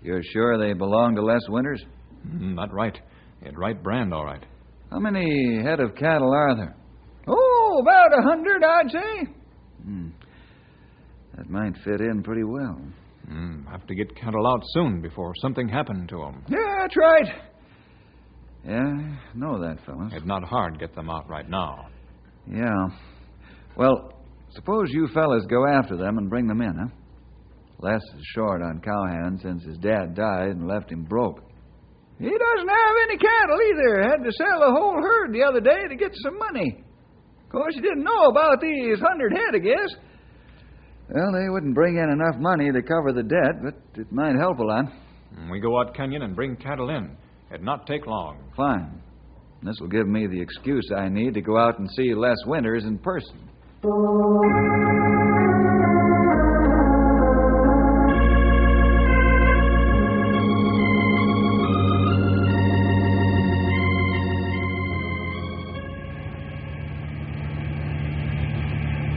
You're sure they belong to Les Winters? That's right. It's right brand, all right. How many head of cattle are there? Oh, about 100, I'd say. That might fit in pretty well. Have to get cattle out soon before something happened to them. Yeah, that's right. Yeah, I know that, fellas. It's not hard to get them out right now. Yeah. Well, suppose you fellas go after them and bring them in, huh? Les is short on cowhands since his dad died and left him broke. He doesn't have any cattle either. Had to sell a whole herd the other day to get some money. Of course, he didn't know about these 100 head, I guess. Well, they wouldn't bring in enough money to cover the debt, but it might help a lot. We go out canyon and bring cattle in. It'd not take long. Fine. This will give me the excuse I need to go out and see Les Winters in person.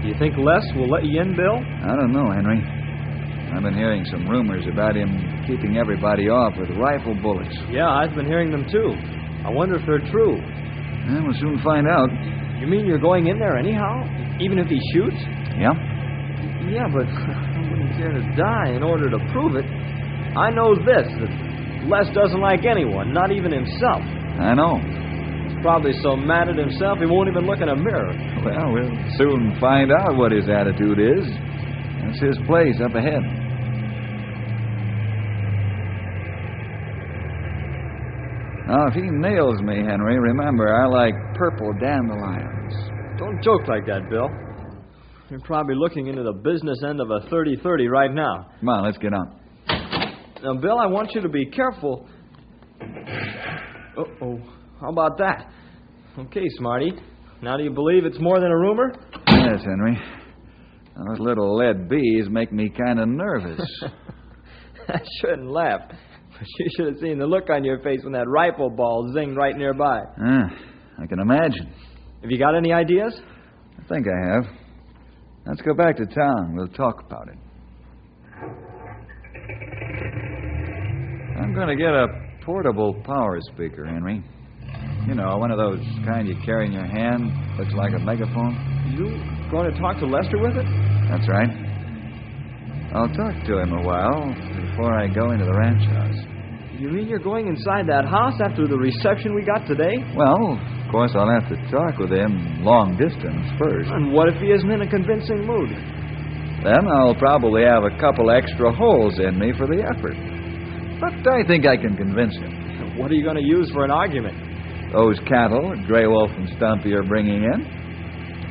Do you think Les will let you in, Bill? I don't know, Henry. I've been hearing some rumors about him keeping everybody off with rifle bullets. Yeah, I've been hearing them too. I wonder if they're true. We'll soon find out. You mean you're going in there anyhow? Even if he shoots? Yeah. Yeah, but I wouldn't care to die in order to prove it. I know this, that Les doesn't like anyone, not even himself. I know. He's probably so mad at himself he won't even look in a mirror. Well, we'll soon find out what his attitude is. That's his place up ahead. Now, if he nails me, Henry, remember, I like purple dandelions. Don't joke like that, Bill. You're probably looking into the business end of a 30-30 right now. Come on, let's get on. Now, Bill, I want you to be careful. Uh-oh. How about that? Okay, Smarty. Now do you believe it's more than a rumor? Yes, Henry. Those little lead bees make me kind of nervous. I shouldn't laugh. But you should have seen the look on your face when that rifle ball zinged right nearby. I can imagine. Have you got any ideas? I think I have. Let's go back to town. We'll talk about it. I'm going to get a portable power speaker, Henry. You know, one of those kind you carry in your hand. Looks like a megaphone. You going to talk to Lester with it? That's right. I'll talk to him a while before I go into the ranch house. You mean you're going inside that house after the reception we got today? Well, of course, I'll have to talk with him long distance first. And what if he isn't in a convincing mood? Then I'll probably have a couple extra holes in me for the effort. But I think I can convince him. What are you going to use for an argument? Those cattle that Grey Wolf and Stumpy are bringing in.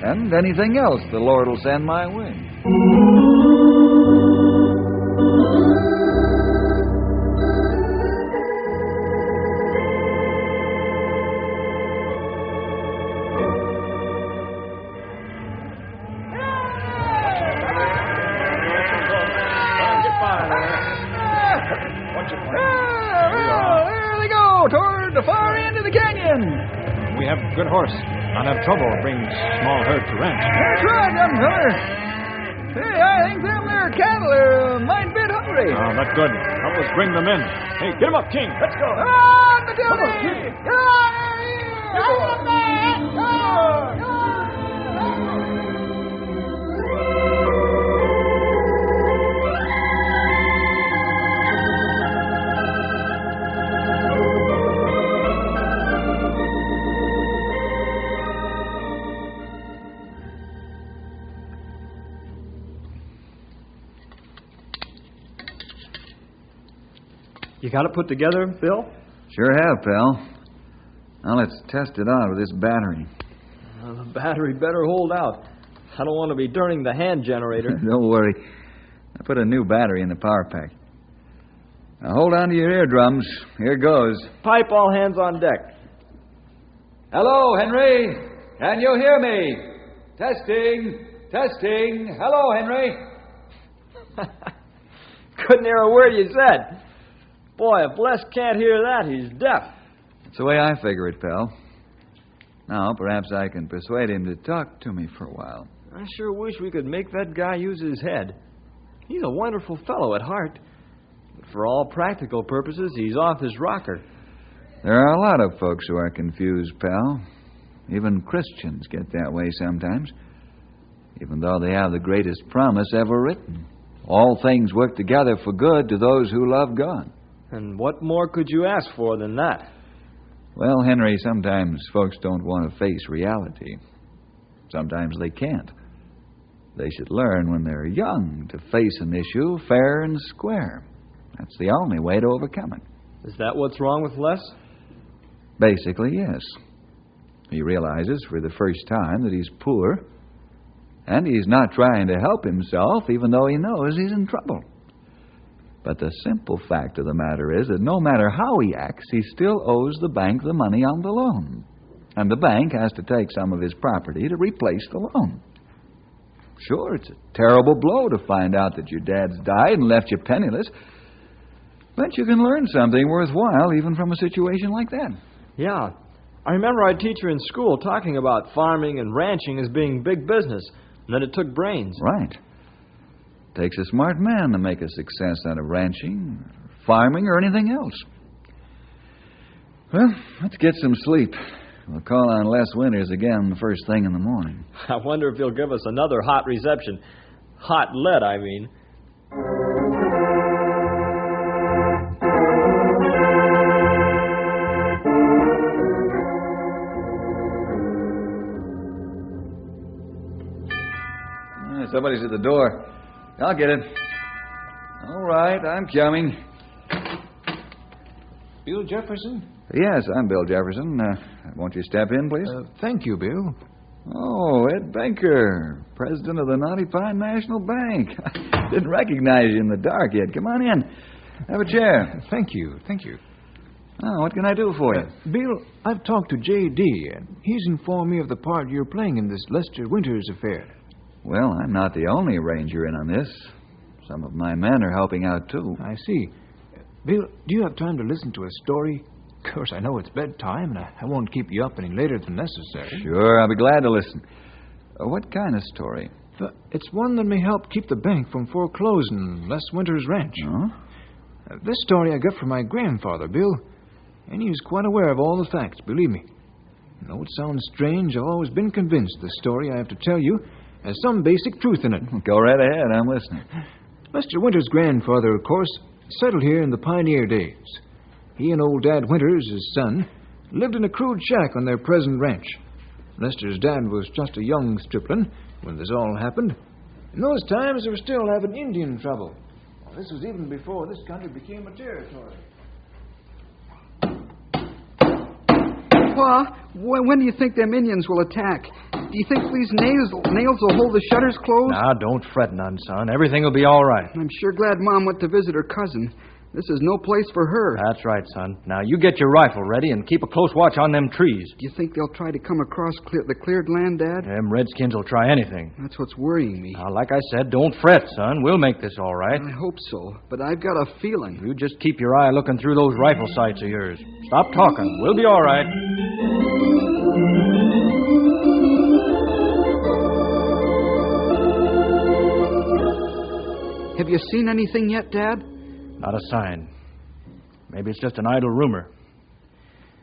And anything else the Lord will send my way. There they go, toward the far end of the canyon. We have good horse. Not have trouble bring small herd to ranch. That's right, young feller. Hey, I think them there cattle are a mite bit hungry. Oh, that's good. Help us bring them in. Hey, get them up, King. Let's go. On, Matilda! Get on! You got it put together, Bill? Sure have, pal. Now let's test it out with this battery. The battery better hold out. I don't want to be turning the hand generator. Don't worry. I put a new battery in the power pack. Now hold on to your eardrums. Here goes. Pipe all hands on deck. Hello, Henry. Can you hear me? Testing. Testing. Hello, Henry. Couldn't hear a word you said. Boy, if Les can't hear that, he's deaf. That's the way I figure it, pal. Now, perhaps I can persuade him to talk to me for a while. I sure wish we could make that guy use his head. He's a wonderful fellow at heart. But for all practical purposes, he's off his rocker. There are a lot of folks who are confused, pal. Even Christians get that way sometimes. Even though they have the greatest promise ever written. All things work together for good to those who love God. And what more could you ask for than that? Well, Henry, sometimes folks don't want to face reality. Sometimes they can't. They should learn when they're young to face an issue fair and square. That's the only way to overcome it. Is that what's wrong with Les? Basically, yes. He realizes for the first time that he's poor, and he's not trying to help himself even though he knows he's in trouble. But the simple fact of the matter is that no matter how he acts, he still owes the bank the money on the loan. And the bank has to take some of his property to replace the loan. Sure, it's a terrible blow to find out that your dad's died and left you penniless. But you can learn something worthwhile even from a situation like that. Yeah. I remember our teacher in school talking about farming and ranching as being big business, and that it took brains. Right. Takes a smart man to make a success out of ranching, farming, or anything else. Well, let's get some sleep. We'll call on Les Winters again the first thing in the morning. I wonder if he'll give us another hot reception. Hot lead, I mean. Somebody's at the door. I'll get it. All right, I'm coming. Bill Jefferson? Yes, I'm Bill Jefferson. Won't you step in, please? Thank you, Bill. Oh, Ed Banker, president of the Knotty Pine National Bank. I didn't recognize you in the dark yet. Come on in. Have a chair. Thank you. Oh, what can I do for you? Bill, I've talked to J.D., and he's informed me of the part you're playing in this Lester Winters affair. Well, I'm not the only ranger in on this. Some of my men are helping out, too. I see. Bill, do you have time to listen to a story? Of course, I know it's bedtime, and I won't keep you up any later than necessary. Sure, I'll be glad to listen. What kind of story? It's one that may help keep the bank from foreclosing Les Winters' ranch. Huh? This story I got from my grandfather, Bill, and he was quite aware of all the facts, believe me. Though it sounds strange, I've always been convinced the story I have to tell you has some basic truth in it. Go right ahead, I'm listening. Lester Winters' grandfather, of course, settled here in the pioneer days. He and old Dad Winters, his son, lived in a crude shack on their present ranch. Lester's dad was just a young stripling when this all happened. In those times, they were still having Indian trouble. Well, this was even before this country became a territory. Pa, when do you think them Indians will attack? Do you think these nails will hold the shutters closed? Now, don't fret none, son. Everything will be all right. I'm sure glad Mom went to visit her cousin. This is no place for her. That's right, son. Now, you get your rifle ready and keep a close watch on them trees. Do you think they'll try to come across the cleared land, Dad? Them redskins will try anything. That's what's worrying me. Now, like I said, don't fret, son. We'll make this all right. I hope so, but I've got a feeling. You just keep your eye looking through those rifle sights of yours. Stop talking. We'll be all right. Have you seen anything yet, Dad? Not a sign. Maybe it's just an idle rumor.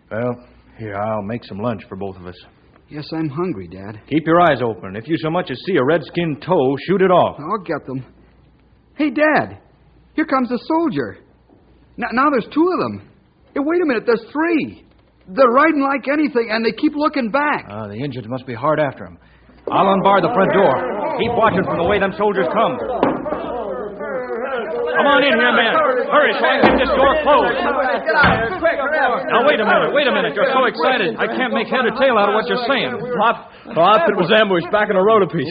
Well, here, I'll make some lunch for both of us. Yes, I'm hungry, Dad. Keep your eyes open. If you so much as see a redskin toe, shoot it off. I'll get them. Hey, Dad, here comes a soldier. Now there's two of them. Hey, wait a minute, there's three. They're riding like anything, and they keep looking back. The Indians must be hard after them. I'll unbar the front door. Keep watching for the way them soldiers come. Come on in here, men. Hurry so I can get this door closed. Get out of here, quick, hurry up. Now, wait a minute. You're so excited. I can't make head or tail out of what you're saying. Pop, it was ambushed back in a road apiece.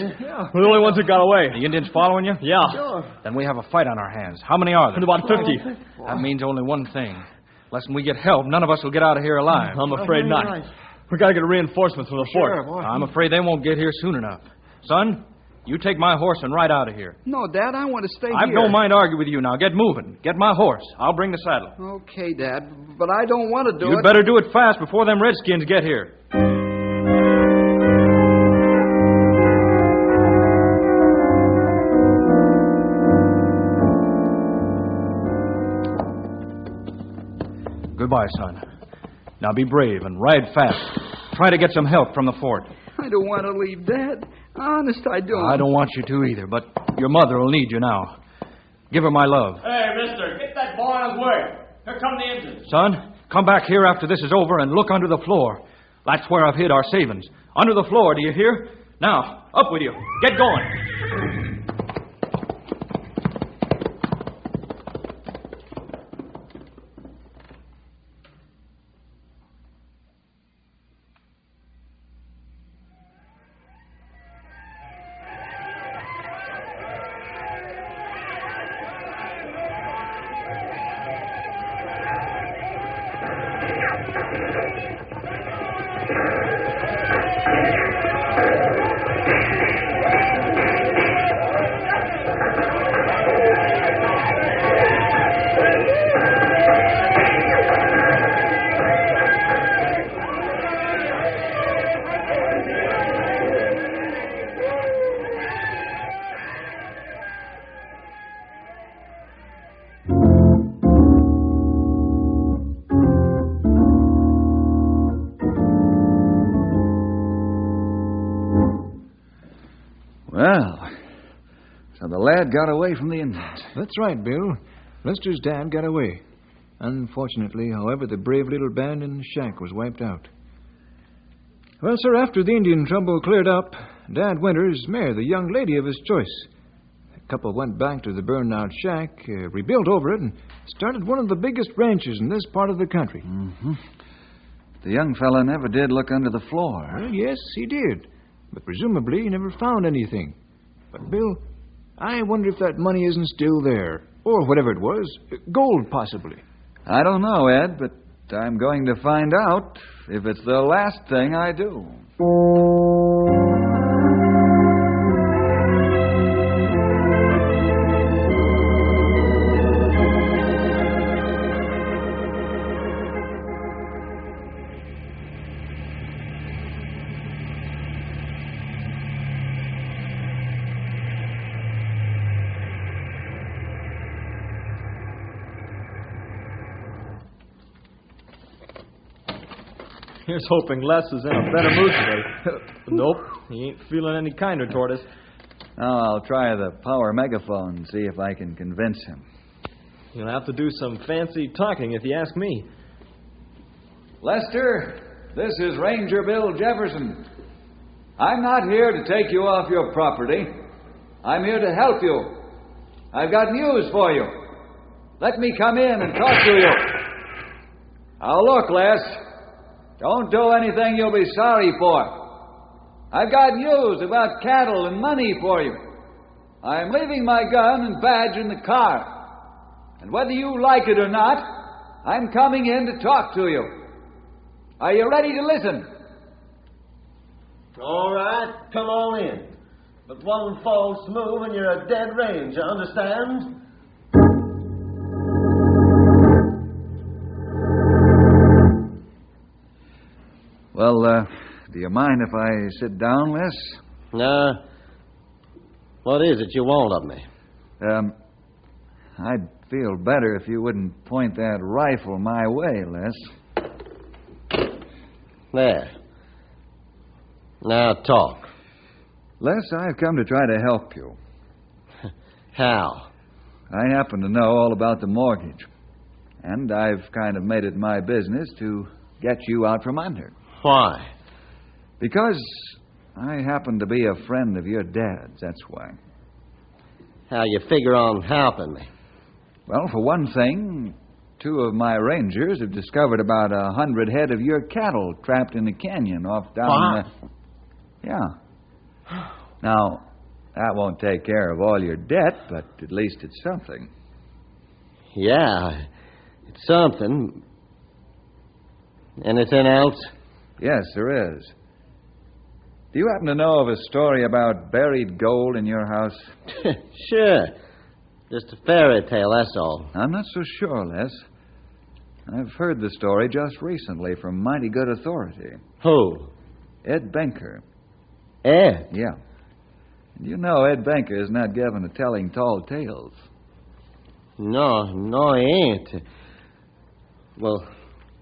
We're the only ones that got away. The Indians following you? Yeah. Sure. Then we have a fight on our hands. How many are there? About 50. That means only one thing. Unless we get help, none of us will get out of here alive. I'm afraid not. We got to get reinforcements from the fort. I'm afraid they won't get here soon enough. Son, you take my horse and ride out of here. No, Dad, I want to stay I here. don't mind arguing with you now. Get moving. Get my horse. I'll bring the saddle. Okay, Dad, but I don't want to do it. You'd better do it fast before them redskins get here. Goodbye, son. Now be brave and ride fast. Try to get some help from the fort. I don't want to leave, Dad. Honest, I don't. I don't want you to either, but your mother will need you now. Give her my love. Hey, mister, get that boy on his way. Here come the engines. Son, come back here after this is over and look under the floor. That's where I've hid our savings. Under the floor, do you hear? Now, up with you. Get going. Well, so the lad got away from the Indians. That's right, Bill. Lester's dad got away. Unfortunately, however, the brave little band in the shack was wiped out. Well, sir, after the Indian trouble cleared up, Dad Winters married the young lady of his choice. The couple went back to the burned-out shack, rebuilt over it, and started one of the biggest ranches in this part of the country. Mm-hmm. The young fella never did look under the floor. Well, yes, he did. But presumably he never found anything. But, Bill, I wonder if that money isn't still there. Or whatever it was. Gold, possibly. I don't know, Ed, but I'm going to find out if it's the last thing I do. Here's hoping Les is in a better mood today. Nope, he ain't feeling any kinder toward us. Now I'll try the power megaphone and see if I can convince him. You'll have to do some fancy talking if you ask me. Lester, this is Ranger Bill Jefferson. I'm not here to take you off your property. I'm here to help you. I've got news for you. Let me come in and talk to you. Now look, Les. Don't do anything you'll be sorry for. I've got news about cattle and money for you. I'm leaving my gun and badge in the car. And whether you like it or not, I'm coming in to talk to you. Are you ready to listen? All right, come on in. But one false move and you're a dead range, you understand? Well, do you mind if I sit down, Les? No. What is it you want of me? I'd feel better if you wouldn't point that rifle my way, Les. There. Now talk. Les, I've come to try to help you. How? I happen to know all about the mortgage. And I've kind of made it my business to get you out from under. Why? Because I happen to be a friend of your dad's, that's why. How you figure on helping me? Well, for one thing, 2 of my rangers have discovered about 100 head of your cattle trapped in a canyon off down... Yeah. Now, that won't take care of all your debt, but at least it's something. Yeah, it's something. Anything else? Yes, there is. Do you happen to know of a story about buried gold in your house? Sure. Just a fairy tale, that's all. I'm not so sure, Les. I've heard the story just recently from mighty good authority. Who? Ed Benker. Ed? Yeah. You know Ed Benker is not given to telling tall tales. No, he ain't. Well,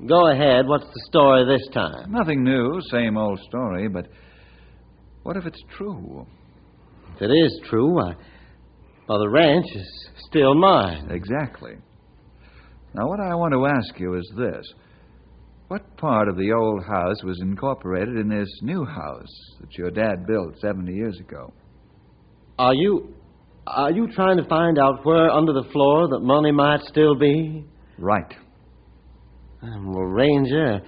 go ahead. What's the story this time? Nothing new, same old story, but what if it's true? If it is true, well, the ranch is still mine. Exactly. Now, what I want to ask you is this. What part of the old house was incorporated in this new house that your dad built 70 years ago? Are you trying to find out where under the floor that money might still be? Right. Well, Ranger,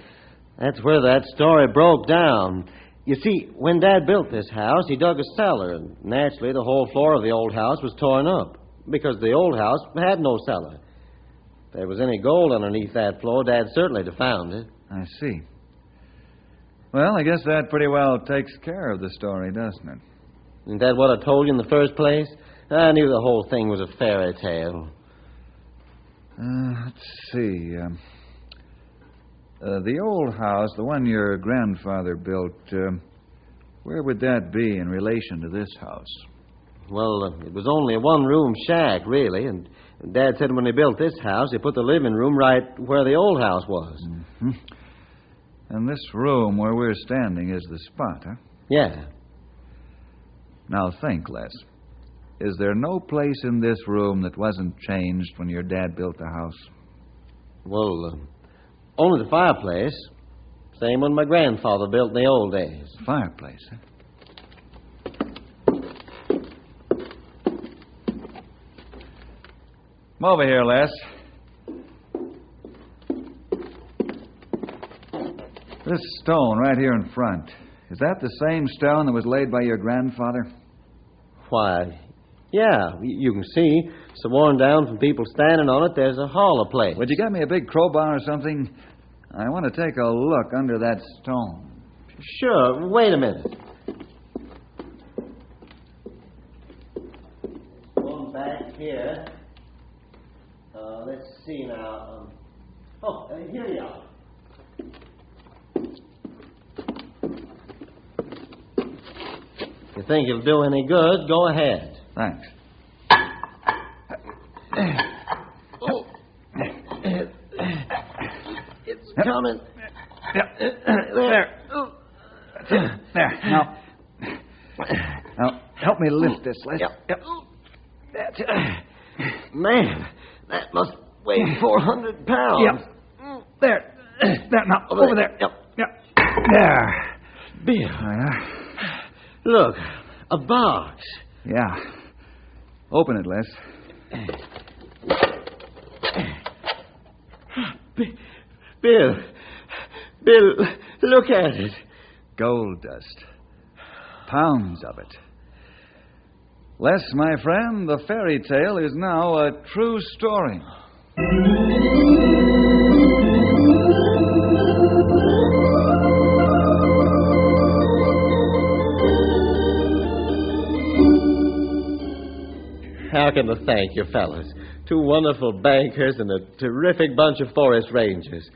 that's where that story broke down. You see, when Dad built this house, he dug a cellar, and naturally the whole floor of the old house was torn up, because the old house had no cellar. If there was any gold underneath that floor, Dad certainly would have found it. I see. Well, I guess that pretty well takes care of the story, doesn't it? Isn't that what I told you in the first place? I knew the whole thing was a fairy tale. Let's see. The old house, the one your grandfather built, where would that be in relation to this house? Well, it was only a one-room shack, really, and Dad said when he built this house, he put the living room right where the old house was. Mm-hmm. And this room where we're standing is the spot, huh? Yeah. Now think, Les. Is there no place in this room that wasn't changed when your dad built the house? Well, only the fireplace. Same one my grandfather built in the old days. Fireplace, huh? Come over here, Les. This stone right here in front, is that the same stone that was laid by your grandfather? Why, yeah, you can see. So worn down from people standing on it, there's a hollow place. Would you get me a big crowbar or something? I want to take a look under that stone. Sure. Wait a minute. Going back here. Let's see now. Here you are. If you think it'll do any good, go ahead. Thanks. It's coming. There. That's it. There. Now, help me lift this, Les. Yep. That's it. Man, that must weigh 400 pounds. Yep. There. Now, over there. Yep. There. Bill. Look, a box. Yeah. Open it, Les. Bill, look at it. Gold dust. Pounds of it. Les, my friend, the fairy tale is now a true story. How can I thank you, fellas? Two wonderful bankers and a terrific bunch of forest rangers.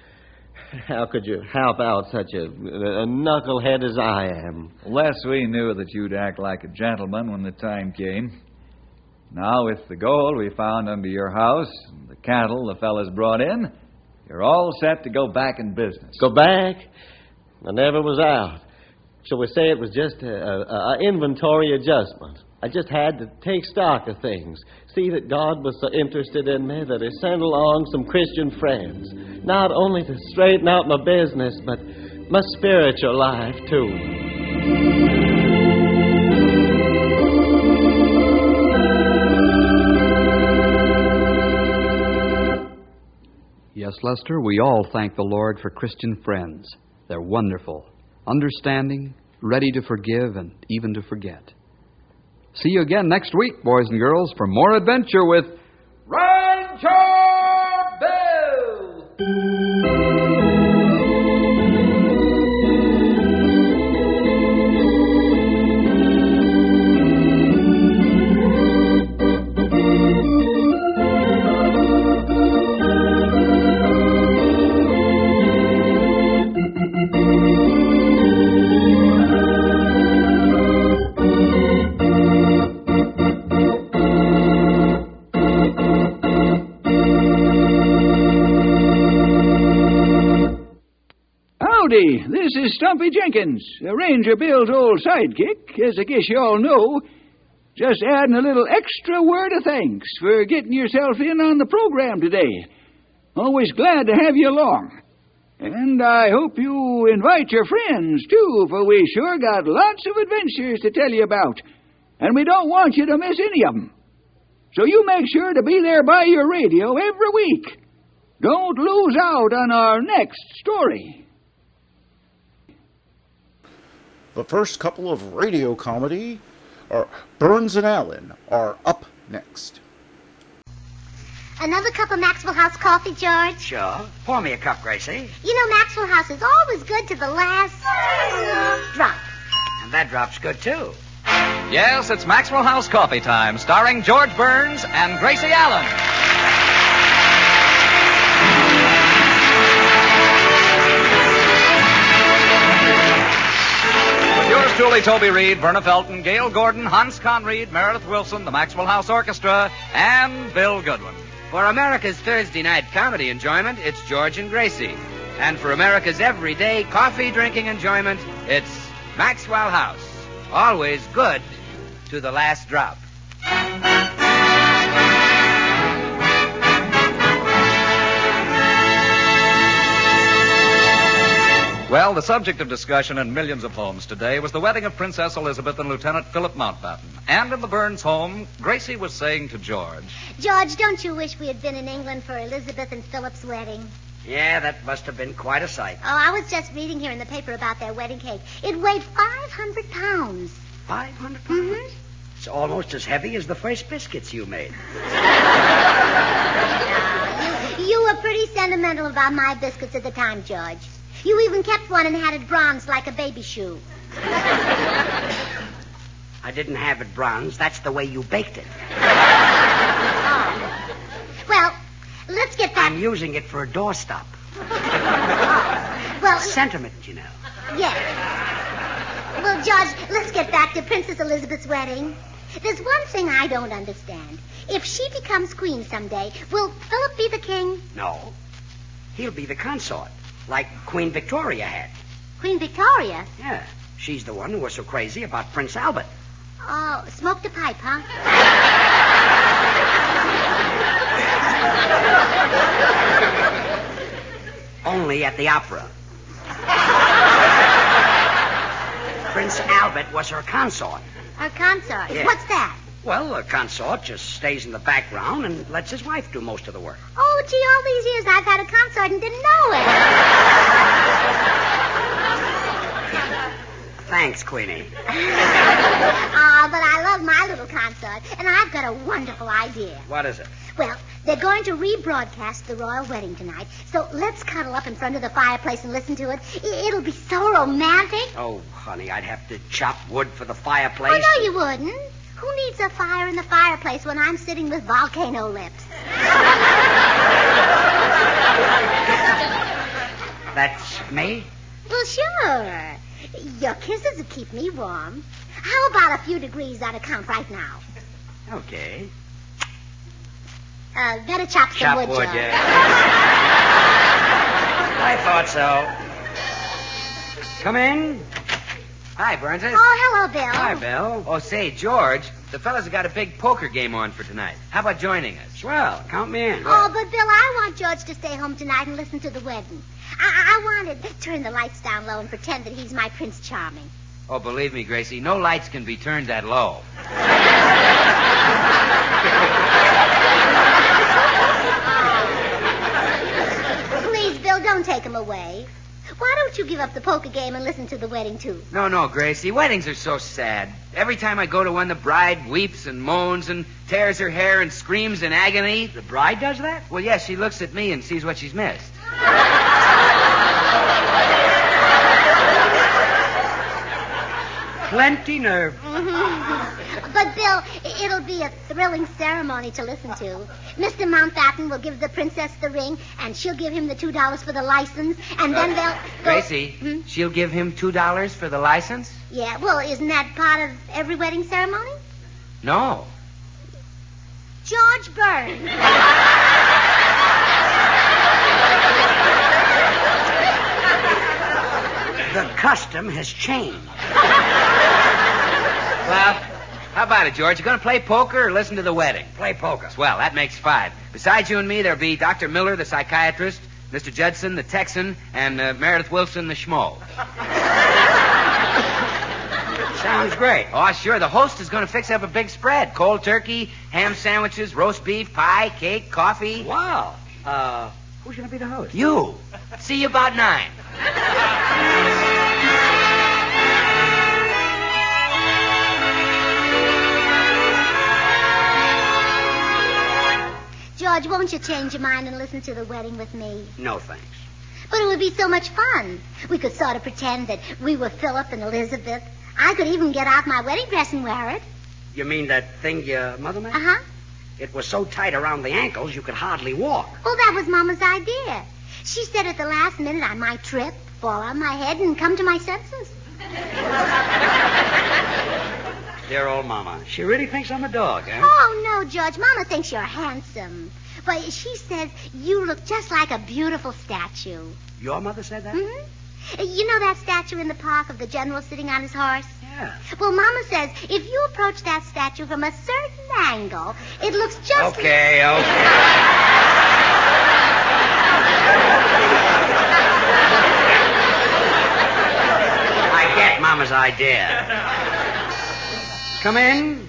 How could you help out such a knucklehead as I am? Les, we knew that you'd act like a gentleman when the time came. Now, with the gold we found under your house and the cattle the fellas brought in, you're all set to go back in business. Go back? I never was out. Shall we say it was just an inventory adjustment? I just had to take stock of things, see that God was so interested in me that He sent along some Christian friends, not only to straighten out my business, but my spiritual life, too. Yes, Lester, we all thank the Lord for Christian friends. They're wonderful, understanding, ready to forgive, and even to forget. See you again next week, boys and girls, for more adventure with Ranger Bill! Howdy, this is Stumpy Jenkins, Ranger Bill's old sidekick, as I guess you all know. Just adding a little extra word of thanks for getting yourself in on the program today. Always glad to have you along. And I hope you invite your friends, too, for we sure got lots of adventures to tell you about. And we don't want you to miss any of them. So you make sure to be there by your radio every week. Don't lose out on our next story. The first couple of radio comedy, Burns and Allen, are up next. Another cup of Maxwell House coffee, George? Sure. Pour me a cup, Gracie. You know Maxwell House is always good to the last drop. And that drop's good, too. Yes, it's Maxwell House Coffee Time, starring George Burns and Gracie Allen. With yours truly, Toby Reed, Verna Felton, Gail Gordon, Hans Conried, Meredith Wilson, the Maxwell House Orchestra, and Bill Goodwin. For America's Thursday night comedy enjoyment, it's George and Gracie. And for America's everyday coffee-drinking enjoyment, it's Maxwell House. Always good to the last drop. Well, the subject of discussion in millions of homes today was the wedding of Princess Elizabeth and Lieutenant Philip Mountbatten. And in the Burns home, Gracie was saying to George, George, don't you wish we had been in England for Elizabeth and Philip's wedding? Yeah, that must have been quite a sight. Oh, I was just reading here in the paper about their wedding cake. It weighed 500 pounds. 500 pounds? Mm-hmm. It's almost as heavy as the first biscuits you made. You were pretty sentimental about my biscuits at the time, George. You even kept one and had it bronzed like a baby shoe. I didn't have it bronzed. That's the way you baked it. Oh. Well, let's get back... I'm using it for a doorstop. Well... Sentiment, you know. Yes. Well, George, let's get back to Princess Elizabeth's wedding. There's one thing I don't understand. If she becomes queen someday, will Philip be the king? No. He'll be the consort, like Queen Victoria had. Queen Victoria? Yeah. She's the one who was so crazy about Prince Albert. Oh, smoked a pipe, huh? Only at the opera. Prince Albert was her consort. Her consort? Yeah. What's that? Well, the consort just stays in the background and lets his wife do most of the work. Oh, gee, all these years I've had a consort and didn't know it. Thanks, Queenie. But I love my little consort, and I've got a wonderful idea. What is it? Well, they're going to rebroadcast the royal wedding tonight, so let's cuddle up in front of the fireplace and listen to it. It'll be so romantic. Oh, honey, I'd have to chop wood for the fireplace. Oh, no, you wouldn't. Who needs a fire in the fireplace when I'm sitting with volcano lips? That's me? Well, sure. Your kisses will keep me warm. How about a few degrees out of count right now? Okay. Better chop some wood, Joe. Yeah. I thought so. Come in. Hi, Burns. Oh, hello, Bill. Hi, Bill. Oh, say, George, the fellas have got a big poker game on for tonight. How about joining us? Swell. Count me in. Oh, but Bill, I want George to stay home tonight and listen to the wedding. I want to turn the lights down low and pretend that he's my Prince Charming. Oh, believe me, Gracie, no lights can be turned that low. Please, Bill, don't take him away. Why don't you give up the poker game and listen to the wedding, too? No, Gracie. Weddings are so sad. Every time I go to one, the bride weeps and moans and tears her hair and screams in agony. The bride does that? Well, yes, she looks at me and sees what she's missed. Plenty nerve. But, Bill, it'll be a thrilling ceremony to listen to. Mr. Mountbatten will give the princess the ring, and she'll give him the $2 for the license, and then they'll... Gracie, she'll give him $2 for the license? Yeah, well, isn't that part of every wedding ceremony? No. George Burns. The custom has changed. Well, how about it, George? You going to play poker or listen to the wedding? Play poker. Well, that makes 5. Besides you and me, there'll be Dr. Miller, the psychiatrist, Mr. Judson, the Texan, and Meredith Wilson, the schmo. Sounds great. Oh, sure. The host is going to fix up a big spread. Cold turkey, ham sandwiches, roast beef, pie, cake, coffee. Wow. Who's going to be the host? You. See you about 9. George, won't you change your mind and listen to the wedding with me? No, thanks. But it would be so much fun. We could sort of pretend that we were Philip and Elizabeth. I could even get out my wedding dress and wear it. You mean that thing your mother made? Uh-huh. It was so tight around the ankles you could hardly walk. Well, that was Mama's idea. She said at the last minute I might trip, fall on my head, and come to my senses. Dear old Mama. She really thinks I'm a dog, eh? Oh, no, George. Mama thinks you're handsome. Why, she says you look just like a beautiful statue. Your mother said that? Mm-hmm. You know that statue in the park of the general sitting on his horse? Yeah. Well, Mama says if you approach that statue from a certain angle, it looks just... Okay. I get Mama's idea. Come in.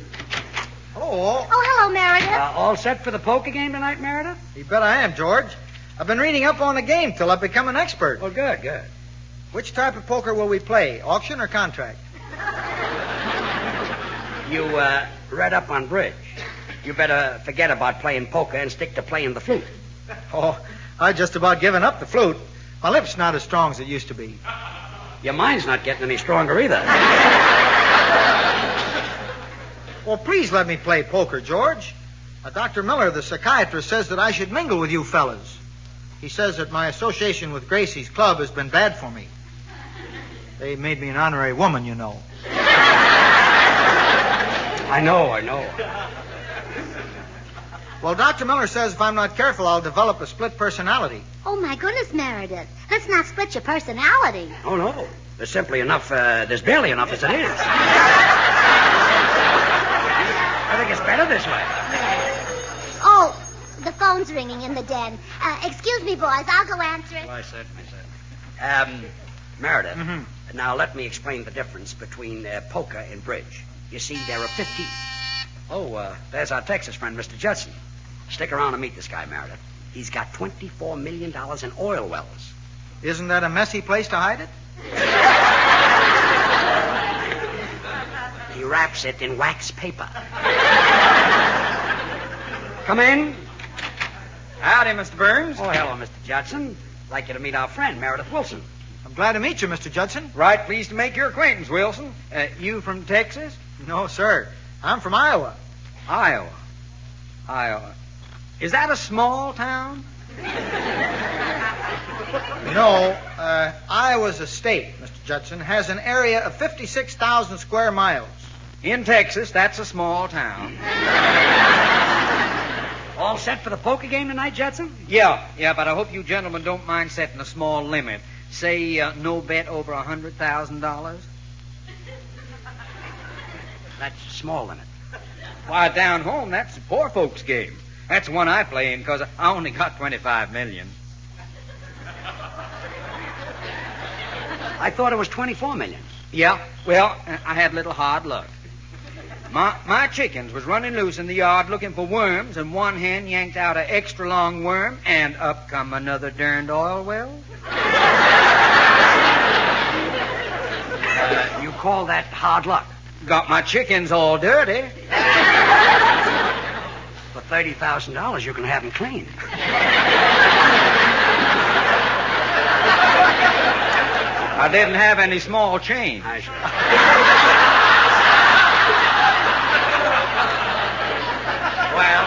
Hello. Oh, hello, Meredith. All set for the poker game tonight, Meredith? You bet I am, George. I've been reading up on the game till I've become an expert. Oh, good. Which type of poker will we play, auction or contract? You read up on bridge. You better forget about playing poker and stick to playing the flute. Oh, I've just about given up the flute. My lip's not as strong as it used to be. Your mind's not getting any stronger either. Well, please let me play poker, George. Dr. Miller, the psychiatrist, says that I should mingle with you fellas. He says that my association with Gracie's club has been bad for me. They made me an honorary woman, you know. I know. Well, Dr. Miller says if I'm not careful, I'll develop a split personality. Oh, my goodness, Meredith. Let's not split your personality. Oh, no. There's simply enough, there's barely enough as it is. I think it's better this way. Oh, the phone's ringing in the den. Excuse me, boys. I'll go answer it. Why, certainly. Meredith, now let me explain the difference between poker and bridge. You see, there are 50... Oh, there's our Texas friend, Mr. Judson. Stick around and meet this guy, Meredith. He's got $24 million in oil wells. Isn't that a messy place to hide it? He wraps it in wax paper. Come in. Howdy, Mr. Burns. Oh, hello, Mr. Judson. I'd like you to meet our friend, Meredith Wilson. I'm glad to meet you, Mr. Judson. Right pleased to make your acquaintance, Wilson. You from Texas? No, sir. I'm from Iowa. Iowa. Is that a small town? No, Iowa's a state, Mr. Judson, has an area of 56,000 square miles. In Texas, that's a small town. All set for the poker game tonight, Judson? Yeah, but I hope you gentlemen don't mind setting a small limit. Say, no bet over $100,000. That's a small limit. Why, down home, that's a poor folks' game. That's the one I play in because I only got $25 million. I thought it was $24 million. Yeah, well, I had a little hard luck. My chickens was running loose in the yard looking for worms, and one hen yanked out an extra long worm, and up come another darned oil well. You call that hard luck? Got my chickens all dirty. For $30,000, you can have them clean. I didn't have any small change. Well,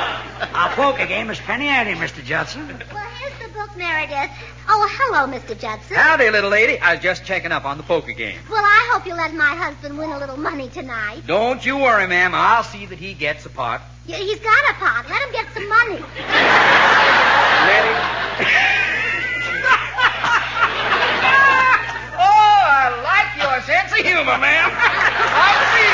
our poker game is penny ante, Mr. Judson. Well, here's the book, Meredith. Oh, hello, Mr. Judson. Howdy, little lady. I was just checking up on the poker game. Well, I hope you'll let my husband win a little money tonight. Don't you worry, ma'am. I'll see that he gets a pot. Yeah, he's got a pot. Let him get some money. Oh, I like your sense of humor, ma'am. I'll see you.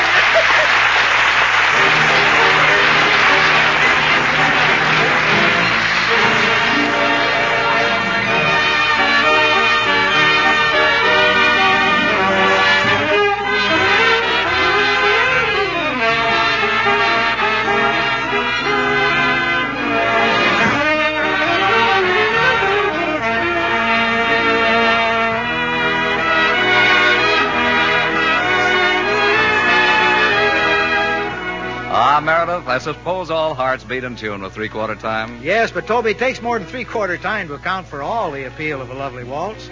Meredith, I suppose all hearts beat in tune with three-quarter time? Yes, but, Toby, it takes more than three-quarter time to account for all the appeal of a lovely waltz.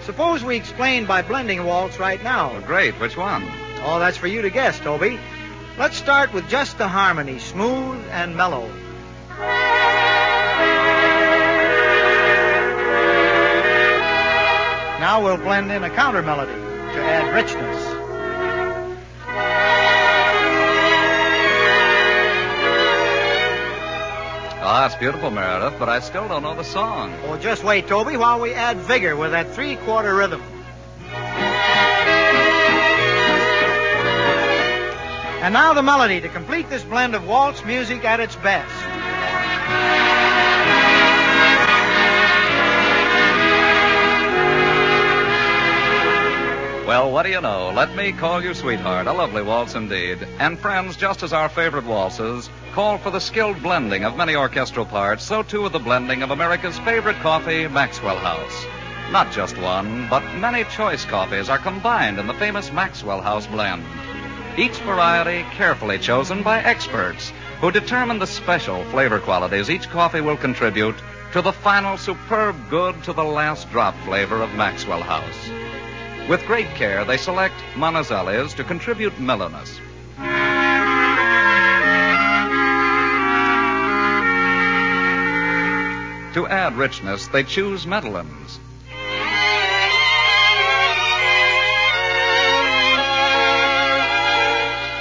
Suppose we explain by blending a waltz right now. Oh, great. Which one? Oh, that's for you to guess, Toby. Let's start with just the harmony, smooth and mellow. Now we'll blend in a counter melody to add richness. Oh, that's beautiful, Meredith, but I still don't know the song. Oh, just wait, Toby, while we add vigor with that three-quarter rhythm. And now the melody to complete this blend of waltz music at its best. Well, what do you know? Let me call you sweetheart. A lovely waltz indeed. And friends, just as our favorite waltzes call for the skilled blending of many orchestral parts, so too the blending of America's favorite coffee, Maxwell House. Not just one, but many choice coffees are combined in the famous Maxwell House blend. Each variety carefully chosen by experts who determine the special flavor qualities each coffee will contribute to the final superb good to the last drop flavor of Maxwell House. With great care, they select Monticelli's to contribute mellowness. To add richness, they choose Medellins.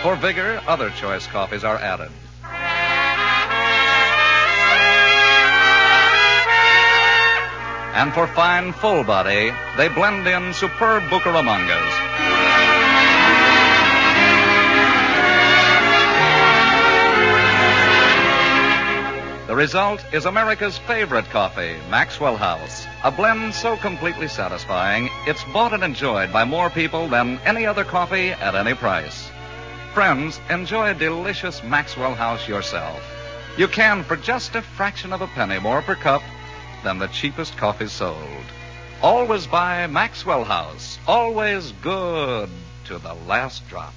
For vigor, other choice coffees are added. And for fine, full body, they blend in superb Bucaramangas. The result is America's favorite coffee, Maxwell House. A blend so completely satisfying, it's bought and enjoyed by more people than any other coffee at any price. Friends, enjoy a delicious Maxwell House yourself. You can for just a fraction of a penny more per cup than the cheapest coffee sold. Always buy Maxwell House. Always good to the last drop.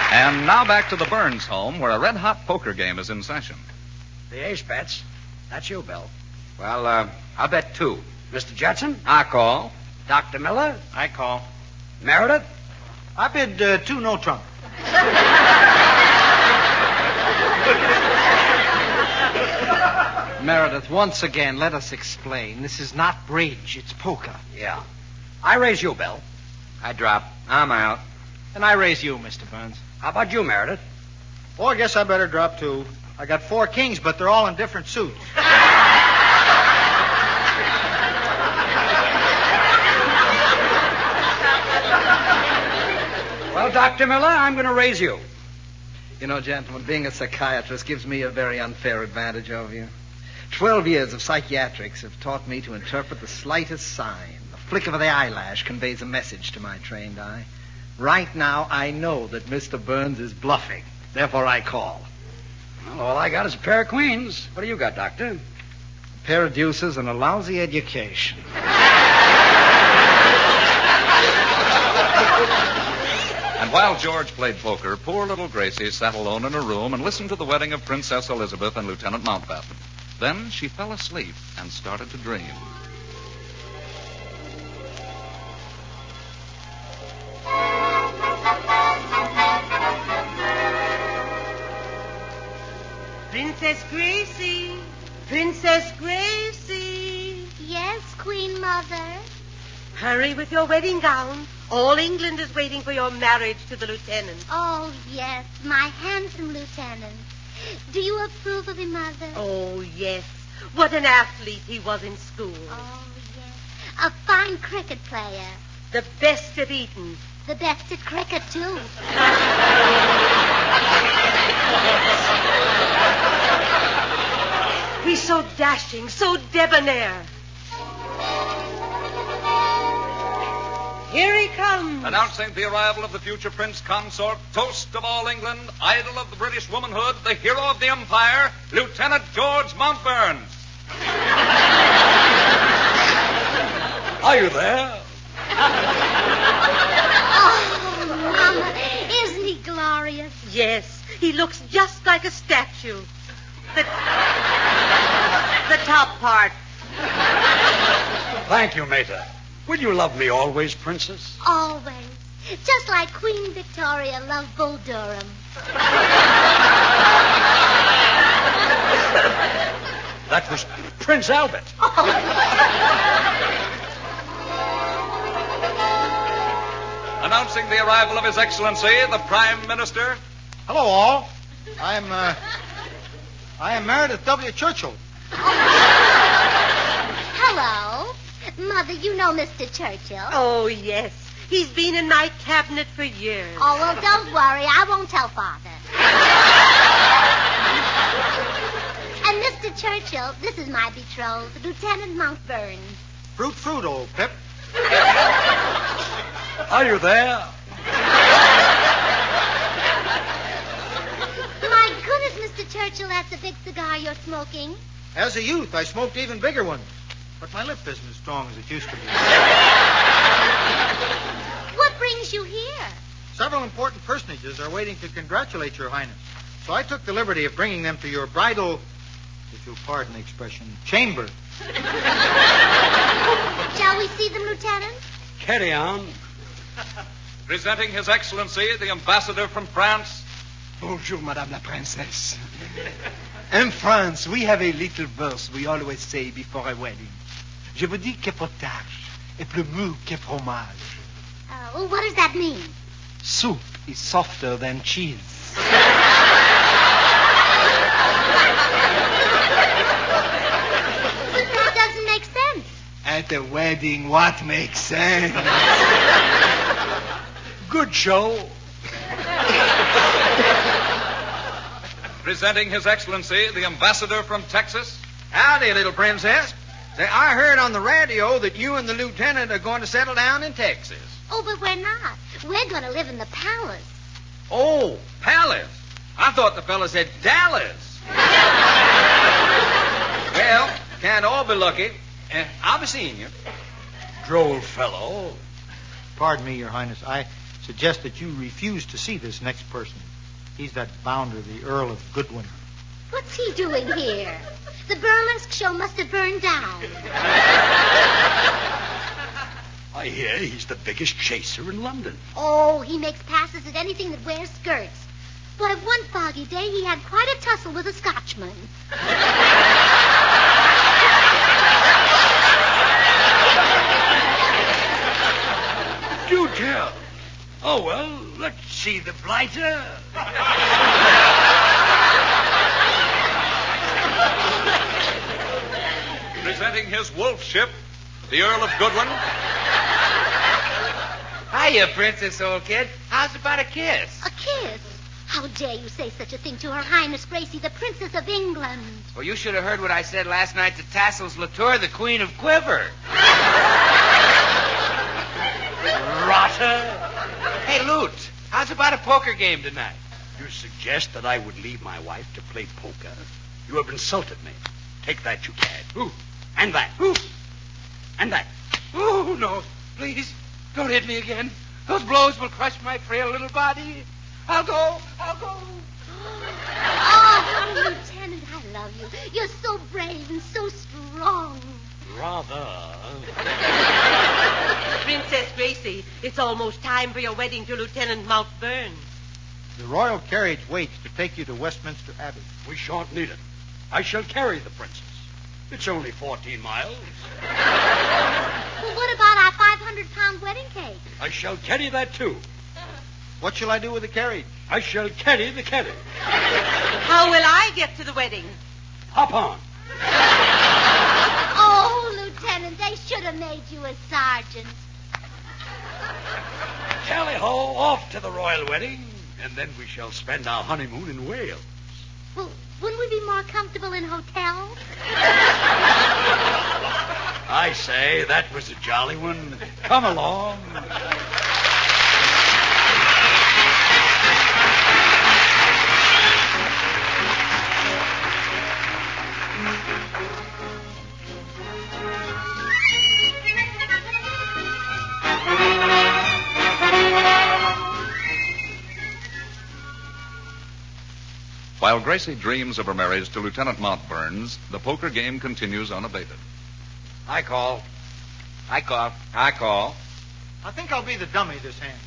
And now back to the Burns home, where a red-hot poker game is in session. The ace bets. That's you, Bill. Well, I'll bet 2. Mr. Judson? I call. Dr. Miller? I call. Meredith? I bid 2 no trump. Meredith, once again, let us explain. This is not bridge, it's poker. Yeah. I raise you, Bill. I drop. I'm out. And I raise you, Mr. Burns. How about you, Meredith? Oh, I guess I better drop 2. I got 4 kings, but they're all in different suits. Well, Dr. Miller, I'm going to raise you. You know, gentlemen, being a psychiatrist gives me a very unfair advantage over you. 12 years of psychiatrics have taught me to interpret the slightest sign. The flick of the eyelash conveys a message to my trained eye. Right now, I know that Mr. Burns is bluffing. Therefore, I call. Well, all I got is a pair of queens. What do you got, Doctor? A pair of deuces and a lousy education. And while George played poker, poor little Gracie sat alone in her room and listened to the wedding of Princess Elizabeth and Lieutenant Mountbatten. Then she fell asleep and started to dream. Princess Gracie! Princess Gracie! Yes, Queen Mother. Hurry with your wedding gown. All England is waiting for your marriage to the lieutenant. Oh, yes, my handsome lieutenant. Do you approve of him, Mother? Oh, yes. What an athlete he was in school. Oh, yes. A fine cricket player. The best at Eton. The best at cricket, too. He's so dashing, so debonair. Here he comes. Announcing the arrival of the future Prince Consort, toast of all England, idol of the British womanhood, the hero of the Empire, Lieutenant George Mountbatten. Are you there? Oh, Mama, isn't he glorious? Yes, he looks just like a statue. The top part. Thank you, Mater. Will you love me always, Princess? Always. Just like Queen Victoria loved Bull Durham. That was Prince Albert. Announcing the arrival of His Excellency, the Prime Minister. Hello, all. I am Meredith W. Churchill. Hello. Mother, you know Mr. Churchill. Oh, yes. He's been in my cabinet for years. Oh, well, don't worry. I won't tell Father. And Mr. Churchill, this is my betrothed, Lieutenant Mountbatten. Fruit, old Pip. Are you there? My goodness, Mr. Churchill, that's a big cigar you're smoking. As a youth, I smoked even bigger ones. But my lip isn't as strong as it used to be. What brings you here? Several important personages are waiting to congratulate Your Highness. So I took the liberty of bringing them to your bridal, if you'll pardon the expression, chamber. Shall we see them, Lieutenant? Carry on. Presenting His Excellency, the Ambassador from France. Bonjour, Madame la Princesse. In France, we have a little verse we always say before a wedding. Je vous dis que potage est plus mou que fromage. Well, what does that mean? Soup is softer than cheese. But that doesn't make sense. At a wedding, what makes sense? Good show. Presenting His Excellency, the ambassador from Texas. Howdy, little princess. Say, I heard on the radio that you and the lieutenant are going to settle down in Texas. Oh, but we're not. We're going to live in the palace. Oh, palace. I thought the fella said Dallas. Well, can't all be lucky. I'll be seeing you. Droll fellow. Pardon me, Your Highness. I suggest that you refuse to see this next person. He's that bounder, the Earl of Goodwin. What's he doing here? The burlesque show must have burned down. I hear he's the biggest chaser in London. Oh, he makes passes at anything that wears skirts. Why, one foggy day he had quite a tussle with a Scotchman. Do tell. Oh, well, let's see the blighter. Presenting his wolf ship, the Earl of Goodwin. Hiya, Princess, old kid. How's about a kiss? A kiss? How dare you say such a thing to Her Highness Gracie, the Princess of England? Well, you should have heard what I said last night to Tassels Latour, the Queen of Quiver. Rotter. Hey, Loot, how's about a poker game tonight? You suggest that I would leave my wife to play poker? You have insulted me. Take that, you cad. Ooh. And that. Ooh. And that. Oh, no. Please, don't hit me again. Those blows will crush my frail little body. I'll go. Oh, Lieutenant, I love you. You're so brave and so strong. Rather. Princess Gracie, it's almost time for your wedding to Lieutenant Mountburn. The royal carriage waits to take you to Westminster Abbey. We shan't need it. I shall carry the princess. It's only 14 miles. Well, what about our 500-pound wedding cake? I shall carry that, too. What shall I do with the carriage? I shall carry the carriage. How will I get to the wedding? Hop on. Oh, Lieutenant, they should have made you a sergeant. Tally-ho, off to the royal wedding, and then we shall spend our honeymoon in Wales. Well, wouldn't we be more comfortable in hotels? I say, that was a jolly one. Come along. While Gracie dreams of her marriage to Lieutenant Montburns, the poker game continues unabated. I call. I think I'll be the dummy this hand.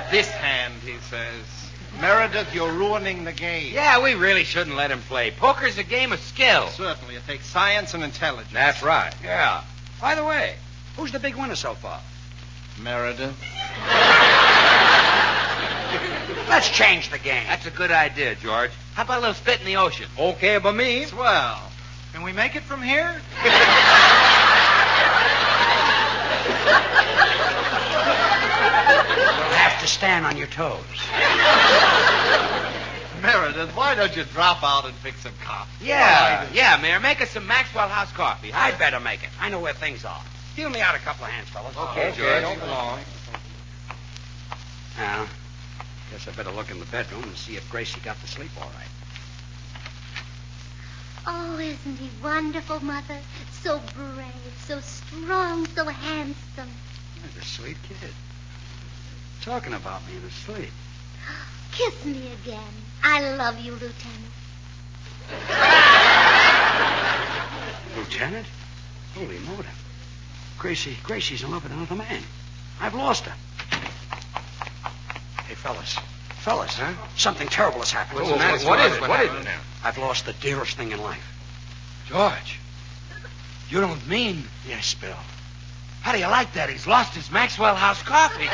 This hand, he says. Meredith, you're ruining the game. Yeah, we really shouldn't let him play. Poker's a game of skill. Certainly. It takes science and intelligence. That's right. Yeah. By the way, who's the big winner so far? Meredith. Let's change the game. That's a good idea, George. How about a little spit in the ocean? Okay by me. Swell. Can we make it from here? You'll have to stand on your toes. Meredith, why don't you drop out and pick some coffee? Yeah, Mayor. Make us some Maxwell House coffee. Huh? I'd better make it. I know where things are. Deal me out a couple of hands, fellas. Okay, George. Don't belong. Now, guess I better look in the bedroom and see if Gracie got to sleep all right. Oh, isn't he wonderful, Mother? So brave, so strong, so handsome. He's a sweet kid. Talking about me in his sleep. Kiss me again. I love you, Lieutenant. Lieutenant? Holy motor. Gracie's in love with another man. I've lost her. Hey, fellas, huh? Something terrible has happened. What is it? What is it now? I've lost the dearest thing in life. George, you don't mean... Yes, Bill. How do you like that? He's lost his Maxwell House coffee.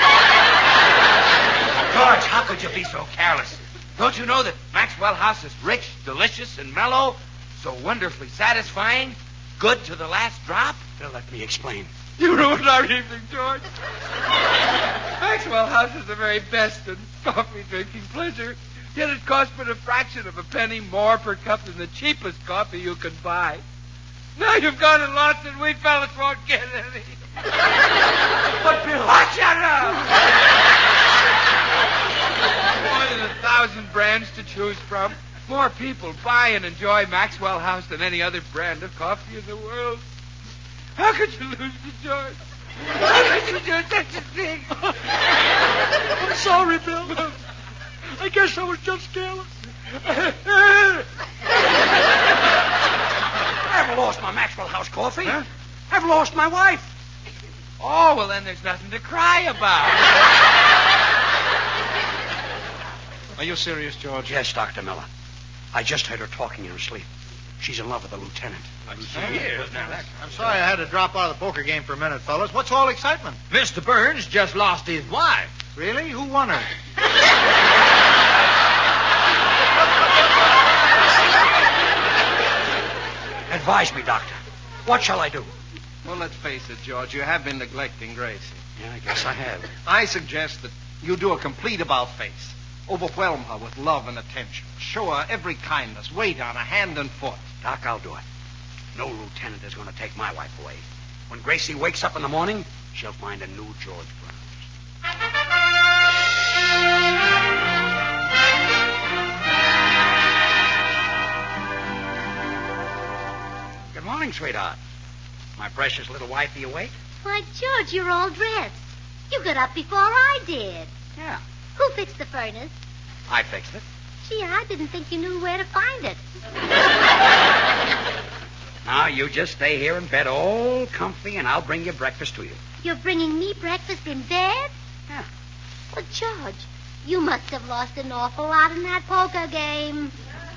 George, how could you be so careless? Don't you know that Maxwell House is rich, delicious, and mellow, so wonderfully satisfying, good to the last drop? Bill, let me explain. You ruined our evening, George. Maxwell House is the very best in coffee-drinking pleasure, yet it costs but a fraction of a penny more per cup than the cheapest coffee you can buy. Now you've gone and lost it. We fellas won't get any. But, Bill... Oh, shut up! More than 1,000 brands to choose from. More people buy and enjoy Maxwell House than any other brand of coffee in the world. How could you lose me, George? How could you do such a thing? I'm sorry, Bill. I guess I was just careless. I haven't lost my Maxwell House coffee. Huh? I've lost my wife. Oh, well, then there's nothing to cry about. Are you serious, George? Yes, Dr. Miller. I just heard her talking in her sleep. She's in love with the lieutenant. I'm sorry I had to drop out of the poker game for a minute, fellas. What's all excitement? Mr. Burns just lost his wife. Really? Who won her? Advise me, Doctor. What shall I do? Well, let's face it, George. You have been neglecting Gracie. Yeah, I guess I have. I suggest that you do a complete about-face. Overwhelm her with love and attention. Show her every kindness. Wait on her hand and foot. Doc, I'll do it. No lieutenant is going to take my wife away. When Gracie wakes up in the morning, she'll find a new George Burns. Good morning, sweetheart. My precious little wifey awake? Why, George, you're all dressed. You got up before I did. Yeah. Who fixed the furnace? I fixed it. Gee, I didn't think you knew where to find it. Now, you just stay here in bed all comfy, and I'll bring you breakfast to you. You're bringing me breakfast in bed? Yeah. Well, George, you must have lost an awful lot in that poker game.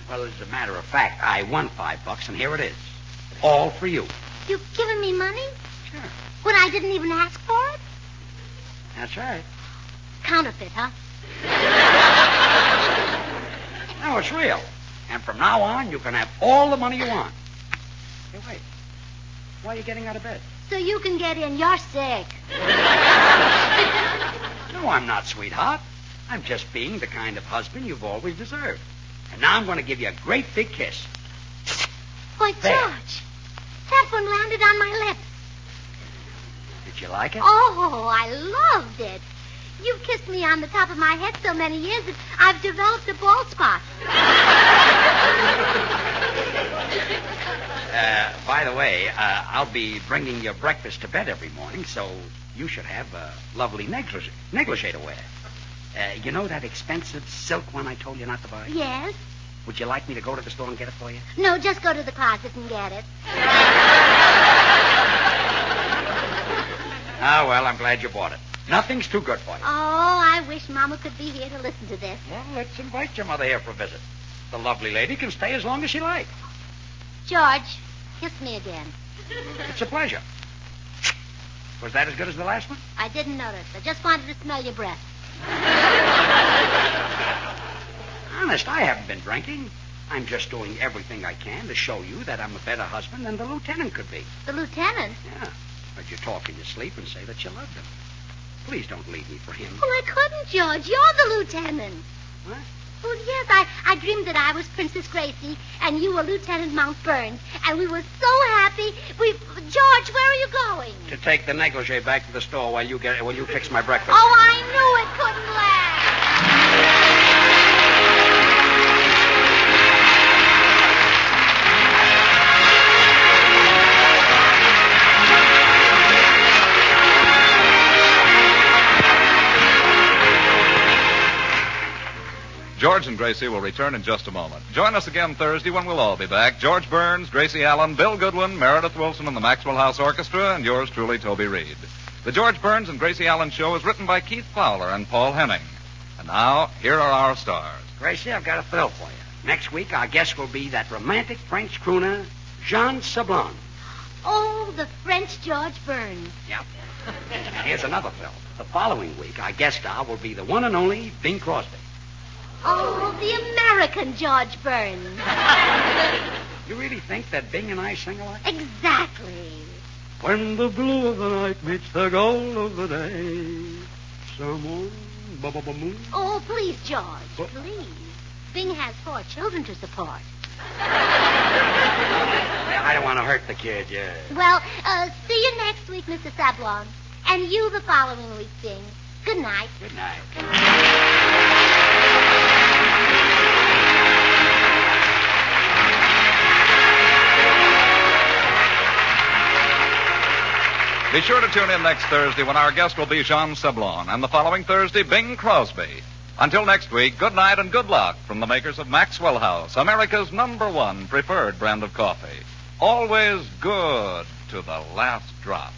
Well, as a matter of fact, I won $5, and here it is. All for you. You've given me money? Sure. When I didn't even ask for it? That's right. Counterfeit, huh? No, it's real. And from now on, you can have all the money you want. Hey, wait. Why are you getting out of bed? So you can get in. You're sick. No, I'm not, sweetheart. I'm just being the kind of husband you've always deserved. And now I'm going to give you a great big kiss. Why, There. George, that one landed on my lips. Did you like it? Oh, I loved it. You've kissed me on the top of my head so many years that I've developed a bald spot. By the way, I'll be bringing your breakfast to bed every morning, so you should have a lovely negligee to wear. You know that expensive silk one I told you not to buy? Yes? Would you like me to go to the store and get it for you? No, just go to the closet and get it. Ah, well, I'm glad you bought it. Nothing's too good for you. Oh, I wish Mama could be here to listen to this. Well, let's invite your mother here for a visit. The lovely lady can stay as long as she likes. George, kiss me again. It's a pleasure. Was that as good as the last one? I didn't notice. I just wanted to smell your breath. Honest, I haven't been drinking. I'm just doing everything I can to show you that I'm a better husband than the lieutenant could be. The lieutenant? Yeah. But you talk in your sleep and say that you loved him. Please don't leave me for him. Well, I couldn't, George. You're the lieutenant. What? Well, yes, I dreamed that I was Princess Gracie and you were Lieutenant Mount Burns, and we were so happy. George, where are you going? To take the negligee back to the store while you fix my breakfast. Oh, I knew it couldn't last. George and Gracie will return in just a moment. Join us again Thursday when we'll all be back. George Burns, Gracie Allen, Bill Goodwin, Meredith Wilson and the Maxwell House Orchestra, and yours truly, Toby Reed. The George Burns and Gracie Allen Show is written by Keith Fowler and Paul Henning. And now, here are our stars. Gracie, I've got a thrill for you. Next week, our guest will be that romantic French crooner, Jean Sablon. Oh, the French George Burns. Yep. And here's another thrill. The following week, our guest star will be the one and only Bing Crosby. Oh, the American George Burns. You really think that Bing and I sing alike? Exactly. When the blue of the night meets the gold of the day. Someone, ba-ba-ba-moon. Oh, please, George, please. Bing has 4 children to support. I don't want to hurt the kid, yeah. Well, see you next week, Mr. Sablon. And you the following week, Bing. Good night. Good night. Be sure to tune in next Thursday when our guest will be Jean Sablon, and the following Thursday, Bing Crosby. Until next week, good night and good luck from the makers of Maxwell House, America's #1 preferred brand of coffee. Always good to the last drop.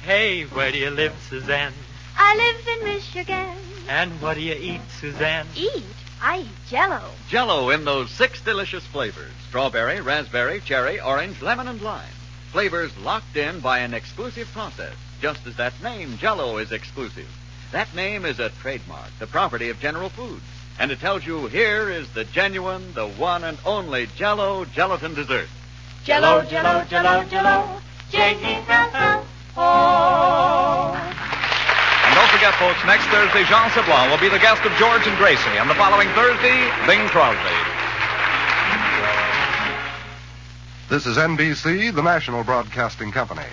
Hey, where do you live, Suzanne? I live in Michigan. And what do you eat, Suzanne? Eat? I eat Jell-O. Jell-O in those 6 delicious flavors. Strawberry, raspberry, cherry, orange, lemon, and lime. Flavors locked in by an exclusive process, just as that name, Jell-O, is exclusive. That name is a trademark, the property of General Foods. And it tells you here is the genuine, the one and only Jell-O gelatin dessert. Jell-O, Jell-O, Jell-O, Jell-O. J-E-L-L-O. And don't forget, folks, next Thursday, Jean Sablon will be the guest of George and Gracie, and the following Thursday, Bing Crosby. This is NBC, the national broadcasting company.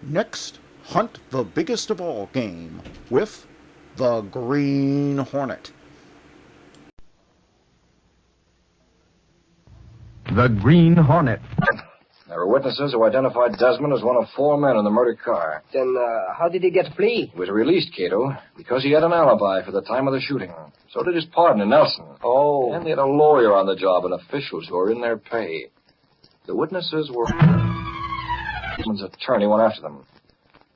Next, hunt the biggest of all game with the Green Hornet. The Green Hornet. There were witnesses who identified Desmond as one of 4 men in the murder car. Then how did he get to flee? He was released, Cato, because he had an alibi for the time of the shooting. So did his partner, Nelson. Oh. And he had a lawyer on the job and officials who were in their pay. The witnesses were... Desmond's attorney went after them.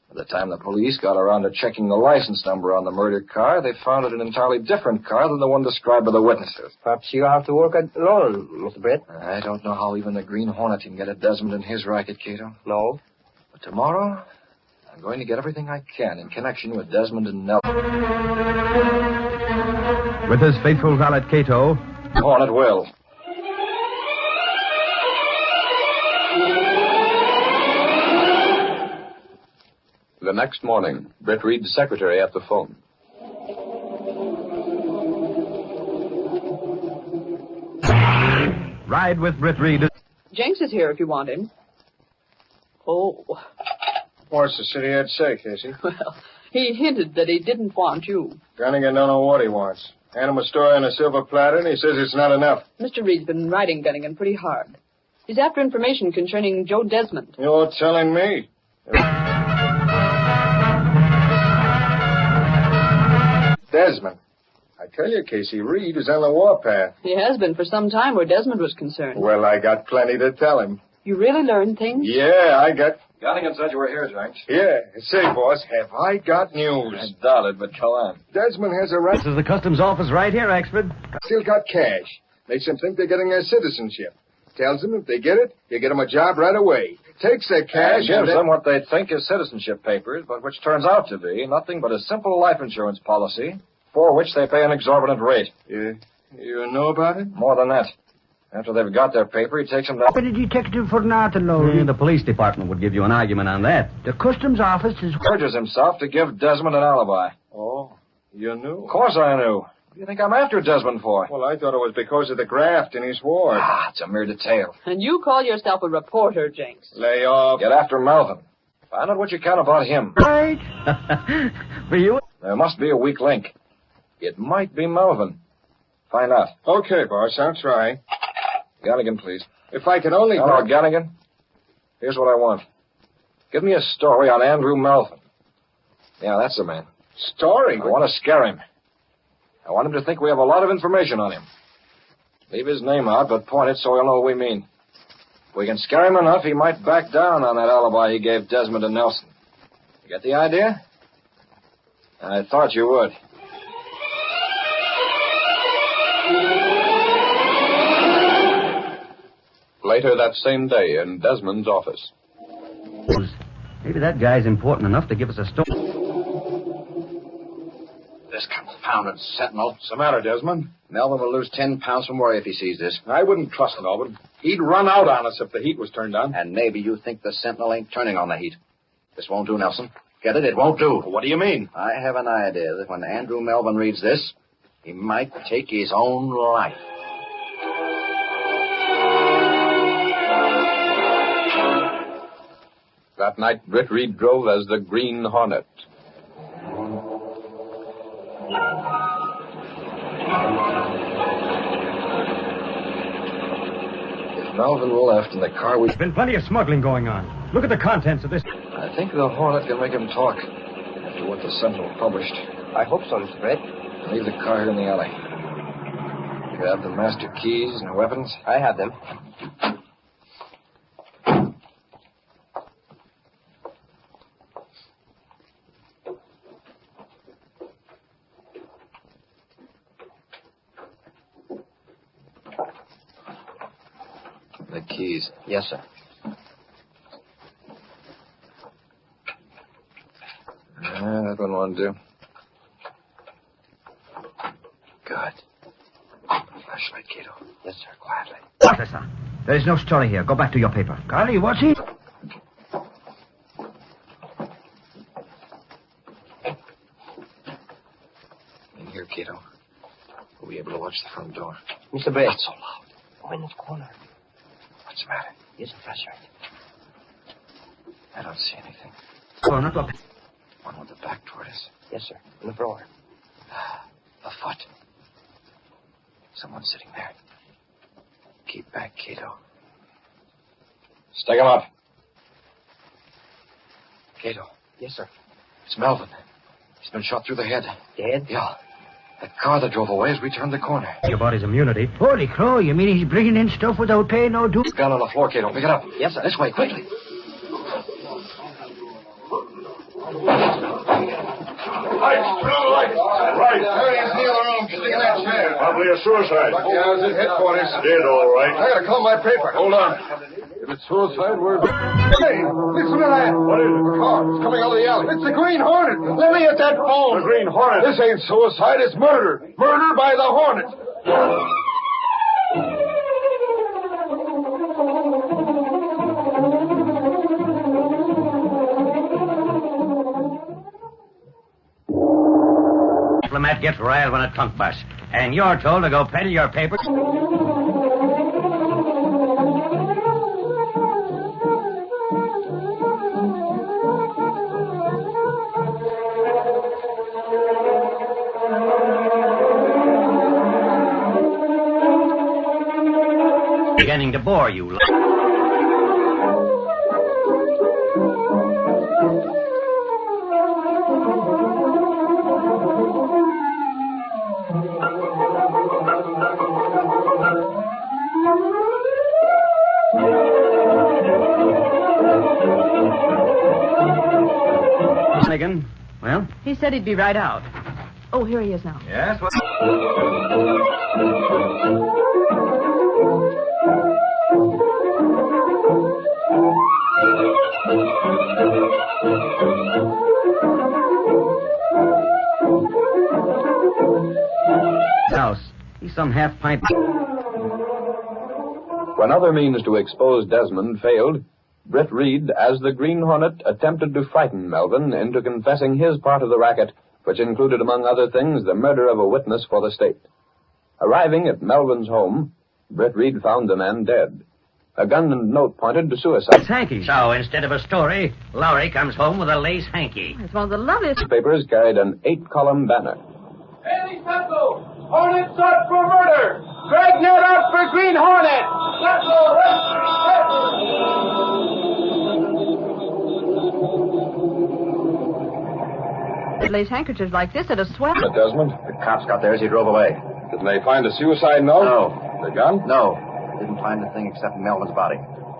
By the time the police got around to checking the license number on the murder car, they found it an entirely different car than the one described by the witnesses. Perhaps you have to work alone, Mr. Brett. I don't know how even the Green Hornet can get at Desmond and his racket, Cato. No. But tomorrow, I'm going to get everything I can in connection with Desmond and Nelson. With his faithful valet, Cato, Hornet will. The next morning, Britt Reed's secretary at the phone. Ride with Britt Reed. Jenks is here if you want him. Oh. What's the city head say, Casey? Well, he hinted that he didn't want you. Gunnigan don't know what he wants. Hand him a story on a silver platter, and he says it's not enough. Mr. Reed's been riding Gunnigan pretty hard. He's after information concerning Joe Desmond. You're telling me? Desmond. I tell you, Casey, Reed is on the warpath. He has been for some time where Desmond was concerned. Well, I got plenty to tell him. You really learned things? Yeah, I got... Gunnigan said you were here, Jenks. Yeah. Say, boss, have I got news? I doubt it, but go on. Desmond has a right... This is the customs office right here, Axford. Still got cash. Makes them think they're getting their citizenship. Tells them if they get it, you get them a job right away. Takes their cash and and... gives them what they think is citizenship papers, but which turns out to be nothing but a simple life insurance policy for which they pay an exorbitant rate. You know about it? More than that. After they've got their paper, he takes them down... What did you take it for Natalone? The police department would give you an argument on that. The customs office is... Urges himself to give Desmond an alibi. Oh, you knew? Of course I knew. What do you think I'm after Desmond for? Well, I thought it was because of the graft in his ward. It's a mere detail. And you call yourself a reporter, Jenks. Lay off. Get after Melvin. Find out what you can about him. Right. For you? There must be a weak link. It might be Melvin. Find out. Okay, boss, I'll try. Gunnigan, please. If I could only... Hello, Gunnigan. Here's what I want. Give me a story on Andrew Melvin. Yeah, that's the man. Story? I want to scare him. I want him to think we have a lot of information on him. Leave his name out, but point it so he'll know what we mean. If we can scare him enough, he might back down on that alibi he gave Desmond and Nelson. You get the idea? I thought you would. later that same day in Desmond's office. Maybe that guy's important enough to give us a story. This confounded sentinel. What's the matter, Desmond? Melvin will lose 10 pounds from worry if he sees this. I wouldn't trust Melvin. He'd run out on us if the heat was turned on. And maybe you think the sentinel ain't turning on the heat. This won't do, Nelson. Get it? It won't do. What do you mean? I have an idea that when Andrew Melvin reads this, he might take his own life. That night, Britt Reed drove as the Green Hornet. If Melvin left in the car, There's been plenty of smuggling going on. Look at the contents of this. I think the Hornet can make him talk after what the Sentinel published. I hope so, Mr. Brett. Leave the car here in the alley. You have the master keys and weapons? I have them. The keys. Yes, sir. That one won't do. Good. Flashlight, Cato. Yes, sir. Quietly. Officer, there is no story here. Go back to your paper. Golly, what's he? In here, Cato. We'll be able to watch the front door. Mr. Brett. Not so loud. Go in this corner. What's the matter? Use a flashlight. I don't see anything. Oh, not up. One with the back toward us. Yes, sir. In the floor. A foot. Someone's sitting there. Keep back, Cato. Stick him up. Cato. Yes, sir. It's Melvin. He's been shot through the head. Dead? Yeah. That car that drove away as we turned the corner. About his immunity. Holy crow, you mean he's bringing in stuff without paying no dues? Gun on the floor, Cato. Pick it up. Yes, sir. This way, quickly. Right. Hurry and steal the room. Stick in that chair. Probably a suicide. Yeah, I was at headquarters. Did all right. I gotta call my paper. Hold on. If it's suicide, we're... Hey, listen to that. What is it? The car. It's coming out of the alley. It's the Green Hornet. Let me at that phone. The Green Hornet? This ain't suicide. It's murder. Murder by the Hornet. Diplomat gets riled when a trunk busts, and you're told to go peddle your papers. Beginning to bore you. Megan, well? He said he'd be right out. Oh, here he is now. Yes, what? House. He's some half pint. When other means to expose Desmond failed, Britt Reed, as the Green Hornet, attempted to frighten Melvin into confessing his part of the racket, which included, among other things, the murder of a witness for the state. Arriving at Melvin's home, Britt Reed found the man dead. A gun and note pointed to suicide. It's hanky. So, instead of a story, Lowry comes home with a lace hanky. It's one of the loveliest... Papers carried an 8-column banner. Haley Central! Hornet sought for murder! Dragnet out for Green Hornet! Central, lace handkerchiefs like this at a swell. Desmond? The cops got there as he drove away. Didn't they find a suicide note? No. The gun? No. Didn't find a thing except Melvin's body.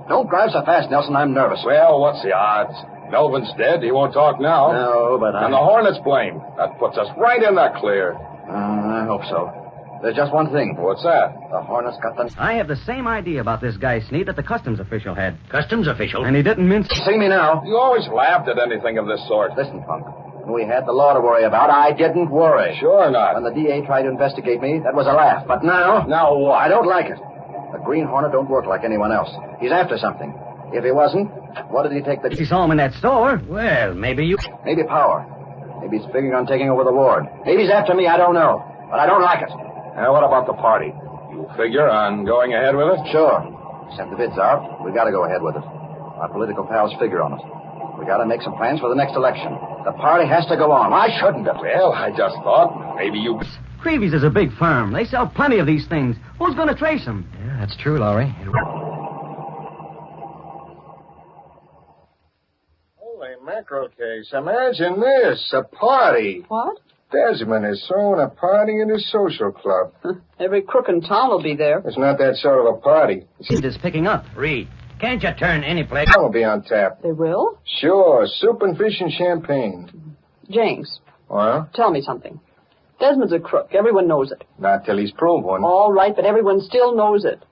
Don't drive so fast, Nelson. I'm nervous. Well, what's the odds? Melvin's dead. He won't talk now. No, but And the Hornet's blamed. That puts us right in the clear. I hope so. There's just one thing. What's that? The Hornet's got the... I have the same idea about this guy, Sneed, that the customs official had. Customs official? And he didn't mince... See me now. You always laughed at anything of this sort. Listen, Punk. When we had the law to worry about, I didn't worry. Sure not. When the DA tried to investigate me, that was a laugh. But now... Now what? I don't like it. The Green Hornet don't work like anyone else. He's after something. If he wasn't, what did he take the... If you saw him in that store, well, maybe you... Maybe power. Maybe he's figuring on taking over the ward. Maybe he's after me, I don't know. But I don't like it. Now, what about the party? You figure on going ahead with it? Sure. Sent the bids out. We gotta go ahead with it. Our political pals figure on it. We gotta make some plans for the next election. The party has to go on. Why shouldn't it? Well, I just thought maybe you... Creevy's is a big firm. They sell plenty of these things. Who's going to trace them? Yeah, that's true, Lowry. Holy mackerel case. Imagine this. A party. What? Desmond is throwing a party in his social club. Every crook in town will be there. It's not that sort of a party. Seed is picking up. Reed, can't you turn any place? I'll be on tap. They will? Sure. Soup and fish and champagne. James, Well, tell me something. Desmond's a crook. Everyone knows it. not till he's proved one. All right, but everyone still knows it.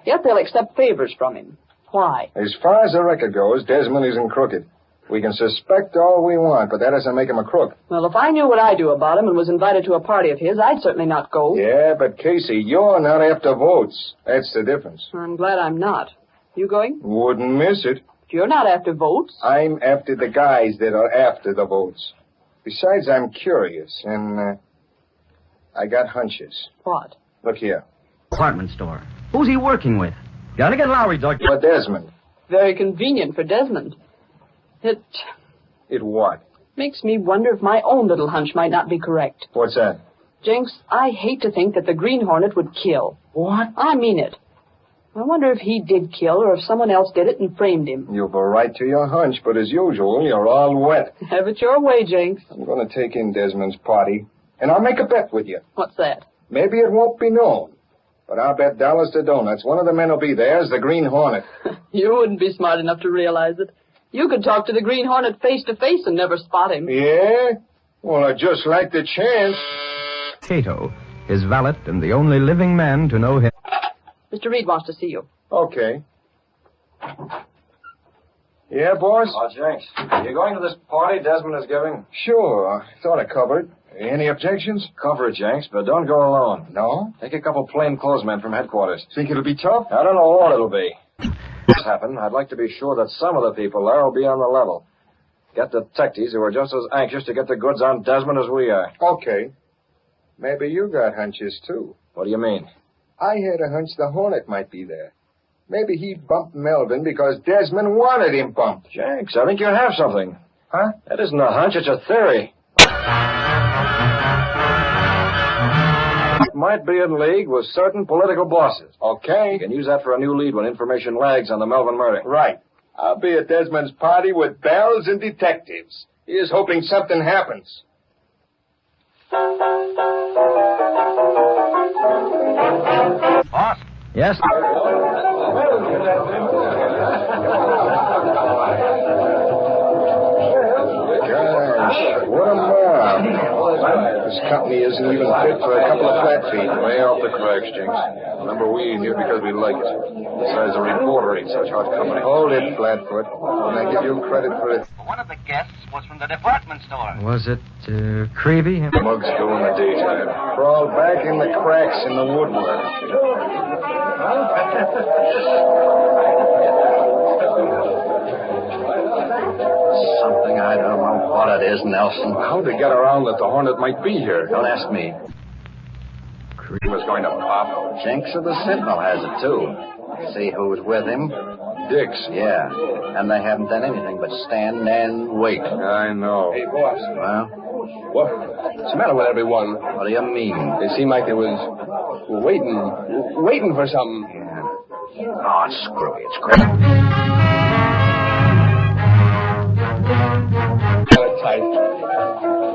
Yet they'll accept favors from him. Why? As far as the record goes, Desmond isn't crooked. We can suspect all we want, but that doesn't make him a crook. Well, if I knew what I do about him and was invited to a party of his, I'd certainly not go. Yeah, but Casey, you're not after votes. That's the difference. I'm glad I'm not. You going? Wouldn't miss it. You're not after votes. I'm after the guys that are after the votes. Besides, I'm curious, and I got hunches. What? Look here. Department store. Who's he working with? Gotta get Lowry, Doc. For Desmond. Very convenient for Desmond. It It what? makes me wonder if my own little hunch might not be correct. What's that? Jenks, I hate to think that the Green Hornet would kill. What? I mean it. I wonder if he did kill or if someone else did it and framed him. You've a right to your hunch, but as usual, you're all wet. Have it your way, Jenks. I'm going to take in Desmond's party, and I'll make a bet with you. What's that? Maybe it won't be known, but I'll bet dollars to donuts. One of the men will be there as the Green Hornet. You wouldn't be smart enough to realize it. You could talk to the Green Hornet face to face and never spot him. Yeah? Well, I'd just like the chance. Cato, his valet and the only living man to know him. Mr. Reed wants to see you. Okay. Yeah, boss? Oh, Jenks, are you going to this party Desmond is giving? Sure. I thought I covered. Any objections? Cover it, Jenks, but don't go alone. No? Take a couple plainclothesmen from headquarters. Think it'll be tough? I don't know what it'll be. This happened, I'd like to be sure that some of the people there will be on the level. Get detectives who are just as anxious to get the goods on Desmond as we are. Okay. Maybe you got hunches, too. What do you mean? I had a hunch the Hornet might be there. Maybe he bumped Melvin because Desmond wanted him bumped. Jenks, I think you have something. Huh? That isn't a hunch, it's a theory. Might be in league with certain political bosses. Okay. You can use that for a new lead when information lags on the Melvin murder. Right. I'll be at Desmond's party with bells and detectives. Here's hoping something happens. Boss? Yes? Gosh, what a mob. This company isn't even fit for a couple of flat feet. Way off the cracks, Jinx. Remember, we ain't here because we like it. Besides, the reporter ain't such hot company. Hold it, Flatfoot. And I give you credit for it. One of the guests was from the department store. Was it Creevy? Mugs go in the daytime. Crawl back in the cracks in the woodwork. Something I don't know what it is, Nelson. How'd they get around that the Hornet might be here? Don't ask me. He was going to pop. Jenks of the Sentinel has it, too. See who's with him? Dix. Yeah. And they haven't done anything but stand and wait. I know. Hey, boss. Well? What's the matter with everyone? What do you mean? They seemed like they was waiting for something. Yeah. Oh, it's screwy. It's crazy. Tight.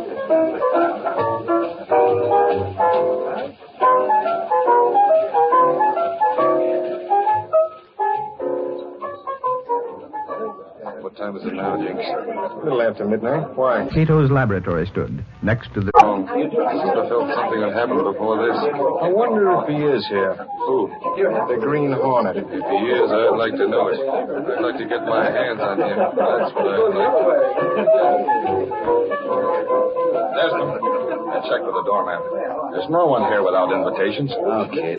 What time is it now, Jinx? A little after midnight. Why? Cato's laboratory stood next to the... Oh, I seem to have felt something had happened before this. I wonder if he is here. Who? The Green Hornet. If he is, I'd like to know it. I'd like to get my hands on him. That's what I'd like to. Desmond, I checked with the doorman. There's no one here without invitations. Okay.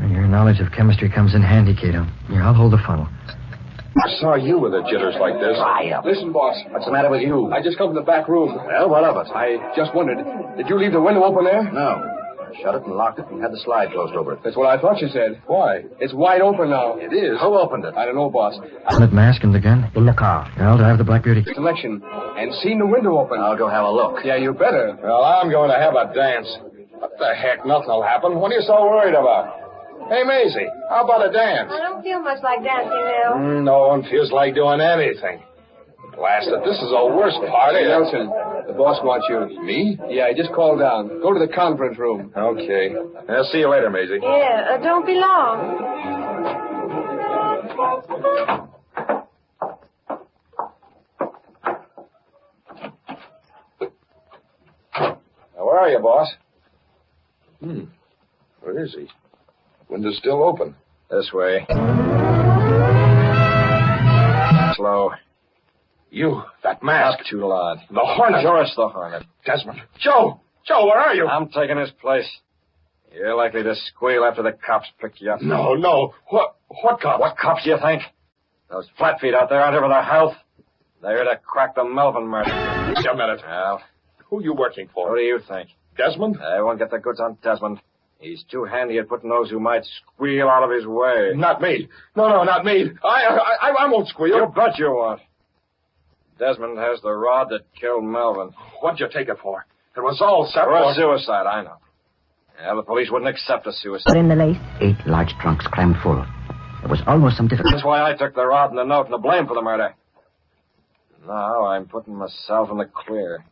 Your knowledge of chemistry comes in handy, Cato. Here, I'll hold the funnel. I saw you with the jitters like this. Listen, boss. What's the matter with you? I just come from the back room. Well, what of it? I just wondered, did you leave the window open there? No. I shut it and locked it and had the slide closed over it. That's what I thought you said. Why? It's wide open now. It is? Who opened it? I don't know, boss. Helmet, mask, and the gun? In the car. I'll drive the Black Beauty. Selection. And seen the window open. I'll go have a look. Yeah, you better. Well, I'm going to have a dance. What the heck? Nothing will happen. What are you so worried about? Hey, Maisie, how about a dance? I don't feel much like dancing now. No one feels like doing anything. Blast it, this is the worst party. Hey, Nelson, the boss wants you. Me? Yeah, he just called down. Go to the conference room. Okay. I'll see you later, Maisie. Yeah, don't be long. Now, where are you, boss? Where is he? Window's still open. This way. Slow. You, that mask. Not too loud. The Hornet. Joris the Hornet. Desmond. Joe! Joe, where are you? I'm taking his place. You're likely to squeal after the cops pick you up. No. What cops? What cops do you think? Those flat feet out there aren't here for their health. They're here to crack the Melvin murder. Just a minute. Well, who you working for? What do you think? Desmond? I won't get the goods on Desmond. He's too handy at putting those who might squeal out of his way. Not me. No, not me. I won't squeal. You bet you won't. Desmond has the rod that killed Melvin. What'd you take it for? It was all set for a suicide, I know. Yeah, the police wouldn't accept a suicide. Put in the lace. 8 large trunks crammed full. There was almost some difficulty. That's why I took the rod and the note and the blame for the murder. Now I'm putting myself in the clear.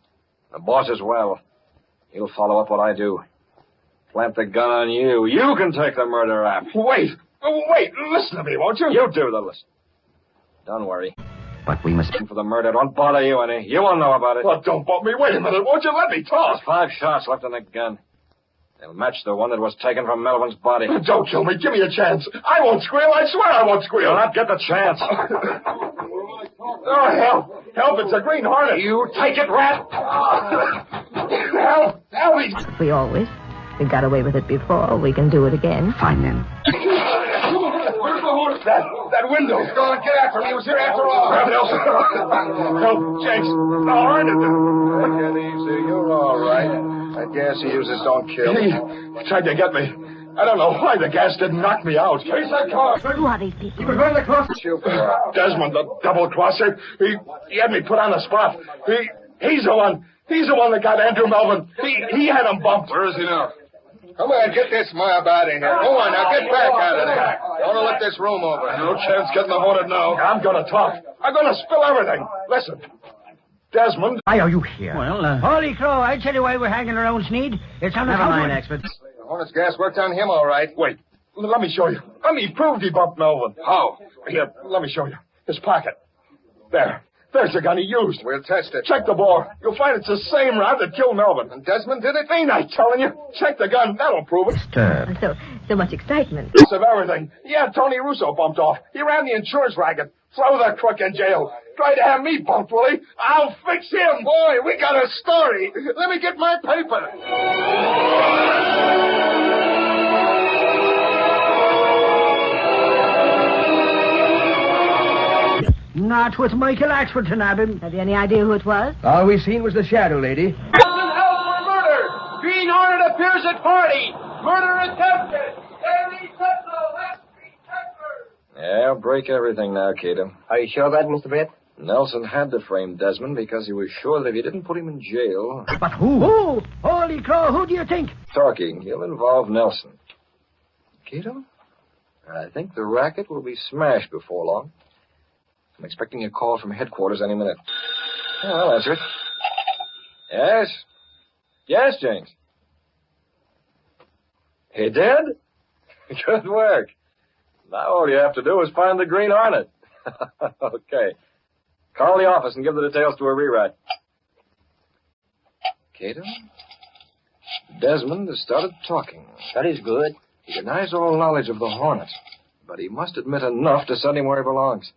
The boss as well. He'll follow up what I do. Plant the gun on you. You can take the murder rap. Wait. Listen to me, won't you? You do the listen. Don't worry. But we must... For the murder, don't bother you any. You won't know about it. Well, don't bother me. Wait a minute. Won't you let me talk? There's 5 shots left in the gun. They'll match the one that was taken from Melvin's body. Don't kill me. Give me a chance. I won't squeal. I swear I won't squeal. You'll not get the chance. Oh, help. Help. It's a Green Hornet. You take it, rat. Help. If we always. We got away with it before. We can do it again. Fine, then. Where's the Hornet? That window. Go on, get after me. He was here after all. Grab Nelson. Help, Jenks. The Hornet. Take it easy. You're all right. That gas he uses don't kill. He tried to get me. I don't know why the gas didn't knock me out. Chase that car. Who are these people? He was going to cross. Desmond, the double-crosser. He had me put on the spot. He's the one. He's the one that got Andrew Melvin. He had him bumped. Where is he now? Come on, get this mob out of here. Go on, now get back out of there. Don't look this room over. No chance getting the Hornet now. I'm going to talk. I'm going to spill everything. Listen. Desmond. Why are you here? Well, Holy crow, I tell you why we're hanging around Sneed. It's on the never mind, expert. The Hornet's gas worked on him all right. Wait. Let me show you. Let me prove he bumped Melvin. How? Here, let me show you. His pocket. There. There's the gun he used. We'll test it. Check the bore. You'll find it's the same rod that killed Melvin. And Desmond did it? Ain't I telling you? Check the gun. That'll prove it. So much excitement. Piece of everything. Yeah, Tony Russo bumped off. He ran the insurance racket. Throw the crook in jail. Try to have me bumped, will he? I'll fix him. Boy, we got a story. Let me get my paper. Not with Michael Axford to nab him. Have you any idea who it was? All we seen was the shadow lady. Nelson held for murder. Green Hornet appears at party. Murder attempted. Henry Tetlow, West Street, Texas. Yeah, break everything now, Cato. Are you sure of that, Mr. Brett? Nelson had to frame Desmond because he was sure that if he didn't put him in jail... But who? Who? Holy crow, who do you think? Talking, he'll involve Nelson. Cato, I think the racket will be smashed before long. I'm expecting a call from headquarters any minute. Yeah, I'll answer it. Yes? Yes, James. He did? Good work. Now all you have to do is find the Green Hornet. Okay. Call the office and give the details to a rewrite. Cato? Desmond has started talking. That is good. He denies all knowledge of the Hornet, but he must admit enough to send him where he belongs.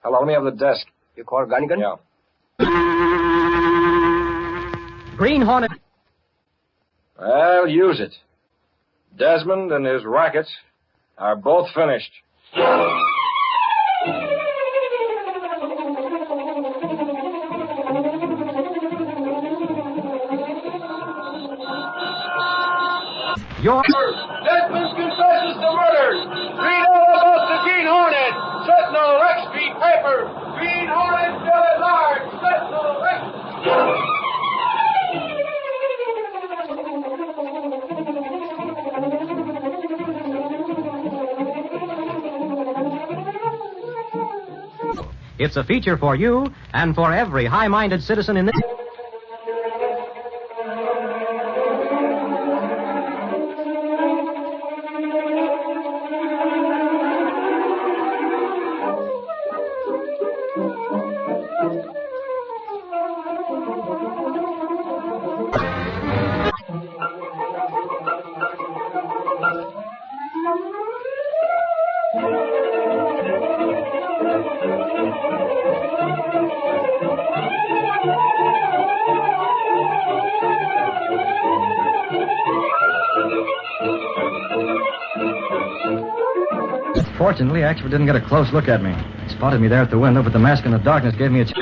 Hello, let me have the desk. You call Gunnigan? Yeah. Green Hornet. Well, use it. Desmond and his racket are both finished. Desmond confesses to murder. Read all about the Green Hornet. Sentinel, Rex Street paper. Green Hornet still at large. Sentinel, Rex. It's a feature for you and for every high-minded citizen in this... Fortunately, Axford didn't get a close look at me. He spotted me there at the window, but the mask in the darkness gave me a chance.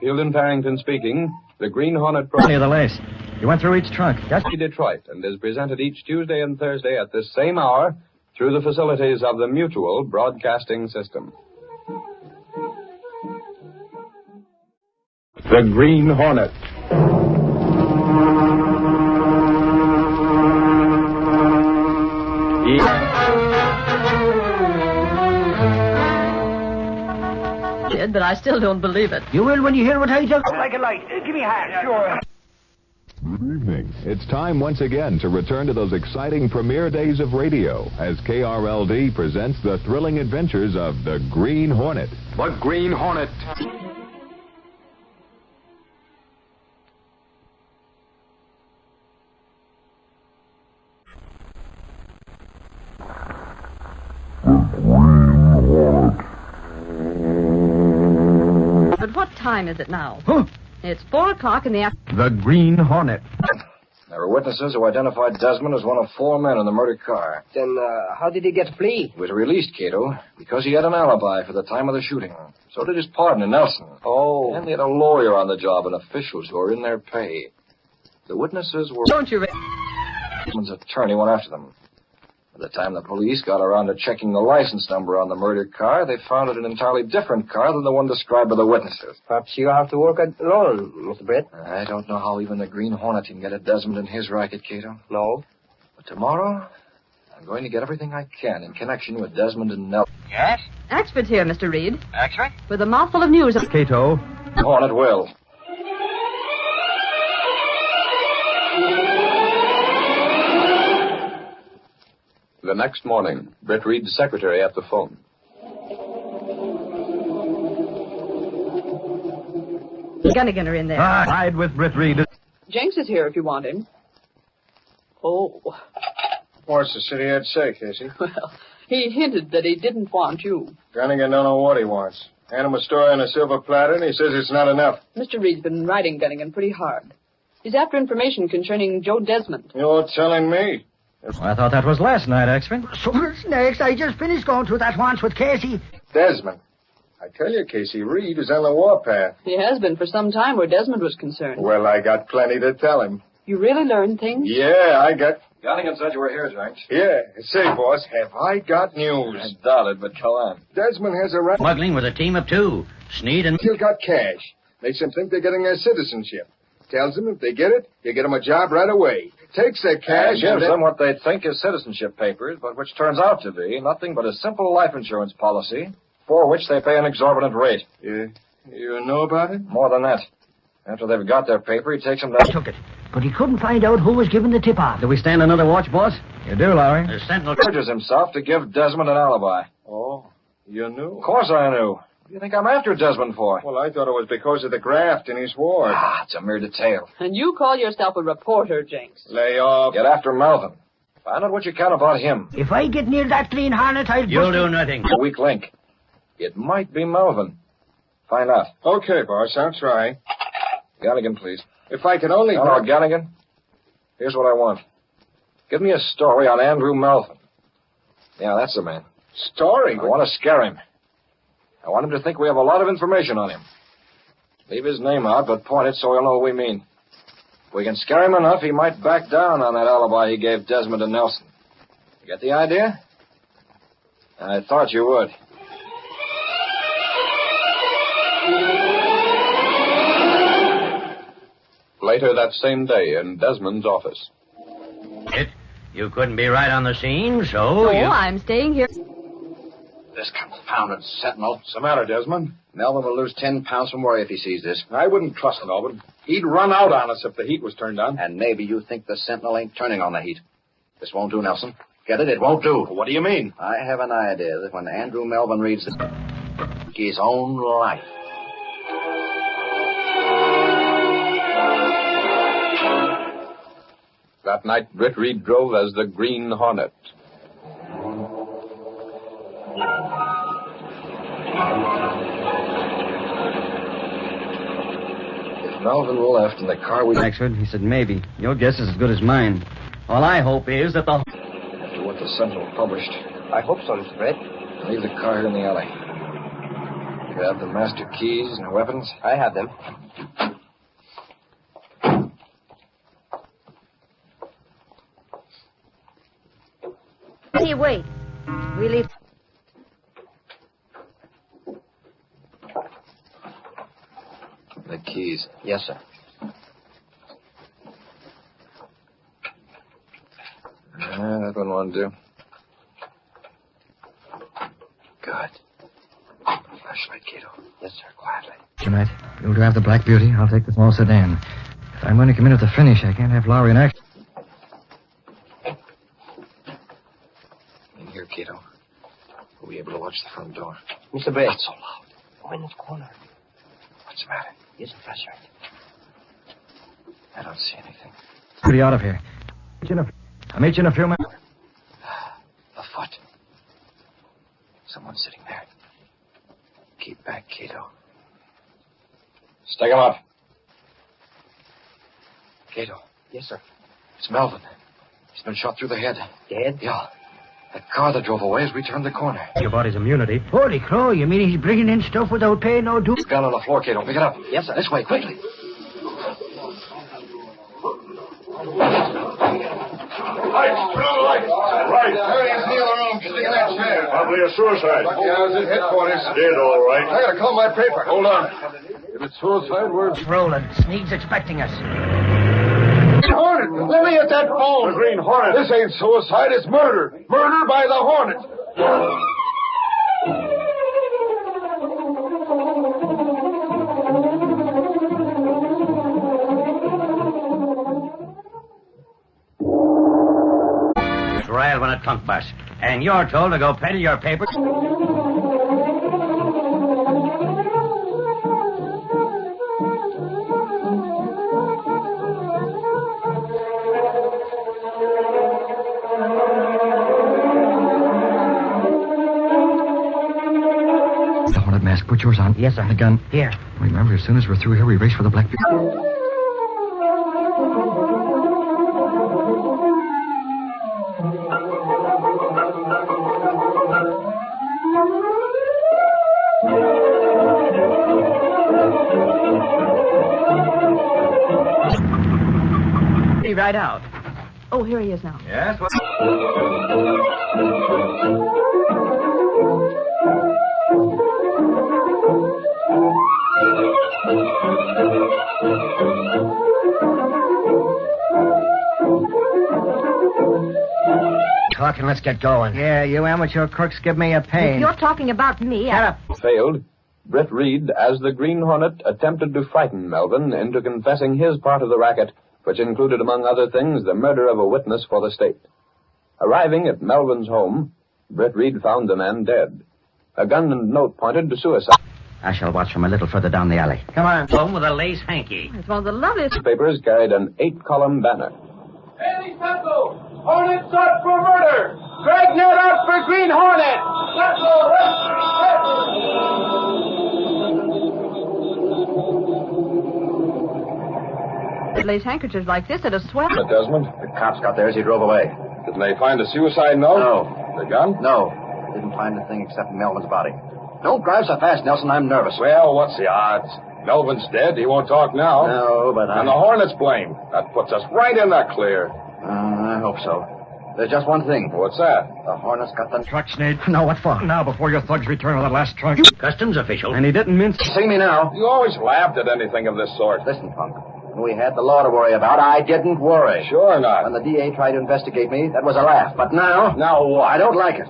Fieldon Farrington speaking. The Green Hornet... Near the lace. He went through each trunk. That's Detroit, and is presented each Tuesday and Thursday at this same hour through the facilities of the Mutual Broadcasting System. The Green Hornet. But I still don't believe it. You will when you hear what I tell. Like a light. Give me a hand. Sure. Good evening. It's time once again to return to those exciting premiere days of radio as KRLD presents the thrilling adventures of the Green Hornet. The Green Hornet. But what time is it now? It's 4 o'clock in the afternoon. The Green Hornet. There were witnesses who identified Desmond as one of 4 men in the murder car. Then how did he get to flee? He was released, Cato, because he had an alibi for the time of the shooting. So did his partner, Nelson. Oh. And he had a lawyer on the job and officials who were in their pay. The witnesses were... Don't you... Desmond's attorney went after them. By the time the police got around to checking the license number on the murder car, they found it an entirely different car than the one described by the witnesses. Perhaps you have to work alone, Mr. Brett. I don't know how even the Green Hornet can get at Desmond and his racket, Cato. No. But tomorrow, I'm going to get everything I can in connection with Desmond and Nelson. Yes? Axford's here, Mr. Reed. Axford? With a mouthful of news. Cato. Hornet will. The next morning, Britt Reed's secretary at the phone. Gunnigan are in there. Ride with Britt Reed. Jenks is here if you want him. Oh. What's the city at stake, Casey? Well, he hinted that he didn't want you. Gunnigan don't know what he wants. Hand him a story on a silver platter, and he says it's not enough. Mr. Reed's been riding Gunnigan pretty hard. He's after information concerning Joe Desmond. You're telling me? Well, I thought that was last night, Axford. So what's next? I just finished going through that once with Casey. Desmond. I tell you, Casey, Reed is on the warpath. He has been for some time where Desmond was concerned. Well, I got plenty to tell him. You really learned things? Yeah, I got... Gunnigan said you were here, Jenks. Yeah. Say, boss, have I got news? I doubt it, but go on. Desmond has a rat... Smuggling with a team of 2. Sneed and... Still got cash. Makes them think they're getting their citizenship. Tells them if they get it, you get them a job right away. Takes their cash and and gives them what they think is citizenship papers, but which turns out to be nothing but a simple life insurance policy for which they pay an exorbitant rate. You know about it? More than that. After they've got their paper, he takes them down. Took it. But he couldn't find out who was giving the tip-off. Do we stand another watch, boss? You do, Lowry. The sentinel Urges himself to give Desmond an alibi. Oh, you knew? Of course I knew. What do you think I'm after Desmond for? Well, I thought it was because of the graft in his ward. It's a mere detail. And you call yourself a reporter, Jenks. Lay off. Get after Melvin. Find out what you can about him. If I get near that Green Hornet, I'll You'll bust do it. nothing. A weak link. It might be Melvin. Find out. Okay, boss, I'll try. Gannigan, please. If I could only... No, Gannigan. Here's what I want. Give me a story on Andrew Melvin. Yeah, that's the man. Story? I want to scare him. I want him to think we have a lot of information on him. Leave his name out, but point it so he'll know what we mean. If we can scare him enough, he might back down on that alibi he gave Desmond and Nelson. You get the idea? I thought you would. Later that same day in Desmond's office. You couldn't be right on the scene, so you... I'm staying here. This confounded sentinel. What's the matter, Desmond? Melvin will lose 10 pounds from worry if he sees this. I wouldn't trust Melvin. He'd run out on us if the heat was turned on. And maybe you think the sentinel ain't turning on the heat. This won't do, Nelson. Get it? It won't do. What do you mean? I have an idea that when Andrew Melvin reads his own life. That night, Britt Reed drove as the Green Hornet. If Melvin left in the car, we... Axford, he said maybe. Your guess is as good as mine. All I hope is that the... After what the Sentinel published. I hope so, Mr. Brett. Leave the car here in the alley. You have the master keys and weapons? I have them. Hey, wait. We leave. The keys. Yes, sir. That one won't do. Good. Flashlight, Cato. Yes, sir. Quietly. Tonight, you'll drive the Black Beauty. I'll take the small sedan. If I'm going to come in at the finish, I can't have Lowry in action. In here, Cato. We'll be able to watch the front door. Mr. Brett. Not so loud. I'm in this corner. What's the matter? Here's a flashlight. I don't see anything. Pretty out of here. I'll meet you in a few minutes. A foot. Someone's sitting there. Keep back, Cato. Stick him up. Cato. Yes, sir. It's Melvin. He's been shot through the head. Dead? Yeah. That car that drove away has returned the corner. Your body's immunity. Holy crow, you mean he's bringing in stuff without paying no dues? His gun on the floor, Cato. Pick it up. Yes, sir. This way, quickly. Lights. Right. Hurry and steal the room. Stick in that chair. Probably a suicide. Yeah, I was at headquarters. Dead, all right. I gotta call my paper. Hold on. If it's suicide, we're... Rolling. Sneed's expecting us. Hornet! Let me at that phone! The Green Hornet. This ain't suicide, it's murder. Murder by the Hornet. Riled when a trunk bus. And you're told to go peddle your papers. The Hornet mask. Put yours on. Yes, sir. And the gun. Here. Remember, as soon as we're through here, we race for the Black Beauty. Be right out. Oh, here he is now. Yes? What? Talking, let's get going. Yeah, you amateur crooks give me a pain. If you're talking about me, Failed. Britt Reed, as the Green Hornet, attempted to frighten Melvin into confessing his part of the racket, which included, among other things, the murder of a witness for the state. Arriving at Melvin's home, Britt Reed found the man dead. A gun and note pointed to suicide. I shall watch from a little further down the alley. Come on, home with a lace hanky. It's one of the loveliest. Papers carried an 8-column banner. Haley Central! Hornet sought for murder! Dragnet out for Green Hornet! Central, Lace handkerchiefs like this at a swell. But Desmond? The cops got there as he drove away. Didn't they find a suicide note? No. The gun? No. Didn't find a thing except Melvin's body. Don't drive so fast, Nelson. I'm nervous. Well, what's the odds? Melvin's dead. He won't talk now. No, but And the Hornet's blamed. That puts us right in the clear. I hope so. There's just one thing. What's that? The Hornet's got the Truck, Sneed. No, what for? Now, before your thugs return with that last trunk. Customs official. And he didn't mince. See me now. You always laughed at anything of this sort. Listen, Punk. When we had the law to worry about, I didn't worry. Sure not. When the DA tried to investigate me, that was a laugh. But now... Now what? I don't like it.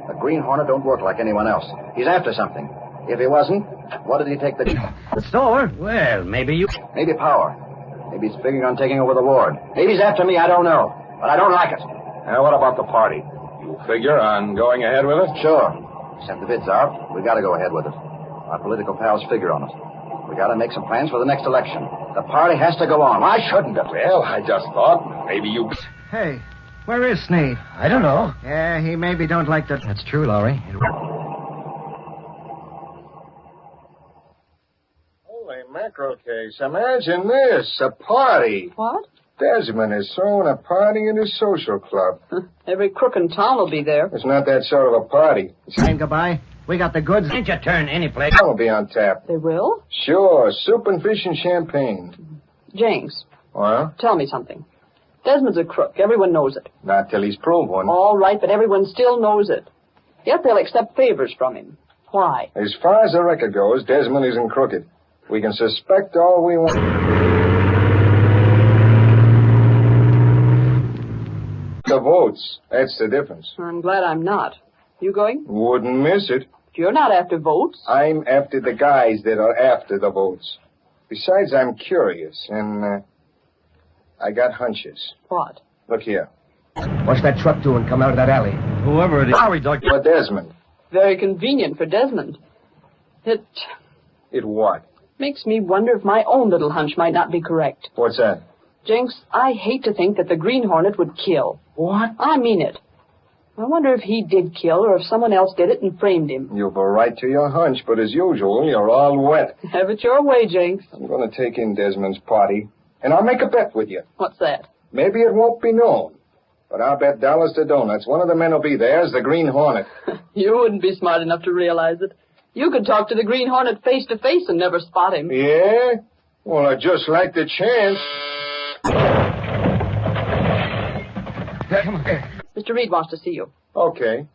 The Green Hornet don't work like anyone else. He's after something. If he wasn't, what did he take the store? Well, maybe you... Maybe power. Maybe he's figuring on taking over the ward. Maybe he's after me, I don't know. But I don't like it. Now, what about the party? You figure on going ahead with it? Sure. Sent the bids out. We gotta go ahead with it. Our political pals figure on it. We gotta make some plans for the next election. The party has to go on. Why shouldn't it? Well, I just thought maybe you... Hey, where is Sneed? I don't know. Yeah, he maybe don't like that. That's true, Lowry. Holy mackerel case. Imagine this. A party. What? Desmond is throwing a party in his social club. Every crook in town will be there. It's not that sort of a party. Saying goodbye. We got the goods. Ain't you turn any place? That'll be on tap. They will? Sure. Soup and fish and champagne. James, Well, tell me something. Desmond's a crook. Everyone knows it. not till he's proved one. All right, but everyone still knows it. Yet they'll accept favors from him. Why? As far as the record goes, Desmond isn't crooked. We can suspect all we want. The votes. That's the difference. I'm glad I'm not. You going? Wouldn't miss it. You're not after votes. I'm after the guys that are after the votes. Besides, I'm curious, and I got hunches. What? Look here. What's that truck doing come out of that alley? Whoever it is. Sorry, Doc. For Desmond. Very convenient for Desmond. It It what? makes me wonder if my own little hunch might not be correct. What's that? Jenks, I hate to think that the Green Hornet would kill. What? I mean it. I wonder if he did kill or if someone else did it and framed him. You've a right to your hunch, but as usual, you're all wet. Have it your way, Jenks. I'm going to take in Desmond's party, and I'll make a bet with you. What's that? Maybe it won't be known, but I'll bet dollars to donuts. One of the men will be there as the Green Hornet. You wouldn't be smart enough to realize it. You could talk to the Green Hornet face to face and never spot him. Yeah? Well, I just like the chance. Come on. Mr. Reed wants to see you. Okay.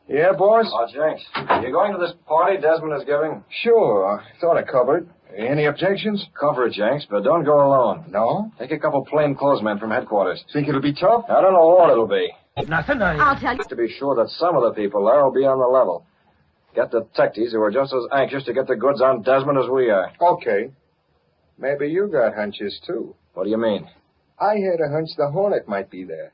Yeah, boss? Jenks, you going to this party Desmond is giving? Sure. I thought I covered. Any objections? Cover it, Jenks, but don't go alone. No? Take a couple plainclothesmen from headquarters. Think it'll be tough? I don't know what it'll be. Nothing. I'll tell you. To be sure that some of the people there will be on the level. Get detectives who are just as anxious to get the goods on Desmond as we are. Okay. Maybe you got hunches, too. What do you mean? I had a hunch the Hornet might be there.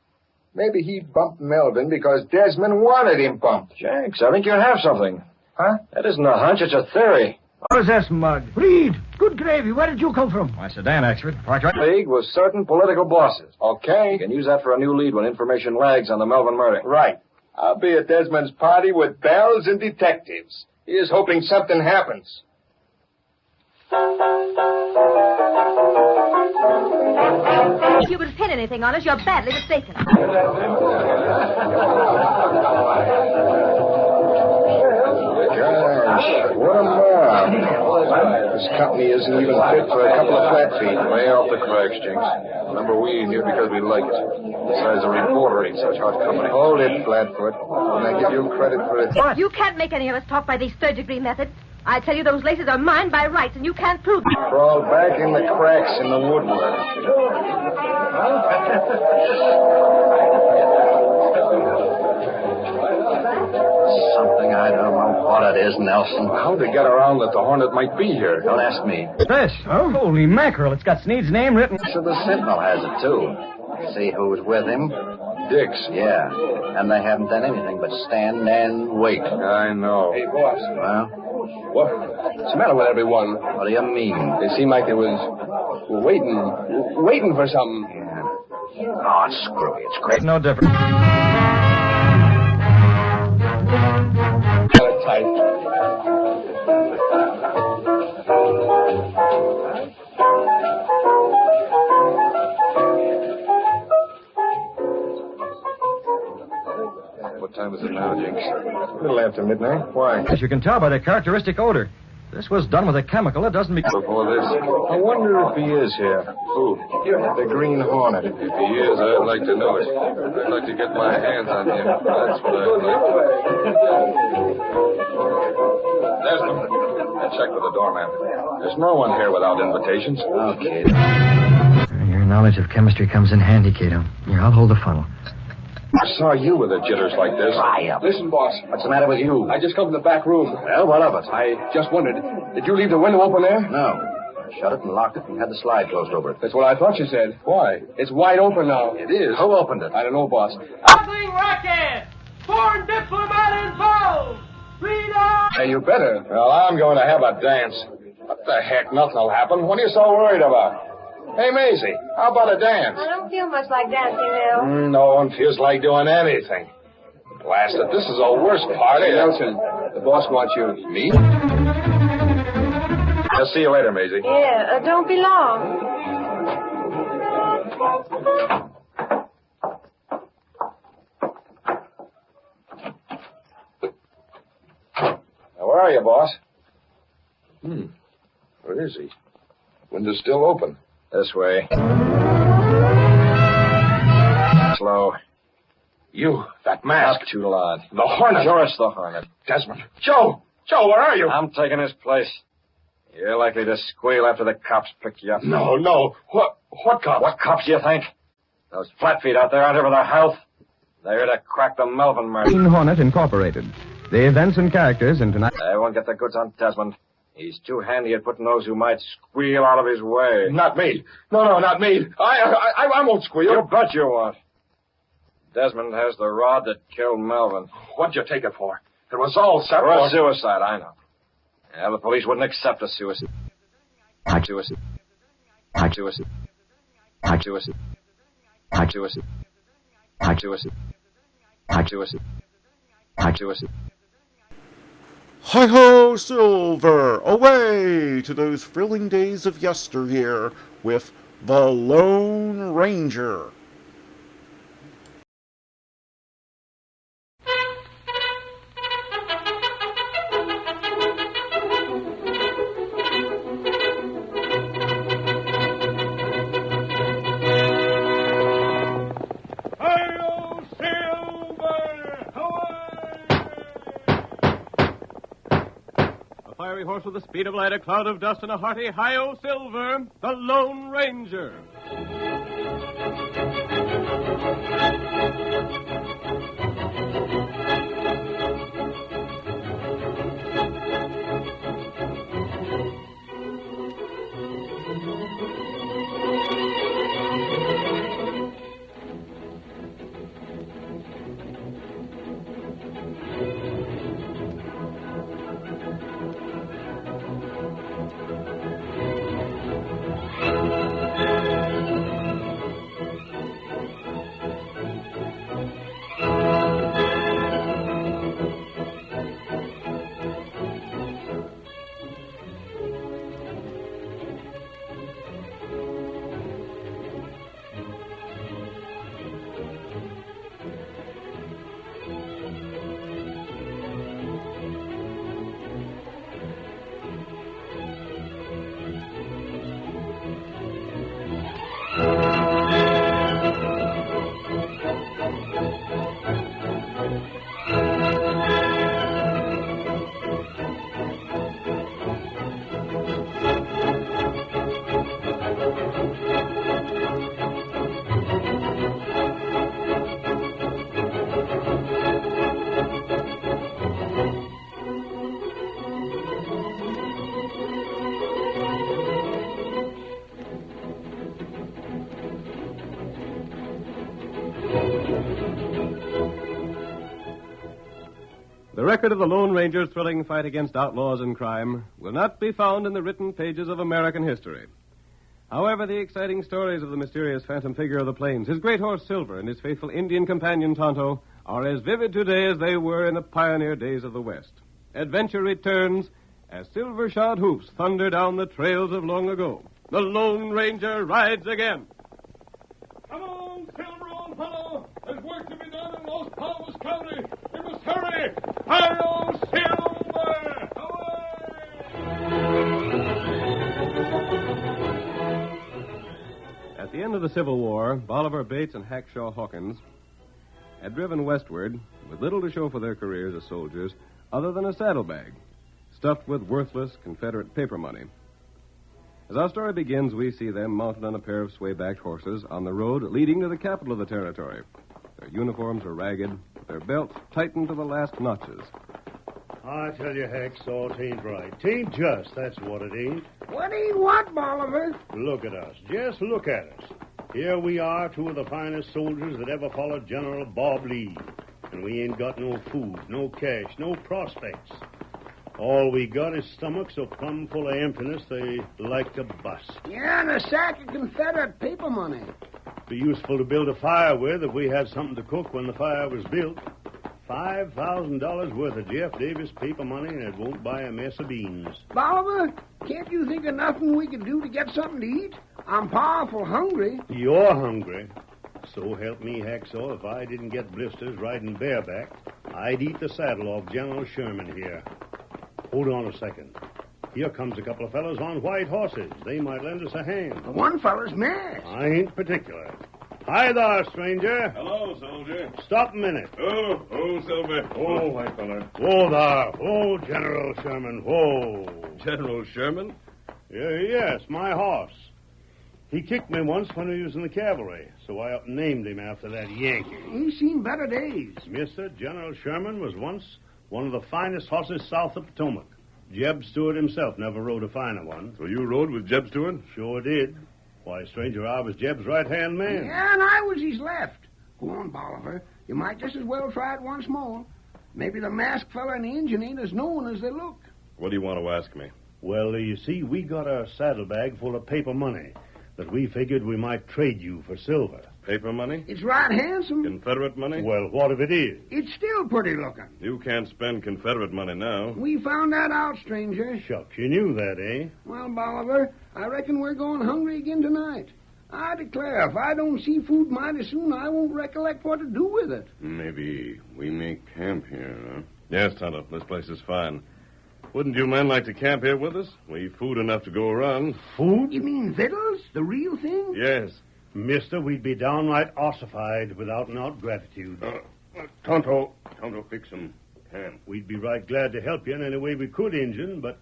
Maybe he bumped Melvin because Desmond wanted him bumped. Jenks, I think you have something. Huh? That isn't a hunch, it's a theory. What is this mug? Reed, good gravy. Where did you come from? Why, Sedan, Oxford. Parked right. League with certain political bosses. Okay. You can use that for a new lead when information lags on the Melvin murder. Right. I'll be at Desmond's party with bells and detectives. Here's hoping something happens. If you could pin anything on us, you're badly mistaken. Gosh, what a mob. This company isn't even fit for a couple of flat feet. Way off the cracks, Jinx. Remember, we ain't here because we like it. Besides, a reporter ain't such hot company. Hold it, Flatfoot. And I give you credit for it. What? You can't make any of us talk by these third-degree methods. I tell you, those laces are mine by rights, and you can't prove it. Crawl back in the cracks in the woodwork. Something I don't know what it is, Nelson. How'd they get around that the Hornet might be here? Don't ask me. This? Oh, holy mackerel. It's got Sneed's name written. So the Sentinel has it, too. See who's with him? Dix. Yeah. And they haven't done anything but stand and wait. I know. Hey, boss. Well? What's the matter with everyone? What do you mean? They seem like they was waiting for something. Yeah. Oh, it's screwy. It's great. No difference. Got it tight. What time is it now, Jinx? A little after midnight. Why? As you can tell by the characteristic odor. This was done with a chemical that doesn't be... Before this, I wonder if he is here. Who? The Green Hornet. If he is, I'd like to know it. I'd like to get my hands on him. That's what I'd like. Desmond, I checked with the doorman. There's no one here without invitations. Okay. Your knowledge of chemistry comes in handy, Cato. Here, I'll hold the funnel. I saw you with the jitters like this. Dry up. Listen, boss. What's the matter with you? I just come from the back room. Well, what of it? I just wondered, did you leave the window open there? No. I shut it and locked it and had the slide closed over it. That's what I thought you said. Why? It's wide open now. It is. Who opened it? I don't know, boss. Smuggling racket! Foreign diplomat involved! Freedom! Hey, you better. Well, I'm going to have a dance. What the heck? Nothing will happen. What are you so worried about? Hey, Maisie, how about a dance? I don't feel much like dancing, Bill. No one feels like doing anything. Blast it, this is the worst party. Hey, Nelson, the boss wants you. Me? I'll see you later, Maisie. Yeah, don't be long. Now, where are you, boss? Where is he? Window's still open. This way. Slow. You, that mask. Not too loud. The Hornet. Sure, it's the Hornet. Desmond. Joe! Joe, where are you? I'm taking his place. You're likely to squeal after the cops pick you up. No. What cops? What cops do you think? Those flatfeet out there aren't here for their health. They're here to crack the Melvin murder. Green Hornet Incorporated. The events and characters in tonight. I won't get the goods on Desmond. He's too handy at putting those who might squeal out of his way. Not me. No, not me. I won't squeal. You bet you won't. Desmond has the rod that killed Melvin. What'd you take it for? It was all set for a suicide, I know. Yeah, the police wouldn't accept a suicide. Suicide. Suicide. Suicide. Suicide. Suicide. Suicide. Suicide. Hi-ho, Silver! Away to those thrilling days of yesteryear with The Lone Ranger. Fiery horse with the speed of light, a cloud of dust, and a hearty hi-yo Silver, the Lone Ranger. The record of the Lone Ranger's thrilling fight against outlaws and crime will not be found in the written pages of American history. However, the exciting stories of the mysterious phantom figure of the plains, his great horse Silver, and his faithful Indian companion Tonto are as vivid today as they were in the pioneer days of the West. Adventure returns as silver-shod hoofs thunder down the trails of long ago. The Lone Ranger rides again. Come on, Silver, old fellow. There's work to be done in Los Palmas County. We must hurry. Hi-yo, Silver! At the end of the Civil War, Bolivar Bates and Hackshaw Hawkins had driven westward with little to show for their careers as soldiers other than a saddlebag stuffed with worthless Confederate paper money. As our story begins, we see them mounted on a pair of sway-backed horses on the road leading to the capital of the territory. Their uniforms are ragged, their belts tightened to the last notches. I tell you, Hacksaw, it ain't right. 'Tain't just, that's what it ain't. What ain't what, Bolivar? Look at us. Just look at us. Here we are, two of the finest soldiers that ever followed General Bob Lee. And we ain't got no food, no cash, no prospects. All we got is stomachs so plumb full of emptiness they like to bust. Yeah, and a sack of Confederate paper money. Be useful to build a fire with if we had something to cook when the fire was built. $5,000 worth of Jeff Davis paper money, and it won't buy a mess of beans. Bolivar, can't you think of nothing we could do to get something to eat? I'm powerful hungry. You're hungry? So help me, Hacksaw, if I didn't get blisters riding bareback, I'd eat the saddle off General Sherman here. Hold on a second. Here comes a couple of fellows on white horses. They might lend us a hand. One fellow's masked. I ain't particular. Hi there, stranger. Hello, soldier. Stop a minute. Oh, Silver. Oh, white fella. Whoa there. Whoa, General Sherman. Whoa. General Sherman? Yes, my horse. He kicked me once when he was in the cavalry, so I up and named him after that Yankee. He's seen better days. Mister, General Sherman was once one of the finest horses south of Potomac. Jeb Stuart himself never rode a finer one. So you rode with Jeb Stuart? Sure did. Why, stranger, I was Jeb's right-hand man. Yeah, and I was his left. Go on, Bolivar. You might just as well try it once more. Maybe the masked fella and the engine ain't as known as they look. What do you want to ask me? Well, you see, we got a saddlebag full of paper money that we figured we might trade you for silver. Paper money? It's right handsome. Confederate money? Well, what if it is? It's still pretty looking. You can't spend Confederate money now. We found that out, stranger. Shucks, you knew that, eh? Well, Bolivar, I reckon we're going hungry again tonight. I declare, if I don't see food mighty soon, I won't recollect what to do with it. Maybe we may camp here, huh? Yes, Tonto, this place is fine. Wouldn't you men like to camp here with us? We've food enough to go around. Food? You mean victuals? The real thing? Yes. Mister, we'd be downright ossified without gratitude. Tonto, fix some camp. We'd be right glad to help you in any way we could, Injun, but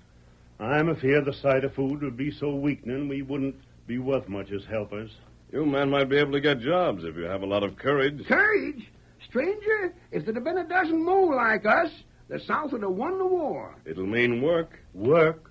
I'm afeard the sight of food would be so weakening we wouldn't be worth much as helpers. You men might be able to get jobs if you have a lot of courage. Courage? Stranger, if there'd have been a dozen more like us, the South would have won the war. It'll mean work. Work?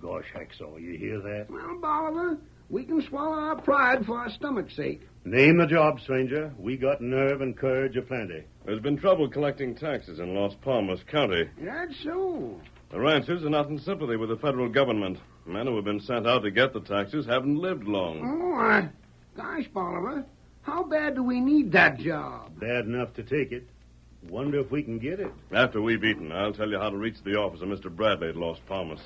Gosh, Hacksaw, you hear that? Well, Bolivar, we can swallow our pride for our stomach's sake. Name the job, stranger. We got nerve and courage aplenty. There's been trouble collecting taxes in Los Palmas County. That's so. The ranchers are not in sympathy with the federal government. Men who have been sent out to get the taxes haven't lived long. Gosh, Bolivar, how bad do we need that job? Bad enough to take it. Wonder if we can get it. After we've eaten, I'll tell you how to reach the office of Mr. Bradley at Los Palmas.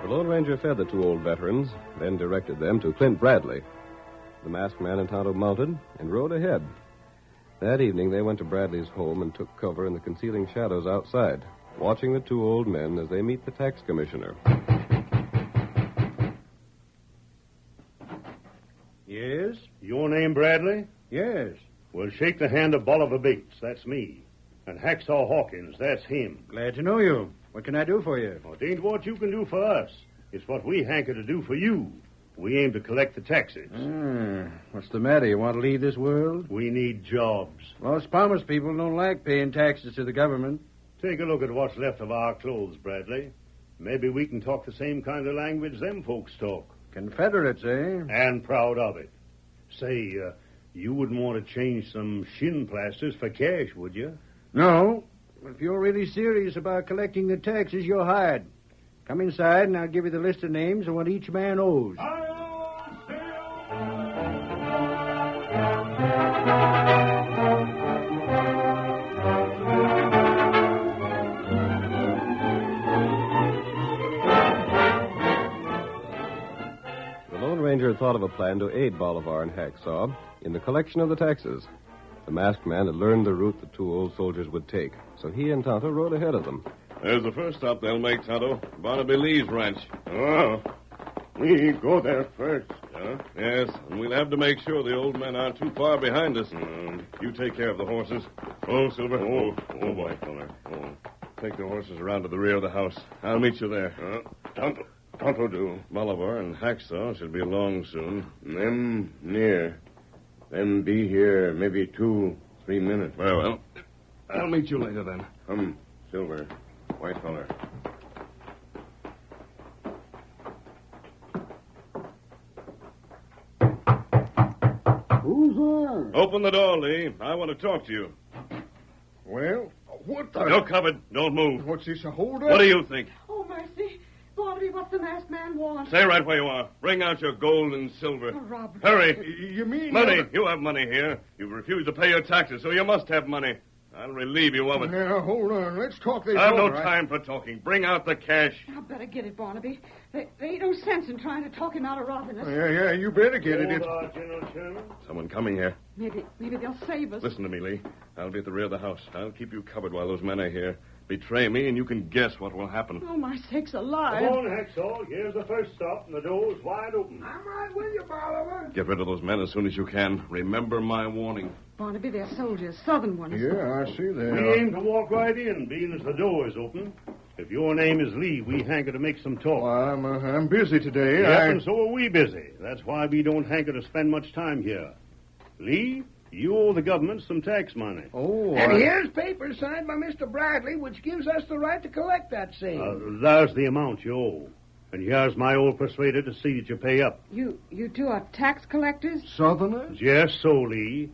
The Lone Ranger fed the two old veterans, then directed them to Clint Bradley. The masked man and Tonto mounted and rode ahead. That evening, they went to Bradley's home and took cover in the concealing shadows outside, watching the two old men as they meet the tax commissioner. Yes? Your name, Bradley? Yes. Well, shake the hand of Bolivar Bates. That's me. And Hacksaw Hawkins. That's him. Glad to know you. What can I do for you? Well, it ain't what you can do for us. It's what we hanker to do for you. We aim to collect the taxes. What's the matter? You want to leave this world? We need jobs. Los Palmas people don't like paying taxes to the government. Take a look at what's left of our clothes, Bradley. Maybe we can talk the same kind of language them folks talk. Confederates, eh? And proud of it. Say, you wouldn't want to change some shin plasters for cash, would you? No. If you're really serious about collecting the taxes, you're hired. Come inside, and I'll give you the list of names and what each man owes. The Lone Ranger had thought of a plan to aid Bolivar and Hacksaw in the collection of the taxes. The masked man had learned the route the two old soldiers would take, so he and Tonto rode ahead of them. There's the first stop they'll make, Tonto. Barnaby Lee's ranch. Oh, we go there first, huh? Yes, and we'll have to make sure the old men aren't too far behind us. You take care of the horses. Oh, Silver. Oh, boy, fella. Oh. Take the horses around to the rear of the house. I'll meet you there. Tonto do. Bolivar and Hacksaw should be along soon. Them near. Them be here maybe 2-3 minutes. Very well. I'll meet you later, then. Come, Silver. White feller. Who's there? Open the door, Lee. I want to talk to you. Well, what the... You're covered. Don't move. What's this, a hold-up? What do you think? Oh, mercy. Barnaby, what's the masked man want? Stay right where you are. Bring out your gold and silver. Oh, Robert. Hurry. You mean... Money. You have money here. You've refused to pay your taxes, so you must have money. I'll relieve you of it. Now, hold on. Let's talk this I've no over. time for talking. Bring out the cash. I better get it, Barnaby. There ain't no sense in trying to talk him out of robbing us. Yeah, you better get it. Hold on, General Sherman. Someone coming here. Maybe they'll save us. Listen to me, Lee. I'll be at the rear of the house. I'll keep you covered while those men are here. Betray me, and you can guess what will happen. Oh, my sakes alive. Come on, Hacksaw. Here's the first stop, and the door's wide open. I'm right with you, Bolivar. Get rid of those men as soon as you can. Remember my warning. Barnaby, they're soldiers, southern ones. Yeah, I see that. We aim to walk right in, being as the door is open. If your name is Lee, we hanker to make some talk. Well, I'm busy today. Yep, and so are we busy. That's why we don't hanker to spend much time here. Lee, you owe the government some tax money. Oh, and here's papers signed by Mr. Bradley, which gives us the right to collect that same. There's the amount you owe. And here's my old persuader to see that you pay up. You two are tax collectors? Southerners? Yes, so, Lee.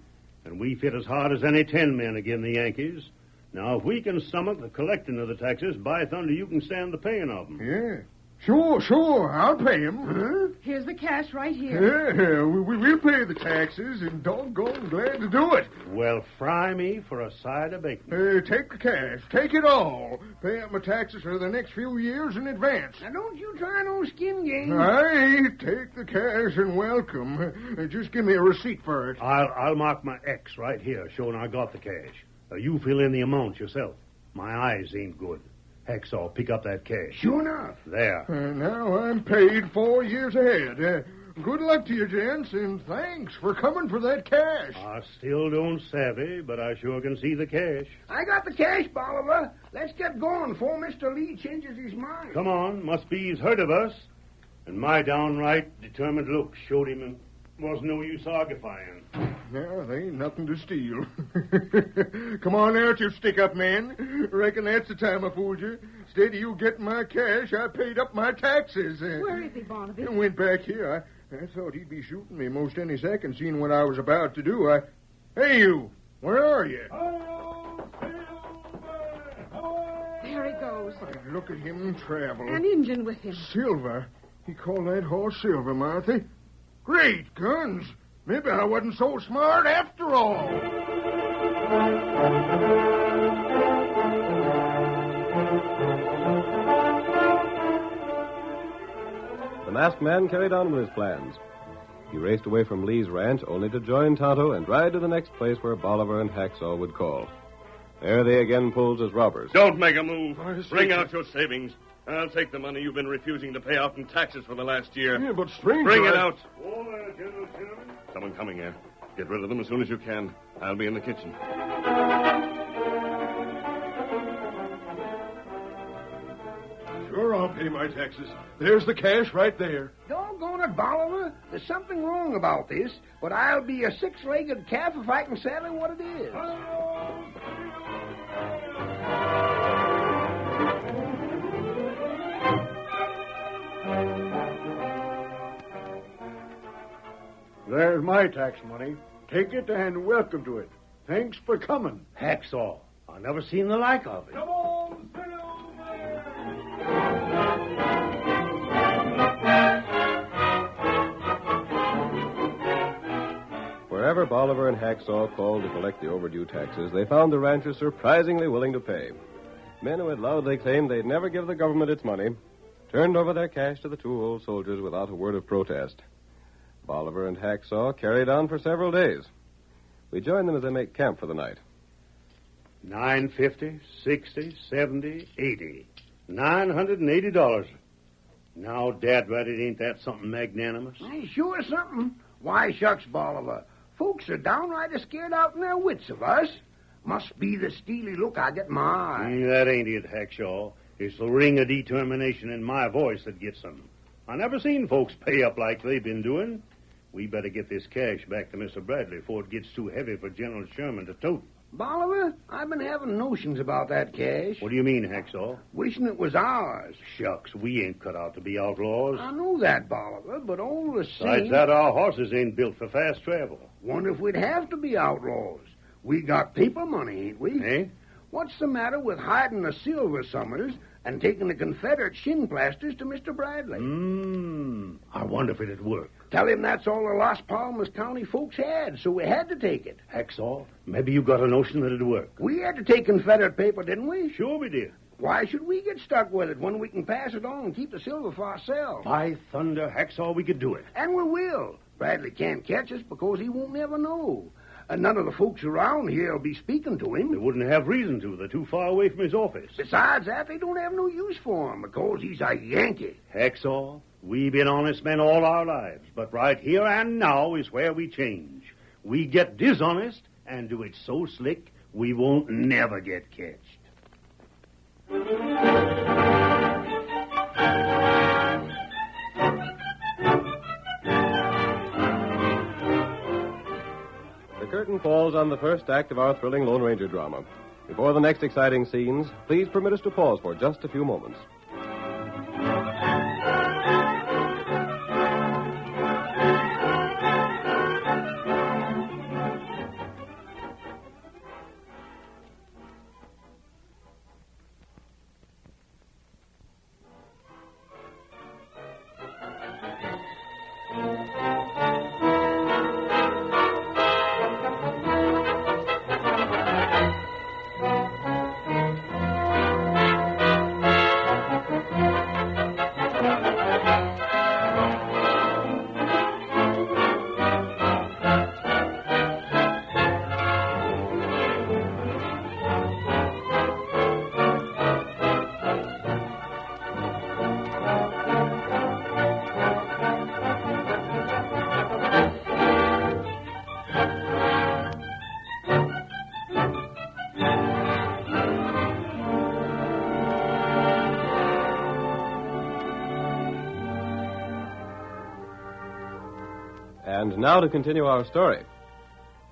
And we fit as hard as any 10 men agin the Yankees. Now, if we can stomach the collecting of the taxes, by thunder, you can stand the paying of them. Yeah. Sure. I'll pay him. Huh? Here's the cash right here. Yeah, we'll pay the taxes, and doggone glad to do it. Well, fry me for a side of bacon. Take the cash. Take it all. Pay up my taxes for the next few years in advance. Now, don't you try no skin game. Aye, take the cash and welcome. Just give me a receipt for it. I'll mark my X right here, showing I got the cash. You fill in the amount yourself. My eyes ain't good. Hacksaw, pick up that cash. Sure enough. There. Now I'm paid 4 years ahead. Good luck to you, gents, and thanks for coming for that cash. I still don't savvy, but I sure can see the cash. I got the cash, Bolivar. Let's get going before Mr. Lee changes his mind. Come on. Must be he's heard of us. And my downright determined look showed him it wasn't no use argufying. Now, there ain't nothing to steal. Come on out, you stick-up man. Reckon that's the time I fooled you. Instead of you getting my cash, I paid up my taxes. Where is he, Barnaby? I went back here. I thought he'd be shooting me most any second, seeing what I was about to do. Hey, you. Where are you? There he goes. Look at him travel. An Injun with him. Silver? He called that horse Silver, Martha. Great guns. Maybe I wasn't so smart after all. The masked man carried on with his plans. He raced away from Lee's ranch only to join Tonto and ride to the next place where Bolivar and Hacksaw would call. There they again pulled as robbers. Don't make a move. Bring out your savings. I'll take the money you've been refusing to pay out in taxes for the last year. Yeah, but stranger... Bring it out. Oh, General Sherman. Someone coming here. Get rid of them as soon as you can. I'll be in the kitchen. Sure, I'll pay my taxes. There's the cash right there. Doggone it, Bolivar. There's something wrong about this, but I'll be a six-legged calf if I can settle what it is. There's my tax money. Take it and welcome to it. Thanks for coming. Hacksaw. I never seen the like of it. Come on, Wherever Bolivar and Hacksaw called to collect the overdue taxes, they found the ranchers surprisingly willing to pay. Men who had loudly claimed they'd never give the government its money turned over their cash to the two old soldiers without a word of protest. Bolivar and Hacksaw carried on for several days. We joined them as they make camp for the night. $950, $60, $70, $80. $980. Now, Dad, ain't that something magnanimous? Sure something. Why, shucks, Bolivar. Folks are downright scared out in their wits of us. Must be the steely look I get in my eye. That ain't it, Hackshaw. It's the ring of determination in my voice that gets them. I never seen folks pay up like they've been doing. We better get this cash back to Mr. Bradley before it gets too heavy for General Sherman to tote. Bolivar, I've been having notions about that cash. What do you mean, Hacksaw? Wishing it was ours. Shucks, we ain't cut out to be outlaws. I know that, Bolivar, but all the same... Besides that, our horses ain't built for fast travel. Wonder if we'd have to be outlaws. We got paper money, ain't we? Eh? What's the matter with hiding the silver summers and taking the Confederate shin plasters to Mr. Bradley? I wonder if it'd work. Tell him that's all the Las Palmas County folks had, so we had to take it. Hacksaw, maybe you got a notion that it'd work. We had to take Confederate paper, didn't we? Sure we did. Why should we get stuck with it when we can pass it on and keep the silver for ourselves? By thunder, Hacksaw, we could do it. And we will. Bradley can't catch us because he won't never know. And none of the folks around here will be speaking to him. They wouldn't have reason to. They're too far away from his office. Besides that, they don't have no use for him because he's a Yankee. Hacksaw, we've been honest men all our lives, but right here and now is where we change. We get dishonest and do it so slick we won't never get catched. The curtain falls on the first act of our thrilling Lone Ranger drama. Before the next exciting scenes, please permit us to pause for just a few moments. And now to continue our story.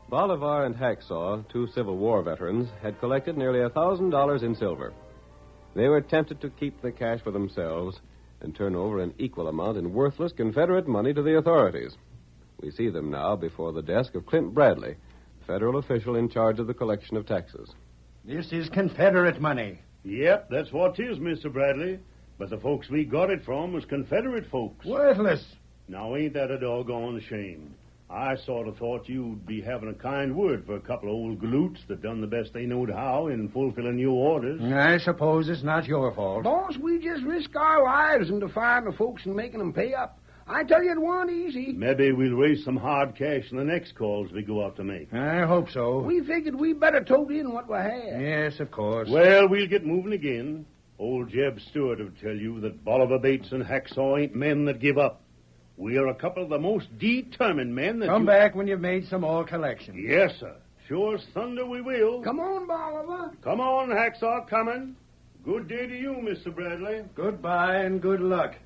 Bolivar and Hacksaw, two Civil War veterans, had collected nearly $1,000 in silver. They were tempted to keep the cash for themselves and turn over an equal amount in worthless Confederate money to the authorities. We see them now before the desk of Clint Bradley, federal official in charge of the collection of taxes. This is Confederate money. Yep, that's what it is, Mr. Bradley. But the folks we got it from was Confederate folks. Worthless. Now, ain't that a doggone shame? I sort of thought you'd be having a kind word for a couple of old galoots that done the best they knowed how in fulfilling your orders. I suppose it's not your fault. Boss, we just risk our lives in defying the folks and making them pay up. I tell you, it wasn't easy. Maybe we'll raise some hard cash in the next calls we go out to make. I hope so. We figured we better tote in what we had. Yes, of course. Well, we'll get moving again. Old Jeb Stewart will tell you that Bolivar Bates and Hacksaw ain't men that give up. We are a couple of the most determined men that Come back when you've made some more collection. Yes, sir. Sure as thunder we will. Come on, Bolivar. Come on, Hacksaw, coming. Good day to you, Mr. Bradley. Goodbye and good luck.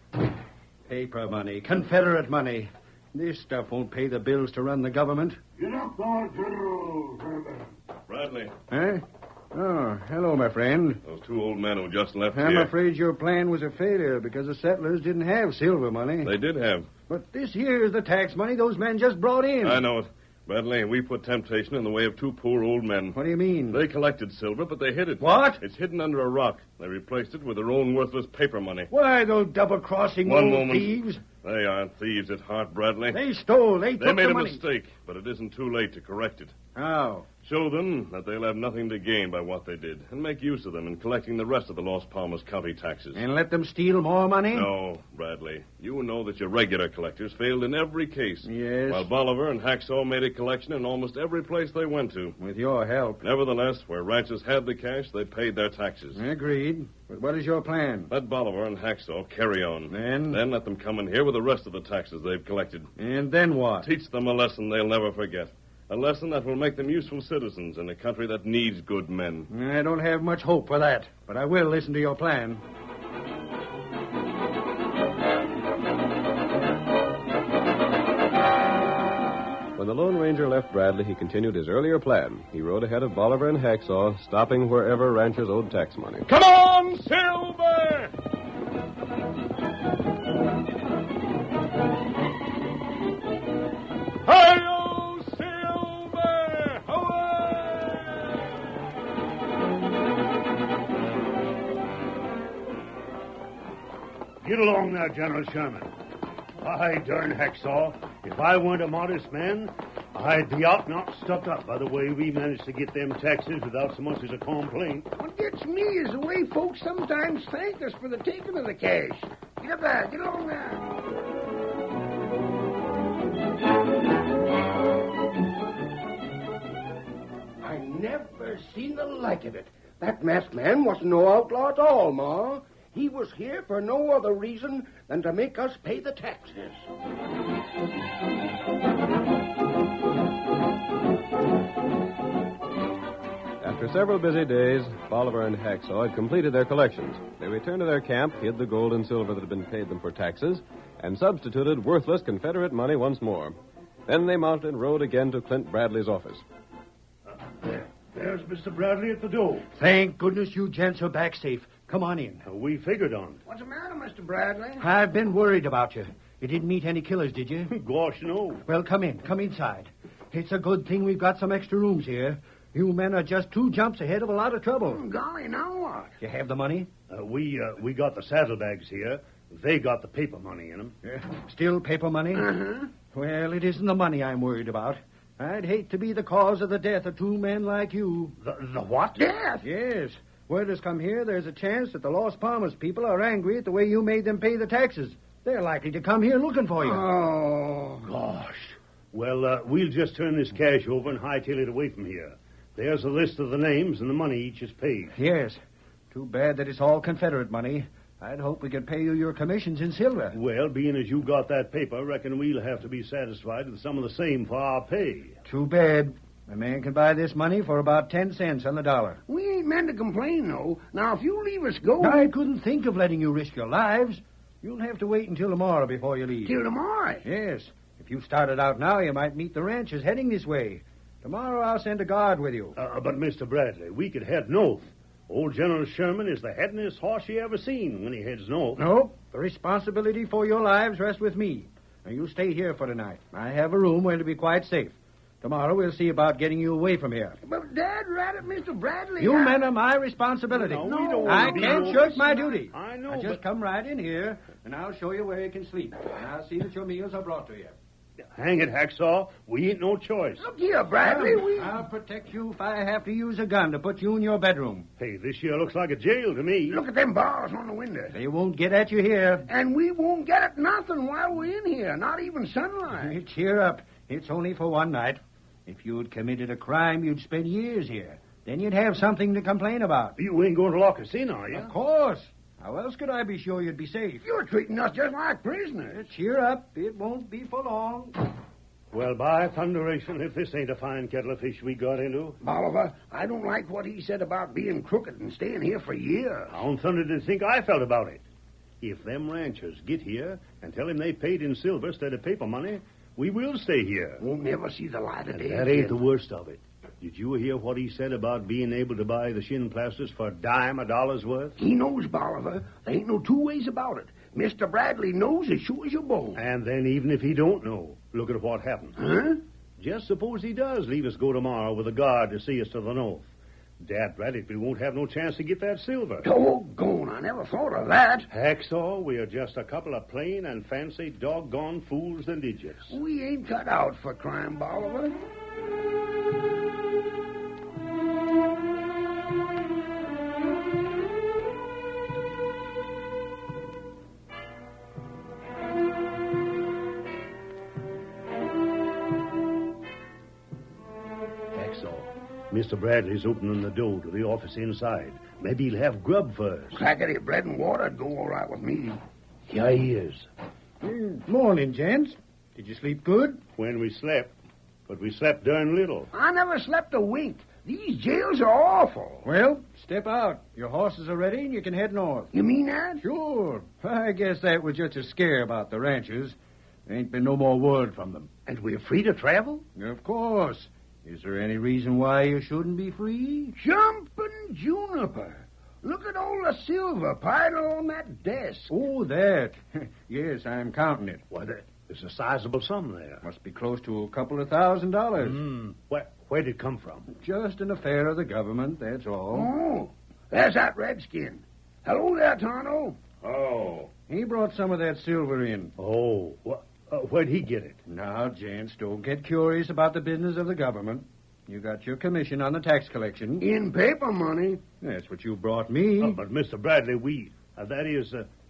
Paper money, Confederate money. This stuff won't pay the bills to run the government. Get up there, General. Bradley. Huh? Oh, hello, my friend. Those two old men who just left I'm here. afraid your plan was a failure because the settlers didn't have silver money. They did have. But this here is the tax money those men just brought in. I know it. Bradley, we put temptation in the way of two poor old men. What do you mean? They collected silver, but they hid it. What? It's hidden under a rock. They replaced it with their own worthless paper money. Why, those double-crossing One old moment. thieves? They aren't thieves at heart, Bradley. They stole. They took made the a money. mistake, but it isn't too late to correct it. How? Show them that they'll have nothing to gain by what they did, and make use of them in collecting the rest of the Los Palmas County taxes. And let them steal more money? No, Bradley. You know that your regular collectors failed in every case. Yes. While Bolivar and Hacksaw made a collection in almost every place they went to. With your help. Nevertheless, where ranchers had the cash, they paid their taxes. Agreed. But what is your plan? Let Bolivar and Hacksaw carry on. Then? Then let them come in here with the rest of the taxes they've collected. And then what? Teach them a lesson they'll never forget. A lesson that will make them useful citizens in a country that needs good men. I don't have much hope for that, but I will listen to your plan. When the Lone Ranger left Bradley, he continued his earlier plan. He rode ahead of Bolivar and Hacksaw, stopping wherever ranchers owed tax money. Come on, Silver! Hi-yo, Silver! Get along now, General Sherman. By darn Hacksaw, if I weren't a modest man, I'd be out not stuck up by the way we managed to get them taxes without so much as a complaint. What gets me is the way folks sometimes thank us for the taking of the cash. Get up there. Get along there. I never seen the like of it. That masked man wasn't no outlaw at all, Ma. He was here for no other reason than to make us pay the taxes. After several busy days, Bolivar and Hacksaw had completed their collections. They returned to their camp, hid the gold and silver that had been paid them for taxes, and substituted worthless Confederate money once more. Then they mounted and rode again to Clint Bradley's office. There's Mr. Bradley at the door. Thank goodness you gents are back safe. Come on in. We figured on What's the matter, Mr. Bradley? I've been worried about you. You didn't meet any killers, did you? Gosh, no. Well, come in. Come inside. It's a good thing we've got some extra rooms here. You men are just 2 jumps ahead of a lot of trouble. Golly, now what? You have the money? We got the saddlebags here. They got the paper money in them. Still paper money? Uh-huh. Well, it isn't the money I'm worried about. I'd hate to be the cause of the death of 2 men like you. The what? Death? Yes. Word has come here there's a chance that the Los Palmas people are angry at the way you made them pay the taxes. They're likely to come here looking for you. Oh. Gosh. Well, we'll just turn this cash over and hightail it away from here. There's a list of the names and the money each is paid. Yes. Too bad that it's all Confederate money. I'd hope we could pay you your commissions in silver. Well, being as you got that paper, reckon we'll have to be satisfied with some of the same for our pay. Too bad. A man can buy this money for about 10 cents on the dollar. We ain't meant to complain, though. Now, if you leave us go... I couldn't think of letting you risk your lives. You'll have to wait until tomorrow before you leave. Till tomorrow? Yes. If you started out now, you might meet the ranchers heading this way. Tomorrow I'll send a guard with you. But, Mr. Bradley, we could head north. Old General Sherman is the headinest horse you ever seen when he heads north. No, the responsibility for your lives rests with me. Now, you stay here for tonight. I have a room where to be quite safe. Tomorrow we'll see about getting you away from here. But, Dad, right at Mr. Bradley... You men are my responsibility. No, we don't I want to be can't no- shirk my duty. I know, Now, just but- come right in here, and I'll show you where you can sleep. And I'll see that your meals are brought to you. Hang it, Hacksaw. We ain't no choice. Look here, Bradley, I'll protect you if I have to use a gun to put you in your bedroom. Hey, this here looks like a jail to me. Look at them bars on the window. They won't get at you here. And we won't get at nothing while we're in here, not even sunlight. Cheer up. It's only for one night. If you'd committed a crime, you'd spend years here. Then you'd have something to complain about. You ain't going to lock us in, are you? Of course. How else could I be sure you'd be safe? You're treating us just like prisoners. Cheer up. It won't be for long. Well, by thunderation, if this ain't a fine kettle of fish we got into. Bolivar, I don't like what he said about being crooked and staying here for years. How in thunder did you think I felt about it? If them ranchers get here and tell him they paid in silver instead of paper money, we will stay here. Won't never see the light of day. That ain't the worst of it. Did you hear what he said about being able to buy the shin plasters for a dime a dollar's worth? He knows, Bolivar. There ain't no two ways about it. Mr. Bradley knows as sure as you're born. And then even if he don't know, look at what happened. Huh? Just suppose he does leave us go tomorrow with a guard to see us to the north. Dad Bradley won't have no chance to get that silver. Doggone, I never thought of that. Hacksaw, we are just a couple of plain and fancy doggone fools and idiots. We ain't cut out for crime, Bolivar. Mr. Bradley's opening the door to the office inside. Maybe he'll have grub for us. Crackety bread and water'd go all right with me. Here he is. Morning, gents. Did you sleep good? When we slept. But we slept darn little. I never slept a wink. These jails are awful. Well, step out. Your horses are ready and you can head north. You mean that? Sure. I guess that was just a scare about the ranchers. There ain't been no more word from them. And we're free to travel? Of course. Is there any reason why you shouldn't be free? Jumping juniper. Look at all the silver piled on that desk. Oh, that. Yes, I'm counting it. Why, there's a sizable sum there. Must be close to $2,000. Where'd it come from? Just an affair of the government, that's all. Oh, there's that redskin. Hello there, Tonto. Oh. He brought some of that silver in. Oh, where'd he get it? Now, gents, don't get curious about the business of the government. You got your commission on the tax collection. In paper money. That's what you brought me. But, Mr. Bradley,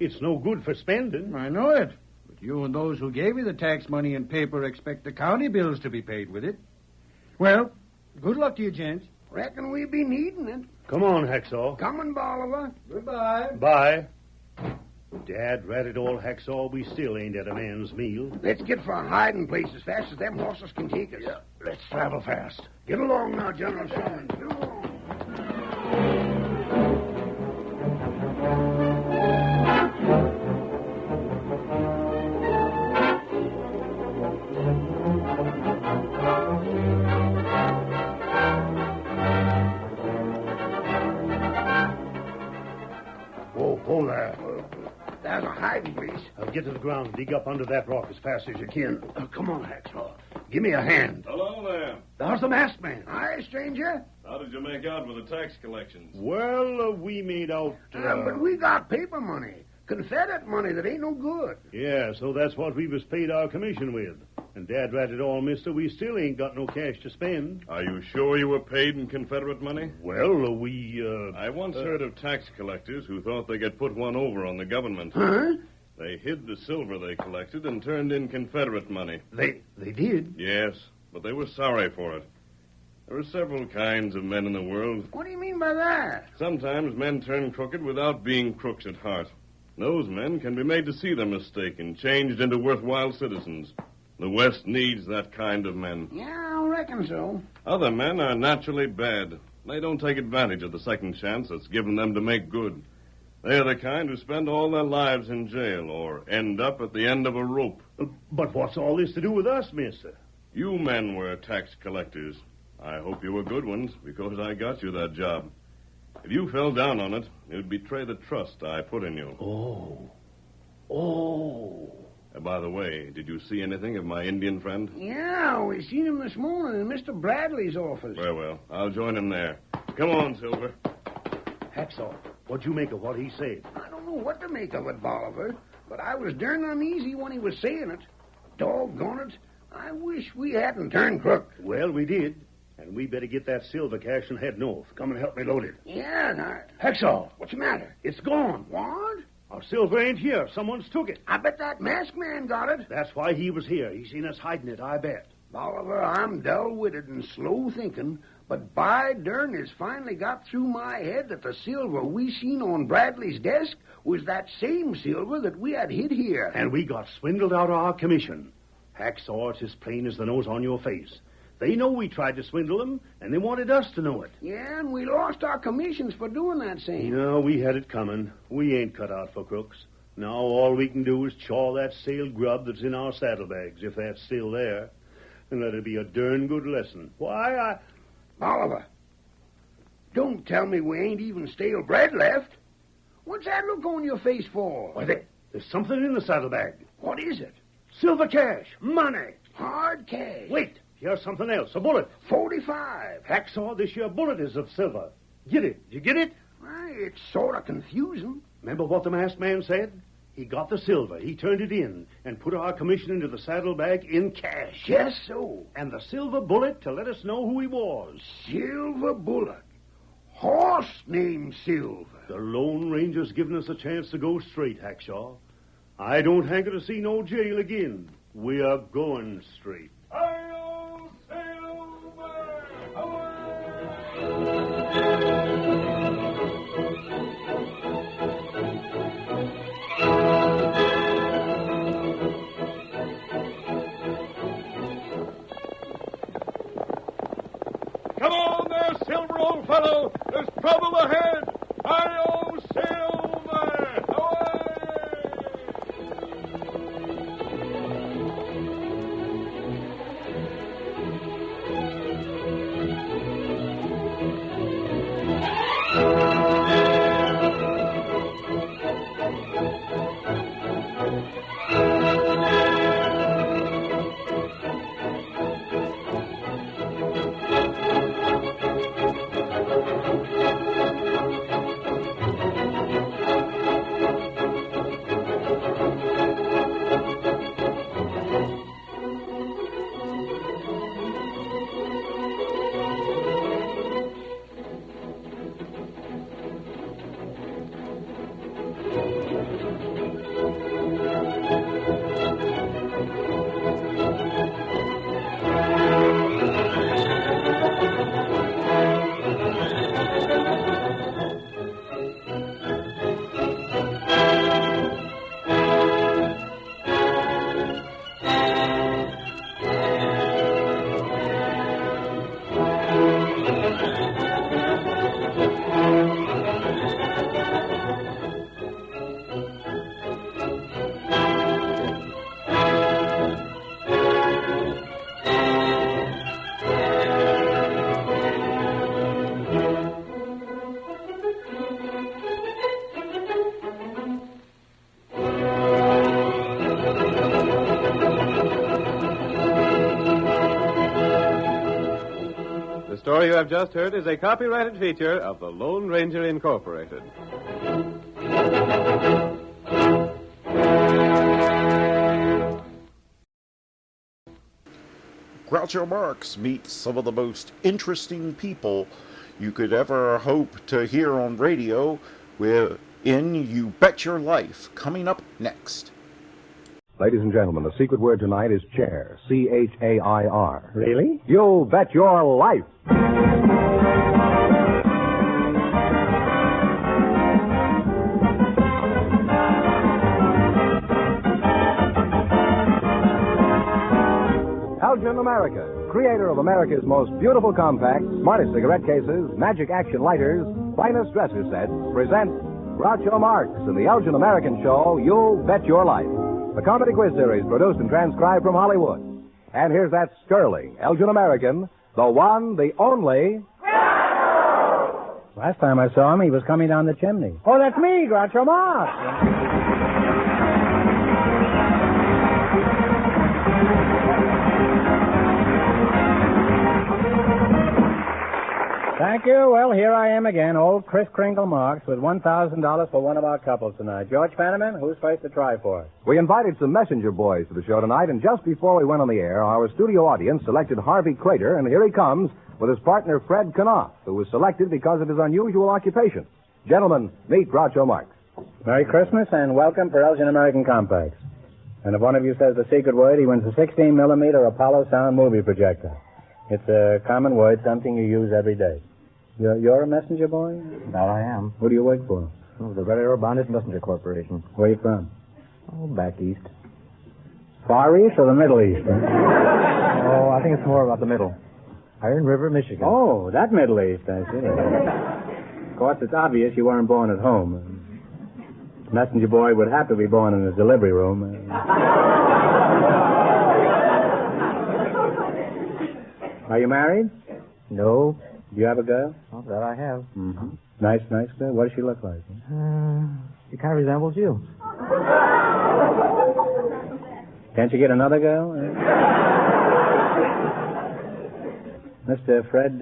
it's no good for spending. I know it. But you and those who gave you the tax money in paper expect the county bills to be paid with it. Well, good luck to you, gents. Reckon we'll be needing it. Come on, Hacksaw. Coming, Bolivar. Goodbye. Bye. Dad, rat it all, Hacksaw, we still ain't at a man's meal. Let's get for a hiding place as fast as them horses can take us. Yeah, let's travel fast. Get along now, General Sherman. Get along. Whoa there. There's a hiding place. I'll get to the ground and dig up under that rock as fast as you can. Come on, Hacksaw. Give me a hand. Hello there. There's the masked man. Hi, stranger. How did you make out with the tax collections? Well, we made out... But we got paper money. Confederate money that ain't no good. Yeah, so that's what we was paid our commission with. And Dad rat it all, mister, we still ain't got no cash to spend. Are you sure you were paid in Confederate money? Well, I once heard of tax collectors who thought they could put one over on the government. Huh? They hid the silver they collected and turned in Confederate money. They did? Yes, but they were sorry for it. There are several kinds of men in the world. What do you mean by that? Sometimes men turn crooked without being crooks at heart. Those men can be made to see their mistake and changed into worthwhile citizens. The West needs that kind of men. Yeah, I reckon so. Other men are naturally bad. They don't take advantage of the second chance that's given them to make good. They are the kind who spend all their lives in jail or end up at the end of a rope. But what's all this to do with us, mister? You men were tax collectors. I hope you were good ones, because I got you that job. If you fell down on it, it would betray the trust I put in you. Oh. By the way, did you see anything of my Indian friend? Yeah, we seen him this morning in Mr. Bradley's office. Very well. I'll join him there. Come on, Silver. Hacksaw, what'd you make of what he said? I don't know what to make of it, Bolivar, but I was darn uneasy when he was saying it. Doggone it. I wish we hadn't turned crook. Well, we did. And we better get that silver cash and head north. Come and help me load it. Yeah, Hacksaw. What's the matter? It's gone. What? Our silver ain't here. Someone's took it. I bet that masked man got it. That's why he was here. He seen us hiding it, I bet. Bolivar, I'm dull-witted and slow thinking, but by darn it's finally got through my head that the silver we seen on Bradley's desk was that same silver that we had hid here. And we got swindled out of our commission. Hacksaw, it's as plain as the nose on your face. They know we tried to swindle them, and they wanted us to know it. Yeah, and we lost our commissions for doing that same. No, we had it coming. We ain't cut out for crooks. Now all we can do is chaw that stale grub that's in our saddlebags, if that's still there, and let it be a darn good lesson. Why, Oliver, don't tell me we ain't even stale bread left. What's that look on your face for? Why, there's something in the saddlebag. What is it? Silver cash. Money. Hard cash. Wait. Here's something else. A bullet. 45. Hacksaw, this here bullet is of silver. Get it. Did you get it? Why, it's sort of confusing. Remember what the masked man said? He got the silver. He turned it in and put our commission into the saddlebag in cash. Just so. And the silver bullet to let us know who he was. Silver bullet. Horse named Silver. The Lone Ranger's given us a chance to go straight, Hackshaw. I don't hanker to see no jail again. We are going straight. Come on there, Silver, old fellow. There's trouble ahead. Hi-yo, Silver! Away! The story you have just heard is a copyrighted feature of the Lone Ranger Incorporated. Groucho Marx meets some of the most interesting people you could ever hope to hear on radio in You Bet Your Life, coming up next. Ladies and gentlemen, the secret word tonight is chair. C-H-A-I-R. Really? You bet your life. Elgin America, creator of America's most beautiful compacts, smartest cigarette cases, magic action lighters, finest dresser sets, presents Groucho Marx in the Elgin American show, You Bet Your Life. The comedy quiz series produced and transcribed from Hollywood. And here's that sterling Elgin American, the one, the only... Last time I saw him, he was coming down the chimney. Oh, that's me, Groucho Marx. Thank you. Well, here I am again, old Chris Kringle Marx, with $1,000 for one of our couples tonight. George Fenneman, who's first to try for us? We invited some messenger boys to the show tonight, and just before we went on the air, our studio audience selected Harvey Crater, and here he comes with his partner Fred Knopf, who was selected because of his unusual occupation. Gentlemen, meet Groucho Marx. Merry Christmas and welcome for Elgin American Compacts. And if one of you says the secret word, he wins a 16-millimeter Apollo sound movie projector. It's a common word, something you use every day. You're a messenger boy? That I am. Who do you work for? Oh, the Red Arrow Bondage Messenger Corporation. Where are you from? Oh, back east. Far east or the Middle East? Oh, I think it's more about the middle. Iron River, Michigan. Oh, that Middle East, I see. Of course, it's obvious you weren't born at home. Messenger boy would have to be born in a delivery room. Are you married? No. Do you have a girl? Oh, that I have. Mm-hmm. Nice girl. What does she look like? She kind of resembles you. Can't you get another girl? Mr. Fred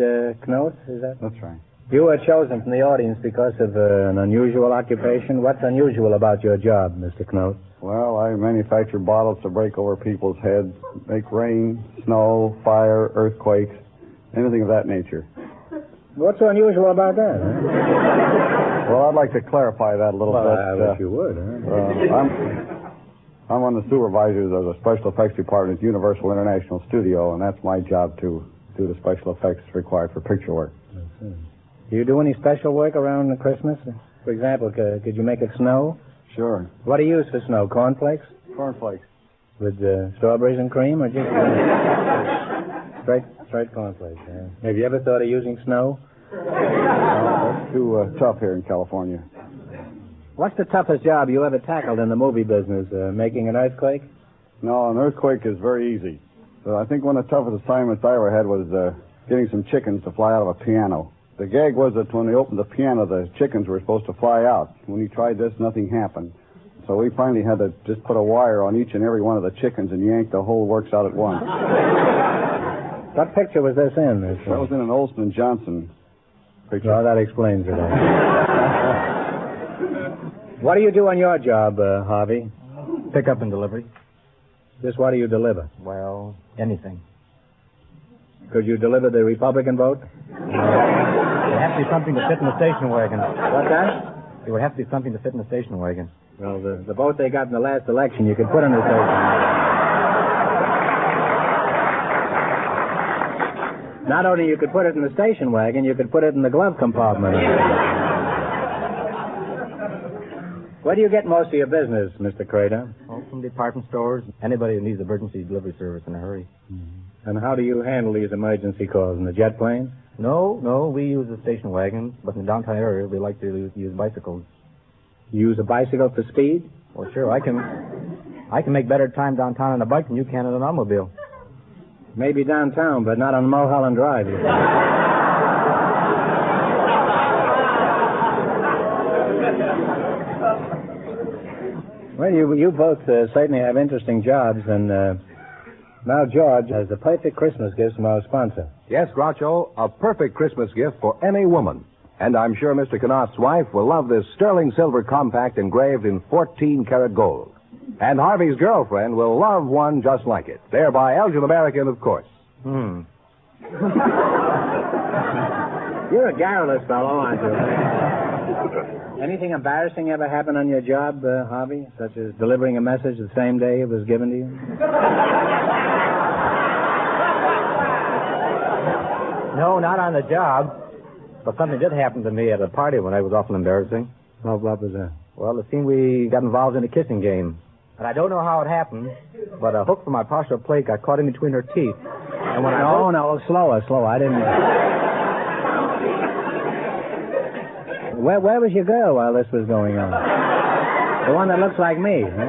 Knoth, is that? That's right. You were chosen from the audience because of an unusual occupation. What's unusual about your job, Mr. Knoth? Well, I manufacture bottles to break over people's heads, make rain, snow, fire, earthquakes, anything of that nature. What's so unusual about that? Huh? Well, I'd like to clarify that a little bit. I wish you would. I'm one of the supervisors of the special effects department at Universal International Studio, and that's my job to do the special effects required for picture work. Do you do any special work around Christmas? For example, could you make it snow? Sure. What do you use for snow? Cornflakes? Cornflakes. With strawberries and cream, or just straight cornflakes? Have you ever thought of using snow? That's too tough here in California. What's the toughest job you ever tackled in the movie business? Making an earthquake? No, an earthquake is very easy. I think one of the toughest assignments I ever had was getting some chickens to fly out of a piano. The gag was that when they opened the piano, the chickens were supposed to fly out. When you tried this, nothing happened. So we finally had to just put a wire on each and every one of the chickens and yank the whole works out at once. What picture was this in? That was in an Olson & Johnson picture. Oh, that explains it. What do you do on your job, Harvey? Pick up and delivery. Just what do you deliver? Well, anything. Could you deliver the Republican vote? It would have to be something to fit in the station wagon. What's that? It would have to be something to fit in the station wagon. Well, the vote they got in the last election, you could put in the station. Not only you could put it in the station wagon, you could put it in the glove compartment. Where do you get most of your business, Mr. Crater? Oh, from department stores. Anybody who needs emergency delivery service in a hurry. Mm-hmm. And how do you handle these emergency calls? In the jet plane? No, we use the station wagon, but in the downtown area, we like to use bicycles. You use a bicycle for speed? Well, sure. I can make better time downtown on a bike than you can in an automobile. Maybe downtown, but not on Mulholland Drive. Well, you both certainly have interesting jobs, and now George has the perfect Christmas gift from our sponsor. Yes, Groucho, a perfect Christmas gift for any woman. And I'm sure Mr. Knoth's wife will love this sterling silver compact engraved in 14-karat gold. And Harvey's girlfriend will love one just like it. They're by Elgin American, of course. You're a garrulous fellow, aren't you? Anything embarrassing ever happen on your job, Harvey? Such as delivering a message the same day it was given to you? No, not on the job. But something did happen to me at a party when I was awful embarrassing. What was that? Well, it seemed we got involved in a kissing game. And I don't know how it happened, but a hook from my partial plate got caught in between her teeth. And when No, slower. I didn't... Where was your girl while this was going on? The one that looks like me. Huh?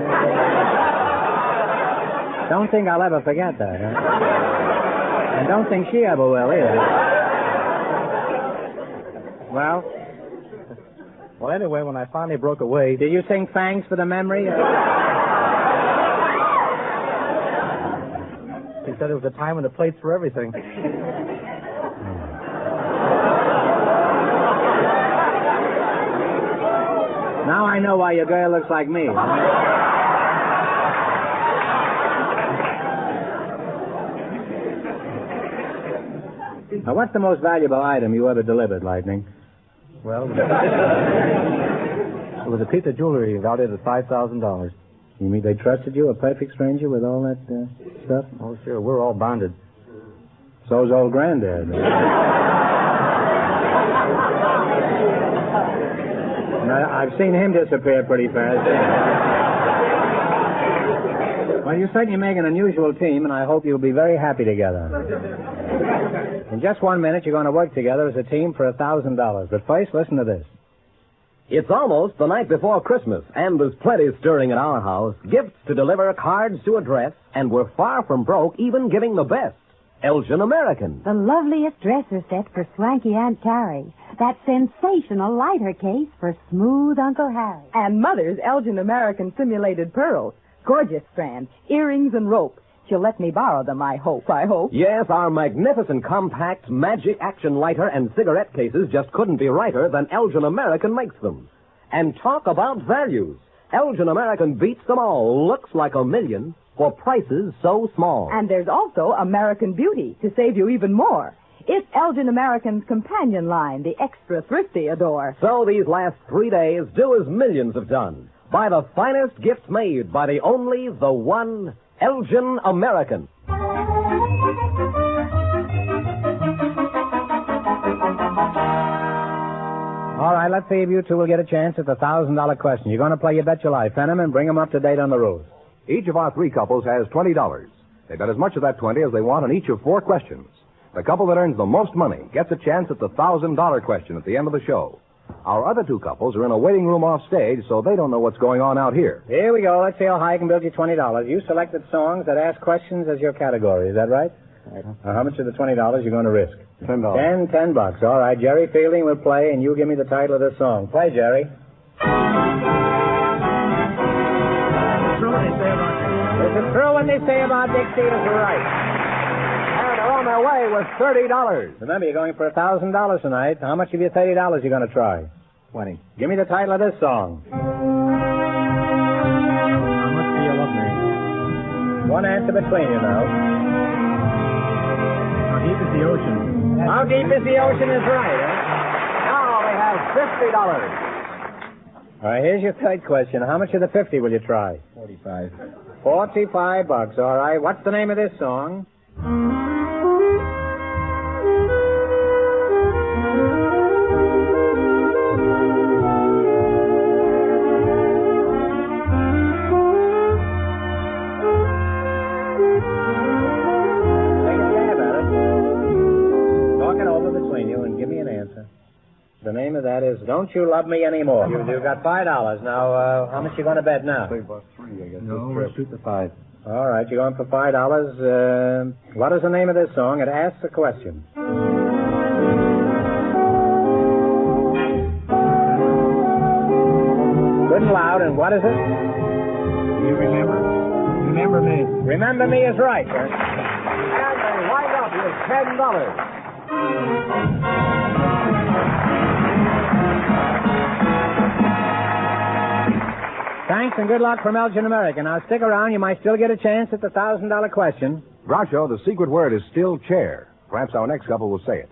Don't think I'll ever forget that, huh? And don't think she ever will, either. Well, anyway, when I finally broke away... Did you sing thanks for the memory? She said it was a time and a place for everything. Now I know why your girl looks like me. Now, what's the most valuable item you ever delivered, Lightning? Well, it was a piece of jewelry valued at $5,000. You mean they trusted you, a perfect stranger, with all that stuff? Oh, sure. We're all bonded. So's old Granddad. Now, I've seen him disappear pretty fast. Well, you certainly make an unusual team, and I hope you'll be very happy together. In just 1 minute, you're going to work together as a team for $1,000. But first, listen to this. It's almost the night before Christmas, and there's plenty stirring at our house. Gifts to deliver, cards to address, and we're far from broke, even giving the best. Elgin American. The loveliest dresser set for swanky Aunt Carrie. That sensational lighter case for smooth Uncle Harry. And Mother's Elgin American simulated pearls. Gorgeous strands, earrings and rope. She'll let me borrow them, I hope. Yes, our magnificent compact Magic Action lighter and cigarette cases just couldn't be righter than Elgin American makes them. And talk about values. Elgin American beats them all. Looks like $1 million for prices so small. And there's also American Beauty to save you even more. It's Elgin American's companion line, the extra thrifty adore. So these last 3 days, do as millions have done. Buy the finest gifts made by the only, the one, Elgin American. All right, let's see if you two will get a chance at the $1,000 question. You're going to play You Bet Your Life, Fenham, and bring them up to date on the rules. Each of our 3 couples has $20. They bet as much of that 20 as they want on each of 4 questions. The couple that earns the most money gets a chance at the $1,000 question at the end of the show. Our other 2 couples are in a waiting room off stage, so they don't know what's going on out here. Here we go. Let's see how high I can build you $20. You selected songs that ask questions as your category. Is that right? How much of the $20 you're going to risk? $10. $10. All right. Jerry Fielding will play, and you give me the title of this song. Play, Jerry. Is it true when they say about Dixie is right? And they're on their way with $30. Remember, you're going for $1,000 tonight. How much of your $30 you going to try? 20. Give me the title of this song. How much do you love me? One answer between you now. How deep is the ocean? How deep is the ocean is right, huh? Now they have $50. All right, here's your third question. How much of the 50 will you try? 45. $45. All right. What's the name of this song? The name of that is Don't You Love Me Anymore. You've got $5. Now, how much you going to bet now? Play about 3, I guess. No, we'll shoot the 5. All right, you're going for $5. What is the name of this song? It asks a question. Good and loud, and what is it? Do you remember? Remember Me. Remember Me is right. And they wind up with $10. Thanks and good luck from Elgin American. Now stick around. You might still get a chance at the $1,000 question. Groucho, the secret word is still chair. Perhaps our next couple will say it.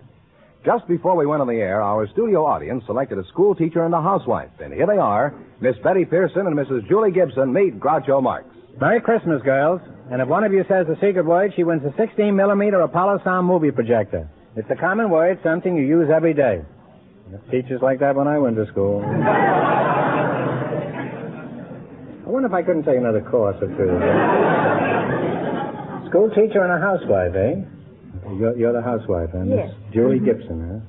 Just before we went on the air, our studio audience selected a school teacher and a housewife. And here they are, Miss Betty Pearson and Mrs. Julie Gibson. Meet Groucho Marx. Merry Christmas, girls. And if one of you says the secret word, she wins a 16-millimeter Apollo sound movie projector. It's a common word, something you use every day. Teachers like that when I went to school. I wonder if I couldn't take another course or 2. School teacher and a housewife, eh? You're the housewife, huh? Yes. Miss Julie Gibson, huh?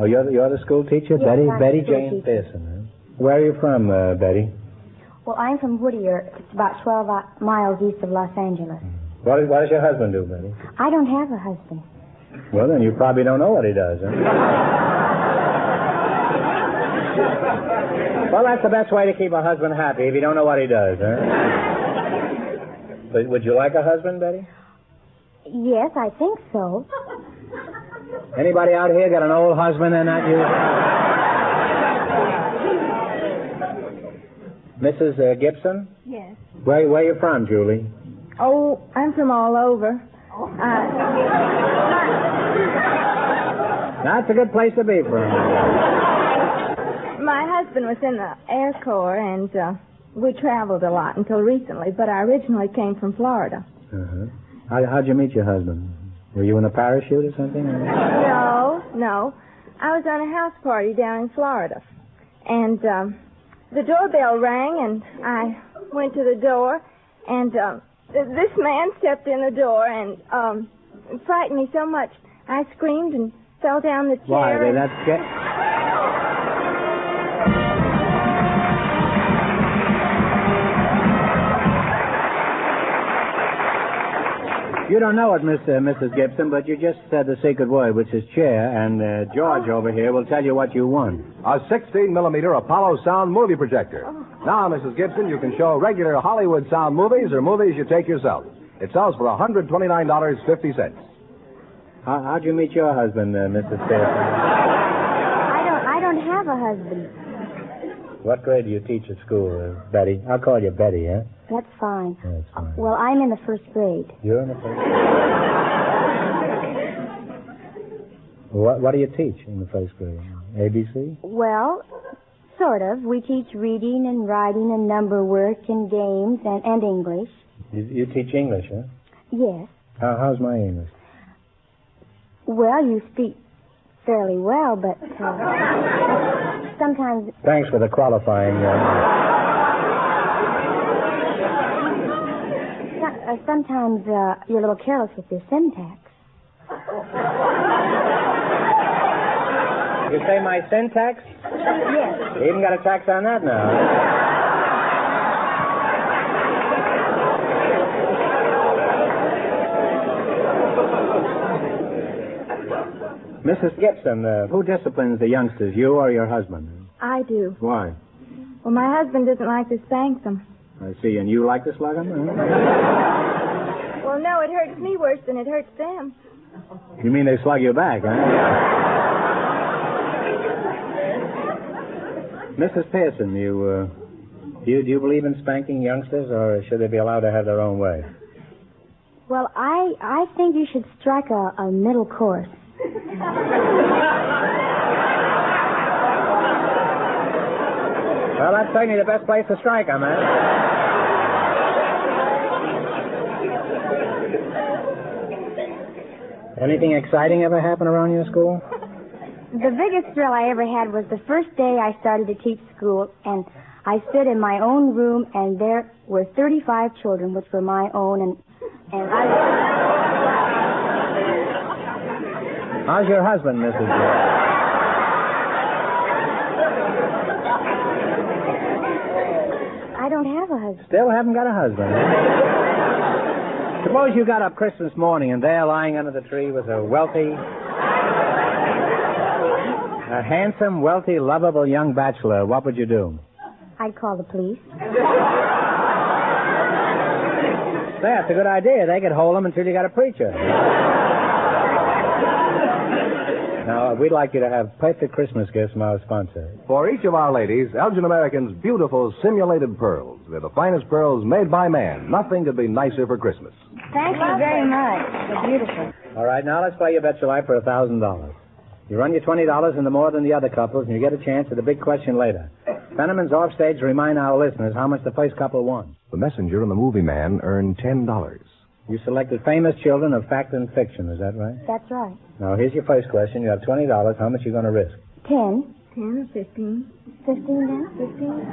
Oh, you're the school teacher? Yes, I'm Betty the school Jane teacher. Pearson, huh? Where are you from, Betty? Well, I'm from Whittier. It's about 12 miles east of Los Angeles. What does your husband do, Betty? I don't have a husband. Well, then you probably don't know what he does, huh? Well, that's the best way to keep a husband happy, if you don't know what he does, huh? But would you like a husband, Betty? Yes, I think so. Anybody out here got an old husband and not you? Mrs. Gibson? Yes. Where are you from, Julie? Oh, I'm from all over. That's a good place to be from. My husband was in the Air Corps, and we traveled a lot until recently, but I originally came from Florida. Uh-huh. How'd you meet your husband? Were you in a parachute or something? No. I was on a house party down in Florida. And the doorbell rang, and I went to the door, and this man stepped in the door and it frightened me so much. I screamed and fell down the chair. Why? That's You don't know it, Mrs. Gibson, but you just said the secret word, which is chair, and George over here will tell you what you won. A 16-millimeter Apollo sound movie projector. Now, Mrs. Gibson, you can show regular Hollywood sound movies or movies you take yourself. It sells for $129.50. How'd you meet your husband, Mrs. Pearson? I don't have a husband. What grade do you teach at school, Betty? I'll call you Betty, huh? That's fine. That's fine. Well, I'm in the first grade. You're in the first grade? What do you teach in the first grade? ABC? Well, sort of. We teach reading and writing and number work and games and English. You teach English, huh? Yes. How's my English? Well, you speak fairly well, but sometimes... Thanks for the qualifying. Sometimes you're a little careless with your syntax. You say my syntax? Yes. You even got a tax on that now. Mrs. Gibson, who disciplines the youngsters, you or your husband? I do. Why? Well, my husband doesn't like to spank them. I see, and you like to slug them? Huh? Well, no, it hurts me worse than it hurts them. You mean they slug you back, huh? Mrs. Pearson, do you believe in spanking youngsters, or should they be allowed to have their own way? Well, I think you should strike a middle course. Well, that's certainly the best place to strike them, huh? Anything exciting ever happen around your school? The biggest thrill I ever had was the first day I started to teach school, and I stood in my own room, and there were 35 children, which were my own, and I... How's your husband, Mrs. Gibson? I don't have a husband. Still haven't got a husband. Suppose you got up Christmas morning and there lying under the tree was a handsome, wealthy, lovable young bachelor. What would you do? I'd call the police. That's a good idea. They could hold him until you got a preacher. Now, we'd like you to have perfect Christmas gifts from our sponsor. For each of our ladies, Elgin American's beautiful simulated pearls. They're the finest pearls made by man. Nothing could be nicer for Christmas. Thank you very much. They're beautiful. All right, now let's play You Bet Your Life for $1,000. You run your $20 into more than the other couples, and you get a chance at the big question later. Fenneman's offstage to remind our listeners how much the first couple won. The messenger and the movie man earned $10. You selected famous children of fact and fiction, is that right? That's right. Now, here's your first question. You have $20. How much are you going to risk? 10. 10 or 15. 15 then? 15?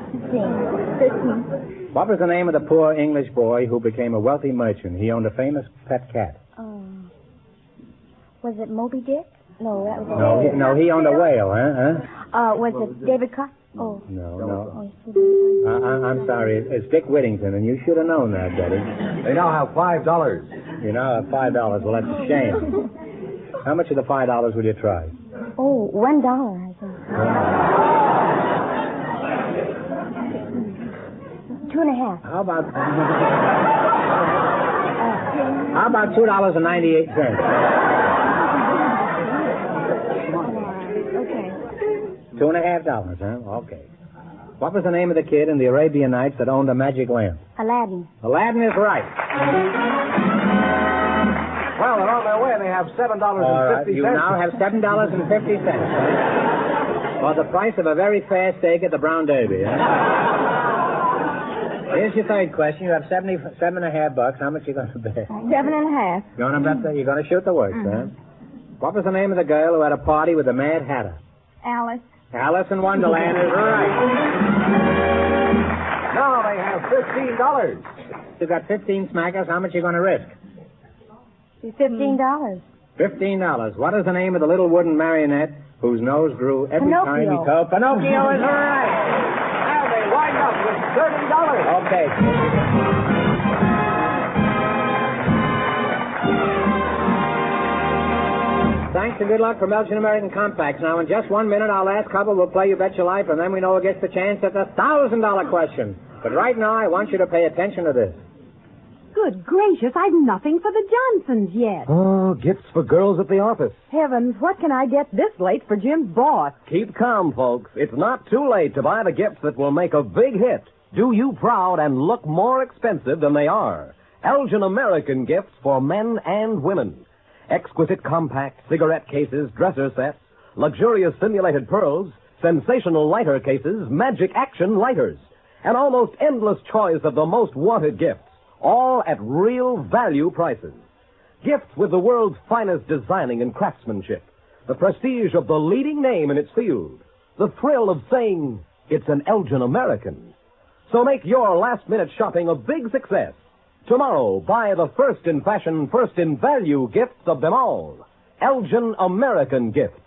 15. What was the name of the poor English boy who became a wealthy merchant? He owned a famous pet cat. Was it Moby Dick? No, that was he owned a whale, huh? Was it David Cox? Oh. No. I'm sorry. It's Dick Whittington, and you should have known that, Betty. They now have $5. You now have $5. Well, that's a shame. How much of the $5 will you try? Oh, $1, I think. $2.50. How about $2.98? Okay. $2.50, huh? Okay. What was the name of the kid in the Arabian Nights that owned a magic lamp? Aladdin. Aladdin is right. Well, they're on their way. They have $7.50. You now have $7.50. For the price of a very fair steak at the Brown Derby. Huh? Here's your third question. You have $77.50. How much are you going to bet? 7.5. You're going to shoot the works, huh? What was the name of the girl who had a party with the Mad Hatter? Alice. Alice in Wonderland is right. Now they have $15. You got 15 smackers. How much are you going to risk? $15. $15. What is the name of the little wooden marionette whose nose grew every time he told? Pinocchio is right. Now they wind up with $30. Okay. Thanks and good luck from Elgin American Compacts. Now, in just 1 minute, our last couple will play You Bet Your Life, and then we know who gets the chance at the $1,000 question. But right now, I want you to pay attention to this. Good gracious, I've nothing for the Johnsons yet. Oh, gifts for girls at the office. Heavens, what can I get this late for Jim's boss? Keep calm, folks. It's not too late to buy the gifts that will make a big hit, do you proud, and look more expensive than they are. Elgin American gifts for men and women. Exquisite compact cigarette cases, dresser sets, luxurious simulated pearls, sensational lighter cases, magic action lighters, an almost endless choice of the most wanted gifts, all at real value prices. Gifts with the world's finest designing and craftsmanship, the prestige of the leading name in its field, the thrill of saying it's an Elgin American. So make your last-minute shopping a big success. Tomorrow, buy the first in fashion, first in value gifts of them all. Elgin American Gifts.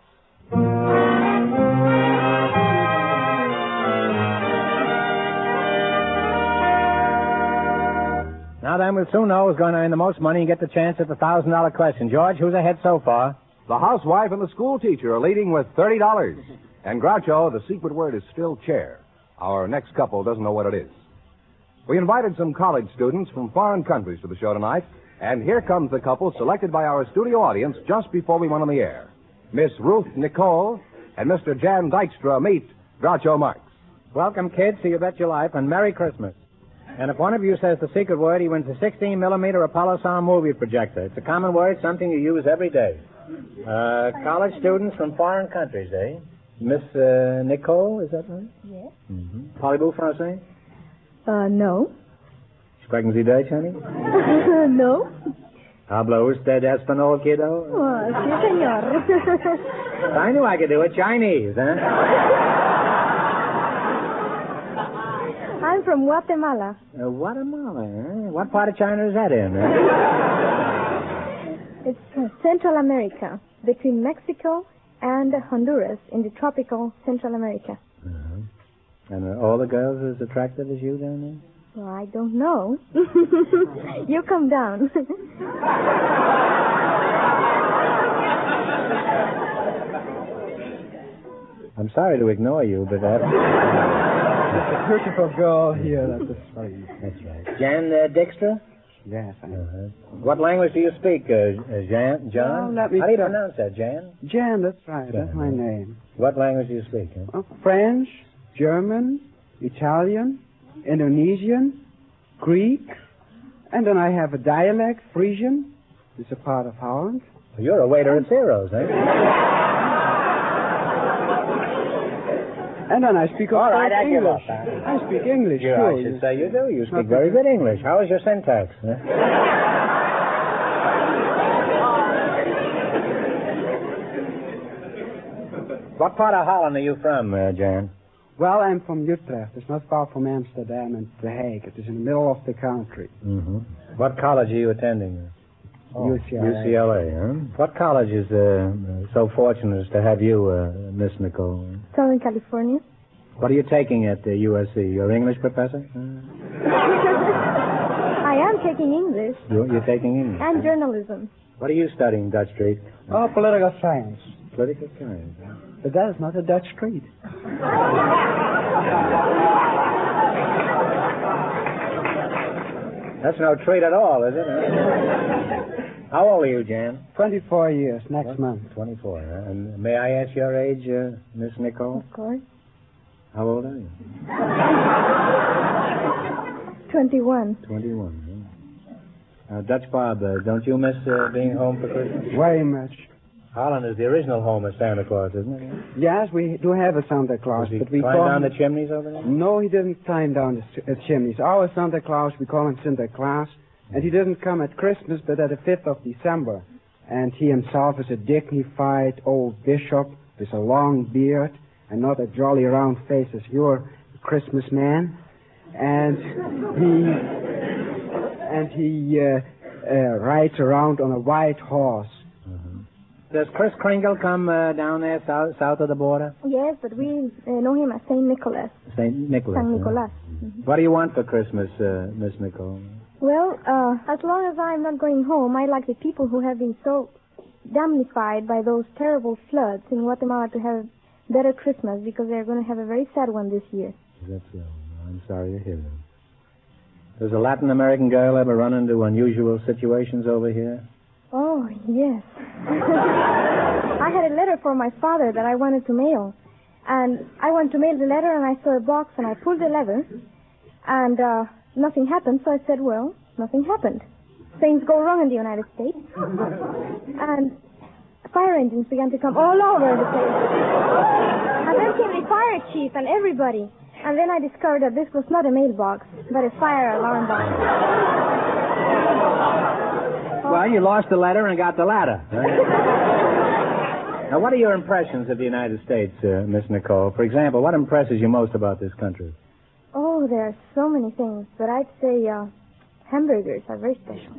Now then, we'll soon know who's going to earn the most money and get the chance at the $1,000 question. George, who's ahead so far? The housewife and the school teacher are leading with $30. And Groucho, the secret word is still chair. Our next couple doesn't know what it is. We invited some college students from foreign countries to the show tonight, and here comes the couple selected by our studio audience just before we went on the air. Miss Ruth Nicole and Mr. Jan Dykstra meet Groucho Marx. Welcome, kids, to You Bet Your Life, and Merry Christmas. And if one of you says the secret word, he wins a 16-millimeter Apollo sound movie projector. It's a common word, something you use every day. College students from foreign countries, eh? Miss Nicole, is that right? Yes. Mm-hmm. Parlez-vous français? No. Sprechen Sie Deutsch, honey? No. Habla usted español, kiddo? Oh, sí, señor. I knew I could do it. Chinese, huh? I'm from Guatemala. Guatemala, huh? What part of China is that in? It's Central America, between Mexico and Honduras, in the tropical Central America. Uh-huh. And are all the girls as attractive as you down there? Well, I don't know. You come down. I'm sorry to ignore you, but that's... It's a beautiful girl here at the spring. That's right. Jan Dykstra? Yes, I know. What language do you speak, Jan? John? Well, let me How do you try. pronounce that, Jan? Jan, that's right. Jan, That's my name. What language do you speak? Huh? French, German, Italian, Indonesian, Greek, and then I have a dialect, Frisian. It's a part of Holland. You're a waiter at Ciro's, eh? And then I speak All right, I give English. up. I speak English, Yeah, too. I should say you do. You speak very good English. How is your syntax? Huh? What part of Holland are you from, Jan? Well, I'm from Utrecht. It's not far from Amsterdam and The Hague. It is in the middle of the country. Mm-hmm. What college are you attending? UCLA. UCLA, huh? What college is so fortunate as to have you, Miss Nicole? Southern California. What are you taking at USC? Your English professor? I am taking English. You're taking English? And journalism. What are you studying, Dutch Street? Oh, political science. Political science. But that is not a Dutch street. That's no treat at all, is it? How old are you, Jan? 24 years, next month. 24, huh? And may I ask your age, Miss Nicole? Of course. How old are you? 21. 21, huh? Dutch Bob, don't you miss being home for Christmas? Very much. Holland is the original home of Santa Claus, isn't it? Yes, we do have a Santa Claus, Does he but we climb call down him... the chimneys over there? No, he didn't climb down the chimneys. Our Santa Claus, we call him Santa Claus, and he didn't come at Christmas, but at the 5th of December. And he himself is a dignified old bishop with a long beard and not a jolly round face as your Christmas man. And he rides around on a white horse. Does Kris Kringle come down there south of the border? Yes, but we know him as Saint Nicholas. Saint Nicholas. Saint Nicholas. What do you want for Christmas, Miss Nicole? Well, as long as I'm not going home, I like the people who have been so damnified by those terrible floods in Guatemala to have a better Christmas because they're going to have a very sad one this year. Is that so? I'm sorry to hear that. Does a Latin American girl ever run into unusual situations over here? Oh, yes. I had a letter for my father that I wanted to mail. And I wanted to mail the letter, and I saw a box, and I pulled the lever, and nothing happened, so I said, well, nothing happened. Things go wrong in the United States. And fire engines began to come all over the place. And then came the fire chief and everybody. And then I discovered that this was not a mailbox, but a fire alarm box. Well, you lost the letter and got the ladder. Now, what are your impressions of the United States, Miss Nicole? For example, what impresses you most about this country? Oh, there are so many things, but I'd say hamburgers are very special.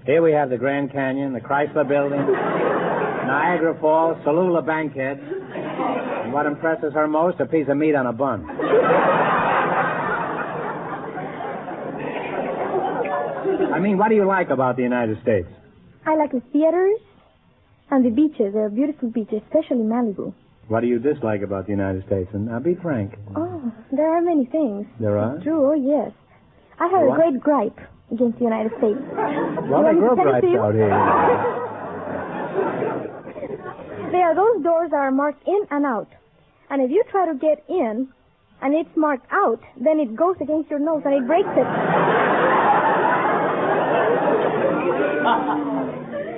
Here we have the Grand Canyon, the Chrysler Building, Niagara Falls, Tallulah Bankhead. And what impresses her most, a piece of meat on a bun. I mean, what do you like about the United States? I like the theaters and the beaches. There are beautiful beaches, especially Malibu. What do you dislike about the United States? And now, be frank. Oh, there are many things. There are? It's true, oh, yes. I have a great gripe against the United States. Well, they grow gripes out here. There are those doors that are marked in and out. And if you try to get in and it's marked out, then it goes against your nose and it breaks it.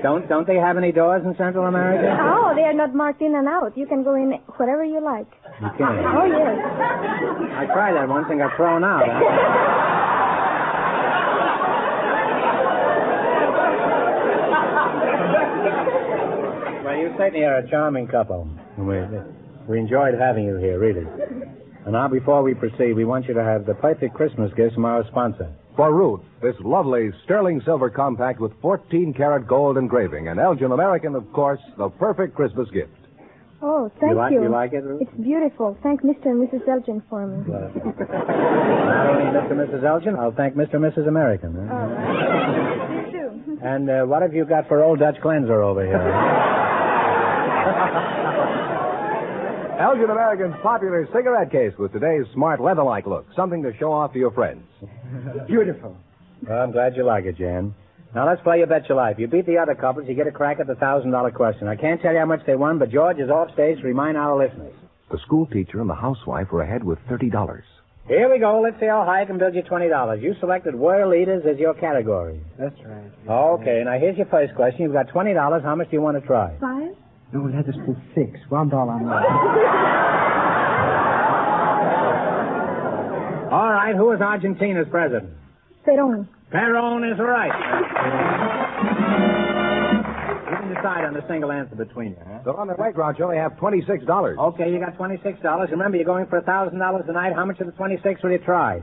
Don't they have any doors in Central America? Oh, they are not marked in and out. You can go in whatever you like. You can? Oh, yes. I tried that once and got thrown out. Well, you certainly are a charming couple. We enjoyed having you here, really. And now, before we proceed, we want you to have the perfect Christmas gifts from our sponsor. For Ruth, this lovely sterling silver compact with 14-karat gold engraving. And Elgin American, of course, the perfect Christmas gift. Oh, thank you. You like it, Ruth? It's beautiful. Thank Mr. and Mrs. Elgin for me. Not only Mr. and Mrs. Elgin, I'll thank Mr. and Mrs. American. You too. And what have you got for Old Dutch Cleanser over here? Elgin American's popular cigarette case with today's smart leather-like look. Something to show off to your friends. Beautiful. Well, I'm glad you like it, Jan. Now, let's play You Bet Your Life. You beat the other couples, you get a crack at the $1,000 question. I can't tell you how much they won, but George is off stage to remind our listeners. The school teacher and the housewife were ahead with $30. Here we go. Let's see how high I can build you $20. You selected world leaders as your category. That's right. Okay, now here's your first question. You've got $20. How much do you want to try? 5? No, let us put 6. $1 more. All right, who is Argentina's president? Perón. Perón is right. You can decide on the single answer between you, huh? So on their way, Groucho, they have $26. Okay, you got $26. Remember, you're going for $1,000 tonight. How much of the 26 will you try?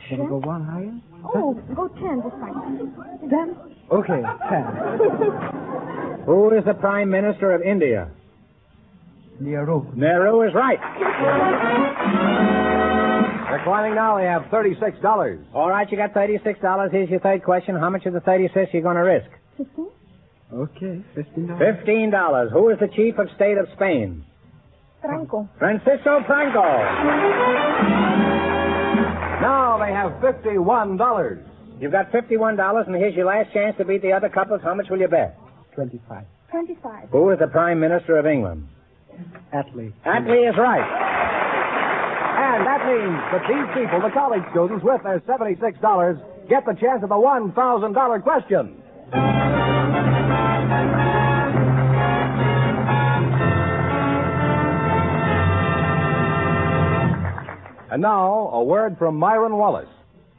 Shall we go one higher? Oh, go 10 this time. 10? Okay, 10. Who is the Prime Minister of India? Nehru. Nehru is right. They're climbing now. They have $36. All right, you got $36. Here's your third question. How much of the 36 are you going to risk? 15? Okay, $15. $15. Who is the Chief of State of Spain? Franco. Francisco Franco. Now they have $51. You've got $51, and here's your last chance to beat the other couples. How much will you bet? 25. 25. Who is the Prime Minister of England? Attlee. Attlee is right. And that means that these people, the college students, with their $76, get the chance at the $1,000 question. And now, a word from Myron Wallace.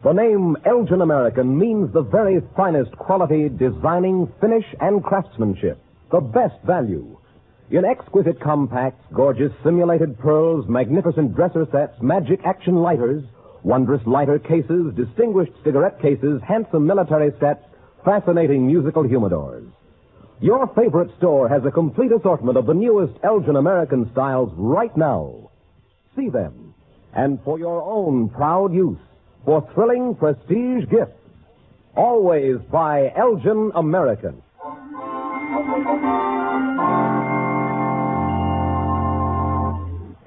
The name Elgin American means the very finest quality, designing, finish, and craftsmanship. The best value. In exquisite compacts, gorgeous simulated pearls, magnificent dresser sets, magic action lighters, wondrous lighter cases, distinguished cigarette cases, handsome military sets, fascinating musical humidors. Your favorite store has a complete assortment of the newest Elgin American styles right now. See them. And for your own proud use, for thrilling prestige gifts, always buy Elgin American.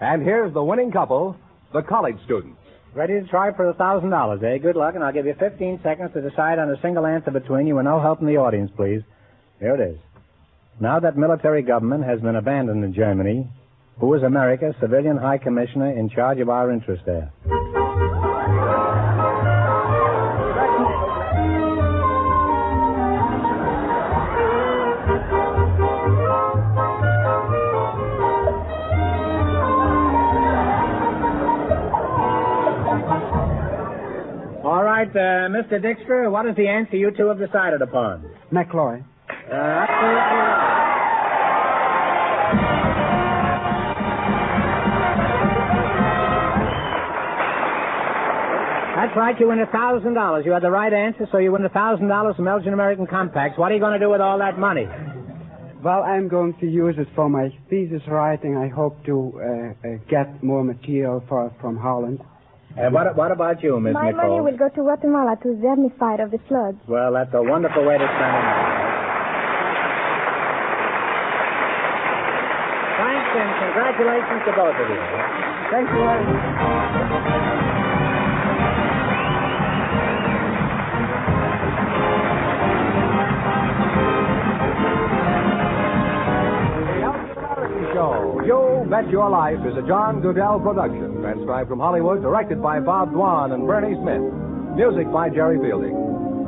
And here's the winning couple, the college students. Ready to try for $1,000, eh? Good luck, and I'll give you 15 seconds to decide on a single answer between you, and no help from the audience, please. Here it is. Now that military government has been abandoned in Germany, who is America's civilian high commissioner in charge of our interests there? All right, Mr. Dykstra, what is the answer you two have decided upon? McCloy. That's right, you win $1,000. You had the right answer, so you win $1,000 from Elgin American Compacts. What are you going to do with all that money? Well, I'm going to use it for my thesis writing. I hope to get more material from Holland. What about you, Miss My Nicole? money will go to Guatemala to indemnify of the floods. Well, that's a wonderful way to spend it. Thanks and congratulations to both of you. Thank you very much. Show, You Bet Your Life is a John Goodell production, transcribed from Hollywood, directed by Bob Dwan and Bernie Smith. Music by Jerry Fielding.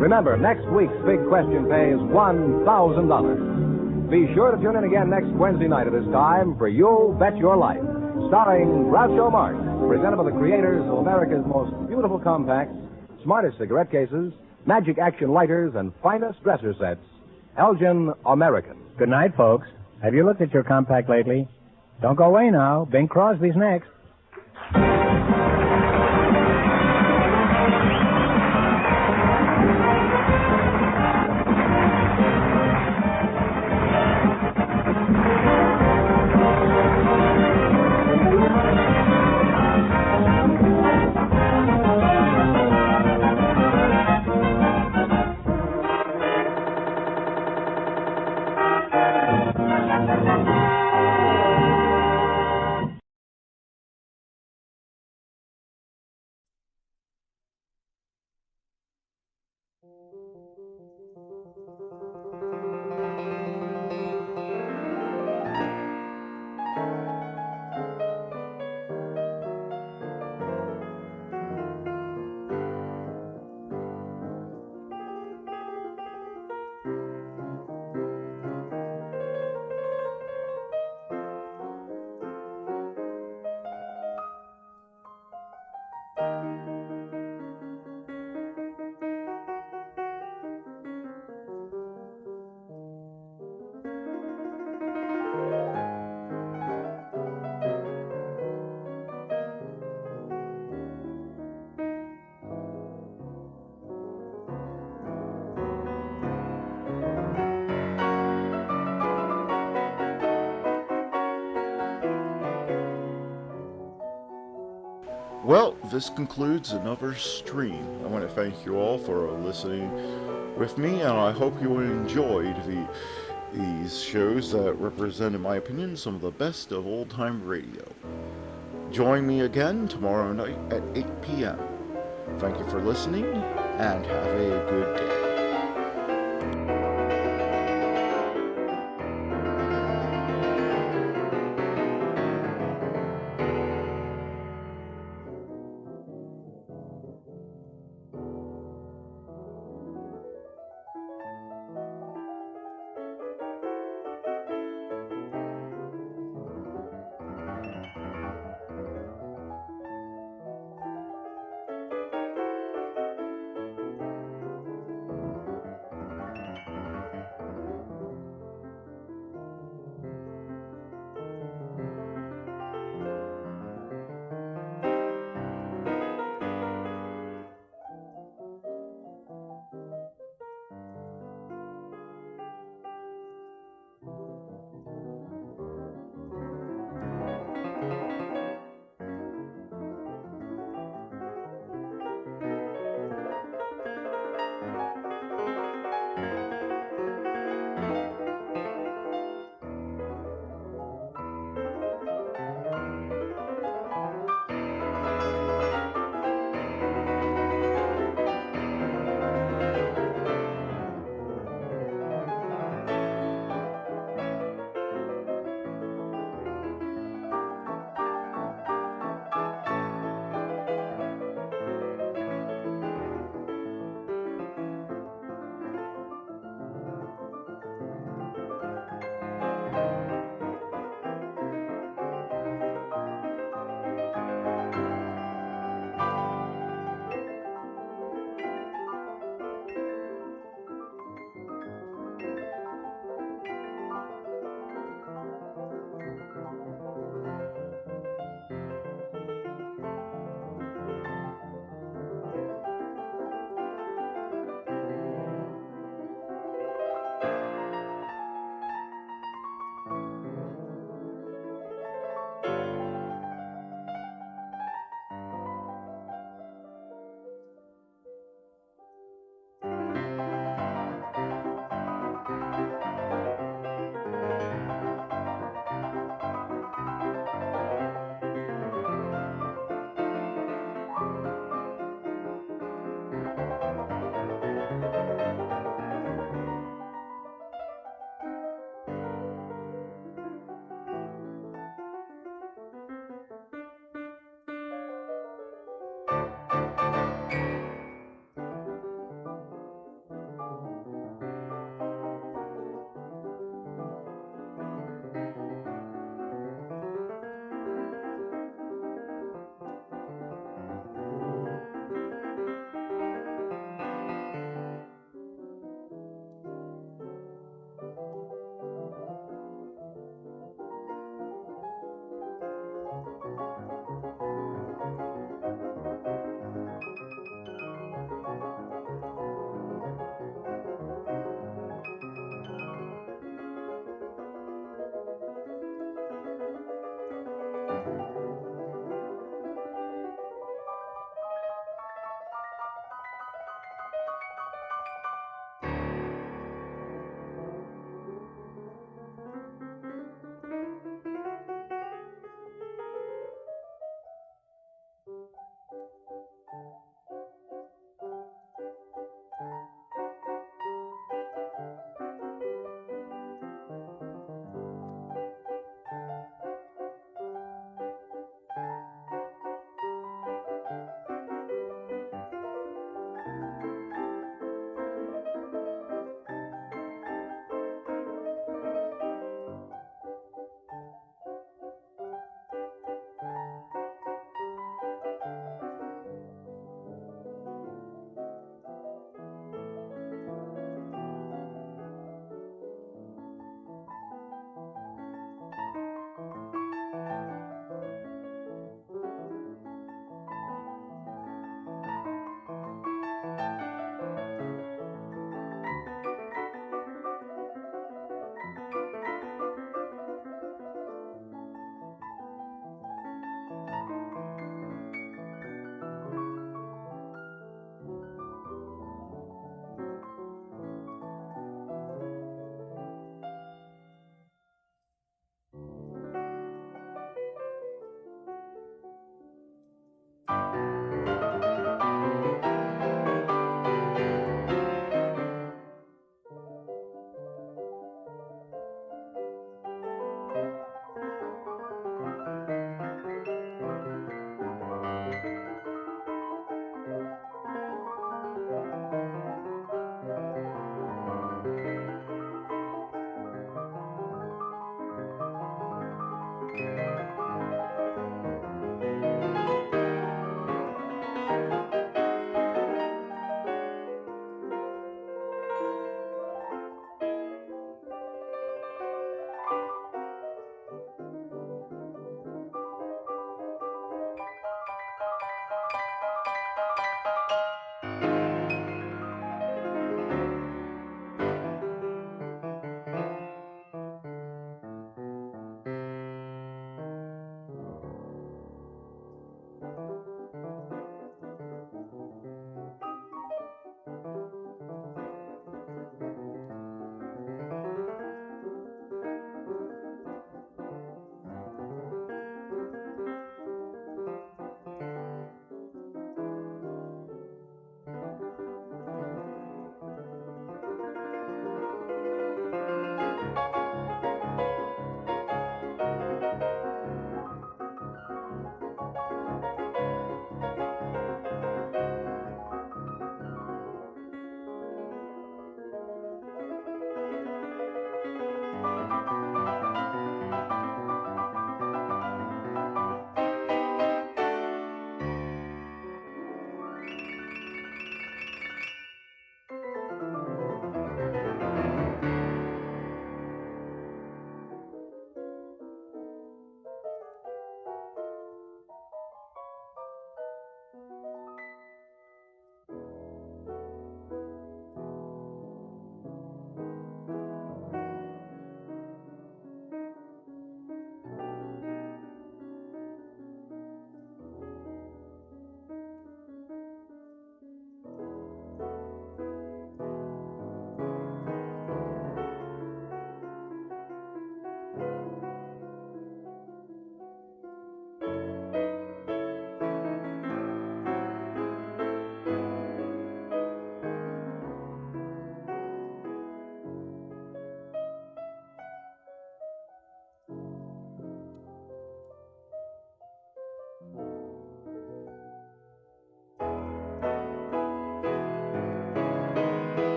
Remember, next week's big question pays $1,000. Be sure to tune in again next Wednesday night at this time for You Bet Your Life, starring Groucho Marx, presented by the creators of America's most beautiful compacts, smartest cigarette cases, magic action lighters, and finest dresser sets, Elgin American. Good night, folks. Have you looked at your compact lately? Don't go away now. Bing Crosby's next. Well, this concludes another stream. I want to thank you all for listening with me, and I hope you enjoyed these shows that represent, in my opinion, some of the best of old-time radio. Join me again tomorrow night at 8 p.m. Thank you for listening, and have a good